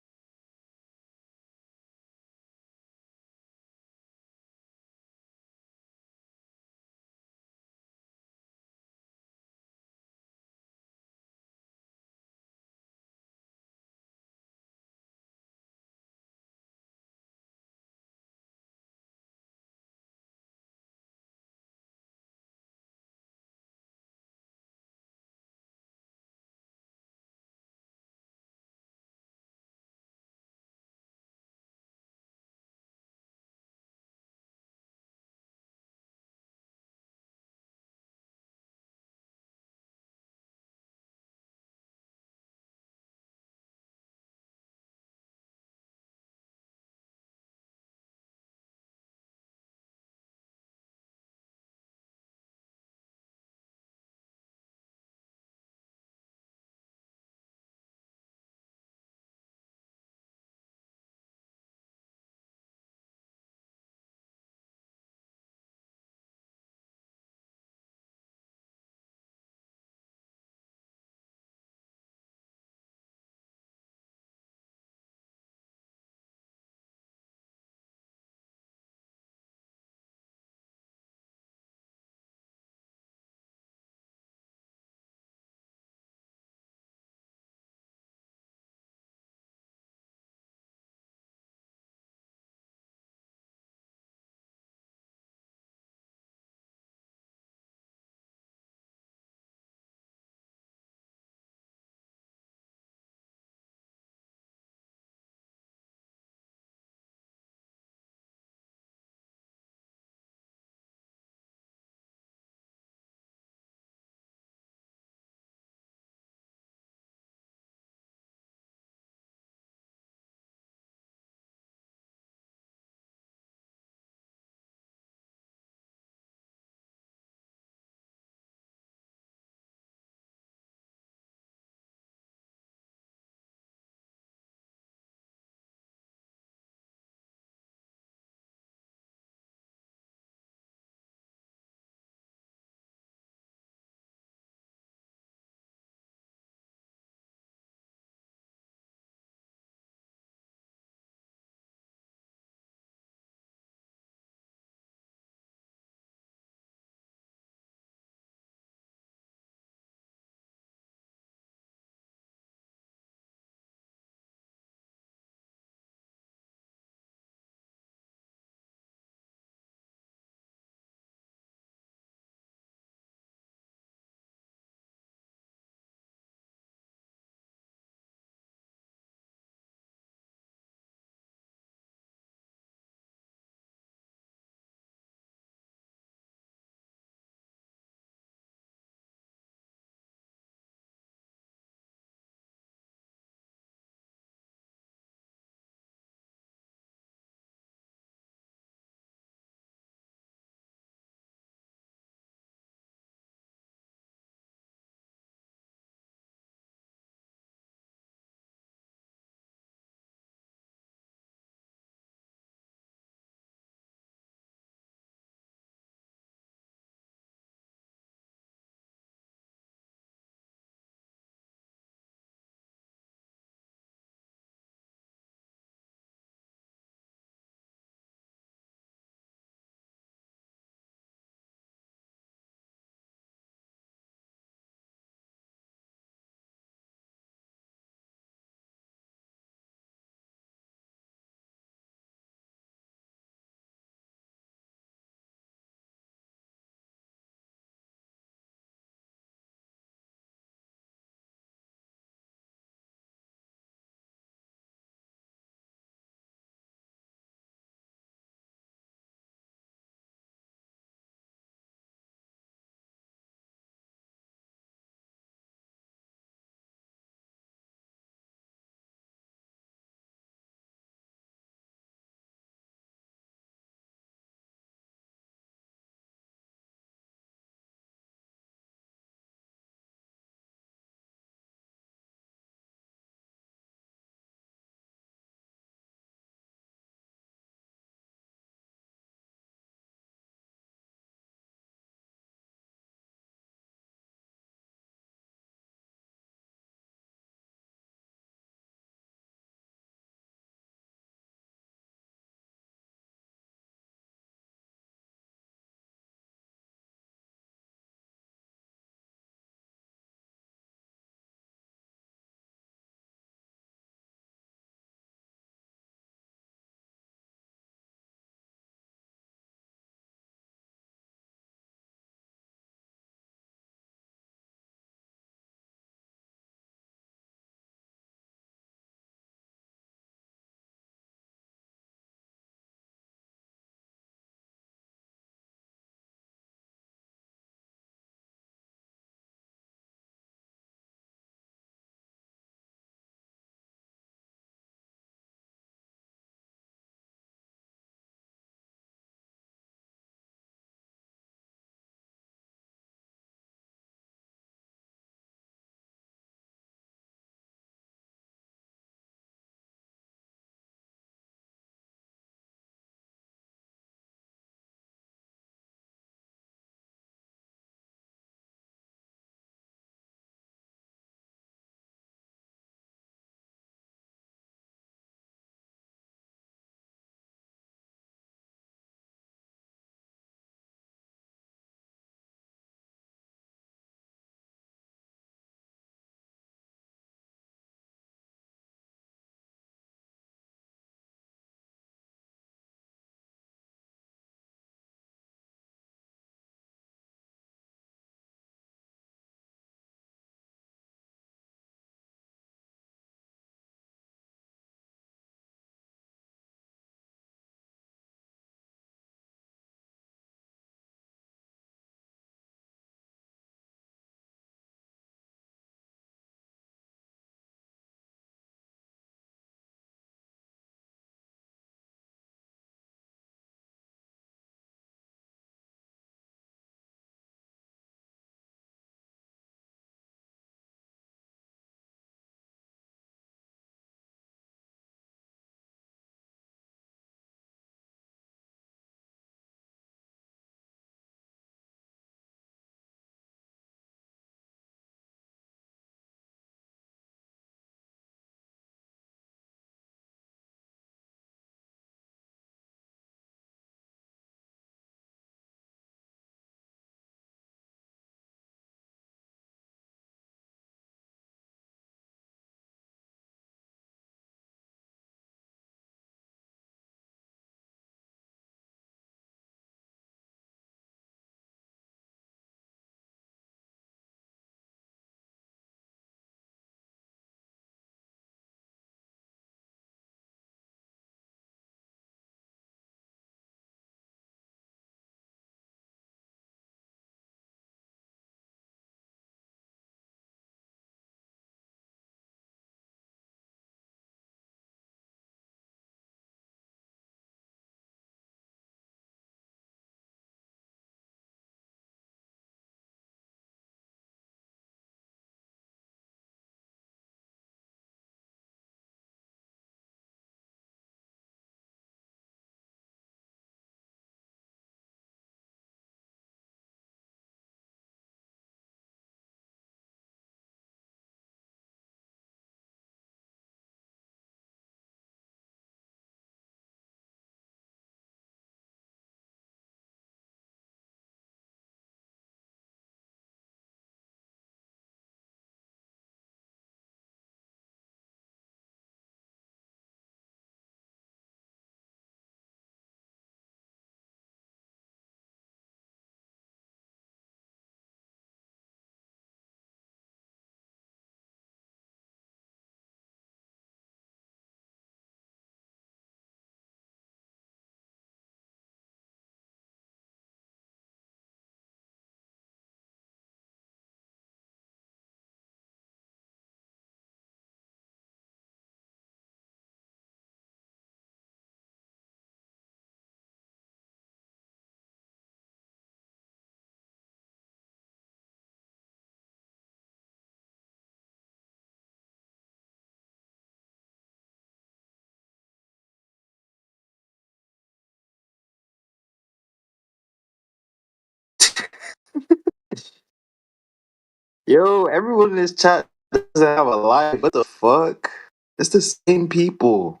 Yo, everyone in this chat doesn't have a life. What the fuck? It's the same people.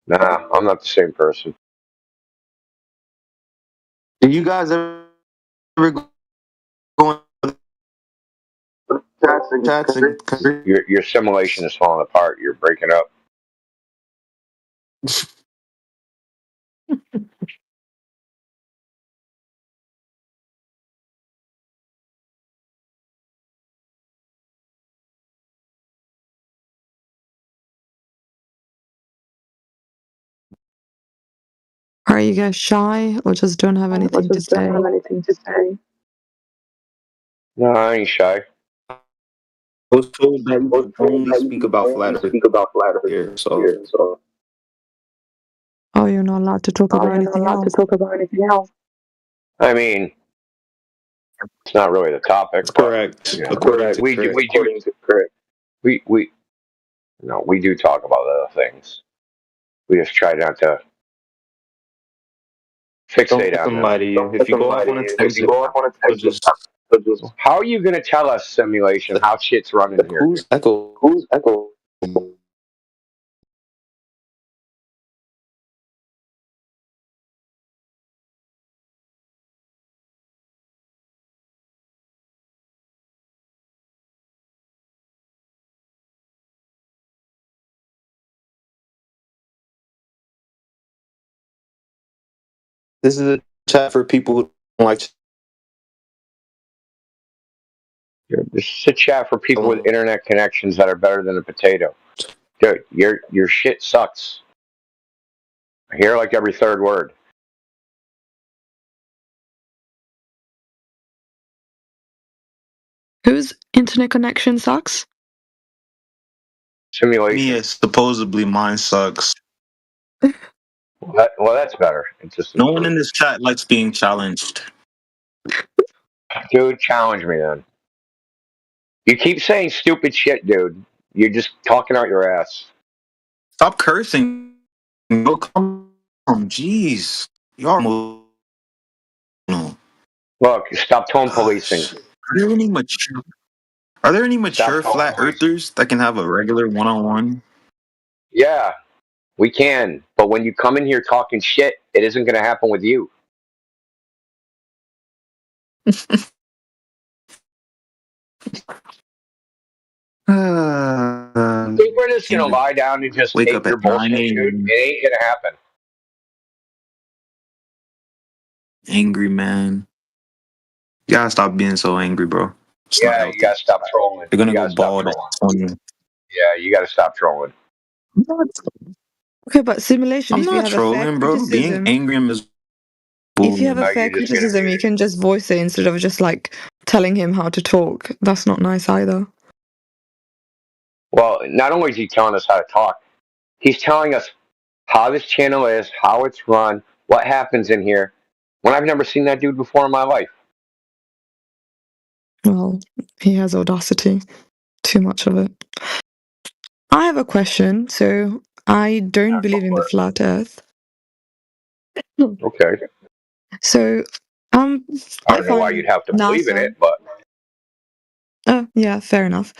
Nah, I'm not the same person. Do you guys ever go on chats and Your simulation is falling apart. You're breaking up. Are you guys shy or just don't have anything to say? No, I ain't shy. I was told that you can only speak about flat Earth here, so Oh, you're not allowed to talk about anything else. I mean, it's not really the topic, but correct. you know, According to we Chris. we do talk about other things. We just try not to fixate on them. Somebody, if you go off on a tangent, How are you going to tell us, simulation, how shit's running here? Who's echo? This is a chat for people who don't like. This is a chat for people with internet connections that are better than a potato. Dude, your shit sucks. I hear like every third word. Whose internet connection sucks? Simulation. Yeah, supposedly mine sucks. Well, that's better. It's just No one in this chat likes being challenged. Dude, challenge me then. You keep saying stupid shit, dude. You're just talking out your ass. Stop cursing. No, come on, jeez. You're no. Look, stop tone policing. Are there any mature flat earthers that can have a regular one-on-one? Yeah, we can. But when you come in here talking shit, it isn't going to happen with you. I think we're just going to lie down and just wake take up your at bullshit, 9 dude. a.m. It ain't going to happen. Angry man. You gotta stop being so angry, bro. It's not Yeah, healthy. you got to stop trolling. You're gonna You go got to stop bald at trolling. 20. Yeah, you got to stop trolling. Okay, but simulation, I'm if you not have a fair trolling, bro. Being criticism, angry is if you have a No, fair you're just being criticism, you can just voice it instead of just like telling him how to talk. That's not nice either. Well, not only is he telling us how to talk, he's telling us how this channel is, how it's run, what happens in here, when I've never seen that dude before in my life. Well, he has audacity. Too much of it. I have a question. So, I don't believe in the flat earth. Okay. So, I don't know why find you'd have to believe in NASA. it, but Oh, yeah, fair enough.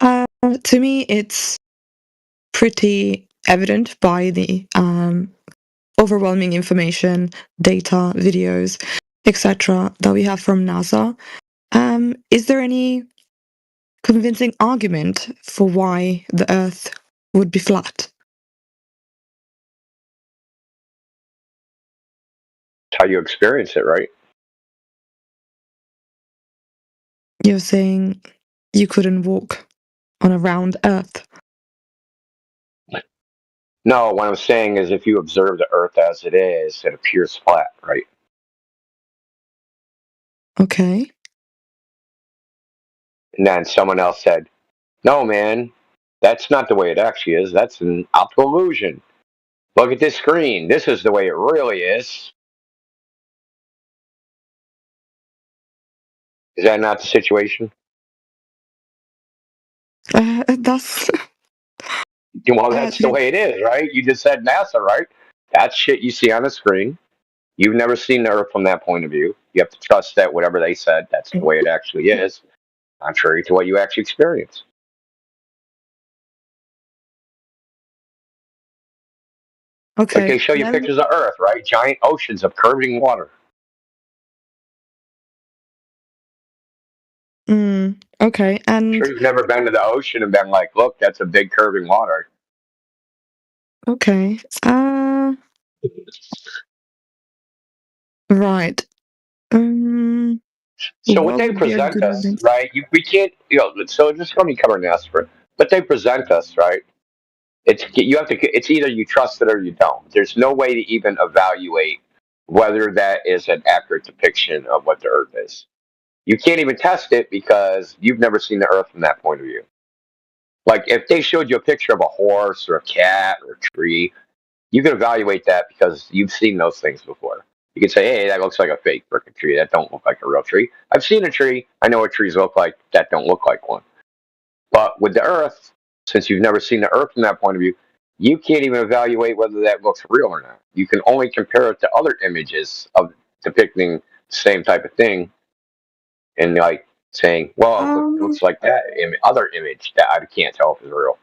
To me, it's pretty evident by the overwhelming information, data, videos, etc. that we have from NASA. Is there any convincing argument for why the Earth would be flat? it's how you experience it, right? You're saying you couldn't walk on a round Earth. No, what I'm saying is if you observe the Earth as it is, it appears flat, right? Okay. And then someone else said, no, man, that's not the way it actually is. That's an optical illusion. Look at this screen. This is the way it really is. Is that not the situation? That's Well, that's the way it is, right? You just said NASA, right? That's shit you see on the screen. You've never seen the Earth from that point of view. You have to trust that whatever they said, that's the way it actually is, contrary to what you actually experience. Like Okay. they show you pictures of Earth, right? Giant oceans of curving water. Okay, I'm sure and you've never been to the ocean and been like, look, that's a big curving water. okay. Right. So what What they would be a present good us, evidence? right? We can't, so just let me cover and ask for it. But they present us, right? You have to. It's either you trust it or you don't. There's no way to even evaluate whether that is an accurate depiction of what the Earth is. You can't even test it because you've never seen the Earth from that point of view. Like if they showed you a picture of a horse or a cat or a tree, you can evaluate that because you've seen those things before. You can say, hey, that looks like a fake freaking tree. That don't look like a real tree. I've seen a tree. I know what trees look like. That don't look like one. But with the Earth, since you've never seen the Earth from that point of view, you can't even evaluate whether that looks real or not. You can only compare it to other images of depicting the same type of thing, and like saying, "Well, it Um, looks like that other image that I can't tell if it's real."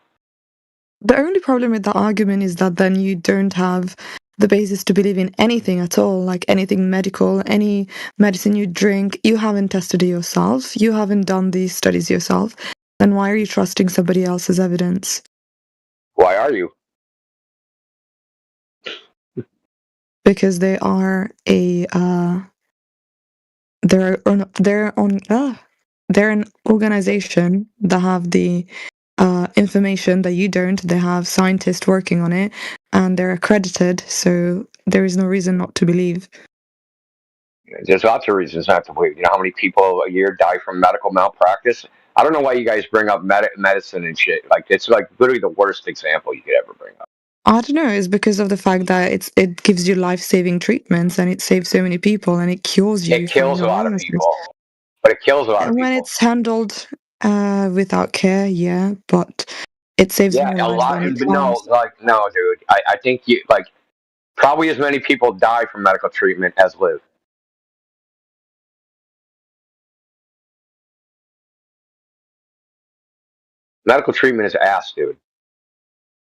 the only problem with that argument is that then you don't have the basis to believe in anything at all, like anything medical, any medicine you drink. You haven't tested it yourself. You haven't done these studies yourself. Then why are you trusting somebody else's evidence? Why are you? Because they are they're an organization that have the information that you don't. They have scientists working on it, and they're accredited. So there is no reason not to believe. There's lots of reasons not to believe. You know how many people a year die from medical malpractice? I don't know why you guys bring up medicine and shit. Like it's like literally the worst example you could ever bring up. I don't know. It's because of the fact that it gives you life-saving treatments and it saves so many people and it cures you It from kills a your lot of illnesses. people, but it kills a lot of And when people. it's handled without care, yeah, but it saves Yeah, more a lives lot. than it No, harms. like no, dude. I think you like probably as many people die from medical treatment as live. Medical treatment is ass, dude.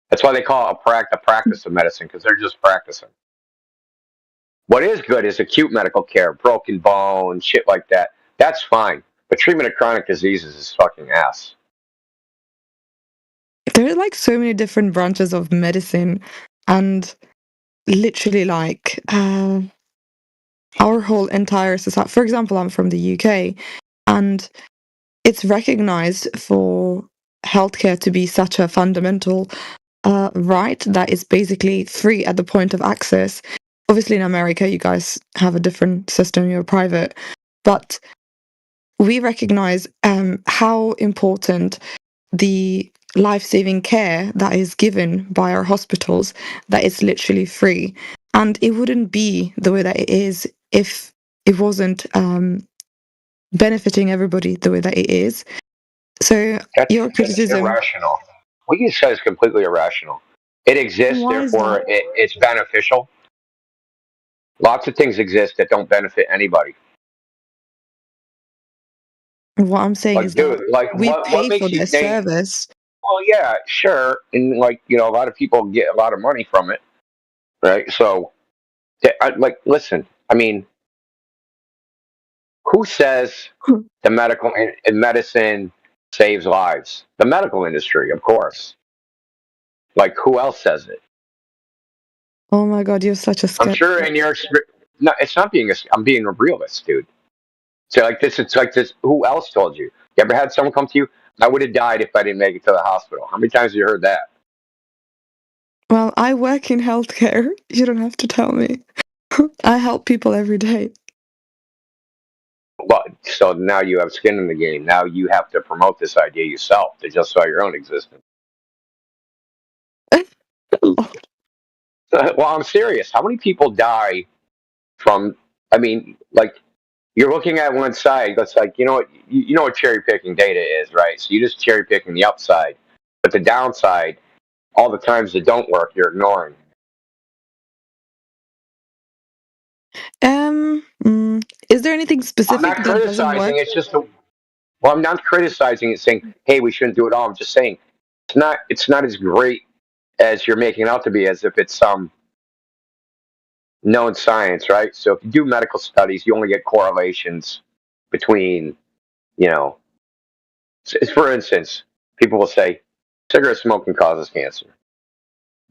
That's why they call it a practice of medicine because they're just practicing. What is good is acute medical care, broken bone, shit like that. That's fine. But treatment of chronic diseases is fucking ass. There are like so many different branches of medicine, and literally like our whole entire society. For example, I'm from the UK, and it's recognized for healthcare to be such a fundamental right that is basically free at the point of access. Obviously, in America, you guys have a different system, you're private, but we recognize how important the life-saving care that is given by our hospitals, that is literally free. And it wouldn't be the way that it is if it wasn't benefiting everybody the way that it is. So your That's criticism, irrational. What you said is completely irrational. It exists, why is that? therefore it's beneficial. Lots of things exist that don't benefit anybody. What I'm saying Like, is that dude, like we what pay for makes you their think? service. Well, yeah, sure, and like a lot of people get a lot of money from it, right? So, like, listen, I mean, who says the medical and medicine saves lives? The medical industry, of course. Like, who else says it? Oh my God, you're such a I'm sure skeptic. in your no, it's not being I'm being a realist, dude. So like this, it's like this. Who else told you? You ever had someone come to you? I would have died if I didn't make it to the hospital. How many times have you heard that? Well, I work in healthcare. You don't have to tell me. I help people every day. Well, so now you have skin in the game. Now you have to promote this idea yourself to justify your own existence. Well, I'm serious. How many people die from? I mean, like you're looking at one side. That's like you know what cherry picking data is, right? So you just cherry picking the upside, but the downside, all the times that don't work, you're ignoring. Is there anything I'm specific not that doesn't criticizing. work? It's just well, I'm not criticizing it, saying, "Hey, we shouldn't do it all." I'm just saying it's not. It's not as great as you're making it out to be, as if it's some known science, right? So if you do medical studies, you only get correlations between, you know, for instance, people will say cigarette smoking causes cancer.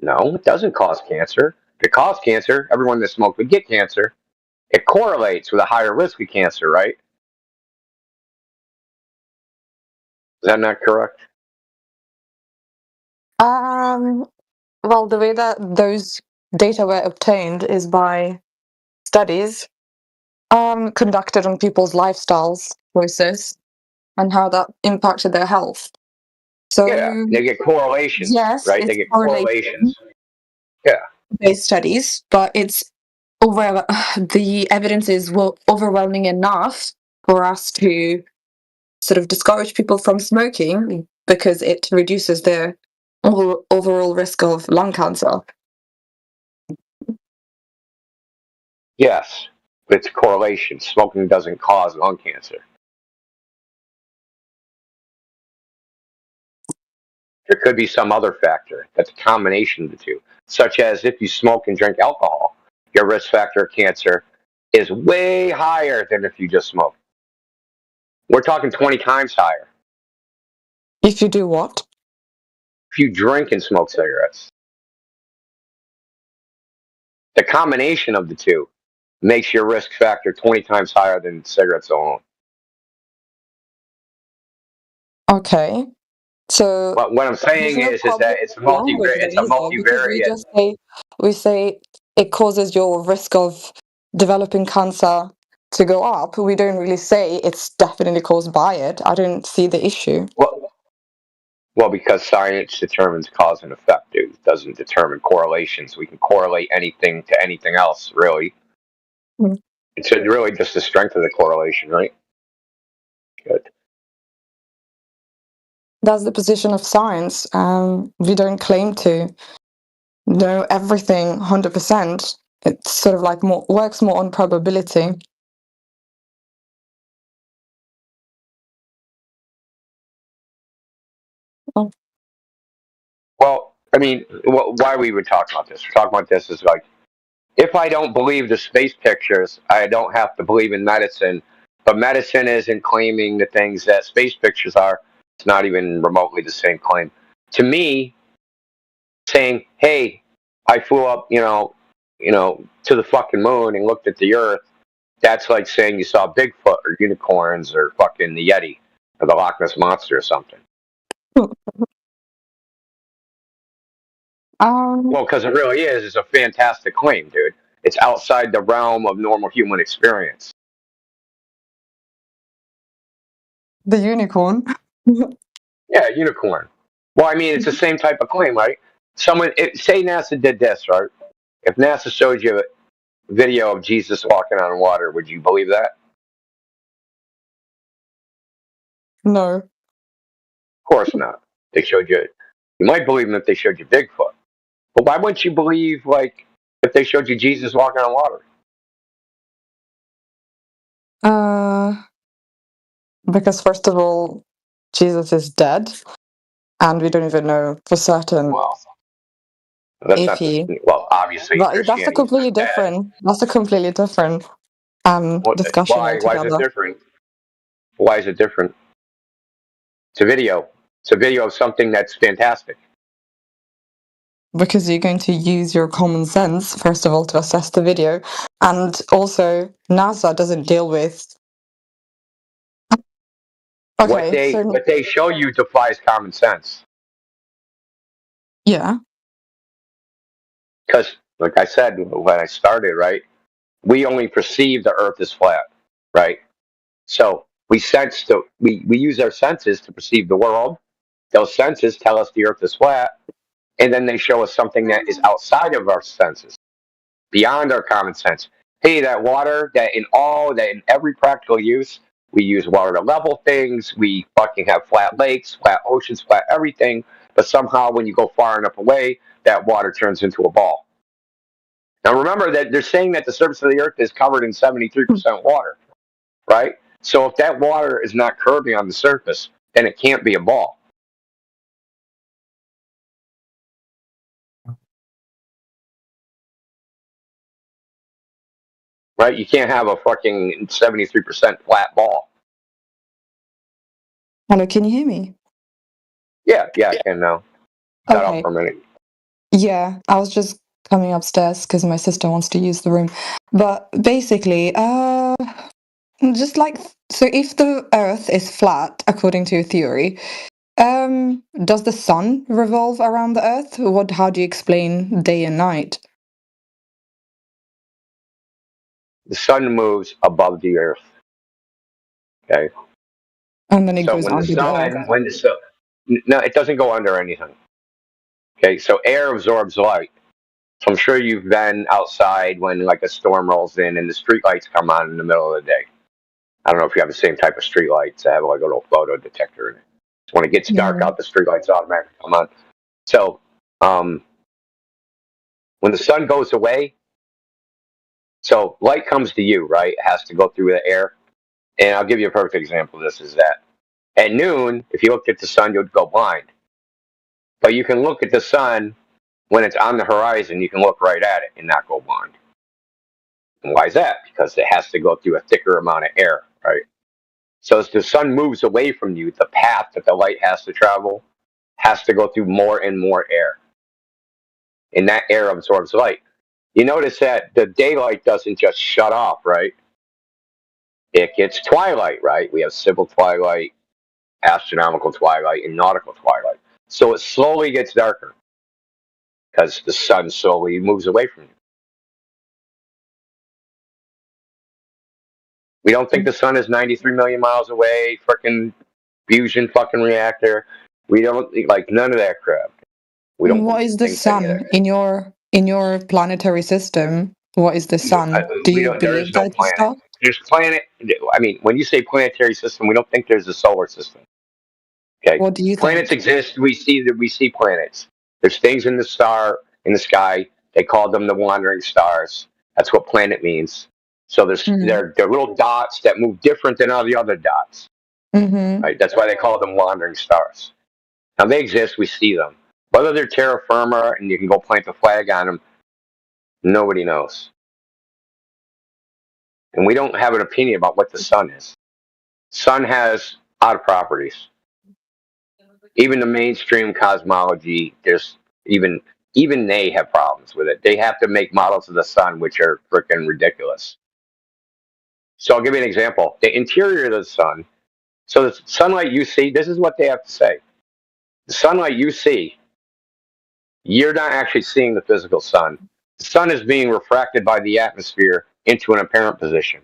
No, it doesn't cause cancer. If it caused cancer, everyone that smoked would get cancer. It correlates with a higher risk of cancer, right? Is that not correct? Well, the way that those data were obtained is by studies conducted on people's lifestyles choices and how that impacted their health. So Yeah, they get correlations, yes, right? They it's get correlation correlations. Yeah. based studies, but it's the evidence is overwhelming enough for us to sort of discourage people from smoking because it reduces their overall risk of lung cancer. Yes, but it's a correlation. Smoking doesn't cause lung cancer. There could be some other factor that's a combination of the two, such as if you smoke and drink alcohol, your risk factor of cancer is way higher than if you just smoke. We're talking 20 times higher. If you do what? If you drink and smoke cigarettes. The combination of the two makes your risk factor 20 times higher than cigarettes alone. Okay. So But what I'm saying there's no is problem that it's a with language then either, because multivariate. we say it causes your risk of developing cancer to go up. We don't really say it's definitely caused by it. I don't see the issue. Well, because science determines cause and effect, dude. It doesn't determine correlations. We can correlate anything to anything else, really. Mm. It's really just the strength of the correlation, right? Good. That's the position of science. We don't claim to know everything 100%. It's sort of like works more on probability. Oh. Well, I mean, why we would talk about this? We're talking about this is like, if I don't believe the space pictures, I don't have to believe in medicine. But medicine isn't claiming the things that space pictures are. It's not even remotely the same claim. To me, saying, "Hey, I flew up, to the fucking moon and looked at the Earth," that's like saying you saw Bigfoot or unicorns or fucking the Yeti or the Loch Ness monster or something. Well, because it really is. It's a fantastic claim, dude. It's outside the realm of normal human experience. The unicorn. Yeah, unicorn. Well, I mean, it's the same type of claim, right? Say NASA did this, right? If NASA showed you a video of Jesus walking on water, would you believe that? No. Of course not. They showed you. You might believe them if they showed you Bigfoot, but why wouldn't you believe if they showed you Jesus walking on water? Because first of all, Jesus is dead, and we don't even know for certain That's if not he. obviously But that's a Christianity is completely not dead. different. That's a completely different discussion Why? Why is it altogether. different? Why is it different? It's a video. It's a video of something that's fantastic. Because you're going to use your common sense, first of all, to assess the video. And also, NASA doesn't deal with... Okay, What they show you defies common sense. Yeah. Because, like I said when I started, right, we only perceive the Earth as flat, right? So we use our senses to perceive the world. Those senses tell us the Earth is flat, and then they show us something that is outside of our senses, beyond our common sense. Hey, that water, that in every practical use, we use water to level things. We fucking have flat lakes, flat oceans, flat everything. But somehow, when you go far enough away, that water turns into a ball. Now remember that they're saying that the surface of the Earth is covered in 73% water, right? So if that water is not curving on the surface, then it can't be a ball. Right? You can't have a fucking 73% flat ball. Hello, can you hear me? Yeah, I can now. Got off Okay. for a minute. Yeah, I was just coming upstairs because my sister wants to use the room. But basically, just like, so if the Earth is flat, according to your theory, does the sun revolve around the Earth? How do you explain day and night? The sun moves above the Earth. Okay. And then it So goes when the under the Earth. sun, no, it doesn't go under anything. Okay. So air absorbs light. So I'm sure you've been outside when like a storm rolls in and the street lights come on in the middle of the day. I don't know if you have the same type of street lights that have like a little photo detector in it. So when it gets dark out, the street lights automatically come on. So when the sun goes away, so light comes to you, right? It has to go through the air. And I'll give you a perfect example of this is that at noon, if you looked at the sun, you'd go blind. But you can look at the sun when it's on the horizon, you can look right at it and not go blind. And why is that? Because it has to go through a thicker amount of air, right? So as the sun moves away from you, the path that the light has to travel has to go through more and more air. And that air absorbs light. You notice that the daylight doesn't just shut off, right? It gets twilight, right? We have civil twilight, astronomical twilight, and nautical twilight. So it slowly gets darker because the sun slowly moves away from you. We don't think the sun is 93 million miles away, freaking fusion fucking reactor. We don't like none of that crap. We don't What is the think any of that. sun in your planetary system? What is the sun? Do We you don't. There believe is no that it's a planet. star? There's planet. I mean, when you say planetary system, we don't think there's a solar system. Okay, What do you planets think? exist. We see planets. There's things in the sky. They call them the wandering stars. That's what planet means. So they're little dots that move different than all the other dots. Mm-hmm. Right? That's why they call them wandering stars. Now they exist. We see them. Whether they're terra firma and you can go plant a flag on them, nobody knows. And we don't have an opinion about what the sun is. Sun has odd properties. Even the mainstream cosmology, there's even they have problems with it. They have to make models of the sun which are freaking ridiculous. So I'll give you an example. The interior of the sun. So the sunlight you see, this is what they have to say. The sunlight you see, you're not actually seeing the physical sun. The sun is being refracted by the atmosphere into an apparent position.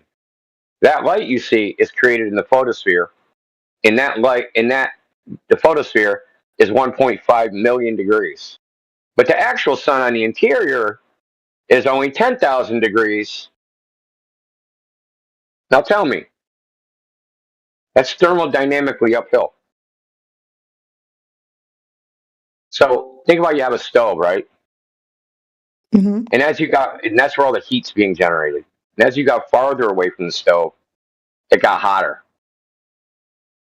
That light you see is created in the photosphere. In that light, the photosphere is 1.5 million degrees. But the actual sun on the interior is only 10,000 degrees. Now tell me, that's thermodynamically uphill. So think about you have a stove, right? Mm-hmm. And that's where all the heat's being generated. And as you got farther away from the stove, it got hotter.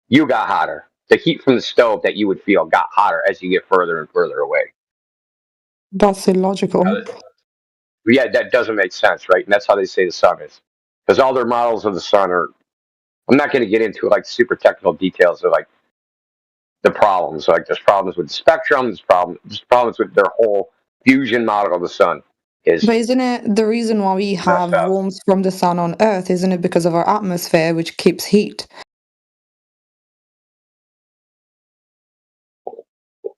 You got hotter. The heat from the stove that you would feel got hotter as you get further and further away. That's illogical. Yeah, that doesn't make sense, right? And that's how they say the sun is. Because all their models of the sun are, I'm not going to get into like super technical details of like the problems. Like there's problems with the spectrum, there's problems with their whole fusion model of the sun. But isn't it the reason why we have up. warmth from the sun on Earth? Isn't it because of our atmosphere, which keeps heat?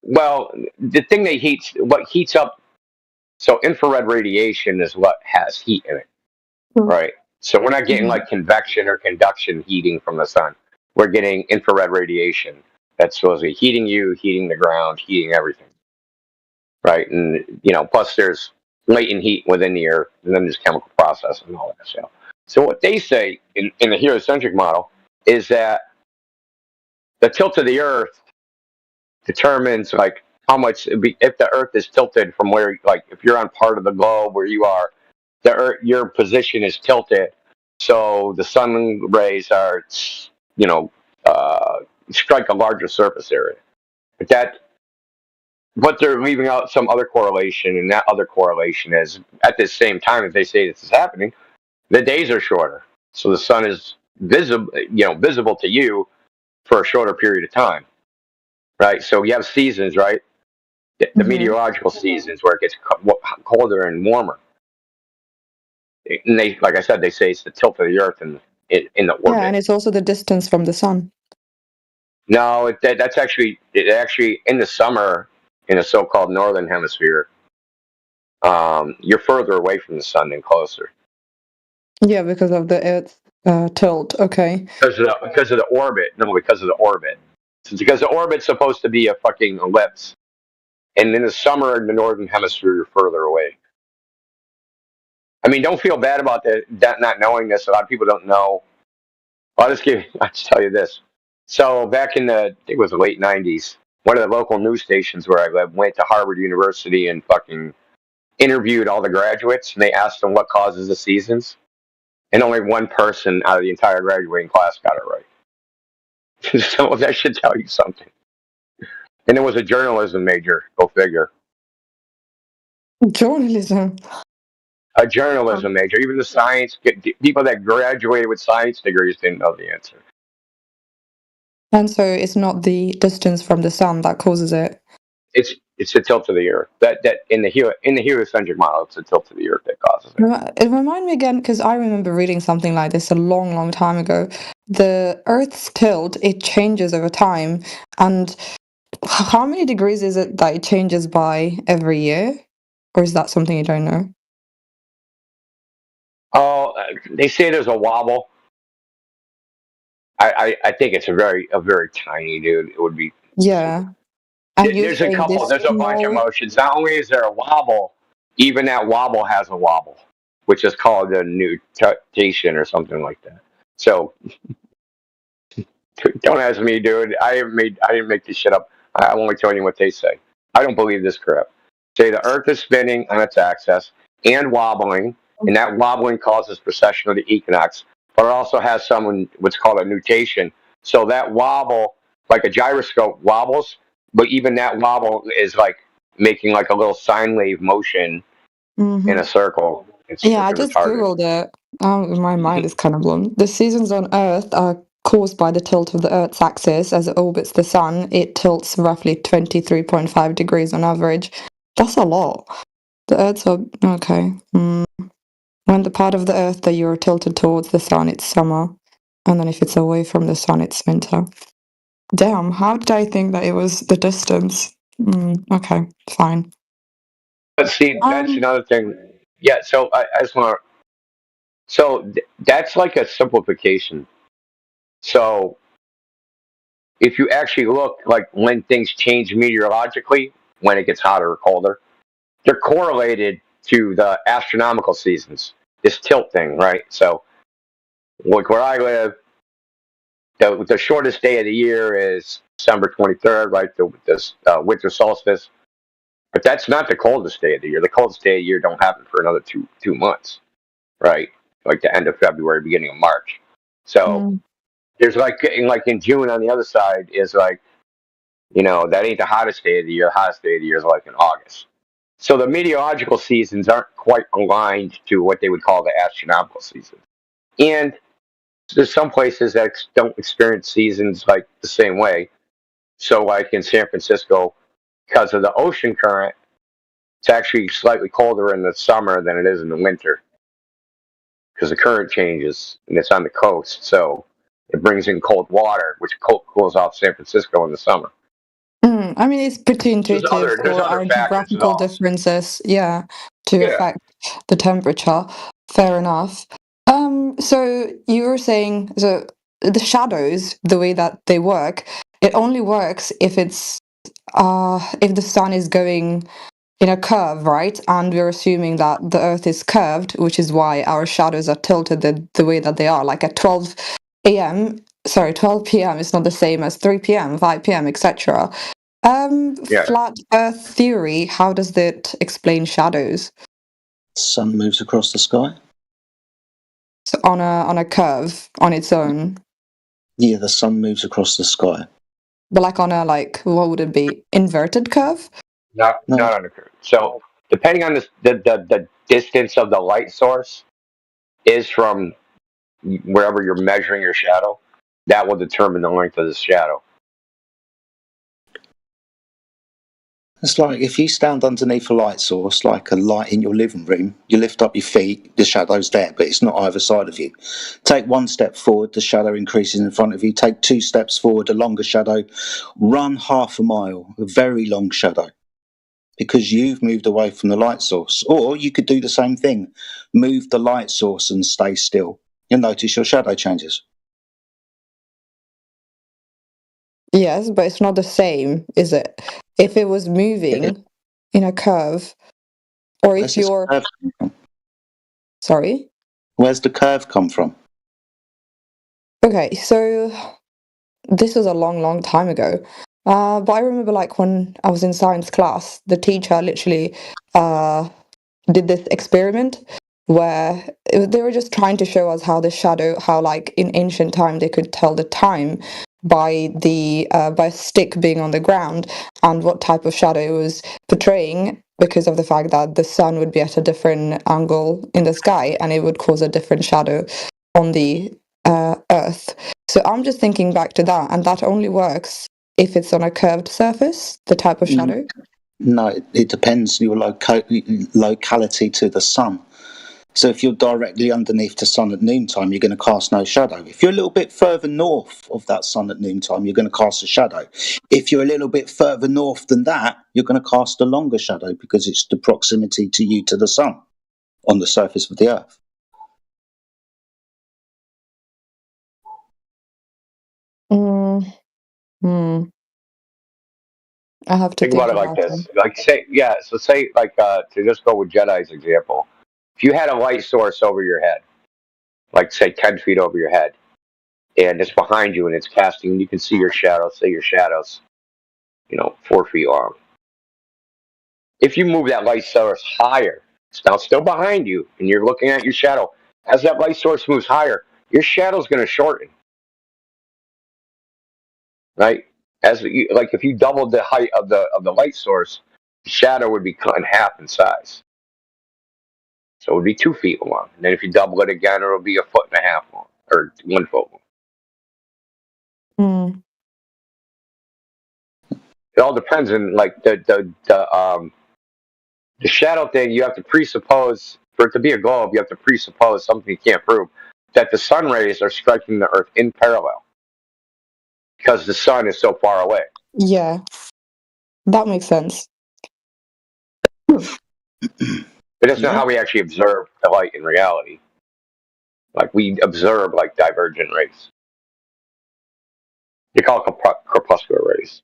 Well, the thing what heats up, so infrared radiation is what has heat in it, right? So we're not getting like convection or conduction heating from the sun. We're getting infrared radiation that's supposed to be heating you, heating the ground, heating everything, right? And plus there's latent heat within the earth, and then there's chemical process and all that stuff. So what they say in the heliocentric model is that the tilt of the earth determines like how much if the earth is tilted from where, like if you're on part of the globe where you are, your position is tilted, so the sun rays are, you know, strike a larger surface area. But they're leaving out some other correlation, and that other correlation is at the same time as they say this is happening, the days are shorter, so the sun is visible to you for a shorter period of time, right? So you have seasons, right? The meteorological seasons where it gets colder and warmer. And they, like I said, they say it's the tilt of the Earth in the Yeah, orbit. and it's also the distance from the sun. No, that's actually in the summer in the so-called northern hemisphere. You're further away from the sun than closer. Yeah, because of the Earth's tilt. Okay. Because of the orbit. No, because of the orbit. It's because the orbit's supposed to be a fucking ellipse, and in the summer in the northern hemisphere, you're further away. I mean, don't feel bad about that not knowing this. A lot of people don't know. I'll just tell you this. So back in I think it was the late '90s, one of the local news stations where I lived went to Harvard University and fucking interviewed all the graduates, and they asked them what causes the seasons, and only one person out of the entire graduating class got it right. So that should tell you something. And it was a journalism major. Go figure. Journalism. A journalism major. Even the science people that graduated with science degrees didn't know the answer. And so it's not the distance from the sun that causes it. It's a tilt to the Earth. That in the heliocentric model, it's a tilt to the Earth that causes it. It remind me again, because I remember reading something like this a long, long time ago. The Earth's tilt, it changes over time. And how many degrees is it that it changes by every year? Or is that something you don't know? Oh, they say there's a wobble. I think it's a very tiny, dude. It would be. Yeah. And There's a couple. There's a bunch of motions. Not only is there a wobble, even that wobble has a wobble, which is called a nutation or something like that. So don't ask me, dude. I didn't make this shit up. I'm only telling you what they say. I don't believe this crap. Say the Earth is spinning on its axis and wobbling, and that wobbling causes precession of the equinox, but it also has what's called a nutation. So that wobble, like a gyroscope, wobbles, but even that wobble is like making like a little sine wave motion in a circle. Yeah, I just googled it. Oh, my mind is kind of blown. The seasons on Earth are caused by the tilt of the Earth's axis as it orbits the sun. It tilts roughly 23.5 degrees on average. That's a lot. The Earth's okay. When the part of the Earth that you're tilted towards the sun, it's summer, and then if it's away from the sun, it's winter. Damn, how did I think that it was the distance? Okay, fine. But see, that's another thing. Yeah, so I just want to. So that's like a simplification. So if you actually look like when things change meteorologically, when it gets hotter or colder, they're correlated to the astronomical seasons. This tilt thing, right? So, like where I live, the shortest day of the year is December 23rd, right? The winter solstice. But that's not the coldest day of the year. The coldest day of the year don't happen for another two months, right? Like the end of February, beginning of March. So there's like in June on the other side is like, that ain't the hottest day of the year. The hottest day of the year is like in August. So the meteorological seasons aren't quite aligned to what they would call the astronomical season. And there's some places that don't experience seasons like the same way. So like in San Francisco, because of the ocean current, it's actually slightly colder in the summer than it is in the winter. Because the current changes and it's on the coast. So it brings in cold water, which cools off San Francisco in the summer. I mean, it's pretty intuitive for our geographical differences, to affect the temperature. Fair enough. So you were saying the shadows, the way that they work, it only works if it's if the sun is going in a curve, right? And we're assuming that the Earth is curved, which is why our shadows are tilted the way that they are. Like at 12 p.m. is not the same as 3 p.m., 5 p.m., etc. Flat Earth theory, how does it explain shadows? Sun moves across the sky. So on a curve on its own, Yeah, the sun moves across the sky. but like on a what would it be? Inverted curve? Not on the curve. So depending on the distance of the light source is from wherever you're measuring your shadow, that will determine the length of the shadow. It's like if you stand underneath a light source, like a light in your living room, you lift up your feet, the shadow's there, but it's not either side of you. Take one step forward, the shadow increases in front of you. Take 2 steps forward, a longer shadow. Run half a mile, a very long shadow, because you've moved away from the light source. Or you could do the same thing, move the light source and stay still. You'll notice your shadow changes. Yes, but it's not the same, is it? If it was moving in a curve, or if you're... Sorry? Where's the curve come from? Okay, so this was a long time ago. But I remember when I was in science class, the teacher literally did this experiment where they were just trying to show us how the shadow, how in ancient time they could tell the time by a stick being on the ground and what type of shadow it was portraying, because of the fact that the sun would be at a different angle in the sky and it would cause a different shadow on the earth. So I'm just thinking back to that, and that only works if it's on a curved surface, the type of shadow. No, it depends your locality to the sun. So if you're directly underneath the sun at noontime, you're going to cast no shadow. If you're a little bit further north of that sun at noontime, you're going to cast a shadow. If you're a little bit further north than that, you're going to cast a longer shadow because it's the proximity to you to the sun on the surface of the earth. I have to Think about it like this. Say to just go with Jedi's example. If you had a light source over your head, like say 10 feet over your head, and it's behind you and it's casting, and you can see your shadows, say your shadows, 4 feet long. If you move that light source higher, it's now still behind you, and you're looking at your shadow. As that light source moves higher, your shadow's going to shorten, right? If you doubled the height of the light source, the shadow would be cut in half in size. So it would be 2 feet long. And then if you double it again, it'll be 1.5 feet long, or 1 foot long. It all depends on the shadow thing. You have to presuppose, for it to be a globe, you have to presuppose something you can't prove, that the sun rays are striking the Earth in parallel because the sun is so far away. Yeah, that makes sense. But that's not how we actually observe the light in reality. We observe divergent rays. They call it crepuscular rays.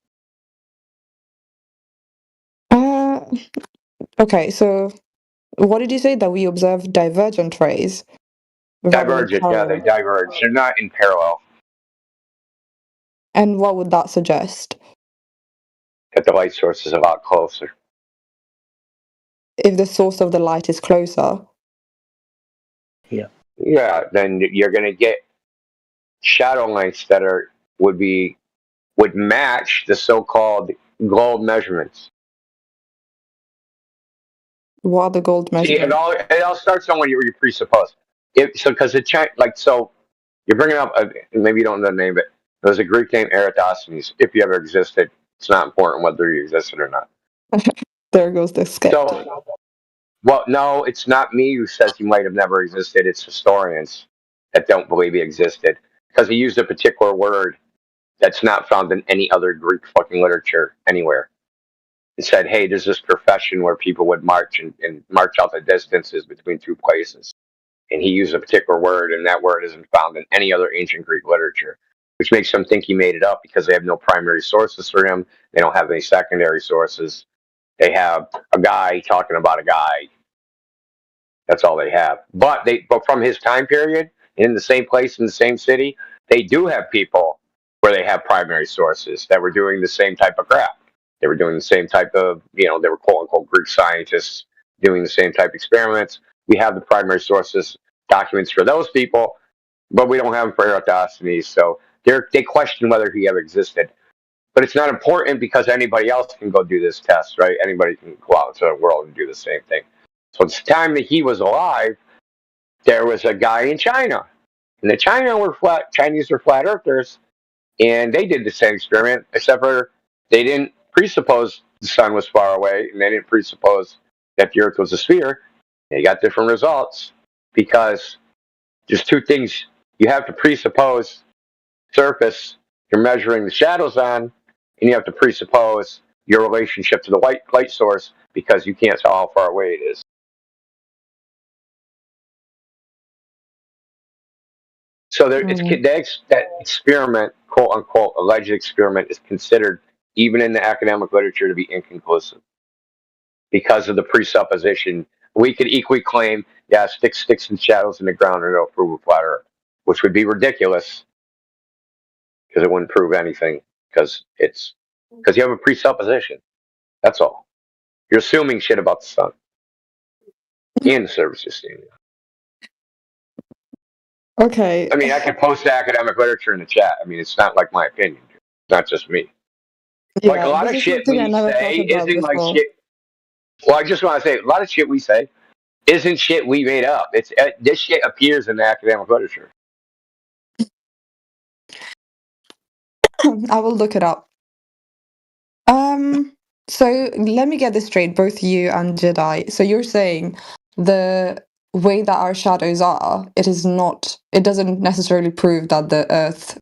Okay, so what did you say, that we observe divergent rays? Divergent, yeah, they diverge. They're not in parallel. And what would that suggest? That the light source is a lot closer. If the source of the light is closer? Yeah, then you're going to get shadow lengths that would match the so-called globe measurements. What are the gold measurements? See, it all starts on when you presuppose. So you're bringing up, maybe you don't know the name, but there's a Greek named Eratosthenes. If he ever existed, it's not important whether he existed or not. There goes the skeptic. Well, no, it's not me who says he might have never existed. It's historians that don't believe he existed, because he used a particular word that's not found in any other Greek fucking literature anywhere. It said, hey, there's this profession where people would march and march out the distances between two places. And he used a particular word, and that word isn't found in any other ancient Greek literature, which makes them think he made it up because they have no primary sources for him. They don't have any secondary sources. They have a guy talking about a guy. That's all they have. But from his time period, in the same place, in the same city, they do have people where they have primary sources that were doing the same type of crap. They were doing the same type of, they were quote unquote Greek scientists doing the same type of experiments. We have the primary sources documents for those people, but we don't have them for Eratosthenes. So they question whether he ever existed. But it's not important because anybody else can go do this test, right? Anybody can go out into the world and do the same thing. So it's the time that he was alive, there was a guy in China. And the Chinese were flat earthers, and they did the same experiment, except for they didn't presuppose the sun was far away, and they didn't presuppose that the earth was a sphere. They got different results because there's two things you have to presuppose: surface you're measuring the shadows on, and you have to presuppose your relationship to the light source because you can't tell how far away it is. So that experiment, quote unquote, alleged experiment, is considered, even in the academic literature, to be inconclusive because of the presupposition. We could equally claim, yeah, stick sticks and shadows in the ground and it'll prove a flat Earth, which would be ridiculous because it wouldn't prove anything because you have a presupposition. That's all. You're assuming shit about the sun and the surface you're standing on. Okay. I mean, I can post the academic literature in the chat. I mean, it's not like my opinion. It's not just me. Yeah, Like a lot of this is shit something I we never thought say about isn't like before. shit. Well, I just want to say a lot of shit we say isn't shit we made up. It's this shit appears in the academic literature. I will look it up. So let me get this straight, both you and Jedi. So you're saying the way that our shadows are, it doesn't necessarily prove that the Earth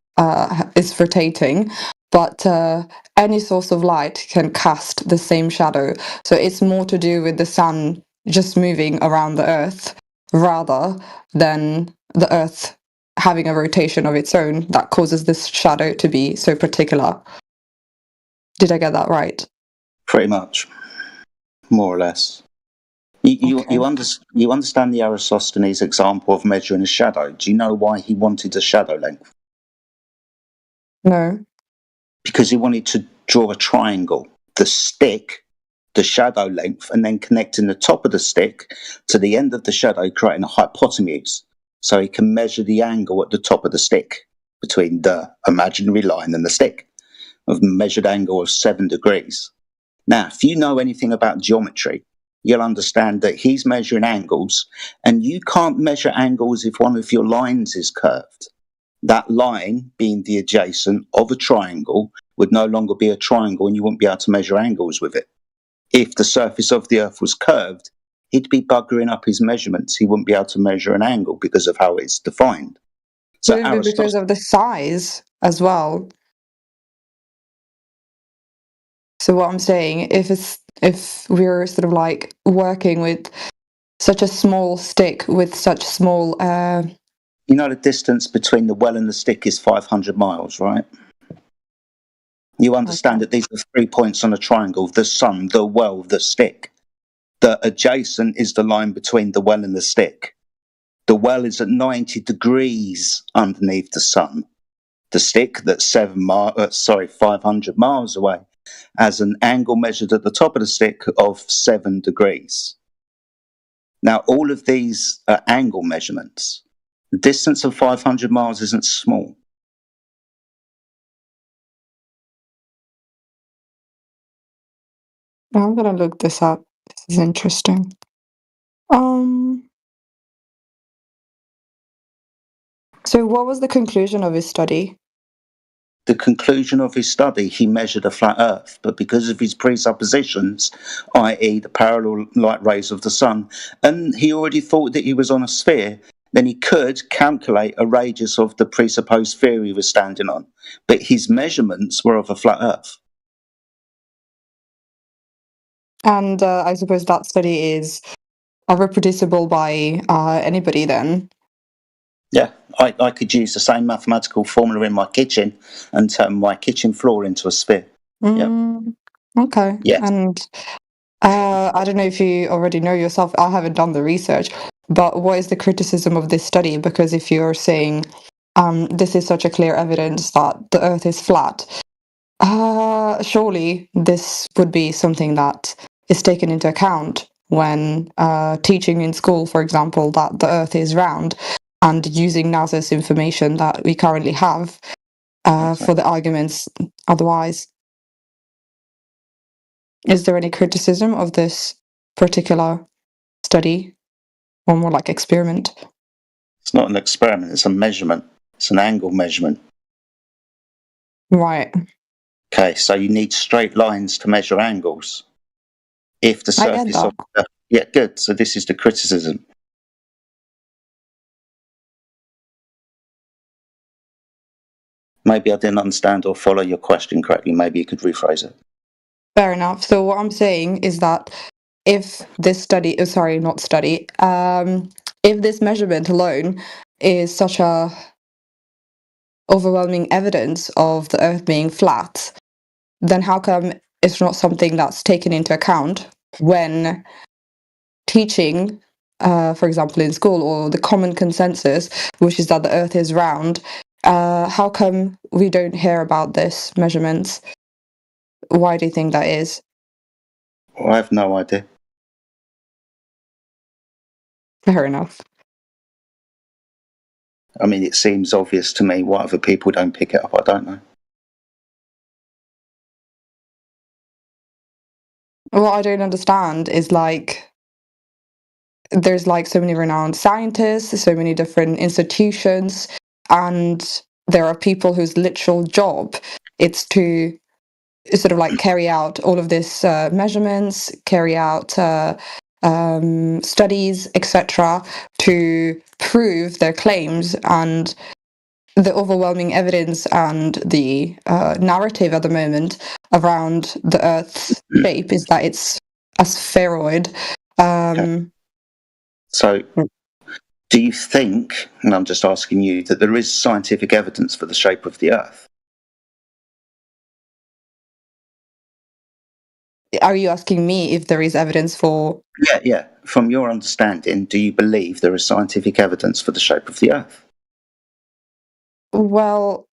is rotating, but any source of light can cast the same shadow. So it's more to do with the sun just moving around the Earth rather than the Earth having a rotation of its own that causes this shadow to be so particular. Did I get that right? Pretty much, more or less. You understand the Aristophanes example of measuring a shadow. Do you know why he wanted a shadow length? No. Because he wanted to draw a triangle, the stick, the shadow length, and then connecting the top of the stick to the end of the shadow, creating a hypotenuse, so he can measure the angle at the top of the stick between the imaginary line and the stick, of a measured angle of 7 degrees. Now, if you know anything about geometry, you'll understand that he's measuring angles, and you can't measure angles if one of your lines is curved. That line, being the adjacent of a triangle, would no longer be a triangle, and you wouldn't be able to measure angles with it. If the surface of the Earth was curved, he'd be buggering up his measurements. He wouldn't be able to measure an angle because of how it's defined. So Would it be because of the size as well? So what I'm saying, if we're sort of like working with such a small stick with such small you know the distance between the well and the stick is 500 miles, right? You understand that these are 3 points on a triangle: the sun, the well, the stick. The adjacent is the line between the well and the stick. The well is at 90 degrees underneath the sun. The stick, that's 500 miles away, has an angle measured at the top of the stick of 7 degrees. Now, all of these are angle measurements. The distance of 500 miles isn't small. I'm gonna look this up. This is interesting. So what was the conclusion of his study? The conclusion of his study, he measured a flat Earth, but because of his presuppositions, i.e. the parallel light rays of the sun, and he already thought that he was on a sphere, then he could calculate a radius of the presupposed sphere he was standing on. But his measurements were of a flat Earth. And I suppose that study is reproducible by anybody then? Yeah, I could use the same mathematical formula in my kitchen and turn my kitchen floor into a sphere. Okay. Yes. And I don't know if you already know yourself, I haven't done the research, but what is the criticism of this study? Because if you're saying this is such a clear evidence that the Earth is flat, surely this would be something that is taken into account when teaching in school, for example, that the Earth is round, and using NASA's information that we currently have for the arguments otherwise. Is there any criticism of this particular study, or more like experiment? It's not an experiment, it's a measurement. It's an angle measurement. Right. Okay, so you need straight lines to measure angles. If the I get surface of that. yeah, good. So this is the criticism. Maybe I didn't understand or follow your question correctly. Maybe you could rephrase it. Fair enough. So what I'm saying is that if this study, sorry, not study, if this measurement alone is such a overwhelming evidence of the Earth being flat, then how come it's not something that's taken into account when teaching, for example, in school, or the common consensus, which is that the Earth is round? How come we don't hear about this measurements? Why do you think that is? Well, I have no idea. Fair enough. I mean, it seems obvious to me. Why other people don't pick it up, I don't know. What I don't understand is like there's like so many renowned scientists, so many different institutions, and there are people whose literal job it's to sort of like carry out all of this measurements, carry out studies, etc., to prove their claims. And the overwhelming evidence and the narrative at the moment around the Earth's shape is that it's a spheroid. So, do you think, and I'm just asking you, that there is scientific evidence for the shape of the Earth? Are you asking me if there is evidence for? Yeah. From your understanding, do you believe there is scientific evidence for the shape of the Earth? Well,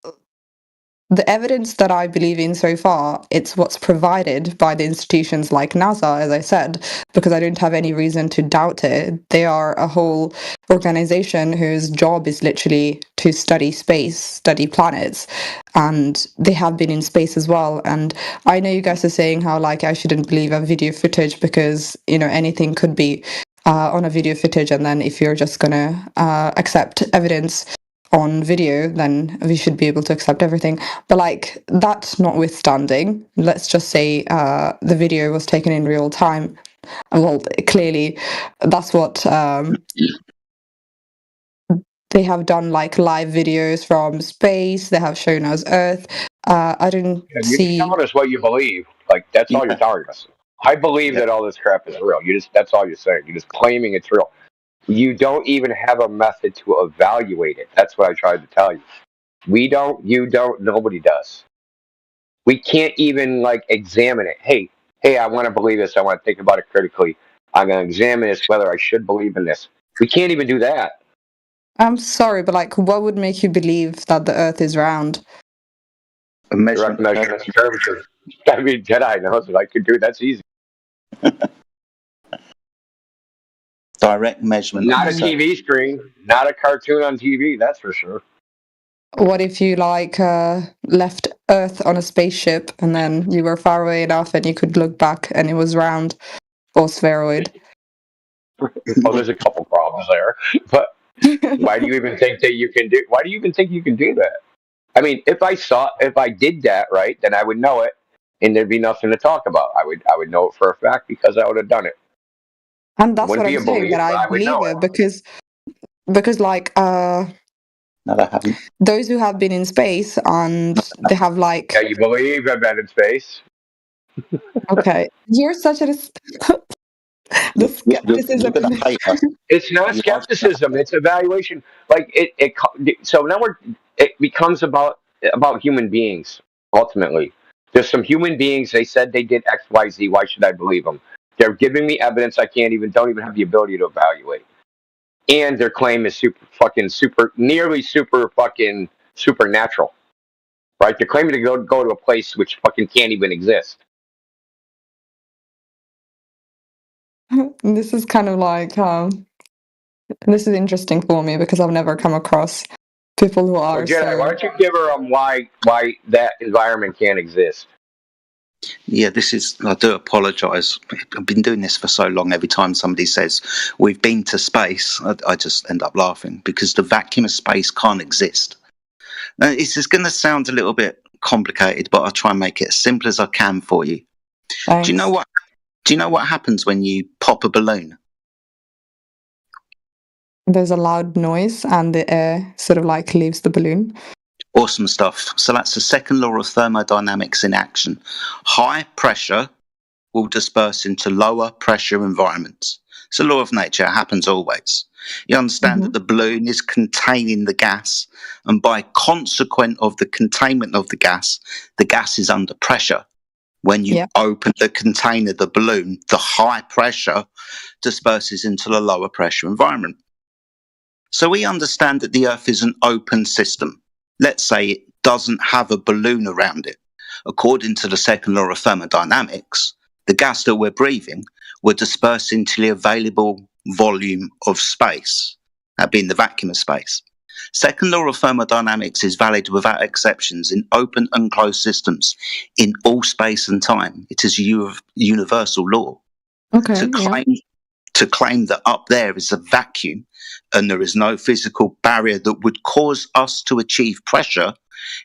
the evidence that I believe in so far, it's what's provided by the institutions like NASA, as I said, because I don't have any reason to doubt it. They are a whole organization whose job is literally to study space, study planets, and they have been in space as well. And I know you guys are saying how like I shouldn't believe a video footage because, you know, anything could be on a video footage, and then if you're just gonna accept evidence on video, then we should be able to accept everything. But like that notwithstanding, let's just say the video was taken in real time. Well, clearly that's what they have done, like live videos from space. They have shown us Earth. I didn't You're just see. telling us what you believe. Like that's all you're telling us. I believe that all this crap is real. That's all you're saying. You're just claiming it's real. You don't even have a method to evaluate it. That's what I tried to tell you. We don't, you don't, nobody does. We can't even like examine it. Hey, I want to believe this. I want to think about it critically. I'm going to examine this, whether I should believe in this. We can't even do that. I'm sorry, but like, what would make you believe that the Earth is round? Direct measurement curvature. I mean, Jedi knows what I could do. That's easy. Direct measurement. Not a TV screen. Not a cartoon on TV. That's for sure. What if you like left Earth on a spaceship and then you were far away enough and you could look back and it was round or spheroid? Well, there's a couple problems there, but why do you even think that you can do? Why do you even think you can do that? I mean, if I did that right, then I would know it, and there'd be nothing to talk about. I would know it for a fact because I would have done it. And that's Wouldn't what be I'm a saying, belief, that but I I would believe know it because like No, they haven't. those who have been in space and they have like Yeah, you believe I've been in space. okay, you're such a the skepticism. It's not skepticism. It's evaluation. Like so now it becomes about human beings ultimately. There's some human beings. They said they did X, Y, Z. Why should I believe them? They're giving me evidence I don't even have the ability to evaluate. And their claim is nearly super fucking supernatural. Right? They're claiming to go to a place which fucking can't even exist. This is kind of like this is interesting for me because I've never come across people who Well, are Jedi, why so. don't you give her why that environment can't exist? Yeah, I do apologise. I've been doing this for so long. Every time somebody says, we've been to space, I just end up laughing because the vacuum of space can't exist. Now, it's just going to sound a little bit complicated, but I'll try and make it as simple as I can for you. Thanks. Do you know what happens when you pop a balloon? There's a loud noise and the air sort of like leaves the balloon. Awesome stuff. So that's the second law of thermodynamics in action. High pressure will disperse into lower pressure environments. It's a law of nature. It happens always. You understand that the balloon is containing the gas, and by consequent of the containment of the gas is under pressure. When you open the container, the balloon, the high pressure disperses into the lower pressure environment. So we understand that the Earth is an open system. Let's say it doesn't have a balloon around it. According to the second law of thermodynamics, the gas that we're breathing will disperse into the available volume of space, that being the vacuum of space. Second law of thermodynamics is valid without exceptions in open and closed systems in all space and time. It is a universal law. Okay. To claim that up there is a vacuum and there is no physical barrier that would cause us to achieve pressure,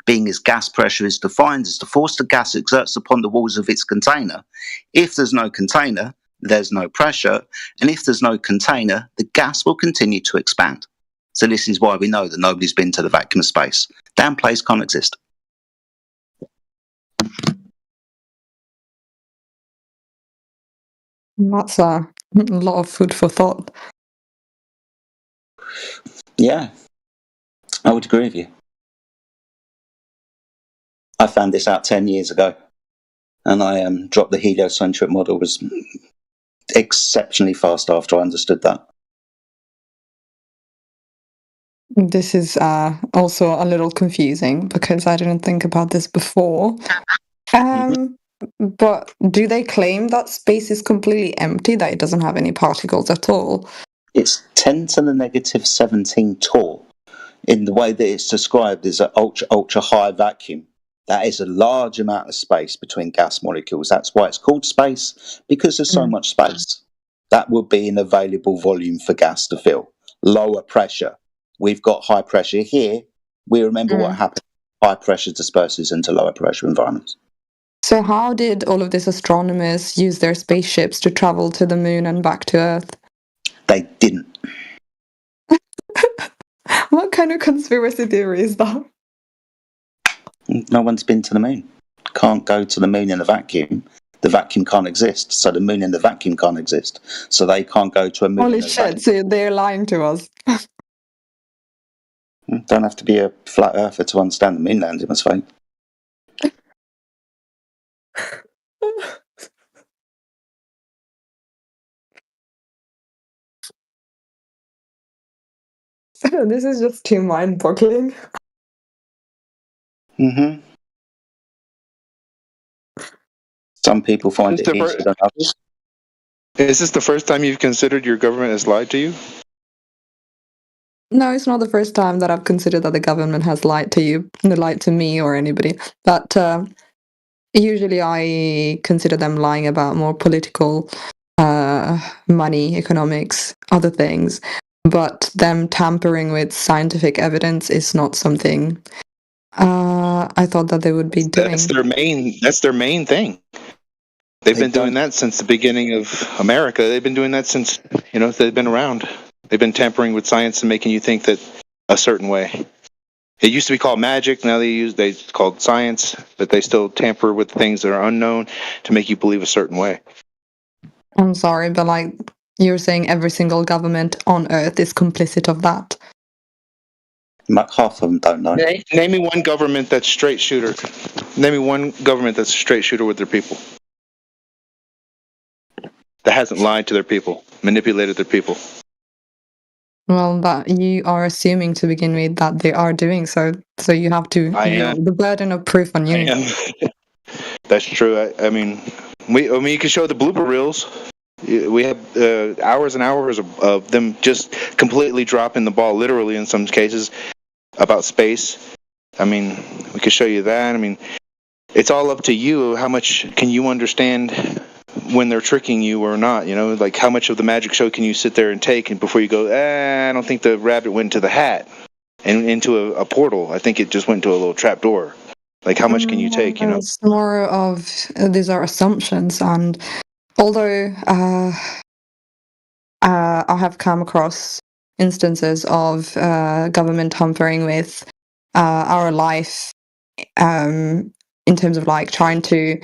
being as gas pressure is defined as the force the gas exerts upon the walls of its container. If there's no container, there's no pressure, and if there's no container, the gas will continue to expand. So this is why we know that nobody's been to the vacuum of space. Damn place can't exist. That's a lot of food for thought. Yeah, I would agree with you. I found this out 10 years ago, and I dropped the heliocentric model. Was exceptionally fast after I understood that. This is also a little confusing because I didn't think about this before. But do they claim that space is completely empty, that it doesn't have any particles at all? It's 10 to the negative 17 tall. In the way that it's described as an ultra high vacuum. That is a large amount of space between gas molecules. That's why it's called space, because there's so much space. That would be an available volume for gas to fill. Lower pressure. We've got high pressure here. We remember what happened. High pressure disperses into lower pressure environments. So how did all of these astronomers use their spaceships to travel to the moon and back to Earth? They didn't. What kind of conspiracy theory is that? No one's been to the moon. Can't go to the moon in a vacuum. The vacuum can't exist. So the moon in the vacuum can't exist. So they can't go to a moon. Holy shit, so they're lying to us. Don't have to be a flat earther to understand the moon landing was fake. This is just too mind-boggling. Some people find it easier than others. Is this the first time you've considered your government has lied to you? No, it's not the first time that I've considered that the government has lied to you, lied to me or anybody. But usually I consider them lying about more political, money, economics, other things. But them tampering with scientific evidence is not something I thought that they would be doing. That's their main thing. They've been doing that since the beginning of America. They've been doing that since, they've been around. They've been tampering with science and making you think that a certain way. It used to be called magic. Now it's called science, but they still tamper with things that are unknown to make you believe a certain way. I'm sorry, but like you're saying every single government on Earth is complicit of that. Half of them don't know. Name me one government that's straight shooter. Name me one government that's a straight shooter with their people. That hasn't lied to their people, manipulated their people. Well, that you are assuming to begin with that they are doing so. So you have to, the burden of proof on you. That's true. I mean, you can show the blooper reels. We have hours and hours of them just completely dropping the ball, literally in some cases, about space. I mean, we could show you that. I mean, it's all up to you. How much can you understand when they're tricking you or not? You know, like how much of the magic show can you sit there and take, and before you go, I don't think the rabbit went into the hat and into a portal. I think it just went into a little trap door. Like, how much can you take? You know, It's more of these are assumptions, and although I have come across instances of government tampering with our life in terms of like trying to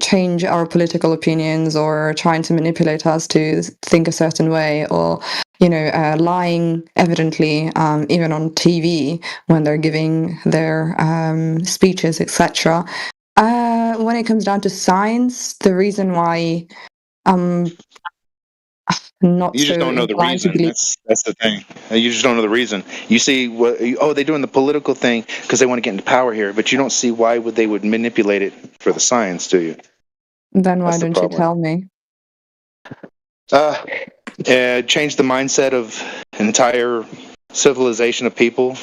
change our political opinions or trying to manipulate us to think a certain way, or lying evidently even on TV when they're giving their speeches, etc. When it comes down to science, the reason why not you just so don't know the inclined to reason. believe. That's the thing. You just don't know the reason. You see what? Oh, they're doing the political thing because they want to get into power here, but you don't see why they would manipulate it for the science, do you? Then why That's the don't you problem. tell me? Change the mindset of an entire civilization of people.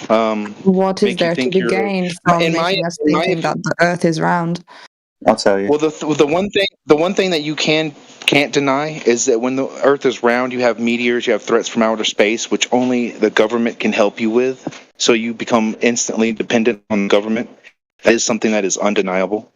What is Make you there to think be you're gained from in making us thinking that the Earth is round? I'll tell you. Well, the one thing that you can't deny is that when the Earth is round, you have meteors, you have threats from outer space, which only the government can help you with. So you become instantly dependent on the government. That is something that is undeniable.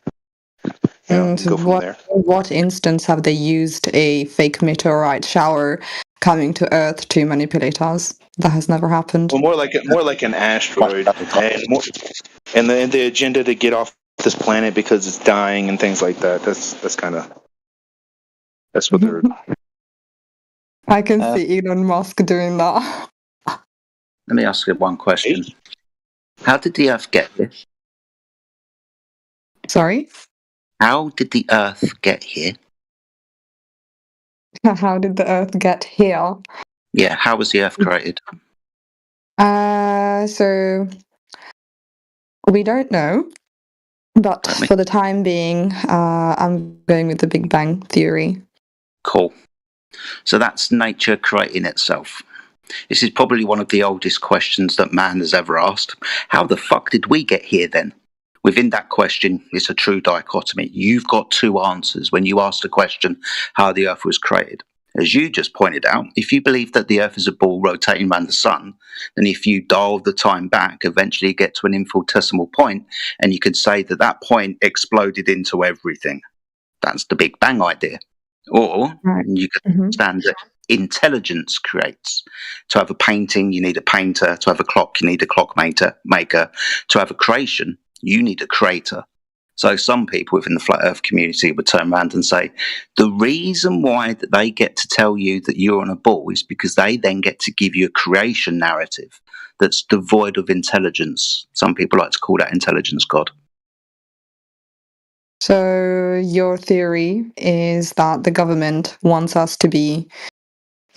And go from there. what instance have they used a fake meteorite shower coming to Earth to manipulate us? That has never happened. Well, more like an asteroid, and the agenda to get off this planet because it's dying and things like that. That's kind of what they're. I can see Elon Musk doing that. Let me ask you one question. How did the Earth get here? Sorry? How did the Earth get here? How did the Earth get here? Yeah, how was the Earth created? So we don't know, but for the time being, I'm going with the Big Bang Theory. Cool. So that's nature creating itself. This is probably one of the oldest questions that man has ever asked. How the fuck did we get here then? Within that question, it's a true dichotomy. You've got two answers when you ask the question how the Earth was created. As you just pointed out, if you believe that the Earth is a ball rotating around the sun, then if you dial the time back, eventually you get to an infinitesimal point, and you could say that that point exploded into everything. That's the Big Bang idea. Or you could understand that intelligence creates. To have a painting, you need a painter. To have a clock, you need a clockmaker. To have a creation, you need a creator. So some people within the flat earth community would turn around and say, the reason why that they get to tell you that you're on a ball is because they then get to give you a creation narrative that's devoid of intelligence. Some people like to call that intelligence God. So your theory is that the government wants us to be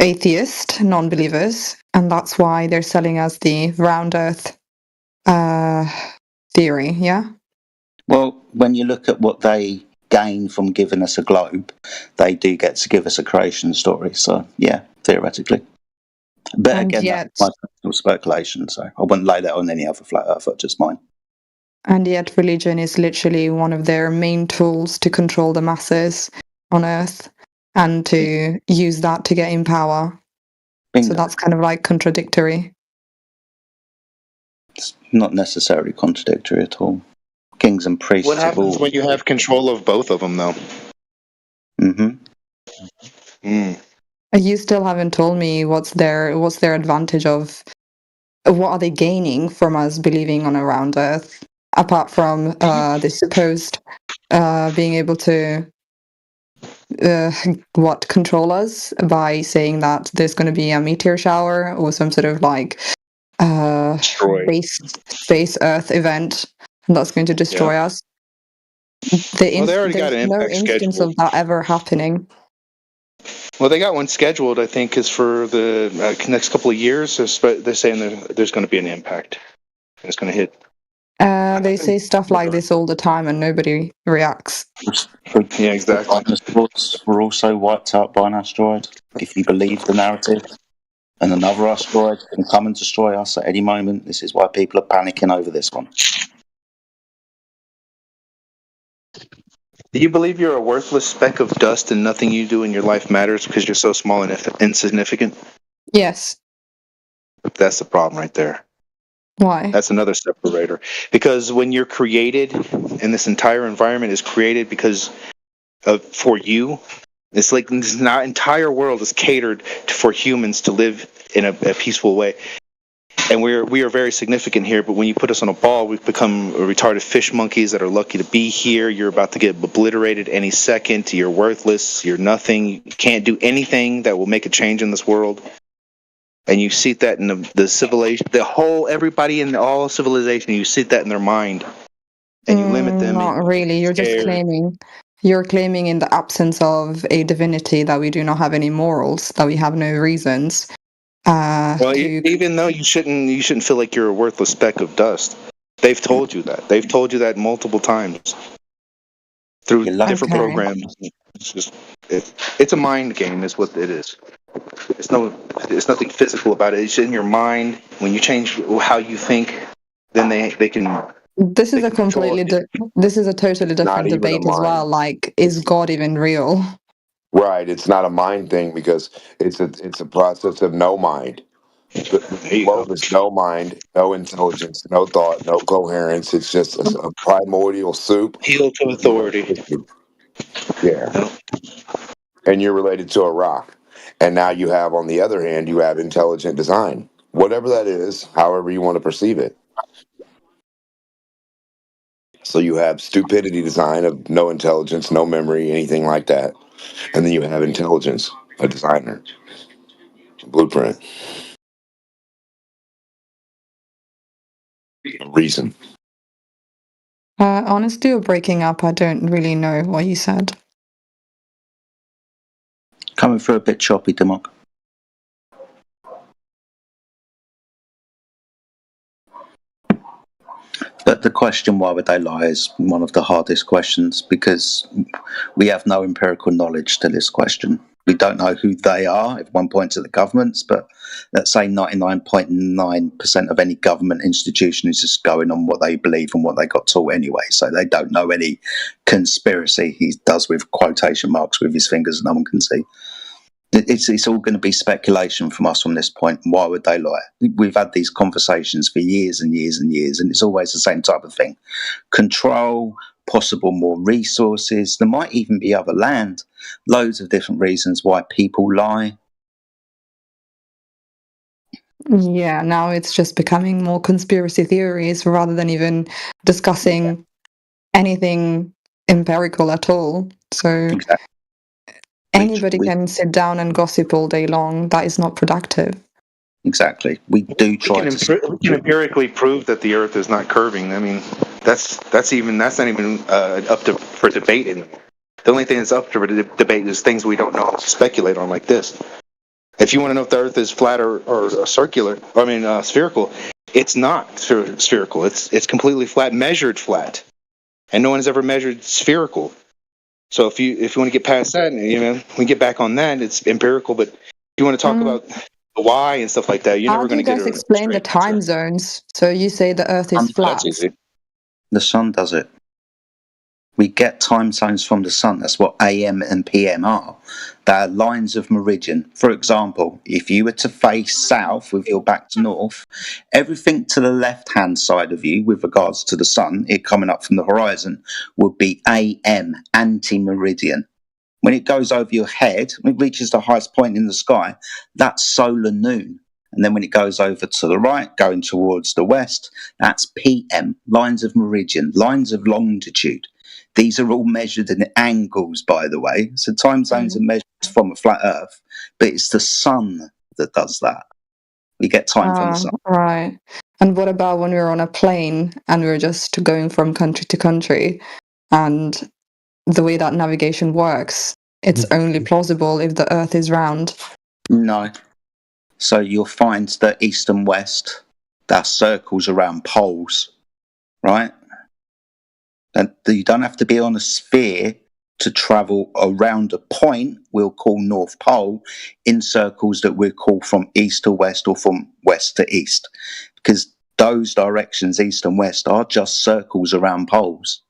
atheist, non-believers, and that's why they're selling us the round Earth theory, yeah? Well, when you look at what they gain from giving us a globe, they do get to give us a creation story. So, yeah, theoretically. But And again, yet- that's my personal speculation, so I wouldn't lay that on any other flat earther, just mine. And yet religion is literally one of their main tools to control the masses on Earth and to use that to get in power. Bingo. So that's kind of like contradictory. It's not necessarily contradictory at all. Kings and priests What of all. happens when you have control of both of them, though? You still haven't told me what's their advantage of what are they gaining from us believing on a round Earth, apart from the supposed being able to control us by saying that there's going to be a meteor shower or some sort of like space Earth event that's going to destroy us. They already got an There's no impact instance scheduled. of that ever happening. Well, they got one scheduled, I think, is for the next couple of years. They're saying there's going to be an impact. It's going to hit They say stuff like this all the time and nobody reacts. Yeah, exactly. Dinosaurs were also wiped out by an asteroid, if you believe the narrative. And another asteroid can come and destroy us at any moment. This is why people are panicking over this one. Do you believe you're a worthless speck of dust and nothing you do in your life matters because you're so small and insignificant? Yes. That's the problem right there. Why? That's another separator. Because when you're created, and this entire environment is created because for you, it's like this entire world is catered for humans to live in a peaceful way. And we are very significant here, but when you put us on a ball, we've become retarded fish monkeys that are lucky to be here. You're about to get obliterated any second. You're worthless. You're nothing. You can't do anything that will make a change in this world. And you see that in the civilization, everybody in all civilization, you see that in their mind. And you limit them. Not really. You're just claiming. You're claiming in the absence of a divinity that we do not have any morals, that we have no reasons. Even though you shouldn't feel like you're a worthless speck of dust. They've told you that. They've told you that multiple times through different programs. It's just it's a mind game, is what it is. It's nothing physical about it. It's in your mind. When you change how you think, then they can. This is a this is a totally different debate as well. Like, is God even real? Right. It's not a mind thing because it's a process of no mind. The world is no mind, no intelligence, no thought, no coherence. It's just a primordial soup. Heel to authority. Yeah. And you're related to a rock. And now you have, on the other hand, you have intelligent design. Whatever that is, however you want to perceive it. So you have stupidity design of no intelligence, no memory, anything like that. And then you have intelligence, a designer, a blueprint, a reason. Honestly, you're breaking up. I don't really know what you said. Coming through a bit choppy, Demok. But the question, why would they lie, is one of the hardest questions because we have no empirical knowledge to this question. We don't know who they are. If one points at the governments, but let's say 99.9% of any government institution is just going on what they believe and what they got taught anyway. So they don't know any conspiracy. He does with quotation marks with his fingers no one can see. It's all going to be speculation from us from this point. Why would they lie? We've had these conversations for years and years and years, and it's always the same type of thing. Control, possible more resources. There might even be other land. Loads of different reasons why people lie. Yeah, now it's just becoming more conspiracy theories rather than even discussing anything empirical at all. So anybody can sit down and gossip all day long. That is not productive. Exactly. We do try we can empirically prove that the Earth is not curving. I mean, that's not even up for debate anymore. The only thing that's up for debate is things we don't know to speculate on, like this. If you want to know if the Earth is flat or circular, spherical, it's not spherical. It's completely flat, measured flat, and no one has ever measured spherical. So if you want to get past that, we get back on that. It's empirical, but if you want to talk about the why and stuff like that, you're never going to get it. How do you guys explain the time zones? So you say the Earth is flat. The sun does it. We get time zones from the sun. That's what AM and PM are. They are lines of meridian. For example, if you were to face south with your back to north, everything to the left-hand side of you with regards to the sun, it coming up from the horizon, would be AM, anti-meridian. When it goes over your head, when it reaches the highest point in the sky, that's solar noon. And then when it goes over to the right, going towards the west, that's PM, lines of meridian, lines of longitude. These are all measured in angles, by the way. So time zones are measured from a flat Earth, but it's the sun that does that. We get time from the sun. Right. And what about when we're on a plane and we're just going from country to country, and the way that navigation works, it's only plausible if the Earth is round? No. So you'll find that east and west, there are circles around poles. right? And you don't have to be on a sphere to travel around a point we'll call North Pole in circles that we'll call from east to west or from west to east, because those directions, east and west, are just circles around poles.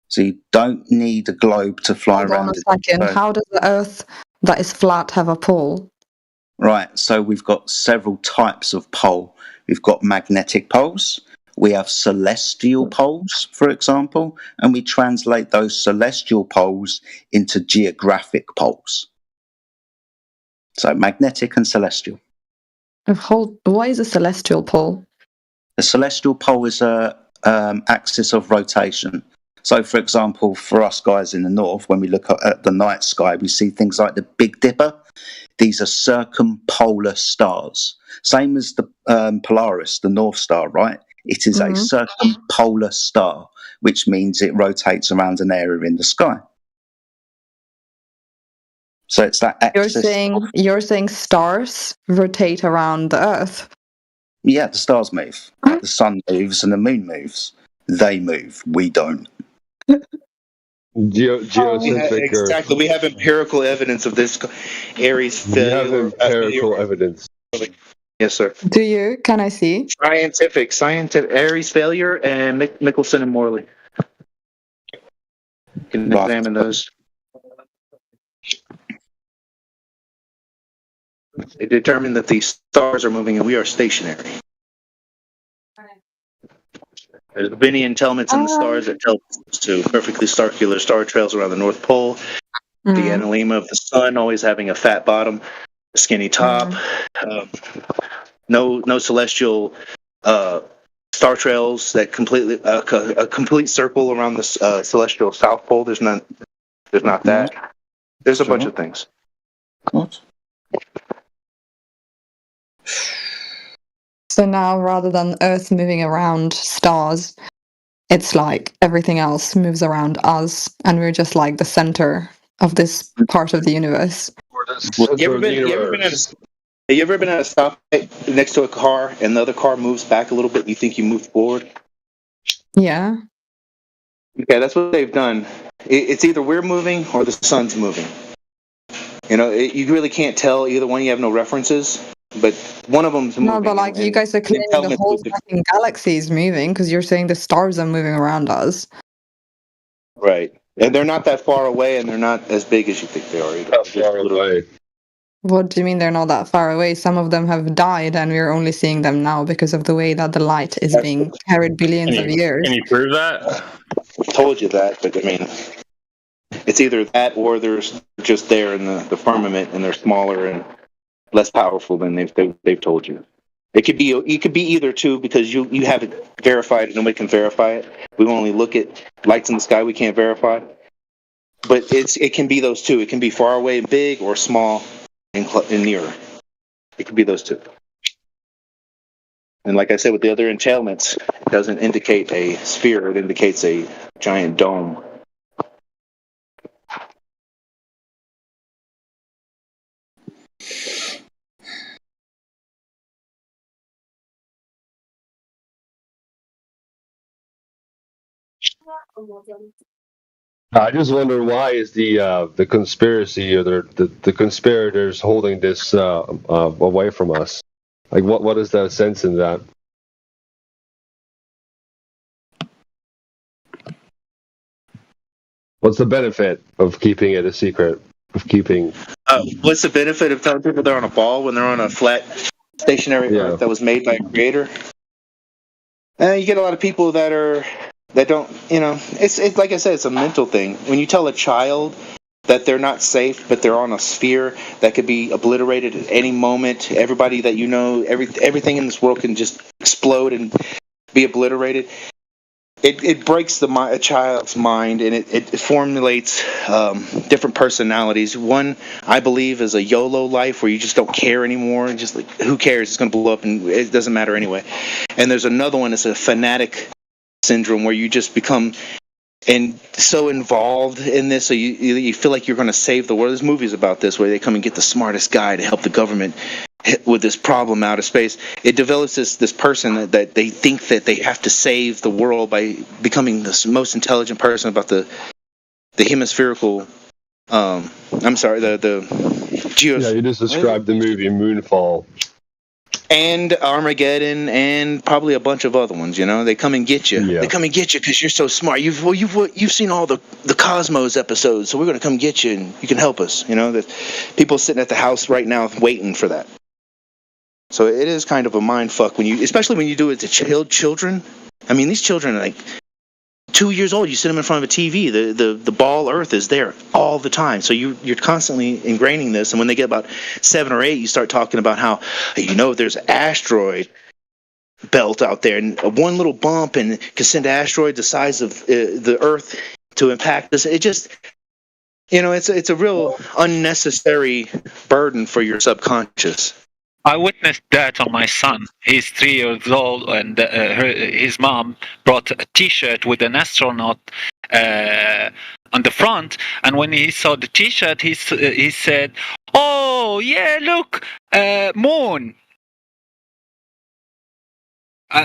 So you don't need a globe to fly Hold on around a it. second. How does the Earth that is flat have a pole? Right, so we've got several types of pole. We've got magnetic poles, we have celestial poles, for example, and we translate those celestial poles into geographic poles. So magnetic and celestial. What is a celestial pole? A celestial pole is a axis of rotation. So, for example, for us guys in the north, when we look at the night sky, we see things like the Big Dipper. These are circumpolar stars. Same as the Polaris, the North Star, right? It is a circumpolar star, which means it rotates around an area in the sky. So it's that axis. You're saying stars rotate around the Earth? Yeah, the stars move. The sun moves and the moon moves. They move. We don't. Geocentric Earth. Exactly. We have empirical evidence of this Aries failure. We have empirical evidence. Yes, sir. Do you? Can I see? Scientific. Aries failure and Michelson and Morley. You can examine those. They determine that these stars are moving and we are stationary. There's Binnian telements in the stars that tell us to perfectly circular star trails around the North Pole. The analemma of the sun always having a fat bottom, a skinny top. No celestial star trails that completely a complete circle around the celestial South Pole. There's not that. There's a bunch of things. So now, rather than Earth moving around stars, it's like everything else moves around us, and we're just like the center of this part of the universe. You ever been at a stoplight next to a car and the other car moves back a little bit and you think you moved forward? Yeah. Okay, that's what they've done. It's either we're moving or the sun's moving. You know, you really can't tell either one. You have no references. But one of them's moving. No, but like you guys are claiming the whole fucking galaxy is moving because you're saying the stars are moving around us. Right. And they're not that far away and they're not as big as you think they are either. Not far away. What do you mean they're not that far away? Some of them have died and we're only seeing them now because of the way that the light is being carried billions of years. Can you prove that? I told you that, but I mean, it's either that or they're just there in the firmament and they're smaller and less powerful than they've told you. It could be either two because you haven't verified it. Nobody can verify it. We only look at lights in the sky. We can't verify. But it can be those two. It can be far away and big or small and nearer. It could be those two. And like I said, with the other entailments, it doesn't indicate a sphere. It indicates a giant dome. I just wonder why is the conspiracy or the conspirators holding this away from us? Like what is the sense in that? What's the benefit of keeping it a secret? Of keeping What's the benefit of telling people they're on a ball when they're on a flat stationary Earth that was made by a creator? You get a lot of people that don't, it's like I said, it's a mental thing. When you tell a child that they're not safe, but they're on a sphere that could be obliterated at any moment, everybody that you know, everything in this world can just explode and be obliterated. It breaks a child's mind, and it formulates different personalities. One, I believe, is a YOLO life where you just don't care anymore, and just like, who cares? It's going to blow up, and it doesn't matter anyway. And there's another one, it's a fanatic syndrome where you just become so involved in this, so you feel like you're going to save the world. There's movies about this where they come and get the smartest guy to help the government hit with this problem out of space, it develops this person that they think that they have to save the world by becoming the most intelligent person about the hemispherical. I'm sorry, the Yeah, you just described the movie Moonfall. And Armageddon, and probably a bunch of other ones. You know, they come and get you. Yeah. They come and get you because you're so smart. You've seen all the Cosmos episodes, so we're going to come get you, and you can help us. You know, that people sitting at the house right now waiting for that. So it is kind of a mind fuck especially when you do it to children. I mean, these children are like 2 years old. You sit them in front of a TV. The ball Earth is there all the time. So you're constantly ingraining this. And when they get about 7 or 8, you start talking about how, there's an asteroid belt out there, and one little bump and can send asteroids the size of the Earth to impact us. It just, it's a real unnecessary burden for your subconscious. I witnessed that on my son. He's 3 years old, and his mom brought a T-shirt with an astronaut on the front. And when he saw the T-shirt, he said, "Oh yeah, look, moon."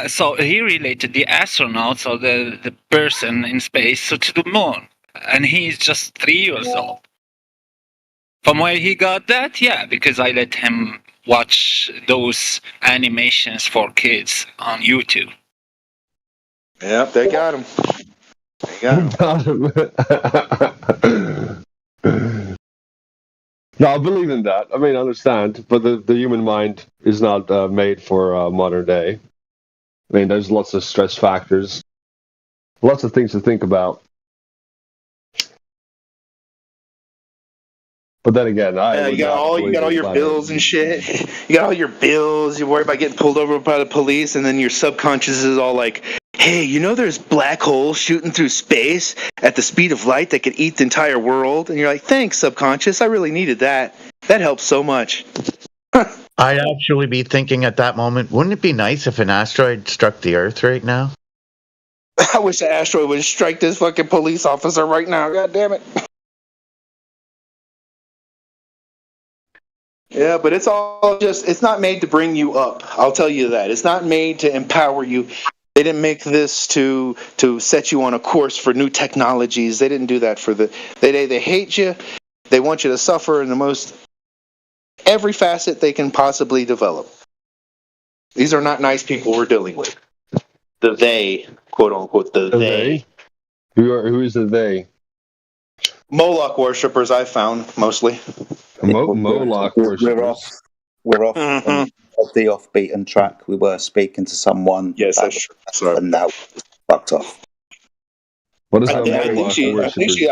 So he related the astronaut, so the person in space, to the moon, and he's just 3 years old. From where he got that, yeah, because I let him watch those animations for kids on YouTube. Yep, they got him. No, I believe in that. I mean, I understand, but the human mind is not made for modern day. I mean, there's lots of stress factors, lots of things to think about. But then again, you got all your bills and shit. You got all your bills. You're worried about getting pulled over by the police, and then your subconscious is all like, "Hey, there's black holes shooting through space at the speed of light that could eat the entire world." And you're like, "Thanks, subconscious. I really needed that. That helps so much." I'd actually be thinking at that moment, wouldn't it be nice if an asteroid struck the Earth right now? I wish the asteroid would strike this fucking police officer right now. God damn it. Yeah, but it's not made to bring you up. I'll tell you that. It's not made to empower you. They didn't make this to set you on a course for new technologies. They didn't do that they hate you. They want you to suffer in every facet they can possibly develop. These are not nice people we're dealing with. The they, quote unquote, the they. Who is the they? Moloch worshippers, I've found, mostly. Moloch worshippers. We're off the off-beaten track. We were speaking to someone. Yes, that's true. Sorry. And now fucked off. What is I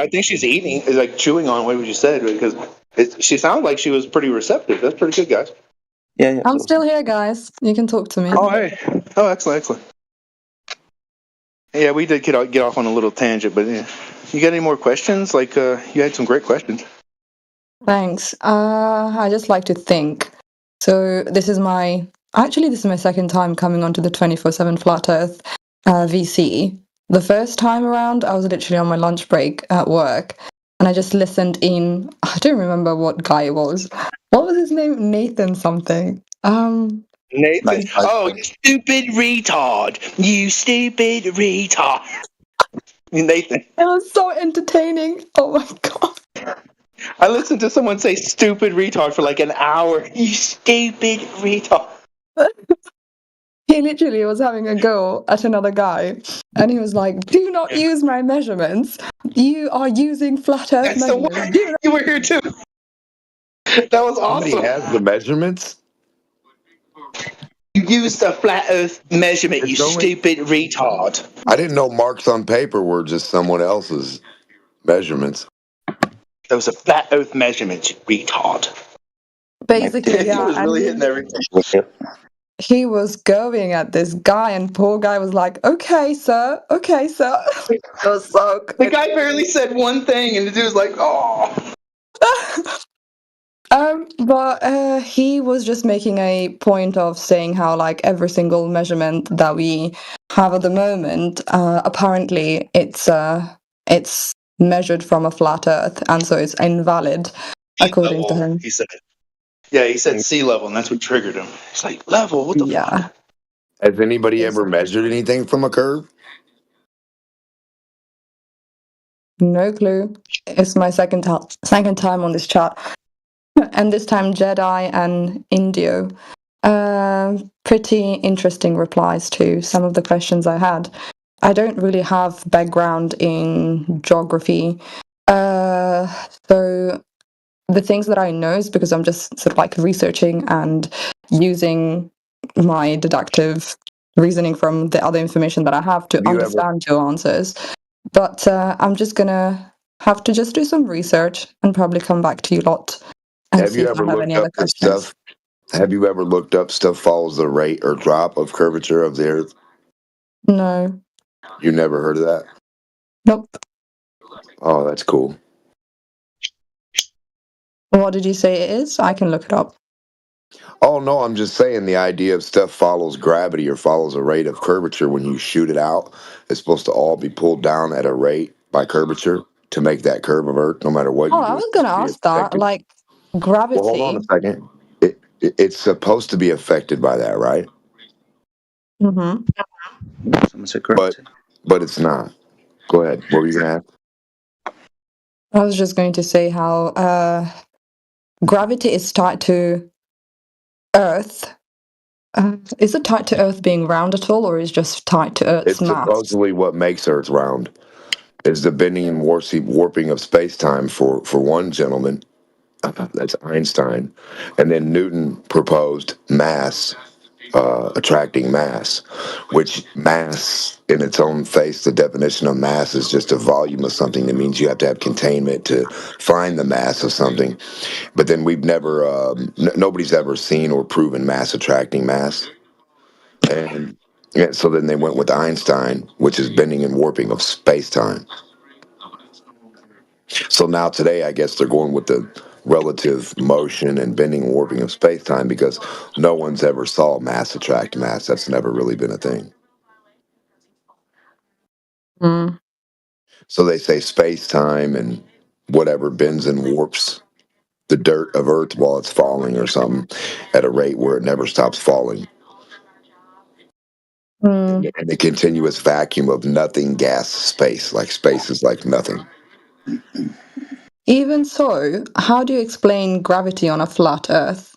think she's eating, like chewing on what you said, because she sounded like she was pretty receptive. That's pretty good, guys. Yeah. I'm still here, guys. You can talk to me. Oh, hey. Oh, excellent. Yeah, we did get off on a little tangent, but yeah. You got any more questions? Like, you had some great questions. Thanks. I just like to think. So this is my second time coming onto the 24/7 Flat Earth VC. The first time around, I was literally on my lunch break at work, and I just listened in. I don't remember what guy it was. What was his name? Nathan something. Nathan. Oh, you stupid retard! You stupid retard! Nathan. It was so entertaining. Oh my god. I listened to someone say stupid retard for like an hour. You stupid retard. He literally was having a go at another guy, and he was like, "Do not use my measurements. You are using flat Earth measurements." You were here too. That was awesome. Somebody has the measurements. You used a flat Earth measurement, you stupid retard. I didn't know marks on paper were just someone else's measurements. Those are flat Earth measurements, you retard. Basically, yeah. He was really hitting everything. He was going at this guy, and poor guy was like, "Okay, sir. Okay, sir." It was so good. The guy barely said one thing, and the dude was like, "Oh." But he was just making a point of saying how, like, every single measurement that we have at the moment, apparently it's measured from a flat Earth, and so it's invalid according to him. He said it. Yeah, he said sea level, and that's what triggered him. It's like, level? What the fuck? Has anybody ever measured anything from a curve? No clue. It's my second time on this chat, and this time Jedi and Indio. Pretty interesting replies to some of the questions I had. I don't really have background in geography, so the things that I know is because I'm just sort of like researching and using my deductive reasoning from the other information that I have to understand your answers. But I'm just gonna have to just do some research and probably come back to you lot and Have see you if I ever have any looked other up this questions. stuff? Have you ever looked up stuff follows the rate or drop of curvature of the Earth? No. You never heard of that? Nope. Oh, that's cool. What did you say it is? I can look it up. Oh no, I'm just saying the idea of stuff follows gravity or follows a rate of curvature when you shoot it out. It's supposed to all be pulled down at a rate by curvature to make that curve of Earth, no matter what Oh, you I do. was It's gonna supposed to be ask that. affected. Like Well, hold on gravity. a second. It's supposed to be affected by that, right? Mm-hmm. But it's not. Go ahead. What were you gonna ask? I was just going to say how gravity is tied to Earth. Is it tied to Earth being round at all, or is it just tied to Earth's It's mass? supposedly what makes Earth round. Is the bending and warping of space-time for one gentleman, that's Einstein, and then Newton proposed mass, attracting mass, which mass in its own face, the definition of mass is just a volume of something. That means you have to have containment to find the mass of something. But then we've never, nobody's ever seen or proven mass attracting mass. And yeah, so then they went with Einstein, which is bending and warping of space-time. So now today, I guess they're going with the relative motion and bending and warping of space-time because no one's ever saw mass attract mass. That's never really been a thing. Mm. So they say space-time and whatever bends and warps the dirt of Earth while it's falling or something at a rate where it never stops falling. Mm. And the continuous vacuum of nothing, gas, space. Like space is like nothing. Even so, how do you explain gravity on a flat Earth?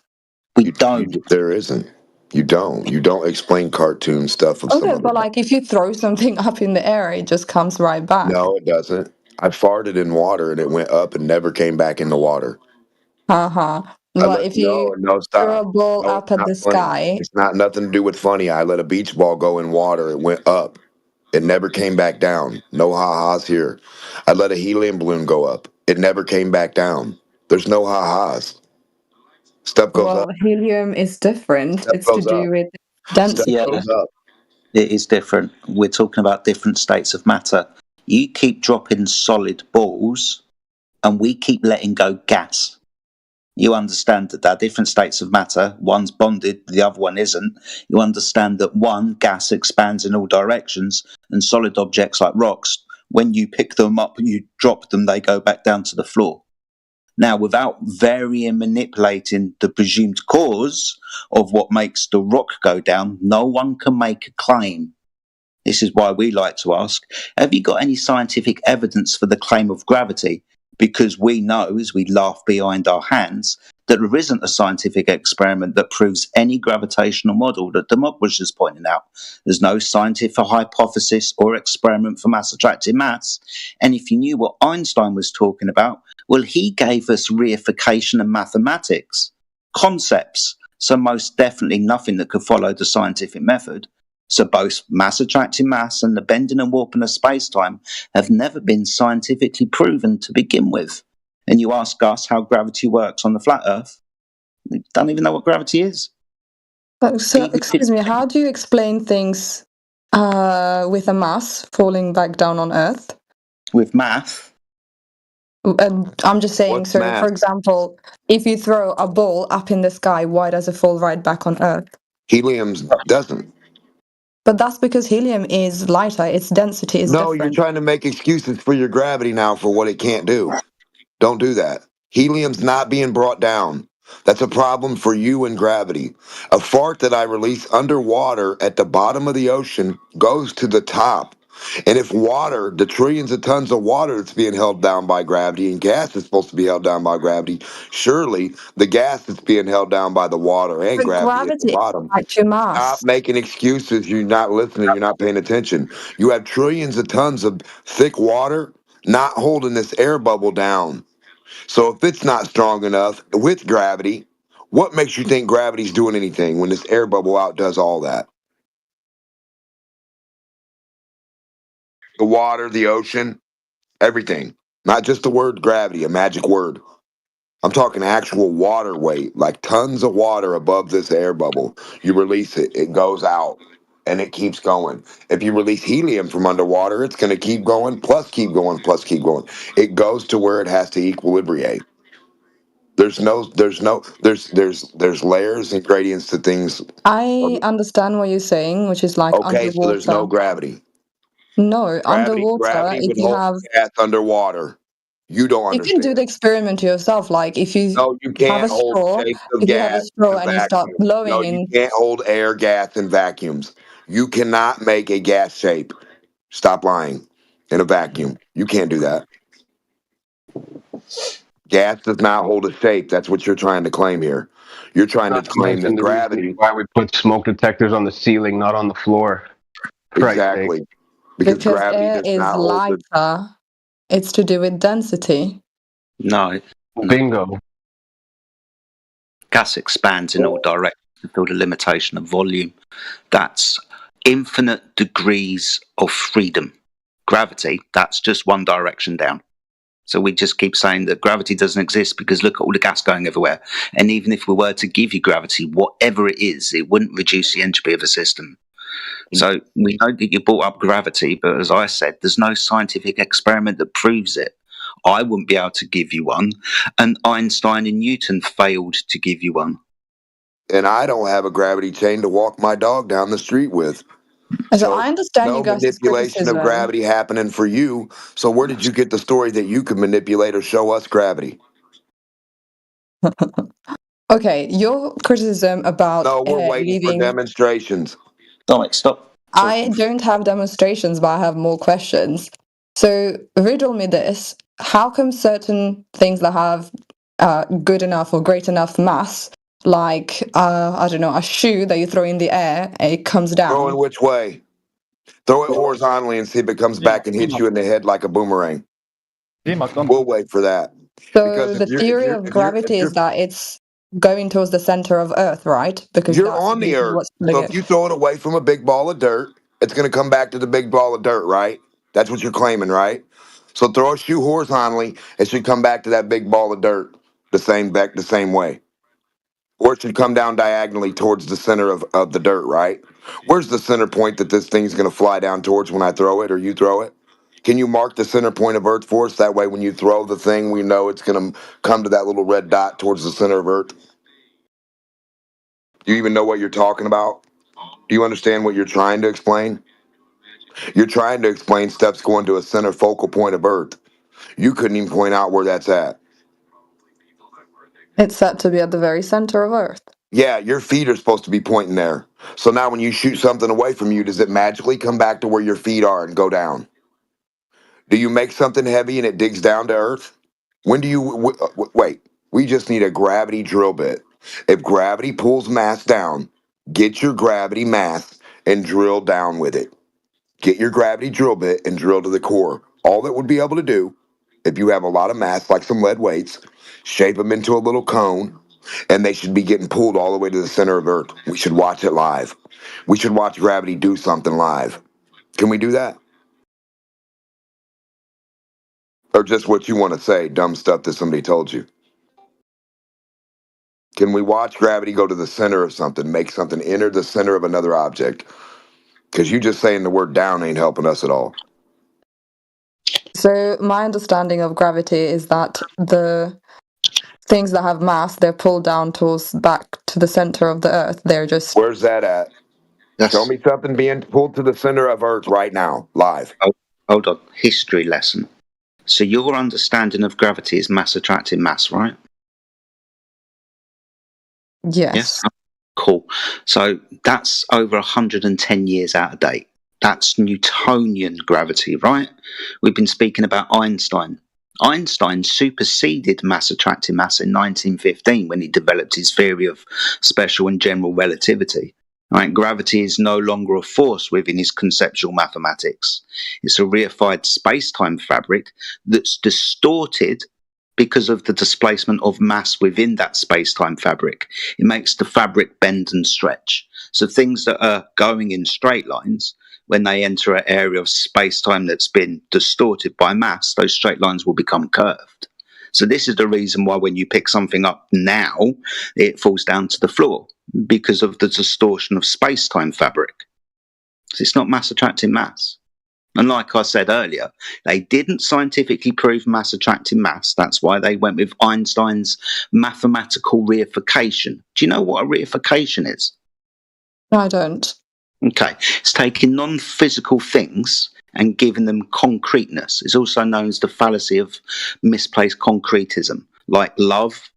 There isn't. You don't. You don't explain cartoon stuff of some Okay, other. but like if you throw something up in the air, it just comes right back. No, it doesn't. I farted in water and it went up and never came back in the water. Uh-huh. But if you No, throw stop. a ball No, up it's at not the funny. sky, It's not nothing to do with funny. I let a beach ball go in water. It went up. It never came back down. No ha-has here. I let a helium balloon go up. It never came back down. There's no ha-has. Stuff goes well, up. helium is different. Stuff It's to goes up. do with density. Yeah, it is different. We're talking about different states of matter. You keep dropping solid balls, and we keep letting go gas. You understand that there are different states of matter. One's bonded, the other one isn't. You understand that one, gas expands in all directions, and solid objects like rocks, when you pick them up and you drop them, they go back down to the floor. Now, without varying and manipulating the presumed cause of what makes the rock go down, no one can make a claim. This is why we like to ask, have you got any scientific evidence for the claim of gravity? Because we know, as we laugh behind our hands, that there isn't a scientific experiment that proves any gravitational model that Democritus is pointing out. There's no scientific hypothesis or experiment for mass attracting mass. And if you knew what Einstein was talking about, well, he gave us reification and mathematics, concepts, so most definitely nothing that could follow the scientific method. So both mass attracting mass and the bending and warping of space-time have never been scientifically proven to begin with. And you ask us how gravity works on the flat Earth, we don't even know what gravity is. So, excuse me, how do you explain things with a mass falling back down on Earth? With math? And I'm just saying, What's so math? for example, if you throw a ball up in the sky, why does it fall right back on Earth? Helium doesn't. But that's because helium is lighter, its density is No, you're different. trying to make excuses for your gravity now for what it can't do. Don't do that. Helium's not being brought down. That's a problem for you and gravity. A fart that I release underwater at the bottom of the ocean goes to the top. And if water, the trillions of tons of water that's being held down by gravity, and gas is supposed to be held down by gravity, surely the gas is being held down by the water and But gravity at the gravity is bottom. like your Stop mass. making excuses. You're not listening. You're not paying attention. You have trillions of tons of thick water not holding this air bubble down. So if it's not strong enough with gravity, what makes you think gravity's doing anything when this air bubble outdoes all that? The water, the ocean, everything. Not just the word gravity, a magic word. I'm talking actual water weight, like tons of water above this air bubble. You release it, it goes out, and it keeps going. If you release helium from underwater, it's going to keep going, plus keep going, plus keep going. It goes to where it has to equilibrate. There's layers and gradients to things. I understand what you're saying, which is like Okay, so there's no underwater. gravity. No, underwater, Gravity if would you hold have, gas underwater. You don't you can do understand. the experiment yourself. Like if you No, you have a can't hold straw, shapes of if you have a gas straw in and you start vacuum. No, blowing you in, can't hold air, gas in vacuums. You cannot make a gas shape. Stop lying. In a vacuum. You can't do that. Gas does not hold a shape. That's what you're trying to claim here. You're trying to Not to claim mention that the reason gravity. why we put smoke detectors on the ceiling, not on the floor. Christ's sake. Exactly. Because because gravity air does is not hold the. lighter, it's to do with density. No. Bingo. Gas expands in all directions to fill the limitation of volume. That's infinite degrees of freedom. Gravity, that's just one direction down. So we just keep saying that gravity doesn't exist because look at all the gas going everywhere. And even if we were to give you gravity, whatever it is, it wouldn't reduce the entropy of a system. So we know that you brought up gravity, but as I said, there's no scientific experiment that proves it. I wouldn't be able to give you one, and Einstein and Newton failed to give you one. And I don't have a gravity chain to walk my dog down the street with. So I understand you No guys' manipulation of criticism. gravity happening for you. So where did you get the story that you could manipulate or show us gravity? Okay, your criticism about No, we're air waiting for leaving. demonstrations. Dominic, stop. I don't have demonstrations, but I have more questions. So riddle me this: how come certain things that have good enough or great enough mass, like I don't know, a shoe that you throw in the air, it comes Throw down? in which way? Throw it horizontally and see if it comes back and hits you in the head like a boomerang. We'll wait for that. So the theory of If gravity is you're that it's going towards the center of Earth, right? Because you're that's on the basically earth. what's pulling So if it. you throw it away from a big ball of dirt, it's gonna come back to the big ball of dirt, right? That's what you're claiming, right? So throw a shoe horizontally, it should come back to that big ball of dirt the same way. Or it should come down diagonally towards the center of the dirt, right? Where's the center point that this thing's gonna fly down towards when I throw it or you throw it? Can you mark the center point of Earth for us? That way when you throw the thing, we know it's gonna come to that little red dot towards the center of Earth. Do you even know what you're talking about? Do you understand what you're trying to explain? You're trying to explain stuff's going to a center focal point of Earth. You couldn't even point out where that's at. It's said to be at the very center of Earth. Yeah, your feet are supposed to be pointing there. So now when you shoot something away from you, does it magically come back to where your feet are and go down? Do you make something heavy and it digs down to Earth? When do you wait? We just need a gravity drill bit. If gravity pulls mass down, get your gravity mass and drill down with it. Get your gravity drill bit and drill to the core. All that would be able to do, if you have a lot of mass, like some lead weights, shape them into a little cone, and they should be getting pulled all the way to the center of Earth. We should watch it live. We should watch gravity do something live. Can we do that? Or just what you want to say, dumb stuff that somebody told you? Can we watch gravity go to the center of something, make something enter the center of another object? Because you just saying the word down ain't helping us at all. So my understanding of gravity is that the things that have mass, they're pulled down towards back to the center of the Earth. They're just. Where's that at? Show me something being pulled to the center of Earth right now, live. Oh, hold on. History lesson. So your understanding of gravity is mass attracting mass, right? Yes. Cool. So that's over 110 years out of date. That's Newtonian gravity, right? We've been speaking about Einstein. Einstein superseded mass attracting mass in 1915 when he developed his theory of special and general relativity. Right? Gravity is no longer a force within his conceptual mathematics. It's a reified space-time fabric that's distorted because of the displacement of mass within that space-time fabric. It makes the fabric bend and stretch. So things that are going in straight lines, when they enter an area of space-time that's been distorted by mass, those straight lines will become curved. So this is the reason why when you pick something up now, it falls down to the floor, because of the distortion of space-time fabric. So it's not mass attracting mass. And like I said earlier, they didn't scientifically prove mass attracting mass. That's why they went with Einstein's mathematical reification. Do you know what a reification is? I don't. Okay. It's taking non-physical things and giving them concreteness. It's also known as the fallacy of misplaced concretism, like love,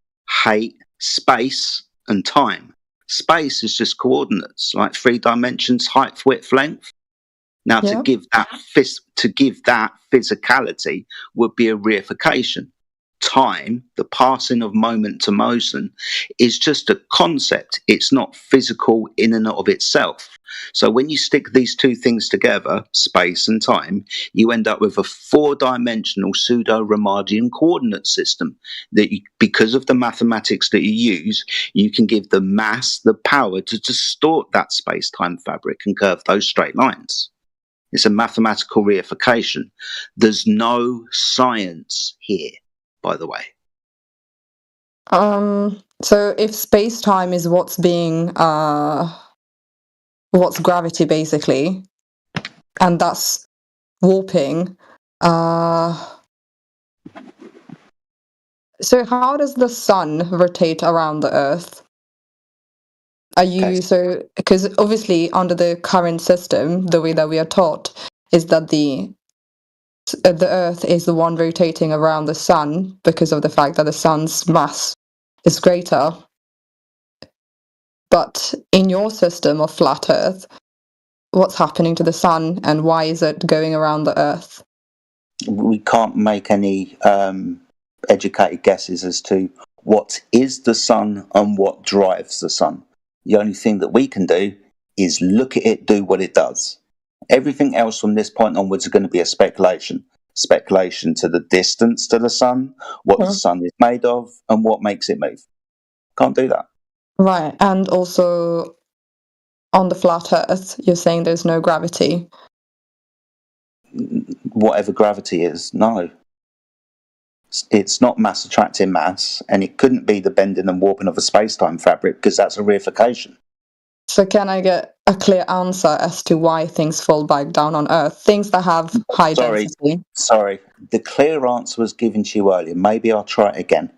hate, space, and time. Space is just coordinates, like 3 dimensions, height, width, length. Now, to give that physicality would be a reification. Time, the passing of moment to motion, is just a concept. It's not physical in and of itself. So when you stick these two things together, space and time, you end up with a 4-dimensional pseudo-Riemannian coordinate system that, because of the mathematics that you use, you can give the mass the power to distort that space-time fabric and curve those straight lines. It's a mathematical reification. There's no science here, by the way. So if space-time is what's gravity basically, and that's warping, so how does the sun rotate around the Earth? Because obviously under the current system, the way that we are taught is that the Earth is the one rotating around the sun because of the fact that the sun's mass is greater. But in your system of flat Earth, what's happening to the sun and why is it going around the Earth? We can't make any educated guesses as to what is the sun and what drives the sun. The only thing that we can do is look at it do what it does. Everything else from this point onwards is going to be a speculation. Speculation to the distance to the sun, what the sun is made of, and what makes it move. Can't do that. Right, and also on the flat Earth, you're saying there's no gravity. Whatever gravity is, no. It's not mass attracting mass, and it couldn't be the bending and warping of a space-time fabric because that's a reification. So can I get a clear answer as to why things fall back down on Earth? Things that have high density. Sorry. The clear answer was given to you earlier. Maybe I'll try it again.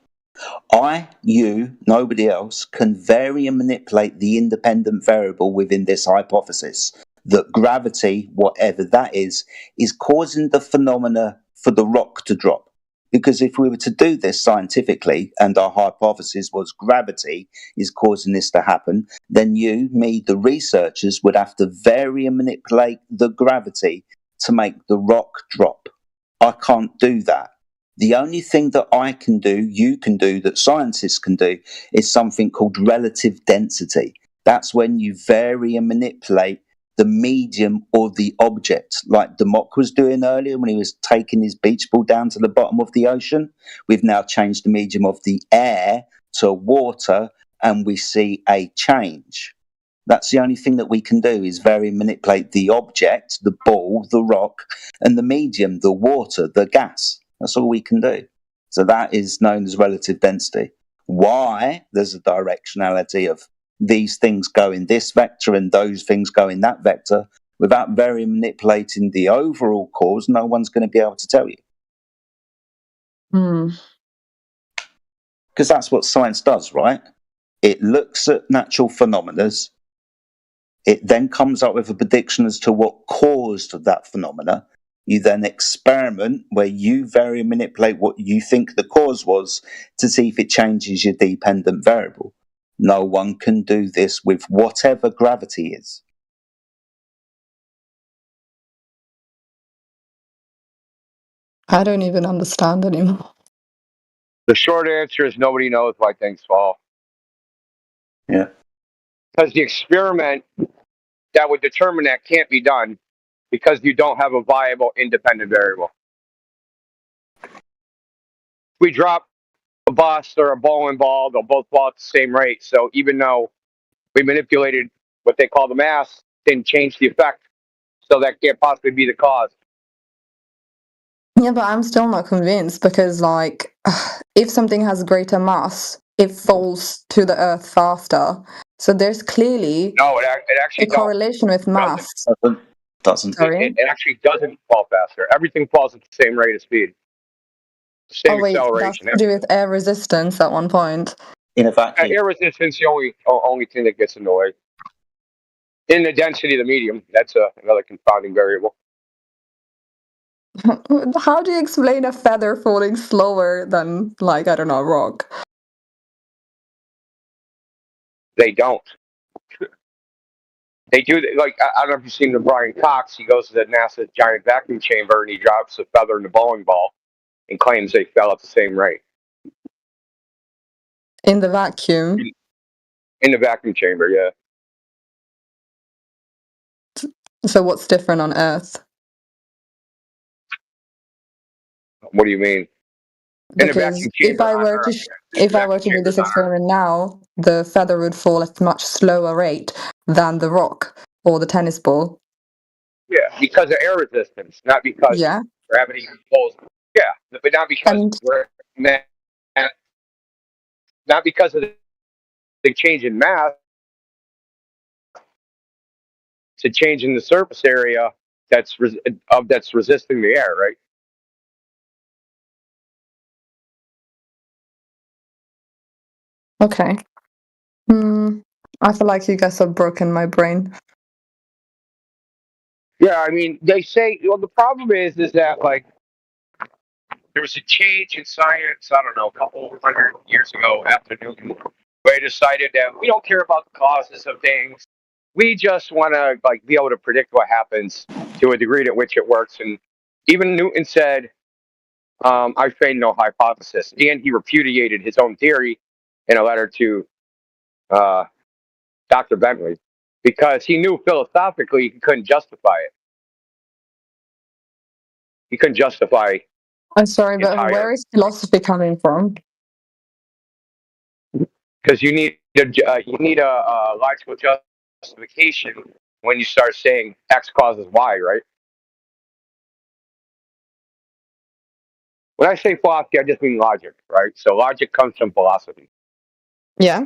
You, nobody else, can vary and manipulate the independent variable within this hypothesis that gravity, whatever that is causing the phenomena for the rock to drop. Because if we were to do this scientifically, and our hypothesis was gravity is causing this to happen, then you, me, the researchers would have to vary and manipulate the gravity to make the rock drop. I can't do that. The only thing that I can do, you can do, that scientists can do, is something called relative density. That's when you vary and manipulate the medium or the object, like Demok was doing earlier when he was taking his beach ball down to the bottom of the ocean. We've now changed the medium of the air to water, and we see a change. That's the only thing that we can do, is vary and manipulate the object, the ball, the rock, and the medium, the water, the gas. That's all we can do. So that is known as relative density. Why there's a directionality of these things go in this vector and those things go in that vector, without very manipulating the overall cause, no one's going to be able to tell you. Because that's what science does, right? It looks at natural phenomena. It then comes up with a prediction as to what caused that phenomena. You then experiment where you vary and manipulate what you think the cause was to see if it changes your dependent variable. No one can do this with whatever gravity is. I don't even understand anymore. The short answer is nobody knows why things fall. Yeah. Because the experiment that would determine that can't be done because you don't have a viable independent variable. We drop a bus or a bowling ball, they'll both fall at the same rate. So even though we manipulated what they call the mass, didn't change the effect. So that can't possibly be the cause. Yeah, but I'm still not convinced because, like, if something has greater mass, it falls to the earth faster. So there's clearly No, it actually a correlation with mass. Doesn't. Sorry? It actually doesn't fall faster. Everything falls at the same rate of speed. Same Oh, wait, that's acceleration. to do with air resistance at one point. In a vacuum. Air resistance is the only thing that gets in the way. In the density of the medium, that's another confounding variable. How do you explain a feather falling slower than, like, I don't know, a rock? They don't. They do, like, I don't know if you've seen the Brian Cox. He goes to the NASA giant vacuum chamber and he drops a feather in the bowling ball and claims they fell at the same rate. In the vacuum? In the vacuum chamber, yeah. So what's different on Earth? What do you mean? In the Because vacuum if chamber I on were to Earth. if I were to do this experiment now, the feather would fall at a much slower rate than the rock or the tennis ball. Yeah, because of air resistance, not because Yeah. gravity pulls. Yeah, but not because not because of the change in mass. It's a change in the surface area that's resisting the air, right? Okay. I feel like you guys have broken my brain. Yeah, I mean, they say. Well, the problem is that, like, there was a change in science. I don't know, a couple hundred years ago after Newton, where they decided that we don't care about the causes of things. We just want to, like, be able to predict what happens to a degree to which it works. And even Newton said, "I frame no hypothesis," and he repudiated his own theory in a letter to Dr. Bentley because he knew philosophically he couldn't justify it. He couldn't justify. I'm sorry, but where is philosophy coming from? Because you need a logical justification when you start saying X causes Y, right? When I say philosophy, I just mean logic, right? So logic comes from philosophy. Yeah.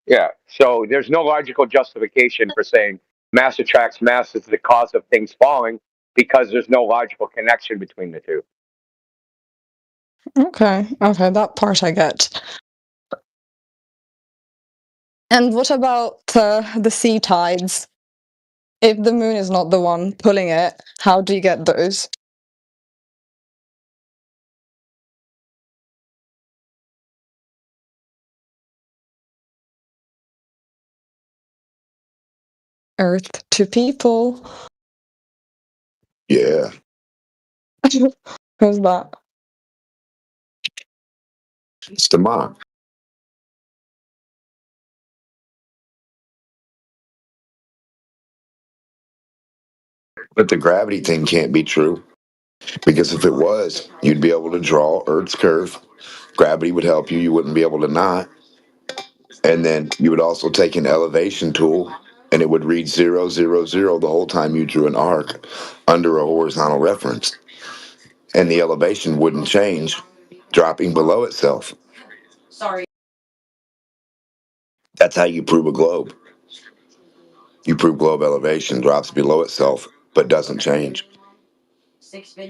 Yeah. So there's no logical justification for saying mass attracts mass is the cause of things falling because there's no logical connection between the two. Okay, that part I get. And what about the sea tides? If the moon is not the one pulling it, how do you get those? Earth to people. Yeah. Who's that? It's the mock. But the gravity thing can't be true. Because if it was, you'd be able to draw Earth's curve. Gravity would help you. You wouldn't be able to not. And then you would also take an elevation tool and it would read 0, 0, 0 the whole time you drew an arc under a horizontal reference. And the elevation wouldn't change, dropping below itself. Sorry. That's how you prove a globe. You prove globe elevation drops below itself, but doesn't change.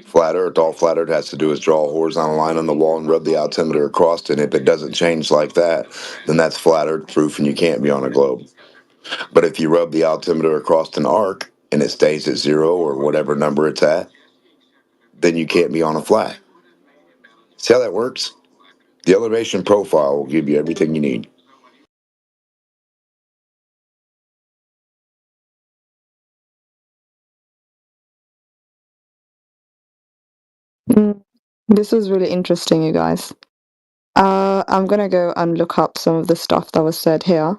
Flat Earth, all Flat Earth has to do is draw a horizontal line on the wall and rub the altimeter across it. And if it doesn't change like that, then that's Flat Earth proof and you can't be on a globe. But if you rub the altimeter across an arc and it stays at 0 or whatever number it's at, then you can't be on a flat. See how that works? The elevation profile will give you everything you need. This is really interesting, you guys. I'm gonna go and look up some of the stuff that was said here.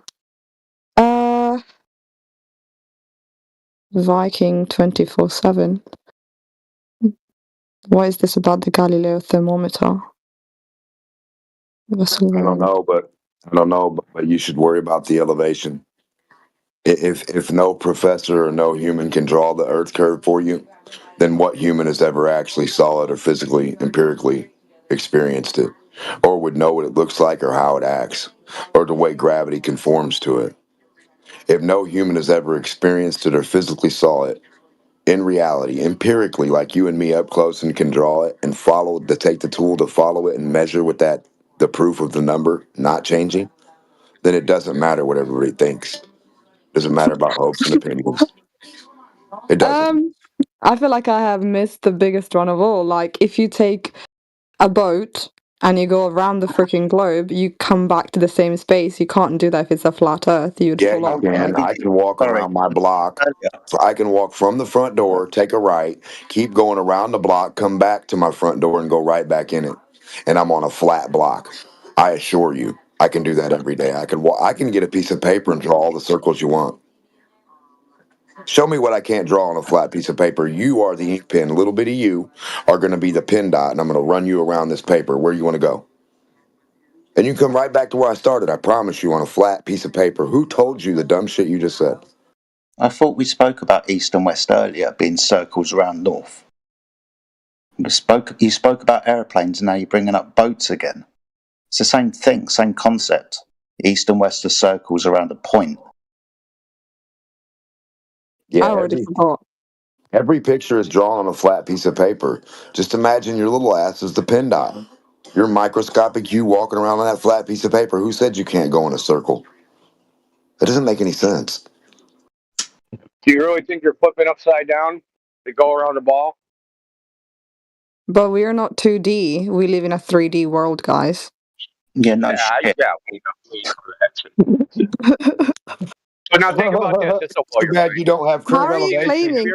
Viking 24/7. What is this about the Galileo thermometer? I don't know, but you should worry about the elevation. If no professor or no human can draw the Earth curve for you, then what human has ever actually saw it or physically, empirically experienced it, or would know what it looks like or how it acts, or the way gravity conforms to it? If no human has ever experienced it or physically saw it, in reality, empirically, like you and me up close and can draw it and take the tool to follow it and measure with that, the proof of the number not changing, then it doesn't matter what everybody thinks. It doesn't matter about hopes and opinions. It doesn't. I feel like I have missed the biggest one of all. Like, if you take a boat and you go around the freaking globe, you come back to the same space. You can't do that if it's a flat Earth. You'd Yeah, fall off. you can. I can walk around my block. So I can walk from the front door, take a right, keep going around the block, come back to my front door, and go right back in it. And I'm on a flat block. I assure you, I can do that every day. I can get a piece of paper and draw all the circles you want. Show me what I can't draw on a flat piece of paper. You are the ink pen. A little bit of you are going to be the pin dot, and I'm going to run you around this paper. Where you want to go? And you come right back to where I started. I promise you, on a flat piece of paper. Who told you the dumb shit you just said? I thought we spoke about east and west earlier being circles around north. You spoke about aeroplanes and now you're bringing up boats again. It's the same thing, same concept. East and west are circles around a point. Yeah, every picture is drawn on a flat piece of paper. Just imagine your little ass is the pin dot. You're microscopic, you walking around on that flat piece of paper. Who said you can't go in a circle? That doesn't make any sense. Do you really think you're flipping upside down to go around the ball? But we're not 2D. We live in a 3D world, guys. Yeah, no shit. So now think about this. This will blow your mind. You don't have How are you claiming?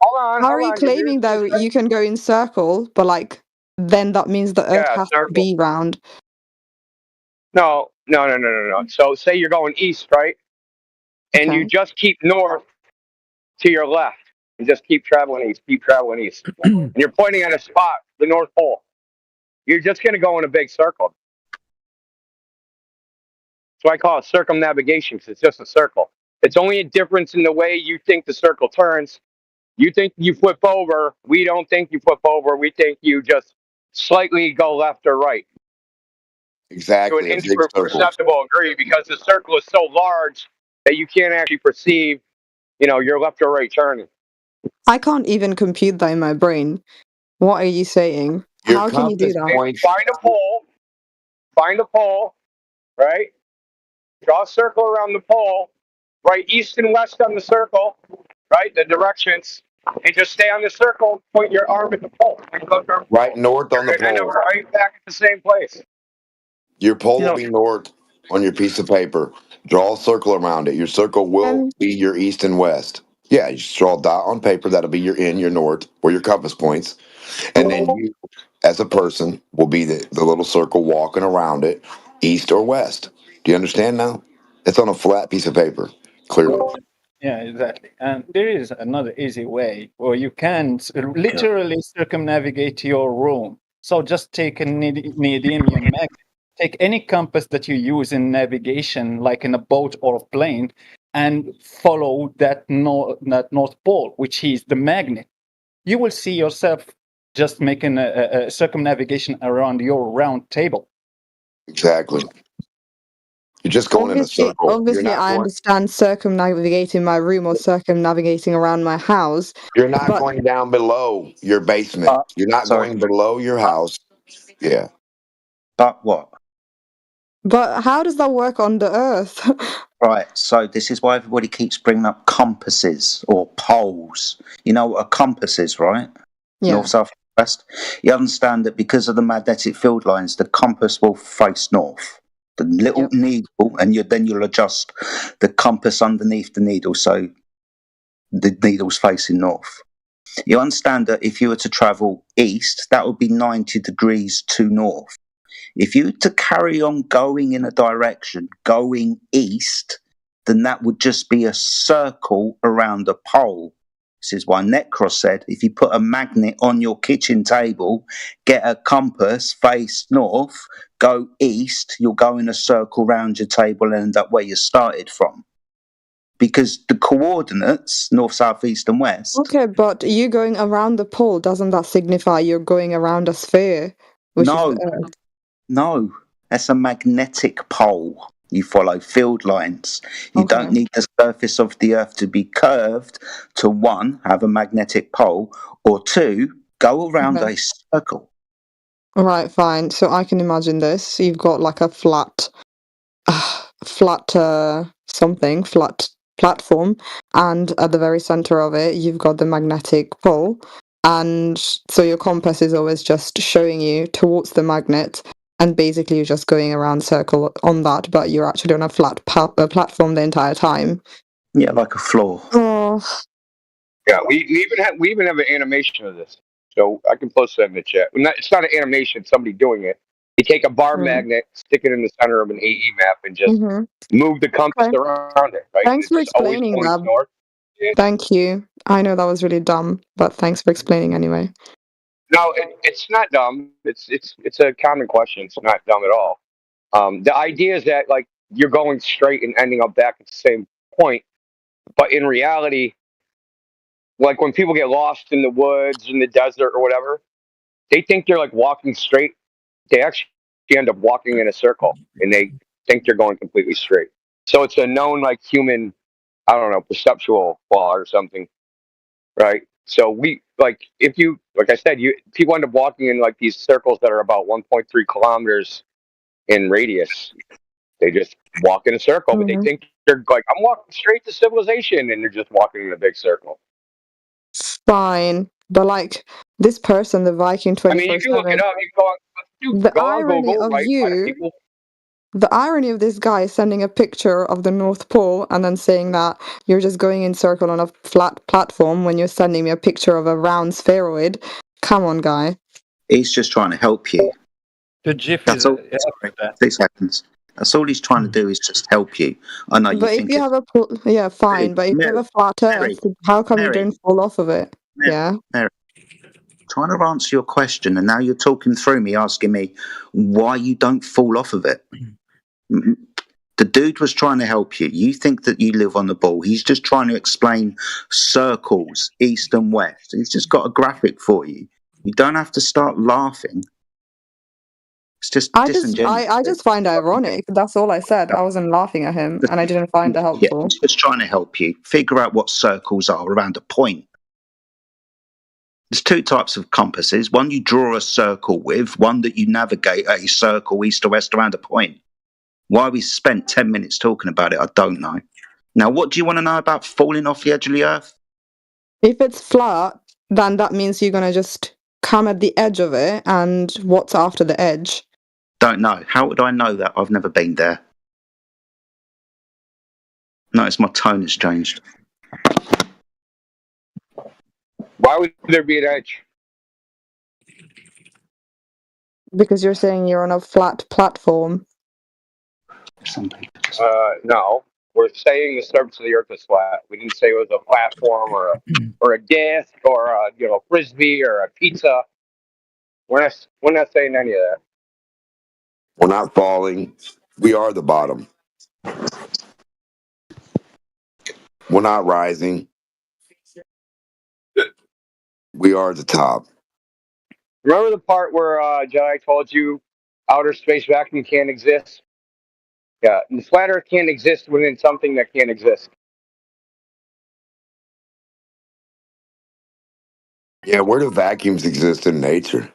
How are you claiming that you can go in circle, but like then that means the Earth has to be round? No. So say you're going east, right? And you just keep north to your left. You just keep traveling east, and you're pointing at a spot, the North Pole. You're just going to go in a big circle. So I call it circumnavigation because it's just a circle. It's only a difference in the way you think the circle turns. You think you flip over. We don't think you flip over. We think you just slightly go left or right. Exactly. To an imperceptible degree because the circle is so large that you can't actually perceive, your left or right turning. I can't even compute that in my brain. What are you saying? How can you do that? Find a pole, right? Draw a circle around the pole, right east and west on the circle, right? The directions, and just stay on the circle, point your arm at the pole. Right north on the You're gonna pole. end up right back at the same place. Your pole will be north on your piece of paper. Draw a circle around it. Your circle will be your east and west. Yeah, you just draw a dot on paper. That'll be your your north, or your compass points. And then you, as a person, will be the little circle walking around it, east or west. Do you understand now? It's on a flat piece of paper, clearly. Yeah, exactly. And there is another easy way where you can literally circumnavigate your room. So just take a neodymium magnet. Take any compass that you use in navigation, like in a boat or a plane, and follow that North Pole, which is the magnet. You will see yourself just making a circumnavigation around your round table. Exactly. You're just going in a circle. Obviously, I understand circumnavigating my room or circumnavigating around my house. You're not going down below your basement. You're not going below your house. Yeah. But what? But how does that work on the Earth? Right, so this is why everybody keeps bringing up compasses or poles. You know what a compass is, right? Yeah. North, south, west, you understand that because of the magnetic field lines, the compass will face north. The little needle, and then you'll adjust the compass underneath the needle so the needle's facing north. You understand that if you were to travel east, that would be 90 degrees to north. If you were to carry on going in a direction, going east, then that would just be a circle around a pole. This is why Necros said, if you put a magnet on your kitchen table, get a compass, face north, go east, you'll go in a circle around your table and end up where you started from. Because the coordinates, north, south, east, and west. Okay, but you going around the pole, doesn't that signify you're going around a sphere? Which No, is the Earth? no, that's a magnetic pole. You follow field lines. You don't need the surface of the Earth to be curved to, one, have a magnetic pole, or two, go around a circle. Right, fine. So I can imagine this. You've got like a flat platform, and at the very center of it, you've got the magnetic pole. And so your compass is always just showing you towards the magnet, and basically you're just going around circle on that, but you're actually on a flat platform the entire time. Yeah, like a floor. Oh. Yeah, we even have an animation of this, so I can post that in the chat. It's not an animation; it's somebody doing it. You take a bar magnet, stick it in the center of an AE map, and just move the compass around it. Right? Thanks for It's always explaining points that. north. Thank you. I know that was really dumb, but thanks for explaining anyway. No, it's not dumb. It's a common question. It's not dumb at all. The idea is that like you're going straight and ending up back at the same point, but in reality, like when people get lost in the woods, in the desert, or whatever, they think they're like walking straight. They actually end up walking in a circle, and they think they're going completely straight. So it's a known like human, I don't know, perceptual flaw or something, right? So we like if you like I said, people end up walking in like these circles that are about 1.3 kilometers in radius. They just walk in a circle, but they think they're like, I'm walking straight to civilization, and they're just walking in a big circle. Fine, but like this person, the Viking 24/7. I mean, you can look it up. You can go on irony Google, of right? you, the irony of this guy sending a picture of the North Pole and then saying that you're just going in circle on a flat platform when you're sending me a picture of a round spheroid. Come on, guy. He's just trying to help you. The GIF That's all. 6 seconds. That's all he's trying to do is just help you. I know you But if think you have a fine. But if you have a flat Earth, how come you don't fall off of it? Yeah. Mary, trying to answer your question, and now you're talking through me, asking me why you don't fall off of it. The dude was trying to help you. You think that you live on the ball. He's just trying to explain circles, east and west. He's just got a graphic for you. You don't have to start laughing. It's just disingenuous. I just find it ironic. That's all I said. I wasn't laughing at him, and I didn't find it helpful. Yeah, he's just trying to help you figure out what circles are around a point. There's two types of compasses. One you draw a circle with, one that you navigate a circle east or west around a point. Why we spent 10 minutes talking about it, I don't know. Now, what do you want to know about falling off the edge of the Earth? If it's flat, then that means you're going to just come at the edge of it, and what's after the edge? Don't know. How would I know that? I've never been there. Notice my tone has changed. Why would there be an edge? Because you're saying you're on a flat platform. No, we're saying the surface of the Earth is flat. We didn't say it was a platform or a disc or a frisbee or a pizza. We're not saying any of that. We're not falling. We are the bottom. We're not rising. We are the top. Remember the part where Jedi told you outer space vacuum can't exist? Yeah, the flat Earth can't exist within something that can't exist. Yeah, where do vacuums exist in nature?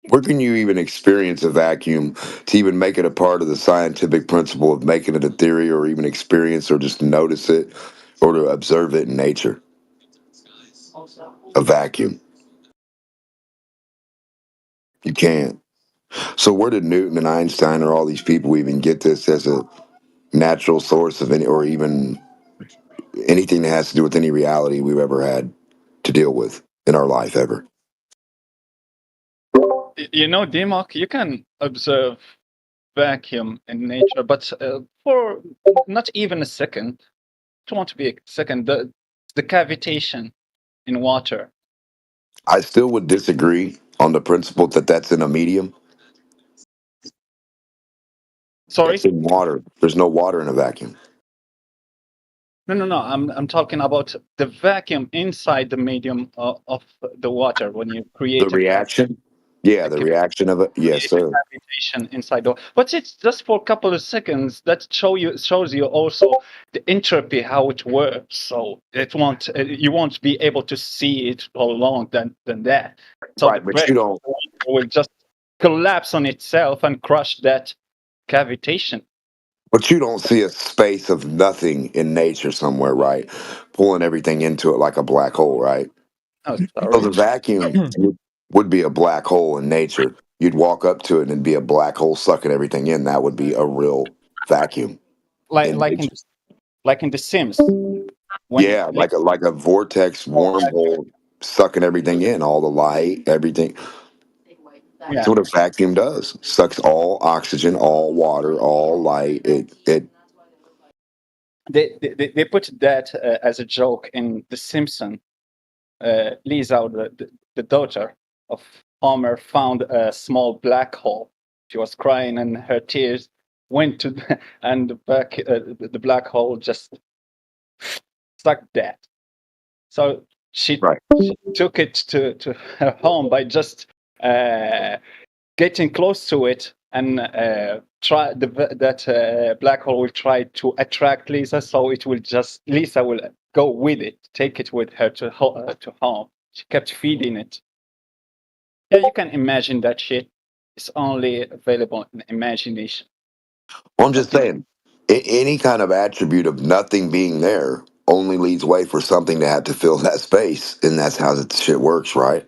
Where can you even experience a vacuum to even make it a part of the scientific principle of making it a theory or even experience or just notice it? or to observe it in nature. A vacuum. You can't. So where did Newton and Einstein or all these people even get this as a natural source of any, or even anything that has to do with any reality we've ever had to deal with in our life ever? You know, Dimok, you can observe vacuum in nature, but for not even a second. Don't want to be a second. The cavitation in water. I still would disagree on the principle that that's in a medium. Sorry? It's in water. There's no water in a vacuum. No. I'm talking about the vacuum inside the medium of the water when you create The reaction? Yeah, the reaction of it. Yes, sir. cavitation inside the. But it's just for a couple of seconds. That shows you also the entropy how it works. So it won't you won't be able to see it for long than that. So Right, but you don't. will just collapse on itself and crush that cavitation. But you don't see a space of nothing in nature somewhere, right? Pulling everything into it like a black hole, right? Oh, So sorry. the vacuum would be a black hole in nature. You'd walk up to it and it'd be a black hole sucking everything in. That would be a real vacuum. like in like nature. in the Sims. When you Yeah, like a vortex wormhole sucking everything in, all the light, everything. That's Yeah. what a vacuum does. Sucks all oxygen, all water, all light. It They put that as a joke in The Simpsons. Lisa, the daughter of Homer, found a small black hole. She was crying, and her tears went to and the black hole just sucked that. So she took it to her home by just getting close to it, and that black hole will try to attract Lisa, so Lisa will go with it, take it with her to home. She kept feeding it. Yeah, you can imagine that shit. It's only available in imagination. I'm just saying, any kind of attribute of nothing being there only leaves way for something to have to fill that space, and that's how the shit works, right?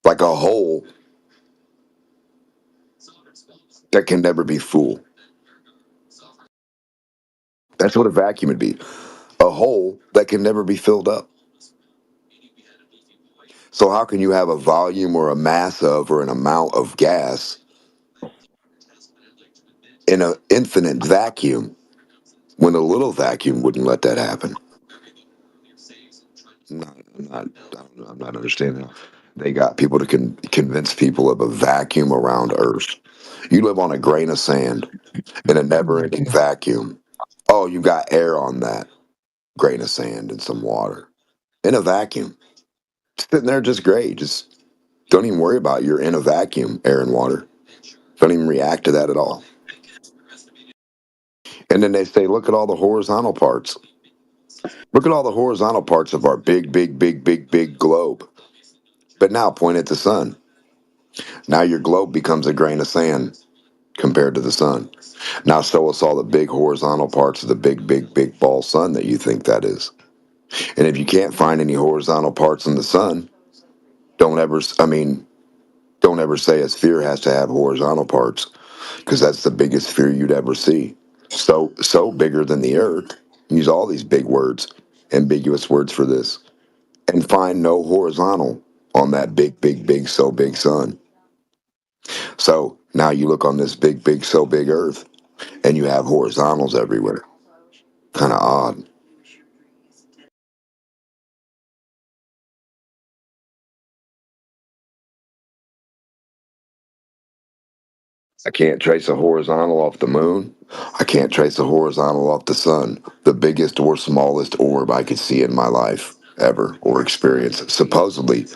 Like a hole that can never be full. That's what a vacuum would be. A hole that can never be filled up. So how can you have a volume or a mass of or an amount of gas in an infinite vacuum when a little vacuum wouldn't let that happen? I'm not understanding. They got people to convince people of a vacuum around Earth. You live on a grain of sand in a never-ending vacuum. Oh, you got air on that grain of sand and some water in a vacuum. Sitting there just great. Just don't even worry about it. You're in a vacuum, air and water. Don't even react to that at all. And then they say, look at all the horizontal parts. Look at all the horizontal parts of our big globe. But now point at the sun. Now your globe becomes a grain of sand compared to the sun. Now show us all the big horizontal parts of the big ball sun that you think that is. And if you can't find any horizontal parts in the sun, don't ever say a sphere has to have horizontal parts, because that's the biggest sphere you'd ever see. So bigger than the earth. Use all these big words, ambiguous words for this, and find no horizontal on that big so big sun. So now you look on this big so big earth, and you have horizontals everywhere. Kind of odd. I can't trace a horizontal off the moon. I can't trace a horizontal off the sun. The biggest or smallest orb I could see in my life ever or experience, supposedly.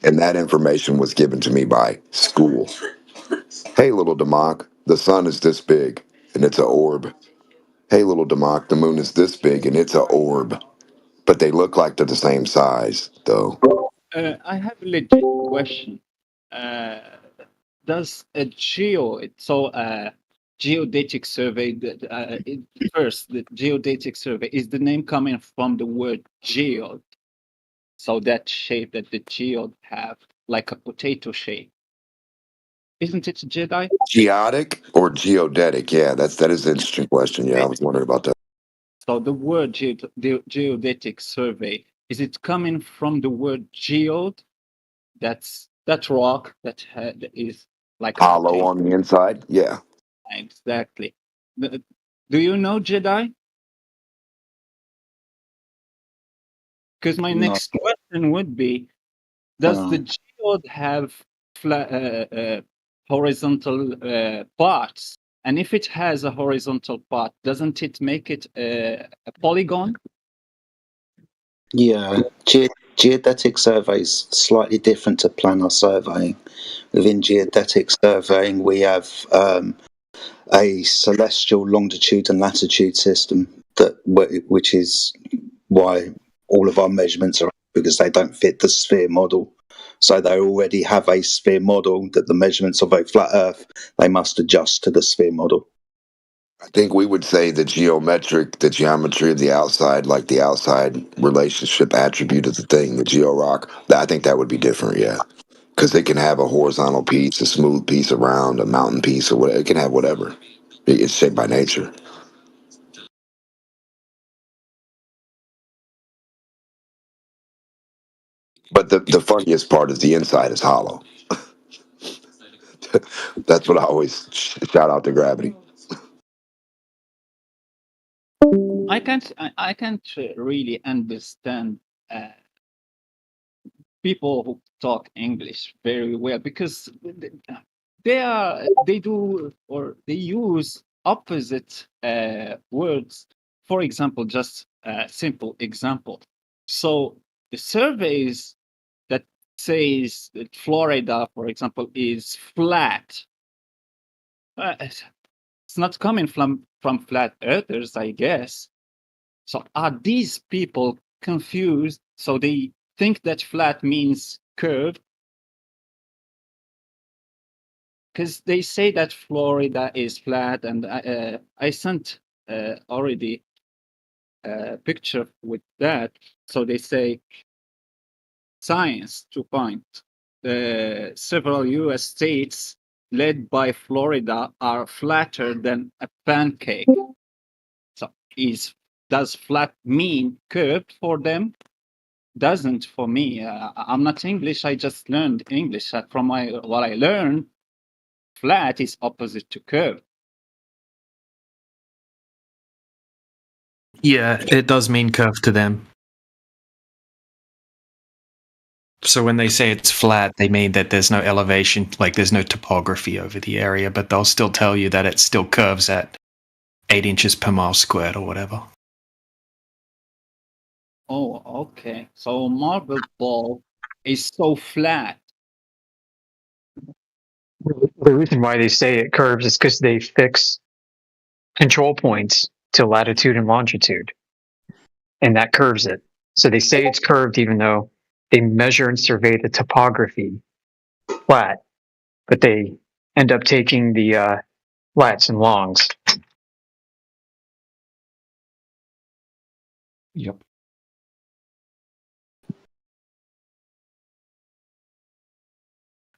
And that information was given to me by school. Hey, little Democ, the sun is this big and it's an orb. Hey, little Democ, the moon is this big and it's an orb. But they look like they're the same size, though. I have a legit question. Does a geo geodetic survey. First, the geodetic survey is the name coming from the word geode. So that shape that the geode have, like a potato shape. Isn't it, Jedi? Geotic or geodetic? Yeah, that is an interesting question. Yeah, I was wondering about that. So the word geodetic survey, is it coming from the word geode? That's that rock that is like a Hollow potato. on the inside. Yeah. Exactly. Do you know, Jedi? Because my No. next question would be, does the geode have horizontal parts? And if it has a horizontal part, doesn't it make it a polygon? Yeah, geodetic survey is slightly different to planar surveying. Within geodetic surveying, we have a celestial longitude and latitude system which is why all of our measurements are because they don't fit the sphere model. So they already have a sphere model that the measurements of a flat Earth, they must adjust to the sphere model. I think we would say the geometry of the outside, like the outside relationship attribute of the thing, the georock. I think that would be different, yeah. Because it can have a horizontal piece, a smooth piece around, a mountain piece, or whatever. It can have whatever. It's shaped by nature. But the funniest part is the inside is hollow. That's what I always shout out to Gravity. I can't really understand people who talk English very well, because they use opposite words. For example, just a simple example. So the surveys that says that Florida, for example, is flat. It's not coming from flat earthers, I guess. So are these people confused? So they think that flat means curved? Because they say that Florida is flat, and I sent already a picture with that. So they say science 2 point. Several U.S. states led by Florida are flatter than a pancake. So does flat mean curved for them? Doesn't for me. I'm not English. I just learned English. From what I learned, flat is opposite to curve. Yeah, it does mean curve to them. So when they say it's flat, they mean that there's no elevation, like there's no topography over the area, but they'll still tell you that it still curves at 8 inches per mile squared or whatever. Oh, okay. So marble ball is so flat. The reason why they say it curves is because they fix control points to latitude and longitude, and that curves it. So they say it's curved even though they measure and survey the topography flat, but they end up taking the flats and longs. Yep.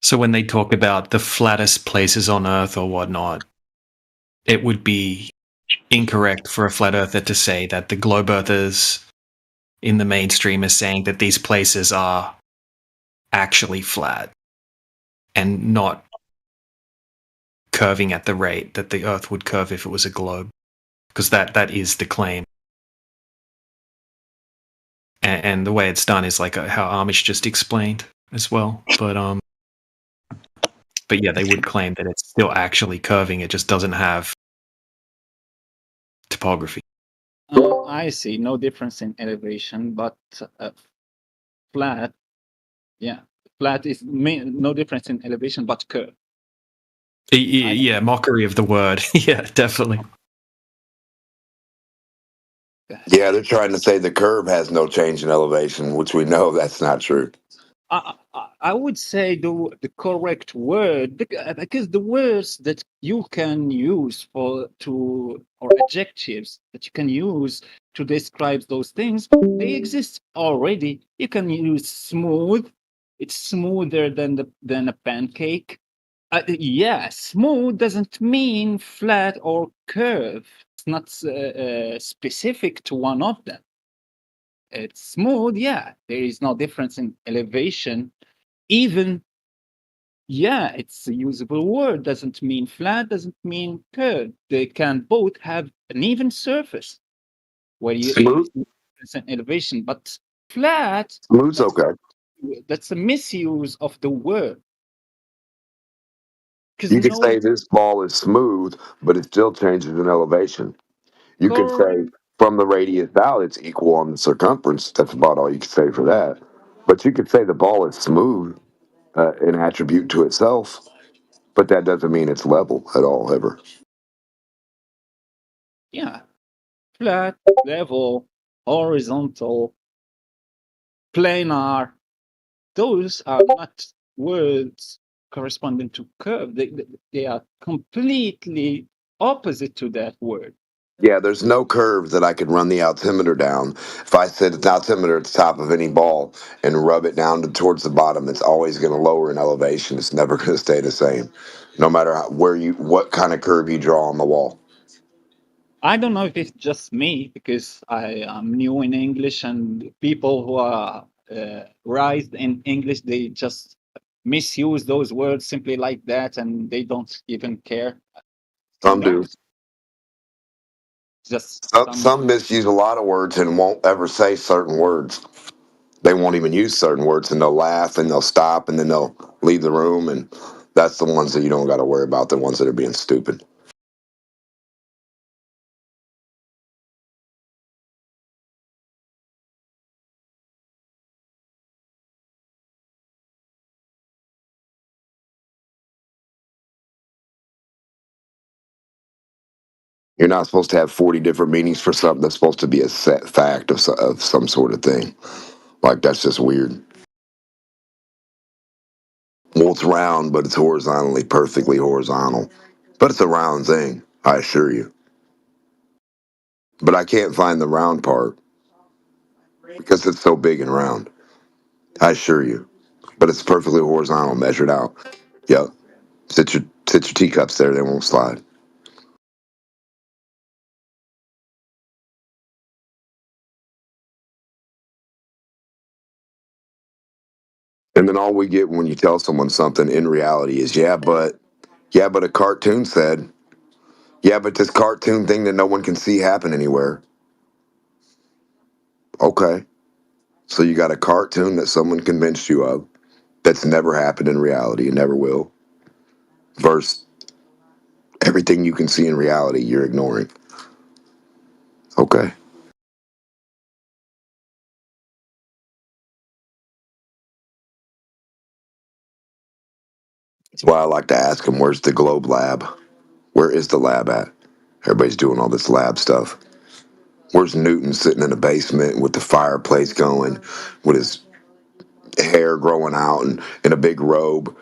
So when they talk about the flattest places on Earth or whatnot, it would be incorrect for a flat earther to say that the globe earthers in the mainstream are saying that these places are actually flat and not curving at the rate that the Earth would curve if it was a globe, because that is the claim. And the way it's done is like how Amish just explained as well. But yeah, they would claim that it's still actually curving. It just doesn't have topography. Oh, I see. No difference in elevation, but flat. Yeah, flat is no difference in elevation, but curve. Yeah, mockery of the word. Yeah, definitely. Yeah, they're trying to say the curve has no change in elevation, which we know that's not true. I would say the correct word because the words that you can use or adjectives that you can use to describe those things, they exist already. You can use smooth. It's smoother than a pancake. Yeah, smooth doesn't mean flat or curved. It's not specific to one of them. It's smooth, yeah. There is no difference in elevation. Even, yeah, it's a usable word. Doesn't mean flat, doesn't mean curved. They can both have an even surface where you Smooth. difference in elevation, but flat. Smooth's okay. That's a misuse of the word. You could say this ball is smooth, but it still changes in elevation. You could say from the radius out, it's equal on the circumference. That's about all you could say for that. But you could say the ball is smooth, an attribute to itself, but that doesn't mean it's level at all, ever. Yeah, flat, level, horizontal, planar. Those are not words corresponding to curve. They are completely opposite to that word. Yeah, there's no curve that I could run the altimeter down. If I set the altimeter at the top of any ball and rub it down towards the bottom, it's always going to lower in elevation. It's never going to stay the same, no matter what kind of curve you draw on the wall. I don't know if it's just me because I am new in English, and people who are raised in English, they just misuse those words simply like that, and they don't even care. Some do. Just Some misuse a lot of words and won't ever say certain words. They won't even use certain words, and they'll laugh and they'll stop and then they'll leave the room, and that's the ones that you don't got to worry about, the ones that are being stupid. You're not supposed to have 40 different meanings for something that's supposed to be a set fact of some sort of thing. Like, that's just weird. Well, it's round, but it's horizontally perfectly horizontal. But it's a round thing, I assure you. But I can't find the round part because it's so big and round. I assure you. But it's perfectly horizontal, measured out. Yep. Sit your teacups there, they won't slide. And then all we get when you tell someone something in reality is, yeah, but a cartoon said, yeah, but this cartoon thing that no one can see happen anywhere. Okay. So you got a cartoon that someone convinced you of that's never happened in reality and never will, versus everything you can see in reality you're ignoring. Okay. That's why I like to ask them, where's the globe lab? Where is the lab at? Everybody's doing all this lab stuff. Where's Newton sitting in the basement with the fireplace going, with his hair growing out and in a big robe,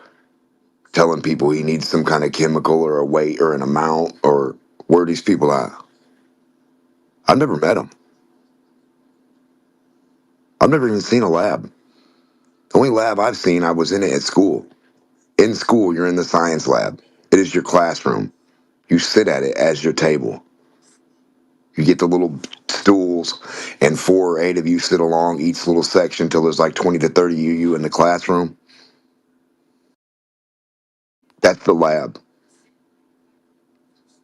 telling people he needs some kind of chemical or a weight or an amount? Or where are these people at? I've never met them. I've never even seen a lab. The only lab I've seen, I was in it at school. In school, you're in the science lab. It is your classroom. You sit at it as your table. You get the little stools, and 4 or 8 of you sit along each little section till there's like 20 to 30 of you in the classroom. That's the lab.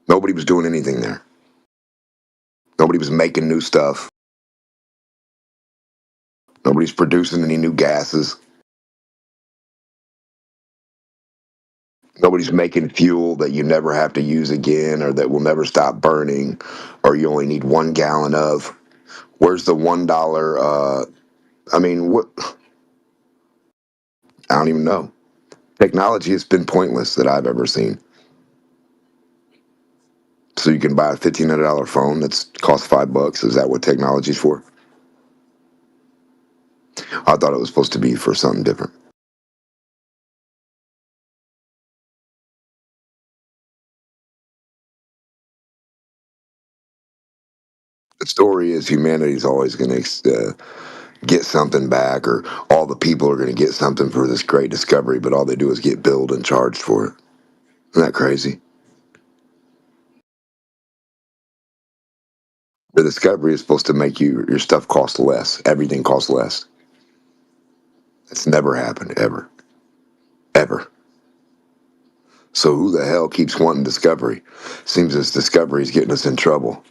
Nobody was doing anything there. Nobody was making new stuff. Nobody's producing any new gases. Nobody's making fuel that you never have to use again or that will never stop burning or you only need 1 gallon of. Where's the $1? I mean, what? I don't even know. Technology has been pointless that I've ever seen. So you can buy a $1,500 phone that's costs $5. Is that what technology's for? I thought it was supposed to be for something different. The story is humanity's always going to get something back, or all the people are going to get something for this great discovery, but all they do is get billed and charged for it. Isn't that crazy? The discovery is supposed to make your stuff cost less. Everything costs less. It's never happened, ever. Ever. So who the hell keeps wanting discovery? Seems this discovery is getting us in trouble.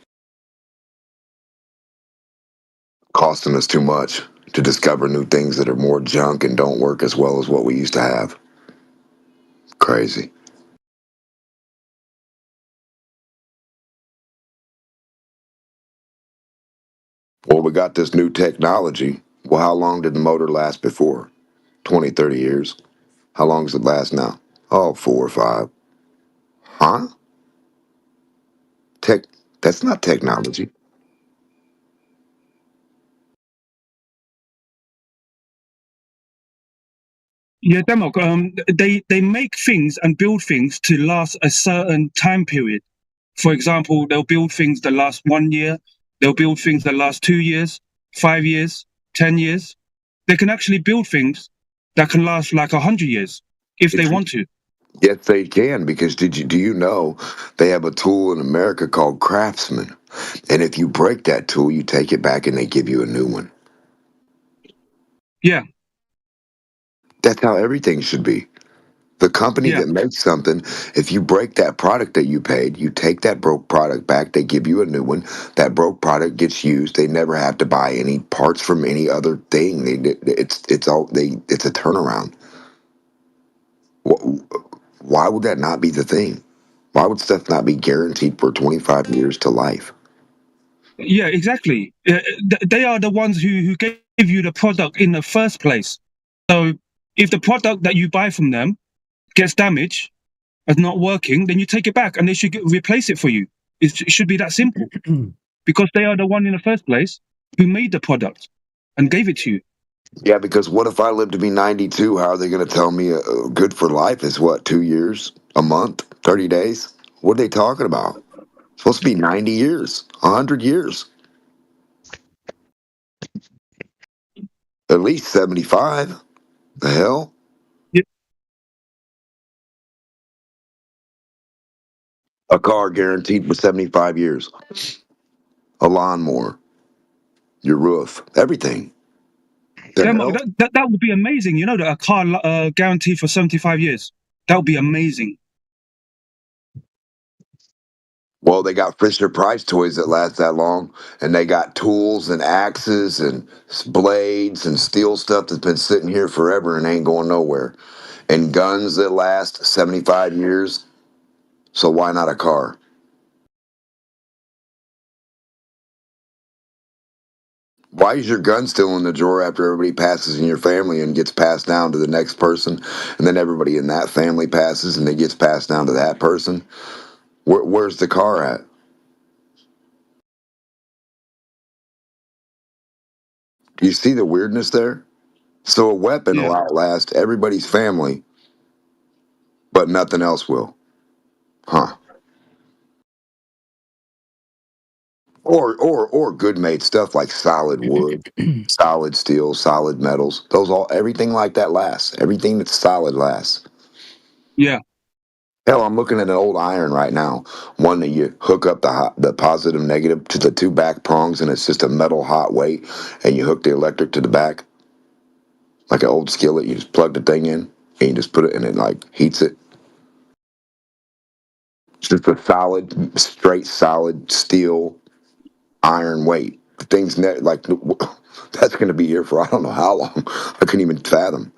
Costing us too much to discover new things that are more junk and don't work as well as what we used to have. Crazy. Well, we got this new technology. Well, how long did the motor last before? 20, 30 years. How long does it last now? Oh, 4 or 5. Huh? Tech? That's not technology. Yeah, Demok, they make things and build things to last a certain time period. For example, they'll build things that last 1 year, they'll build things that last 2 years, 5 years, 10 years. They can actually build things that can last like 100 years if they want to. Yes, they can, because do you know they have a tool in America called Craftsman? And if you break that tool, you take it back and they give you a new one. Yeah. That's how everything should be. The company that makes something, if you break that product that you paid, you take that broke product back, they give you a new one. That broke product gets used. They never have to buy any parts from any other thing. It's a turnaround. Why would that not be the thing? Why would stuff not be guaranteed for 25 years to life? Yeah, exactly. They are the ones who gave you the product in the first place. So if the product that you buy from them gets damaged and not working, then you take it back and they should replace it for you. It should be that simple. Because they are the one in the first place who made the product and gave it to you. Yeah, because what if I live to be 92? How are they going to tell me good for life is what, 2 years, a month, 30 days? What are they talking about? It's supposed to be 90 years, 100 years. At least 75. The hell? Yeah. A car guaranteed for 75 years. A lawnmower. Your roof. Everything. The hell? That would be amazing. You know, that a car guaranteed for 75 years. That would be amazing. Well, they got Fisher Price toys that last that long, and they got tools and axes and blades and steel stuff that's been sitting here forever and ain't going nowhere, and guns that last 75 years. So why not a car? Why is your gun still in the drawer after everybody passes in your family and gets passed down to the next person, and then everybody in that family passes and it gets passed down to that person? Where's the car at? Do you see the weirdness there? So a weapon will outlast everybody's family, but nothing else will. Huh. Or good made stuff like solid wood, solid steel, solid metals. Everything like that lasts. Everything that's solid lasts. Yeah. Hell, I'm looking at an old iron right now. One that you hook up the positive negative to the two back prongs, and it's just a metal hot weight, and you hook the electric to the back. Like an old skillet, you just plug the thing in, and you just put it, and it like heats it. It's just a solid, straight, solid steel iron weight. The thing's like that's going to be here for I don't know how long. I couldn't even fathom.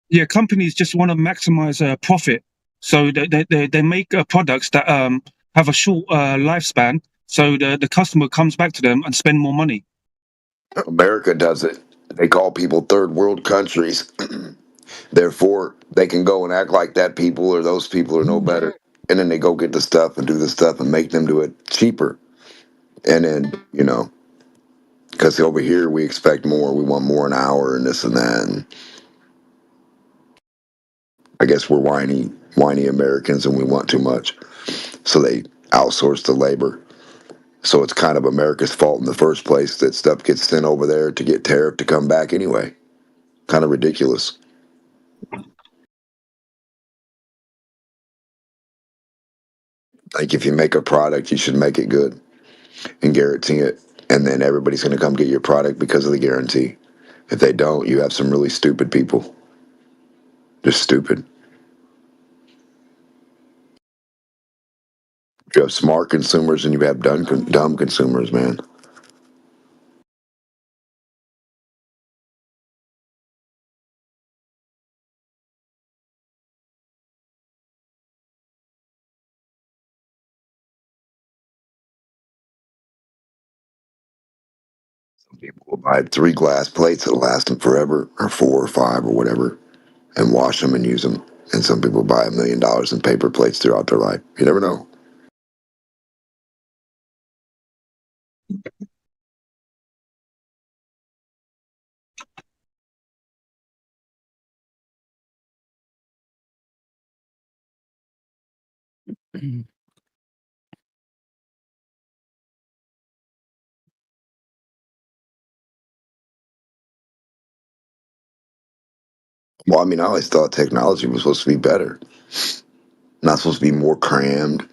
Yeah, companies just want to maximize profit, so they make products that have a short lifespan, so the customer comes back to them and spend more money. America does it. They call people third world countries. Therefore, they can go and act like that people or those people are no better. And then they go get the stuff and do the stuff and make them do it cheaper. And then, because over here we expect more, we want more an hour and this and that. And I guess we're whiny Americans and we want too much. So they outsource the labor. So it's kind of America's fault in the first place that stuff gets sent over there to get tariffed to come back anyway. Kind of ridiculous. Like if you make a product, you should make it good and guarantee it. And then everybody's going to come get your product because of the guarantee. If they don't, you have some really stupid people. Just stupid. You have smart consumers and you have dumb consumers, man. Some people will buy 3 glass plates that'll last them forever, or 4 or 5 or whatever, and wash them and use them. And some people buy $1 million in paper plates throughout their life. You never know. Well, I mean, I always thought technology was supposed to be better. Not supposed to be more crammed,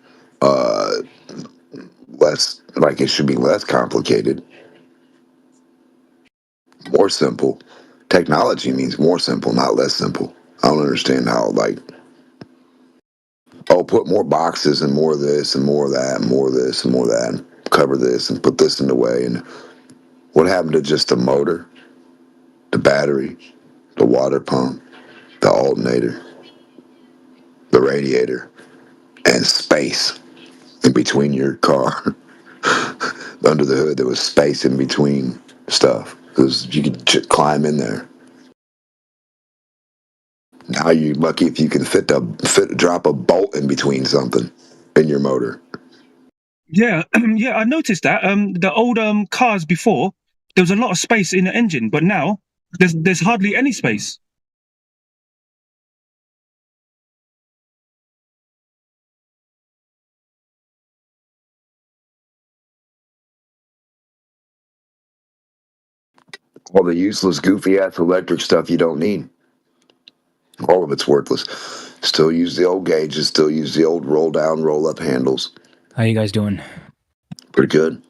less, like it should be less complicated, more simple. Technology means more simple, not less simple. I don't understand how, like, oh, put more boxes and more of this and more of that and more of this and more of that and cover this and put this in the way. And what happened to just the motor, the battery, the water pump, the alternator, the radiator, and space in between your car? Under the hood, there was space in between stuff because you could climb in there. Now you're lucky if you can drop a bolt in between something in your motor. Yeah, yeah, I noticed that. The old cars before, there was a lot of space in the engine, but now there's hardly any space. All the useless, goofy ass electric stuff you don't need. All of it's worthless. Still use the old gauges, still use the old roll down, roll up handles. How you guys doing? Pretty good.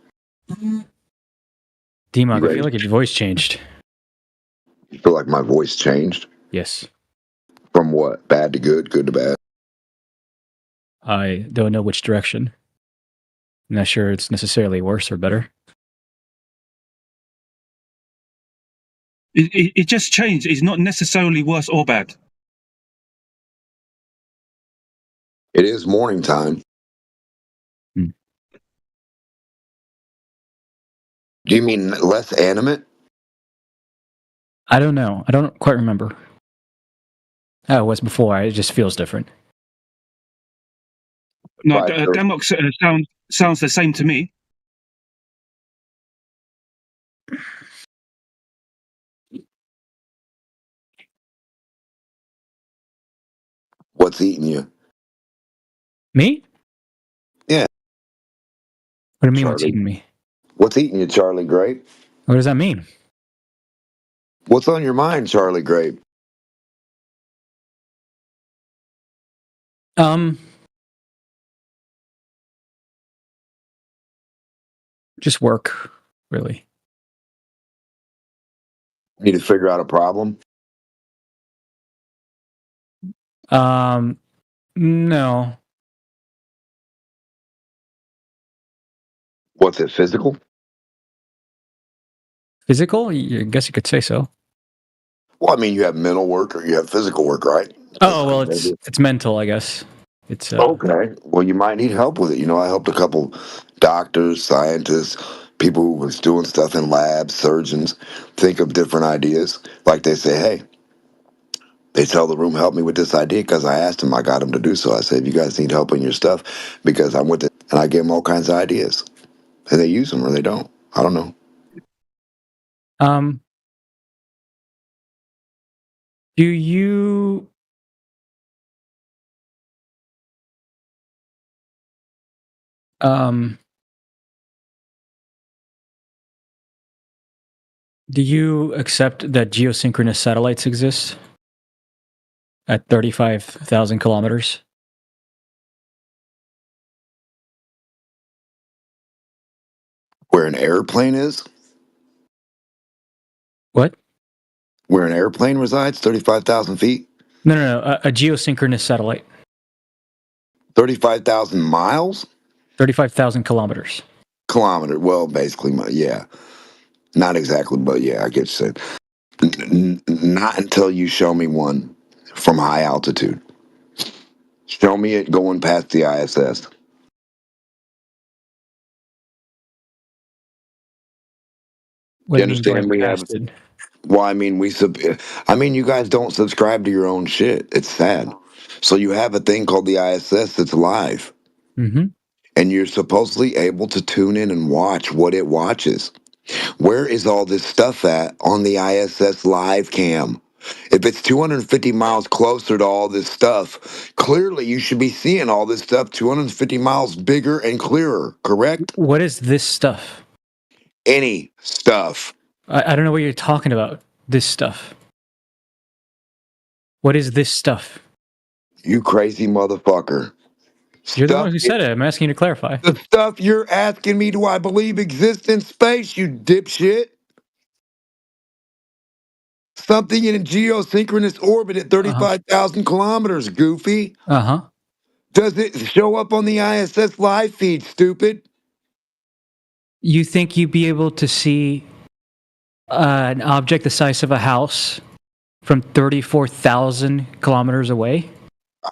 D-Mog, I feel like your voice changed. You feel like my voice changed? Yes. From what? Bad to good, good to bad? I don't know which direction. I'm not sure it's necessarily worse or better. It just changed. It's not necessarily worse or bad. It is morning time. Do you mean less animate? I don't know. I don't quite remember. How it was before. It just feels different. No, Demok sounds the same to me. What's eating you? Me? Yeah. What do you mean what's eating me? What's eating you, Charlie Grape? What does that mean? What's on your mind, Charlie Grape? Just work, really. Need to figure out a problem? No. What's it, physical? Physical? I guess you could say so. Well, I mean, you have mental work or you have physical work, right? Oh, well, it's mental, I guess. It's okay. Well, you might need help with it. You know, I helped a couple doctors, scientists, people who was doing stuff in labs, surgeons, think of different ideas. Like they say, hey, they tell the room, help me with this idea because I asked them, I got them to do so. I said, if you guys need help in your stuff, because I went to, and I gave them all kinds of ideas. and they use them or they don't. I don't know. Do you do you accept that geosynchronous satellites exist at 35,000 kilometers? Where an airplane is? What? Where an airplane resides, 35,000 feet? No. A geosynchronous satellite. 35,000 miles? 35,000 kilometers. Kilometer. Well, basically, yeah. Not exactly, but yeah, I get you said. Not until you show me one from high altitude. Show me it going past the ISS. What You do you mean understand? going We have. past it? Well, I mean, you guys don't subscribe to your own shit. It's sad. So you have a thing called the ISS that's live, Mm-hmm. and you're supposedly able to tune in and watch what it watches. Where is all this stuff at on the ISS live cam? If it's 250 miles closer to all this stuff, clearly you should be seeing all this stuff 250 miles bigger and clearer, correct? What is this stuff? Any stuff. I don't know what you're talking about. This stuff. What is this stuff? You crazy motherfucker. You're the one who said it. I'm asking you to clarify. The stuff you're asking me, do I believe exists in space, you dipshit? Something in a geosynchronous orbit at 35,000 kilometers, goofy. Uh-huh. Does it show up on the ISS live feed, stupid? You think you'd be able to see an object the size of a house from 34,000 kilometers away?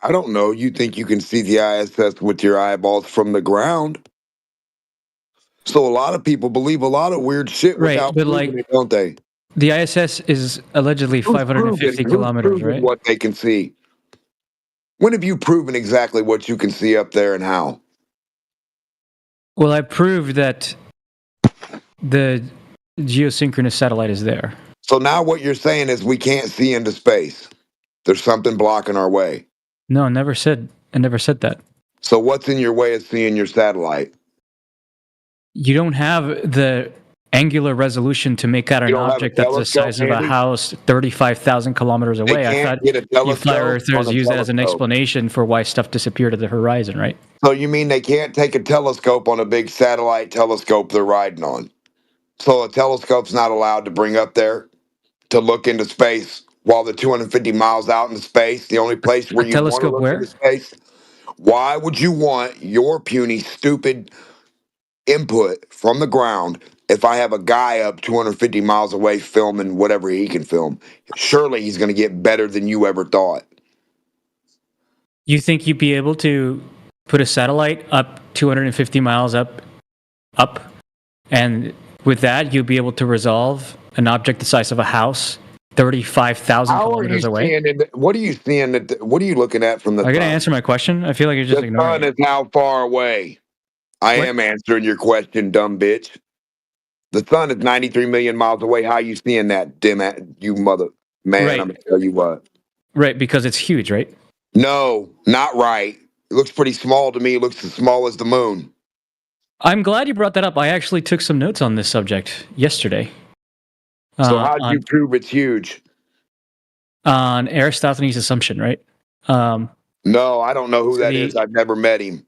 I don't know. You think you can see the ISS with your eyeballs from the ground? So a lot of people believe a lot of weird shit without proving it, don't they? The ISS is allegedly 550 kilometers, right? What they can see. When have you proven exactly what you can see up there and how? Well, I proved that the geosynchronous satellite is there. So now what you're saying is we can't see into space. There's something blocking our way. No, I never said that. So what's in your way of seeing your satellite? You don't have the angular resolution to make out an object that's the size of a house 35,000 kilometers away. I thought you flat earthers use that as an explanation for why stuff disappeared at the horizon, right? So you mean they can't take a telescope on a big satellite telescope they're riding on? So a telescope's not allowed to bring up there to look into space while they're 250 miles out into space, the only place where you want to look into space? Why would you want your puny, stupid input from the ground if I have a guy up 250 miles away filming whatever he can film? Surely he's going to get better than you ever thought. You think you'd be able to put a satellite up 250 miles up, and with that you'd be able to resolve an object the size of a house 35,000 kilometers away? What are you seeing? What are you looking at from the Are you sun? going to answer my question? I feel like you're just ignoring The sun is how far away? I am answering your question, dumb bitch. The sun is 93 million miles away. How you seeing that, you mother man? Right. I'm going to tell you what. Right, because it's huge, right? No, not right. It looks pretty small to me. It looks as small as the moon. I'm glad you brought that up. I actually took some notes on this subject yesterday. So how do you prove it's huge? On Aristophanes' assumption, right? No, I don't know who that is. I've never met him.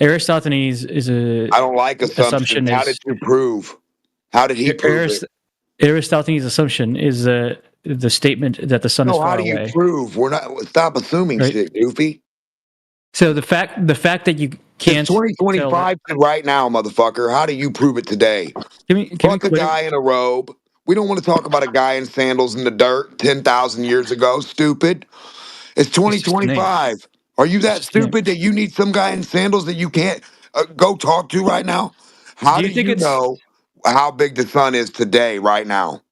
Aristophanes is a... I don't like assumptions. How did you prove? How did he prove it? Aristophanes' assumption is the statement that the sun is far away. How do you prove? Stop assuming shit, goofy. So the fact that you can't... It's 2025 right now, motherfucker. How do you prove it today? Fuck a guy in a robe. We don't want to talk about a guy in sandals in the dirt 10,000 years ago, stupid. It's 2025. Are you that stupid that you need some guy in sandals that you can't go talk to right now? How do you know how big the sun is today, right now?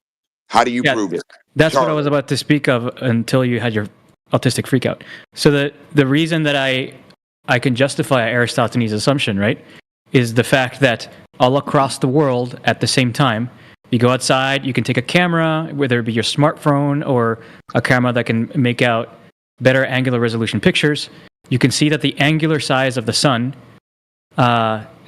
How do you prove it? That's what I was about to speak of until you had your autistic freakout. So the reason that I can justify Aristophanes' assumption, right, is the fact that all across the world at the same time, you go outside, you can take a camera, whether it be your smartphone or a camera that can make out better angular resolution pictures. You can see that the angular size of the sun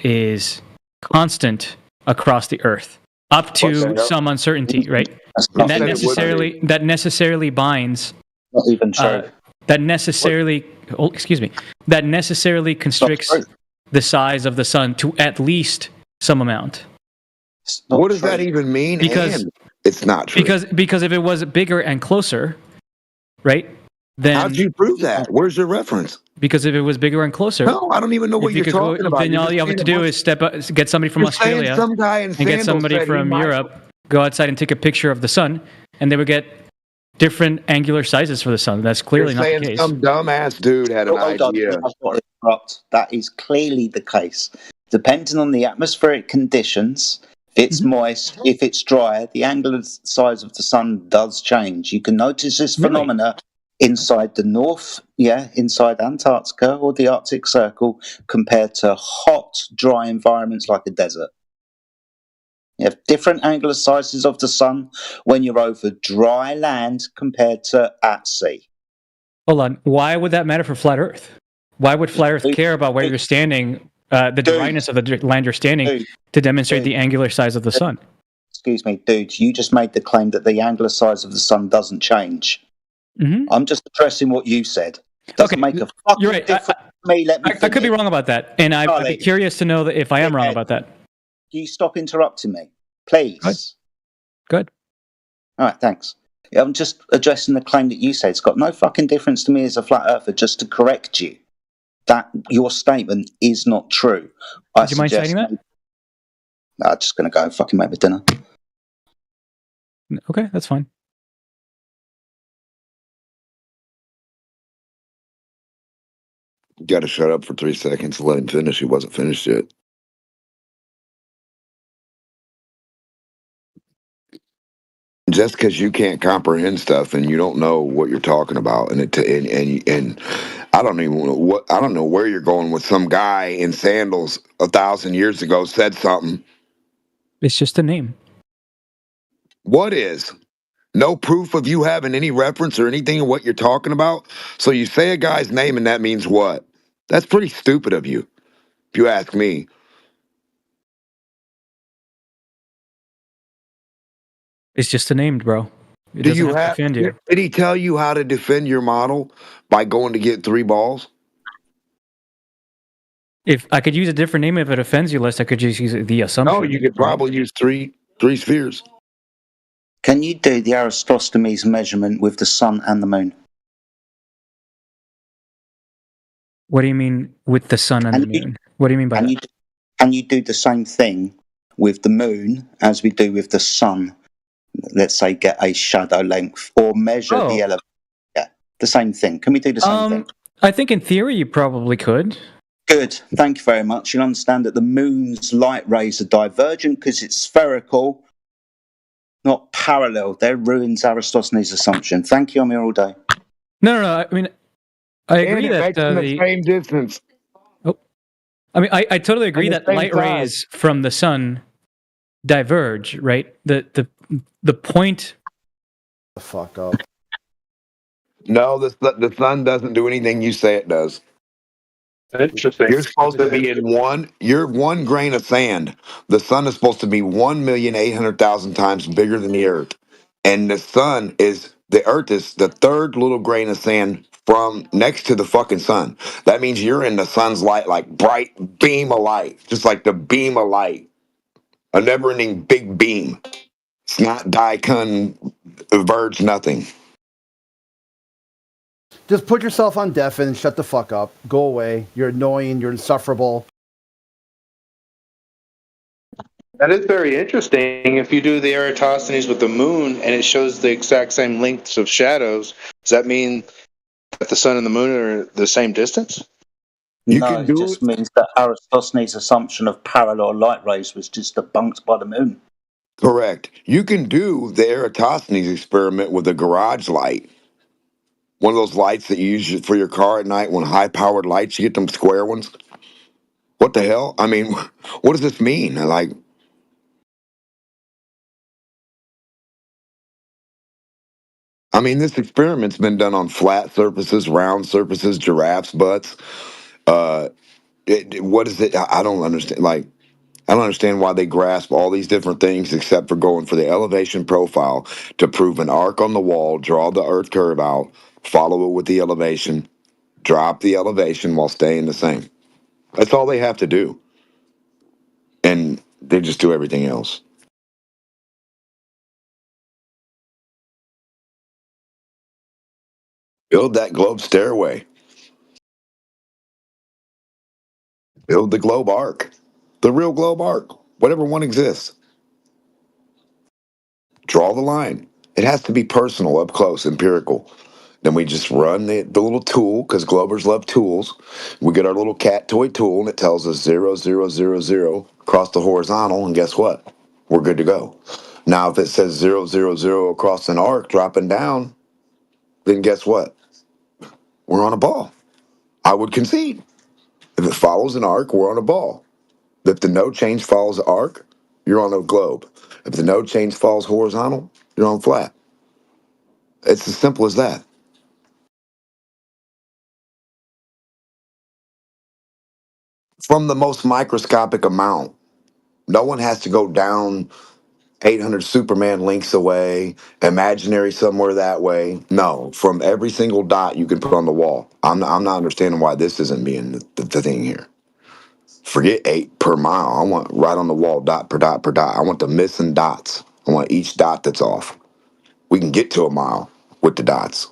is constant across the Earth, up to some uncertainty, right? And that necessarily binds. Not even true. That necessarily constricts the size of the sun to at least some amount. What does that even mean? Because it's not true. Because if it was bigger and closer, right? Then how'd you prove that? Where's your reference? Because if it was bigger and closer, no, I don't even know what you're talking about. Then all you have to do is get somebody from Australia and get somebody from Europe, go outside and take a picture of the sun, and they would get different angular sizes for the sun. That's clearly not the case. Some dumbass dude had an idea. That is clearly the case. Depending on the atmospheric conditions, if it's moist, if it's dry, the angular size of the sun does change. You can notice this phenomena inside the north, inside Antarctica or the Arctic Circle, compared to hot, dry environments like a desert. You have different angular sizes of the sun when you're over dry land compared to at sea. Hold on. Why would that matter for flat Earth? Why would flat Earth care about where you're standing, the dryness of the land you're standing, to demonstrate the angular size of the sun? Excuse me, dude. You just made the claim that the angular size of the sun doesn't change. Mm-hmm. I'm just addressing what you said. Doesn't make a fucking difference to me. I could be wrong about that, and I'd be curious to know that if I am wrong about that. Can you stop interrupting me, please? Good. All right, thanks. I'm just addressing the claim that you said. It's got no fucking difference to me as a flat earther, just to correct you. That your statement is not true. Do you mind citing that? No, I'm just going to go and fucking make my dinner. Okay, that's fine. You got to shut up for 3 seconds and let him finish. He wasn't finished yet. Just because you can't comprehend stuff and you don't know what you're talking about, and I don't know where you're going with some guy in sandals 1,000 years ago said something. It's just a name. What is? No proof of you having any reference or anything of what you're talking about. So you say a guy's name and that means what? That's pretty stupid of you, if you ask me. It's just a name, bro. It doesn't have to defend you. Did he tell you how to defend your model by going to get 3 balls? If I could use a different name if it offends you less, I could just use the assumption. No, you could probably use three spheres. Can you do the Aristosthenes measurement with the sun and the moon? What do you mean with the sun and the moon? What do you mean by that? Can you do the same thing with the moon as we do with the sun? Let's say get a shadow length or measure the elevation. Yeah, the same thing. Can we do the same thing? I think in theory you probably could. Good. Thank you very much. You'll understand that the moon's light rays are divergent because it's spherical, not parallel. That ruins Aristosthenes' assumption. Thank you. I'm here all day. No. I mean, I agree that the same distance. Oh, I mean, I totally agree that light rays from the sun diverge. Right. The point. The fuck up. No, the sun doesn't do anything you say it does. Interesting. You're supposed to be you're 1 grain of sand. The sun is supposed to be 1,800,000 times bigger than the earth. And the earth is the 3rd little grain of sand from next to the fucking sun. That means you're in the sun's light, like bright beam of light, just like the beam of light. A never-ending big beam. It's not diverge nothing. Just put yourself on deafen and shut the fuck up. Go away. You're annoying. You're insufferable. That is very interesting. If you do the Eratosthenes with the moon and it shows the exact same lengths of shadows, does that mean that the sun and the moon are the same distance? It just means that Aristosthenes' assumption of parallel light rays was just debunked by the moon. Correct. You can do the Eratosthenes experiment with a garage light. One of those lights that you use for your car at night, when high-powered lights, you get them square ones. What the hell? I mean, what does this mean? Like, I mean, this experiment's been done on flat surfaces, round surfaces, giraffes' butts. Uh, what is it? I don't understand. Like, I don't understand why they grasp all these different things except for going for the elevation profile to prove an arc on the wall, draw the Earth curve out, follow it with the elevation, drop the elevation while staying the same. That's all they have to do. And they just do everything else. Build that globe stairway. Build the globe arc. The real globe arc. Whatever one exists. Draw the line. It has to be personal, up close, empirical. Then we just run the little tool, because Globers love tools. We get our little cat toy tool, and it tells us 0, 0, 0, 0 across the horizontal, and guess what? We're good to go. Now, if it says 0, 0, 0 across an arc dropping down, then guess what? We're on a ball. I would concede. If it follows an arc, we're on a ball. If the node change follows the arc, you're on a globe. If the node change follows horizontal, you're on flat. It's as simple as that. From the most microscopic amount, no one has to go down 800 Superman links away, imaginary somewhere that way. No, from every single dot you can put on the wall. I'm not understanding why this isn't being the thing here. Forget 8 per mile. I want right on the wall, dot per dot per dot. I want the missing dots. I want each dot that's off. We can get to a mile with the dots.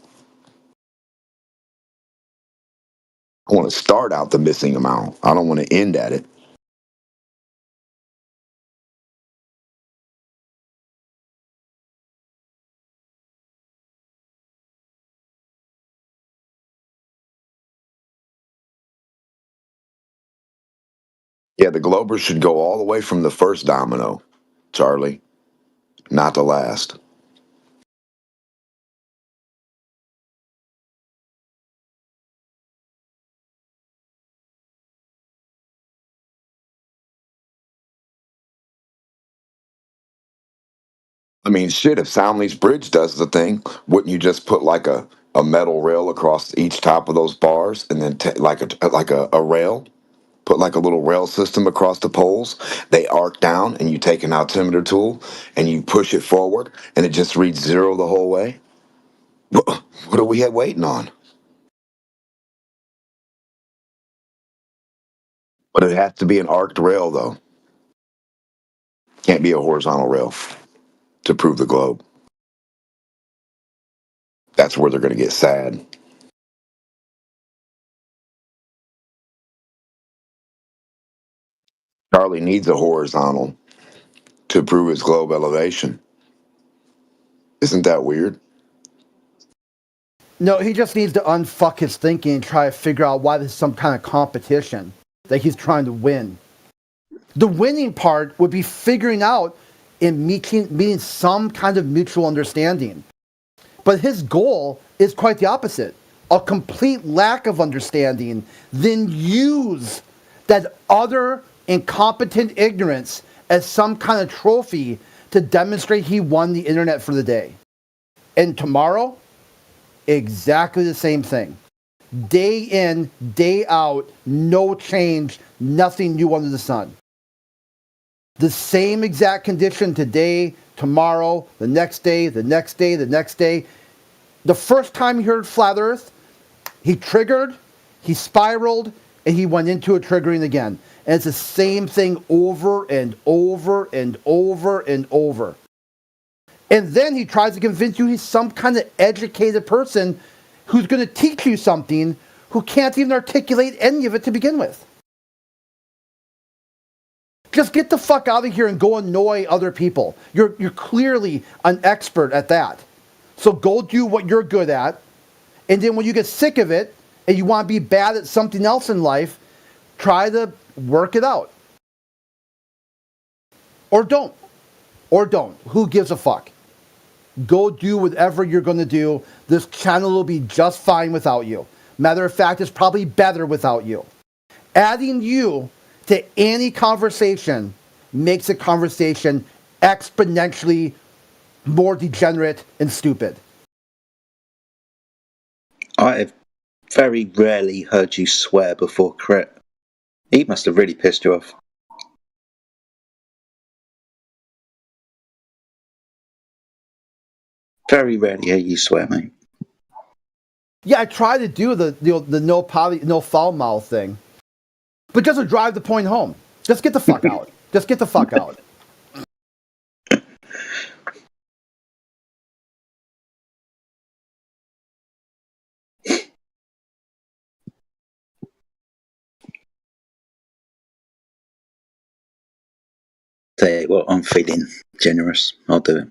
I want to start out the missing amount. I don't want to end at it. Yeah, the Globers should go all the way from the first domino, Charlie, not the last. I mean, shit, if Soundly's Bridge does the thing, wouldn't you just put like a metal rail across each top of those bars and then like a rail? Put like a little rail system across the poles. They arc down and you take an altimeter tool and you push it forward and it just reads 0 the whole way? What are we waiting on? But it has to be an arced rail, though. Can't be a horizontal rail to prove the globe. That's where they're going to get sad. Charlie needs a horizontal to prove his globe elevation. Isn't that weird? No, he just needs to unfuck his thinking and try to figure out why there's some kind of competition that he's trying to win. The winning part would be figuring out and meeting some kind of mutual understanding. But his goal is quite the opposite. A complete lack of understanding, then use that other incompetent ignorance as some kind of trophy to demonstrate he won the internet for the day. And tomorrow, exactly the same thing. Day in, day out, no change, nothing new under the sun. The same exact condition today, tomorrow, the next day, the next day, the next day. The first time he heard Flat Earth, he triggered, he spiraled, and he went into it triggering again. And it's the same thing over and over and over and over. And then he tries to convince you he's some kind of educated person who's going to teach you something who can't even articulate any of it to begin with. Just get the fuck out of here and go annoy other people. You're clearly an expert at that. So go do what you're good at. And then when you get sick of it and you want to be bad at something else in life, try to work it out. Or don't. Or don't. Who gives a fuck? Go do whatever you're going to do. This channel will be just fine without you. Matter of fact, it's probably better without you. Adding you to any conversation makes a conversation exponentially more degenerate and stupid. I have very rarely heard you swear before Crit. He must have really pissed you off. Very rarely hear you swear, mate. Yeah, I try to do the no foul mouth thing, but it doesn't drive the point home. Just get the fuck out. Just get the fuck out. Tell you what, I'm feeling generous. I'll do it.